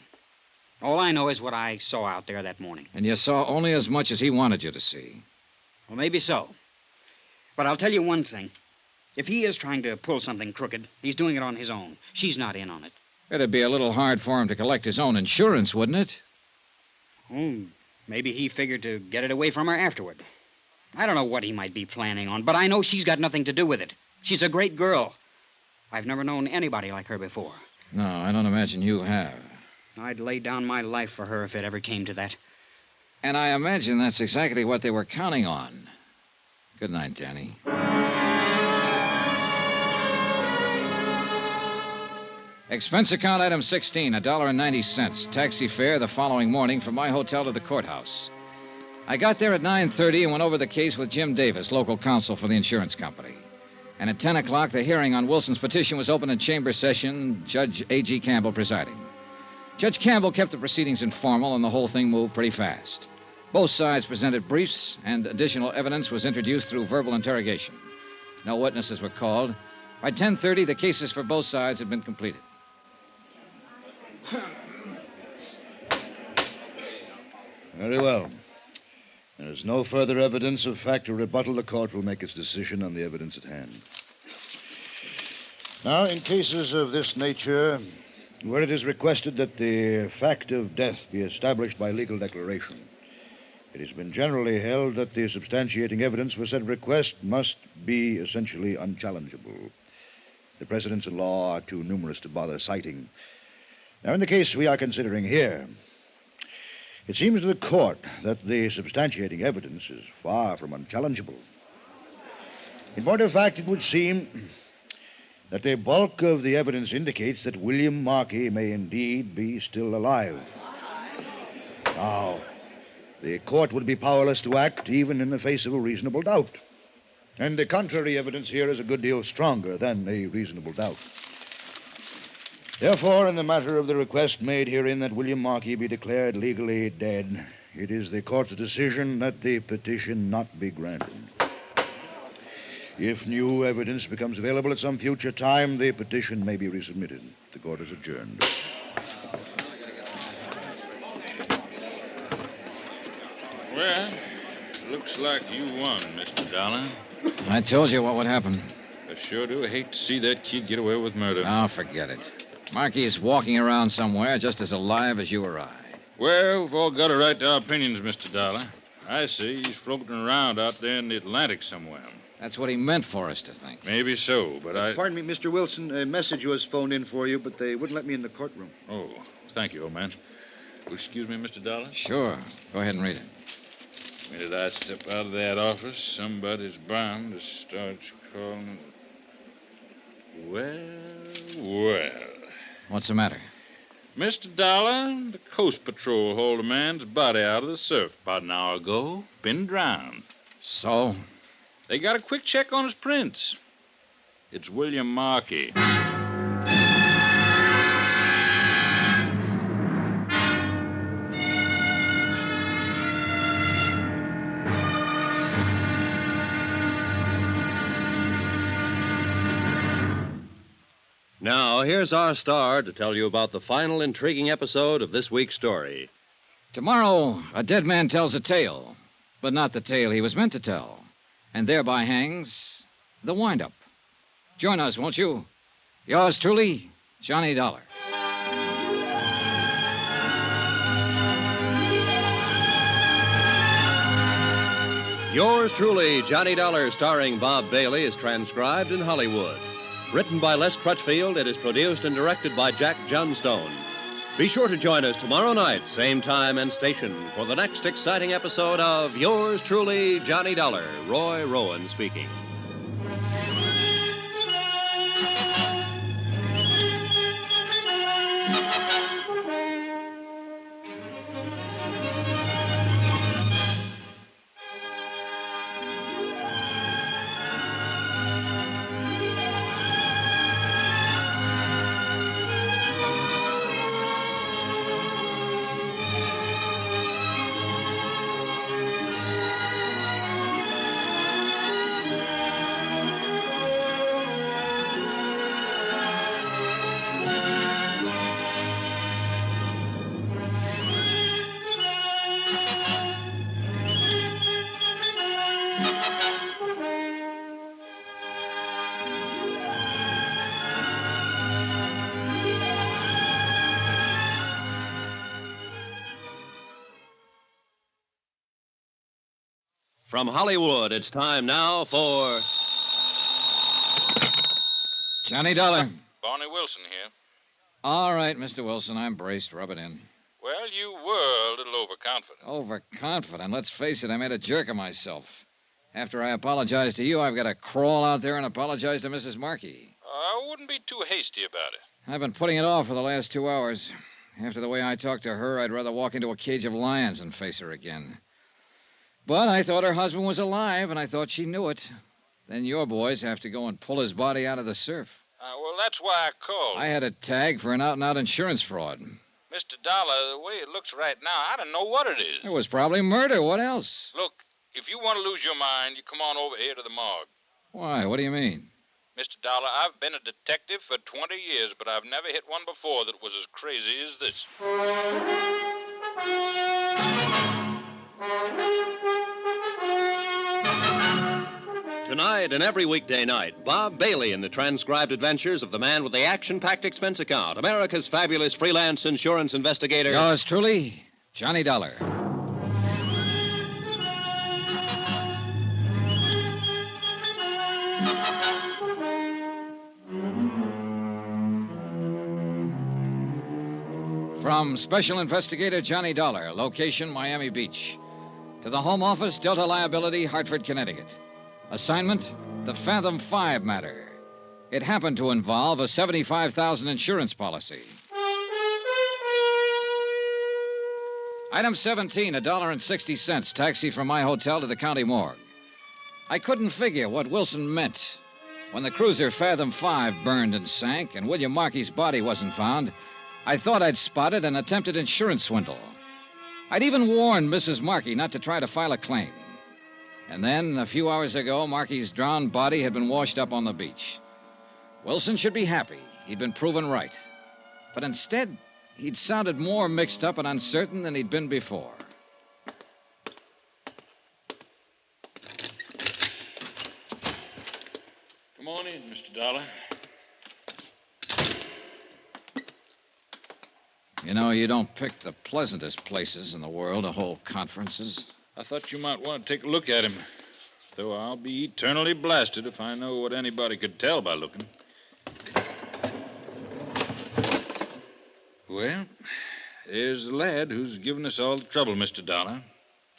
All I know is what I saw out there that morning. And you saw only as much as he wanted you to see. Well, maybe so. But I'll tell you one thing. If he is trying to pull something crooked, he's doing it on his own. She's not in on it. It'd be a little hard for him to collect his own insurance, wouldn't it? Oh, maybe he figured to get it away from her afterward. I don't know what he might be planning on, but I know she's got nothing to do with it. She's a great girl. I've never known anybody like her before. No, I don't imagine you have. I'd lay down my life for her if it ever came to that. And I imagine that's exactly what they were counting on. Good night, Danny. Expense account item 16, $1.90. Taxi fare the following morning from my hotel to the courthouse. I got there at 9:30 and went over the case with Jim Davis, local counsel for the insurance company. And at 10 o'clock, the hearing on Wilson's petition was opened in chamber session, Judge A.G. Campbell presiding. Judge Campbell kept the proceedings informal, and the whole thing moved pretty fast. Both sides presented briefs, and additional evidence was introduced through verbal interrogation. No witnesses were called. By 10:30, the cases for both sides had been completed. Very well. There's no further evidence of fact or rebuttal. The court will make its decision on the evidence at hand. Now, in cases of this nature, where it is requested that the fact of death be established by legal declaration, it has been generally held that the substantiating evidence for said request must be essentially unchallengeable. The precedents in law are too numerous to bother citing. Now, in the case we are considering here, it seems to the court that the substantiating evidence is far from unchallengeable. In point of fact, it would seem that the bulk of the evidence indicates that William Markey may indeed be still alive. Now, the court would be powerless to act even in the face of a reasonable doubt. And the contrary evidence here is a good deal stronger than a reasonable doubt. Therefore, in the matter of the request made herein that William Markey be declared legally dead, it is the court's decision that the petition not be granted. If new evidence becomes available at some future time, the petition may be resubmitted. The court is adjourned. Well, looks like you won, Mr. Dollar. I told you what would happen. I sure do hate to see that kid get away with murder. Oh, forget it. Markey is walking around somewhere just as alive as you or I. Well, we've all got a right to our opinions, Mr. Dollar. I say he's floating around out there in the Atlantic somewhere. That's what he meant for us to think. Maybe so, but I... Pardon me, Mr. Wilson. A message was phoned in for you, but they wouldn't let me in the courtroom. Oh, thank you, old man. Will you excuse me, Mr. Dollar? Sure. Go ahead and read it. The minute I step out of that office, somebody's bound to start calling. Well. What's the matter? Mr. Dollar, the Coast Patrol hauled a man's body out of the surf about an hour ago. Been drowned. So? They got a quick check on his prints. It's William Markey. Now, here's our star to tell you about the final intriguing episode of this week's story. Tomorrow, a dead man tells a tale, but not the tale he was meant to tell, and thereby hangs the wind-up. Join us, won't you? Yours truly, Johnny Dollar. Yours truly, Johnny Dollar, starring Bob Bailey, is transcribed in Hollywood. Written by Les Crutchfield, it is produced and directed by Jack Johnstone. Be sure to join us tomorrow night, same time and station, for the next exciting episode of Yours truly, Johnny Dollar. Roy Rowan speaking. From Hollywood, it's time now for... Johnny Dollar. Barney Wilson here. All right, Mr. Wilson, I'm braced. Rub it in. Well, you were a little overconfident. Overconfident? Let's face it, I made a jerk of myself. After I apologize to you, I've got to crawl out there and apologize to Mrs. Markey. I wouldn't be too hasty about it. I've been putting it off for the last 2 hours. After the way I talked to her, I'd rather walk into a cage of lions than face her again. But I thought her husband was alive, and I thought she knew it. Then your boys have to go and pull his body out of the surf. Well, that's why I called. I had a tag for an out-and-out insurance fraud. Mr. Dollar, the way it looks right now, I don't know what it is. It was probably murder. What else? Look, if you want to lose your mind, you come on over here to the morgue. Why? What do you mean? Mr. Dollar, I've been a detective for 20 years, but I've never hit one before that was as crazy as this. Tonight and every weekday night, Bob Bailey in the transcribed adventures of the man with the action-packed expense account, America's fabulous freelance insurance investigator. Yours truly, Johnny Dollar. From Special Investigator Johnny Dollar, location Miami Beach, to the Home Office, Delta Liability, Hartford, Connecticut. Assignment, the Fathom 5 matter. It happened to involve a $75,000 insurance policy. Item 17, $1.60, taxi from my hotel to the county morgue. I couldn't figure what Wilson meant. When the cruiser Fathom 5 burned and sank and William Markey's body wasn't found, I thought I'd spotted an attempted insurance swindle. I'd even warned Mrs. Markey not to try to file a claim. And then, a few hours ago, Markey's drowned body had been washed up on the beach. Wilson should be happy. He'd been proven right. But instead, he'd sounded more mixed up and uncertain than he'd been before. Come on in, Mr. Dollar. You know, you don't pick the pleasantest places in the world to hold conferences. I thought you might want to take a look at him. Though I'll be eternally blasted if I know what anybody could tell by looking. Well, there's the lad who's given us all the trouble, Mr. Dollar.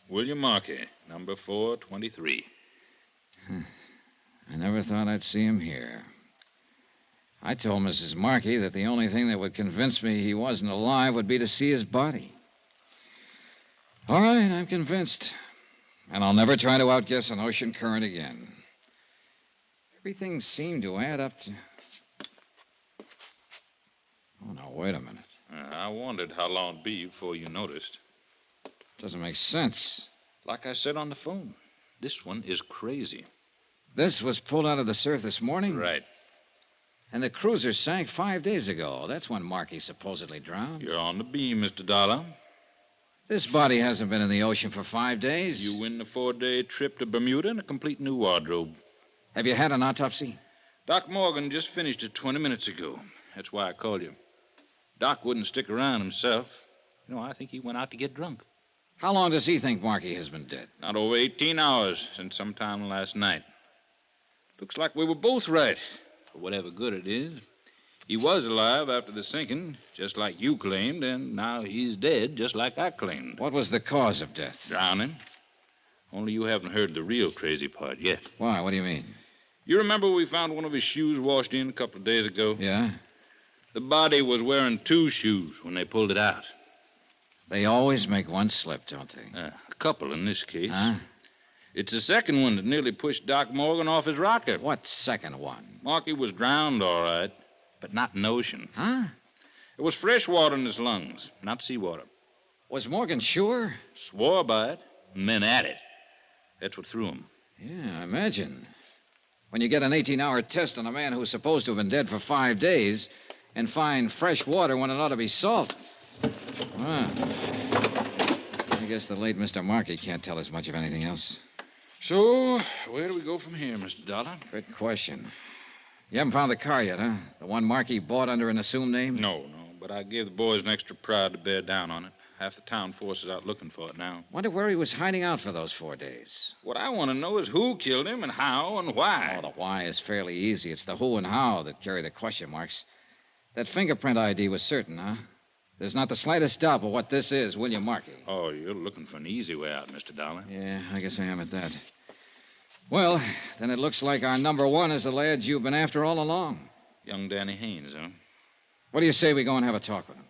William Markey, number 423. I never thought I'd see him here. I told Mrs. Markey that the only thing that would convince me he wasn't alive would be to see his body. All right, I'm convinced. And I'll never try to outguess an ocean current again. Everything seemed to add up to... Oh, now, wait a minute. I wondered how long it'd be before you noticed. Doesn't make sense. Like I said on the phone, this one is crazy. This was pulled out of the surf this morning? Right. And the cruiser sank 5 days ago. That's when Markey supposedly drowned. You're on the beam, Mr. Dollar. This body hasn't been in the ocean for 5 days. You win the 4-day trip to Bermuda and a complete new wardrobe. Have you had an autopsy? Doc Morgan just finished it 20 minutes ago. That's why I called you. Doc wouldn't stick around himself. You know, I think he went out to get drunk. How long does he think Markey has been dead? Not over 18 hours, since sometime last night. Looks like we were both right, for whatever good it is. He was alive after the sinking, just like you claimed, and now he's dead, just like I claimed. What was the cause of death? Drowning. Only you haven't heard the real crazy part yet. Why? What do you mean? You remember we found one of his shoes washed in a couple of days ago? Yeah? The body was wearing 2 shoes when they pulled it out. They always make one slip, don't they? A couple in this case. Huh? It's the second one that nearly pushed Doc Morgan off his rocket. What second one? Markey was drowned, all right, but not in the ocean. Huh? It was fresh water in his lungs, not seawater. Was Morgan sure? Swore by it, and then at it. That's what threw him. Yeah, I imagine. When you get an 18-hour test on a man who's supposed to have been dead for 5 days and find fresh water when it ought to be salt. Well, I guess the late Mr. Markey can't tell us much of anything else. So, where do we go from here, Mr. Dollar? Good question. You haven't found the car yet, huh? The one Markey bought under an assumed name? No, but I gave the boys an extra prod to bear down on it. Half the town force is out looking for it now. Wonder where he was hiding out for those 4 days. What I want to know is who killed him and how and why. Oh, the why is fairly easy. It's the who and how that carry the question marks. That fingerprint ID was certain, huh? There's not the slightest doubt but what this is, William Markey. Oh, you're looking for an easy way out, Mr. Dollar. Yeah, I guess I am at that. Well, then it looks like our number one is the lad you've been after all along. Young Danny Haynes, huh? What do you say we go and have a talk with him?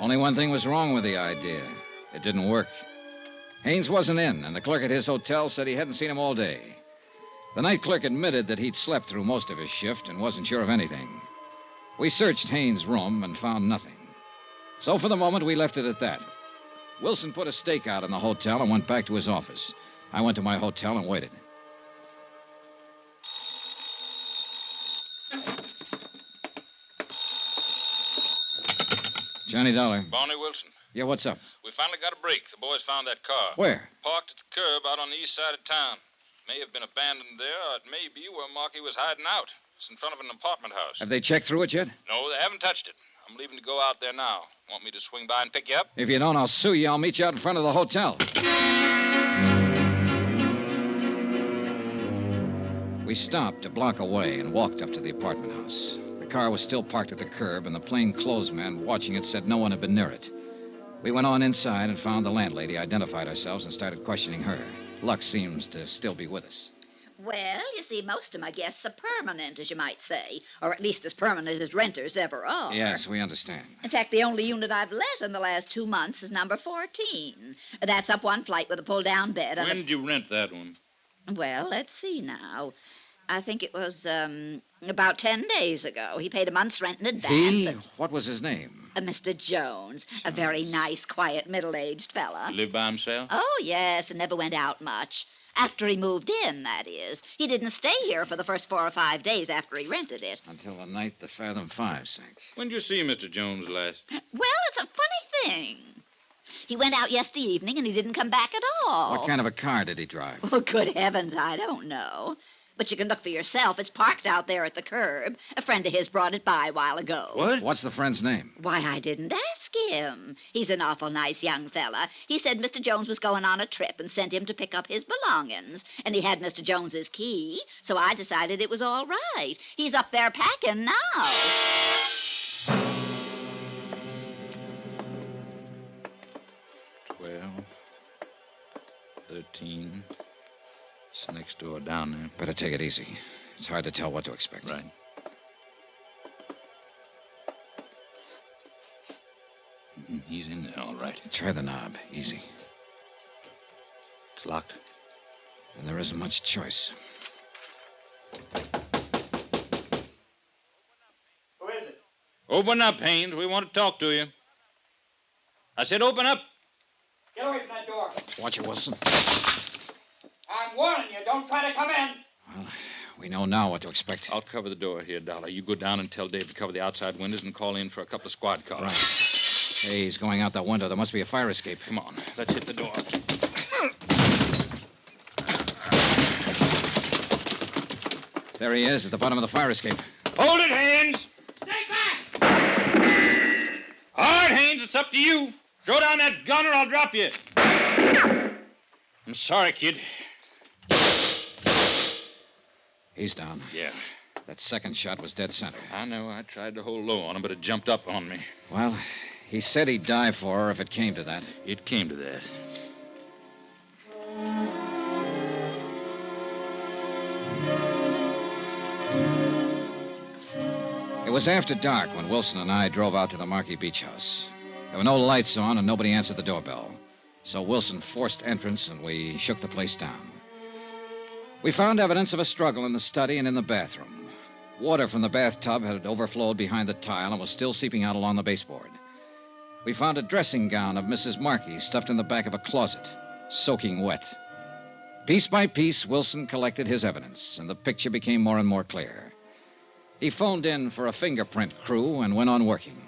Only one thing was wrong with the idea. It didn't work. Haynes wasn't in, and the clerk at his hotel said he hadn't seen him all day. The night clerk admitted that he'd slept through most of his shift and wasn't sure of anything. We searched Haynes' room and found nothing. So for the moment, we left it at that. Wilson put a stake out in the hotel and went back to his office. I went to my hotel and waited. Johnny Dollar. Barney Wilson. Yeah, what's up? We finally got a break. The boys found that car. Where? Parked at the curb out on the east side of town. May have been abandoned there, or it may be where Markey was hiding out. It's in front of an apartment house. Have they checked through it yet? No, they haven't touched it. I'm leaving to go out there now. Want me to swing by and pick you up? If you don't, I'll sue you. I'll meet you out in front of the hotel. We stopped a block away and walked up to the apartment house. The car was still parked at the curb, and the plainclothesman watching it said no one had been near it. We went on inside and found the landlady, identified ourselves, and started questioning her. Luck seems to still be with us. Well, you see, most of my guests are permanent, as you might say, or at least as permanent as renters ever are. Yes, we understand. In fact, the only unit I've let in the last 2 months is number 14. That's up one flight with a pull-down bed. When did you rent that one? Well, let's see now. I think it was about 10 days ago. He paid a month's rent in advance. What was his name? Mr. Jones, a very nice, quiet, middle-aged fella. He lived by himself? Oh, yes, and never went out much. After he moved in, that is. He didn't stay here for the first 4 or 5 days after he rented it. Until the night the Fathom 5 sank. When did you see Mr. Jones last? Well, it's a funny thing. He went out yesterday evening and he didn't come back at all. What kind of a car did he drive? Oh, good heavens, I don't know. But you can look for yourself. It's parked out there at the curb. A friend of his brought it by a while ago. What? What's the friend's name? Why, I didn't ask him. He's an awful nice young fella. He said Mr. Jones was going on a trip and sent him to pick up his belongings. And he had Mr. Jones's key, so I decided it was all right. He's up there packing now. 12, 13. It's next door down there. Better take it easy. It's hard to tell what to expect. Right. He's in there, all right. Try the knob. Easy. It's locked. And there isn't much choice. Who is it? Open up, Haynes. We want to talk to you. I said open up. Get away from that door. Watch it, Wilson. I'm warning you. Don't try to come in. Well, we know now what to expect. I'll cover the door here, Dollar. You go down and tell Dave to cover the outside windows and call in for a couple of squad cars. Right. Hey, he's going out that window. There must be a fire escape. Come on. Let's hit the door. There he is at the bottom of the fire escape. Hold it, Haynes. Stay back! All right, Haynes, it's up to you. Throw down that gun or I'll drop you. I'm sorry, kid. He's down. Yeah. That second shot was dead center. I know. I tried to hold low on him, but it jumped up on me. Well, he said he'd die for her if it came to that. It came to that. It was after dark when Wilson and I drove out to the Markey Beach House. There were no lights on and nobody answered the doorbell. So Wilson forced entrance and we shook the place down. We found evidence of a struggle in the study and in the bathroom. Water from the bathtub had overflowed behind the tile and was still seeping out along the baseboard. We found a dressing gown of Mrs. Markey stuffed in the back of a closet, soaking wet. Piece by piece, Wilson collected his evidence, and the picture became more and more clear. He phoned in for a fingerprint crew and went on working.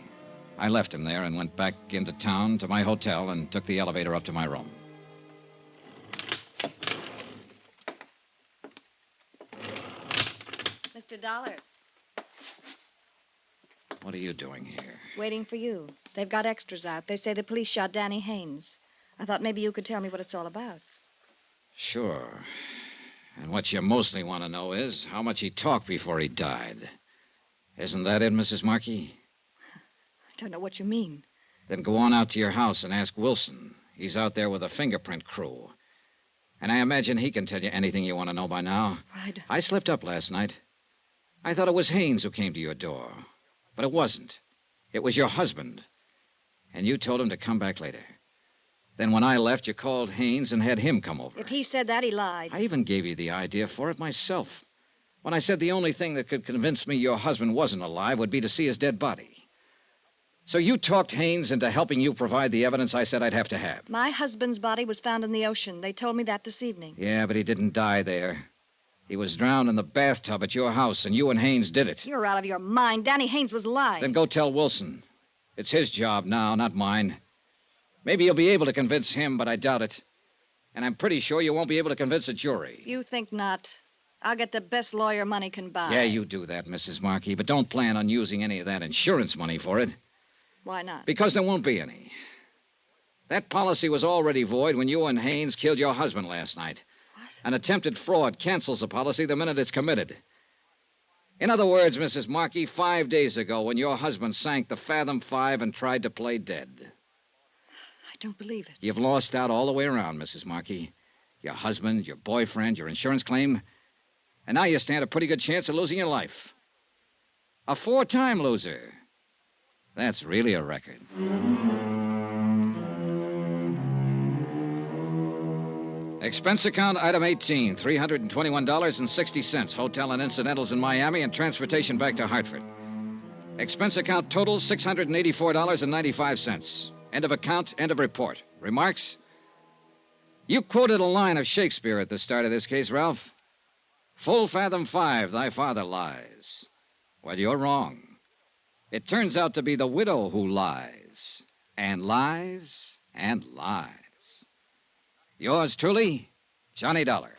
I left him there and went back into town to my hotel and took the elevator up to my room. Mr. Dollar, What are you doing here? waiting for you. They've got extras out. They say the police shot Danny Haynes. I thought maybe you could tell me what it's all about. Sure. And what you mostly want to know is how much he talked before he died. Isn't that it, Mrs. Markey? I don't know what you mean. Then go on out to your house and ask Wilson. He's out there with a fingerprint crew. And I imagine he can tell you anything you want to know by now. I slipped up last night. I thought it was Haynes who came to your door. But it wasn't. It was your husband. And you told him to come back later. Then when I left, you called Haynes and had him come over. If he said that, he lied. I even gave you the idea for it myself. When I said the only thing that could convince me your husband wasn't alive would be to see his dead body. So you talked Haynes into helping you provide the evidence I said I'd have to have. My husband's body was found in the ocean. They told me that this evening. Yeah, but he didn't die there. He was drowned in the bathtub at your house, and you and Haynes did it. You're out of your mind. Danny Haynes was lying. Then go tell Wilson. It's his job now, not mine. Maybe you'll be able to convince him, but I doubt it. And I'm pretty sure you won't be able to convince a jury. You think not. I'll get the best lawyer money can buy. Yeah, you do that, Mrs. Markey, but don't plan on using any of that insurance money for it. Why not? Because there won't be any. That policy was already void when you and Haynes killed your husband last night. What? An attempted fraud cancels a policy the minute it's committed. In other words, Mrs. Markey, 5 days ago when your husband sank the Fathom 5 and tried to play dead. I don't believe it. You've lost out all the way around, Mrs. Markey. Your husband, your boyfriend, your insurance claim. And now you stand a pretty good chance of losing your life. A 4-time loser. That's really a record. Expense account item 18, $321.60. Hotel and incidentals in Miami and transportation back to Hartford. Expense account total $684.95. End of account, end of report. Remarks? You quoted a line of Shakespeare at the start of this case, Ralph. Full fathom 5, thy father lies. Well, you're wrong. It turns out to be the widow who lies, and lies, and lies. Yours truly, Johnny Dollar.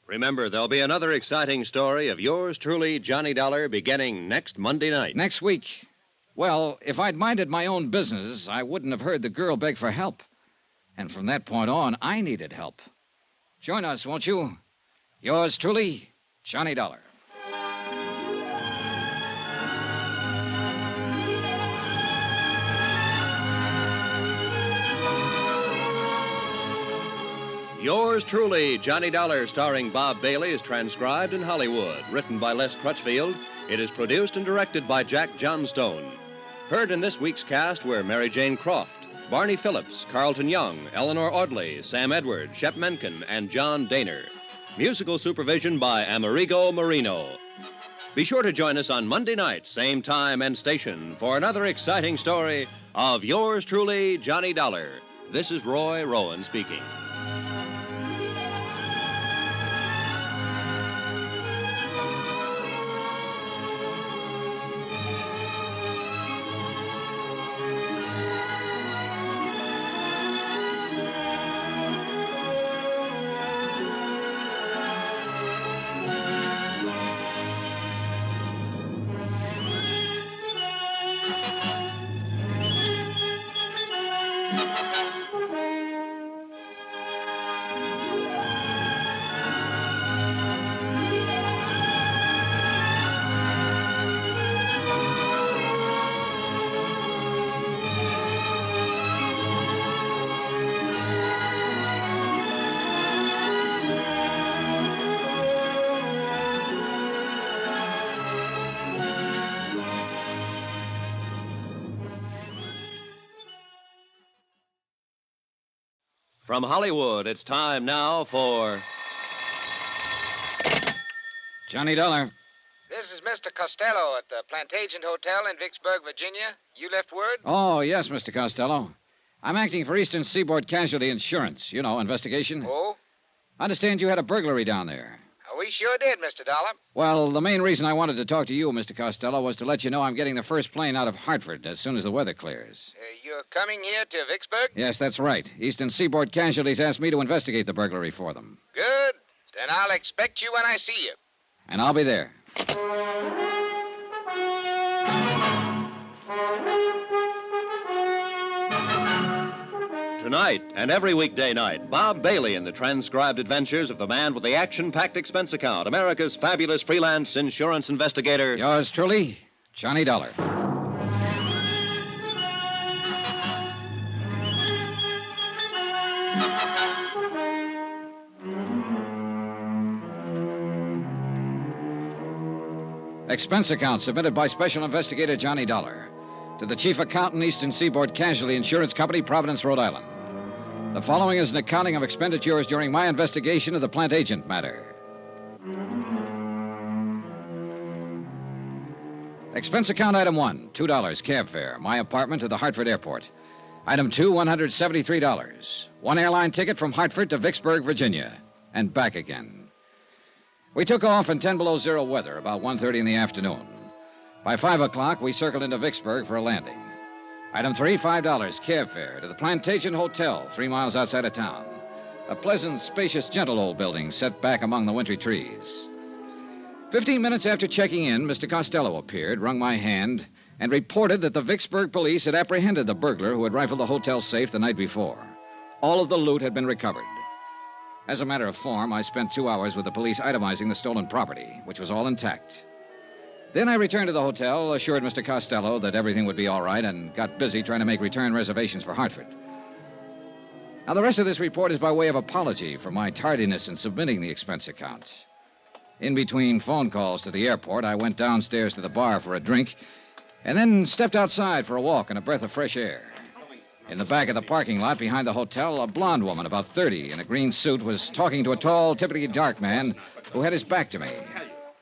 Remember, there'll be another exciting story of yours truly, Johnny Dollar, beginning next Monday night. Next week. Well, if I'd minded my own business, I wouldn't have heard the girl beg for help. And from that point on, I needed help. Join us, won't you? Yours truly, Johnny Dollar. Yours truly, Johnny Dollar, starring Bob Bailey, is transcribed in Hollywood. Written by Les Crutchfield, it is produced and directed by Jack Johnstone. Heard in this week's cast were Mary Jane Croft, Barney Phillips, Carlton Young, Eleanor Audley, Sam Edwards, Shep Menken, and John Daner. Musical supervision by Amerigo Marino. Be sure to join us on Monday night, same time and station, for another exciting story of yours truly, Johnny Dollar. This is Roy Rowan speaking. From Hollywood, it's time now for Johnny Dollar. This is Mr. Costello at the Plantation Hotel in Vicksburg, Virginia. You left word? Oh, yes, Mr. Costello. I'm acting for Eastern Seaboard Casualty Insurance. You know, investigation. Oh? I understand you had a burglary down there. We sure did, Mr. Dollar. Well, the main reason I wanted to talk to you, Mr. Costello, was to let you know I'm getting the first plane out of Hartford as soon as the weather clears. You're coming here to Vicksburg? Yes, that's right. Eastern Seaboard Casualties asked me to investigate the burglary for them. Good. Then I'll expect you when I see you. And I'll be there. Tonight and every weekday night, Bob Bailey in the transcribed adventures of the man with the action-packed expense account, America's fabulous freelance insurance investigator. Yours truly, Johnny Dollar. Expense account submitted by Special Investigator Johnny Dollar to the Chief Accountant, Eastern Seaboard Casualty Insurance Company, Providence, Rhode Island. The following is an accounting of expenditures during my investigation of the plant agent matter. Expense account item 1, $2 cab fare, my apartment to the Hartford Airport. Item 2, $173. One airline ticket from Hartford to Vicksburg, Virginia, and back again. We took off in 10 below zero weather about 1:30 in the afternoon. By 5 o'clock, we circled into Vicksburg for a landing. Item 3, $5 cab fare to the Plantation Hotel, 3 miles outside of town. A pleasant, spacious, gentle old building set back among the wintry trees. 15 minutes after checking in, Mr. Costello appeared, wrung my hand, and reported that the Vicksburg police had apprehended the burglar who had rifled the hotel safe the night before. All of the loot had been recovered. As a matter of form, I spent 2 hours with the police itemizing the stolen property, which was all intact. Then I returned to the hotel, assured Mr. Costello that everything would be all right, and got busy trying to make return reservations for Hartford. Now, the rest of this report is by way of apology for my tardiness in submitting the expense account. In between phone calls to the airport, I went downstairs to the bar for a drink, and then stepped outside for a walk and a breath of fresh air. In the back of the parking lot behind the hotel, a blonde woman, about 30, in a green suit, was talking to a tall, typically dark man who had his back to me.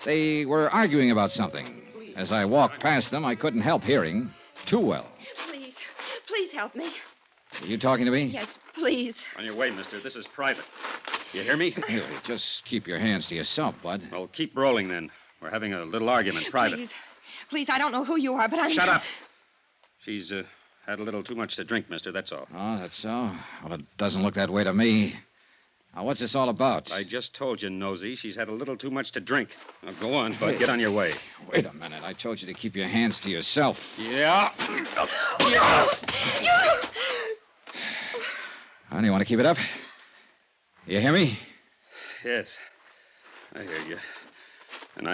They were arguing about something. As I walked past them, I couldn't help hearing too well. Please help me. Are you talking to me? Yes, please. On your way, mister. This is private. You hear me? Here, just keep your hands to yourself, bud. Well, keep rolling then. We're having a little argument, private. Please, I don't know who you are, but I'm... Shut up. She's had a little too much to drink, mister, that's all. Oh, that's so? Well, it doesn't look that way to me. Now, what's this all about? I just told you, Nosy, she's had a little too much to drink. Now, go on, bud. Get on your way. Wait a minute. I told you to keep your hands to yourself. Yeah. Honey, you want to keep it up? You hear me? Yes. I hear you. And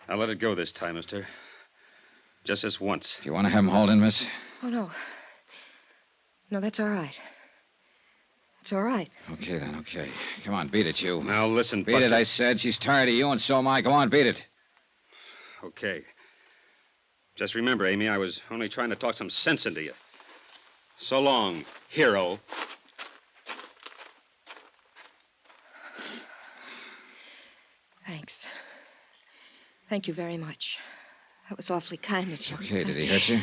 I'll let it go this time, mister. Just this once. Do you want to have him hauled in, miss? Oh, no. No, that's all right. It's all right. Okay, then, okay. Come on, beat it, you. Now, listen, Beat Buster. it, I said. She's tired of you, and so am I. Go on, beat it. Okay. Just remember, Amy, I was only trying to talk some sense into you. So long, hero. Thanks. Thank you very much. That was awfully kind of you. Okay, did he hurt you?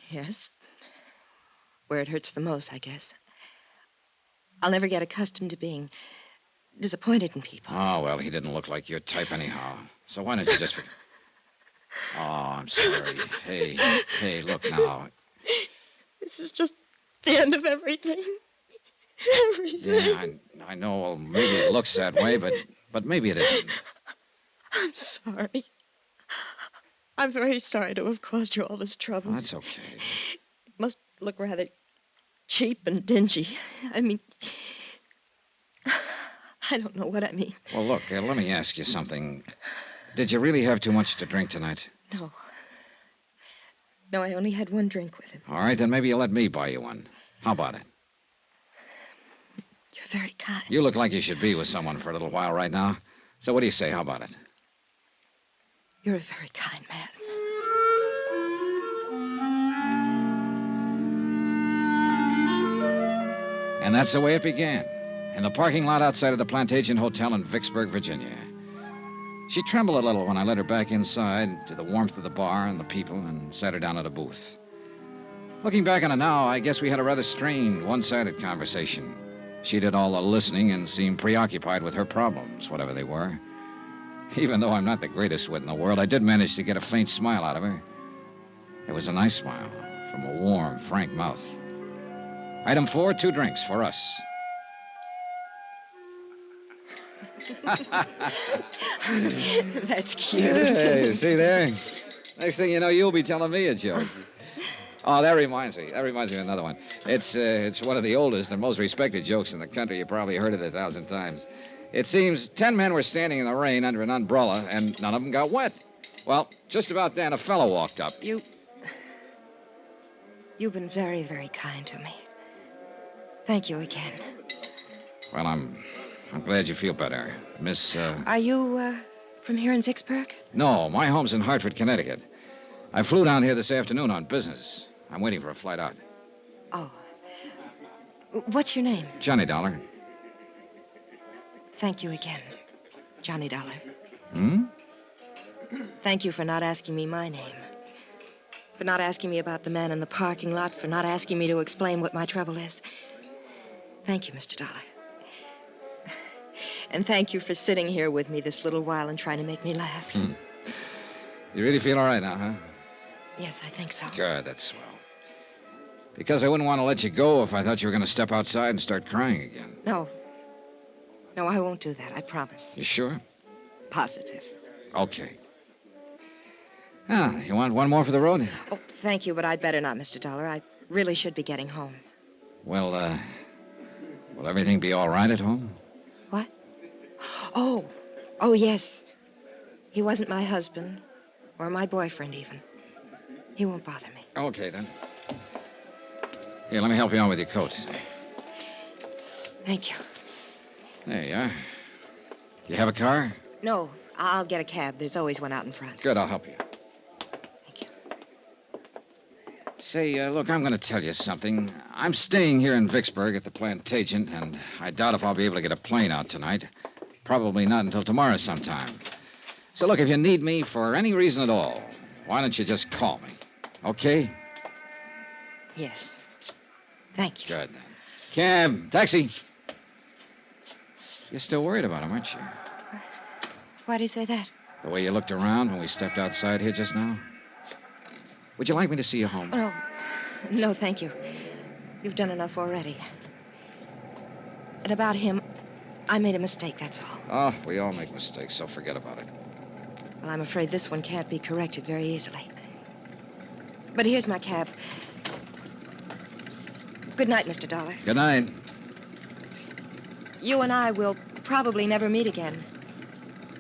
Yes. Where it hurts the most, I guess. I'll never get accustomed to being disappointed in people. Oh, well, he didn't look like your type anyhow. So why don't you just... Oh, I'm sorry. Hey, look now. This is just the end of everything. Everything. Yeah, I know. Well, maybe it looks that way, but maybe it isn't. I'm sorry. I'm very sorry to have caused you all this trouble. Oh, that's okay. It must look rather cheap and dingy. I mean, I don't know what I mean. Well, look, let me ask you something. Did you really have too much to drink tonight? No. No, I only had one drink with him. All right, then maybe you'll let me buy you one. How about it? You're very kind. You look like you should be with someone for a little while right now. So what do you say? How about it? You're a very kind man. And that's the way it began, in the parking lot outside of the Plantation Hotel in Vicksburg, Virginia. She trembled a little when I led her back inside to the warmth of the bar and the people and sat her down at a booth. Looking back on it now, I guess we had a rather strained, one-sided conversation. She did all the listening and seemed preoccupied with her problems, whatever they were. Even though I'm not the greatest wit in the world, I did manage to get a faint smile out of her. It was a nice smile from a warm, frank mouth. Item 4, 2 drinks for us. That's cute. Hey, see there? Next thing you know, you'll be telling me a joke. Oh, that reminds me. That reminds me of another one. It's one of the oldest and most respected jokes in the country. You probably heard it 1,000 times. It seems 10 men were standing in the rain under an umbrella, and none of them got wet. Well, just about then, a fellow walked up. You've been very, very kind to me. Thank you again. Well, I'm I'm glad you feel better. Miss, Are you, from here in Vicksburg? No, my home's in Hartford, Connecticut. I flew down here this afternoon on business. I'm waiting for a flight out. Oh. What's your name? Johnny Dollar. Thank you again, Johnny Dollar. Hmm? Thank you for not asking me my name. For not asking me about the man in the parking lot. For not asking me to explain what my trouble is. Thank you, Mr. Dollar. And thank you for sitting here with me this little while and trying to make me laugh. You really feel all right now, huh? Yes, I think so. Good, that's swell. Because I wouldn't want to let you go if I thought you were going to step outside and start crying again. No. No, I won't do that, I promise. You sure? Positive. Okay. Ah, you want one more for the road? Oh, thank you, but I'd better not, Mr. Dollar. I really should be getting home. Well, will everything be all right at home? What? Oh, yes. He wasn't my husband, or my boyfriend, even. He won't bother me. Okay, then. Here, let me help you on with your coat. Thank you. There you are. Do you have a car? No, I'll get a cab. There's always one out in front. Good, I'll help you. Thank you. Say, look, I'm going to tell you something. I'm staying here in Vicksburg at the Plantation, and I doubt if I'll be able to get a plane out tonight. Probably not until tomorrow sometime. So, look, if you need me for any reason at all, why don't you just call me? Okay? Yes. Thank you. Good, then. Cab, taxi. You're still worried about him, aren't you? Why do you say that? The way you looked around when we stepped outside here just now? Would you like me to see you home? Oh, no. No, thank you. You've done enough already. And about him, I made a mistake, that's all. Oh, we all make mistakes, so forget about it. Well, I'm afraid this one can't be corrected very easily. But here's my cab. Good night, Mr. Dollar. Good night. You and I will probably never meet again.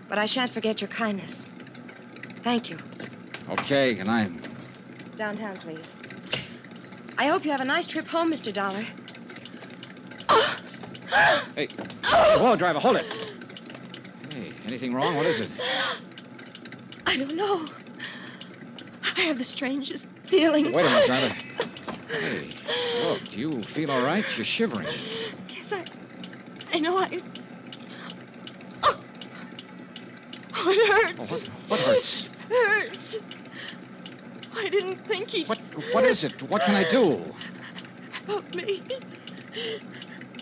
But I shan't forget your kindness. Thank you. Okay, good night. Downtown, please. I hope you have a nice trip home, Mr. Dollar. Hey, whoa, driver, hold it. Hey, anything wrong? What is it? I don't know. I have the strangest feeling. Wait a minute, driver. Hey, look, do you feel all right? You're shivering. Yes, I know I... Oh, it hurts. Oh, what hurts? Hurts. I didn't think he... What is it? What can I do? Help me.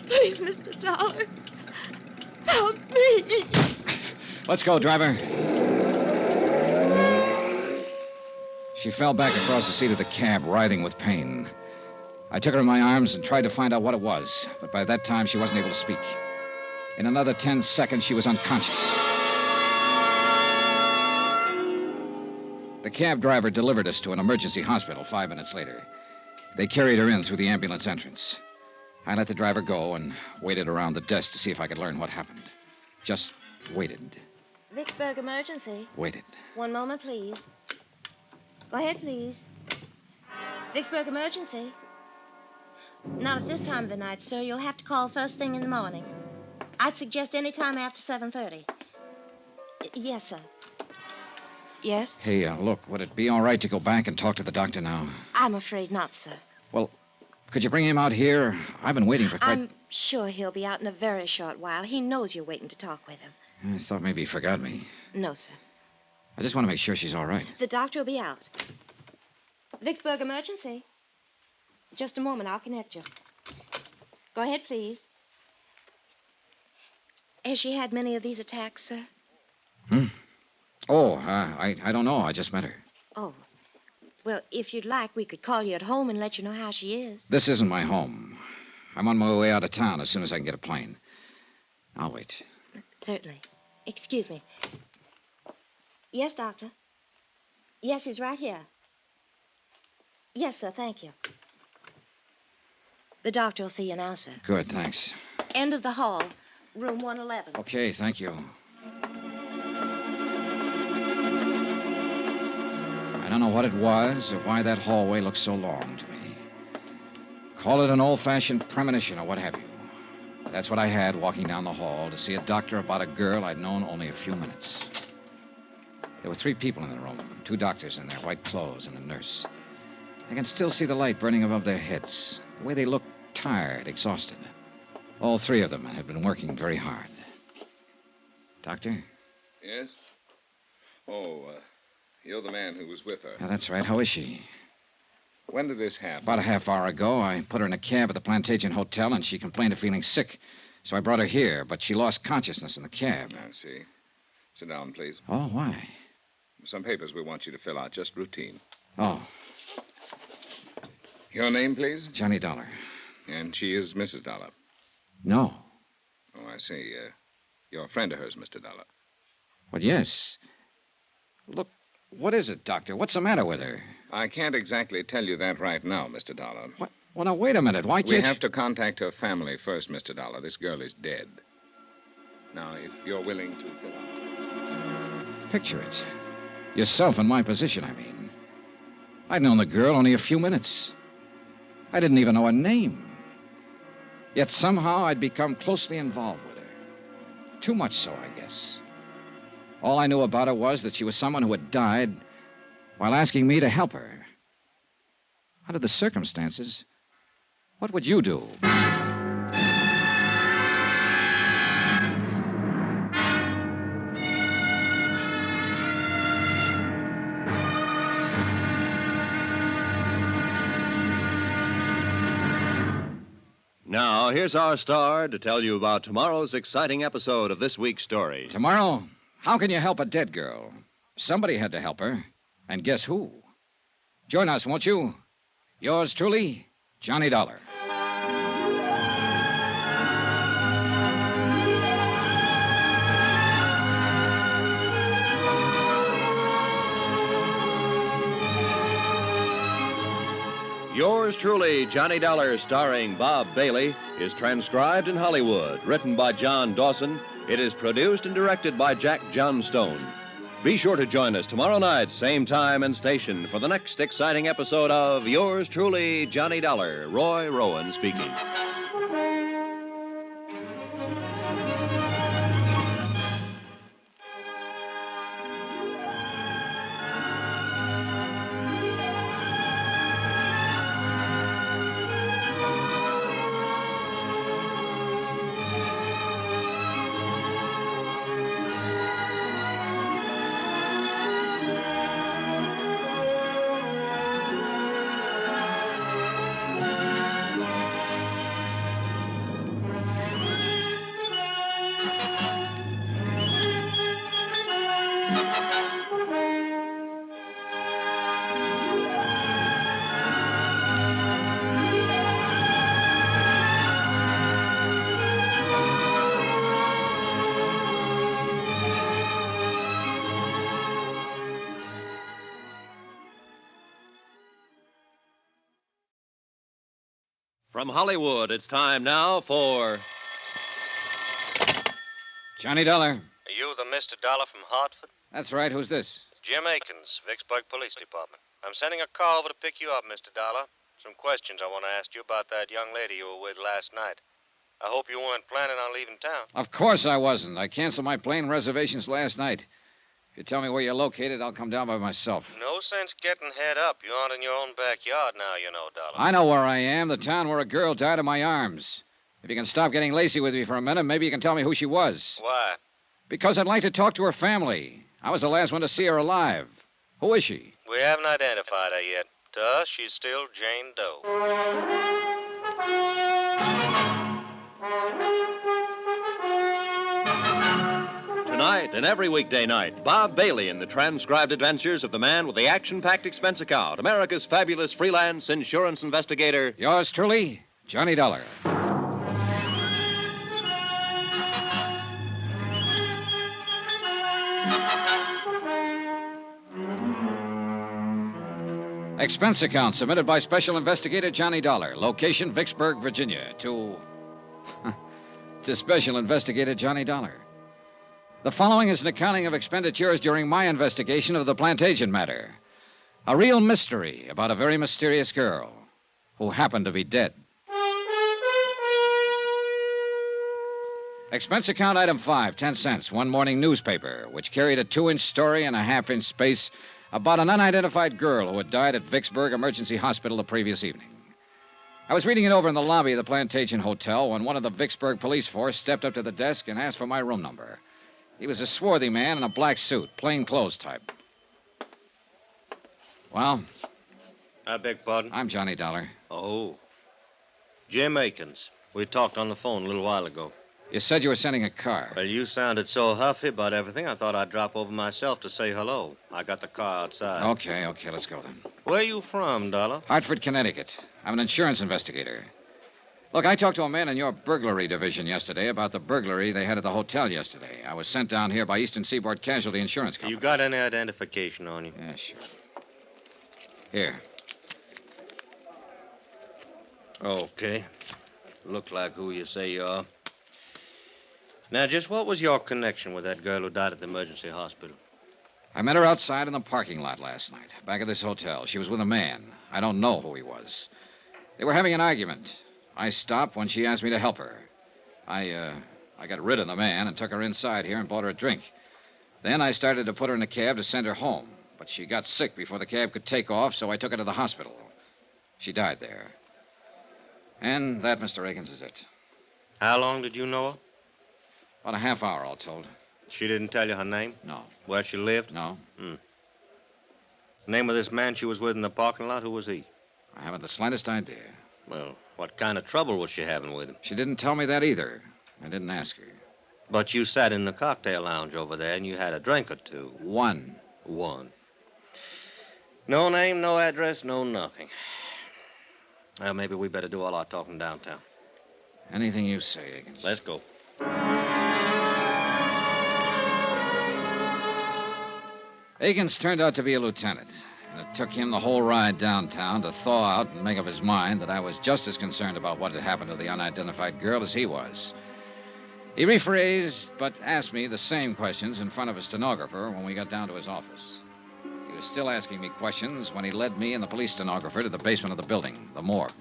Please, Mr. Dollar. Help me. Let's go, driver. She fell back across the seat of the cab, writhing with pain. I took her in my arms and tried to find out what it was, but by that time she wasn't able to speak. In another 10 seconds, she was unconscious. The cab driver delivered us to an emergency hospital 5 minutes later. They carried her in through the ambulance entrance. I let the driver go and waited around the desk to see if I could learn what happened. Just waited. Vicksburg emergency. Waited. One moment, please. Go ahead, please. Vicksburg emergency. Not at this time of the night, sir. You'll have to call first thing in the morning. I'd suggest any time after 7:30. Yes, sir. Yes? Hey, look, would it be all right to go back and talk to the doctor now? I'm afraid not, sir. Well, could you bring him out here? I've been waiting for quite... I'm sure he'll be out in a very short while. He knows you're waiting to talk with him. I thought maybe he forgot me. No, sir. I just want to make sure she's all right. The doctor will be out. Vicksburg emergency. Just a moment. I'll connect you. Go ahead, please. Has she had many of these attacks, sir? Oh, I don't know. I just met her. Oh. Well, if you'd like, we could call you at home and let you know how she is. This isn't my home. I'm on my way out of town as soon as I can get a plane. I'll wait. Certainly. Excuse me. Yes, doctor. Yes, he's right here. Yes, sir, thank you. The doctor will see you now, sir. Good, thanks. End of the hall, room 111. Okay, thank you. I don't know what it was or why that hallway looked so long to me. Call it an old-fashioned premonition or what have you. That's what I had walking down the hall to see a doctor about a girl I'd known only a few minutes. There were 3 people in the room, 2 doctors in their white clothes and a nurse. I can still see the light burning above their heads, the way they looked tired, exhausted. All 3 of them had been working very hard. Doctor? Yes? Oh, you're the man who was with her. Yeah, that's right. How is she? When did this happen? About a half hour ago, I put her in a cab at the Plantation Hotel, and she complained of feeling sick. So I brought her here, but she lost consciousness in the cab. I see. Sit down, please. Oh, why? Some papers we want you to fill out, just routine. Oh. Your name, please? Johnny Dollar. And she is Mrs. Dollar. No. Oh, I see. You're a friend of hers, Mr. Dollar. Well, yes. Look, what is it, Doctor? What's the matter with her? I can't exactly tell you that right now, Mr. Dollar. What? Well, now, wait a minute. Why can't We have to contact her family first, Mr. Dollar. This girl is dead. Now, if you're willing to fill out... Picture it. Yourself in my position, I mean. I'd known the girl only a few minutes. I didn't even know her name. Yet somehow I'd become closely involved with her. Too much so, I guess. All I knew about her was that she was someone who had died while asking me to help her. Under the circumstances, what would you do? Now, here's our star to tell you about tomorrow's exciting episode of this week's story. Tomorrow, how can you help a dead girl? Somebody had to help her. And guess who? Join us, won't you? Yours truly, Johnny Dollar. Yours truly, Johnny Dollar, starring Bob Bailey, is transcribed in Hollywood. Written by John Dawson, it is produced and directed by Jack Johnstone. Be sure to join us tomorrow night, same time and station, for the next exciting episode of Yours truly, Johnny Dollar. Roy Rowan speaking. From Hollywood, it's time now for... Johnny Dollar. Are you the Mr. Dollar from Hartford? That's right. Who's this? Jim Akins, Vicksburg Police Department. I'm sending a car over to pick you up, Mr. Dollar. Some questions I want to ask you about that young lady you were with last night. I hope you weren't planning on leaving town. Of course I wasn't. I canceled my plane reservations last night. If you tell me where you're located, I'll come down by myself. No sense getting head up. You aren't in your own backyard now, you know, Dollar. I know where I am, the town where a girl died in my arms. If you can stop getting lazy with me for a minute, maybe you can tell me who she was. Why? Because I'd like to talk to her family. I was the last one to see her alive. Who is she? We haven't identified her yet. To us, she's still Jane Doe. Tonight and every weekday night, Bob Bailey in the transcribed adventures of the man with the action-packed expense account, America's fabulous freelance insurance investigator. Yours truly, Johnny Dollar. Expense account submitted by Special Investigator Johnny Dollar. Location, Vicksburg, Virginia. To Special Investigator Johnny Dollar. The following is an accounting of expenditures during my investigation of the plantation matter. A real mystery about a very mysterious girl who happened to be dead. Expense account item 5, 10 cents. One morning newspaper, which carried a 2-inch story and a half-inch space about an unidentified girl who had died at Vicksburg Emergency Hospital the previous evening. I was reading it over in the lobby of the Plantation Hotel when one of the Vicksburg police force stepped up to the desk and asked for my room number. He was a swarthy man in a black suit, plain clothes type. Well? I beg pardon? I'm Johnny Dollar. Oh. Jim Akins. We talked on the phone a little while ago. You said you were sending a car. Well, you sounded so huffy about everything, I thought I'd drop over myself to say hello. I got the car outside. Okay, let's go then. Where are you from, Dollar? Hartford, Connecticut. I'm an insurance investigator. Look, I talked to a man in your burglary division yesterday about the burglary they had at the hotel yesterday. I was sent down here by Eastern Seaboard Casualty Insurance Company. You got any identification on you? Yeah, sure. Here. Okay. Look like who you say you are. Now, just what was your connection with that girl who died at the emergency hospital? I met her outside in the parking lot last night, back of this hotel. She was with a man. I don't know who he was. They were having an argument. I stopped when she asked me to help her. I got rid of the man and took her inside here and bought her a drink. Then I started to put her in a cab to send her home, but she got sick before the cab could take off, so I took her to the hospital. She died there. And that, Mr. Akins, is it. How long did you know her? About a half hour, all told. She didn't tell you her name? No. Where she lived? No. Name of this man she was with in the parking lot, who was he? I haven't the slightest idea. Well, what kind of trouble was she having with him? She didn't tell me that either. I didn't ask her. But you sat in the cocktail lounge over there and you had a drink or two. One. No name, no address, no nothing. Well, maybe we better do all our talking downtown. Anything you say, Akins. Let's go. Akins turned out to be a lieutenant. And it took him the whole ride downtown to thaw out and make up his mind that I was just as concerned about what had happened to the unidentified girl as he was. He rephrased, but asked me the same questions in front of a stenographer when we got down to his office. He was still asking me questions when he led me and the police stenographer to the basement of the building, the morgue.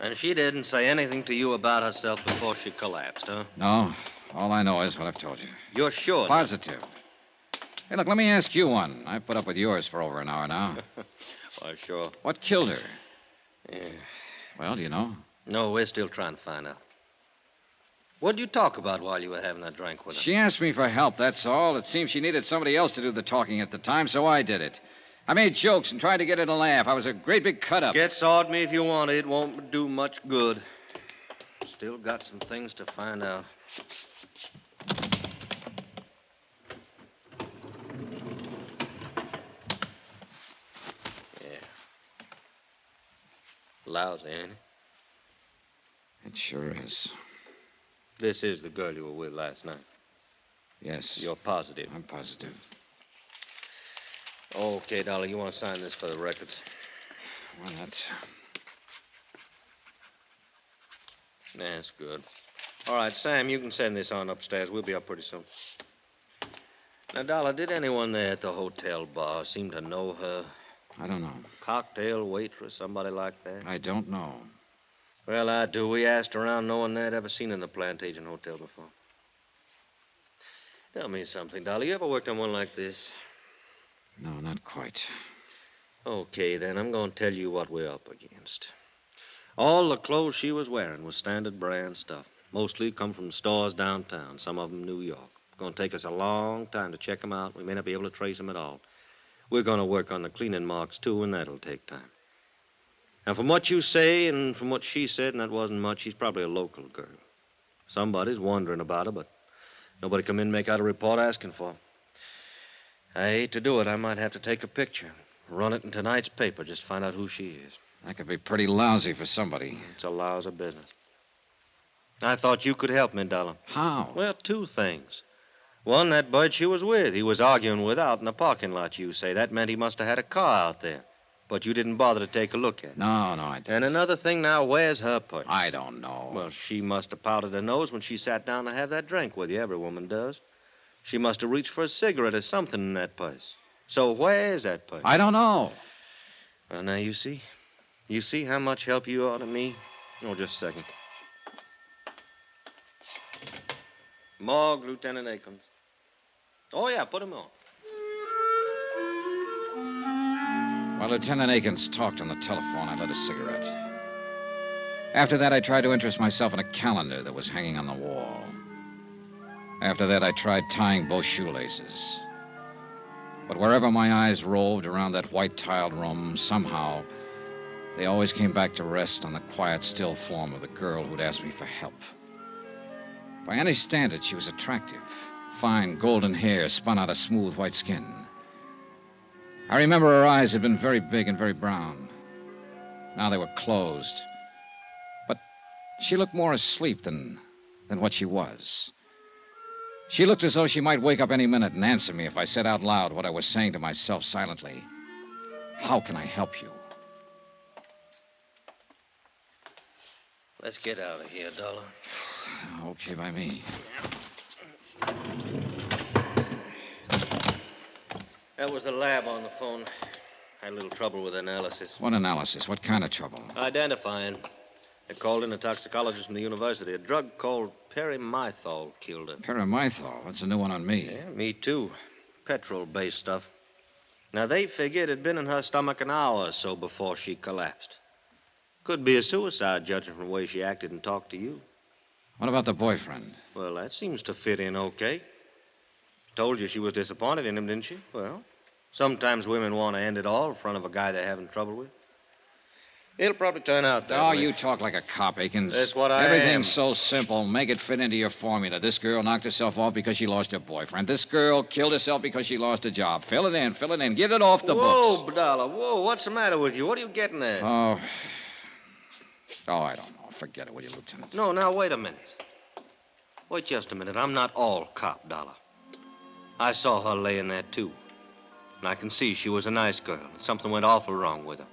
And she didn't say anything to you about herself before she collapsed, huh? No. All I know is what I've told you. You're sure? Positive. Hey, look, let me ask you one. I've put up with yours for over an hour now. Why, sure. What killed her? Yeah. Well, do you know? No, we're still trying to find out. What did you talk about while you were having that drink with her? She asked me for help, that's all. It seems she needed somebody else to do the talking at the time, so I did it. I made jokes and tried to get her to laugh. I was a great big cut-up. Get sawed me if you want. It won't do much good. Still got some things to find out. Yeah. Lousy, ain't it? It sure is. This is the girl you were with last night. Yes. You're positive? I'm positive. Okay, Dolly, you want to sign this for the records? Well, that's good. All right, Sam, you can send this on upstairs. We'll be up pretty soon. Now, Dollar, did anyone there at the hotel bar seem to know her? I don't know. Cocktail waitress, somebody like that? I don't know. Well, I do. We asked around. No one there had ever seen her in the Plantation Hotel before. Tell me something, Dolly. You ever worked on one like this? No, not quite. Okay, then. I'm going to tell you what we're up against. All the clothes she was wearing was standard brand stuff. Mostly come from stores downtown, some of them New York. It's going to take us a long time to check them out. We may not be able to trace them at all. We're going to work on the cleaning marks, too, and that'll take time. Now, from what you say and from what she said, and that wasn't much, she's probably a local girl. Somebody's wondering about her, but nobody come in and make out a report asking for her. I hate to do it. I might have to take a picture, run it in tonight's paper, just to find out who she is. That could be pretty lousy for somebody. It's a lousy business. I thought you could help me, Dollar. How? Well, two things. One, that bird she was with. He was arguing with out in the parking lot, you say. That meant he must have had a car out there. But you didn't bother to take a look at it. No, I didn't. And another thing now, where's her purse? I don't know. Well, she must have powdered her nose when she sat down to have that drink with you. Every woman does. She must have reached for a cigarette or something in that purse. So where's that purse? I don't know. Well, now, you see? You see how much help you are to me? Oh, just a second. Morgue, Lieutenant Akins. Oh, yeah, put him on. While Lieutenant Akins talked on the telephone, I lit a cigarette. After that, I tried to interest myself in a calendar that was hanging on the wall. After that, I tried tying both shoelaces. But wherever my eyes roved around that white-tiled room, somehow, they always came back to rest on the quiet, still form of the girl who'd asked me for help. By any standard, she was attractive. Fine golden hair spun out of smooth white skin. I remember her eyes had been very big and very brown. Now they were closed. But she looked more asleep than what she was. She looked as though she might wake up any minute and answer me if I said out loud what I was saying to myself silently. How can I help you? Let's get out of here, Dollar. Okay by me. That was the lab on the phone. Had a little trouble with analysis. What analysis? What kind of trouble? Identifying. They called in a toxicologist from the university. A drug called perimethol killed her. Perimethol? That's a new one on me. Yeah, me too. Petrol-based stuff. Now, they figured it had been in her stomach an hour or so before she collapsed. Could be a suicide, judging from the way she acted and talked to you. What about the boyfriend? Well, that seems to fit in okay. Told you she was disappointed in him, didn't she? Well, sometimes women want to end it all in front of a guy they're having trouble with. It'll probably turn out that way. You talk like a cop, Akins. That's what I Everything's am. so simple. Make it fit into your formula. This girl knocked herself off because she lost her boyfriend. This girl killed herself because she lost a job. Fill it in. Get it off the books. Whoa, Dollar, whoa. What's the matter with you? What are you getting at? Oh, I don't know. Forget it, will you, Lieutenant? No, now, wait a minute. Wait just a minute. I'm not all cop, Dollar. I saw her laying there, too. And I can see she was a nice girl, and something went awful wrong with her.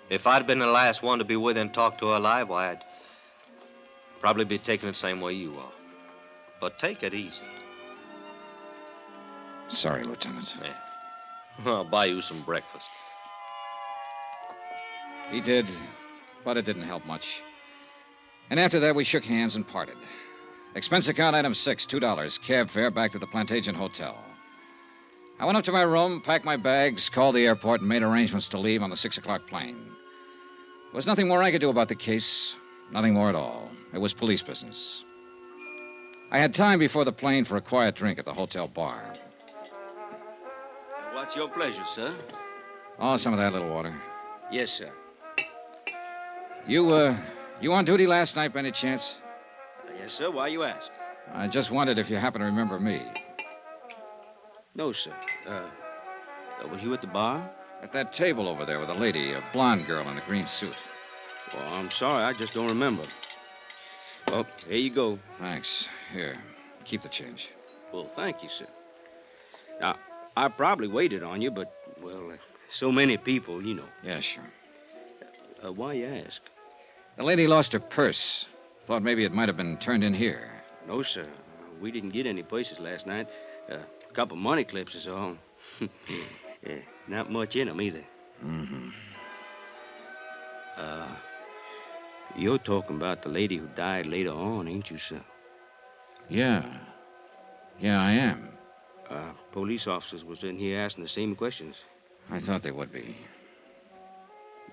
If I'd been the last one to be with her and talk to her alive, why, I'd probably be taking it the same way you are. But take it easy. Sorry, Lieutenant. Yeah. I'll buy you some breakfast. He did, but it didn't help much. And after that, we shook hands and parted. Expense account item 6, $2. Cab fare back to the Plantation Hotel. I went up to my room, packed my bags, called the airport, and made arrangements to leave on the 6 o'clock plane. There was nothing more I could do about the case. Nothing more at all. It was police business. I had time before the plane for a quiet drink at the hotel bar. What's your pleasure, sir? Oh, some of that little water. Yes, sir. You on duty last night by any chance? Yes, sir. Why you ask? I just wondered if you happen to remember me. No, sir. Was you at the bar? At that table over there with a lady, a blonde girl in a green suit. Well, I'm sorry. I just don't remember. Oh, here you go. Thanks. Here, keep the change. Well, thank you, sir. Now, I probably waited on you, but, well, so many people, you know. Yeah, sure. Why you ask? The lady lost her purse. Thought maybe it might have been turned in here. No, sir. We didn't get any places last night. A couple money clips is all. Not much in them either. Mm-hmm. You're talking about the lady who died later on, ain't you, sir? Yeah. Yeah, I am. Police officers was in here asking the same questions. I thought they would be.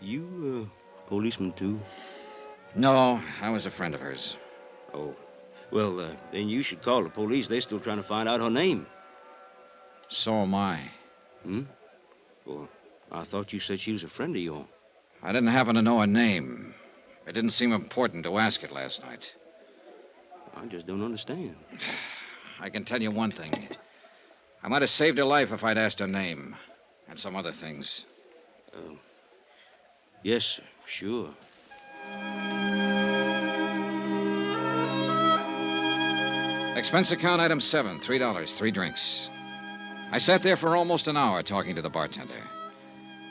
You, policeman, too? No, I was a friend of hers. Oh. Well, then you should call the police. They're still trying to find out her name. So am I. Hmm? Well, I thought you said she was a friend of yours. I didn't happen to know her name. It didn't seem important to ask it last night. I just don't understand. I can tell you one thing. I might have saved her life if I'd asked her name. And some other things. Yes, sir. Sure. Expense account item 7, $3, 3 drinks. I sat there for almost an hour talking to the bartender.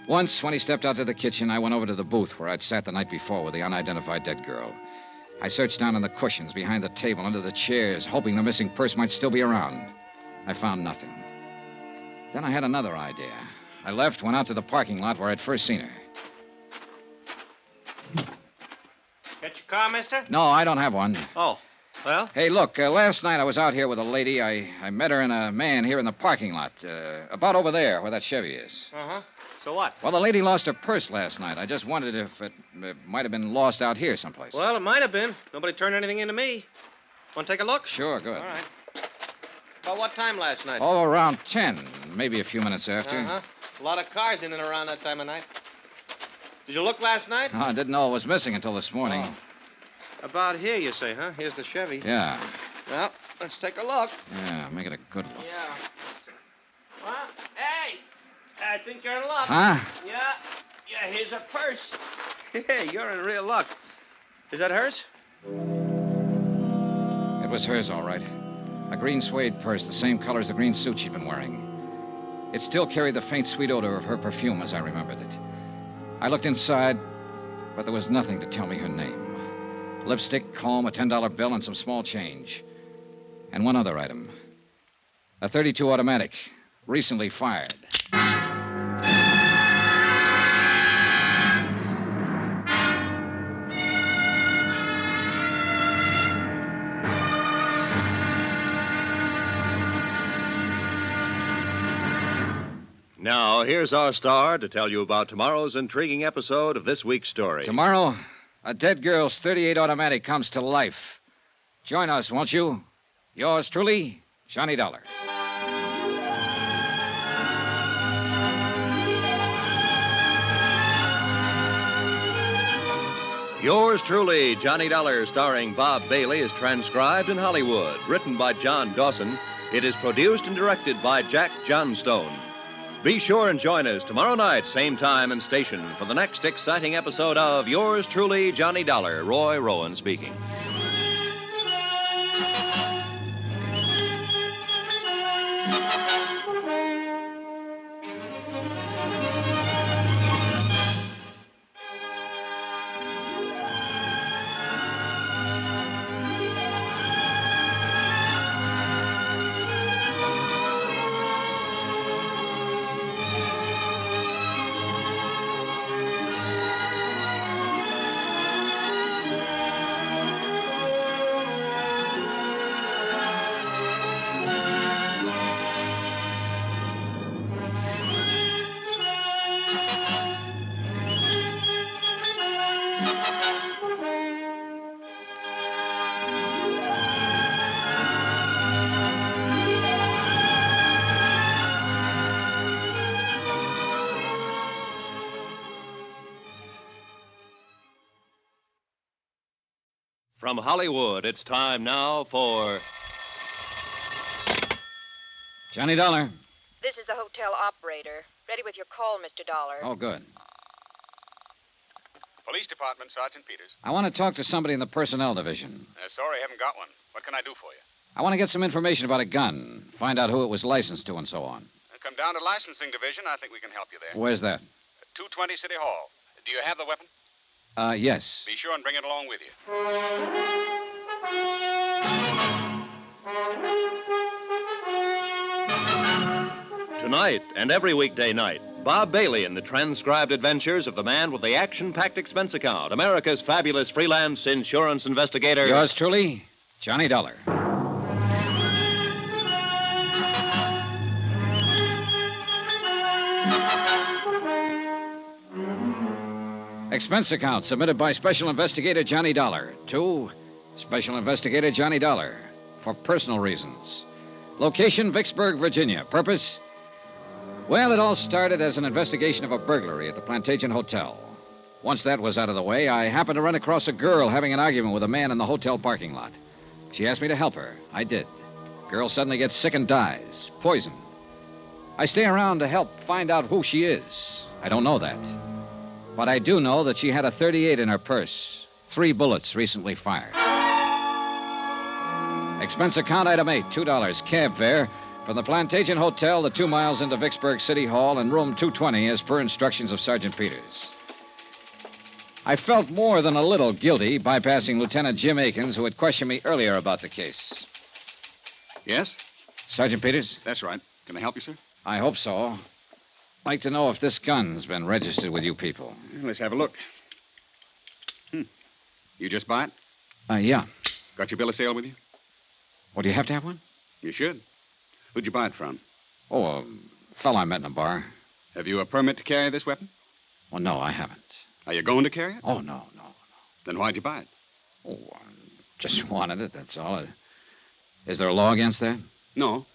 Once, when he stepped out to the kitchen, I went over to the booth where I'd sat the night before with the unidentified dead girl. I searched down on the cushions, behind the table, under the chairs, hoping the missing purse might still be around. I found nothing. Then I had another idea. I left, went out to the parking lot where I'd first seen her. Get your car, mister? No, I don't have one. Oh, well? Hey, look, last night I was out here with a lady. I met her and a man here in the parking lot, about over there where that Chevy is. Uh-huh. So what? Well, the lady lost her purse last night. I just wondered if it might have been lost out here someplace. Well, it might have been. Nobody turned anything into me. Want to take a look? Sure, good. All right. About what time last night? Oh, around 10, maybe a few minutes after. Uh-huh. A lot of cars in and around that time of night. Did you look last night? Oh, I didn't know it was missing until this morning. Oh. About here, you say, huh? Here's the Chevy. Yeah. Well, let's take a look. Yeah, make it a good look. Yeah. Well, hey! I think you're in luck. Huh? Yeah. Yeah, here's a purse. Hey, you're in real luck. Is that hers? It was hers, all right. A green suede purse, the same color as the green suit she'd been wearing. It still carried the faint, sweet odor of her perfume as I remembered it. I looked inside, but there was nothing to tell me her name. Lipstick, comb, a $10 bill, and some small change. And one other item. A .32 automatic, recently fired. Now, here's our star to tell you about tomorrow's intriguing episode of this week's story. Tomorrow, a dead girl's .38 automatic comes to life. Join us, won't you? Yours truly, Johnny Dollar. Yours truly, Johnny Dollar, starring Bob Bailey, is transcribed in Hollywood. Written by John Dawson. It is produced and directed by Jack Johnstone. Be sure and join us tomorrow night, same time and station, for the next exciting episode of Yours truly, Johnny Dollar. Roy Rowan speaking. From Hollywood, it's time now for Johnny Dollar. This is the hotel operator. Ready with your call, Mr. Dollar. Oh, good. Police Department, Sergeant Peters. I want to talk to somebody in the personnel division. Sorry, I haven't got one. What can I do for you? I want to get some information about a gun, find out who it was licensed to and so on. Come down to licensing division. I think we can help you there. Where's that? 220 City Hall. Do you have the weapon? Yes. Be sure and bring it along with you. Tonight and every weekday night, Bob Bailey in the transcribed adventures of the man with the action-packed expense account, America's fabulous freelance insurance investigator. Yours truly, Johnny Dollar. Expense account submitted by Special Investigator Johnny Dollar to Special Investigator Johnny Dollar for personal reasons. Location, Vicksburg, Virginia. Purpose? Well, it all started as an investigation of a burglary at the Plantation Hotel. Once that was out of the way, I happened to run across a girl having an argument with a man in the hotel parking lot. She asked me to help her. I did. Girl suddenly gets sick and dies. Poison. I stay around to help find out who she is. I don't know that. But I do know that she had a .38 in her purse. 3 bullets recently fired. Expense account item 8, $2. Cab fare from the Plantation Hotel, the 2 miles into Vicksburg City Hall, and room 220 as per instructions of Sergeant Peters. I felt more than a little guilty bypassing Lieutenant Jim Akins, who had questioned me earlier about the case. Yes? Sergeant Peters? That's right. Can I help you, sir? I hope so. I'd like to know if this gun's been registered with you people. Let's have a look. You just buy it? Yeah. Got your bill of sale with you? Well, do you have to have one? You should. Who'd you buy it from? Oh, a fellow I met in a bar. Have you a permit to carry this weapon? Well, no, I haven't. Are you going to carry it? Oh, no. Then why'd you buy it? Oh, I just wanted it, that's all. Is there a law against that? No.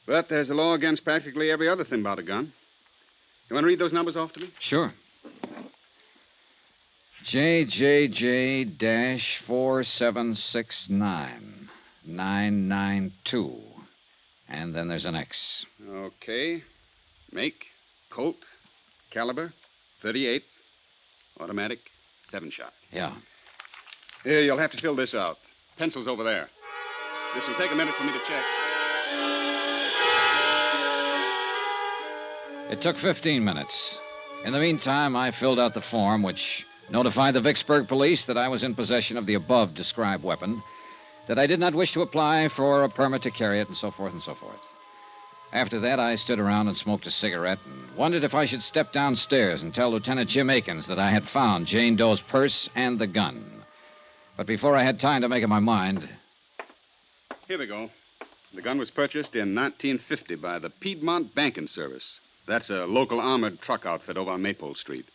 But there's a law against practically every other thing about a gun. You want to read those numbers off to me? Sure. JJJ-4769-992. And then there's an X. Okay. Make, Colt, caliber, 38, automatic, 7-shot. Yeah. Here, you'll have to fill this out. Pencil's over there. This will take a minute for me to check. It took 15 minutes. In the meantime, I filled out the form which notified the Vicksburg police that I was in possession of the above described weapon, that I did not wish to apply for a permit to carry it, and so forth and so forth. After that, I stood around and smoked a cigarette and wondered if I should step downstairs and tell Lieutenant Jim Akins that I had found Jane Doe's purse and the gun. But before I had time to make up my mind... Here we go. The gun was purchased in 1950 by the Piedmont Banking Service. That's a local armored truck outfit over on Maypole Street.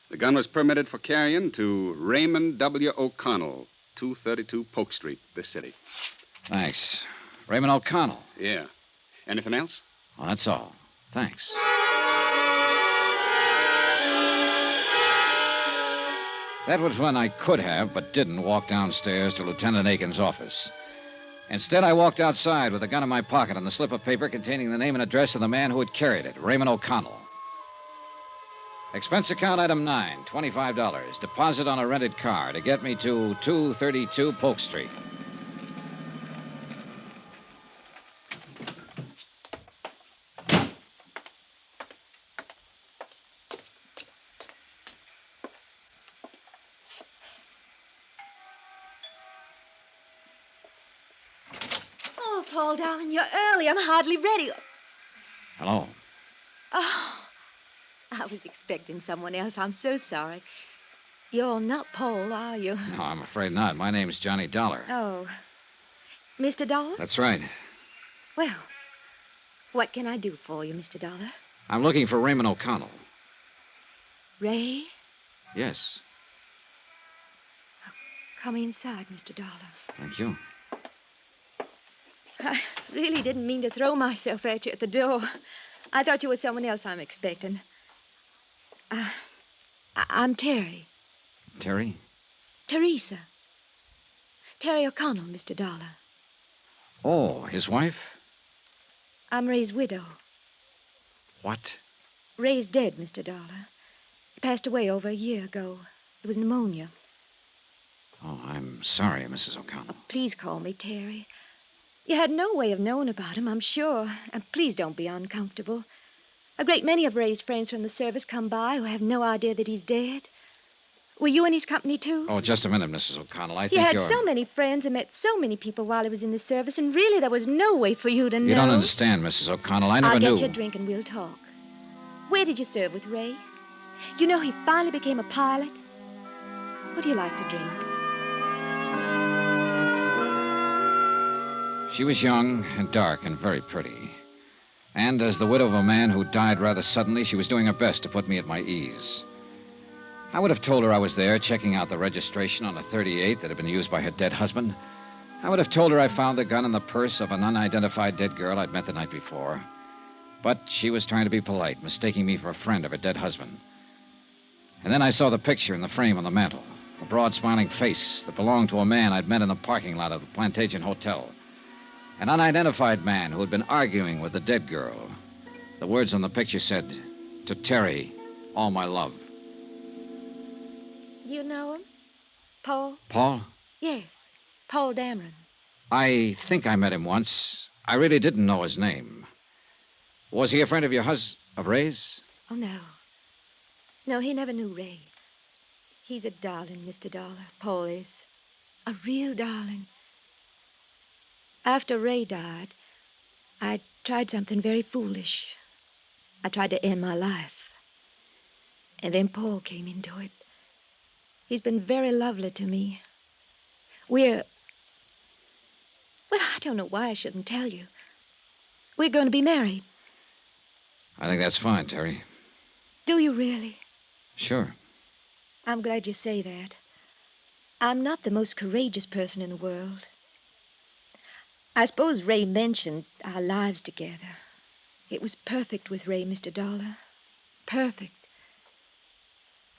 The gun was permitted for carrying to Raymond W. O'Connell, 232 Polk Street, this city. Thanks. Raymond O'Connell. Yeah. Anything else? Well, that's all. Thanks. That was when I could have, but didn't, walk downstairs to Lieutenant Aiken's office. Instead, I walked outside with the gun in my pocket and the slip of paper containing the name and address of the man who had carried it, Raymond O'Connell. Expense account item 9, $25. Deposit on a rented car to get me to 232 Polk Street. Oh, Paul, darling, you're early. I'm hardly ready. Hello. Oh, I was expecting someone else. I'm so sorry. You're not Paul, are you? No, I'm afraid not. My name's Johnny Dollar. Oh. Mr. Dollar? That's right. Well, what can I do for you, Mr. Dollar? I'm looking for Raymond O'Connell. Ray? Yes. Come inside, Mr. Dollar. Thank you. I really didn't mean to throw myself at you at the door. I thought you were someone else I'm expecting. I'm Terry. Terry? Teresa. Terry O'Connell, Mr. Dollar. Oh, his wife? I'm Ray's widow. What? Ray's dead, Mr. Dollar. He passed away over a year ago. It was pneumonia. Oh, I'm sorry, Mrs. O'Connell. Please call me Terry. You had no way of knowing about him, I'm sure. And please don't be uncomfortable. A great many of Ray's friends from the service come by who have no idea that he's dead. Were you in his company, too? Oh, just a minute, Mrs. O'Connell. He had so many friends and met so many people while he was in the service, and really there was no way for you to know. You don't understand, Mrs. O'Connell. I never knew. I'll get you a drink and we'll talk. Where did you serve with Ray? You know he finally became a pilot. What do you like to drink? She was young and dark and very pretty. And as the widow of a man who died rather suddenly, she was doing her best to put me at my ease. I would have told her I was there checking out the registration on a 38 that had been used by her dead husband. I would have told her I found the gun in the purse of an unidentified dead girl I'd met the night before. But she was trying to be polite, mistaking me for a friend of her dead husband. And then I saw the picture in the frame on the mantel, a broad, smiling face that belonged to a man I'd met in the parking lot of the Plantation Hotel. An unidentified man who had been arguing with the dead girl. The words on the picture said, "To Terry, all my love." You know him? Paul? Paul? Yes, Paul Dameron. I think I met him once. I really didn't know his name. Was he a friend of your of Ray's? Oh, no. No, he never knew Ray. He's a darling, Mr. Dollar. Paul is. A real darling. After Ray died, I tried something very foolish. I tried to end my life. And then Paul came into it. He's been very lovely to me. Well, I don't know why I shouldn't tell you. We're going to be married. I think that's fine, Terry. Do you really? Sure. I'm glad you say that. I'm not the most courageous person in the world. I suppose Ray mentioned our lives together. It was perfect with Ray, Mr. Dollar. Perfect.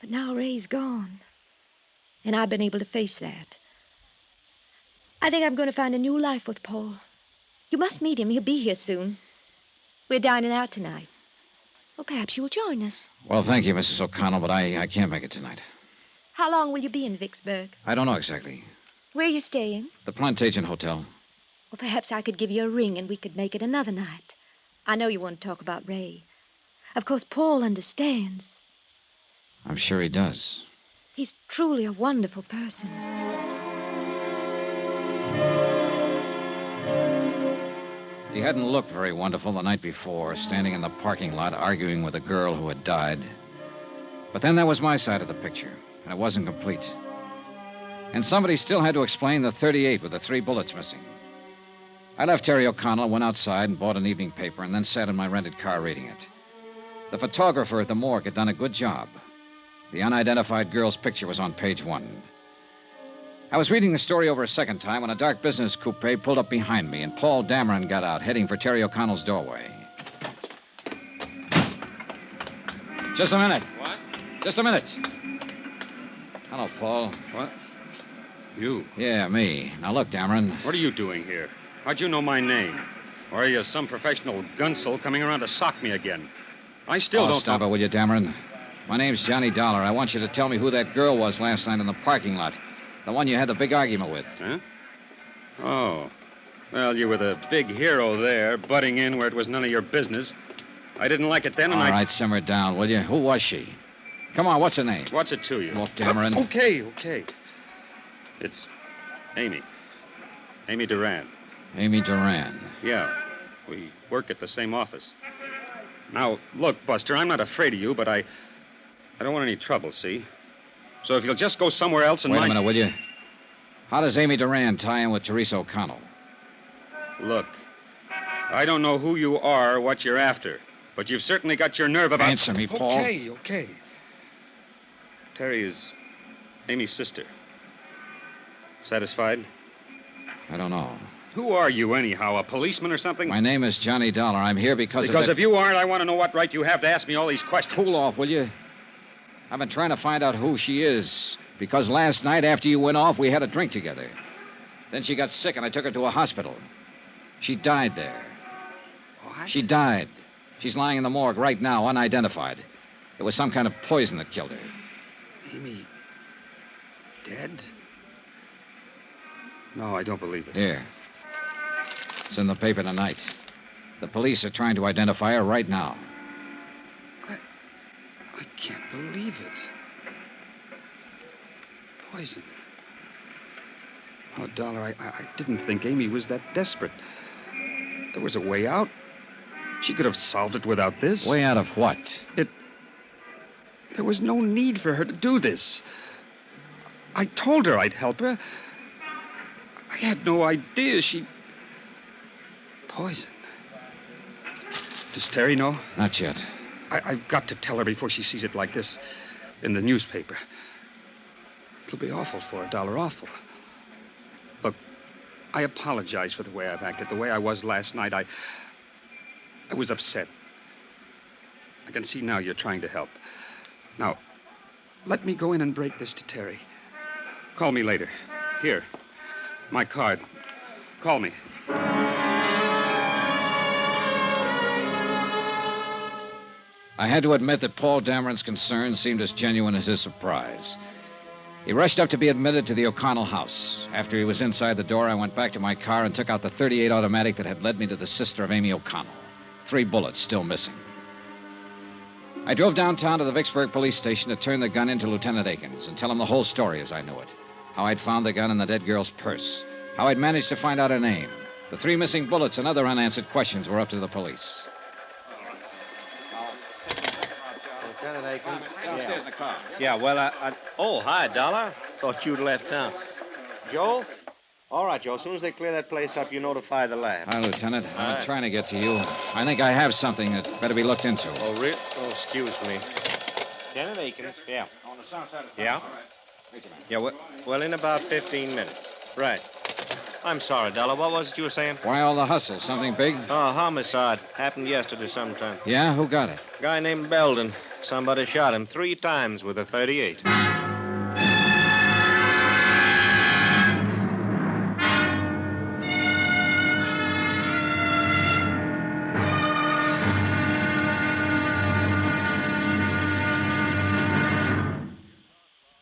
But now Ray's gone. And I've been able to face that. I think I'm going to find a new life with Paul. You must meet him. He'll be here soon. We're dining out tonight. Well, perhaps you'll join us. Well, thank you, Mrs. O'Connell, but I can't make it tonight. How long will you be in Vicksburg? I don't know exactly. Where are you staying? The Plantation Hotel. Well, perhaps I could give you a ring and we could make it another night. I know you want to talk about Ray. Of course, Paul understands. I'm sure he does. He's truly a wonderful person. He hadn't looked very wonderful the night before, standing in the parking lot arguing with a girl who had died. But then there was my side of the picture, and it wasn't complete. And somebody still had to explain the .38 with the 3 bullets missing. I left Terry O'Connell, went outside and bought an evening paper, and then sat in my rented car reading it. The photographer at the morgue had done a good job. The unidentified girl's picture was on page 1. I was reading the story over a second time when a dark business coupe pulled up behind me, and Paul Dameron got out, heading for Terry O'Connell's doorway. Just a minute. What? Just a minute. Hello, Paul. What? You? Yeah, me. Now, look, Dameron. What are you doing here? How'd you know my name? Or are you some professional gunsel coming around to sock me again? I still don't... Stop it, will you, Dameron? My name's Johnny Dollar. I want you to tell me who that girl was last night in the parking lot. The one you had the big argument with. Huh? Oh. Well, you were the big hero there, butting in where it was none of your business. I didn't like it then, and All right, simmer down, will you? Who was she? Come on, what's her name? What's it to you? Look, Dameron. Okay. It's Amy. Amy Duran. Amy Duran. Yeah. We work at the same office. Now, look, Buster, I'm not afraid of you, but I don't want any trouble, see? So if you'll just go somewhere else and Wait a minute, will you? How does Amy Duran tie in with Teresa O'Connell? Look, I don't know who you are or what you're after, but you've certainly got your nerve about... Answer me, Paul. Okay. Terry is Amy's sister. Satisfied? I don't know. Who are you, anyhow? A policeman or something? My name is Johnny Dollar. I'm here because if you aren't, I want to know what right you have to ask me all these questions. Cool off, will you? I've been trying to find out who she is, because last night after you went off, we had a drink together. Then she got sick, and I took her to a hospital. She died there. What? She died. She's lying in the morgue right now, unidentified. It was some kind of poison that killed her. Amy... dead? No, I don't believe it. Here. It's in the paper tonight. The police are trying to identify her right now. I can't believe it. Poison. Oh, Dollar, I didn't think Amy was that desperate. There was a way out. She could have solved it without this. Way out of what? There was no need for her to do this. I told her I'd help her. I had no idea she... Poison. Does Terry know? Not yet. I've got to tell her before she sees it like this in the newspaper. It'll be awful for her, Dollar, awful. Look, I apologize for the way I've acted, the way I was last night. I was upset. I can see now you're trying to help. Now, let me go in and break this to Terry. Call me later. Here, my card. Call me. I had to admit that Paul Dameron's concern seemed as genuine as his surprise. He rushed up to be admitted to the O'Connell house. After he was inside the door, I went back to my car and took out the .38 automatic that had led me to the sister of Amy O'Connell. 3 bullets still missing. I drove downtown to the Vicksburg police station to turn the gun into Lieutenant Akins and tell him the whole story as I knew it. How I'd found the gun in the dead girl's purse. How I'd managed to find out her name. The 3 missing bullets and other unanswered questions were up to the police. Lieutenant Akins. downstairs in the car. Yeah, well, Oh, hi, Dollar. Thought you'd left town. Joe? All right, Joe. As soon as they clear that place up, you notify the lab. Hi, Lieutenant. I'm right. trying to get to you. I think I have something that better be looked into. Oh, really? Oh, excuse me. Lieutenant Akins. Yeah. On the south side of town. Yeah? All right. Wait a minute. Yeah, well, in about 15 minutes. Right. I'm sorry, Dollar. What was it you were saying? Why all the hustle? Something big? Oh, homicide. Happened yesterday sometime. Yeah? Who got it? Guy named Belden. Somebody shot him 3 times with a .38.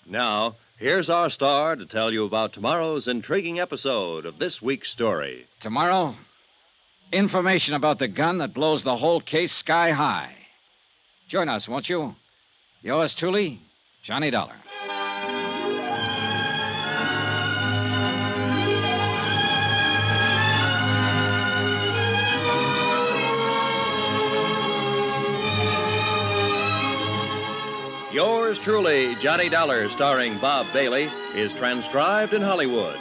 Now, here's our star to tell you about tomorrow's intriguing episode of this week's story. Tomorrow, information about the gun that blows the whole case sky high. Join us, won't you? Yours truly, Johnny Dollar. Yours truly, Johnny Dollar, starring Bob Bailey, is transcribed in Hollywood.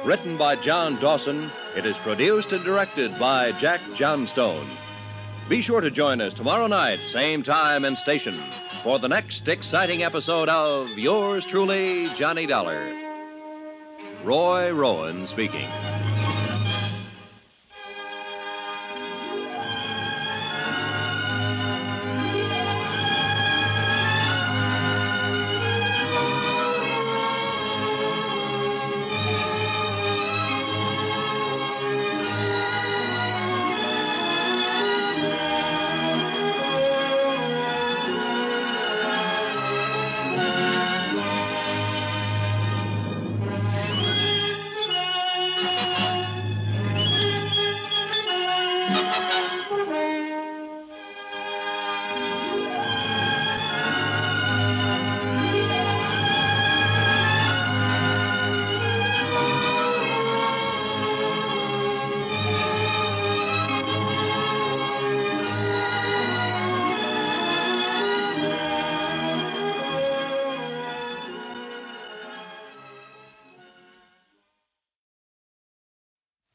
Written by John Dawson, it is produced and directed by Jack Johnstone. Be sure to join us tomorrow night, same time and station, for the next exciting episode of Yours truly, Johnny Dollar. Roy Rowan speaking.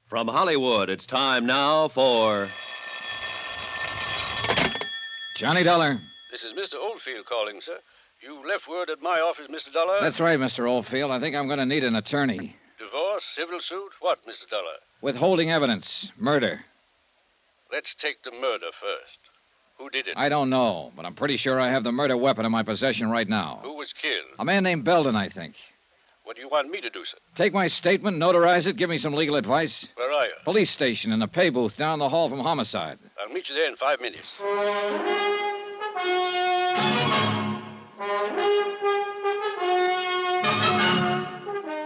From Hollywood, it's time now for Johnny Dollar. This is Mr. Oldfield calling, sir. You left word at my office, Mr. Dollar. That's right, Mr. Oldfield. I think I'm going to need an attorney. Divorce, civil suit, what, Mr. Dollar? Withholding evidence. Murder. Let's take the murder first. Who did it? I don't know, but I'm pretty sure I have the murder weapon in my possession right now. Who was killed? A man named Belden, I think. What do you want me to do, sir? Take my statement, notarize it, give me some legal advice. Where are you? Police station in the pay booth down the hall from homicide. I'll meet you there in 5 minutes.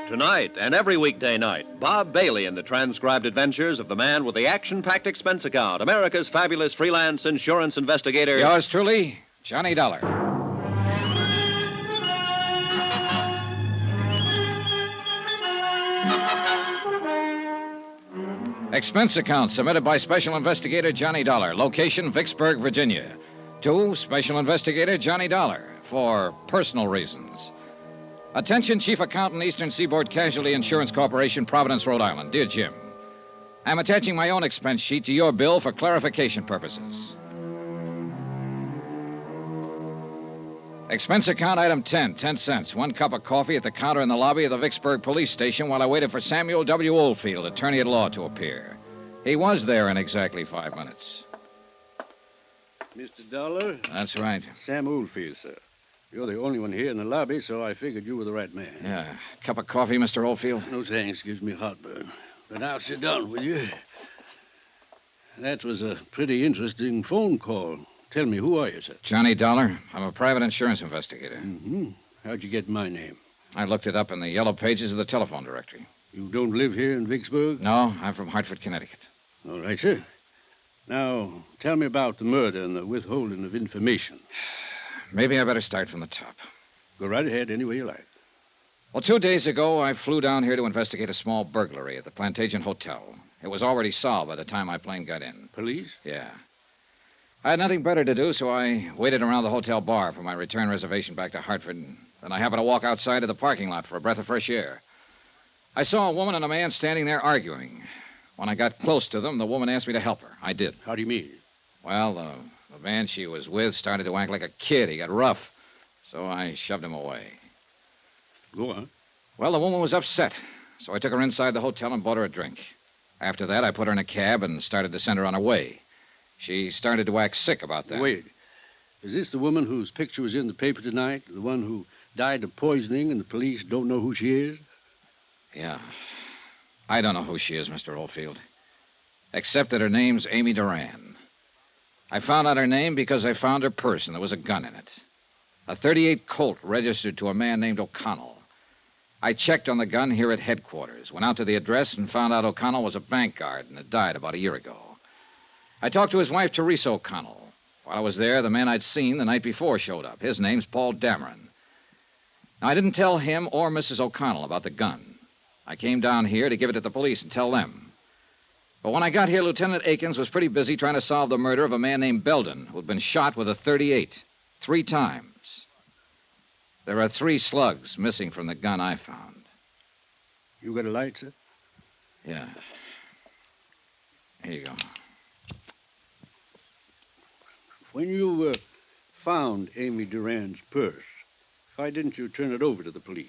Tonight and every weekday night, Bob Bailey in the transcribed adventures of the man with the action-packed expense account, America's fabulous freelance insurance investigator. Yours truly, Johnny Dollar. Expense account submitted by Special Investigator Johnny Dollar. Location, Vicksburg, Virginia. To Special Investigator Johnny Dollar for personal reasons. Attention, Chief Accountant, Eastern Seaboard Casualty Insurance Corporation, Providence, Rhode Island. Dear Jim, I'm attaching my own expense sheet to your bill for clarification purposes. Expense account item 10 cents. 1 cup of coffee at the counter in the lobby of the Vicksburg police station while I waited for Samuel W. Oldfield, attorney at law, to appear. He was there in exactly 5 minutes. Mr. Dollar? That's right. Sam Oldfield, sir. You're the only one here in the lobby, so I figured you were the right man. Yeah. Cup of coffee, Mr. Oldfield? No thanks. Gives me heartburn. But now sit down, will you? That was a pretty interesting phone call. Tell me, who are you, sir? Johnny Dollar. I'm a private insurance investigator. Mm-hmm. How'd you get my name? I looked it up in the yellow pages of the telephone directory. You don't live here in Vicksburg? No, I'm from Hartford, Connecticut. All right, sir. Now, tell me about the murder and the withholding of information. Maybe I better start from the top. Go right ahead any way you like. Well, 2 days ago, I flew down here to investigate a small burglary at the Plantation Hotel. It was already solved by the time my plane got in. Police? Yeah. I had nothing better to do, so I waited around the hotel bar for my return reservation back to Hartford. Then I happened to walk outside to the parking lot for a breath of fresh air. I saw a woman and a man standing there arguing. When I got close to them, the woman asked me to help her. I did. How do you mean? Well, the man she was with started to act like a kid. He got rough, so I shoved him away. Go on. Well, the woman was upset, so I took her inside the hotel and bought her a drink. After that, I put her in a cab and started to send her on her way. She started to act sick about that. Wait. Is this the woman whose picture was in the paper tonight? The one who died of poisoning and the police don't know who she is? Yeah. I don't know who she is, Mr. Oldfield. Except that her name's Amy Duran. I found out her name because I found her purse and there was a gun in it. A .38 Colt registered to a man named O'Connell. I checked on the gun here at headquarters, went out to the address and found out O'Connell was a bank guard and had died about a year ago. I talked to his wife, Teresa O'Connell. While I was there, the man I'd seen the night before showed up. His name's Paul Dameron. Now, I didn't tell him or Mrs. O'Connell about the gun. I came down here to give it to the police and tell them. But when I got here, Lieutenant Akins was pretty busy trying to solve the murder of a man named Belden, who'd been shot with a .38 3 times. There are 3 slugs missing from the gun I found. You got a light, sir? Yeah. Here you go. When you found Amy Duran's purse, why didn't you turn it over to the police?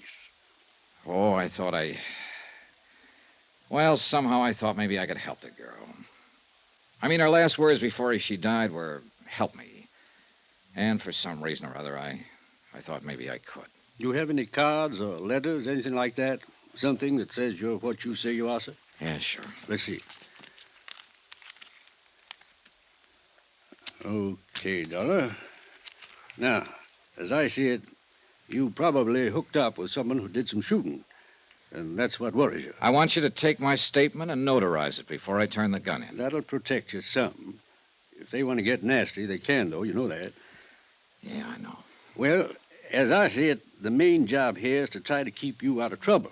Oh, Well, somehow I thought maybe I could help the girl. I mean, her last words before she died were, help me. And for some reason or other, I thought maybe I could. Do you have any cards or letters, anything like that? Something that says you're what you say you are, sir? Yeah, sure. Let's see. Okay, Dollar. Now, as I see it, you probably hooked up with someone who did some shooting. And that's what worries you. I want you to take my statement and notarize it before I turn the gun in. That'll protect you some. If they want to get nasty, they can, though. You know that. Yeah, I know. Well, as I see it, the main job here is to try to keep you out of trouble.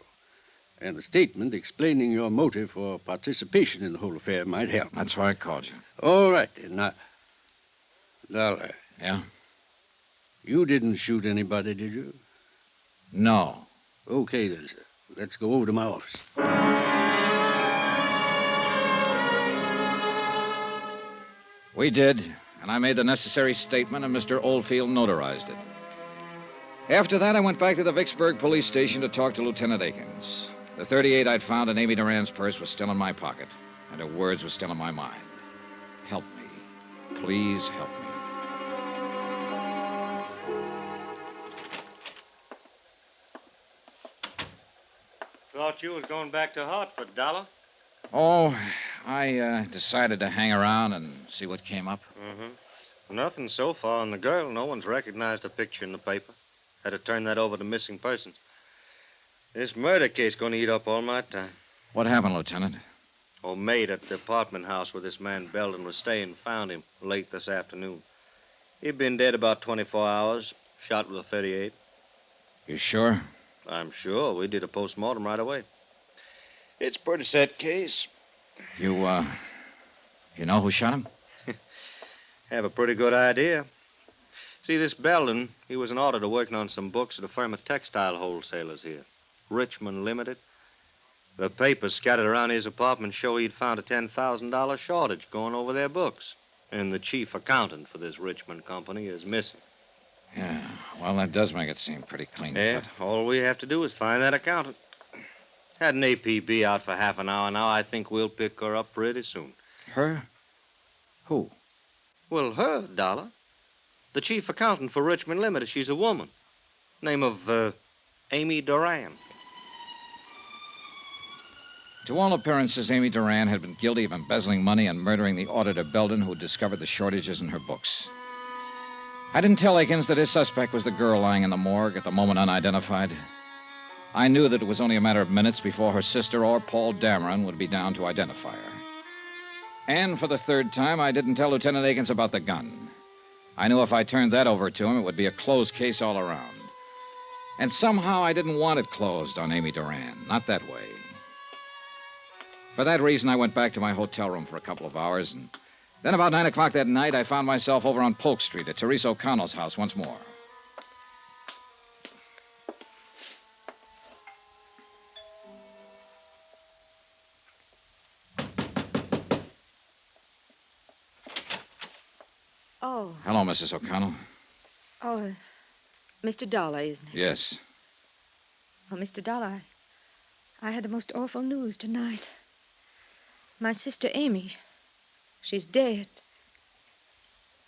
And a statement explaining your motive for participation in the whole affair might help. That's why I called you. All right, then. Now, Dollar. Yeah? You didn't shoot anybody, did you? No. Okay, then, sir. Let's go over to my office. We did, and I made the necessary statement, and Mr. Oldfield notarized it. After that, I went back to the Vicksburg police station to talk to Lieutenant Akins. The .38 I'd found in Amy Duran's purse was still in my pocket, and her words were still in my mind. Help me. Please help me. Thought you was going back to Hartford, Dollar. Oh, I decided to hang around and see what came up. Mm-hmm. Nothing so far on the girl. No one's recognized a picture in the paper. Had to turn that over to missing persons. This murder case going to eat up all my time. What happened, Lieutenant? Old maid at the apartment house where this man Belden was staying found him late this afternoon. He'd been dead about 24 hours, shot with a .38. You sure? I'm sure. We did a postmortem right away. It's a pretty set case. You know who shot him? Have a pretty good idea. See, this Belden, he was an auditor working on some books at a firm of textile wholesalers here. Richmond Limited. The papers scattered around his apartment show he'd found a $10,000 shortage going over their books. And the chief accountant for this Richmond company is missing. Yeah, well, that does make it seem pretty clean. Yeah, all we have to do is find that accountant. Had an APB out for half an hour now. I think we'll pick her up pretty soon. Her? Who? Well, her, Dollar. The chief accountant for Richmond Limited. She's a woman. Name of, Amy Duran. To all appearances, Amy Duran had been guilty of embezzling money and murdering the auditor Belden who discovered the shortages in her books. I didn't tell Akins that his suspect was the girl lying in the morgue at the moment unidentified. I knew that it was only a matter of minutes before her sister or Paul Dameron would be down to identify her. And for the third time, I didn't tell Lieutenant Akins about the gun. I knew if I turned that over to him, it would be a closed case all around. And somehow I didn't want it closed on Amy Duran. Not that way. For that reason, I went back to my hotel room for a couple of hours and Then about 9 o'clock that night, I found myself over on Polk Street at Teresa O'Connell's house once more. Oh. Hello, Mrs. O'Connell. Oh, Mr. Dollar, isn't it? Yes. Oh, Mr. Dollar, I had the most awful news tonight. My sister Amy, she's dead.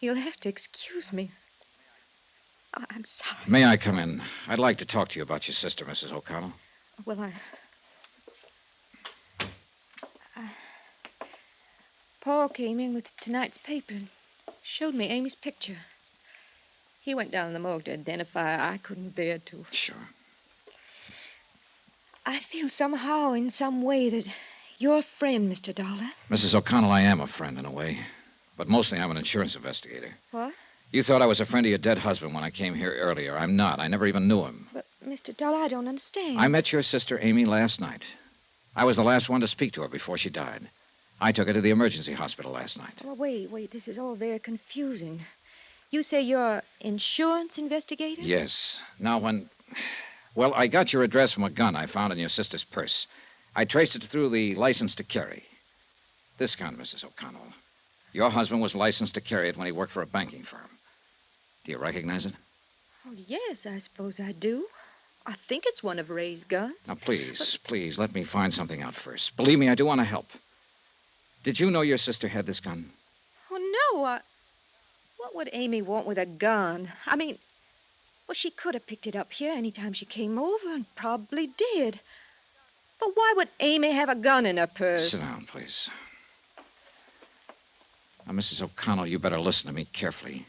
You'll have to excuse me. Oh, I'm sorry. May I come in? I'd like to talk to you about your sister, Mrs. O'Connell. Well, Paul came in with tonight's paper and showed me Amy's picture. He went down to the morgue to identify her. I couldn't bear to. Sure. I feel somehow, in some way, that you're a friend, Mr. Dollar. Mrs. O'Connell, I am a friend in a way. But mostly I'm an insurance investigator. What? You thought I was a friend of your dead husband when I came here earlier. I'm not. I never even knew him. But, Mr. Dollar, I don't understand. I met your sister Amy last night. I was the last one to speak to her before she died. I took her to the emergency hospital last night. Well, wait. This is all very confusing. You say you're an insurance investigator? Yes. Now, Well, I got your address from a gun I found in your sister's purse. I traced it through the license to carry. This gun, Mrs. O'Connell. Your husband was licensed to carry it when he worked for a banking firm. Do you recognize it? Oh, yes, I suppose I do. I think it's one of Ray's guns. Now, please, let me find something out first. Believe me, I do want to help. Did you know your sister had this gun? Oh, no. What would Amy want with a gun? I mean, well, she could have picked it up here any time she came over and probably did. But why would Amy have a gun in her purse? Sit down, please. Now, Mrs. O'Connell, you better listen to me carefully.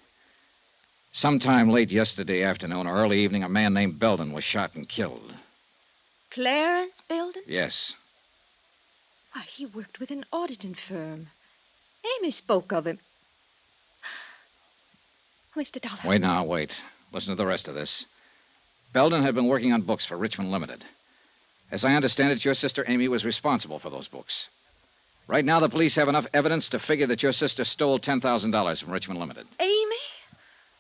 Sometime late yesterday afternoon or early evening, a man named Belden was shot and killed. Clarence Belden? Yes. Why, he worked with an auditing firm. Amy spoke of him. Mr. Dollar. Wait. Listen to the rest of this. Belden had been working on books for Richmond Limited. As I understand it, your sister Amy was responsible for those books. Right now, the police have enough evidence to figure that your sister stole $10,000 from Richmond Limited. Amy?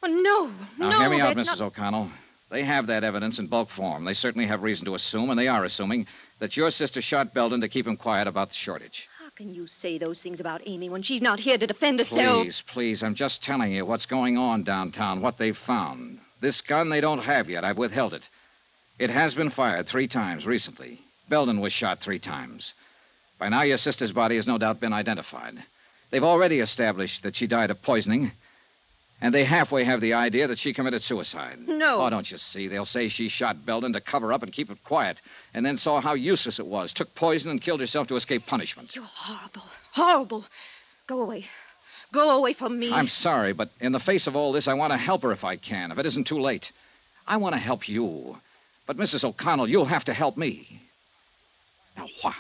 Oh, no. Now, hear me out, Mrs. O'Connell. They have that evidence in bulk form. They certainly have reason to assume, and they are assuming, that your sister shot Belden to keep him quiet about the shortage. How can you say those things about Amy when she's not here to defend herself? Please, I'm just telling you what's going on downtown, what they've found. This gun they don't have yet. I've withheld it. It has been fired 3 times recently. Belden was shot 3 times. By now, your sister's body has no doubt been identified. They've already established that she died of poisoning, and they halfway have the idea that she committed suicide. No. Oh, don't you see? They'll say she shot Belden to cover up and keep it quiet, and then saw how useless it was, took poison and killed herself to escape punishment. You're horrible. Horrible. Go away. Go away from me. I'm sorry, but in the face of all this, I want to help her if I can, if it isn't too late. I want to help you. But, Mrs. O'Connell, you'll have to help me. Now, why?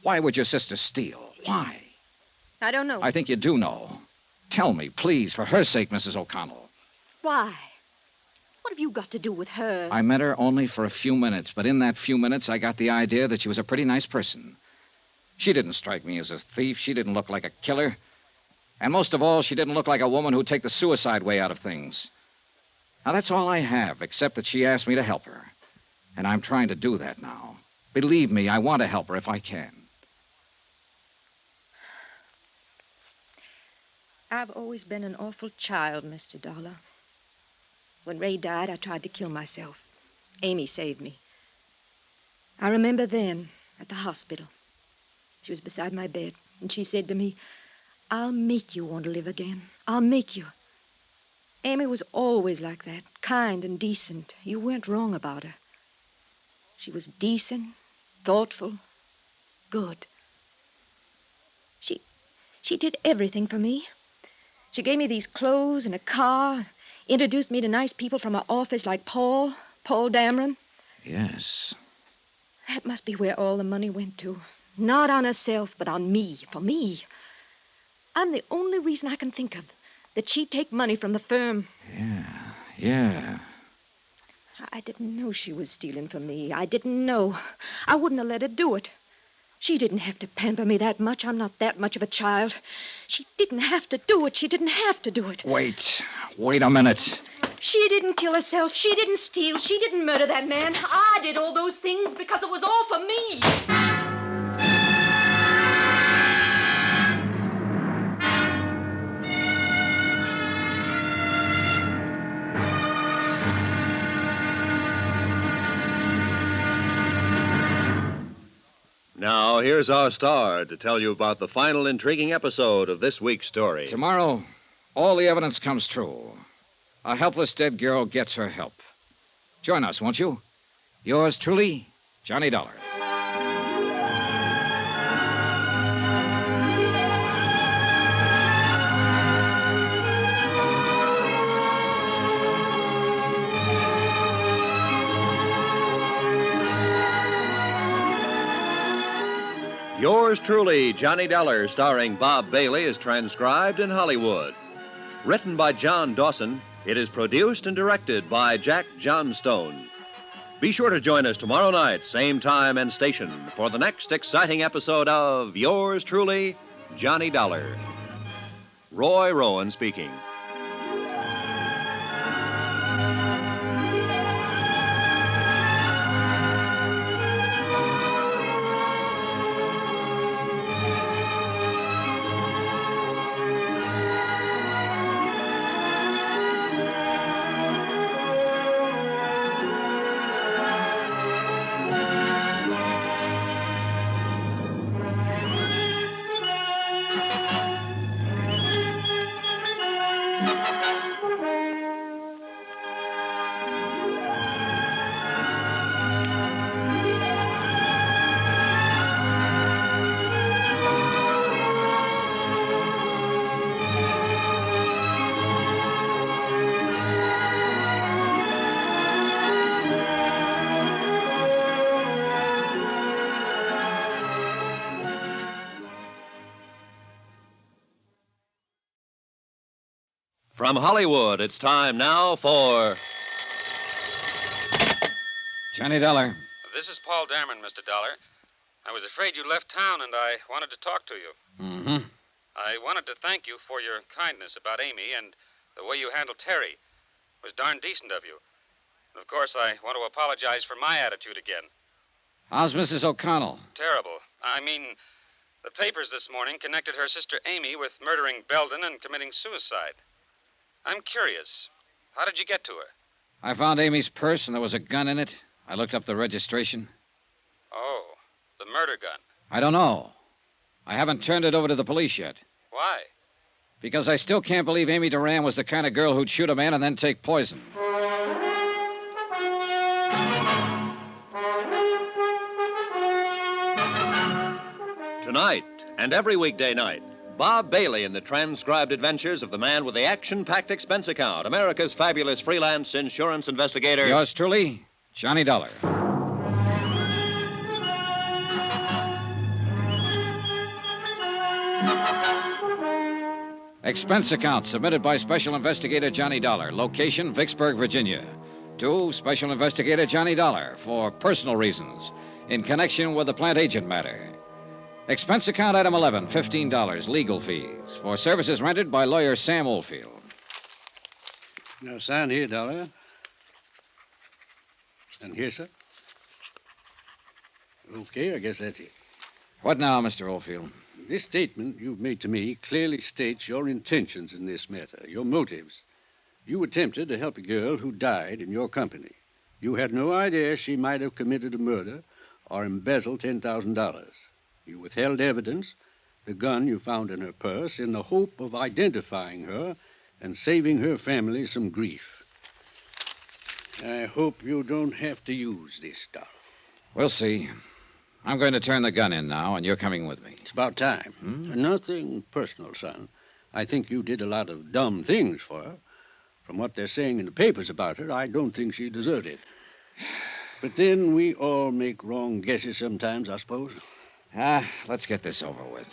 Why would your sister steal? Why? I don't know. I think you do know. Tell me, please, for her sake, Mrs. O'Connell. Why? What have you got to do with her? I met her only for a few minutes, but in that few minutes, I got the idea that she was a pretty nice person. She didn't strike me as a thief. She didn't look like a killer. And most of all, she didn't look like a woman who'd take the suicide way out of things. Now, that's all I have, except that she asked me to help her. And I'm trying to do that now. Believe me, I want to help her if I can. I've always been an awful child, Mr. Dollar. When Ray died, I tried to kill myself. Amy saved me. I remember then, at the hospital. She was beside my bed, and she said to me, "I'll make you want to live again. I'll make you." Amy was always like that, kind and decent. You weren't wrong about her. She was decent, thoughtful, good. She did everything for me. She gave me these clothes and a car, introduced me to nice people from her office like Paul Dameron. Yes. That must be where all the money went to. Not on herself, but on me, for me. I'm the only reason I can think of that she'd take money from the firm. Yeah. I didn't know she was stealing from me. I didn't know. I wouldn't have let her do it. She didn't have to pamper me that much. I'm not that much of a child. She didn't have to do it. She didn't have to do it. Wait a minute. She didn't kill herself. She didn't steal. She didn't murder that man. I did all those things because it was all for me. Now, here's our star to tell you about the final intriguing episode of this week's story. Tomorrow, all the evidence comes true. A helpless dead girl gets her help. Join us, won't you? Yours truly, Johnny Dollar. Yours truly, Johnny Dollar, starring Bob Bailey, is transcribed in Hollywood. Written by John Dawson, it is produced and directed by Jack Johnstone. Be sure to join us tomorrow night, same time and station, for the next exciting episode of Yours truly, Johnny Dollar. Roy Rowan speaking. From Hollywood, it's time now for Johnny Dollar. This is Paul Dameron, Mr. Dollar. I was afraid you left town, and I wanted to talk to you. Mm-hmm. I wanted to thank you for your kindness about Amy and the way you handled Terry. It was darn decent of you. And of course, I want to apologize for my attitude again. How's Mrs. O'Connell? Terrible. I mean, the papers this morning connected her sister Amy with murdering Belden and committing suicide. I'm curious. How did you get to her? I found Amy's purse, and there was a gun in it. I looked up the registration. Oh, the murder gun. I don't know. I haven't turned it over to the police yet. Why? Because I still can't believe Amy Duran was the kind of girl who'd shoot a man and then take poison. Tonight and every weekday night, Bob Bailey in the transcribed adventures of the man with the action-packed expense account, America's fabulous freelance insurance investigator. Yours truly, Johnny Dollar. Expense account submitted by Special Investigator Johnny Dollar. Location, Vicksburg, Virginia. To Special Investigator Johnny Dollar for personal reasons in connection with the plant agent matter. Expense account item 11, $15, legal fees for services rendered by lawyer Sam Oldfield. Now, sign here, Dollar. And here, sir. Okay, I guess that's it. What now, Mr. Oldfield? This statement you've made to me clearly states your intentions in this matter, your motives. You attempted to help a girl who died in your company. You had no idea she might have committed a murder or embezzled $10,000. You withheld evidence, the gun you found in her purse, in the hope of identifying her and saving her family some grief. I hope you don't have to use this, Dollar. We'll see. I'm going to turn the gun in now, and you're coming with me. It's about time. Nothing personal, son. I think you did a lot of dumb things for her. From what they're saying in the papers about her, I don't think she deserved it. But then we all make wrong guesses sometimes, I suppose. Let's get this over with.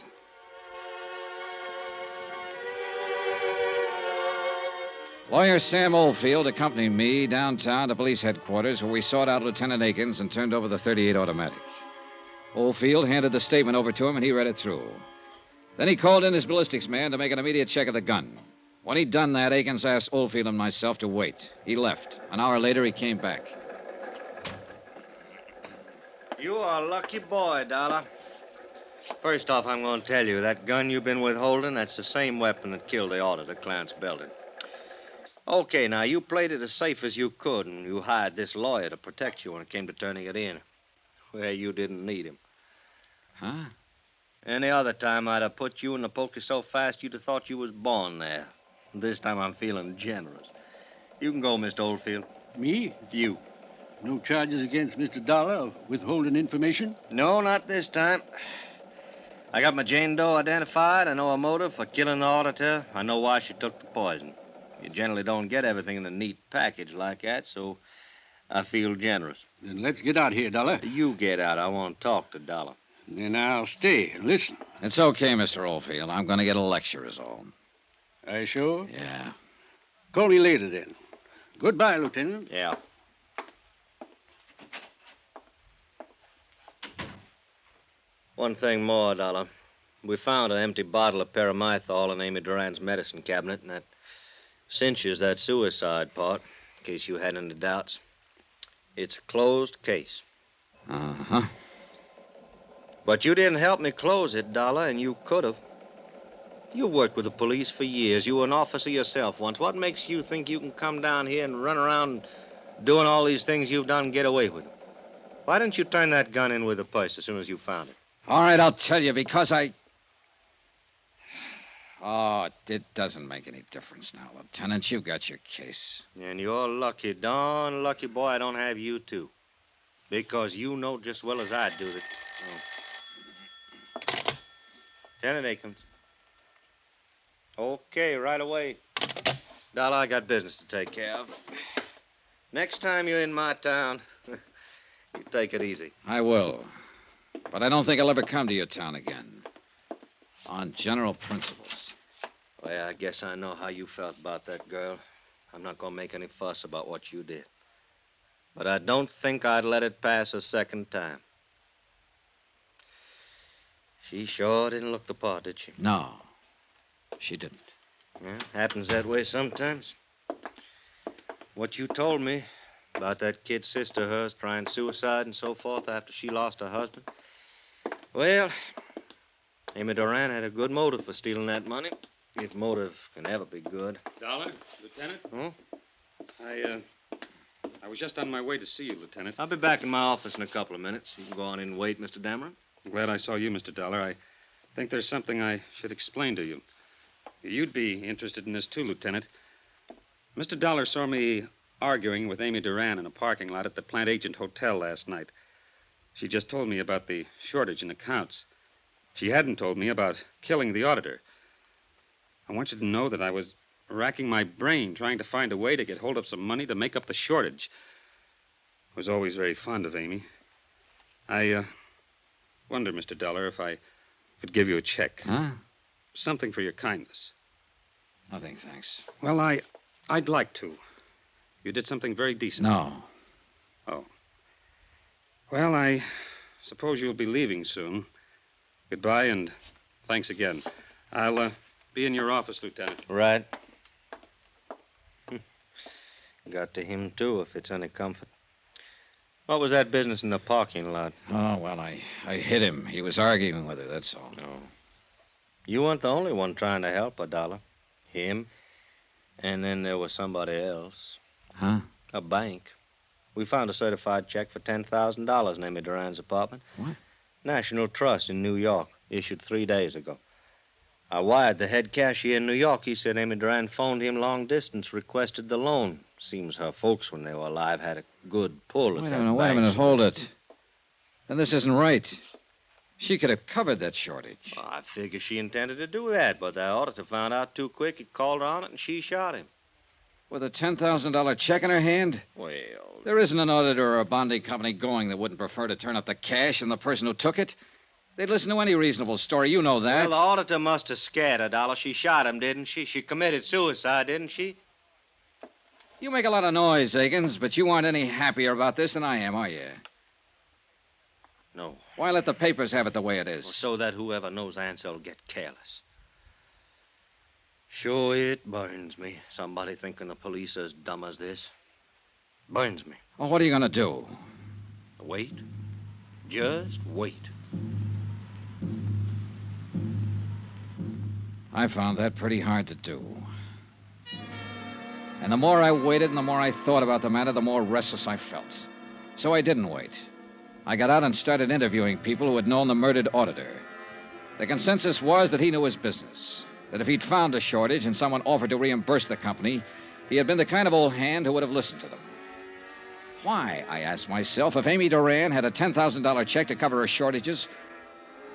Lawyer Sam Oldfield accompanied me downtown to police headquarters where we sought out Lieutenant Akins and turned over the .38 automatic. Oldfield handed the statement over to him, and he read it through. Then he called in his ballistics man to make an immediate check of the gun. When he'd done that, Akins asked Oldfield and myself to wait. He left. An hour later, he came back. You are a lucky boy, Dollar. First off, I'm going to tell you, that gun you've been withholding, that's the same weapon that killed the auditor, Clarence Belden. Okay, now, you played it as safe as you could, and you hired this lawyer to protect you when it came to turning it in. Well, you didn't need him. Huh? Any other time, I'd have put you in the pokey so fast you'd have thought you was born there. This time, I'm feeling generous. You can go, Mr. Oldfield. Me? You. No charges against Mr. Dollar of withholding information? No, not this time. I got my Jane Doe identified. I know her motive for killing the auditor. I know why she took the poison. You generally don't get everything in a neat package like that, so I feel generous. Then let's get out here, Dollar. You get out. I want to talk to Dollar. Then I'll stay and listen. It's okay, Mr. Oldfield. I'm going to get a lecture is all. Are you sure? Yeah. Call me later, then. Goodbye, Lieutenant. Yeah. One thing more, Dollar. We found an empty bottle of paramythol in Amy Duran's medicine cabinet, and that cinches that suicide part, in case you had any doubts. It's a closed case. Uh-huh. But you didn't help me close it, Dollar, and you could have. You worked with the police for years. You were an officer yourself once. What makes you think you can come down here and run around doing all these things you've done and get away with them? Why didn't you turn that gun in with the purse as soon as you found it? All right, I'll tell you, because I... Oh, it doesn't make any difference now, Lieutenant. You got your case. And you're lucky, darn lucky boy I don't have you, too. Because you know just as well as I do that... Oh. Lieutenant Akins. Okay, right away. Dollar, I got business to take care of. Next time you're in my town, you take it easy. I will. But I don't think I'll ever come to your town again. On general principles. Well, I guess I know how you felt about that girl. I'm not going to make any fuss about what you did. But I don't think I'd let it pass a second time. She sure didn't look the part, did she? No, she didn't. Well, happens that way sometimes. What you told me about that kid sister of hers trying suicide and so forth after she lost her husband. Well, Amy Duran had a good motive for stealing that money, if motive can ever be good. Dollar, Lieutenant? Huh? I was just on my way to see you, Lieutenant. I'll be back in my office in a couple of minutes. You can go on in and wait, Mr. Dameron. I'm glad I saw you, Mr. Dollar. I think there's something I should explain to you. You'd be interested in this, too, Lieutenant. Mr. Dollar saw me arguing with Amy Duran in a parking lot at the Plant Agent Hotel last night. She just told me about the shortage in accounts. She hadn't told me about killing the auditor. I want you to know that I was racking my brain trying to find a way to get hold of some money to make up the shortage. I was always very fond of Amy. I wonder, Mr. Dollar, if I could give you a check. Huh? Something for your kindness. Nothing, thanks. Well, I'd like to. You did something very decent. No. Oh. Well, I suppose you'll be leaving soon. Goodbye, and thanks again. I'll be in your office, Lieutenant. Right. Got to him, too, if it's any comfort. What was that business in the parking lot? Oh, well, I hit him. He was arguing with her, that's all. No. You weren't the only one trying to help her, Dollar. Him. And then there was somebody else. Huh? A bank. We found a certified check for $10,000 in Amy Duran's apartment. What? National Trust in New York, issued 3 days ago. I wired the head cashier in New York. He said Amy Duran phoned him long distance, requested the loan. Seems her folks, when they were alive, had a good pull at that bank. Wait a minute, hold it. Then this isn't right. She could have covered that shortage. Well, I figure she intended to do that, but the auditor found out too quick. He called her on it, and she shot him. With a $10,000 check in her hand? Well... There isn't an auditor or a bonding company going that wouldn't prefer to turn up the cash and the person who took it. They'd listen to any reasonable story. You know that. Well, the auditor must have scared her, Dollar. She shot him, didn't she? She committed suicide, didn't she? You make a lot of noise, Akins, but you aren't any happier about this than I am, are you? No. Why let the papers have it the way it is? So that whoever knows Ansel get careless. Sure, it burns me. Somebody thinking the police are as dumb as this. Burns me. Well, what are you going to do? Wait. Just wait. I found that pretty hard to do. And the more I waited and the more I thought about the matter, the more restless I felt. So I didn't wait. I got out and started interviewing people who had known the murdered auditor. The consensus was that he knew his business, that if he'd found a shortage and someone offered to reimburse the company, he had been the kind of old hand who would have listened to them. Why, I asked myself, if Amy Duran had a $10,000 check to cover her shortages,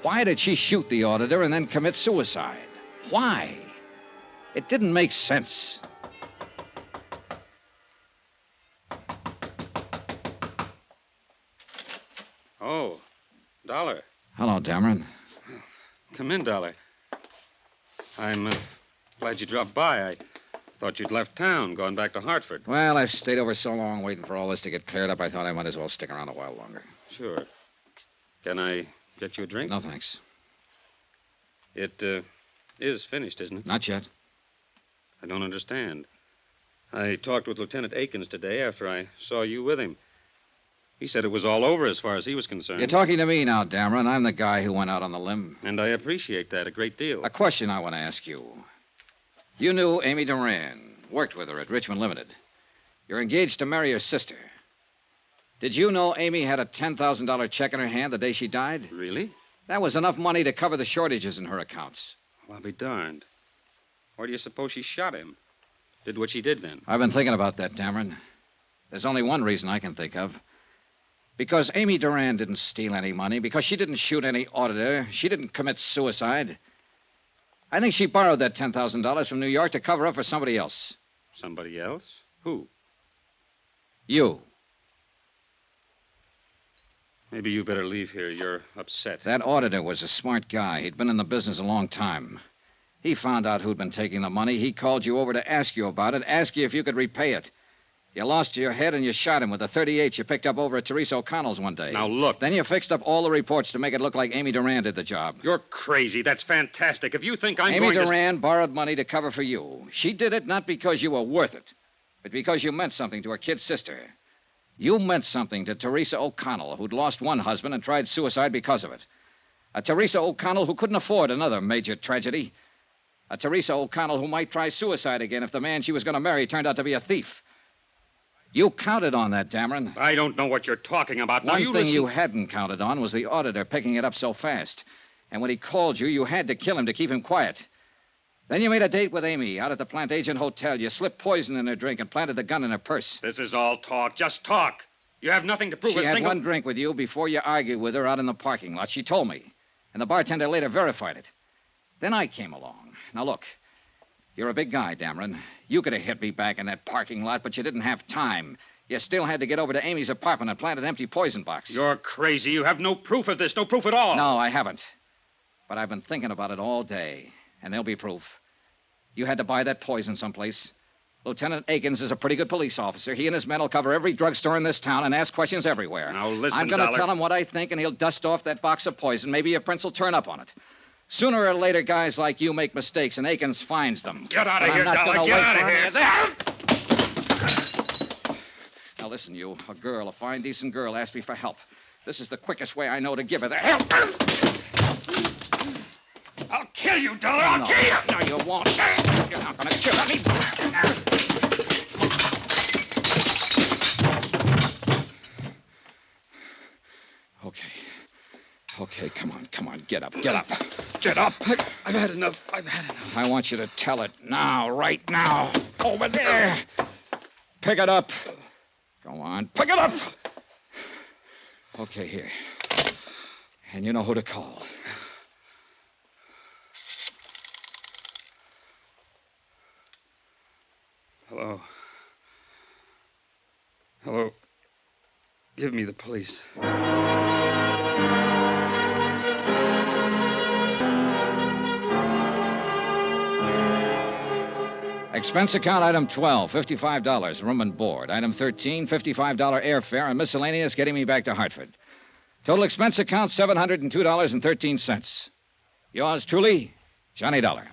why did she shoot the auditor and then commit suicide? Why? It didn't make sense. Oh, Dollar. Hello, Dameron. Come in, Dollar. I'm glad you dropped by. I thought you'd left town, gone back to Hartford. Well, I've stayed over so long waiting for all this to get cleared up, I thought I might as well stick around a while longer. Sure. Can I get you a drink? No, thanks. It is finished, isn't it? Not yet. I don't understand. I talked with Lieutenant Akins today after I saw you with him. He said it was all over as far as he was concerned. You're talking to me now, Dameron. I'm the guy who went out on the limb. And I appreciate that a great deal. A question I want to ask you. You knew Amy Duran, worked with her at Richmond Limited. You're engaged to marry her sister. Did you know Amy had a $10,000 check in her hand the day she died? Really? That was enough money to cover the shortages in her accounts. Well, I'll be darned. Why do you suppose she shot him? Did what she did then? I've been thinking about that, Dameron. There's only one reason I can think of. Because Amy Duran didn't steal any money, because she didn't shoot any auditor, she didn't commit suicide. I think she borrowed that $10,000 from New York to cover up for somebody else. Somebody else? Who? You. Maybe you better leave here. You're upset. That auditor was a smart guy. He'd been in the business a long time. He found out who'd been taking the money. He called you over to ask you about it, ask you if you could repay it. You lost your head and you shot him with a .38 you picked up over at Teresa O'Connell's one day. Now, look. Then you fixed up all the reports to make it look like Amy Duran did the job. You're crazy. That's fantastic. If you think I'm Amy going to... Duran borrowed money to cover for you. She did it not because you were worth it, but because you meant something to her kid sister. You meant something to Teresa O'Connell, who'd lost one husband and tried suicide because of it. A Teresa O'Connell who couldn't afford another major tragedy. A Teresa O'Connell who might try suicide again if the man she was going to marry turned out to be a thief. You counted on that, Dameron. I don't know what you're talking about. Now, One thing you hadn't counted on was the auditor picking it up so fast. And when he called you, you had to kill him to keep him quiet. Then you made a date with Amy out at the Plant Agent Hotel. You slipped poison in her drink and planted the gun in her purse. This is all talk. Just talk. You have nothing to prove. She had one drink with you before you argued with her out in the parking lot. She told me. And the bartender later verified it. Then I came along. Now, look. You're a big guy, Dameron. You could have hit me back in that parking lot, but you didn't have time. You still had to get over to Amy's apartment and plant an empty poison box. You're crazy. You have no proof of this. No proof at all. No, I haven't. But I've been thinking about it all day, and there'll be proof. You had to buy that poison someplace. Lieutenant Akins is a pretty good police officer. He and his men will cover every drugstore in this town and ask questions everywhere. Now, listen, I'm going to Dollar. tell him what I think, and he'll dust off that box of poison. Maybe your prints will turn up on it. Sooner or later, guys like you make mistakes, and Akins finds them. Get out of But here, I'm not Dollar. gonna Get wait out of for here. any Now, listen, you. A girl, a fine, decent girl, asked me for help. This is the quickest way I know to give her the help. I'll kill you, Dollar. I'll kill you. No, you won't. You're not going to kill me. Okay, come on. Get up. Get up. I've had enough. I want you to tell it now, right now. Over there. Pick it up. Go on, pick it up. Okay, here. And you know who to call. Hello. Give me the police. Expense account item 12, $55, room and board. Item 13, $55 airfare and miscellaneous getting me back to Hartford. Total expense account, $702.13. Yours truly, Johnny Dollar.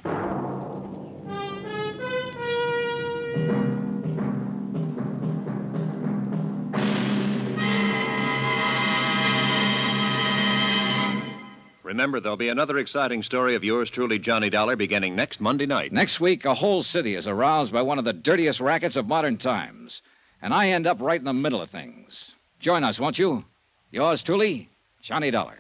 Remember, there'll be another exciting story of yours truly, Johnny Dollar, beginning next Monday night. Next week, a whole city is aroused by one of the dirtiest rackets of modern times. And I end up right in the middle of things. Join us, won't you? Yours truly, Johnny Dollar.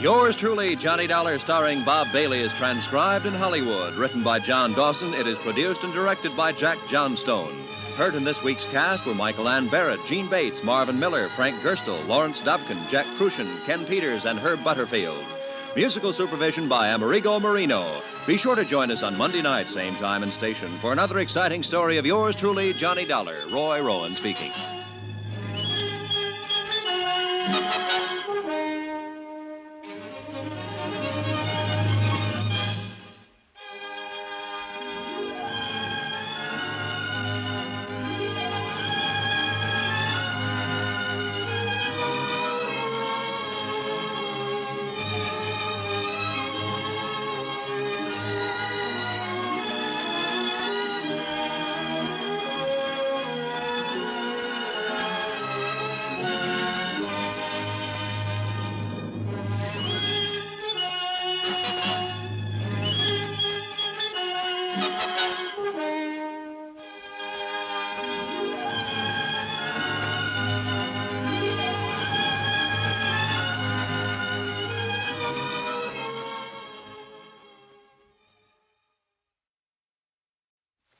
Yours truly, Johnny Dollar, starring Bob Bailey, is transcribed in Hollywood. Written by John Dawson, it is produced and directed by Jack Johnstone. Heard in this week's cast were Michael Ann Barrett, Gene Bates, Marvin Miller, Frank Gerstle, Lawrence Dobkin, Jack Crucian, Ken Peters, and Herb Butterfield. Musical supervision by Amerigo Marino. Be sure to join us on Monday night, same time and station, for another exciting story of yours truly, Johnny Dollar. Roy Rowan speaking.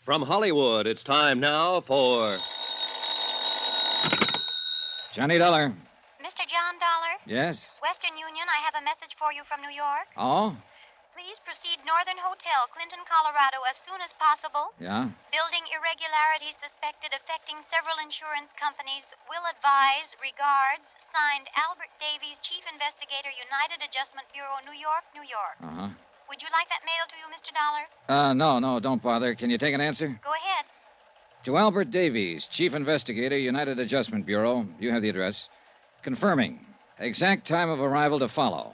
From Hollywood, it's time now for Johnny Dollar. Mr. John Dollar? Yes? Western Union, I have a message for you from New York. Oh? Please proceed Northern Hotel, Clinton, Colorado, as soon as possible. Yeah? Building irregularities suspected affecting several insurance companies. Will advise. Regards. Signed, Albert Davies, Chief Investigator, United Adjustment Bureau, New York, New York. Uh-huh. Would you like that mailed to you, Mr. Dollar? No, don't bother. Can you take an answer? Go ahead. To Albert Davies, Chief Investigator, United Adjustment Bureau. You have the address. Confirming. Exact time of arrival to follow.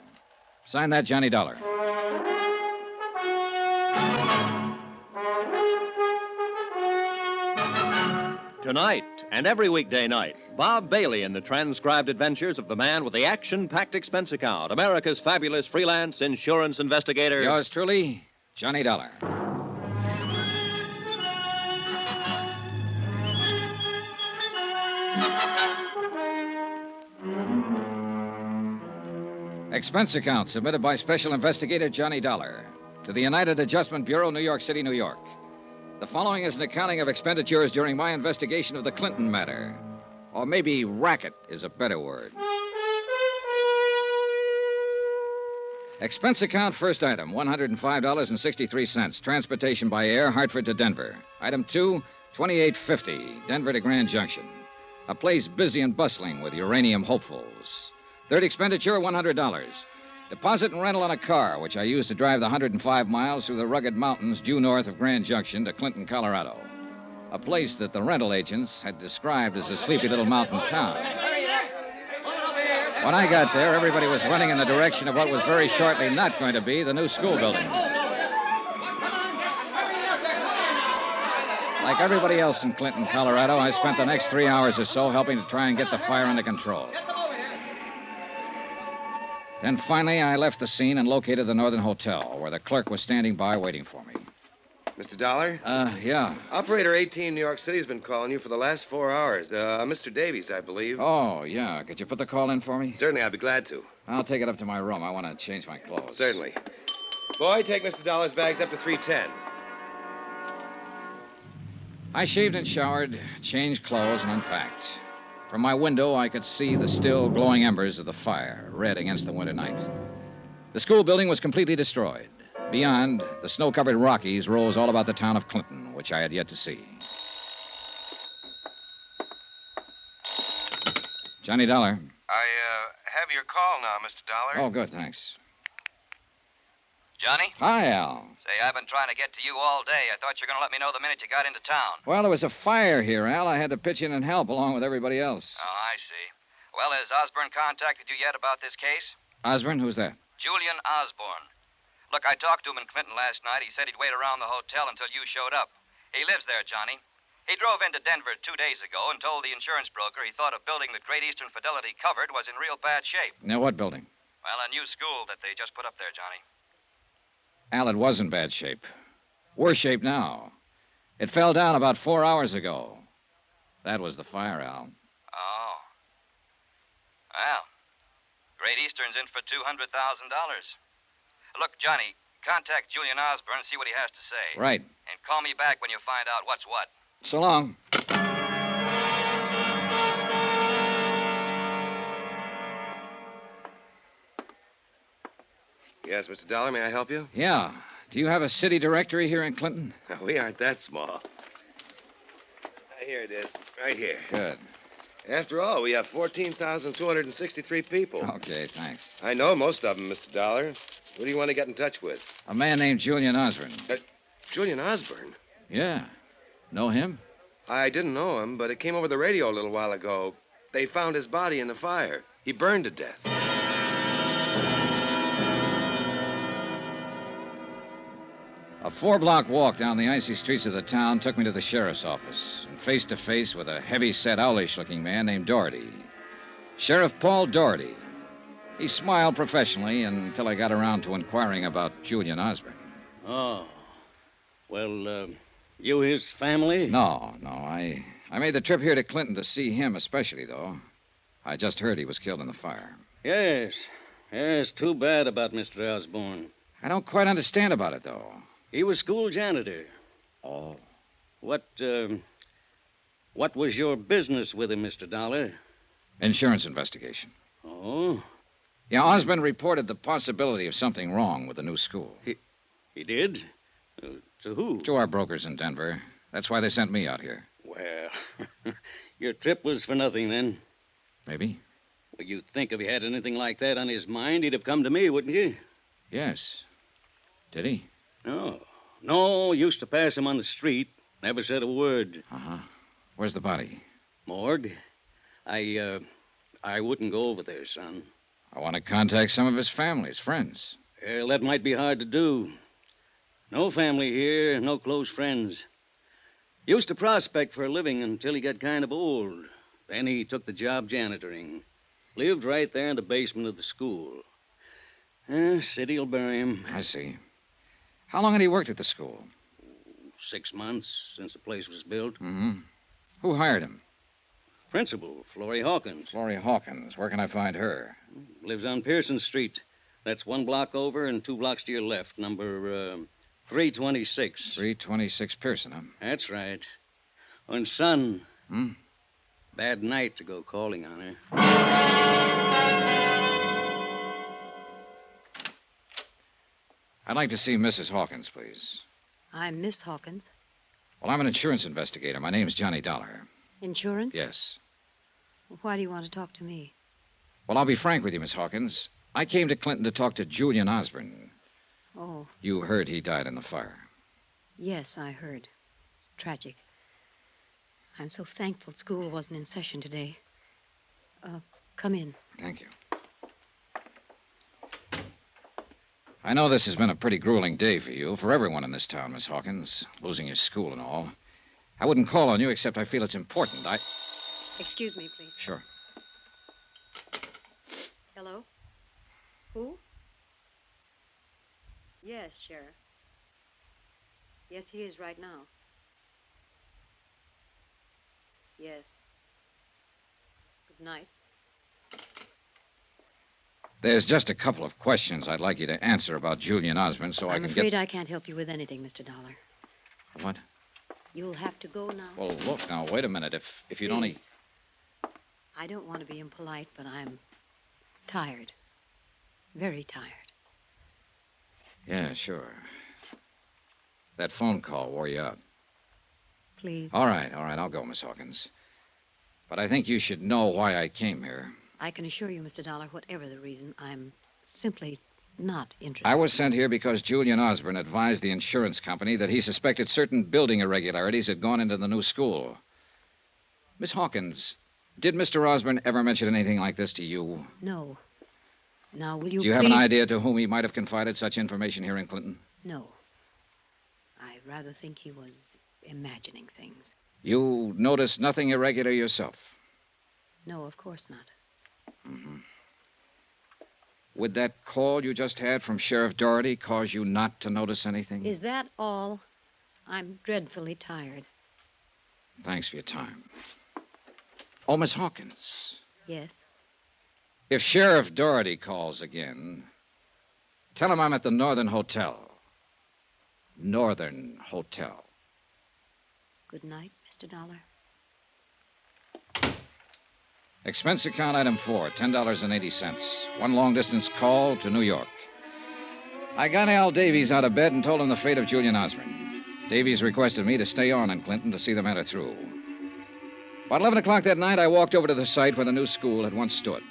Sign that, Johnny Dollar. Tonight and every weekday night, Bob Bailey in the transcribed adventures of the man with the action-packed expense account, America's fabulous freelance insurance investigator. Yours truly, Johnny Dollar. Expense account submitted by Special Investigator Johnny Dollar to the United Adjustment Bureau, New York City, New York. The following is an accounting of expenditures during my investigation of the Clinton matter. Or maybe racket is a better word. Expense account, first item, $105.63. Transportation by air, Hartford to Denver. Item 2, $28.50, Denver to Grand Junction. A place busy and bustling with uranium hopefuls. Third expenditure, $100. Deposit and rental on a car, which I used to drive the 105 miles through the rugged mountains due north of Grand Junction to Clinton, Colorado. A place that the rental agents had described as a sleepy little mountain town. When I got there, everybody was running in the direction of what was very shortly not going to be the new school building. Like everybody else in Clinton, Colorado, I spent the next 3 hours or so helping to try and get the fire under control. Then finally, I left the scene and located the Northern Hotel, where the clerk was standing by waiting for me. Mr. Dollar? Yeah. Operator 18, New York City, has been calling you for the last 4 hours. Mr. Davies, I believe. Oh, yeah. Could you put the call in for me? Certainly, I'd be glad to. I'll take it up to my room. I want to change my clothes. Certainly. Boy, take Mr. Dollar's bags up to 310. I shaved and showered, changed clothes, and unpacked. From my window, I could see the still glowing embers of the fire, red against the winter night. The school building was completely destroyed. Beyond, the snow-covered Rockies rose all about the town of Clinton, which I had yet to see. Johnny Dollar. I have your call now, Mr. Dollar. Oh, good, thanks. Johnny? Hi, Al. Say, I've been trying to get to you all day. I thought you were going to let me know the minute you got into town. Well, there was a fire here, Al. I had to pitch in and help along with everybody else. Oh, I see. Well, has Osborne contacted you yet about this case? Osborne, who's that? Julian Osborne. Look, I talked to him in Clinton last night. He said he'd wait around the hotel until you showed up. He lives there, Johnny. He drove into Denver 2 days ago and told the insurance broker he thought a building that Great Eastern Fidelity covered was in real bad shape. Now, what building? Well, a new school that they just put up there, Johnny. Al, it was in bad shape. Worse shape now. It fell down about 4 hours ago. That was the fire, Al. Oh. Well, Great Eastern's in for $200,000. Look, Johnny, contact Julian Osborne and see what he has to say. Right. And call me back when you find out what's what. So long. Yes, Mr. Dollar, may I help you? Yeah. Do you have a city directory here in Clinton? We aren't that small. Here it is, right here. Good. After all, we have 14,263 people. Okay, thanks. I know most of them, Mr. Dollar. Who do you want to get in touch with? A man named Julian Osborne. Julian Osborne? Yeah. Know him? I didn't know him, but it came over the radio a little while ago. They found his body in the fire. He burned to death. A 4-block walk down the icy streets of the town took me to the sheriff's office, and face to face with a heavy-set, owlish-looking man named Doherty. Sheriff Paul Doherty. He smiled professionally until I got around to inquiring about Julian Osborne. Oh. Well, you his family? No. I made the trip here to Clinton to see him especially, though. I just heard he was killed in the fire. Yes, too bad about Mr. Osborne. I don't quite understand about it, though. He was school janitor. Oh. What was your business with him, Mr. Dollar? Insurance investigation. Oh? Yeah, Osborne reported the possibility of something wrong with the new school. He did? To who? To our brokers in Denver. That's why they sent me out here. Well, your trip was for nothing, then. Maybe. Well, you'd think if he had anything like that on his mind, he'd have come to me, wouldn't you? Yes. Did he? No, used to pass him on the street. Never said a word. Uh-huh. Where's the body? Morgue. I wouldn't go over there, son. I want to contact some of his family, his friends. Well, that might be hard to do. No family here, no close friends. Used to prospect for a living until he got kind of old. Then he took the job janitoring. Lived right there in the basement of the school. City'll bury him. I see. How long had he worked at the school? 6 months since the place was built. Mm-hmm. Who hired him? Principal, Florrie Hawkins. Florrie Hawkins. Where can I find her? Lives on Pearson Street. That's 1 block over and 2 blocks to your left. Number 326. 326 Pearson, huh? That's right. And son. Hmm? Bad night to go calling on her. I'd like to see Mrs. Hawkins, please. I'm Miss Hawkins. Well, I'm an insurance investigator. My name's Johnny Dollar. Insurance? Yes. Why do you want to talk to me? Well, I'll be frank with you, Miss Hawkins. I came to Clinton to talk to Julian Osborne. Oh, You heard he died in the fire. yes, I heard. It's tragic. I'm so thankful school wasn't in session today. Come in. Thank you. I know this has been a pretty grueling day for you, for everyone in this town, Miss Hawkins, losing your school and all. I wouldn't call on you except I feel it's important. Excuse me, please. Sure. Hello? Who? Yes, Sheriff. Yes, he is right now. Yes. Good night. There's just a couple of questions I'd like you to answer about Julian Osborne so I I'm can afraid get... I can't help you with anything, Mr. Dollar. What? You'll have to go now. Well, look, now, wait a minute. If you'd only... Please. I don't want to be impolite, but I'm tired. Very tired. Yeah, sure. That phone call wore you out. Please. All right, I'll go, Miss Hawkins. But I think you should know why I came here. I can assure you, Mr. Dollar, whatever the reason, I'm simply not interested. I was sent here because Julian Osborne advised the insurance company that he suspected certain building irregularities had gone into the new school. Miss Hawkins, did Mr. Osborne ever mention anything like this to you? No. Now, will you Do you have an idea to whom he might have confided such information here in Clinton? No. I rather think he was imagining things. You noticed nothing irregular yourself? No, of course not. Mm-hmm. Would that call you just had from Sheriff Doherty cause you not to notice anything? Is that all? I'm dreadfully tired. Thanks for your time. Oh, Miss Hawkins. Yes? If Sheriff Doherty calls again, tell him I'm at the Northern Hotel. Northern Hotel. Good night, Mr. Dollar. Expense account item 4, $10.80. One long-distance call to New York. I got Al Davies out of bed and told him the fate of Julian Osborne. Davies requested me to stay on in Clinton to see the matter through. About 11 o'clock that night, I walked over to the site where the new school had once stood.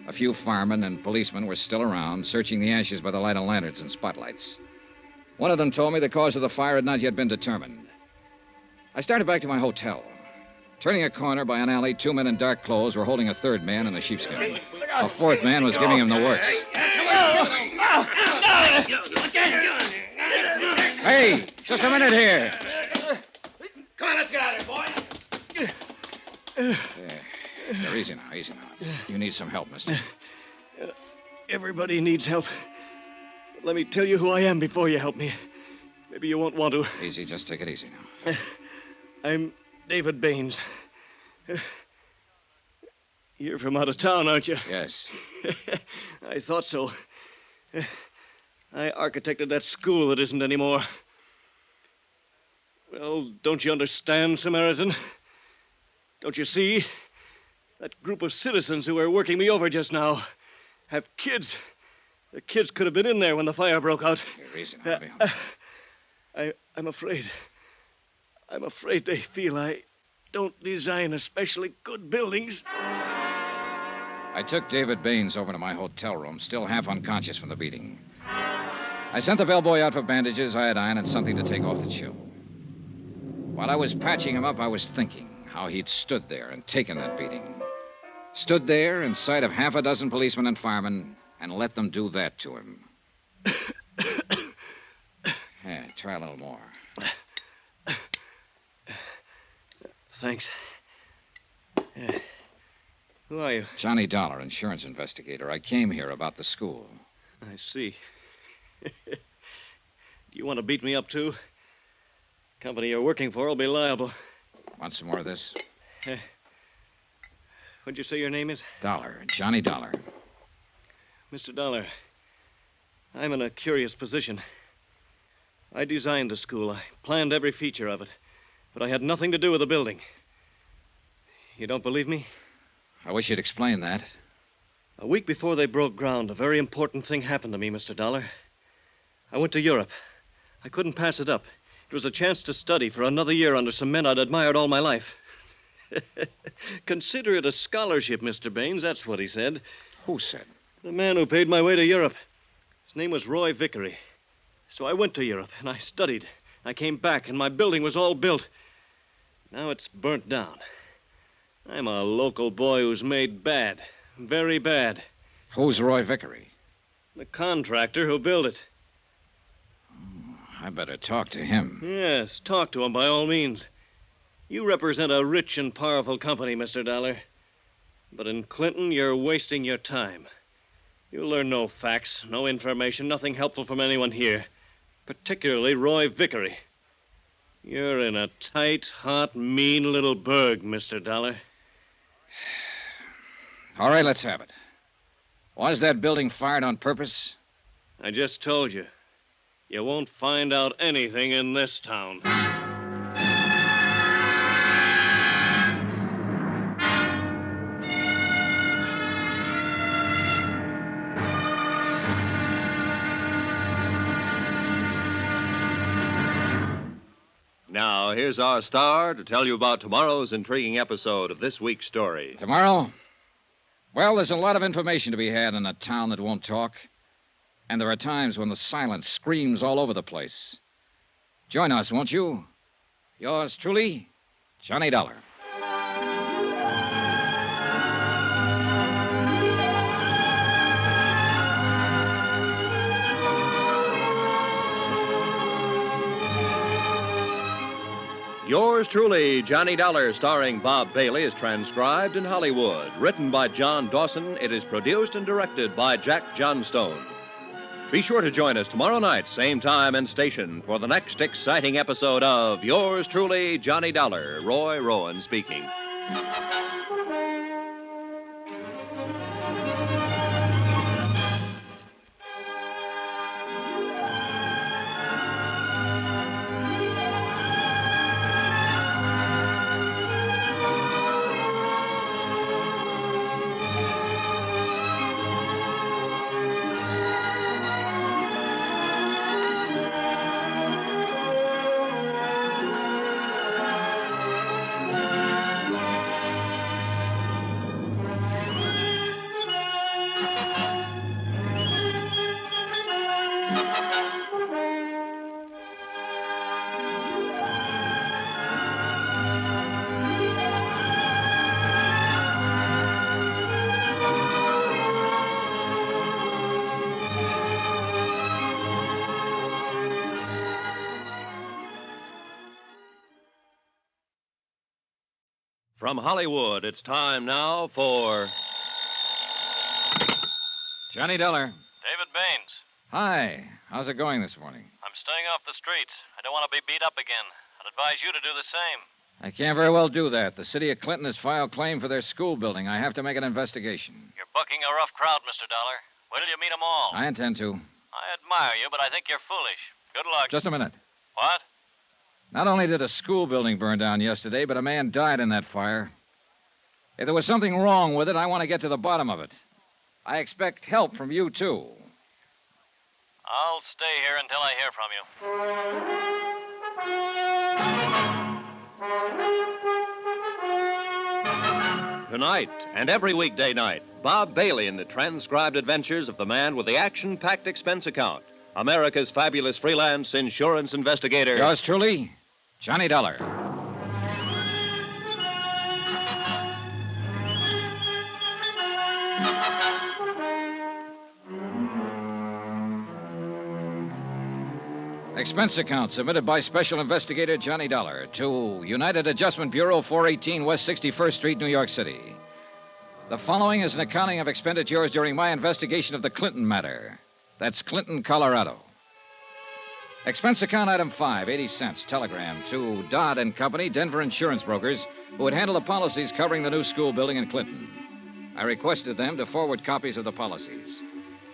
A few firemen and policemen were still around, searching the ashes by the light of lanterns and spotlights. One of them told me the cause of the fire had not yet been determined. I started back to my hotel. Turning a corner by an alley, 2 men in dark clothes were holding a third man in a sheepskin. A fourth man was giving him the works. Hey, just a minute here. Come on, let's get out of here, boy. There, easy now, easy now. You need some help, mister. Everybody needs help. But let me tell you who I am before you help me. Maybe you won't want to. Easy, just take it easy now. I'm David Baines. You're from out of town, aren't you? Yes. I thought so. I architected that school that isn't anymore. Well, don't you understand, Samaritan? Don't you see? That group of citizens who were working me over just now have kids. The kids could have been in there when the fire broke out. You're easy now, I'm afraid. I'm afraid they feel I don't design especially good buildings. I took David Baines over to my hotel room, still half unconscious from the beating. I sent the bellboy out for bandages, iodine, and something to take off the chill. While I was patching him up, I was thinking how he'd stood there and taken that beating. Stood there in sight of half a dozen policemen and firemen and let them do that to him. Yeah, try a little more. Thanks. Who are you? Johnny Dollar, insurance investigator. I came here about the school. I see. Do you want to beat me up, too? Company you're working for will be liable. Want some more of this? What'd you say your name is? Dollar. Johnny Dollar. Mr. Dollar, I'm in a curious position. I designed the school. I planned every feature of it. But I had nothing to do with the building. You don't believe me? I wish you'd explain that. A week before they broke ground, a very important thing happened to me, Mr. Dollar. I went to Europe. I couldn't pass it up. It was a chance to study for another year under some men I'd admired all my life. Consider it a scholarship, Mr. Baines. That's what he said. Who said? The man who paid my way to Europe. His name was Roy Vickery. So I went to Europe, and I studied. I came back, and my building was all built. Now it's burnt down. I'm a local boy who's made bad. Very bad. Who's Roy Vickery? The contractor who built it. I better talk to him. Yes, talk to him by all means. You represent a rich and powerful company, Mr. Dollar. But in Clinton, you're wasting your time. You'll learn no facts, no information, nothing helpful from anyone here. Particularly Roy Vickery. You're in a tight, hot, mean little burg, Mr. Dollar. All right, let's have it. Was that building fired on purpose? I just told you. You won't find out anything in this town. Now, here's our star to tell you about tomorrow's intriguing episode of this week's story. Tomorrow? Well, there's a lot of information to be had in a town that won't talk. And there are times when the silence screams all over the place. Join us, won't you? Yours truly, Johnny Dollar. Yours truly, Johnny Dollar, starring Bob Bailey, is transcribed in Hollywood. Written by John Dawson, it is produced and directed by Jack Johnstone. Be sure to join us tomorrow night, same time and station, for the next exciting episode of Yours truly, Johnny Dollar. Roy Rowan speaking. From Hollywood, it's time now for Johnny Dollar. David Baines. Hi. How's it going this morning? I'm staying off the streets. I don't want to be beat up again. I'd advise you to do the same. I can't very well do that. The city of Clinton has filed claim for their school building. I have to make an investigation. You're bucking a rough crowd, Mr. Dollar. Wait till you meet them all. I intend to. I admire you, but I think you're foolish. Good luck. Just a minute. What? Not only did a school building burn down yesterday, but a man died in that fire. If there was something wrong with it, I want to get to the bottom of it. I expect help from you, too. I'll stay here until I hear from you. Tonight and every weekday night, Bob Bailey in the transcribed adventures of the man with the action-packed expense account, America's fabulous freelance insurance investigator. Yours truly, Johnny Dollar. Expense account submitted by Special Investigator Johnny Dollar to United Adjustment Bureau, 418 West 61st Street, New York City. The following is an accounting of expenditures during my investigation of the Clinton matter. That's Clinton, Colorado. Expense account item 5, 80 cents, telegram to Dodd and Company, Denver insurance brokers, who would handle the policies covering the new school building in Clinton. I requested them to forward copies of the policies.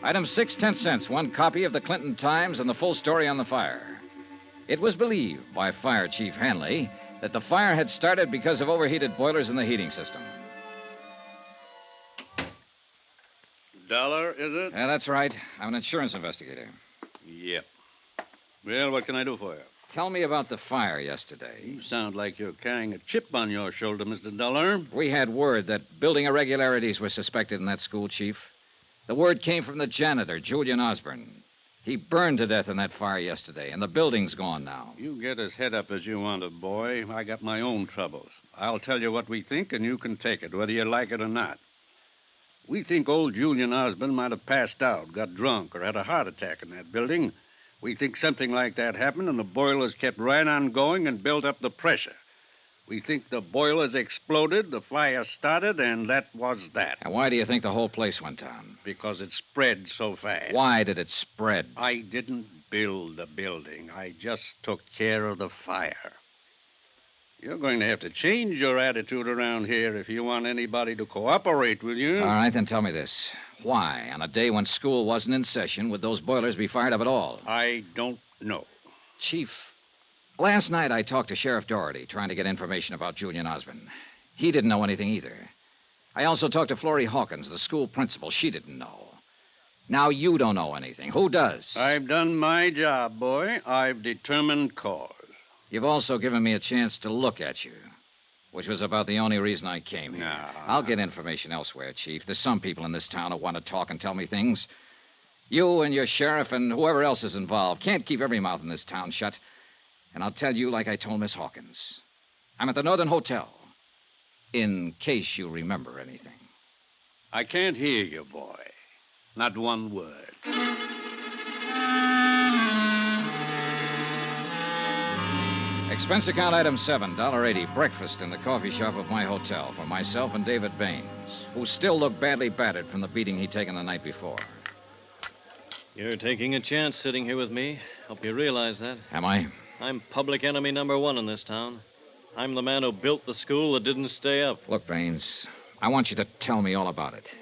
Item 6, 10 cents, one copy of the Clinton Times and the full story on the fire. It was believed by Fire Chief Hanley that the fire had started because of overheated boilers in the heating system. Dollar, is it? Yeah, that's right. I'm an insurance investigator. Yep. Well, what can I do for you? Tell me about the fire yesterday. You sound like you're carrying a chip on your shoulder, Mr. Dollar. We had word that building irregularities were suspected in that school, Chief. The word came from the janitor, Julian Osborne. He burned to death in that fire yesterday, and the building's gone now. You get as head up as you want to, boy. I got my own troubles. I'll tell you what we think, and you can take it, whether you like it or not. We think old Julian Osborne might have passed out, got drunk, or had a heart attack in that building. We think something like that happened, and the boilers kept right on going and built up the pressure. We think the boilers exploded, the fire started, and that was that. And why do you think the whole place went down? Because it spread so fast. Why did it spread? I didn't build the building. I just took care of the fire. You're going to have to change your attitude around here if you want anybody to cooperate with you. All right, then tell me this. Why, on a day when school wasn't in session, would those boilers be fired up at all? I don't know. Chief, last night I talked to Sheriff Doherty, trying to get information about Julian Osborne. He didn't know anything either. I also talked to Florrie Hawkins, the school principal. She didn't know. Now you don't know anything. Who does? I've done my job, boy. I've determined cause. You've also given me a chance to look at you, which was about the only reason I came here. I'll get information elsewhere, Chief. There's some people in this town who want to talk and tell me things. You and your sheriff and whoever else is involved can't keep every mouth in this town shut. And I'll tell you like I told Miss Hawkins. I'm at the Northern Hotel. In case you remember anything. I can't hear you, boy. Not one word. Expense account item 7, $1.80, breakfast in the coffee shop of my hotel for myself and David Baines, who still looked badly battered from the beating he'd taken the night before. You're taking a chance sitting here with me. Hope you realize that. Am I? I'm public enemy #1 in this town. I'm the man who built the school that didn't stay up. Look, Baines, I want you to tell me all about it.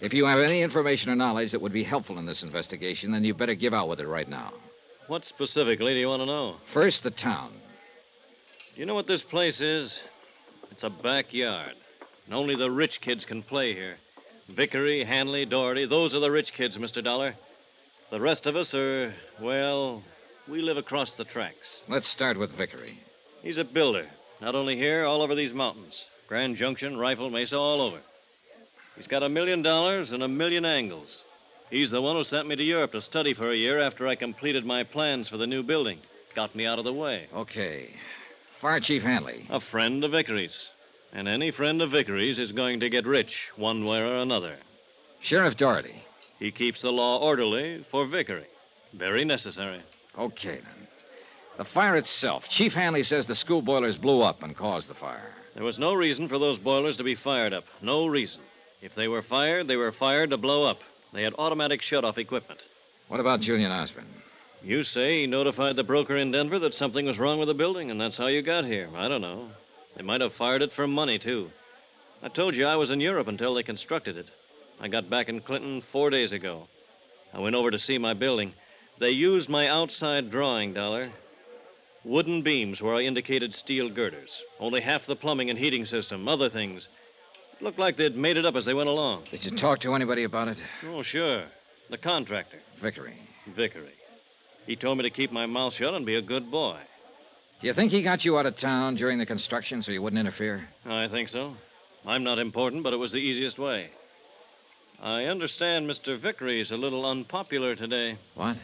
If you have any information or knowledge that would be helpful in this investigation, then you better give out with it right now. What specifically do you want to know? First, the town. Do you know what this place is? It's a backyard. And only the rich kids can play here. Vickery, Hanley, Doherty, those are the rich kids, Mr. Dollar. The rest of us are, well, we live across the tracks. Let's start with Vickery. He's a builder. Not only here, all over these mountains. Grand Junction, Rifle Mesa, all over. He's got $1 million and a million angles. He's the one who sent me to Europe to study for a year after I completed my plans for the new building. Got me out of the way. Okay. Fire Chief Hanley. A friend of Vickery's. And any friend of Vickery's is going to get rich, one way or another. Sheriff Doherty. He keeps the law orderly for Vickery. Very necessary. Okay, then. The fire itself. Chief Hanley says the school boilers blew up and caused the fire. There was no reason for those boilers to be fired up. No reason. If they were fired to blow up. They had automatic shut-off equipment. What about Julian Osborne? You say he notified the broker in Denver that something was wrong with the building, and that's how you got here. I don't know. They might have fired it for money, too. I told you I was in Europe until they constructed it. I got back in Clinton 4 days ago. I went over to see my building. They used my outside drawing, Dollar. Wooden beams where I indicated steel girders. Only half the plumbing and heating system, other things. It looked like they'd made it up as they went along. Did you talk to anybody about it? Oh, sure. The contractor. Vickery. Vickery. He told me to keep my mouth shut and be a good boy. Do you think he got you out of town during the construction so you wouldn't interfere? I think so. I'm not important, but it was the easiest way. I understand Mr. Vickery is a little unpopular today. What?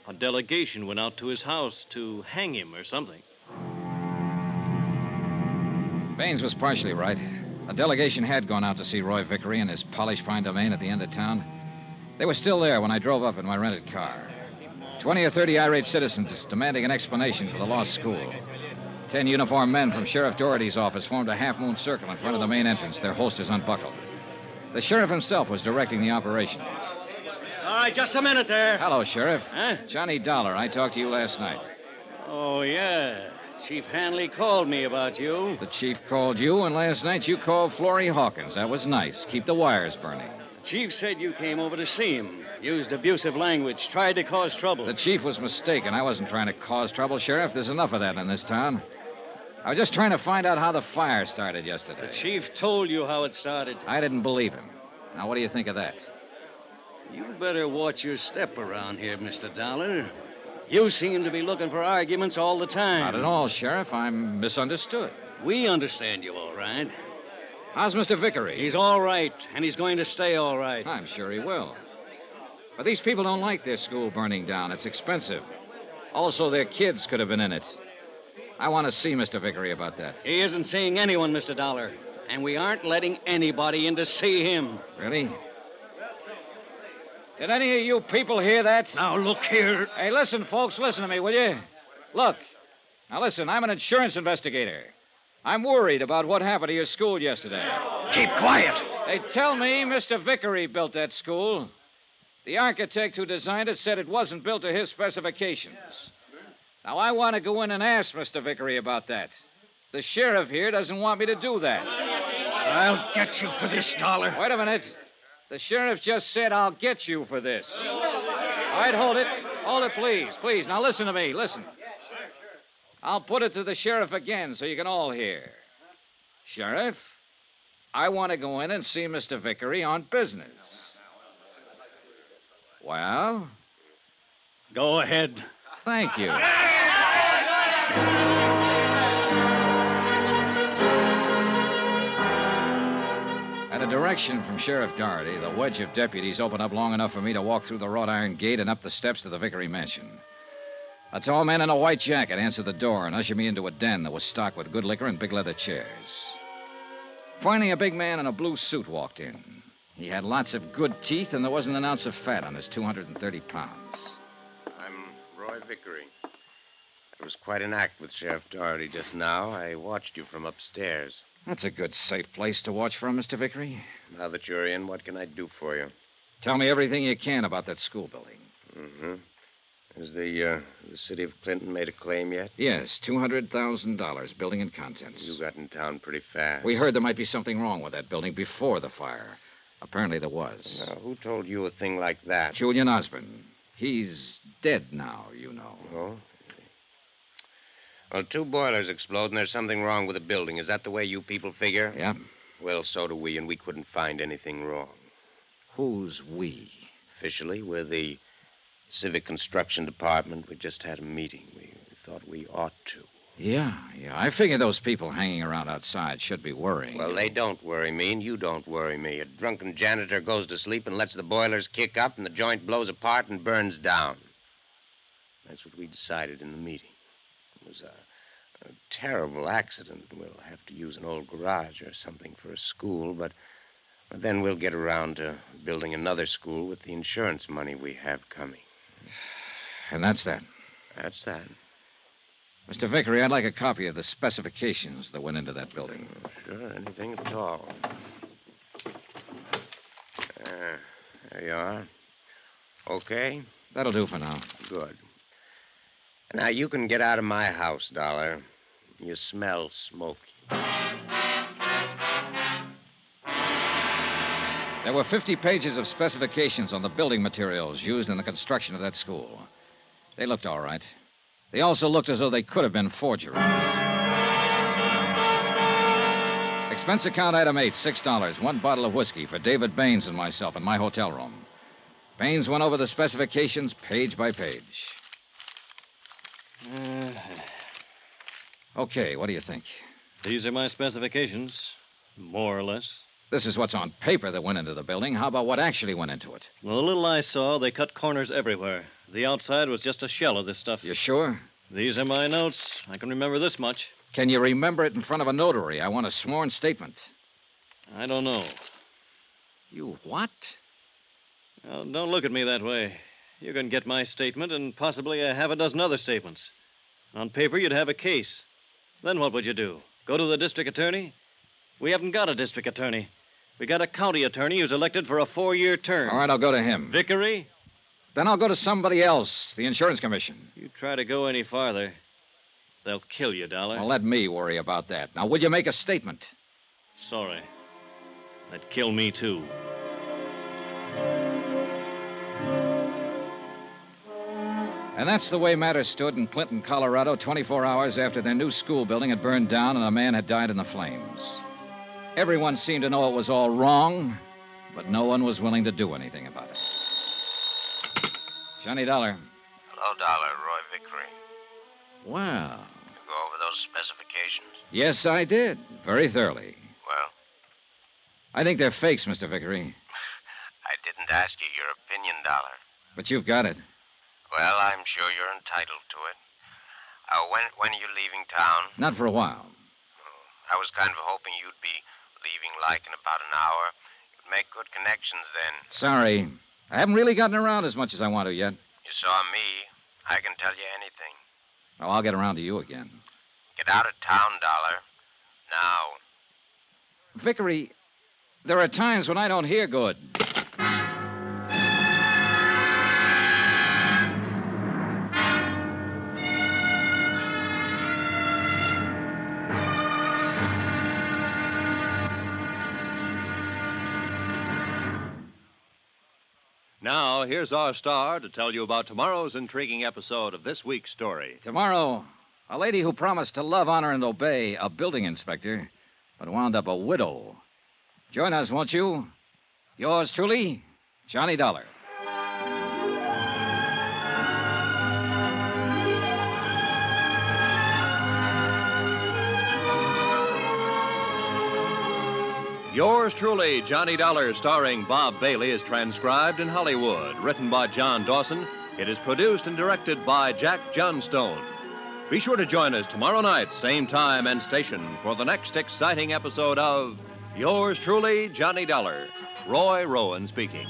A delegation went out to his house to hang him or something. Baines was partially right. A delegation had gone out to see Roy Vickery in his polished pine domain at the end of town. They were still there when I drove up in my rented car. 20 or 30 irate citizens demanding an explanation for the lost school. 10 uniformed men from Sheriff Doherty's office formed a half-moon circle in front of the main entrance, their holsters unbuckled. The sheriff himself was directing the operation. All right, just a minute there. Hello, Sheriff. Huh? Johnny Dollar. I talked to you last night. Oh, yeah. Chief Hanley called me about you. The chief called you, and last night you called Florrie Hawkins. That was nice. Keep the wires burning. The chief said you came over to see him. Used abusive language, tried to cause trouble. The chief was mistaken. I wasn't trying to cause trouble, Sheriff. There's enough of that in this town. I was just trying to find out how the fire started yesterday. The chief told you how it started. I didn't believe him. Now, what do you think of that? You better watch your step around here, Mr. Dollar. You seem to be looking for arguments all the time. Not at all, Sheriff. I'm misunderstood. We understand you all right. How's Mr. Vickery? He's all right, and he's going to stay all right. I'm sure he will. But these people don't like their school burning down. It's expensive. Also, their kids could have been in it. I want to see Mr. Vickery about that. He isn't seeing anyone, Mr. Dollar. And we aren't letting anybody in to see him. Really? Did any of you people hear that? Now, look here. Hey, listen, folks. Listen to me, will you? Look. Now, listen. I'm an insurance investigator. I'm worried about what happened to your school yesterday. Keep quiet. They tell me Mr. Vickery built that school. The architect who designed it said it wasn't built to his specifications. Now, I want to go in and ask Mr. Vickery about that. The sheriff here doesn't want me to do that. I'll get you for this, Dollar. Wait a minute. The sheriff just said I'll get you for this. All right, hold it. Hold it, please. Please. Now, listen to me. Listen. I'll put it to the sheriff again so you can all hear. Sheriff, I want to go in and see Mr. Vickery on business. Well? Go ahead. Thank you. At At a direction from Sheriff Doherty, the wedge of deputies opened up long enough for me to walk through the wrought iron gate and up the steps to the Vickery mansion. A tall man in a white jacket answered the door and ushered me into a den that was stocked with good liquor and big leather chairs. Finally, a big man in a blue suit walked in. He had lots of good teeth, and there wasn't an ounce of fat on his 230 pounds. I'm Roy Vickery. It was quite an act with Sheriff Doherty just now. I watched you from upstairs. That's a good, safe place to watch from, Mr. Vickery. Now that you're in, what can I do for you? Tell me everything you can about that school building. Mm-hmm. Has the city of Clinton made a claim yet? Yes, $200,000, building and contents. You got in town pretty fast. We heard there might be something wrong with that building before the fire. Apparently there was. Now, who told you a thing like that? Julian Osborne. He's dead now, you know. Oh? Well, 2 boilers explode, and there's something wrong with the building. Is that the way you people figure? Yep. Well, so do we, and we couldn't find anything wrong. Who's we? Officially, we're the Civic Construction Department. We just had a meeting. We thought we ought to. Yeah. I figure those people hanging around outside should be worrying. Well, they don't worry me, and you don't worry me. A drunken janitor goes to sleep and lets the boilers kick up, and the joint blows apart and burns down. That's what we decided in the meeting. It was a terrible accident. We'll have to use an old garage or something for a school, but then we'll get around to building another school with the insurance money we have coming. And that's that? That's that. Mr. Vickery, I'd like a copy of the specifications that went into that building. Sure, anything at all. There you are. Okay? That'll do for now. Good. Now, you can get out of my house, Dollar. You smell smoky. There were 50 pages of specifications on the building materials used in the construction of that school. They looked all right. They also looked as though they could have been forgeries. Expense account item 8, $6. 1 bottle of whiskey for David Baines and myself in my hotel room. Baines went over the specifications page by page. Okay, what do you think? These are my specifications, more or less. This is what's on paper that went into the building. How about what actually went into it? Well, the little I saw, they cut corners everywhere. The outside was just a shell of this stuff. You sure? These are my notes. I can remember this much. Can you remember it in front of a notary? I want a sworn statement. I don't know. You what? Well, don't look at me that way. You can get my statement and possibly a half a dozen other statements. On paper, you'd have a case. Then what would you do? Go to the district attorney? We haven't got a district attorney. We got a county attorney who's elected for a 4-year term. All right, I'll go to him. Vickery? Then I'll go to somebody else, the insurance commission. You try to go any farther, they'll kill you, Dollar. Well, let me worry about that. Now, will you make a statement? Sorry. That'd kill me, too. And that's the way matters stood in Clinton, Colorado, 24 hours after their new school building had burned down and a man had died in the flames. Everyone seemed to know it was all wrong, but no one was willing to do anything about it. Johnny Dollar. Hello, Dollar. Roy Vickery. Wow. You go over those specifications? Yes, I did. Very thoroughly. Well? I think they're fakes, Mr. Vickery. I didn't ask you your opinion, Dollar. But you've got it. Well, I'm sure you're entitled to it. When are you leaving town? Not for a while. I was kind of hoping you'd be leaving like in about an hour. You'd make good connections then. Sorry. I haven't really gotten around as much as I want to yet. You saw me. I can tell you anything. Oh, I'll get around to you again. Get out of town, Dollar. Now. Vickery, there are times when I don't hear good. Now, here's our star to tell you about tomorrow's intriguing episode of this week's story. Tomorrow, a lady who promised to love, honor, and obey a building inspector, but wound up a widow. Join us, won't you? Yours truly, Johnny Dollar. Yours truly, Johnny Dollar, starring Bob Bailey, is transcribed in Hollywood. Written by John Dawson, it is produced and directed by Jack Johnstone. Be sure to join us tomorrow night, same time and station, for the next exciting episode of Yours truly, Johnny Dollar. Roy Rowan speaking.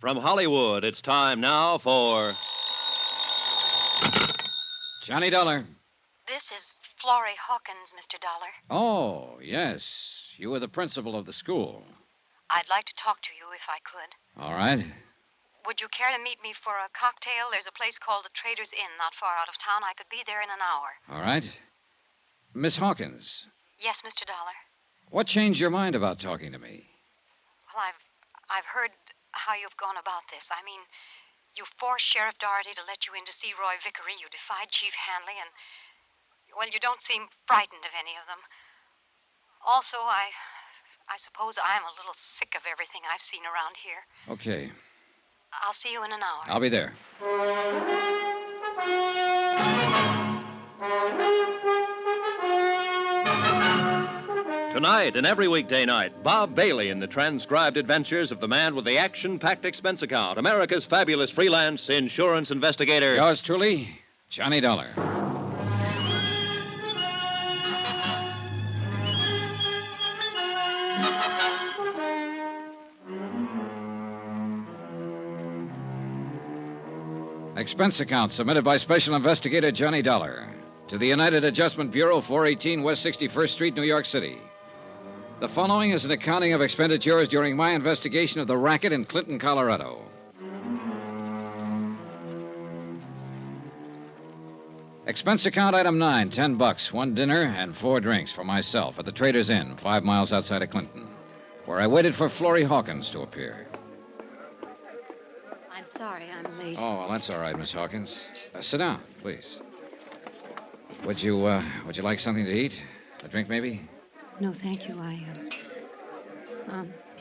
From Hollywood, it's time now for Johnny Dollar. This is Florrie Hawkins, Mr. Dollar. Oh, yes. You were the principal of the school. I'd like to talk to you if I could. All right. Would you care to meet me for a cocktail? There's a place called the Trader's Inn not far out of town. I could be there in an hour. All right. Miss Hawkins, Yes, Mr. Dollar. what changed your mind about talking to me? Well, I've heard how you've gone about this. I mean, you forced Sheriff Doherty to let you in to see Roy Vickery. You defied Chief Hanley, and, well, you don't seem frightened of any of them. Also, I suppose I'm a little sick of everything I've seen around here. Okay. I'll see you in an hour. I'll be there. Tonight and every weekday night, Bob Bailey in the transcribed adventures of the man with the action-packed expense account, America's fabulous freelance insurance investigator. Yours truly, Johnny Dollar. Expense account submitted by Special Investigator Johnny Dollar to the United Adjustment Bureau, 418 West 61st Street, New York City. The following is an accounting of expenditures during my investigation of the racket in Clinton, Colorado. Expense account item 9, $10, one dinner and 4 drinks for myself at the Trader's Inn, 5 miles outside of Clinton, where I waited for Florrie Hawkins to appear. I'm sorry I'm late. Oh, well, that's all right, Miss Hawkins. Sit down, please. Would you like something to eat? A drink, maybe? No, thank you.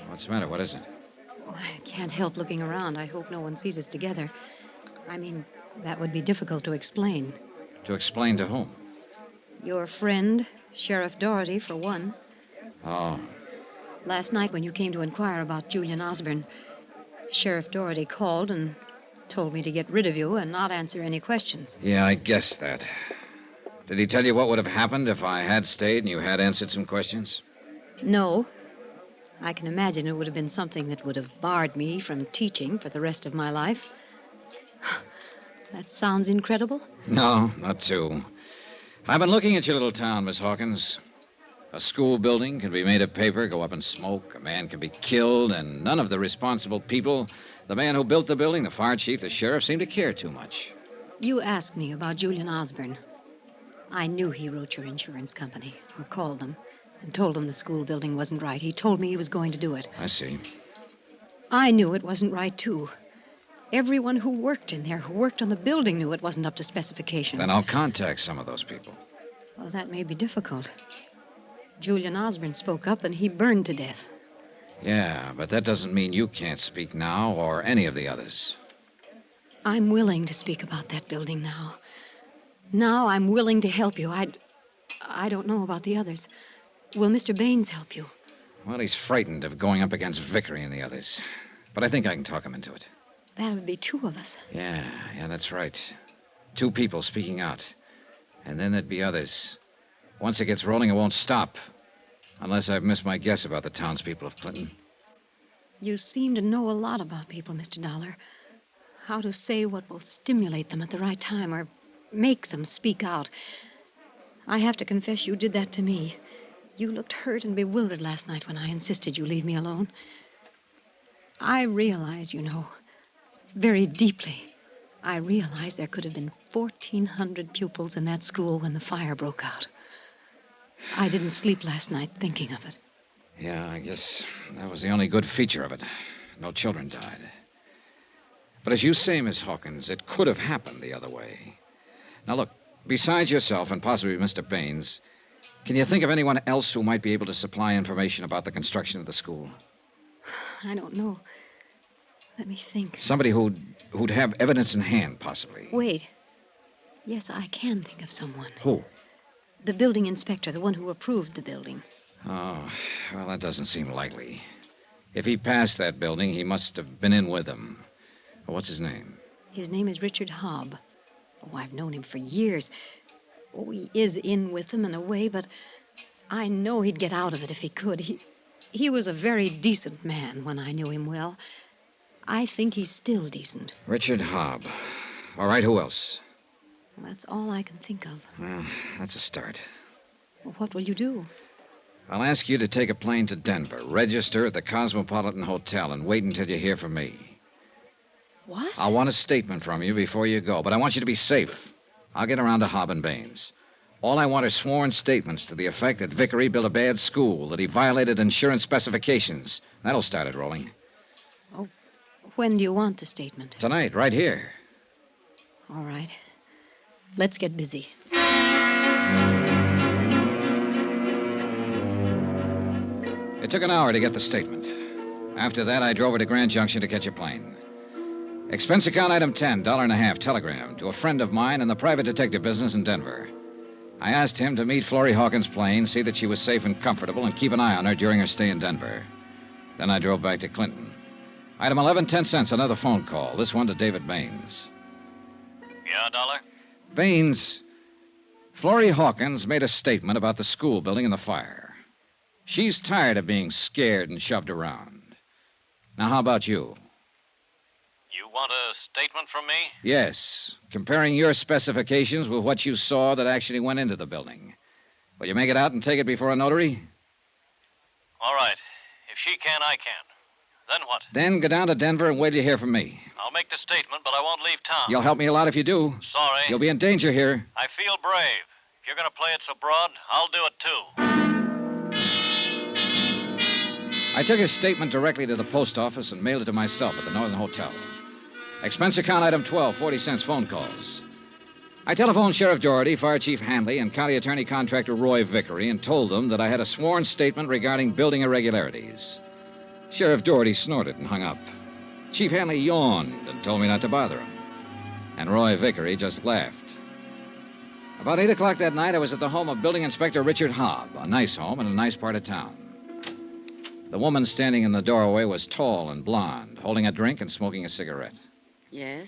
What's the matter? What is it? Oh, I can't help looking around. I hope no one sees us together. I mean, that would be difficult to explain. To explain to whom? Your friend, Sheriff Doherty, for one. Oh. Last night when you came to inquire about Julian Osborne, Sheriff Doherty called and told me to get rid of you and not answer any questions. Yeah, I guessed that. Did he tell you what would have happened if I had stayed and you had answered some questions? No. I can imagine it would have been something that would have barred me from teaching for the rest of my life. That sounds incredible. No, not too. I've been looking at your little town, Miss Hawkins. A school building can be made of paper, go up in smoke, a man can be killed, and none of the responsible people, the man who built the building, the fire chief, the sheriff, seem to care too much. You asked me about Julian Osborne. I knew he wrote your insurance company, or called them, and told them the school building wasn't right. He told me he was going to do it. I see. I knew it wasn't right, too. Everyone who worked in there, who worked on the building, knew it wasn't up to specifications. Then I'll contact some of those people. Well, that may be difficult. Julian Osborne spoke up, and he burned to death. Yeah, but that doesn't mean you can't speak now, or any of the others. I'm willing to speak about that building now. Now I'm willing to help you. I don't know about the others. Will Mr. Baines help you? Well, he's frightened of going up against Vickery and the others. But I think I can talk him into it. That would be 2 of us. Yeah, that's right. 2 people speaking out. And then there'd be others. Once it gets rolling, it won't stop. Unless I've missed my guess about the townspeople of Clinton. You seem to know a lot about people, Mr. Dollar. How to say what will stimulate them at the right time or make them speak out. I have to confess you did that to me. You looked hurt and bewildered last night when I insisted you leave me alone. I realize, you know, very deeply, I realize there could have been 1,400 pupils in that school when the fire broke out. I didn't sleep last night thinking of it. Yeah, I guess that was the only good feature of it. No children died. But as you say, Miss Hawkins, it could have happened the other way. Now, look, besides yourself and possibly Mr. Baines, can you think of anyone else who might be able to supply information about the construction of the school? I don't know. Let me think. Somebody who'd have evidence in hand, possibly. Wait. Yes, I can think of someone. Who? The building inspector, the one who approved the building. Oh, well, that doesn't seem likely. If he passed that building, he must have been in with them. What's his name? His name is Richard Hobb. Oh, I've known him for years. Oh, he is in with them in a way, but I know he'd get out of it if he could. He was a very decent man when I knew him well. I think he's still decent. Richard Hobb. All right, who else? Well, that's all I can think of. Well, that's a start. Well, what will you do? I'll ask you to take a plane to Denver, register at the Cosmopolitan Hotel, and wait until you hear from me. What? I'll want a statement from you before you go, but I want you to be safe. I'll get around to Hobb and Baines. All I want are sworn statements to the effect that Vickery built a bad school, that he violated insurance specifications. That'll start it rolling. Oh, when do you want the statement? Tonight, right here. All right. Let's get busy. It took an hour to get the statement. After that, I drove her to Grand Junction to catch a plane. Expense account item 10, $1.50, telegram to a friend of mine in the private detective business in Denver. I asked him to meet Florrie Hawkins' plane, see that she was safe and comfortable, and keep an eye on her during her stay in Denver. Then I drove back to Clinton. Item 11, 10 cents, another phone call. This one to David Baines. Yeah, Dollar? Baines, Florrie Hawkins made a statement about the school building and the fire. She's tired of being scared and shoved around. Now, how about you? You want a statement from me? Yes, comparing your specifications with what you saw that actually went into the building. Will you make it out and take it before a notary? All right. If she can, I can. Then what? Then go down to Denver and wait to hear from me. I'll make the statement, but I won't leave town. You'll help me a lot if you do. Sorry. You'll be in danger here. I feel brave. If you're going to play it so broad, I'll do it too. I took his statement directly to the post office and mailed it to myself at the Northern Hotel. Expense account item 12, 40 cents phone calls. I telephoned Sheriff Doherty, Fire Chief Hanley, and County Attorney Contractor Roy Vickery and told them that I had a sworn statement regarding building irregularities. Sheriff Doherty snorted and hung up. Chief Hanley yawned and told me not to bother him. And Roy Vickery just laughed. About 8 o'clock that night, I was at the home of Building Inspector Richard Hobb, a nice home in a nice part of town. The woman standing in the doorway was tall and blonde, holding a drink and smoking a cigarette. Yes?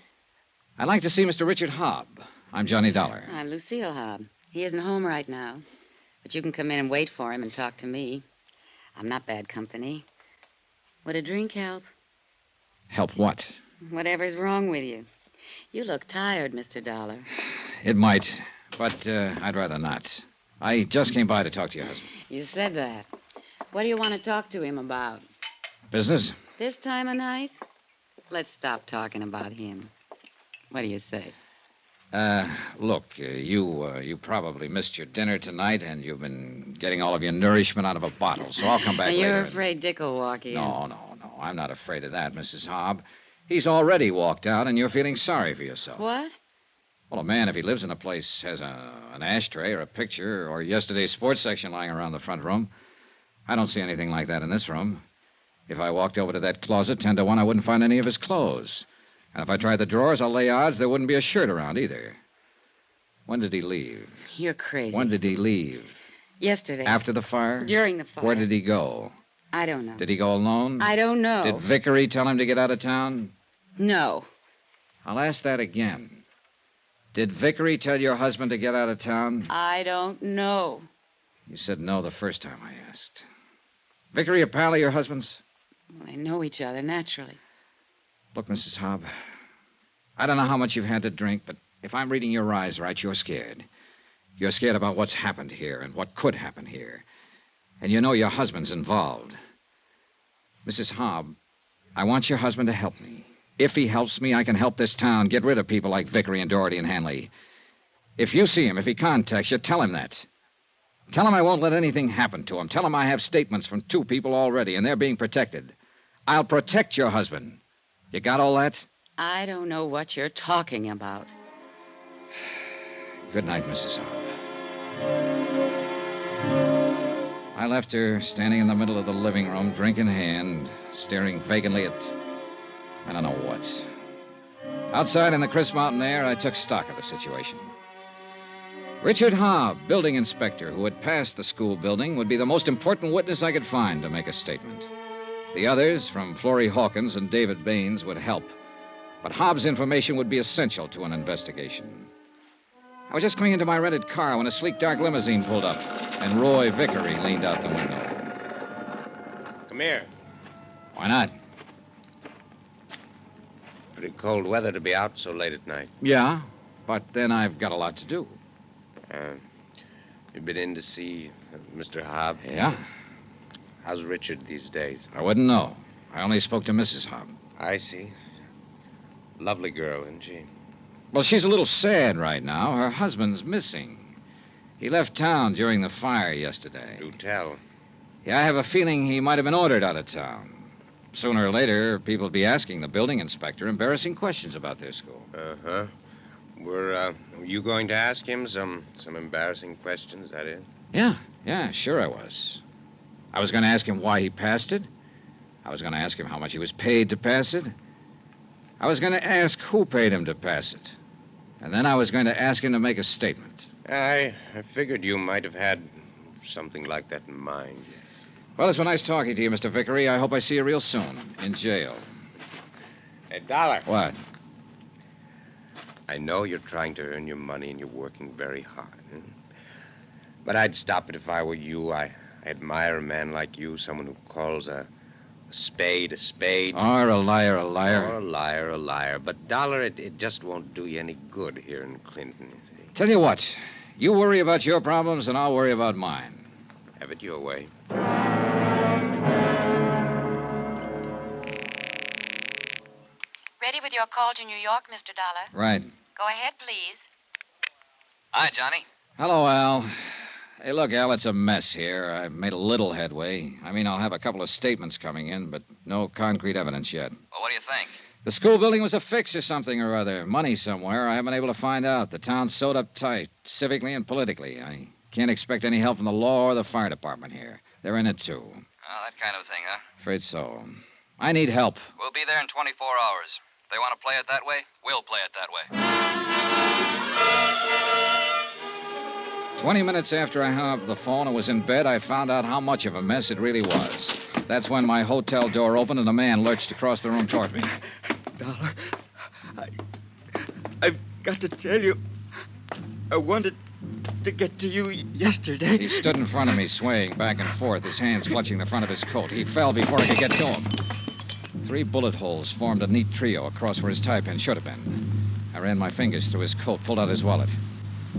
I'd like to see Mr. Richard Hobb. I'm Johnny Dollar. I'm Lucille Hobb. He isn't home right now. But you can come in and wait for him and talk to me. I'm not bad company. Would a drink help? Help what? Whatever's wrong with you. You look tired, Mr. Dollar. It might, but I'd rather not. I just came by to talk to your husband. You said that. What do you want to talk to him about? Business? This time of night? Let's stop talking about him. What do you say? Look, you probably missed your dinner tonight, and you've been getting all of your nourishment out of a bottle, so I'll come back later. You're afraid Dick will walk in. No. I'm not afraid of that, Mrs. Hobb. He's already walked out, and you're feeling sorry for yourself. What? Well, a man, if he lives in a place, has an ashtray or a picture or yesterday's sports section lying around the front room. I don't see anything like that in this room. If I walked over to that closet, 10 to 1, I wouldn't find any of his clothes. And if I tried the drawers, I'll lay odds there wouldn't be a shirt around either. When did he leave? You're crazy. When did he leave? Yesterday. After the fire? During the fire. Where did he go? I don't know. Did he go alone? I don't know. Did Vickery tell him to get out of town? No. I'll ask that again. Did Vickery tell your husband to get out of town? I don't know. You said no the first time I asked. Vickery a pal of your husband's? Well, they know each other, naturally. Look, Mrs. Hobb, I don't know how much you've had to drink, but if I'm reading your eyes right, you're scared. You're scared about what's happened here and what could happen here. And you know your husband's involved. Mrs. Hobb, I want your husband to help me. If he helps me, I can help this town get rid of people like Vickery and Doherty and Hanley. If you see him, if he contacts you, tell him that. Tell him I won't let anything happen to him. Tell him I have statements from 2 people already, and they're being protected. I'll protect your husband. You got all that? I don't know what you're talking about. Good night, Mrs. Hobb. I left her standing in the middle of the living room, drink in hand, staring vacantly at I don't know what. Outside in the crisp mountain air, I took stock of the situation. Richard Hobb, building inspector, who had passed the school building, would be the most important witness I could find to make a statement. The others, from Florrie Hawkins and David Baines, would help. But Hobb's information would be essential to an investigation. I was just coming into my rented car when a sleek, dark limousine pulled up, and Roy Vickery leaned out the window. Come here. Why not? Pretty cold weather to be out so late at night. Yeah, but then I've got a lot to do. You've been in to see Mr. Hobb? Yeah. How's Richard these days? I wouldn't know. I only spoke to Mrs. Hobb. I see. Lovely girl, isn't she? Well, she's a little sad right now. Her husband's missing. He left town during the fire yesterday. Do tell. Yeah, I have a feeling he might have been ordered out of town. Sooner or later, people will be asking the building inspector embarrassing questions about their school. Uh-huh. Were you going to ask him some embarrassing questions, that is? Yeah, sure I was. I was going to ask him why he passed it. I was going to ask him how much he was paid to pass it. I was going to ask who paid him to pass it. And then I was going to ask him to make a statement. I figured you might have had something like that in mind. Well, it's been nice talking to you, Mr. Vickery. I hope I see you real soon. In jail. Hey, Dollar. What? I know you're trying to earn your money and you're working very hard. But I'd stop it if I were you. I admire a man like you, someone who calls a spade a spade. Or a liar a liar. Or a liar a liar. But, Dollar, it just won't do you any good here in Clinton, you see. Tell you what, you worry about your problems and I'll worry about mine. Have it your way. Ready with your call to New York, Mr. Dollar? Right. Go ahead, please. Hi, Johnny. Hello, Al. Hey, look, Al, it's a mess here. I've made a little headway. I mean, I'll have a couple of statements coming in, but no concrete evidence yet. Well, what do you think? The school building was a fix or something or other. Money somewhere. I haven't been able to find out. The town's sewed up tight, civically and politically. I can't expect any help from the law or the fire department here. They're in it, too. Oh, that kind of thing, huh? Afraid so. I need help. We'll be there in 24 hours. If they want to play it that way, we'll play it that way. 20 minutes after I hung up the phone and was in bed, I found out how much of a mess it really was. That's when my hotel door opened and a man lurched across the room toward me. Dollar, I've got to tell you, I wanted to get to you yesterday. He stood in front of me, swaying back and forth, his hands clutching the front of his coat. He fell before I could get to him. 3 bullet holes formed a neat trio across where his tie pin should have been. I ran my fingers through his coat, pulled out his wallet.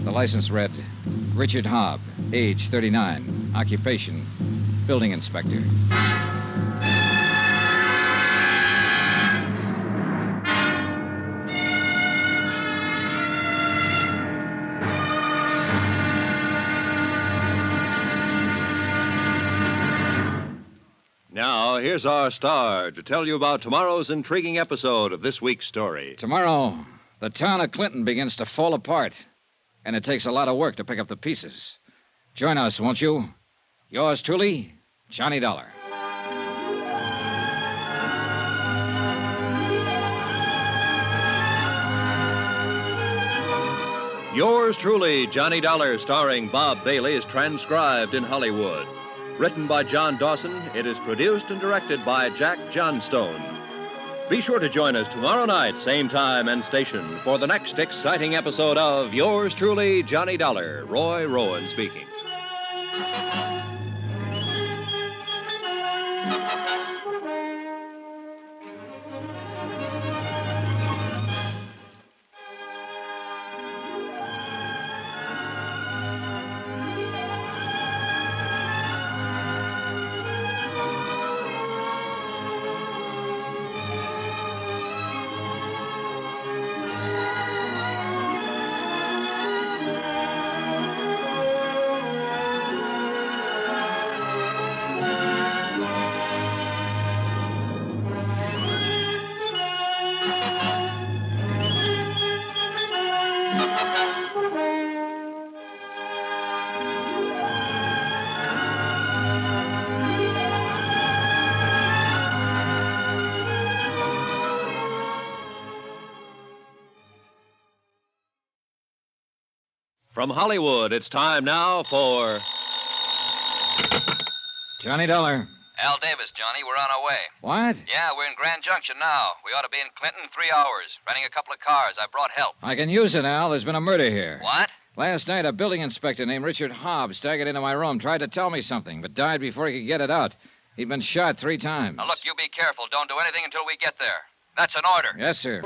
The license read, Richard Hobb, age 39, occupation, building inspector. Now, here's our star to tell you about tomorrow's intriguing episode of this week's story. Tomorrow, the town of Clinton begins to fall apart, and it takes a lot of work to pick up the pieces. Join us, won't you? Yours truly, Johnny Dollar. Yours truly, Johnny Dollar, starring Bob Bailey, is transcribed in Hollywood. Written by John Dawson, it is produced and directed by Jack Johnstone. Be sure to join us tomorrow night, same time and station, for the next exciting episode of Yours truly, Johnny Dollar. Roy Rowan speaking. From Hollywood, it's time now for Johnny Dollar. Al Davis, Johnny. We're on our way. What? Yeah, we're in Grand Junction now. We ought to be in Clinton in 3 hours. Renting a couple of cars. I brought help. I can use it, Al. There's been a murder here. What? Last night, a building inspector named Richard Hobbs staggered into my room, tried to tell me something, but died before he could get it out. He'd been shot 3 times. Now, look, you be careful. Don't do anything until we get there. That's an order. Yes, sir.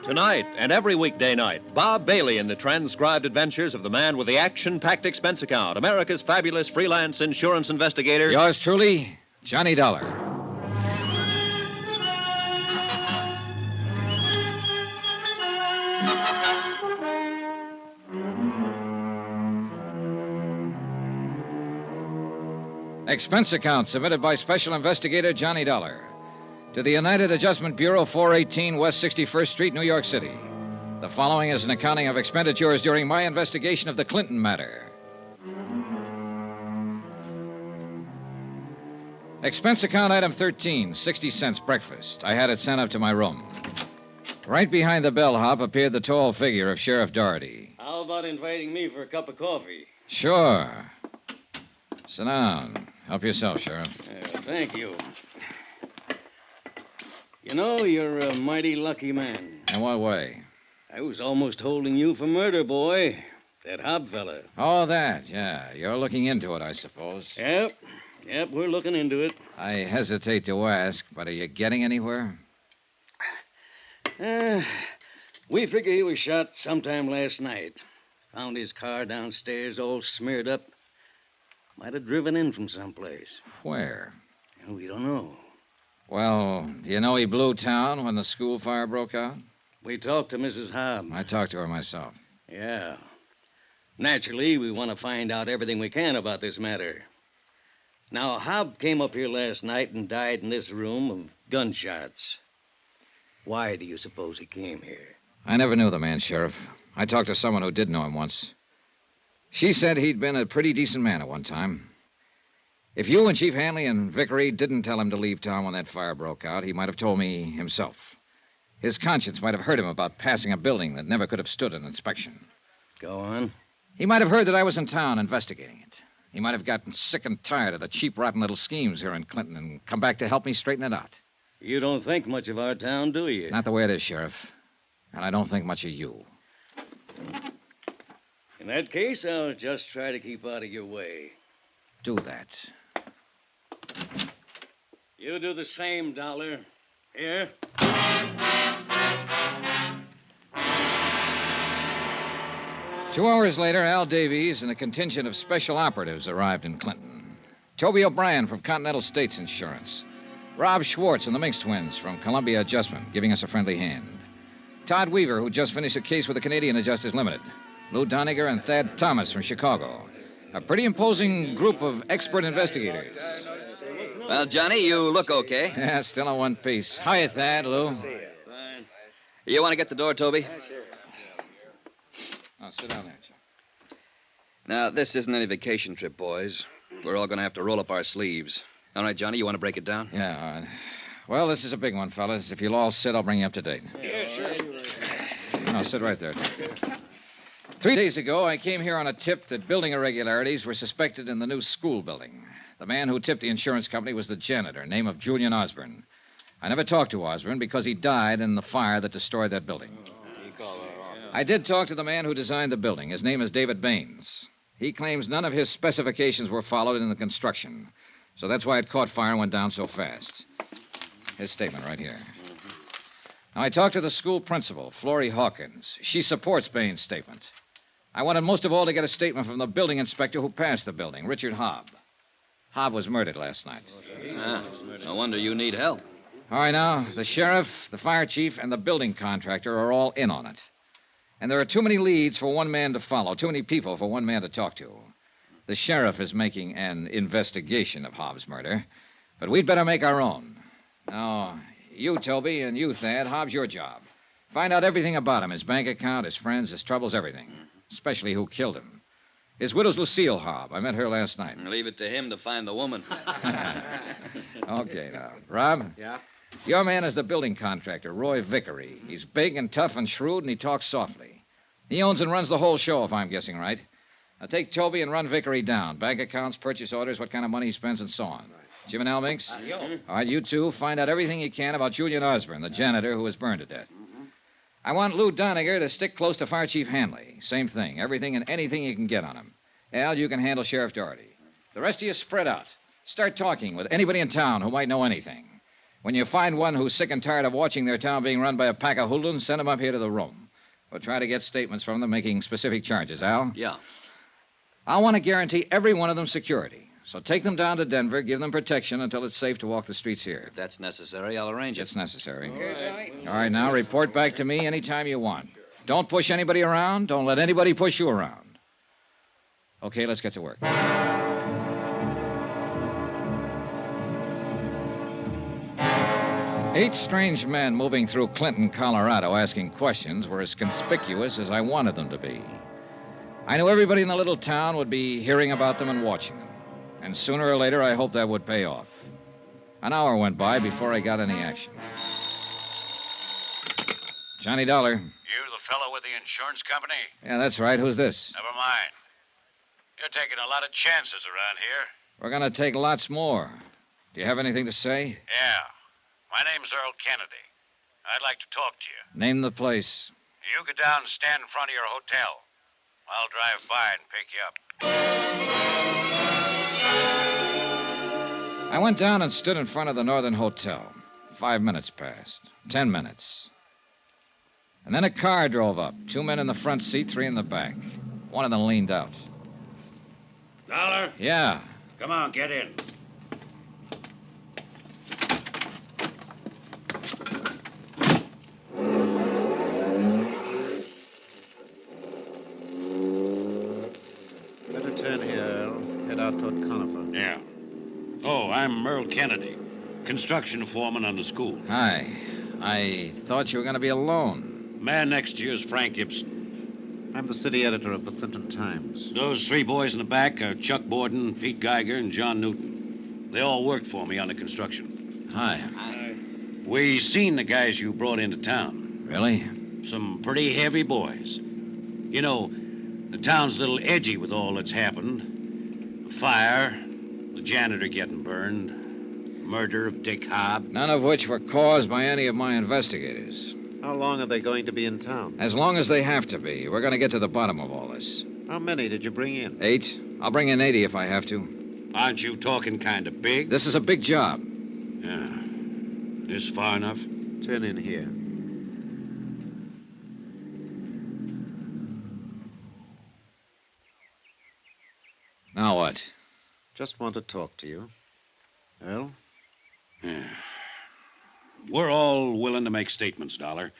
Tonight and every weekday night, Bob Bailey in the transcribed adventures of the man with the action-packed expense account, America's fabulous freelance insurance investigator. Yours truly, Johnny Dollar. Expense account submitted by Special Investigator Johnny Dollar to the United Adjustment Bureau, 418 West 61st Street, New York City. The following is an accounting of expenditures during my investigation of the Clinton matter. Expense account item 13, 60 cents breakfast. I had it sent up to my room. Right behind the bellhop appeared the tall figure of Sheriff Doherty. How about inviting me for a cup of coffee? Sure. Sit down. Help yourself, Sheriff. Thank you. You know, you're a mighty lucky man. In what way? I was almost holding you for murder, boy. That Hobb fella. Oh, that, yeah. You're looking into it, I suppose. Yep, we're looking into it. I hesitate to ask, but are you getting anywhere? We figure he was shot sometime last night. Found his car downstairs all smeared up. Might have driven in from someplace. Where? We don't know. Well, do you know he blew town when the school fire broke out? We talked to Mrs. Hobb. I talked to her myself. Yeah. Naturally, we want to find out everything we can about this matter. Now, Hobb came up here last night and died in this room of gunshots. Why do you suppose he came here? I never knew the man, Sheriff. I talked to someone who did know him once. She said he'd been a pretty decent man at one time. If you and Chief Hanley and Vickery didn't tell him to leave town when that fire broke out, he might have told me himself. His conscience might have hurt him about passing a building that never could have stood an inspection. Go on. He might have heard that I was in town investigating it. He might have gotten sick and tired of the cheap, rotten little schemes here in Clinton and come back to help me straighten it out. You don't think much of our town, do you? Not the way it is, Sheriff. And I don't think much of you. In that case, I'll just try to keep out of your way. Do that. You do the same, Dollar. Here. 2 hours later, Al Davies and a contingent of special operatives arrived in Clinton. Toby O'Brien from Continental States Insurance. Rob Schwartz and the Minx twins from Columbia Adjustment, giving us a friendly hand. Todd Weaver, who just finished a case with the Canadian Adjusters Limited. Lou Doniger and Thad Thomas from Chicago. A pretty imposing group of expert investigators. Well, Johnny, you look okay. Yeah, still in one piece. Hiya, Thad, Lou. Fine. You want to get the door, Toby? Oh, sit down there, Joe. Now, this isn't any vacation trip, boys. We're all going to have to roll up our sleeves. All right, Johnny, you want to break it down? Yeah, all right. Well, this is a big one, fellas. If you'll all sit, I'll bring you up to date. Yeah, sure. No, sit right there. 3 days ago, I came here on a tip that building irregularities were suspected in the new school building. The man who tipped the insurance company was the janitor, name of Julian Osborne. I never talked to Osborne because he died in the fire that destroyed that building. I did talk to the man who designed the building. His name is David Baines. He claims none of his specifications were followed in the construction. So that's why it caught fire and went down so fast. His statement right here. Now, I talked to the school principal, Florrie Hawkins. She supports Baines' statement. I wanted most of all to get a statement from the building inspector who passed the building, Richard Hobb. Hobb was murdered last night. No wonder you need help. All right, now, the sheriff, the fire chief, and the building contractor are all in on it. And there are too many leads for one man to follow, too many people for one man to talk to. The sheriff is making an investigation of Hobbs' murder, but we'd better make our own. Now, you, Toby, and you, Thad, Hobbs, your job. Find out everything about him, his bank account, his friends, his troubles, everything. Especially who killed him. His widow's Lucille Hobb. I met her last night. Leave it to him to find the woman. Okay, now. Rob? Yeah? Your man is the building contractor, Roy Vickery. He's big and tough and shrewd, and he talks softly. He owns and runs the whole show, if I'm guessing right. Now take Toby and run Vickery down. Bank accounts, purchase orders, what kind of money he spends, and so on. Jim and Al Minks? All right, you two, find out everything you can about Julian Osborne, the janitor who was burned to death. I want Lou Doniger to stick close to Fire Chief Hanley. Same thing, everything and anything you can get on him. Al, you can handle Sheriff Doherty. The rest of you spread out. Start talking with anybody in town who might know anything. When you find one who's sick and tired of watching their town being run by a pack of hoodlums, send them up here to the room. We'll try to get statements from them making specific charges, Al. Yeah. I want to guarantee every one of them security. So take them down to Denver, give them protection until it's safe to walk the streets here. If that's necessary, I'll arrange it. It's necessary. All right, now report back to me anytime you want. Don't push anybody around. Don't let anybody push you around. Okay, let's get to work. 8 strange men moving through Clinton, Colorado, asking questions were as conspicuous as I wanted them to be. I knew everybody in the little town would be hearing about them and watching them. And sooner or later, I hoped that would pay off. An hour went by before I got any action. Johnny Dollar. You the fellow with the insurance company? Yeah, that's right. Who's this? Never mind. You're taking a lot of chances around here. We're going to take lots more. Do you have anything to say? Yeah. My name's Earl Kennedy. I'd like to talk to you. Name the place. You go down and stand in front of your hotel. I'll drive by and pick you up. I went down and stood in front of the Northern Hotel. 5 minutes passed. 10 minutes. And then a car drove up. 2 men in the front seat, 3 in the back. One of them leaned out. Dollar? Yeah. Come on, get in. Better turn here, Earl. Head out toward Conifer. Yeah. Oh, I'm Earl Kennedy, construction foreman on the school. Hi. I thought you were going to be alone. Man next to you is Frank Gibson. I'm the city editor of the Clinton Times. Those 3 boys in the back are Chuck Borden, Pete Geiger, and John Newton. They all worked for me on the construction. Hi. We seen the guys you brought into town. Really? Some pretty heavy boys. You know, the town's a little edgy with all that's happened. The fire, the janitor getting burned, murder of Dick Hobb. None of which were caused by any of my investigators. How long are they going to be in town? As long as they have to be. We're going to get to the bottom of all this. How many did you bring in? 8. I'll bring in 80 if I have to. Aren't you talking kind of big? This is a big job. Yeah. This far enough? Turn in here. Now what? Just want to talk to you. Earl? Yeah. We're all willing to make statements, Dollar.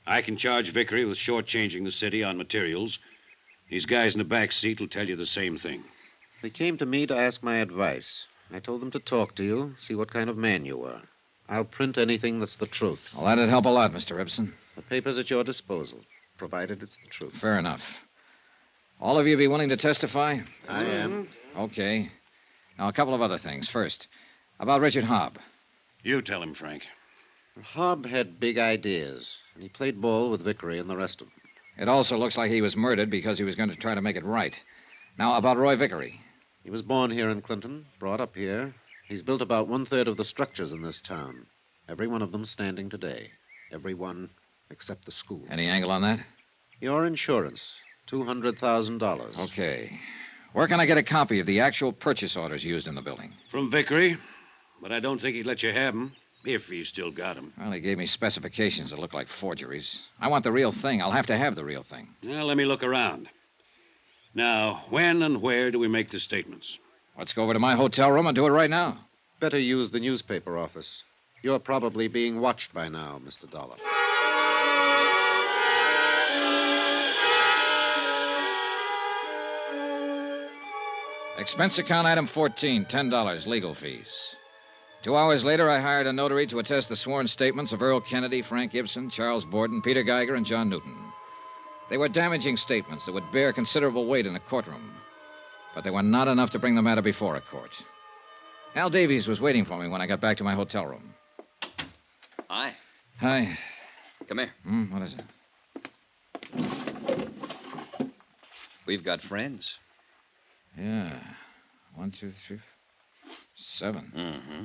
I can charge Vickery with shortchanging the city on materials. These guys in the back seat will tell you the same thing. They came to me to ask my advice. I told them to talk to you, see what kind of man you were. I'll print anything that's the truth. Well, that'd help a lot, Mr. Ibsen. The paper's at your disposal, provided it's the truth. Fair enough. All of you be willing to testify? I am. Okay. Now, a couple of other things. First, about Richard Hobb. You tell him, Frank. Hobb had big ideas, and he played ball with Vickery and the rest of them. It also looks like he was murdered because he was going to try to make it right. Now, about Roy Vickery. He was born here in Clinton, brought up here. He's built about 1/3 of the structures in this town. Every one of them standing today. Every one except the school. Any angle on that? Your insurance, $200,000. Okay. Where can I get a copy of the actual purchase orders used in the building? From Vickery, but I don't think he'd let you have them, if you still got them. Well, he gave me specifications that look like forgeries. I want the real thing. I'll have to have the real thing. Well, let me look around. Now, when and where do we make the statements? Let's go over to my hotel room and do it right now. Better use the newspaper office. You're probably being watched by now, Mr. Dollar. Expense account item 14, $10, legal fees. 2 hours later, I hired a notary to attest the sworn statements of Earl Kennedy, Frank Gibson, Charles Borden, Peter Geiger, and John Newton. They were damaging statements that would bear considerable weight in a courtroom, but they were not enough to bring the matter before a court. Al Davies was waiting for me when I got back to my hotel room. Hi. Hi. Come here. What is it? We've got friends. Yeah. 1, 2, 3, 7. Mm-hmm.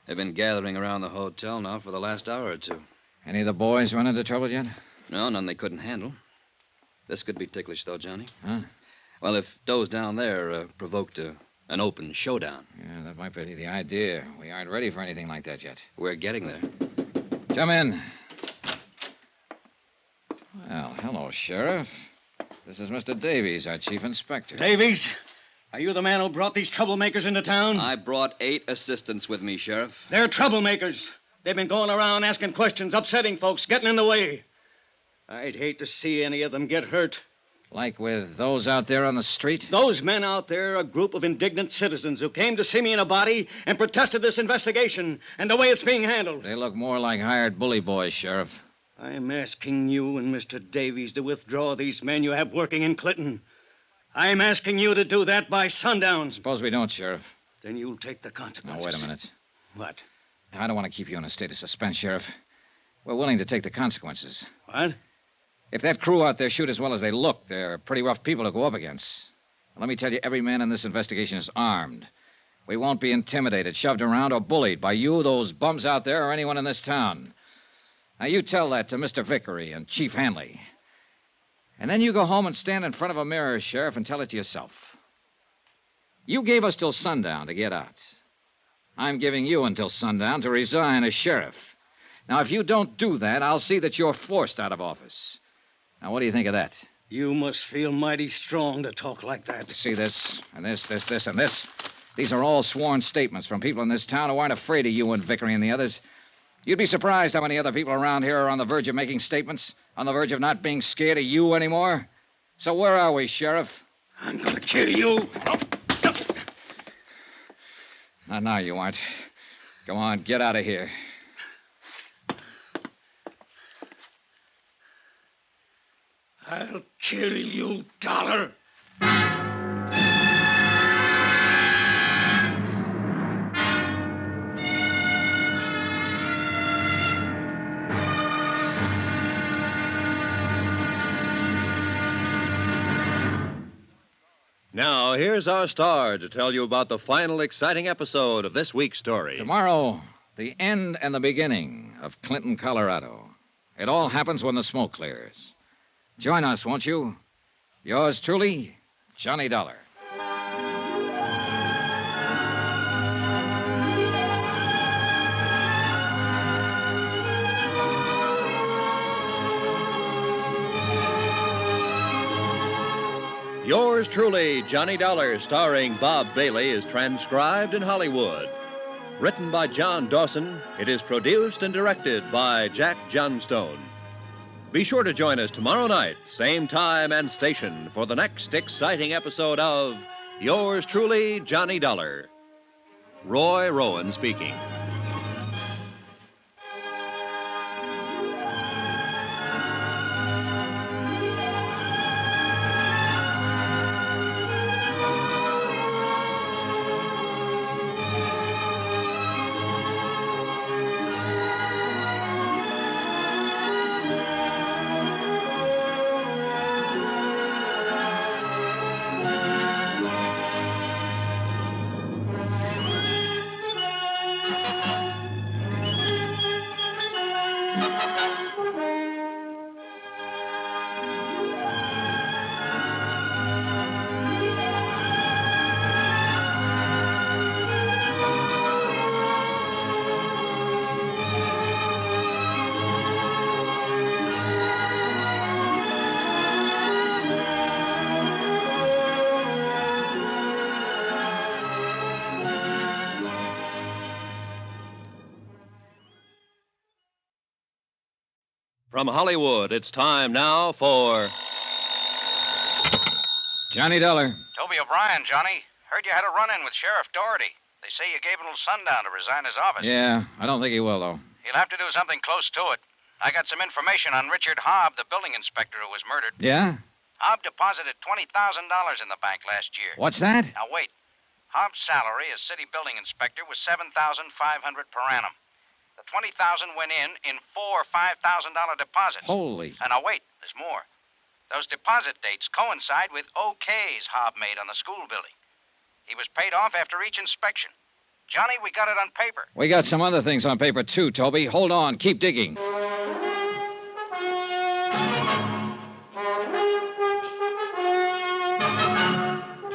They've been gathering around the hotel now for the last hour or two. Any of the boys run into trouble yet? No, none they couldn't handle. This could be ticklish, though, Johnny. Huh? Well, if those down there provoked an open showdown. Yeah, that might be the idea. We aren't ready for anything like that yet. We're getting there. Come in. Well, hello, Sheriff. This is Mr. Davies, our chief inspector. Davies, are you the man who brought these troublemakers into town? I brought 8 assistants with me, Sheriff. They're troublemakers. They've been going around asking questions, upsetting folks, getting in the way. I'd hate to see any of them get hurt. Like with those out there on the street? Those men out there are a group of indignant citizens who came to see me in a body and protested this investigation and the way it's being handled. They look more like hired bully boys, Sheriff. I'm asking you and Mr. Davies to withdraw these men you have working in Clinton. I'm asking you to do that by sundown. Suppose we don't, Sheriff. Then you'll take the consequences. Now, wait a minute. What? I don't want to keep you in a state of suspense, Sheriff. We're willing to take the consequences. What? If that crew out there shoot as well as they look, they're pretty rough people to go up against. Let me tell you, every man in this investigation is armed. We won't be intimidated, shoved around, or bullied by you, those bums out there, or anyone in this town. Now, you tell that to Mr. Vickery and Chief Hanley. And then you go home and stand in front of a mirror, Sheriff, and tell it to yourself. You gave us till sundown to get out. I'm giving you until sundown to resign as sheriff. Now, if you don't do that, I'll see that you're forced out of office. Now, what do you think of that? You must feel mighty strong to talk like that. See this, and this, and this. These are all sworn statements from people in this town who aren't afraid of you and Vickery and the others. You'd be surprised how many other people around here are on the verge of making statements, on the verge of not being scared of you anymore. So where are we, Sheriff? I'm going to kill you. Not now, you aren't. Go on, get out of here. I'll kill you, Dollar. Now, here's our star to tell you about the final exciting episode of this week's story. Tomorrow, the end and the beginning of Clinton, Colorado. It all happens when the smoke clears. Join us, won't you? Yours truly, Johnny Dollar. Yours truly, Johnny Dollar, starring Bob Bailey, is transcribed in Hollywood. Written by John Dawson, it is produced and directed by Jack Johnstone. Be sure to join us tomorrow night, same time and station, for the next exciting episode of Yours truly, Johnny Dollar. Roy Rowan speaking. From Hollywood, it's time now for Johnny Dollar. Toby O'Brien, Johnny. Heard you had a run-in with Sheriff Doherty. They say you gave him till sundown to resign his office. Yeah, I don't think he will, though. He'll have to do something close to it. I got some information on Richard Hobb, the building inspector who was murdered. Yeah? Hobb deposited $20,000 in the bank last year. What's that? Now, wait. Hobb's salary as city building inspector was $7,500 per annum. The $20,000 went in 4 $5,000 deposits. Holy. And now wait, there's more. Those deposit dates coincide with OKs Hobb made on the school building. He was paid off after each inspection. Johnny, we got it on paper. We got some other things on paper, too, Toby. Hold on. Keep digging.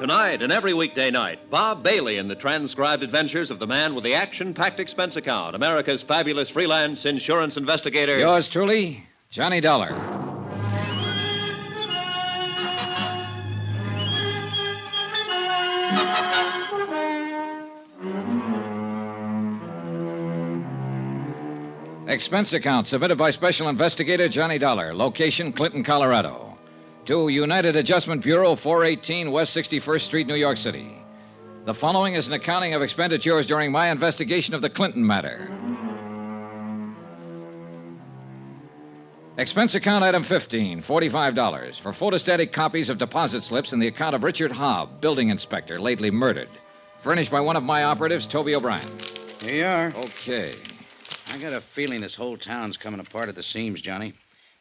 Tonight and every weekday night, Bob Bailey in the transcribed adventures of the man with the action-packed expense account, America's fabulous freelance insurance investigator. Yours truly, Johnny Dollar. Expense account submitted by Special Investigator Johnny Dollar. Location, Clinton, Colorado. To United Adjustment Bureau, 418 West 61st Street, New York City. The following is an accounting of expenditures during my investigation of the Clinton matter. Expense account item 15, $45 for photostatic copies of deposit slips in the account of Richard Hobb, building inspector, lately murdered. Furnished by one of my operatives, Toby O'Brien. Here you are. Okay. I got a feeling this whole town's coming apart at the seams, Johnny.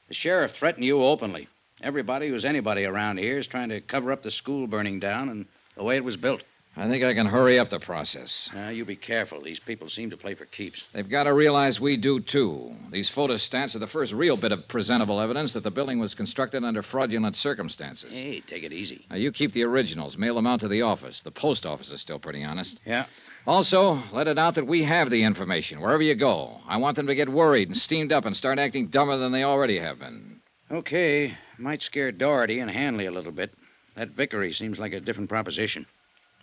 The sheriff threatened you openly. Everybody who's anybody around here is trying to cover up the school burning down and the way it was built. I think I can hurry up the process. You be careful. These people seem to play for keeps. They've got to realize we do, too. These photostats are the first real bit of presentable evidence that the building was constructed under fraudulent circumstances. Hey, take it easy. Now, you keep the originals. Mail them out to the office. The post office is still pretty honest. Yeah. Also, let it out that we have the information wherever you go. I want them to get worried and steamed up and start acting dumber than they already have been. Okay. Might scare Doherty and Hanley a little bit. That Vickery seems like a different proposition.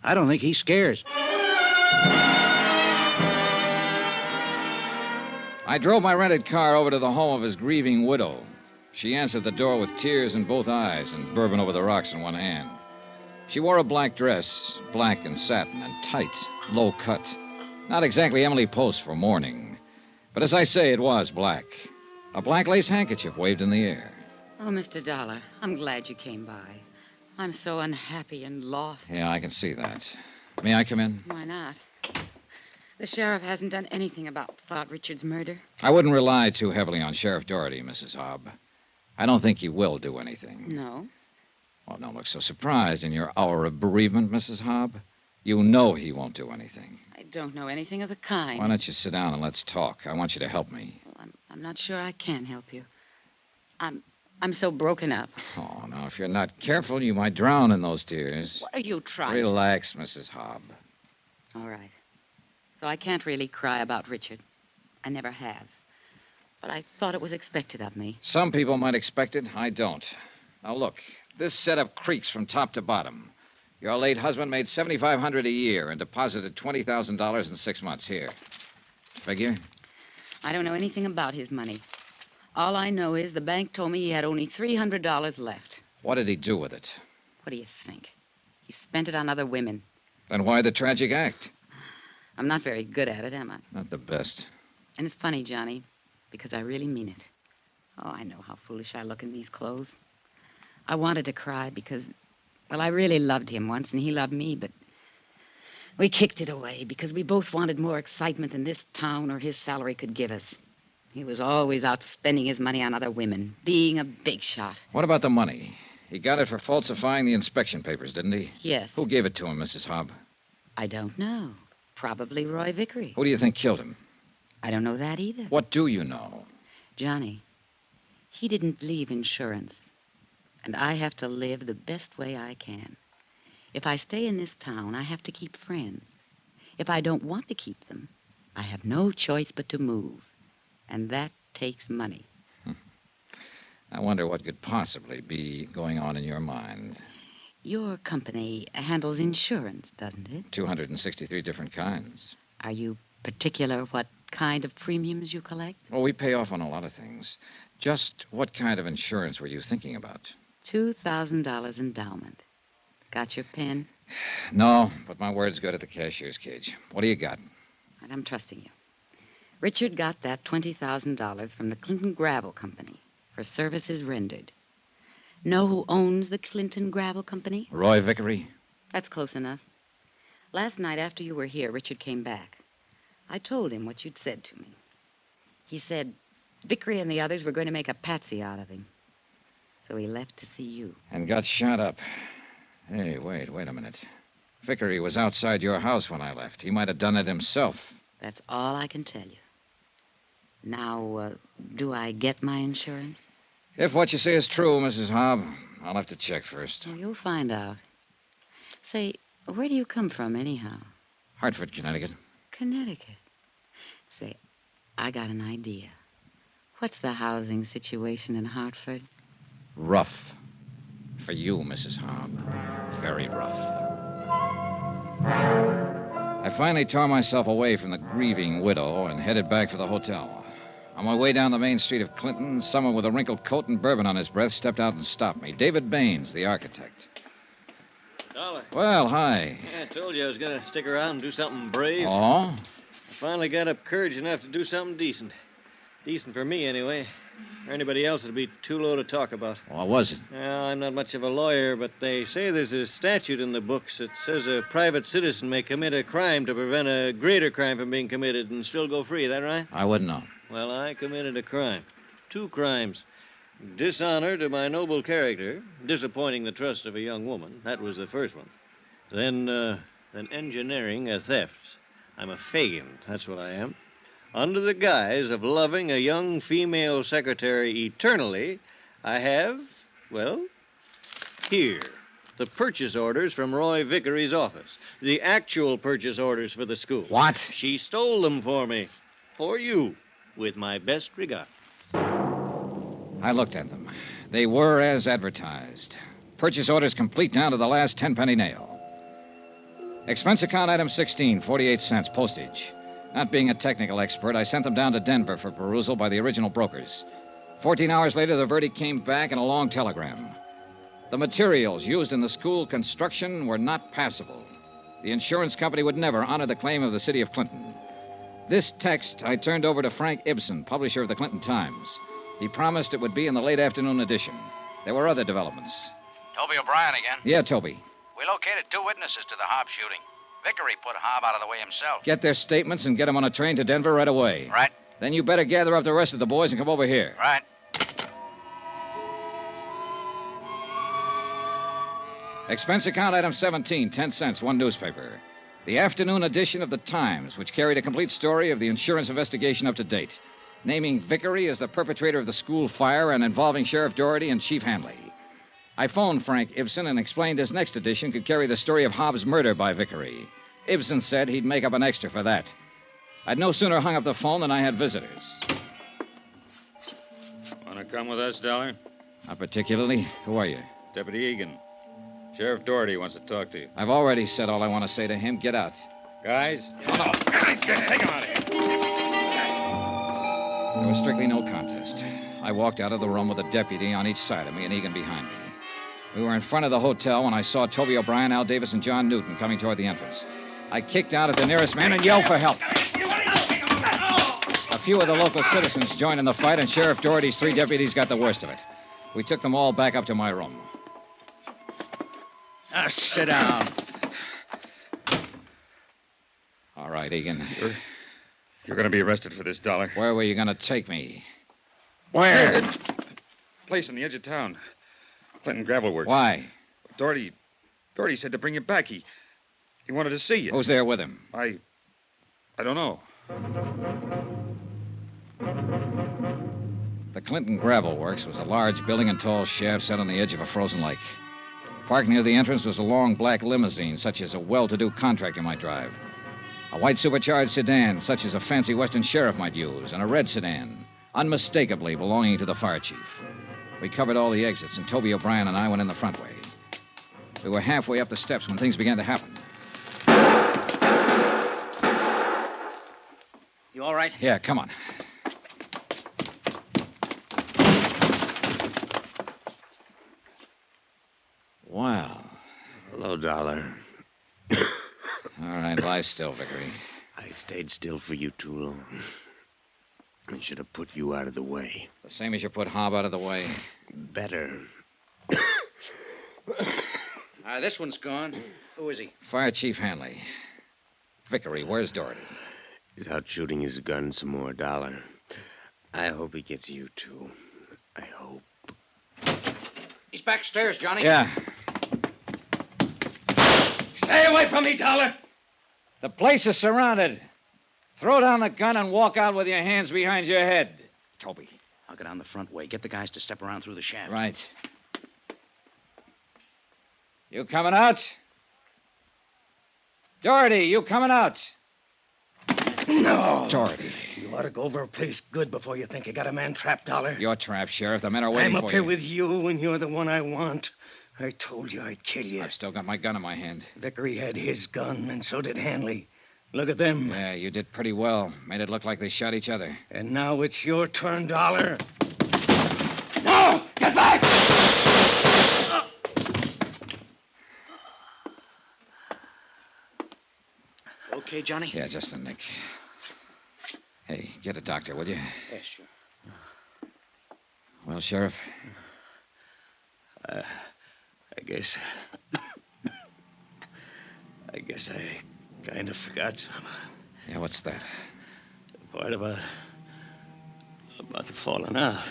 I don't think he scares. I drove my rented car over to the home of his grieving widow. She answered the door with tears in both eyes and bourbon over the rocks in one hand. She wore a black dress, black and satin and tight, low cut. Not exactly Emily Post for mourning. But as I say, it was black. A black lace handkerchief waved in the air. Oh, Mr. Dollar, I'm glad you came by. I'm so unhappy and lost. Yeah, I can see that. May I come in? Why not? The sheriff hasn't done anything about Richard's murder. I wouldn't rely too heavily on Sheriff Doherty, Mrs. Hobb. I don't think he will do anything. No? Well, don't look so surprised in your hour of bereavement, Mrs. Hobb. You know he won't do anything. I don't know anything of the kind. Why don't you sit down and let's talk? I want you to help me. Well, I'm not sure I can help you. I'm so broken up. Oh, now, if you're not careful, you might drown in those tears. What are you trying Relax, Mrs. Hobb. All right. So I can't really cry about Richard. I never have. But I thought it was expected of me. Some people might expect it. I don't. Now, look. This setup creaks from top to bottom. Your late husband made $7,500 a year and deposited $20,000 in 6 months. Here. Figure? I don't know anything about his money. All I know is the bank told me he had only $300 left. What did he do with it? What do you think? He spent it on other women. Then why the tragic act? I'm not very good at it, am I? Not the best. And it's funny, Johnny, because I really mean it. Oh, I know how foolish I look in these clothes. I wanted to cry because, well, I really loved him once and he loved me, but we kicked it away because we both wanted more excitement than this town or his salary could give us. He was always out spending his money on other women, being a big shot. What about the money? He got it for falsifying the inspection papers, didn't he? Yes. Who gave it to him, Mrs. Hobb? I don't know. Probably Roy Vickery. Who do you think killed him? I don't know that either. What do you know? Johnny, he didn't leave insurance. And I have to live the best way I can. If I stay in this town, I have to keep friends. If I don't want to keep them, I have no choice but to move. And that takes money. I wonder what could possibly be going on in your mind. Your company handles insurance, doesn't it? 263 different kinds. Are you particular what kind of premiums you collect? Well, we pay off on a lot of things. Just what kind of insurance were you thinking about? $2,000 endowment. Got your pen? No, but my word's good at the cashier's cage. What do you got? And I'm trusting you. Richard got that $20,000 from the Clinton Gravel Company for services rendered. Know who owns the Clinton Gravel Company? Roy Vickery? That's close enough. Last night after you were here, Richard came back. I told him what you'd said to me. He said Vickery and the others were going to make a patsy out of him. So he left to see you. And got shot up. Hey, wait a minute. Vickery was outside your house when I left. He might have done it himself. That's all I can tell you. Now, do I get my insurance? If what you say is true, Mrs. Hobb, I'll have to check first. Well, you'll find out. Say, where do you come from, anyhow? Hartford, Connecticut. Connecticut. Say, I got an idea. What's the housing situation in Hartford? Rough. For you, Mrs. Hobb. Very rough. I finally tore myself away from the grieving widow and headed back for the hotel. On my way down the main street of Clinton, someone with a wrinkled coat and bourbon on his breath stepped out and stopped me. David Baines, the architect. Dollar. Well, hi. Yeah, I told you I was going to stick around and do something brave. Oh? I finally got up courage enough to do something decent. Decent for me, anyway. For anybody else, it'd be too low to talk about. What was it? Well, I'm not much of a lawyer, but they say there's a statute in the books that says a private citizen may commit a crime to prevent a greater crime from being committed and still go free. Is that right? I wouldn't know. Well, I committed a crime. 2 crimes. Dishonor to my noble character, disappointing the trust of a young woman. That was the first one. Then engineering a theft. I'm a Fagin, that's what I am. Under the guise of loving a young female secretary eternally, I have, well, here, the purchase orders from Roy Vickery's office. The actual purchase orders for the school. What? She stole them for me. For you. With my best regard. I looked at them. They were as advertised. Purchase orders complete down to the last 10-penny nail. Expense account item 16, 48 cents, postage. Not being a technical expert, I sent them down to Denver for perusal by the original brokers. 14 hours later, the verdict came back in a long telegram. The materials used in the school construction were not passable. The insurance company would never honor the claim of the city of Clinton. This text I turned over to Frank Ibsen, publisher of the Clinton Times. He promised it would be in the late afternoon edition. There were other developments. Toby O'Brien again. Yeah, Toby. We located 2 witnesses to the Hobb shooting. Vickery put Hobb out of the way himself. Get their statements and get them on a train to Denver right away. Right. Then you better gather up the rest of the boys and come over here. Right. Expense account item 17, 10 cents, 1 newspaper. The afternoon edition of the Times, which carried a complete story of the insurance investigation up to date, naming Vickery as the perpetrator of the school fire and involving Sheriff Doherty and Chief Hanley. I phoned Frank Ibsen and explained his next edition could carry the story of Hobbs' murder by Vickery. Ibsen said he'd make up an extra for that. I'd no sooner hung up the phone than I had visitors. Want to come with us, Dollar? Not particularly. Who are you? Deputy Egan. Sheriff Doherty wants to talk to you. I've already said all I want to say to him. Get out. Guys? Oh, no. Take him out of here. There was strictly no contest. I walked out of the room with a deputy on each side of me and Egan behind me. We were in front of the hotel when I saw Toby O'Brien, Al Davis, and John Newton coming toward the entrance. I kicked out at the nearest man and yelled for help. A few of the local citizens joined in the fight, and Sheriff Doherty's 3 deputies got the worst of it. We took them all back up to my room. Now, sit down. All right, Egan. You're going to be arrested for this, Dollar. Where were you going to take me? Where? Place on the edge of town. Clinton Gravel Works. Why? Doherty said to bring you back. He wanted to see you. Who's there with him? I don't know. The Clinton Gravel Works was a large building and tall shaft set on the edge of a frozen lake. Parked near the entrance was a long black limousine, such as a well-to-do contractor might drive. A white supercharged sedan, such as a fancy Western sheriff might use, and a red sedan, unmistakably belonging to the fire chief. We covered all the exits, and Toby O'Brien and I went in the front way. We were halfway up the steps when things began to happen. You all right? Yeah, come on. Wow. Hello, Dollar. All right, lie still, Vickery. I stayed still for you too long. I should have put you out of the way. The same as you put Hobb out of the way. Better. This one's gone. Who is he? Fire Chief Hanley. Vickery, where's Doherty? He's out shooting his gun some more, Dollar. I hope he gets you, too. I hope. He's backstairs, Johnny. Yeah. Stay away from me, Dollar. The place is surrounded. Throw down the gun and walk out with your hands behind your head. Toby, I'll go down the front way. Get the guys to step around through the shaft. Right. You coming out? Doherty, you coming out? No. Doherty. You ought to go over a place good before you think you got a man trapped, Dollar. You're trapped, Sheriff. The men are waiting I'm for up you. here with you, and you're the one I want. I told you I'd kill you. I've still got my gun in my hand. Vickery had his gun, and so did Hanley. Look at them. Yeah, you did pretty well. Made it look like they shot each other. And now it's your turn, Dollar. No! Get back! Okay, Johnny? Yeah, just a nick. Hey, get a doctor, will you? Yes, sure. Well, Sheriff? I guess I kind of forgot some. Yeah, what's that? The part about the falling out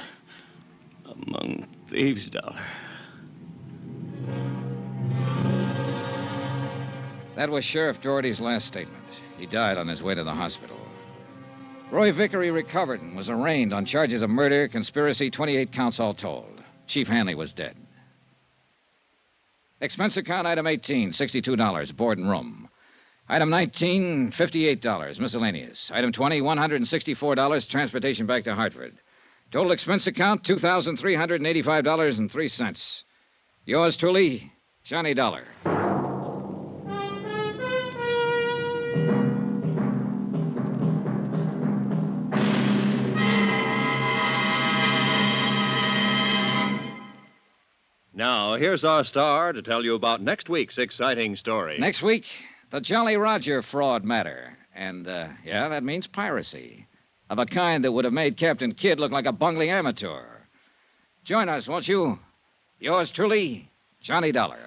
among thieves, Dollar. That was Sheriff Doherty's last statement. He died on his way to the hospital. Roy Vickery recovered and was arraigned on charges of murder, conspiracy, 28 counts all told. Chief Hanley was dead. Expense account item 18, $62, board and room. Item 19, $58, miscellaneous. Item 20, $164, transportation back to Hartford. Total expense account, $2,385.03. Yours truly, Johnny Dollar. Now, here's our star to tell you about next week's exciting story. Next week, the Jolly Roger fraud matter. And, yeah, that means piracy. Of a kind that would have made Captain Kidd look like a bungling amateur. Join us, won't you? Yours truly, Johnny Dollar.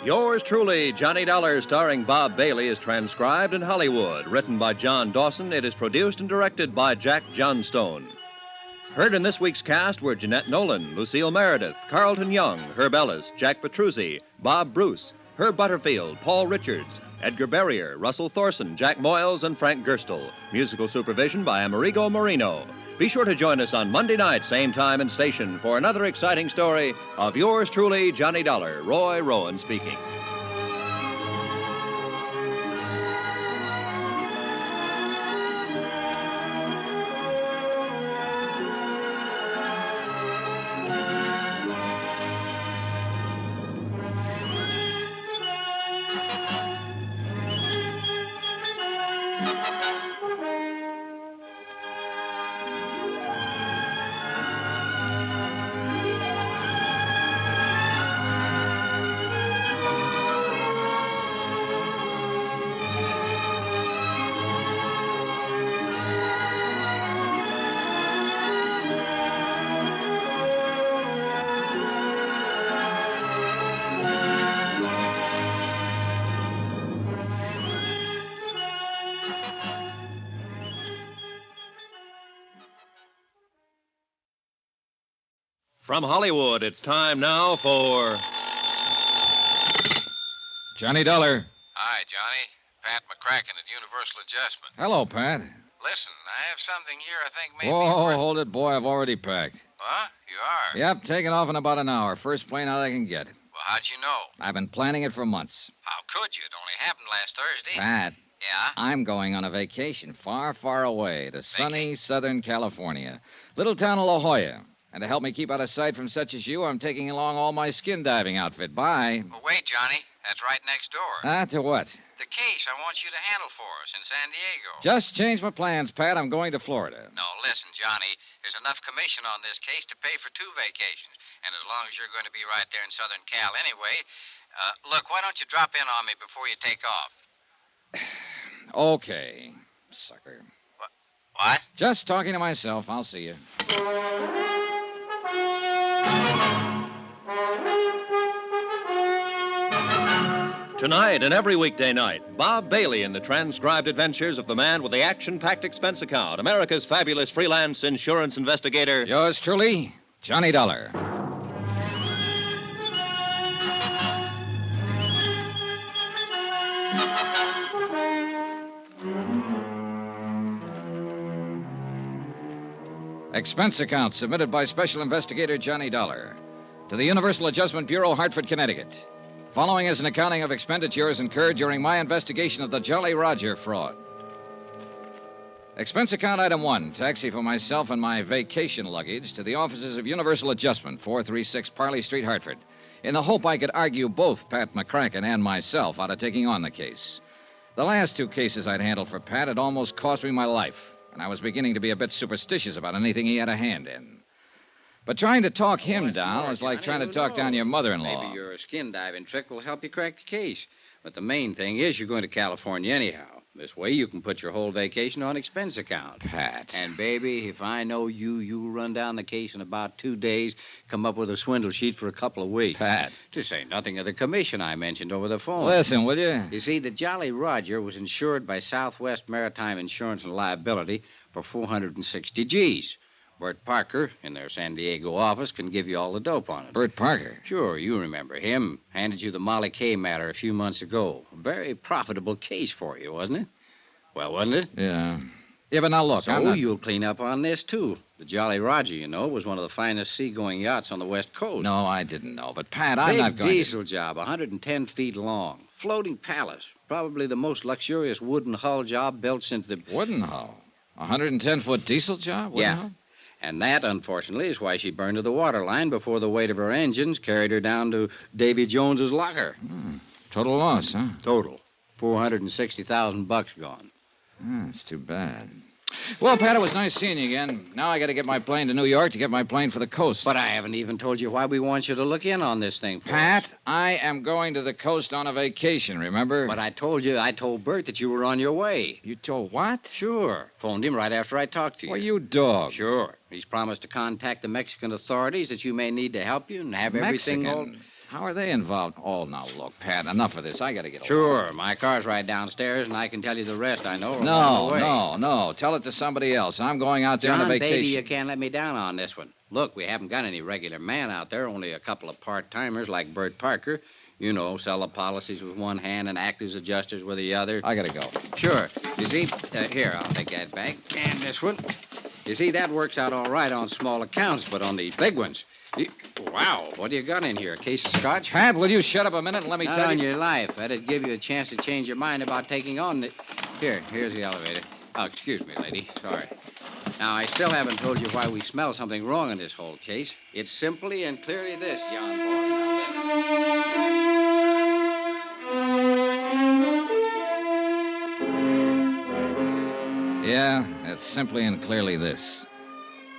Yours truly, Johnny Dollar, starring Bob Bailey, is transcribed in Hollywood. Written by John Dawson, it is produced and directed by Jack Johnstone. Heard in this week's cast were Jeanette Nolan, Lucille Meredith, Carlton Young, Herb Ellis, Jack Petruzzi, Bob Bruce, Herb Butterfield, Paul Richards, Edgar Barrier, Russell Thorson, Jack Moyles, and Frank Gerstle. Musical supervision by Amerigo Marino. Be sure to join us on Monday night, same time and station, for another exciting story of yours truly, Johnny Dollar. Roy Rowan speaking. From Hollywood, it's time now for Johnny Dollar. Hi, Johnny. Pat McCracken at Universal Adjustment. Hello, Pat. Listen, I have something here I think maybe... Whoa, hold it, boy. I've already packed. Huh? You are? Yep, taking off in about an hour. First plane out I can get. Well, how'd you know? I've been planning it for months. How could you? It only happened last Thursday. Pat. Yeah? I'm going on a vacation far, far away to sunny Southern California. Little town of La Jolla. And to help me keep out of sight from such as you, I'm taking along all my skin diving outfit. Bye. Well, wait, Johnny. That's right next door. To what? The case I want you to handle for us in San Diego. Just changed my plans, Pat. I'm going to Florida. No, listen, Johnny. There's enough commission on this case to pay for 2 vacations. And as long as you're going to be right there in Southern Cal anyway, look, why don't you drop in on me before you take off? Okay, sucker. What? Just talking to myself. I'll see you. Tonight and every weekday night, Bob Bailey in the transcribed adventures of the man with the action-packed expense account, America's fabulous freelance insurance investigator. Yours truly, Johnny Dollar. Expense account submitted by Special Investigator Johnny Dollar to the Universal Adjustment Bureau, Hartford, Connecticut. Following is an accounting of expenditures incurred during my investigation of the Jolly Roger fraud. Expense account item 1, taxi for myself and my vacation luggage to the offices of Universal Adjustment, 436 Parley Street, Hartford, in the hope I could argue both Pat McCracken and myself out of taking on the case. The last 2 cases I'd handled for Pat had almost cost me my life, and I was beginning to be a bit superstitious about anything he had a hand in. But trying to talk him down was like trying to talk down your mother-in-law. Maybe your skin diving trick will help you crack the case. But the main thing is you're going to California anyhow. This way you can put your whole vacation on expense account. Pat. And, baby, if I know you, you'll run down the case in about 2 days, come up with a swindle sheet for a couple of weeks. Pat. To say nothing of the commission I mentioned over the phone. Listen, will you? You see, the Jolly Roger was insured by Southwest Maritime Insurance and Liability for 460 G's. Bert Parker, in their San Diego office, can give you all the dope on it. Bert Parker? Sure, you remember him. Handed you the Molly Kay matter a few months ago. A very profitable case for you, wasn't it? Well, wasn't it? Yeah. Yeah, but now look, So you'll clean up on this, too. The Jolly Roger, you know, was one of the finest seagoing yachts on the West Coast. No, I didn't know. But, Pat, I'm not going Big diesel job, 110 feet long. Floating palace. Probably the most luxurious wooden hull job built since the... Wooden hull? 110-foot diesel job? Wooden hull? And that, unfortunately, is why she burned to the waterline before the weight of her engines carried her down to Davy Jones's locker. Total loss, huh? Total. $460,000 gone. That's too bad. Well, Pat, it was nice seeing you again. Now I got to get my plane to New York to get my plane for the coast. But I haven't even told you why we want you to look in on this thing, Pat, I am going to the coast on a vacation, remember? But I told Bert that you were on your way. You told what? Sure. Phoned him right after I talked to you. Well, you dog. Sure. He's promised to contact the Mexican authorities that you may need to help you and have everything all... How are they involved? Oh, now, look, Pat, enough of this. I got to get along. Sure. My car's right downstairs, and I can tell you the rest I know. No. Tell it to somebody else. I'm going out there on a vacation. Baby, you can't let me down on this one. Look, we haven't got any regular man out there, only a couple of part-timers like Bert Parker. You know, sell the policies with one hand and act as adjusters with the other. I got to go. Sure. You see, here, I'll take that back. And this one. You see, that works out all right on small accounts, but on these big ones... Wow, what do you got in here? A case of scotch? Pat, will you shut up a minute and let me tell you? On your life. That'd give you a chance to change your mind about taking on the... Here's the elevator. Oh, excuse me, lady. Sorry. Now, I still haven't told you why we smell something wrong in this whole case. It's simply and clearly this, John boy. Yeah, it's simply and clearly this.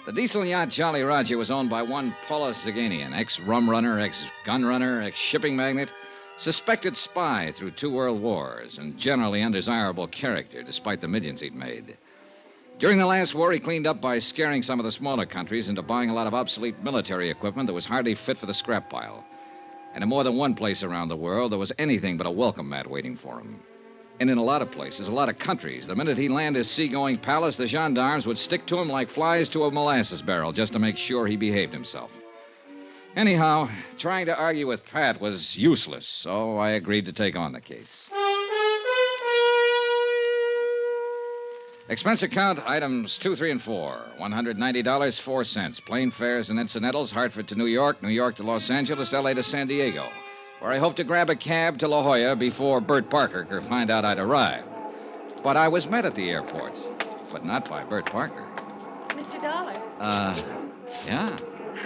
The diesel yacht Jolly Roger was owned by one Paula Zaganian, ex-rum runner, ex-gun runner, ex-shipping magnate, suspected spy through 2 world wars, and generally undesirable character, despite the millions he'd made. During the last war, he cleaned up by scaring some of the smaller countries into buying a lot of obsolete military equipment that was hardly fit for the scrap pile. And in more than one place around the world, there was anything but a welcome mat waiting for him. And in a lot of places, a lot of countries, the minute he landed his seagoing palace, the gendarmes would stick to him like flies to a molasses barrel just to make sure he behaved himself. Anyhow, trying to argue with Pat was useless, so I agreed to take on the case. Expense account items 2, 3, and 4. $190, 4 cents. Plane fares and incidentals, Hartford to New York, New York to Los Angeles, L.A. to San Diego, where I hope to grab a cab to La Jolla before Bert Parker could find out I'd arrived. But I was met at the airport, but not by Bert Parker. Mr. Dollar. Yeah?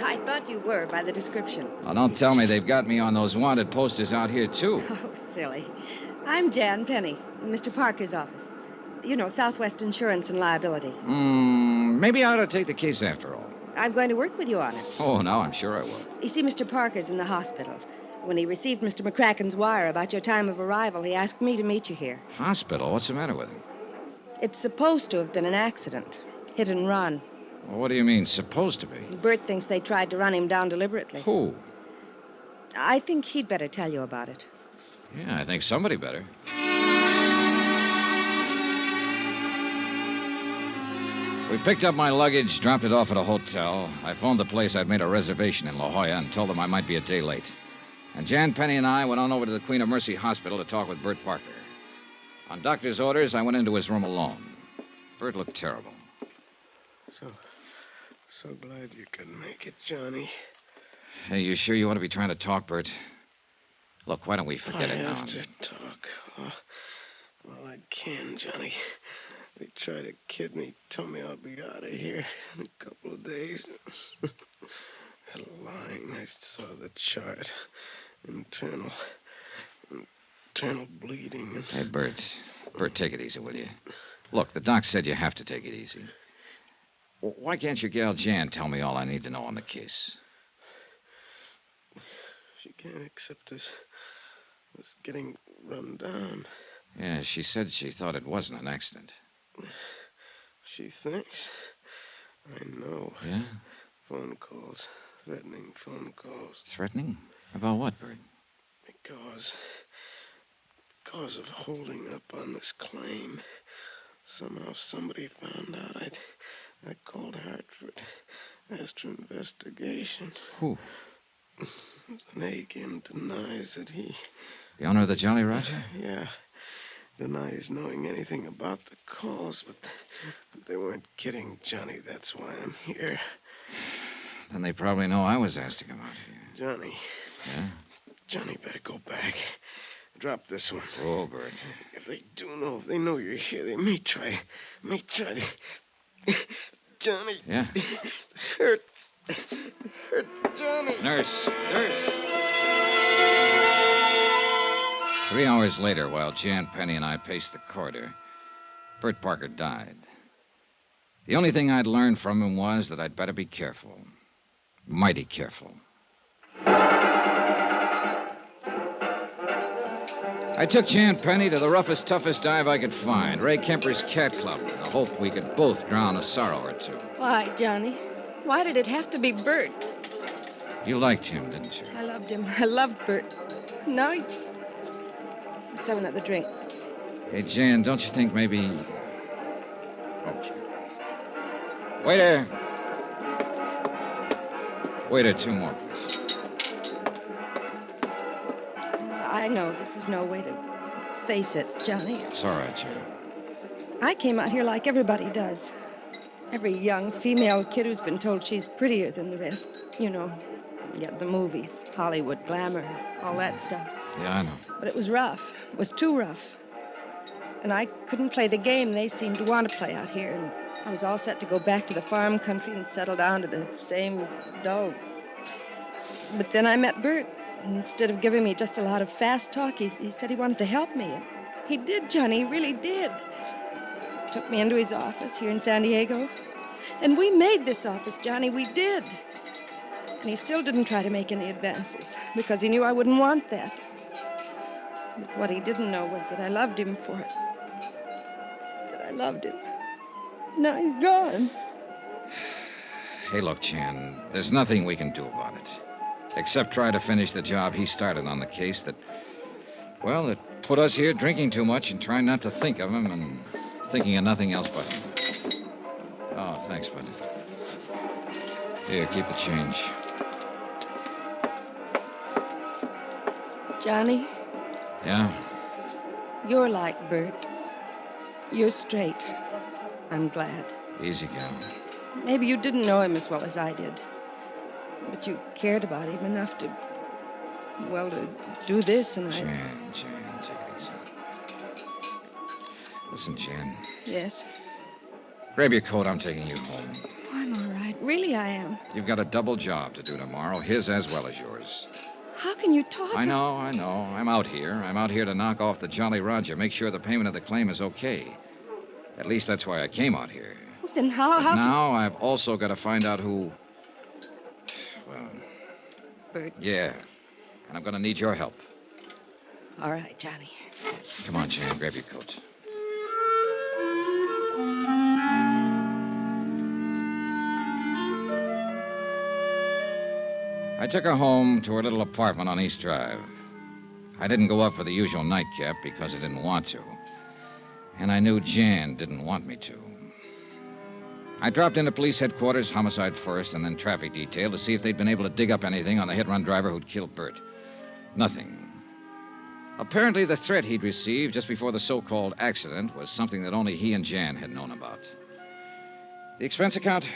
I thought you were by the description. Oh, don't tell me they've got me on those wanted posters out here, too. Oh, silly. I'm Jan Penny, Mr. Parker's office. You know, Southwest Insurance and Liability. Maybe I ought to take the case after all. I'm going to work with you on it. Oh, no, I'm sure I will. You see, Mr. Parker's in the hospital. When he received Mr. McCracken's wire about your time of arrival, he asked me to meet you here. Hospital? What's the matter with him? It's supposed to have been an accident. Hit and run. Well, what do you mean, supposed to be? Bert thinks they tried to run him down deliberately. Who? I think he'd better tell you about it. Yeah, I think somebody better. We picked up my luggage, dropped it off at a hotel. I phoned the place I'd made a reservation in La Jolla and told them I might be a day late. And Jan Penny and I went on over to the Queen of Mercy Hospital to talk with Bert Parker. On doctor's orders, I went into his room alone. Bert looked terrible. So glad you could make it, Johnny. Hey, you sure you want to be trying to talk, Bert? Look, why don't we forget it now? I have to talk. Well, I can, Johnny. They tried to kid me, tell me I'll be out of here in a couple of days. That lying, I saw the chart. Internal bleeding. Hey, Bert, take it easy, will you? Look, the doc said you have to take it easy. Why can't your gal Jan tell me all I need to know on the case? She can't accept this getting run down. Yeah, she said she thought it wasn't an accident. She thinks. I know. Yeah? Phone calls. Threatening phone calls. Threatening? About what, Bert? Because of holding up on this claim. Somehow somebody found out I called Hartford. Asked for investigation. Who? Nagin denies that he... The owner of the Jolly Roger? Yeah. Denies knowing anything about the calls, but they weren't kidding Johnny. That's why I'm here. Then they probably know I was asked to come out here. Johnny. Yeah? Johnny better go back. Drop this one. Oh, Bert. If they know you're here, they may try to... Johnny. Yeah? Hurts, Johnny. Nurse. 3 hours later, while Jan Penny and I paced the corridor, Bert Parker died. The only thing I'd learned from him was that I'd better be careful. Mighty careful. I took Jan Penny to the roughest, toughest dive I could find, Ray Kemper's Cat Club, in the hope we could both drown a sorrow or two. Why, Johnny? Why did it have to be Bert? You liked him, didn't you? I loved him. I loved Bert. Now he's... Let's have another drink. Hey, Jan, don't you think maybe... Okay. Waiter! Waiter, 2 more, please. I know this is no way to face it, Johnny. It's all right, Jan. I came out here like everybody does. Every young female kid who's been told she's prettier than the rest. You know, the movies, Hollywood, glamour, all that stuff. Yeah, I know. But it was rough. It was too rough. And I couldn't play the game they seemed to want to play out here. And I was all set to go back to the farm country and settle down to the same dull. But then I met Bert. Instead of giving me just a lot of fast talk, he said he wanted to help me. And he did, Johnny. He really did. Took me into his office here in San Diego. And we made this office, Johnny. We did. And he still didn't try to make any advances because he knew I wouldn't want that. But what he didn't know was that I loved him for it. That I loved him. Now he's gone. Hey, look, Jan, there's nothing we can do about it. Except try to finish the job he started on the case that put us here drinking too much and trying not to think of him and thinking of nothing else but him. Oh, thanks, bud. Here, keep the change. Johnny? Yeah? You're like Bert. You're straight. I'm glad. Easy, gal. Maybe you didn't know him as well as I did. But you cared about him enough to do this, and Jan, take it easy. Listen, Jan. Yes? Grab your coat. I'm taking you home. I'm all right. Really, I am. You've got a double job to do tomorrow, his as well as yours. How can you talk? I know. I'm out here. I'm out here to knock off the Jolly Roger, make sure the payment of the claim is okay. At least that's why I came out here. Well, then how... Now I've also got to find out who... Well... Bert? Yeah. And I'm going to need your help. All right, Johnny. Come on, Jan. Grab your coat. I took her home to her little apartment on East Drive. I didn't go up for the usual nightcap because I didn't want to. And I knew Jan didn't want me to. I dropped into police headquarters, homicide first, and then traffic detail to see if they'd been able to dig up anything on the hit-run driver who'd killed Bert. Nothing. Apparently, the threat he'd received just before the so-called accident was something that only he and Jan had known about. The expense account?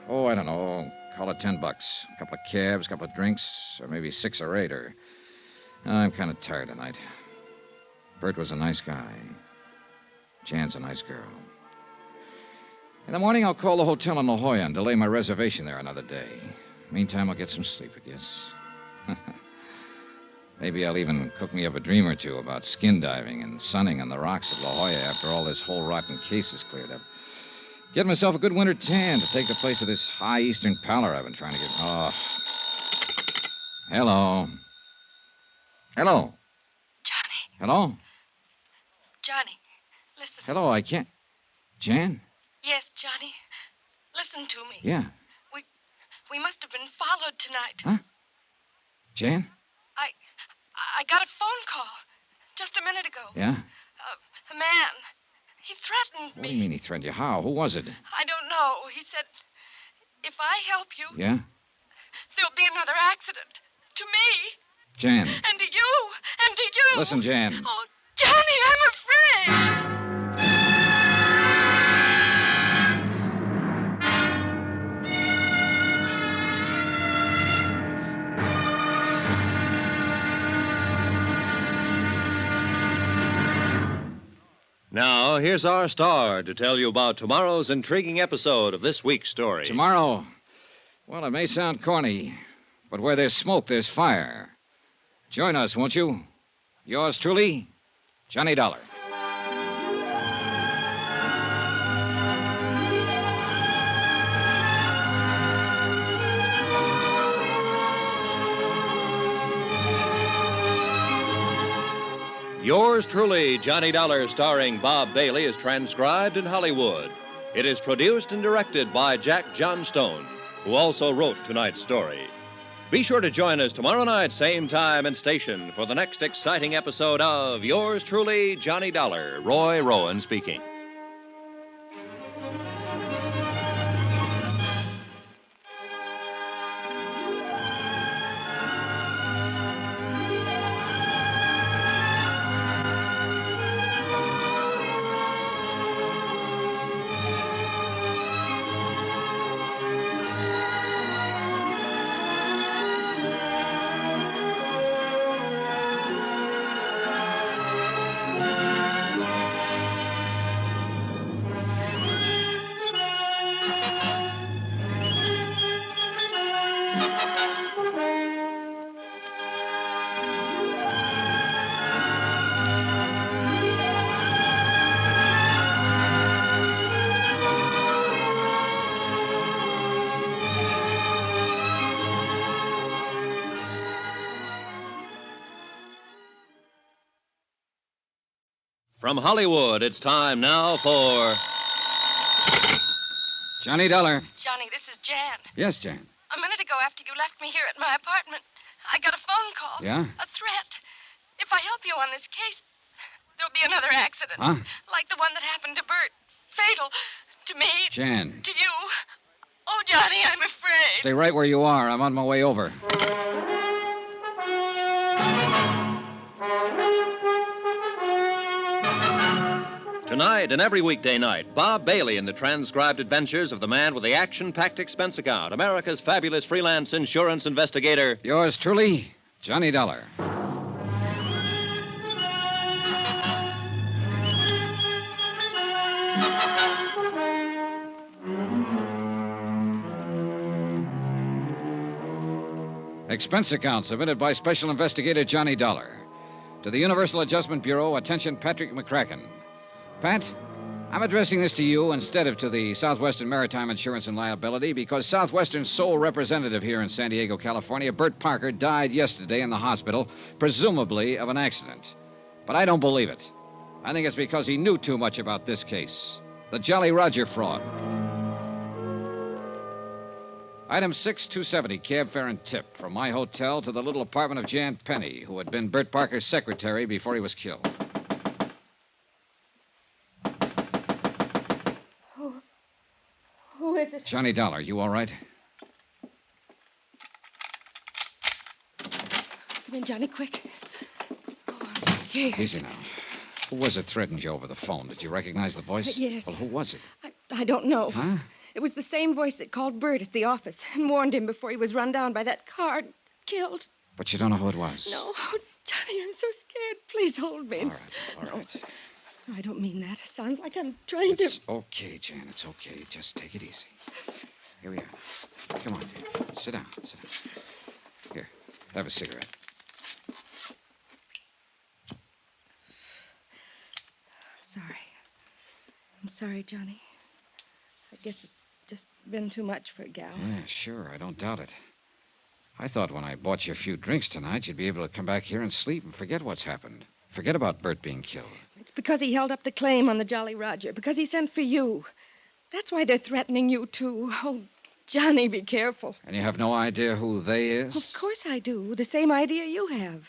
Oh, I don't know. Call it $10. A couple of cabs, a couple of drinks, or maybe 6 or 8, or... I'm kind of tired tonight. Bert was a nice guy. Jan's a nice girl. In the morning, I'll call the hotel in La Jolla and delay my reservation there another day. Meantime, I'll get some sleep, I guess. Maybe I'll even cook me up a dream or two about skin diving and sunning on the rocks at La Jolla after all this whole rotten case is cleared up. Get myself a good winter tan to take the place of this high eastern pallor I've been trying to get. Oh. Hello. Hello. Johnny. Hello? Johnny, listen. Hello, I can't... Jan? Yes, Johnny. Listen to me. Yeah. We must have been followed tonight. Huh? Jan? I got a phone call just a minute ago. Yeah? A man. He threatened me. What do you mean he threatened you? How? Who was it? I don't know. He said, if I help you, Yeah? there'll be another accident. To me. Jan. And to you. And to you. Listen, Jan. Oh, Johnny, I'm afraid. Now, here's our star to tell you about tomorrow's intriguing episode of this week's story. Tomorrow? Well, it may sound corny, but where there's smoke, there's fire. Join us, won't you? Yours truly, Johnny Dollar. Yours truly, Johnny Dollar, starring Bob Bailey, is transcribed in Hollywood. It is produced and directed by Jack Johnstone, who also wrote tonight's story. Be sure to join us tomorrow night, same time and station, for the next exciting episode of Yours truly, Johnny Dollar. Roy Rowan speaking. From Hollywood, it's time now for... Johnny Dollar. Johnny, this is Jan. Yes, Jan. A minute ago, after you left me here at my apartment, I got a phone call. Yeah? A threat. If I help you on this case, there'll be another accident. Huh? Like the one that happened to Bert. Fatal. To me. Jan. To you. Oh, Johnny, I'm afraid. Stay right where you are. I'm on my way over. Tonight and every weekday night, Bob Bailey in the transcribed adventures of the man with the action-packed expense account, America's fabulous freelance insurance investigator. Yours truly, Johnny Dollar. Expense account submitted by Special Investigator Johnny Dollar. To the Universal Adjustment Bureau, attention Patrick McCracken. Pat, I'm addressing this to you instead of to the Southwestern Maritime Insurance and Liability because Southwestern's sole representative here in San Diego, California, Bert Parker, died yesterday in the hospital, presumably of an accident. But I don't believe it. I think it's because he knew too much about this case, the Jolly Roger fraud. Item 6, 270, cab fare and tip from my hotel to the little apartment of Jan Penny, who had been Bert Parker's secretary before he was killed. Who is it? Johnny Dollar, you all right? Come in, Johnny, quick. Oh, I'm scared. Easy now. Who was it threatened you over the phone? Did you recognize the voice? Yes. Well, who was it? I don't know. Huh? It was the same voice that called Bert at the office and warned him before he was run down by that car and killed. But you don't know who it was? No. Oh, Johnny, I'm so scared. Please hold me. All right. No, I don't mean that. It sounds like I'm trying It's to... okay, Jan. It's okay. Just take it easy. Here we are. Come on, dear. Sit down. Here, have a cigarette. I'm sorry, Johnny. I guess it's just been too much for a gal. Yeah, sure. I don't doubt it. I thought when I bought you a few drinks tonight, you'd be able to come back here and sleep and forget what's happened. Forget about Bert being killed. It's because he held up the claim on the Jolly Roger, because he sent for you. That's why they're threatening you, too. Oh, Johnny, be careful. And you have no idea who they is? Of course I do. The same idea you have.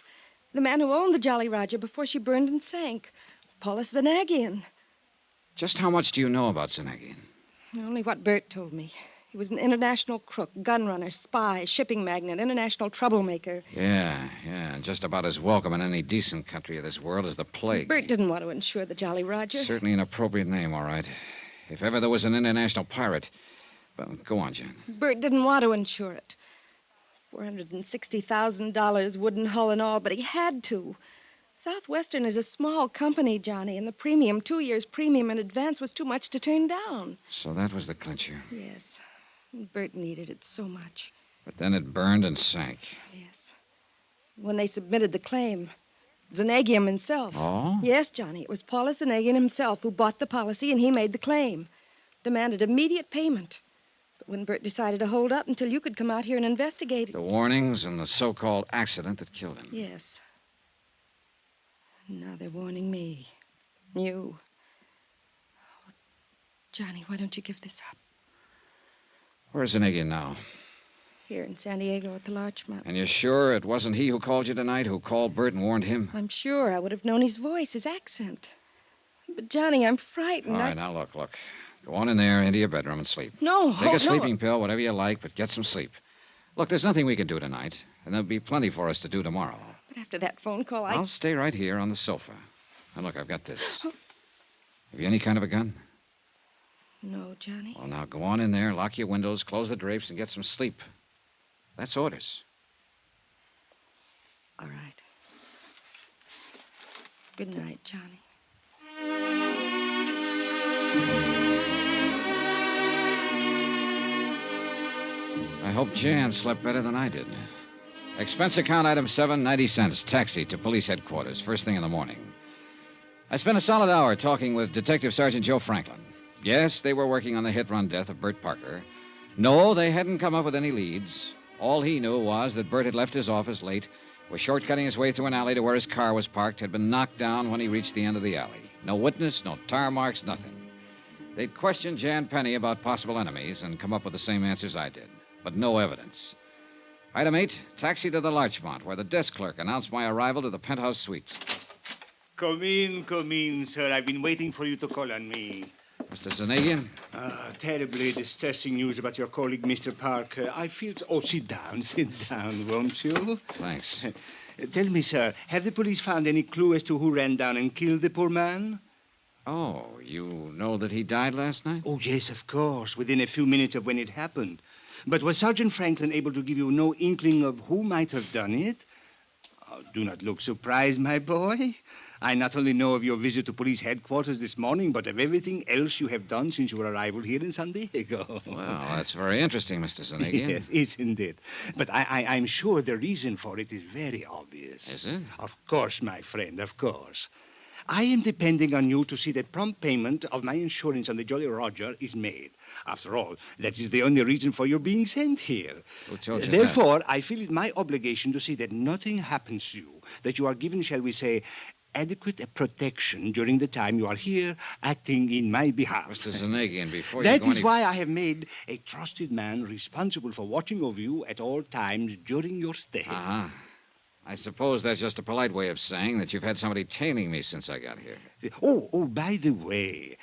The man who owned the Jolly Roger before she burned and sank. Paulus Zanagian. Just how much do you know about Zanagian? Only what Bert told me. He was an international crook, gun runner, spy, shipping magnate, international troublemaker. Yeah, and just about as welcome in any decent country of this world as the plague. Bert didn't want to insure the Jolly Roger. Certainly an appropriate name, all right. If ever there was an international pirate. Well, go on, Jen. Bert didn't want to insure it. $460,000, wooden hull and all, but he had to. Southwestern is a small company, Johnny, and the premium, 2 years premium in advance, was too much to turn down. So that was the clincher. Yes. Bert needed it so much. But then it burned and sank. Yes. When they submitted the claim, Zanagian himself. Oh? Yes, Johnny. It was Paulus Zanagian himself who bought the policy, and he made the claim. Demanded immediate payment. But when Bert decided to hold up until you could come out here and investigate it. The warnings and the so-called accident that killed him. Yes. Now they're warning me. You. Oh, Johnny, why don't you give this up? Where's Zanagian now? Here in San Diego at the Larchmont. And you're sure it wasn't he who called you tonight, who called Bert and warned him? I'm sure. I would have known his voice, his accent. But, Johnny, I'm frightened. All right, now look. Go on in there into your bedroom and sleep. No, Take a sleeping pill, whatever you like, but get some sleep. Look, there's nothing we can do tonight, and there'll be plenty for us to do tomorrow. But after that phone call, I'll stay right here on the sofa. And look, I've got this. Have you any kind of a gun? No, Johnny. Well, now go on in there, lock your windows, close the drapes, and get some sleep. That's orders. All right. Good night, Johnny. I hope Jan slept better than I did. Expense account item 7, 90 cents. Taxi to police headquarters, first thing in the morning. I spent a solid hour talking with Detective Sergeant Joe Franklin. Yes, they were working on the hit-run death of Bert Parker. No, they hadn't come up with any leads. All he knew was that Bert had left his office late, was shortcutting his way through an alley to where his car was parked, had been knocked down when he reached the end of the alley. No witness, no tar marks, nothing. They'd questioned Jan Penny about possible enemies and come up with the same answers I did, but no evidence. Item 8, taxi to the Larchmont, where the desk clerk announced my arrival to the penthouse suite. Come in, sir. I've been waiting for you to call on me. Mr. Zanagian? Terribly distressing news about your colleague, Mr. Parker. I feel... Oh, sit down, won't you? Thanks. Tell me, sir, have the police found any clue as to who ran down and killed the poor man? Oh, you know that he died last night? Oh, yes, of course, within a few minutes of when it happened. But was Sergeant Franklin able to give you no inkling of who might have done it? Oh, do not look surprised, my boy. I not only know of your visit to police headquarters this morning, but of everything else you have done since your arrival here in San Diego. Well, that's very interesting, Mr. Zanagian. Yes, isn't it? But I'm sure the reason for it is very obvious. Is it? Of course, my friend, of course. I am depending on you to see that prompt payment of my insurance on the Jolly Roger is made. After all, that is the only reason for your being sent here. Who told you Therefore, I feel it my obligation to see that nothing happens to you, that you are given, shall we say, adequate protection during the time you are here acting in my behalf. Mr. Zanagian, before you That go is any... why I have made a trusted man responsible for watching over you at all times during your stay. Uh-huh. I suppose that's just a polite way of saying that you've had somebody tailing me since I got here. Oh, by the way,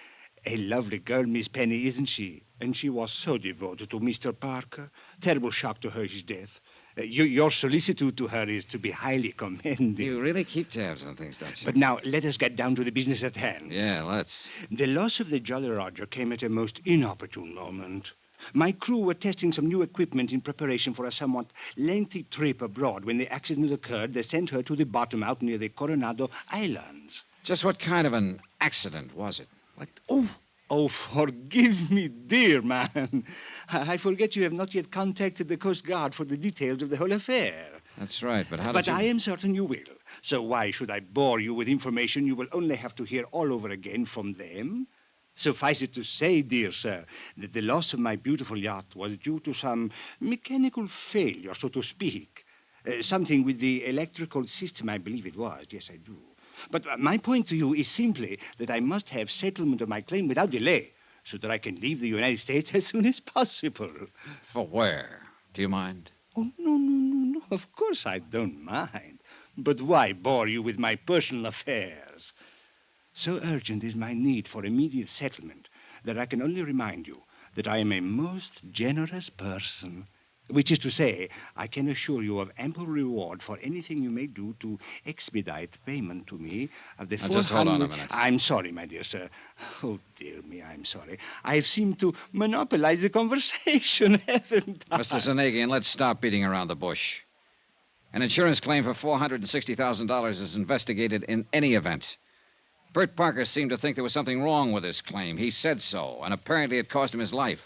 a lovely girl, Miss Penny, isn't she? And she was so devoted to Mr. Parker. Terrible shock to her, his death. Your solicitude to her is to be highly commended. You really keep tabs on things, don't you? But now, let us get down to the business at hand. Yeah, let's. The loss of the Jolly Roger came at a most inopportune moment. My crew were testing some new equipment in preparation for a somewhat lengthy trip abroad. When the accident occurred, they sent her to the bottom out near the Coronado Islands. Just what kind of an accident was it? What? Oh, forgive me, dear man. I forget you have not yet contacted the Coast Guard for the details of the whole affair. That's right, but how did But you... I am certain you will. So why should I bore you with information you will only have to hear all over again from them? Suffice it to say, dear sir, that the loss of my beautiful yacht was due to some mechanical failure, so to speak. Something with the electrical system, I believe it was. Yes, I do. But my point to you is simply that I must have settlement of my claim without delay so that I can leave the United States as soon as possible. For where? Do you mind? Oh, no. Of course I don't mind. But why bore you with my personal affairs? So urgent is my need for immediate settlement that I can only remind you that I am a most generous person. Which is to say, I can assure you of ample reward for anything you may do to expedite payment to me of the Now, just hold on a minute. I'm sorry, my dear sir. Oh, dear me, I'm sorry. I've seemed to monopolize the conversation, haven't I? Mr. Zanagian, let's stop beating around the bush. An insurance claim for $460,000 is investigated in any event. Bert Parker seemed to think there was something wrong with his claim. He said so, and apparently it cost him his life.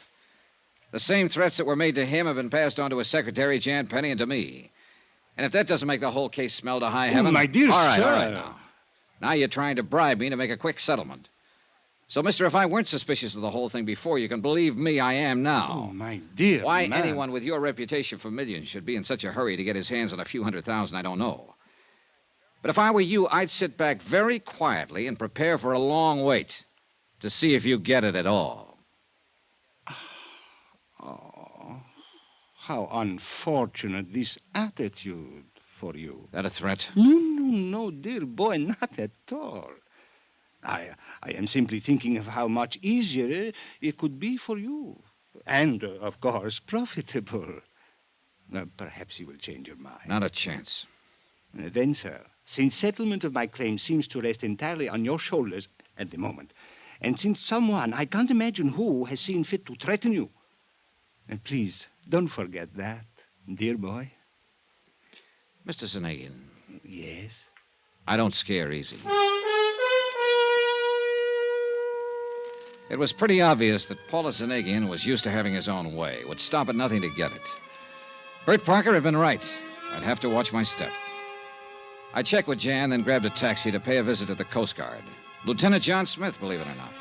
The same threats that were made to him have been passed on to his secretary, Jan Penny, and to me. And if that doesn't make the whole case smell to high heaven... my dear all right, sir. All right, now. Now you're trying to bribe me to make a quick settlement. So, mister, if I weren't suspicious of the whole thing before, you can believe me, I am now. Oh, my dear Why man. anyone with your reputation for millions should be in such a hurry to get his hands on a few $100,000, I don't know. But if I were you, I'd sit back very quietly and prepare for a long wait to see if you get it at all. Oh, how unfortunate this attitude for you. That a threat? No, dear boy, not at all. I am simply thinking of how much easier it could be for you. And, of course, profitable. Perhaps you will change your mind. Not a chance. Then, sir, since settlement of my claim seems to rest entirely on your shoulders at the moment, and since someone, I can't imagine who, has seen fit to threaten you, and please, don't forget that, dear boy. Mr. Zanagian. Yes? I don't scare easy. It was pretty obvious that Paula Zanagian was used to having his own way, would stop at nothing to get it. Bert Parker had been right. I'd have to watch my step. I checked with Jan, then grabbed a taxi to pay a visit to the Coast Guard. Lieutenant John Smith, believe it or not.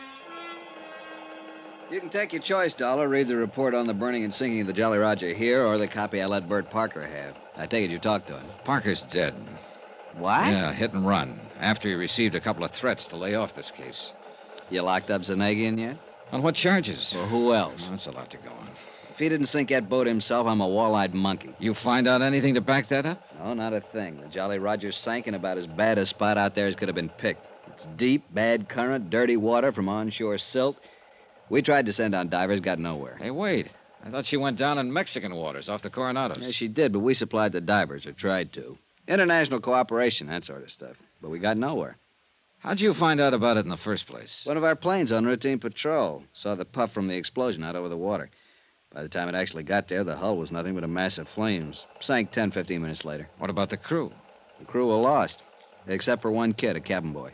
You can take your choice, Dollar. Read the report on the burning and sinking of the Jolly Roger here, or the copy I let Bert Parker have. I take it you talked to him. Parker's dead. What? Yeah, hit and run, after he received a couple of threats to lay off this case. You locked up Zanagian yet? On what charges? Well, who else? Well, that's a lot to go on. If he didn't sink that boat himself, I'm a wall-eyed monkey. You find out anything to back that up? No, not a thing. The Jolly Roger sank in about as bad a spot out there as could have been picked. It's deep, bad current, dirty water from onshore silt. We tried to send on divers, got nowhere. Hey, wait. I thought she went down in Mexican waters off the Coronados. Yeah, she did, but we supplied the divers, or tried to. International cooperation, that sort of stuff. But we got nowhere. How'd you find out about it in the first place? One of our planes on routine patrol saw the puff from the explosion out over the water. By the time it actually got there, the hull was nothing but a mass of flames. Sank 10, 15 minutes later. What about the crew? The crew were lost, except for one kid, a cabin boy.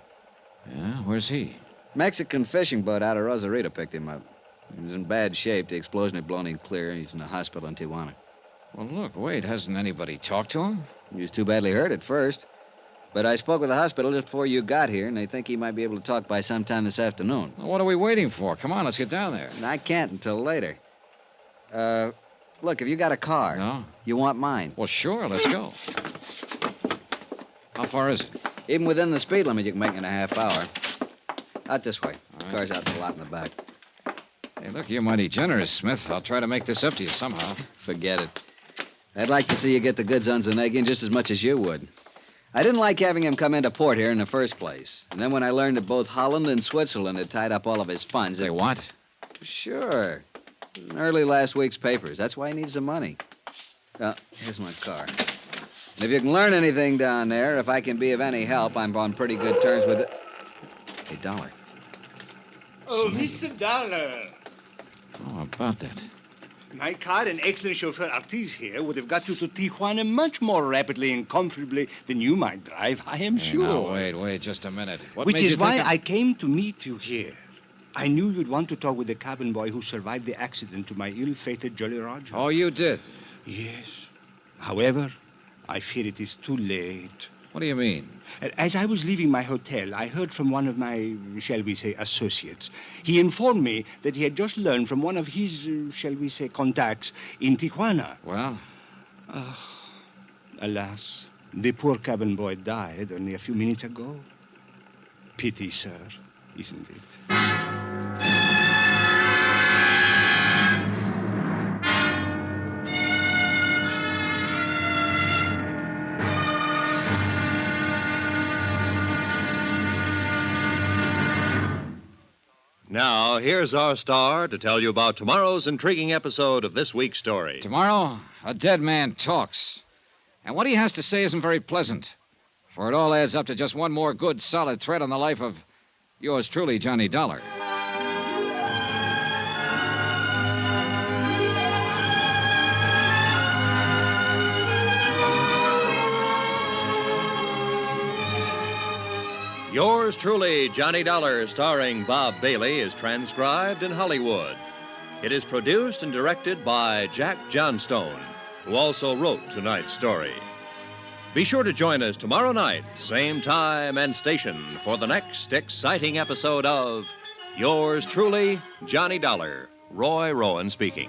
Yeah? Where's he? Mexican fishing boat out of Rosarito picked him up. He was in bad shape. The explosion had blown him clear. He's in the hospital in Tijuana. Well, look, wait. Hasn't anybody talked to him? He was too badly hurt at first. But I spoke with the hospital just before you got here, and they think he might be able to talk by sometime this afternoon. Well, what are we waiting for? Come on, let's get down there. And I can't until later. Look, have you got a car? No. You want mine? Well, sure, let's go. How far is it? Even within the speed limit, you can make it in a half hour. Out this way. Car's out in the lot in the back. Hey, look, you're mighty generous, Smith. I'll try to make this up to you somehow. Forget it. I'd like to see you get the goods on Zanegian just as much as you would. I didn't like having him come into port here in the first place. And then when I learned that both Holland and Switzerland had tied up all of his funds... They what? Sure. In early last week's papers. That's why he needs the money. Well, here's my car. And if you can learn anything down there, if I can be of any help, I'm on pretty good terms with it. Hey, Dollar. Oh, Mr. Dollar. Oh, about that. My car and excellent chauffeur Ortiz here would have got you to Tijuana much more rapidly and comfortably than you might drive, I am sure. Now, wait just a minute. Which is why I came to meet you here. I knew you'd want to talk with the cabin boy who survived the accident to my ill-fated Jolly Roger. Oh, you did? Yes. However, I fear it is too late. What do you mean? As I was leaving my hotel, I heard from one of my, shall we say, associates. He informed me that he had just learned from one of his, shall we say, contacts in Tijuana. Well? Alas, the poor cabin boy died only a few minutes ago. Pity, sir, isn't it? Now, here's our star to tell you about tomorrow's intriguing episode of this week's story. Tomorrow, a dead man talks. And what he has to say isn't very pleasant. For it all adds up to just one more good, solid thread on the life of yours truly, Johnny Dollar. Yours truly, Johnny Dollar, starring Bob Bailey, is transcribed in Hollywood. It is produced and directed by Jack Johnstone, who also wrote tonight's story. Be sure to join us tomorrow night, same time and station, for the next exciting episode of Yours truly, Johnny Dollar. Roy Rowan speaking.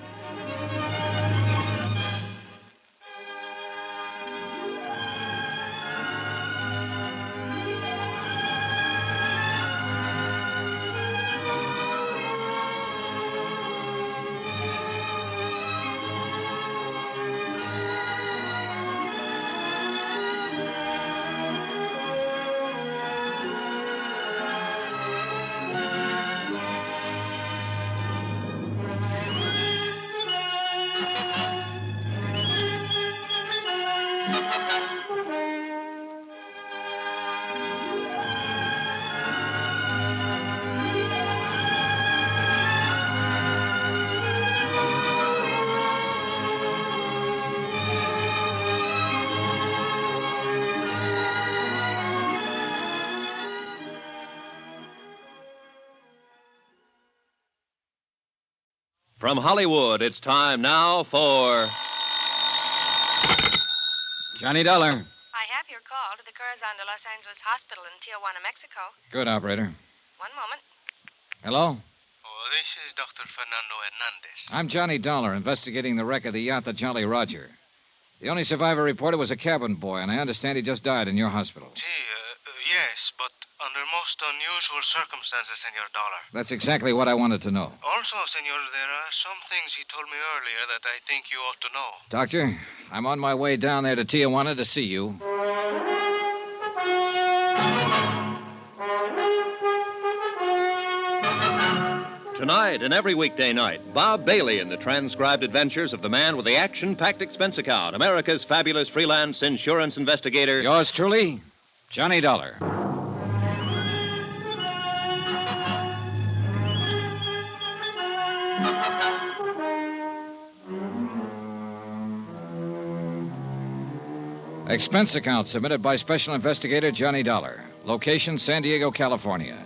From Hollywood, it's time now for... Johnny Dollar. I have your call to the Corazon de Los Angeles Hospital in Tijuana, Mexico. Good, operator. One moment. Hello? Oh, this is Dr. Fernando Hernandez. I'm Johnny Dollar, investigating the wreck of the yacht, the Jolly Roger. The only survivor reported was a cabin boy, and I understand he just died in your hospital. Yes, but under most unusual circumstances, Senor Dollar. That's exactly what I wanted to know. Also, Senor, there are some things he told me earlier that I think you ought to know. Doctor, I'm on my way down there to Tijuana to see you. Tonight and every weekday night, Bob Bailey in the transcribed adventures of the man with the action-packed expense account, America's fabulous freelance insurance investigator. Yours truly, Johnny Dollar. Expense account submitted by Special Investigator Johnny Dollar. Location, San Diego, California.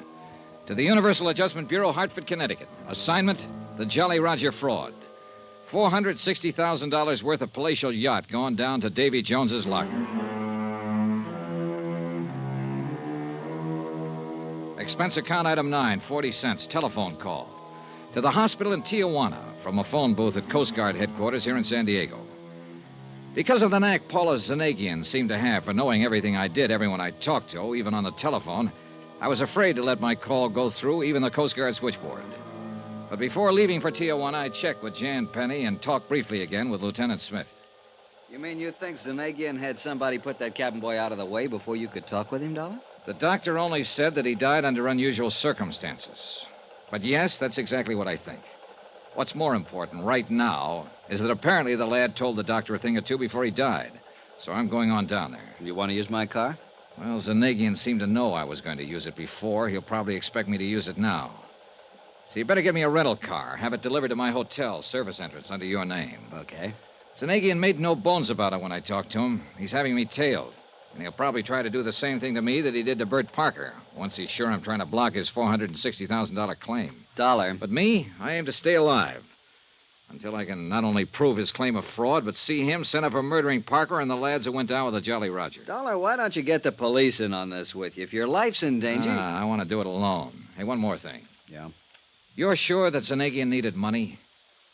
To the Universal Adjustment Bureau, Hartford, Connecticut. Assignment, the Jolly Roger fraud. $460,000 worth of palatial yacht gone down to Davy Jones's locker. Expense account item 9, 40 cents, telephone call. To the hospital in Tijuana from a phone booth at Coast Guard headquarters here in San Diego. Because of the knack Paula Zanagian seemed to have for knowing everything I did, everyone I talked to, even on the telephone, I was afraid to let my call go through even the Coast Guard switchboard. But before leaving for Tijuana, I checked with Jan Penny and talked briefly again with Lieutenant Smith. You mean you think Zanagian had somebody put that cabin boy out of the way before you could talk with him, Dollar? The doctor only said that he died under unusual circumstances. But yes, that's exactly what I think. What's more important right now is that apparently the lad told the doctor a thing or two before he died. So I'm going on down there. You want to use my car? Well, Zanagian seemed to know I was going to use it before. He'll probably expect me to use it now. So you better give me a rental car. Have it delivered to my hotel, service entrance, under your name. Okay. Zanagian made no bones about it when I talked to him. He's having me tailed. And he'll probably try to do the same thing to me that he did to Bert Parker, once he's sure I'm trying to block his $460,000 claim. Dollar. But me, I aim to stay alive. Until I can not only prove his claim of fraud, but see him sent up for murdering Parker and the lads who went down with the Jolly Roger. Dollar, why don't you get the police in on this with you? If your life's in danger... I want to do it alone. Hey, one more thing. Yeah? You're sure that Zanagian needed money?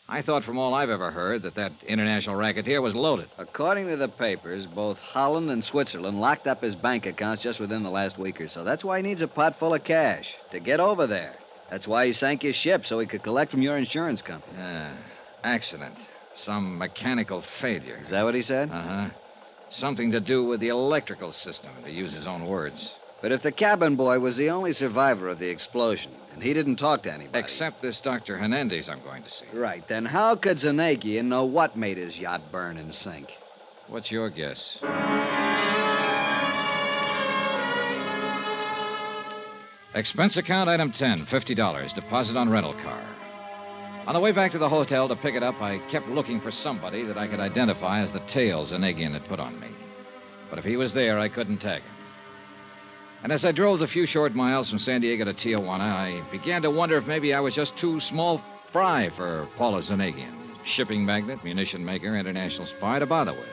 I thought from all I've ever heard that international racketeer was loaded. According to the papers, both Holland and Switzerland locked up his bank accounts just within the last week or so. That's why he needs a pot full of cash to get over there. That's why he sank his ship, so he could collect from your insurance company. Accident. Some mechanical failure. Is that what he said? Uh-huh. Something to do with the electrical system, to use his own words. But if the cabin boy was the only survivor of the explosion, and he didn't talk to anybody... Except this Dr. Hernandez I'm going to see. Right. Then how could Zanagian know what made his yacht burn and sink? What's your guess? Expense account, item 10, $50, deposit on rental car. On the way back to the hotel to pick it up, I kept looking for somebody that I could identify as the tail Zanagian had put on me. But if he was there, I couldn't tag him. And as I drove the few short miles from San Diego to Tijuana, I began to wonder if maybe I was just too small fry for Paula Zanagian, shipping magnate, munition maker, international spy, to bother with.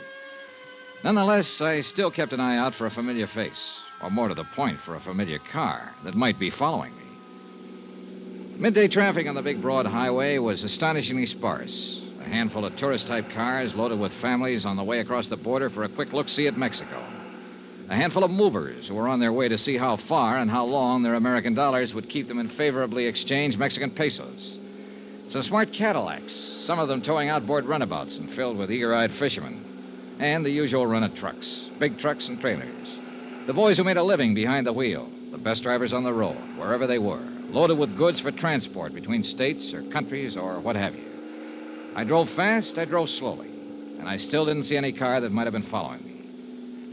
Nonetheless, I still kept an eye out for a familiar face, or more to the point, for a familiar car that might be following me. Midday traffic on the big broad highway was astonishingly sparse. A handful of tourist-type cars loaded with families on the way across the border for a quick look-see at Mexico. A handful of movers who were on their way to see how far and how long their American dollars would keep them in favorably exchanged Mexican pesos. Some smart Cadillacs, some of them towing outboard runabouts and filled with eager-eyed fishermen. And the usual run of trucks, big trucks and trailers. The boys who made a living behind the wheel, the best drivers on the road, wherever they were, loaded with goods for transport between states or countries or what have you. I drove fast, I drove slowly, and I still didn't see any car that might have been following me.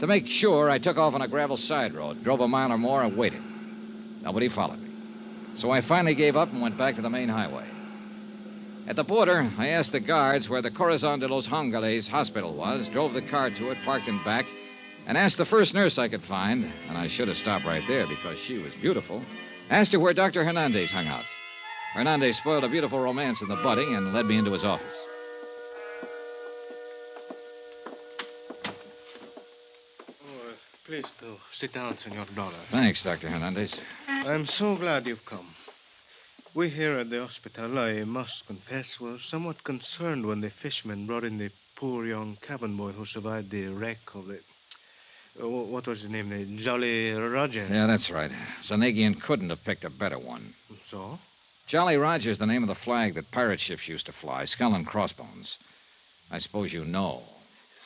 To make sure, I took off on a gravel side road, drove a mile or more, and waited. Nobody followed me. So I finally gave up and went back to the main highway. At the border, I asked the guards where the Corazon de los Angeles hospital was, drove the car to it, parked in back, and asked the first nurse I could find, and I should have stopped right there because she was beautiful, asked her where Dr. Hernandez hung out. Hernandez spoiled a beautiful romance in the budding and led me into his office. Please do. Sit down, Senor Dollar. Thanks, Dr. Hernandez. I'm so glad you've come. We here at the hospital, I must confess, were somewhat concerned when the fishermen brought in the poor young cabin boy who survived the wreck of the... what was his name? The Jolly Roger. Yeah, that's right. Zanagian couldn't have picked a better one. So? Jolly Roger's the name of the flag that pirate ships used to fly, skull and crossbones. I suppose you know.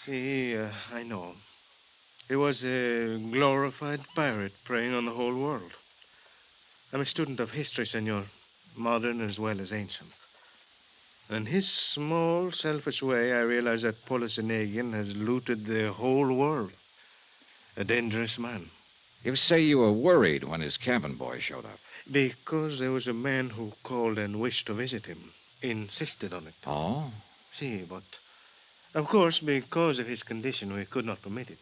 See, I know. He was a glorified pirate preying on the whole world. I'm a student of history, senor, modern as well as ancient. In his small, selfish way, I realize that Paula Zanagian has looted the whole world. A dangerous man. You say you were worried when his cabin boy showed up. Because there was a man who called and wished to visit him. Insisted on it. Oh? See, but of course, because of his condition, we could not permit it.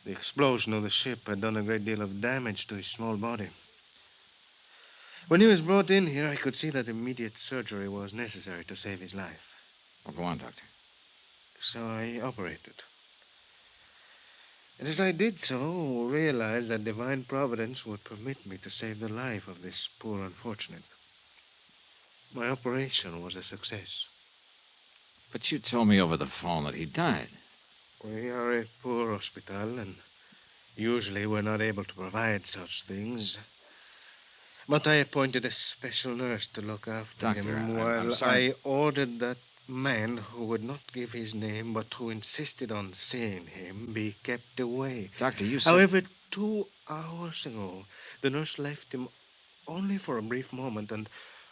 The explosion of the ship had done a great deal of damage to his small body. When he was brought in here, I could see that immediate surgery was necessary to save his life. Well, go on, Doctor. So I operated. And as I did so, realized that divine providence would permit me to save the life of this poor unfortunate. My operation was a success. But you told me over the phone that he died. We are a poor hospital, and usually we're not able to provide such things. But I appointed a special nurse to look after Doctor, him I'm while sorry. I ordered that man who would not give his name but who insisted on seeing him be kept away. Doctor, you said... However, 2 hours ago, the nurse left him only for a brief moment and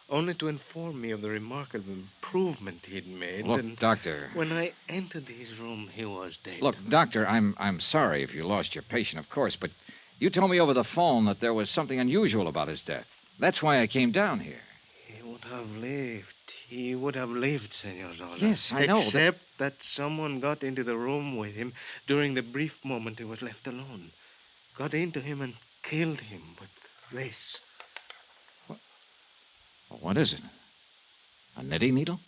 only to inform me of the remarkable improvement he'd made. Look, and Doctor... when I entered his room, he was dead. Look, Doctor, I'm sorry if you lost your patient, of course, but you told me over the phone that there was something unusual about his death. That's why I came down here. He would have lived. He would have lived, Senor Zola. Yes, I know. Except that someone got into the room with him during the brief moment he was left alone. Got into him and killed him with this. What is it? A knitting needle?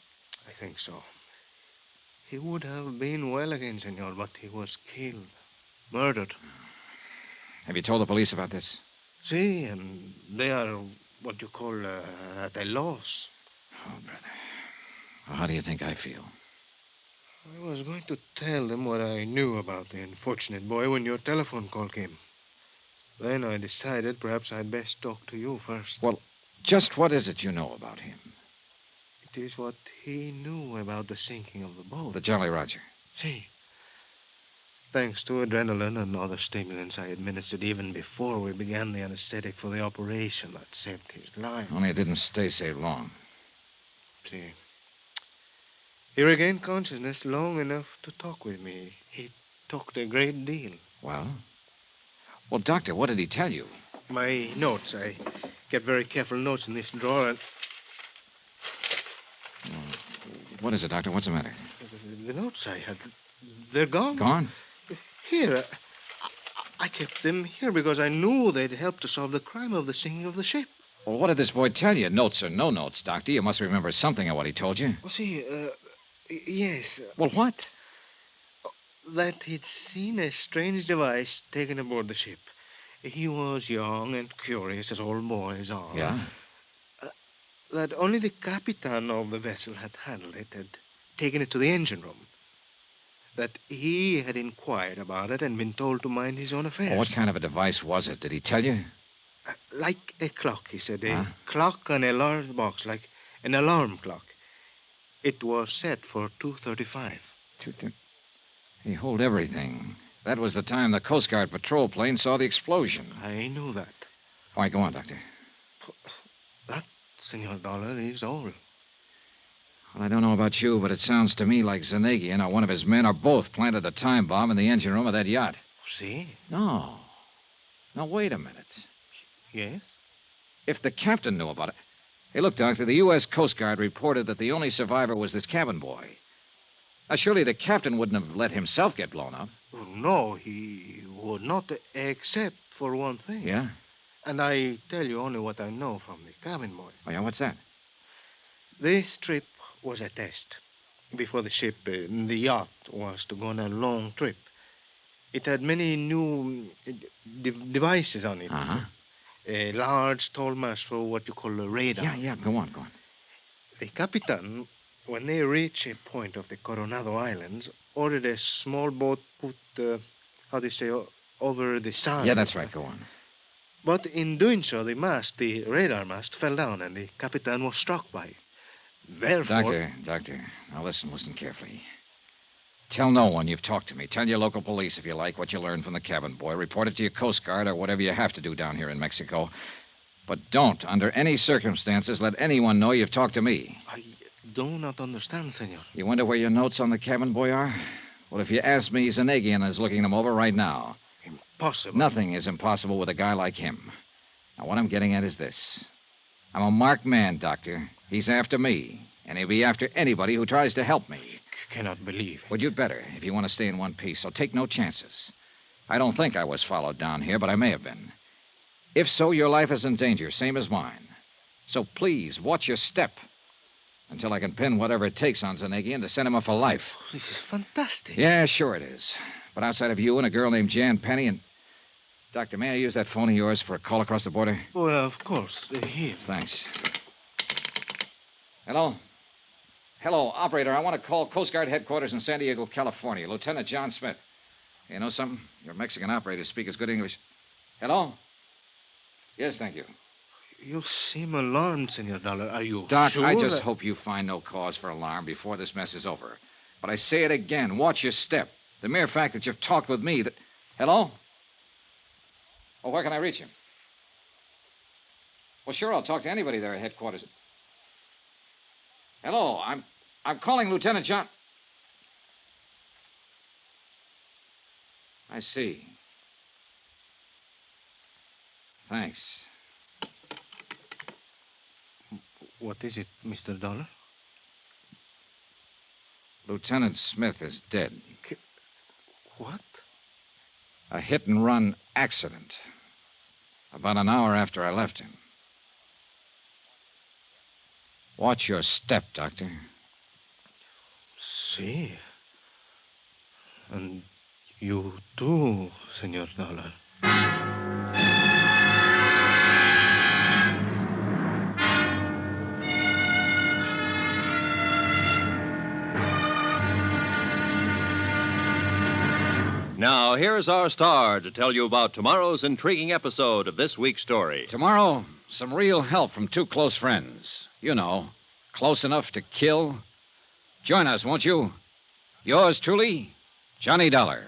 I think so. He would have been well again, Senor, but he was killed. Murdered. Have you told the police about this? See, and they are what you call at a loss. Oh, brother. Well, how do you think I feel? I was going to tell them what I knew about the unfortunate boy when your telephone call came. Then I decided perhaps I'd best talk to you first. Well, just what is it you know about him? It is what he knew about the sinking of the boat. The Jolly Roger. See. Thanks to adrenaline and other stimulants I administered even before we began the anesthetic for the operation that saved his life. Only it didn't stay so long. See. He regained consciousness long enough to talk with me. He talked a great deal. Well? Well, Doctor, what did he tell you? My notes. I kept very careful notes in this drawer. And... What is it, Doctor? What's the matter? The notes I had, they're gone. Gone? Here. I kept them here because I knew they'd help to solve the crime of the sinking of the ship. Well, what did this boy tell you? Notes or no notes, Doctor? You must remember something of what he told you. Well, see, yes. Well, what? That he'd seen a strange device taken aboard the ship. He was young and curious, as all boys are. Yeah? That only the captain of the vessel had handled it, had taken it to the engine room. That he had inquired about it and been told to mind his own affairs. Well, what kind of a device was it? Did he tell you? Like a clock, he said. A clock on a large box, like an alarm clock. It was set for 2:35. He hold everything. That was the time the Coast Guard patrol plane saw the explosion. I knew that. All right, go on, Doctor. That, Senor Dollar, is all. Well, I don't know about you, but it sounds to me like Zanegian or one of his men or both planted a time bomb in the engine room of that yacht. See? No. Now, wait a minute. Yes? If the captain knew about it... Hey, look, Doctor, the U.S. Coast Guard reported that the only survivor was this cabin boy. Now, surely the captain wouldn't have let himself get blown up. Oh, no, he would not, except for one thing. Yeah? And I tell you only what I know from the cabin boy. Oh, yeah, what's that? This trip was a test. Before the ship, the yacht, was to go on a long trip. It had many new devices on it. Uh-huh. A large, tall mast for what you call a radar. Yeah, go on. The captain, when they reached a point of the Coronado Islands, ordered a small boat put, over the side. Yeah, that's right, go on. But in doing so, the radar mast, fell down, and the captain was struck by it. Therefore... Doctor, now listen carefully. Tell no one you've talked to me. Tell your local police, if you like, what you learned from the cabin boy. Report it to your Coast Guard or whatever you have to do down here in Mexico. But don't, under any circumstances, let anyone know you've talked to me. I do not understand, senor. You wonder where your notes on the cabin boy are? Well, if you ask me, Zanegian is looking them over right now. Impossible. Nothing is impossible with a guy like him. Now, what I'm getting at is this. I'm a marked man, Doctor. He's after me, and he'll be after anybody who tries to help me. Cannot believe. Well, you'd better, if you want to stay in one piece, so take no chances. I don't think I was followed down here, but I may have been. If so, your life is in danger, same as mine. So please, watch your step until I can pin whatever it takes on Zanegian to send him up for life. Oh, this is fantastic. Yeah, sure it is. But outside of you and a girl named Jan Penny and... Doctor, may I use that phone of yours for a call across the border? Well, of course. Here. Thanks. Hello? Hello, operator. I want to call Coast Guard headquarters in San Diego, California. Lieutenant John Smith. You know something? Your Mexican operators speak as good English. Hello? Yes, thank you. You seem alarmed, Senor Dollar. Are you Doc, sure? I just hope you find no cause for alarm before this mess is over. But I say it again. Watch your step. The mere fact that you've talked with me that... Hello? Oh, where can I reach him? Well, sure, I'll talk to anybody there at headquarters. Hello, I'm calling Lieutenant John... I see. Thanks. What is it, Mr. Dollar? Lieutenant Smith is dead. What? A hit-and-run accident. About an hour after I left him. Watch your step, Doctor. See. And you too, Senor Dollar. Now, here's our star to tell you about tomorrow's intriguing episode of this week's story. Tomorrow, some real help from two close friends. You know, close enough to kill. Join us, won't you? Yours truly, Johnny Dollar.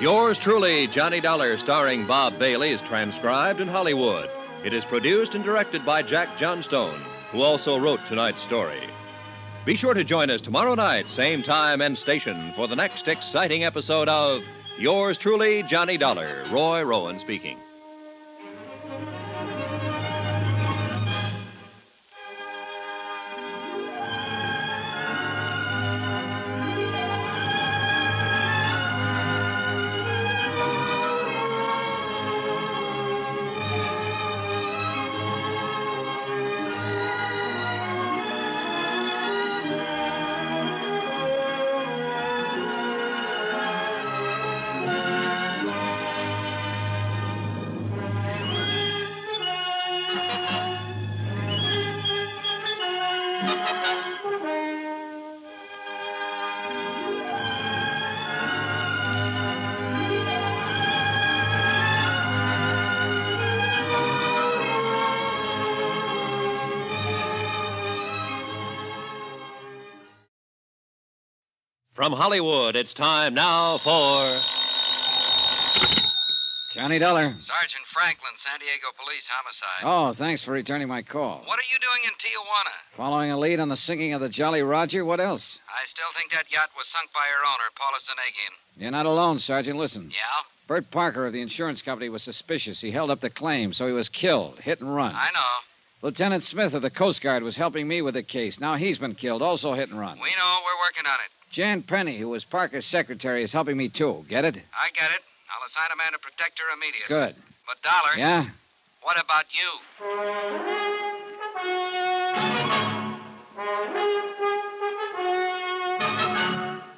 Yours truly, Johnny Dollar, starring Bob Bailey, is transcribed in Hollywood. It is produced and directed by Jack Johnstone, who also wrote tonight's story. Be sure to join us tomorrow night, same time and station, for the next exciting episode of Yours truly, Johnny Dollar. Roy Rowan speaking. From Hollywood, it's time now for... Johnny Dollar. Sergeant Franklin, San Diego Police Homicide. Oh, thanks for returning my call. What are you doing in Tijuana? Following a lead on the sinking of the Jolly Roger, what else? I still think that yacht was sunk by her owner, Paula Zanagian. You're not alone, Sergeant. Listen. Yeah? Bert Parker of the insurance company was suspicious. He held up the claim, so he was killed. Hit and run. I know. Lieutenant Smith of the Coast Guard was helping me with the case. Now he's been killed, also hit and run. We know. We're working on it. Jan Penny, who was Parker's secretary, is helping me, too. Get it? I get it. I'll assign a man to protect her immediately. Good. But, Dollar... Yeah? What about you?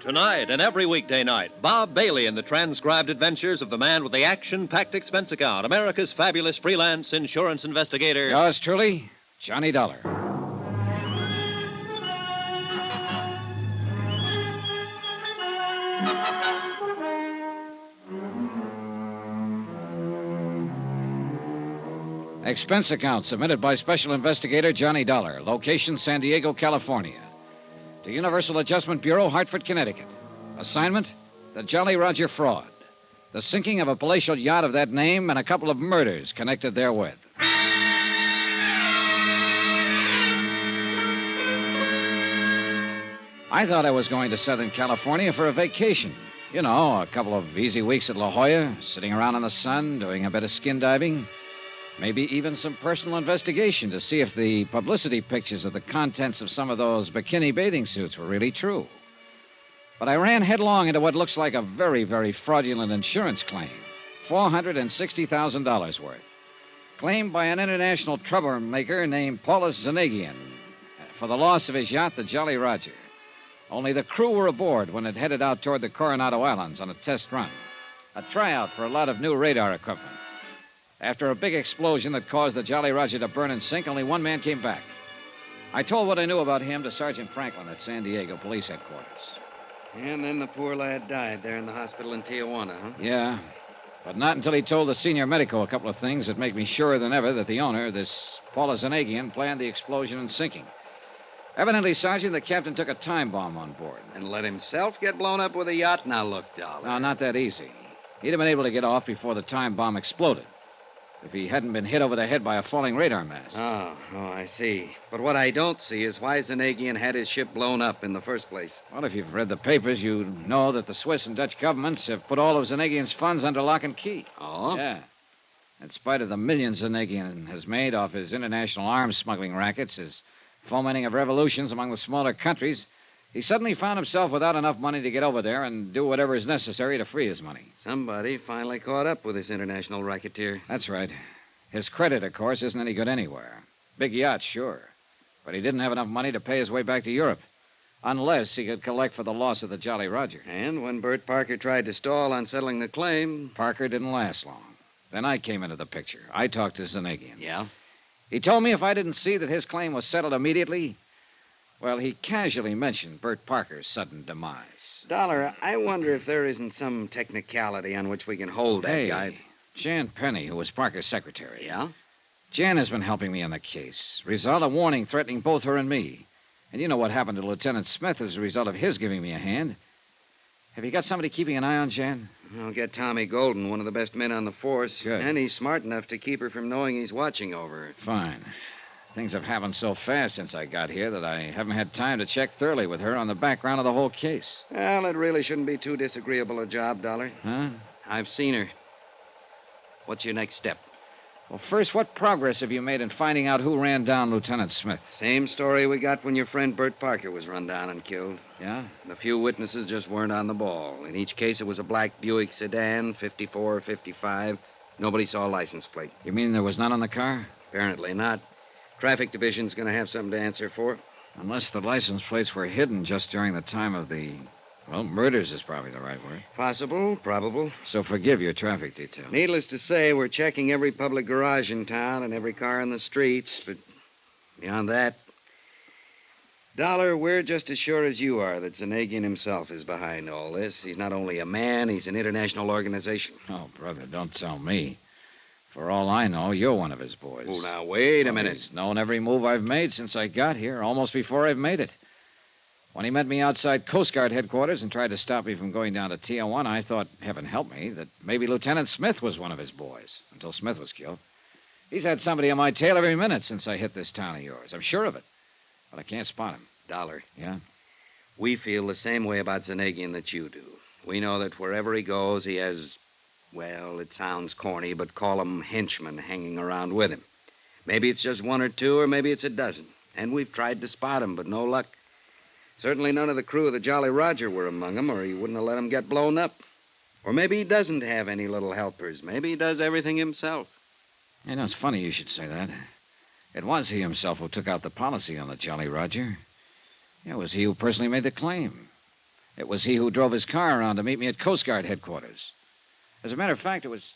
Tonight and every weekday night, Bob Bailey in the transcribed adventures of the man with the action-packed expense account, America's fabulous freelance insurance investigator. Yours truly, Johnny Dollar. Expense account submitted by Special Investigator Johnny Dollar. Location, San Diego, California. To Universal Adjustment Bureau, Hartford, Connecticut. Assignment, the Jolly Roger fraud. The sinking of a palatial yacht of that name and a couple of murders connected therewith. I thought I was going to Southern California for a vacation. You know, a couple of easy weeks at La Jolla, sitting around in the sun, doing a bit of skin diving. Maybe even some personal investigation to see if the publicity pictures of the contents of some of those bikini bathing suits were really true. But I ran headlong into what looks like a very, very fraudulent insurance claim. $460,000 worth. Claimed by an international troublemaker named Paulus Zanagian for the loss of his yacht, the Jolly Roger. Only the crew were aboard when it headed out toward the Coronado Islands on a test run. A tryout for a lot of new radar equipment. After a big explosion that caused the Jolly Roger to burn and sink, only one man came back. I told what I knew about him to Sergeant Franklin at San Diego Police Headquarters. And then the poor lad died there in the hospital in Tijuana, huh? Yeah, but not until he told the senior medico a couple of things that make me surer than ever that the owner, this Paula Zanagian, planned the explosion and sinking. Evidently, Sergeant, the captain took a time bomb on board. And let himself get blown up with a yacht? Now, look, Dollar. No, not that easy. He'd have been able to get off before the time bomb exploded. If he hadn't been hit over the head by a falling radar mast. Oh, I see. But what I don't see is why Zanagian had his ship blown up in the first place. Well, if you've read the papers, you know that the Swiss and Dutch governments have put all of Zanagian's funds under lock and key. Oh? Yeah. In spite of the millions Zanagian has made off his international arms smuggling rackets, his fomenting of revolutions among the smaller countries, he suddenly found himself without enough money to get over there and do whatever is necessary to free his money. Somebody finally caught up with this international racketeer. That's right. His credit, of course, isn't any good anywhere. Big yacht, sure. But he didn't have enough money to pay his way back to Europe. Unless he could collect for the loss of the Jolly Roger. And when Bert Parker tried to stall on settling the claim... Parker didn't last long. Then I came into the picture. I talked to Zanagian. Yeah? He told me if I didn't see that his claim was settled immediately, well, he casually mentioned Bert Parker's sudden demise. Dollar, I wonder if there isn't some technicality on which we can hold that guy. Jan Penny, who was Parker's secretary. Yeah? Jan has been helping me on the case. Result, a warning threatening both her and me. And you know what happened to Lieutenant Smith as a result of his giving me a hand. Have you got somebody keeping an eye on Jan? I'll get Tommy Golden, one of the best men on the force. Good. And he's smart enough to keep her from knowing he's watching over her. Fine. Things have happened so fast since I got here that I haven't had time to check thoroughly with her on the background of the whole case. Well, it really shouldn't be too disagreeable a job, Dollar. Huh? I've seen her. What's your next step? Well, first, what progress have you made in finding out who ran down Lieutenant Smith? Same story we got when your friend Bert Parker was run down and killed. Yeah? The few witnesses just weren't on the ball. In each case, it was a black Buick sedan, 54 or 55. Nobody saw a license plate. You mean there was none on the car? Apparently not. Traffic Division's going to have something to answer for. Unless the license plates were hidden just during the time of the... Well, murders is probably the right word. Possible, probable. So forgive your traffic detail. Needless to say, we're checking every public garage in town and every car in the streets, but beyond that... Dollar, we're just as sure as you are that Zanagian himself is behind all this. He's not only a man, he's an international organization. Oh, brother, don't tell me. For all I know, you're one of his boys. Oh, now, wait a minute. He's known every move I've made since I got here, almost before I've made it. When he met me outside Coast Guard headquarters and tried to stop me from going down to Tijuana, I thought, heaven help me, that maybe Lieutenant Smith was one of his boys, until Smith was killed. He's had somebody on my tail every minute since I hit this town of yours. I'm sure of it. But I can't spot him. Dollar. Yeah? We feel the same way about Zanagian that you do. We know that wherever he goes, he has, well, it sounds corny, but call them henchmen hanging around with him. Maybe it's just one or two, or maybe it's a dozen. And we've tried to spot him, but no luck. Certainly none of the crew of the Jolly Roger were among them, or he wouldn't have let them get blown up. Or maybe he doesn't have any little helpers. Maybe he does everything himself. You know, it's funny you should say that. It was he himself who took out the policy on the Jolly Roger. It was he who personally made the claim. It was he who drove his car around to meet me at Coast Guard headquarters. As a matter of fact, it was...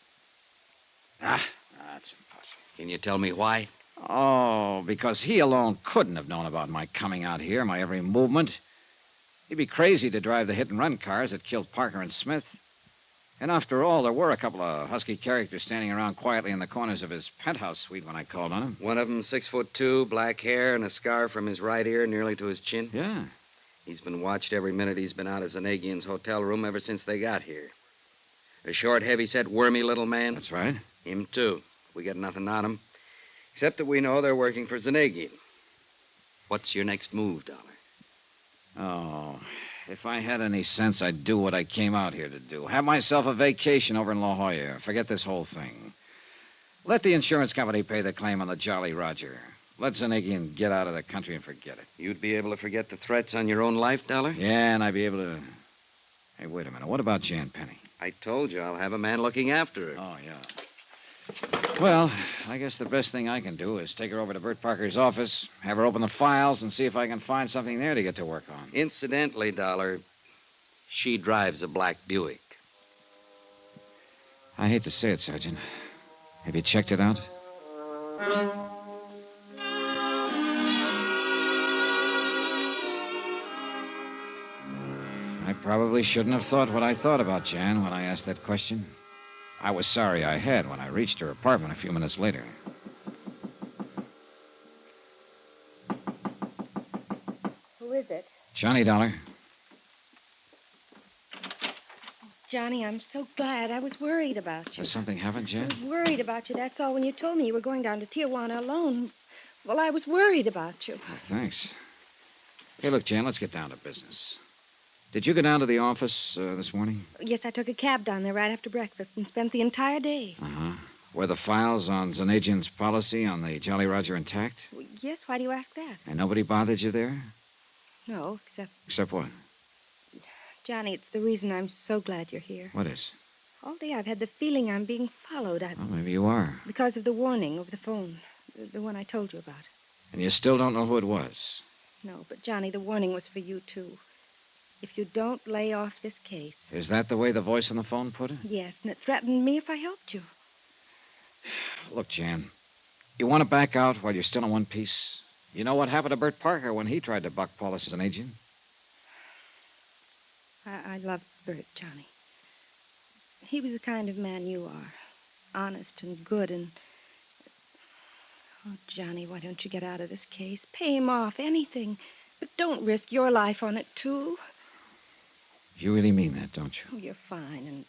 that's impossible. Can you tell me why? Oh, because he alone couldn't have known about my coming out here, my every movement. He'd be crazy to drive the hit-and-run cars that killed Parker and Smith. And after all, there were a couple of husky characters standing around quietly in the corners of his penthouse suite when I called on him. One of them 6'2", black hair, and a scar from his right ear nearly to his chin. Yeah. He's been watched every minute he's been out of Zanagian's hotel room ever since they got here. A short, heavy-set, wormy little man. That's right. Him, too. We got nothing on him. Except that we know they're working for Zanagian. What's your next move, Dollar? Oh, if I had any sense, I'd do what I came out here to do. Have myself a vacation over in La Jolla. Forget this whole thing. Let the insurance company pay the claim on the Jolly Roger. Let Zanagian get out of the country and forget it. You'd be able to forget the threats on your own life, Dollar? Yeah, and I'd be able to... Hey, wait a minute. What about Jan Penny? I told you I'll have a man looking after her. Oh, yeah. Well, I guess the best thing I can do is take her over to Bert Parker's office, have her open the files, and see if I can find something there to get to work on. Incidentally, Dollar, she drives a black Buick. I hate to say it, Sergeant. Have you checked it out? I probably shouldn't have thought what I thought about Jan when I asked that question. I was sorry I had when I reached her apartment a few minutes later. Who is it? Johnny Dollar. Johnny, I'm so glad. I was worried about you. Has something happened, I Jan? was worried about you, that's all. When you told me you were going down to Tijuana alone, well, I was worried about you. Oh, thanks. Hey, look, Jan, let's get down to business. Did you go down to the office this morning? Yes, I took a cab down there right after breakfast and spent the entire day. Uh-huh. Were the files on Zanagian's policy on the Jolly Roger intact? Well, yes, why do you ask that? And nobody bothered you there? No, except... Except what? Johnny, it's the reason I'm so glad you're here. What is? All day I've had the feeling I'm being followed. Well, maybe you are. Because of the warning over the phone. The one I told you about. And you still don't know who it was? No, but Johnny, the warning was for you, too. If you don't lay off this case. Is that the way the voice on the phone put it? Yes, and it threatened me if I helped you. Look, Jan, you want to back out while you're still in one piece? You know what happened to Bert Parker when he tried to buck Paulus as an agent? I love Bert, Johnny. He was the kind of man you are. Honest and good and... Oh, Johnny, why don't you get out of this case? Pay him off, anything. But don't risk your life on it, too. You really mean that, don't you? Oh, you're fine, and...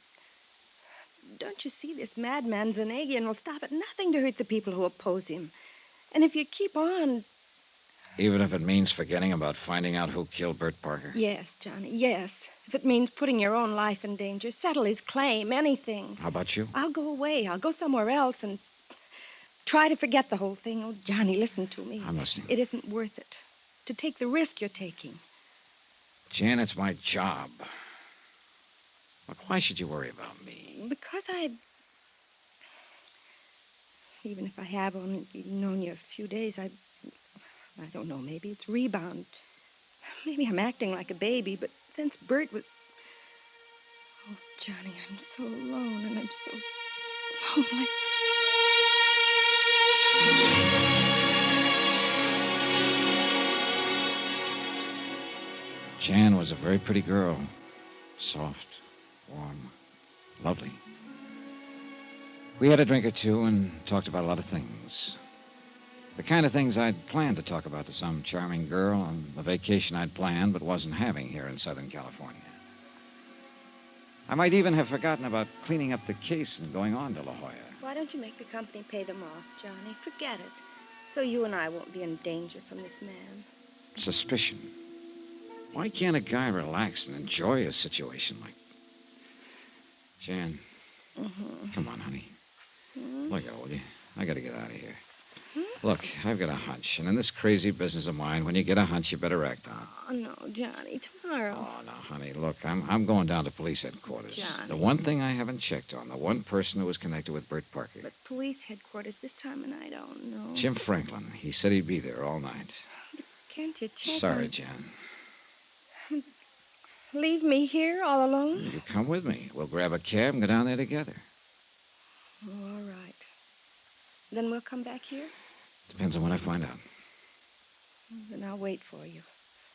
Don't you see this madman Zanagian will stop at nothing to hurt the people who oppose him. And if you keep on... Even if it means forgetting about finding out who killed Bert Parker? Yes, Johnny, yes. If it means putting your own life in danger, settle his claim, anything. How about you? I'll go away. I'll go somewhere else and try to forget the whole thing. Oh, Johnny, listen to me. I'm listening. It isn't worth it to take the risk you're taking. Jan, it's my job. Look, why should you worry about me? Because even if I have only known you a few days, I don't know, maybe it's rebound. Maybe I'm acting like a baby, but since Bert was... Oh, Johnny, I'm so alone and I'm so lonely. Jan was a very pretty girl. Soft, warm, lovely. We had a drink or two and talked about a lot of things. The kind of things I'd planned to talk about to some charming girl on the vacation I'd planned but wasn't having here in Southern California. I might even have forgotten about cleaning up the case and going on to La Jolla. Why don't you make the company pay them off, Johnny? Forget it. So you and I won't be in danger from this man. Suspicion. Why can't a guy relax and enjoy a situation like... Jan, come on, honey. Look out, will you? I gotta get out of here. Look, I've got a hunch, and in this crazy business of mine, when you get a hunch, you better act on it. Oh, no, Johnny, tomorrow. Oh, no, honey, look, I'm going down to police headquarters. Johnny. The one thing I haven't checked on, the one person who was connected with Bert Parker. But police headquarters this time of night, I don't know. Jim Franklin. He said he'd be there all night. Can't you check Sorry, on... Jan. Leave me here all alone? You come with me. We'll grab a cab and go down there together. Oh, all right. Then we'll come back here? Depends on what I find out. Then I'll wait for you.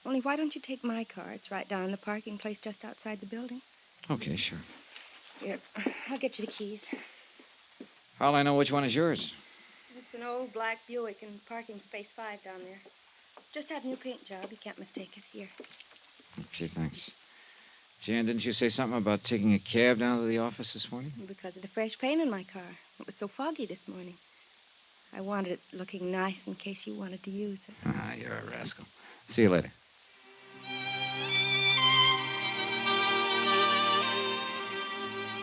Only why don't you take my car? It's right down in the parking place just outside the building. Okay, sure. Here, I'll get you the keys. How'll I know which one is yours? It's an old black Buick in parking space 5 down there. It's just had a new paint job. You can't mistake it. Here. Okay, thanks. Jan, didn't you say something about taking a cab down to the office this morning? Because of the fresh paint in my car. It was so foggy this morning. I wanted it looking nice in case you wanted to use it. Ah, you're a rascal. See you later.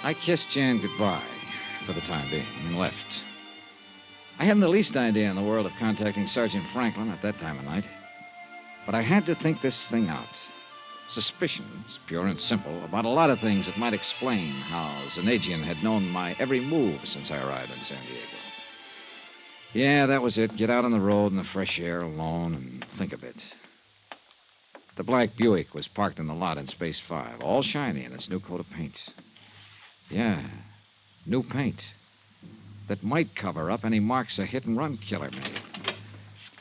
I kissed Jan goodbye for the time being and left. I hadn't the least idea in the world of contacting Sergeant Franklin at that time of night. But I had to think this thing out. Suspicions, pure and simple, about a lot of things that might explain how Zanagian had known my every move since I arrived in San Diego. Yeah, that was it. Get out on the road in the fresh air alone and think a bit. The black Buick was parked in the lot in Space 5, all shiny in its new coat of paint. Yeah, new paint that might cover up any marks a hit-and-run killer made.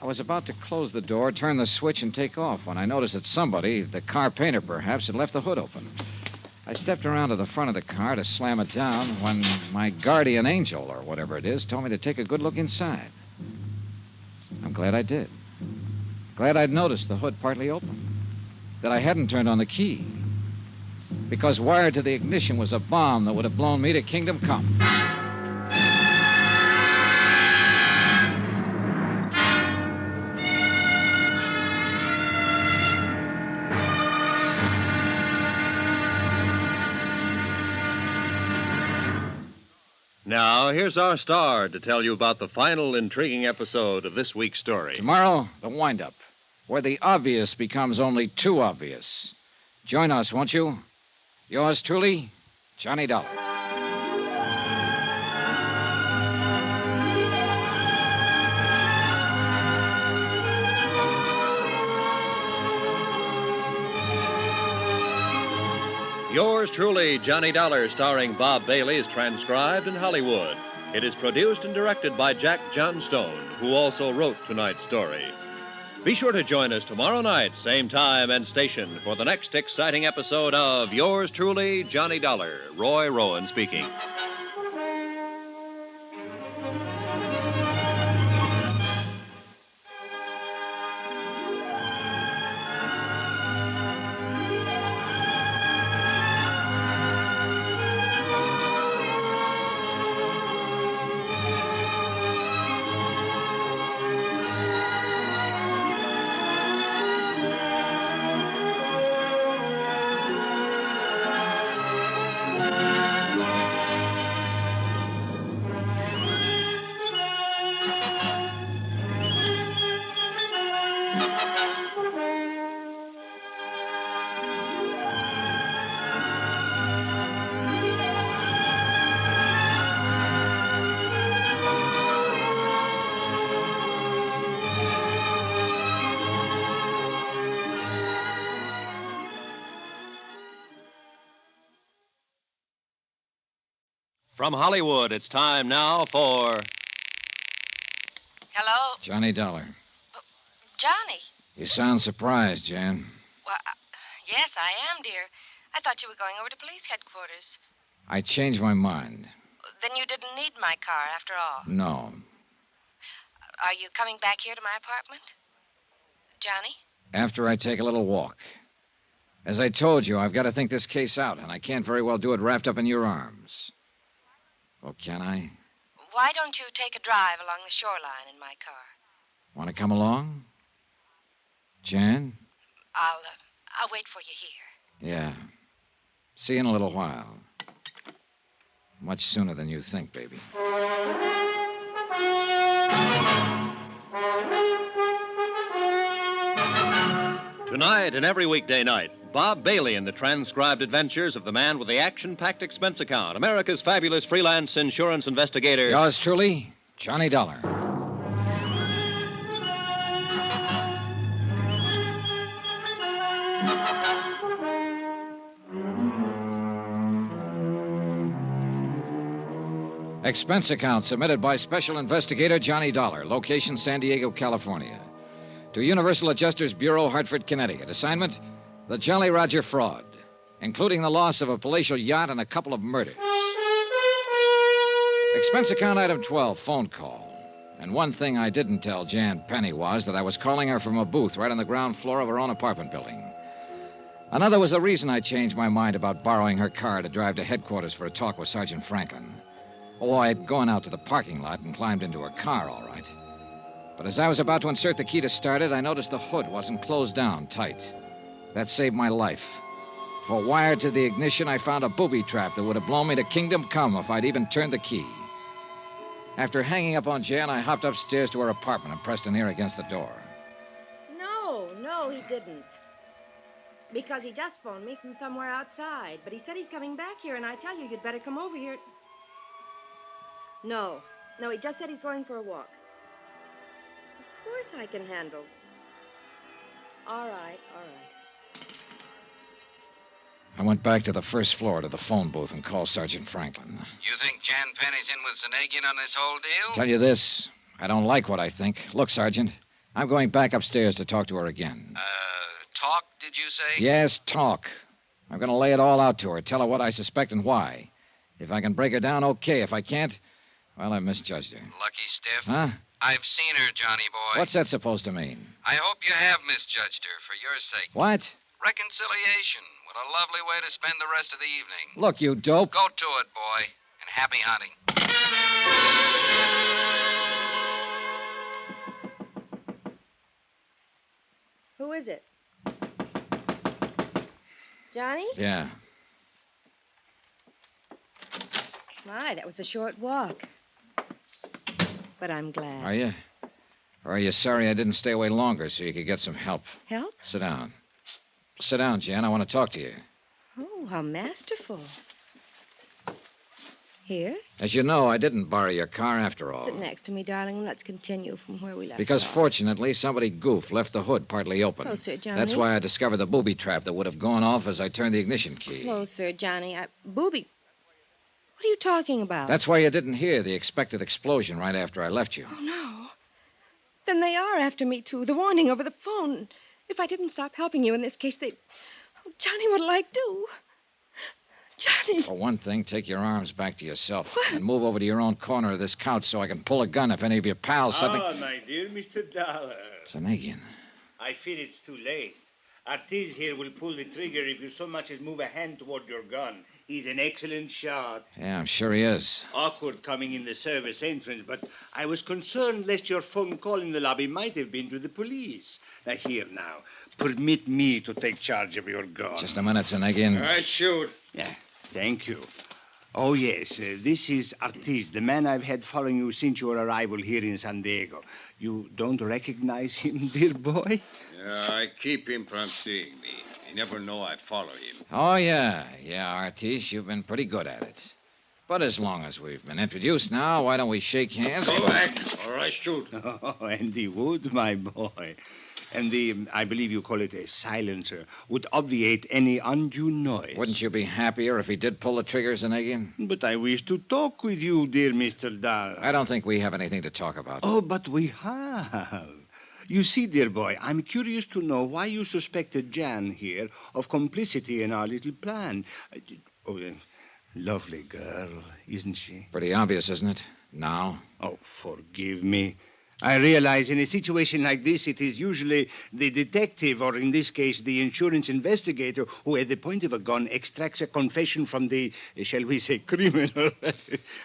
I was about to close the door, turn the switch, and take off when I noticed that somebody, the car painter perhaps, had left the hood open. I stepped around to the front of the car to slam it down when my guardian angel, or whatever it is, told me to take a good look inside. I'm glad I did. Glad I'd noticed the hood partly open, that I hadn't turned on the key, because wired to the ignition was a bomb that would have blown me to kingdom come. Now, here's our star to tell you about the final intriguing episode of this week's story. Tomorrow, the wind-up, where the obvious becomes only too obvious. Join us, won't you? Yours truly, Johnny Dollar. Yours truly, Johnny Dollar, starring Bob Bailey, is transcribed in Hollywood. It is produced and directed by Jack Johnstone, who also wrote tonight's story. Be sure to join us tomorrow night, same time and station, for the next exciting episode of Yours truly, Johnny Dollar. Roy Rowan speaking. From Hollywood, it's time now for... Hello? Johnny Dollar. Johnny? You sound surprised, Jan. Well, yes, I am, dear. I thought you were going over to police headquarters. I changed my mind. Then you didn't need my car after all. No. Are you coming back here to my apartment? Johnny? After I take a little walk. As I told you, I've got to think this case out, and I can't very well do it wrapped up in your arms. Oh, can I? Why don't you take a drive along the shoreline in my car? Want to come along? Jan? I'll wait for you here. Yeah. See you in a little while. Much sooner than you think, baby. Tonight and every weekday night, Bob Bailey in the transcribed adventures of the man with the action-packed expense account, America's fabulous freelance insurance investigator. Yours truly, Johnny Dollar. Expense account submitted by Special Investigator Johnny Dollar, location San Diego, California. To Universal Adjusters Bureau, Hartford, Connecticut. Assignment, the Jolly Roger fraud, including the loss of a palatial yacht and a couple of murders. Expense account item 12, phone call. And one thing I didn't tell Jan Penny was that I was calling her from a booth right on the ground floor of her own apartment building. Another was the reason I changed my mind about borrowing her car to drive to headquarters for a talk with Sergeant Franklin. Oh, I'd gone out to the parking lot and climbed into her car, all right. But as I was about to insert the key to start it, I noticed the hood wasn't closed down tight. That saved my life. For wired to the ignition, I found a booby trap that would have blown me to kingdom come if I'd even turned the key. After hanging up on Jan, I hopped upstairs to her apartment and pressed an ear against the door. No, he didn't. Because he just phoned me from somewhere outside. But he said he's coming back here, and I tell you, you'd better come over here. No, he just said he's going for a walk. Of course I can handle. All right. I went back to the first floor to the phone booth and called Sergeant Franklin. You think Jan Penny's in with Zanagian on this whole deal? Tell you this, I don't like what I think. Look, Sergeant, I'm going back upstairs to talk to her again. Talk, did you say? Yes, talk. I'm going to lay it all out to her, tell her what I suspect and why. If I can break her down, okay. If I can't, well, I misjudged her. Lucky stiff. Huh? I've seen her, Johnny boy. What's that supposed to mean? I hope you have misjudged her for your sake. What? Reconciliation. What a lovely way to spend the rest of the evening. Look, you dope. Go to it, boy. And happy hunting. Who is it? Johnny? Yeah. My, that was a short walk. But I'm glad. Are you? Or are you sorry I didn't stay away longer so you could get some help? Help? Sit down. Sit down, Jan. I want to talk to you. Oh, how masterful. Here? As you know, I didn't borrow your car after all. Sit next to me, darling, and let's continue from where we left Because off. fortunately, somebody goofed, left the hood partly open. Closer, Johnny. That's why I discovered the booby trap that would have gone off as I turned the ignition key. Closer, Johnny. Booby. What are you talking about? That's why you didn't hear the expected explosion right after I left you. Oh, no. Then they are after me, too. The warning over the phone. If I didn't stop helping you in this case, they... Oh, Johnny, what'll I do? Johnny. For one thing, take your arms back to yourself. And move over to your own corner of this couch so I can pull a gun if any of your pals suddenly... Ah, my dear Mr. Dollar. Zanagian. I fear it's too late. Artis here will pull the trigger if you so much as move a hand toward your gun. He's an excellent shot. Yeah, I'm sure he is. Awkward coming in the service entrance, but I was concerned lest your phone call in the lobby might have been to the police. Now, here now. Permit me to take charge of your gun. Just a minute, Zanagian. I shoot. Yeah, thank you. Oh, yes, this is Artis, the man I've had following you since your arrival here in San Diego. You don't recognize him, dear boy? Yeah, I keep him from seeing me. You never know I follow him. Oh, yeah. Yeah, Artis, you've been pretty good at it. But as long as we've been introduced now, why don't we shake hands? Go back, or I shoot. Oh, and he would, my boy. And I believe you call it a silencer, would obviate any undue noise. Wouldn't you be happier if he did pull the trigger, Zanagian? But I wish to talk with you, dear Mr. Dahl. I don't think we have anything to talk about. Oh, but we have. You see, dear boy, I'm curious to know why you suspected Jan here of complicity in our little plan. Lovely girl, isn't she? Pretty obvious, isn't it? Now? Oh, forgive me. I realize in a situation like this, it is usually the detective, or in this case, the insurance investigator, who at the point of a gun extracts a confession from the, shall we say, criminal.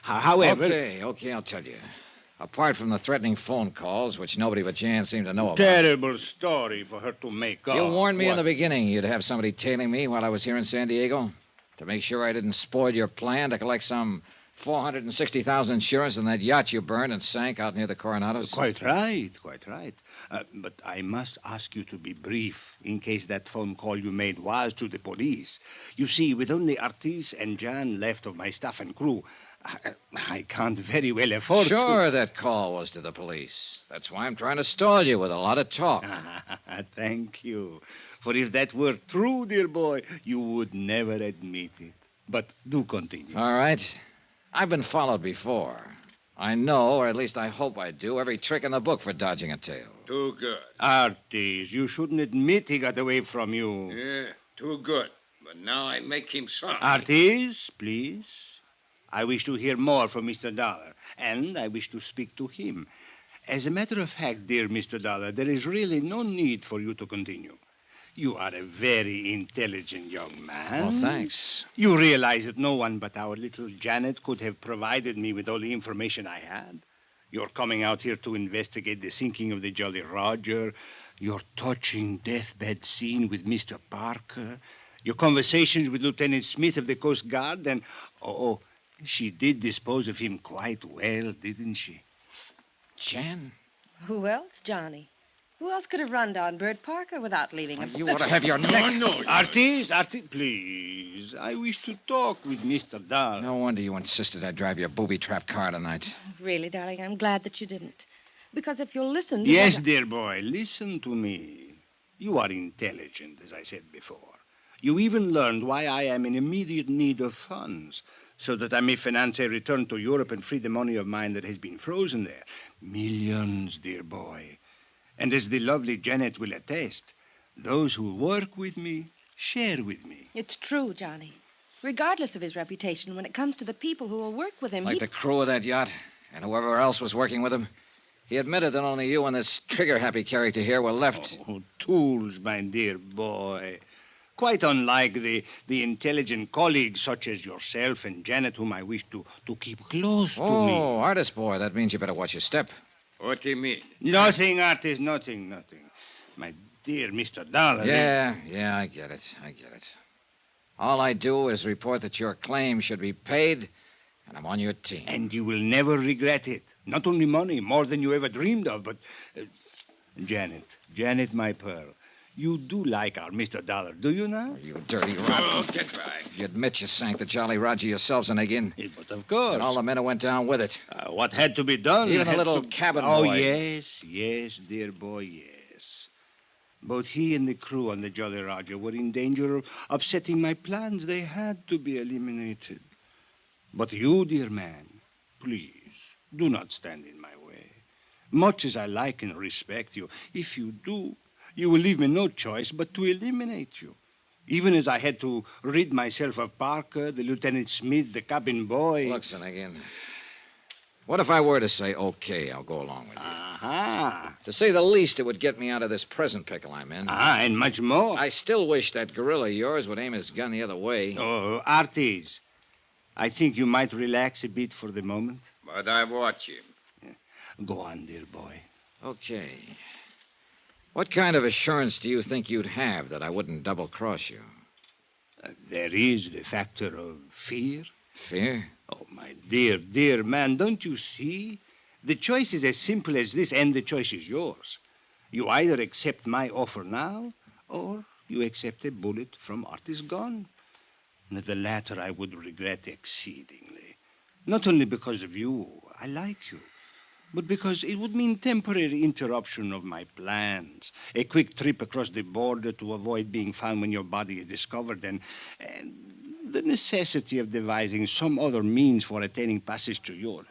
However... Okay, I'll tell you. Apart from the threatening phone calls, which nobody but Jan seemed to know about. Terrible story for her to make up. You warned me in the beginning you'd have somebody tailing me while I was here in San Diego. To make sure I didn't spoil your plan to collect some $460,000 insurance on that yacht you burned and sank out near the Coronados. Quite right. But I must ask you to be brief in case that phone call you made was to the police. You see, with only Artis and Jan left of my staff and crew, I can't very well afford to... Sure, that call was to the police. That's why I'm trying to stall you with a lot of talk. Thank you. For if that were true, dear boy, you would never admit it. But do continue. All right. I've been followed before. I know, or at least I hope I do, every trick in the book for dodging a tail. Too good. Artis, you shouldn't admit he got away from you. Yeah, too good. But now I make him sorry. Artis, please. I wish to hear more from Mr. Dollar, and I wish to speak to him. As a matter of fact, dear Mr. Dollar, there is really no need for you to continue. You are a very intelligent young man. Well, thanks. You realize that no one but our little Janet could have provided me with all the information I had. You're coming out here to investigate the sinking of the Jolly Roger, your touching deathbed scene with Mr. Parker, your conversations with Lieutenant Smith of the Coast Guard, and... Oh, she did dispose of him quite well, didn't she? Jan? Who else, Johnny? Who else could have run down Bert Parker without leaving a... You ought to have your neck. Artist, please. I wish to talk with Mr. Dahl. No wonder you insisted I drive your booby-trap car tonight. Really, darling, I'm glad that you didn't. Because if you'll listen to Yes, what dear boy, listen to me. You are intelligent, as I said before. You even learned why I am in immediate need of funds, so that I may finance a return to Europe and free the money of mine that has been frozen there. Millions, dear boy. And as the lovely Janet will attest, those who work with me share with me. It's true, Johnny. Regardless of his reputation, when it comes to the people who will work with him, Like the crew of that yacht and whoever else was working with him. He admitted that only you and this trigger-happy character here were left. Oh, tools, my dear boy. Quite unlike the intelligent colleagues such as yourself and Janet, whom I wish to keep close to me. Oh, artist boy, that means you better watch your step. What do you mean? Nothing, artist, nothing. My dear Mr. Dollar. Yeah, I get it. All I do is report that your claim should be paid, and I'm on your team. And you will never regret it. Not only money, more than you ever dreamed of, but... Janet, my pearl, you do like our Mr. Dollar, do you now? You dirty rotten. Oh, get right. You admit you sank the Jolly Roger yourselves in again. But of course. And all the men who went down with it. What had to be done? Even the little cabin boy. Oh, yes, dear boy, yes. Both he and the crew on the Jolly Roger were in danger of upsetting my plans. They had to be eliminated. But you, dear man, please, do not stand in my way. Much as I like and respect you, if you do, you will leave me no choice but to eliminate you. Even as I had to rid myself of Parker, the Lieutenant Smith, the cabin boy. Look, Finnegan, what if I were to say, okay, I'll go along with you? Aha. To say the least, it would get me out of this present pickle I'm in. And much more. I still wish that gorilla of yours would aim his gun the other way. Oh, Arties, I think you might relax a bit for the moment. But I watch him. Go on, dear boy. Okay. What kind of assurance do you think you'd have that I wouldn't double-cross you? There is the factor of fear. Fear? Oh, my dear man, don't you see? The choice is as simple as this, and the choice is yours. You either accept my offer now, or you accept a bullet from Artie's gun. And the latter I would regret exceedingly. Not only because of you, I like you, but because it would mean temporary interruption of my plans, a quick trip across the border to avoid being found when your body is discovered, and the necessity of devising some other means for attaining passage to Europe.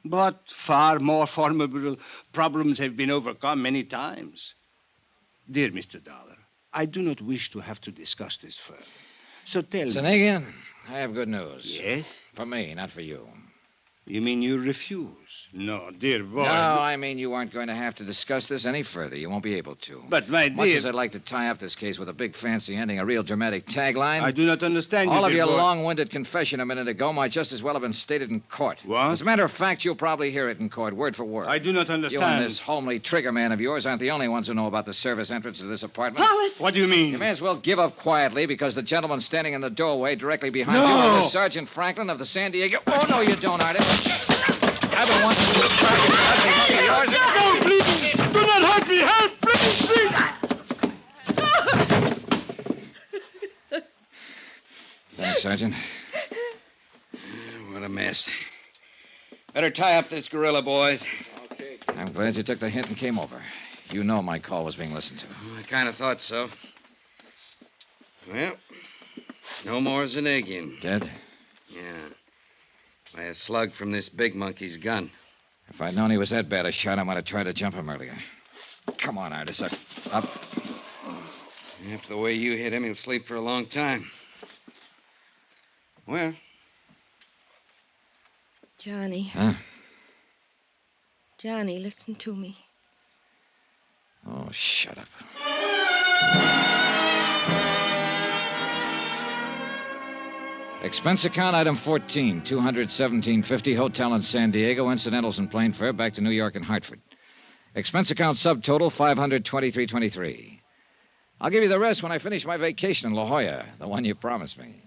But far more formidable problems have been overcome many times. Dear Mr. Dollar, I do not wish to have to discuss this further. So tell me... Finnegan, I have good news. Yes? For me, not for you. You mean you refuse? No, dear boy. No, I mean you aren't going to have to discuss this any further. You won't be able to. But, my dear... Much as I'd like to tie up this case with a big fancy ending, a real dramatic tagline... I do not understand you, all of dear your boy. long-winded confession a minute ago might just as well have been stated in court. What? As a matter of fact, you'll probably hear it in court, word for word. I do not understand. You and this homely trigger man of yours aren't the only ones who know about the service entrance to this apartment. Hollis! What do you mean? You may as well give up quietly, because the gentleman standing in the doorway directly behind No! you is Sergeant Franklin of the San Diego... Oh, no, you don't, Artie. I've been wanting to crack it. No, please! Do not hurt me! Help! Please! Thanks, Sergeant. What a mess. Better tie up this gorilla, boys. Okay. I'm glad you took the hint and came over. You know my call was being listened to. I kind of thought so. Well, no more Zanegian. Dead? Yeah. By a slug from this big monkey's gun. If I'd known he was that bad a shot, I might have tried to jump him earlier. Come on, Artis. Up. After the way you hit him, he'll sleep for a long time. Well. Johnny. Huh? Johnny, listen to me. Oh, shut up. Expense account item 14, $217.50, hotel in San Diego, incidentals and plane fare back to New York and Hartford. Expense account subtotal $523.23. I'll give you the rest when I finish my vacation in La Jolla, the one you promised me.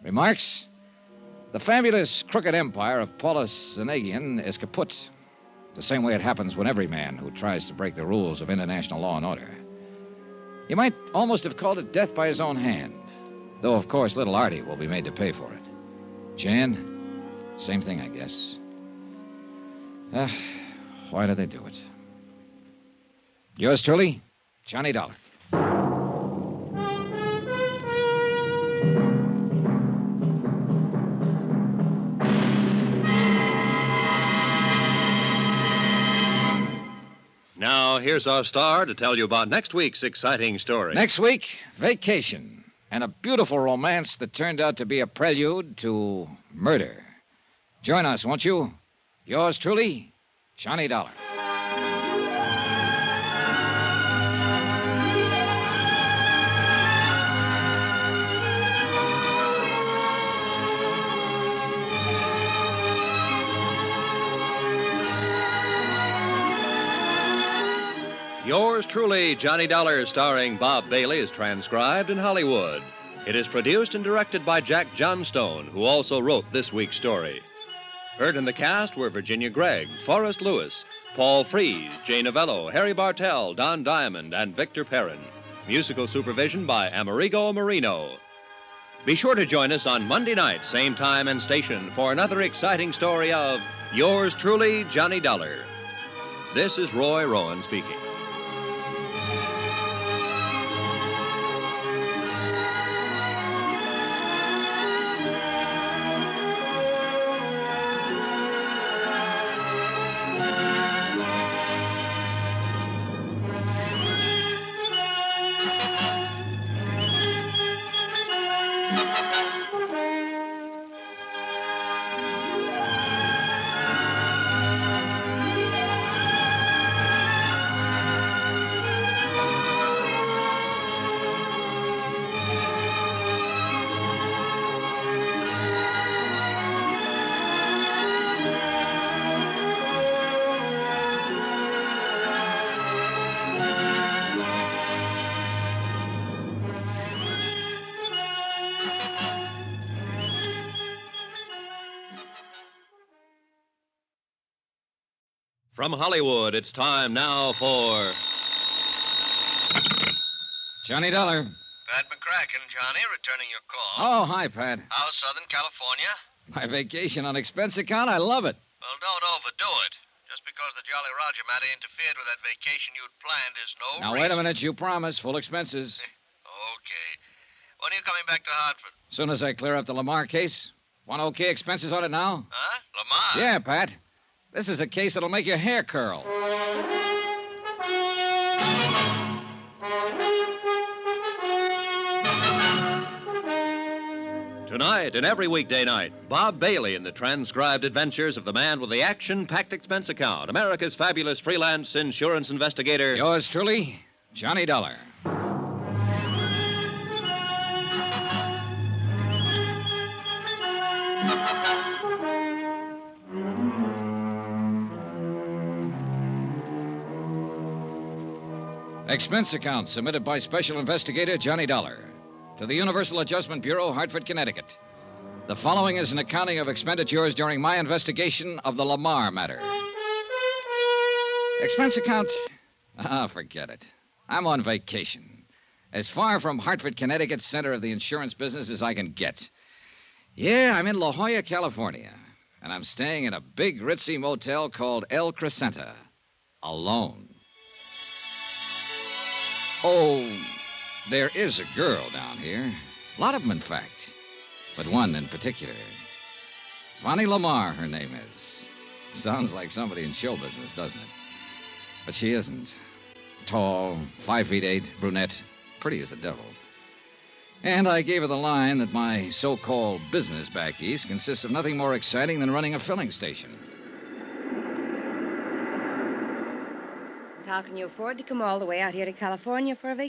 Remarks? The fabulous crooked empire of Paulus Zanegian is kaput. the same way it happens when every man who tries to break the rules of international law and order. You might almost have called it death by his own hand, though, of course, little Artie will be made to pay for it. Jan, same thing, I guess. Why do they do it? Yours truly, Johnny Dollar. Now, here's our star to tell you about next week's exciting story. Next week, vacation, and a beautiful romance that turned out to be a prelude to murder. Join us, won't you? Yours truly, Johnny Dollar. Yours truly, Johnny Dollar, starring Bob Bailey, is transcribed in Hollywood. It is produced and directed by Jack Johnstone, who also wrote this week's story. Heard in the cast were Virginia Gregg, Forrest Lewis, Paul Frees, Jay Novello, Harry Bartell, Don Diamond, and Victor Perrin. Musical supervision by Amerigo Marino. Be sure to join us on Monday night, same time and station, for another exciting story of Yours truly, Johnny Dollar. This is Roy Rowan speaking. From Hollywood, it's time now for Johnny Dollar. Pat McCracken, Johnny, returning your call. Oh, hi, Pat. How's Southern California? My vacation on expense account? I love it. Well, don't overdo it. Just because the Jolly Roger matter interfered with that vacation you'd planned is no Now, reason. wait a minute. You promised full expenses. Okay. When are you coming back to Hartford? As soon as I clear up the Lamar case. Want okay expenses on it now? Huh? Lamar? Yeah, Pat. This is a case that'll make your hair curl. Tonight and every weekday night, Bob Bailey in the transcribed adventures of the man with the action-packed expense account, America's fabulous freelance insurance investigator. Yours truly, Johnny Dollar. Expense account submitted by Special Investigator Johnny Dollar to the Universal Adjustment Bureau, Hartford, Connecticut. The following is an accounting of expenditures during my investigation of the Lamar matter. Expense account? Forget it. I'm on vacation. As far from Hartford, Connecticut, center of the insurance business as I can get. Yeah, I'm in La Jolla, California, and I'm staying in a big, ritzy motel called El Crescenta, alone. Oh, there is a girl down here. A lot of them, in fact. But one in particular. Vonnie Lamar, her name is. Sounds like somebody in show business, doesn't it? But she isn't. Tall, 5'8", brunette, pretty as the devil. And I gave her the line that my so-called business back east consists of nothing more exciting than running a filling station. How can you afford to come all the way out here to California for a vacation?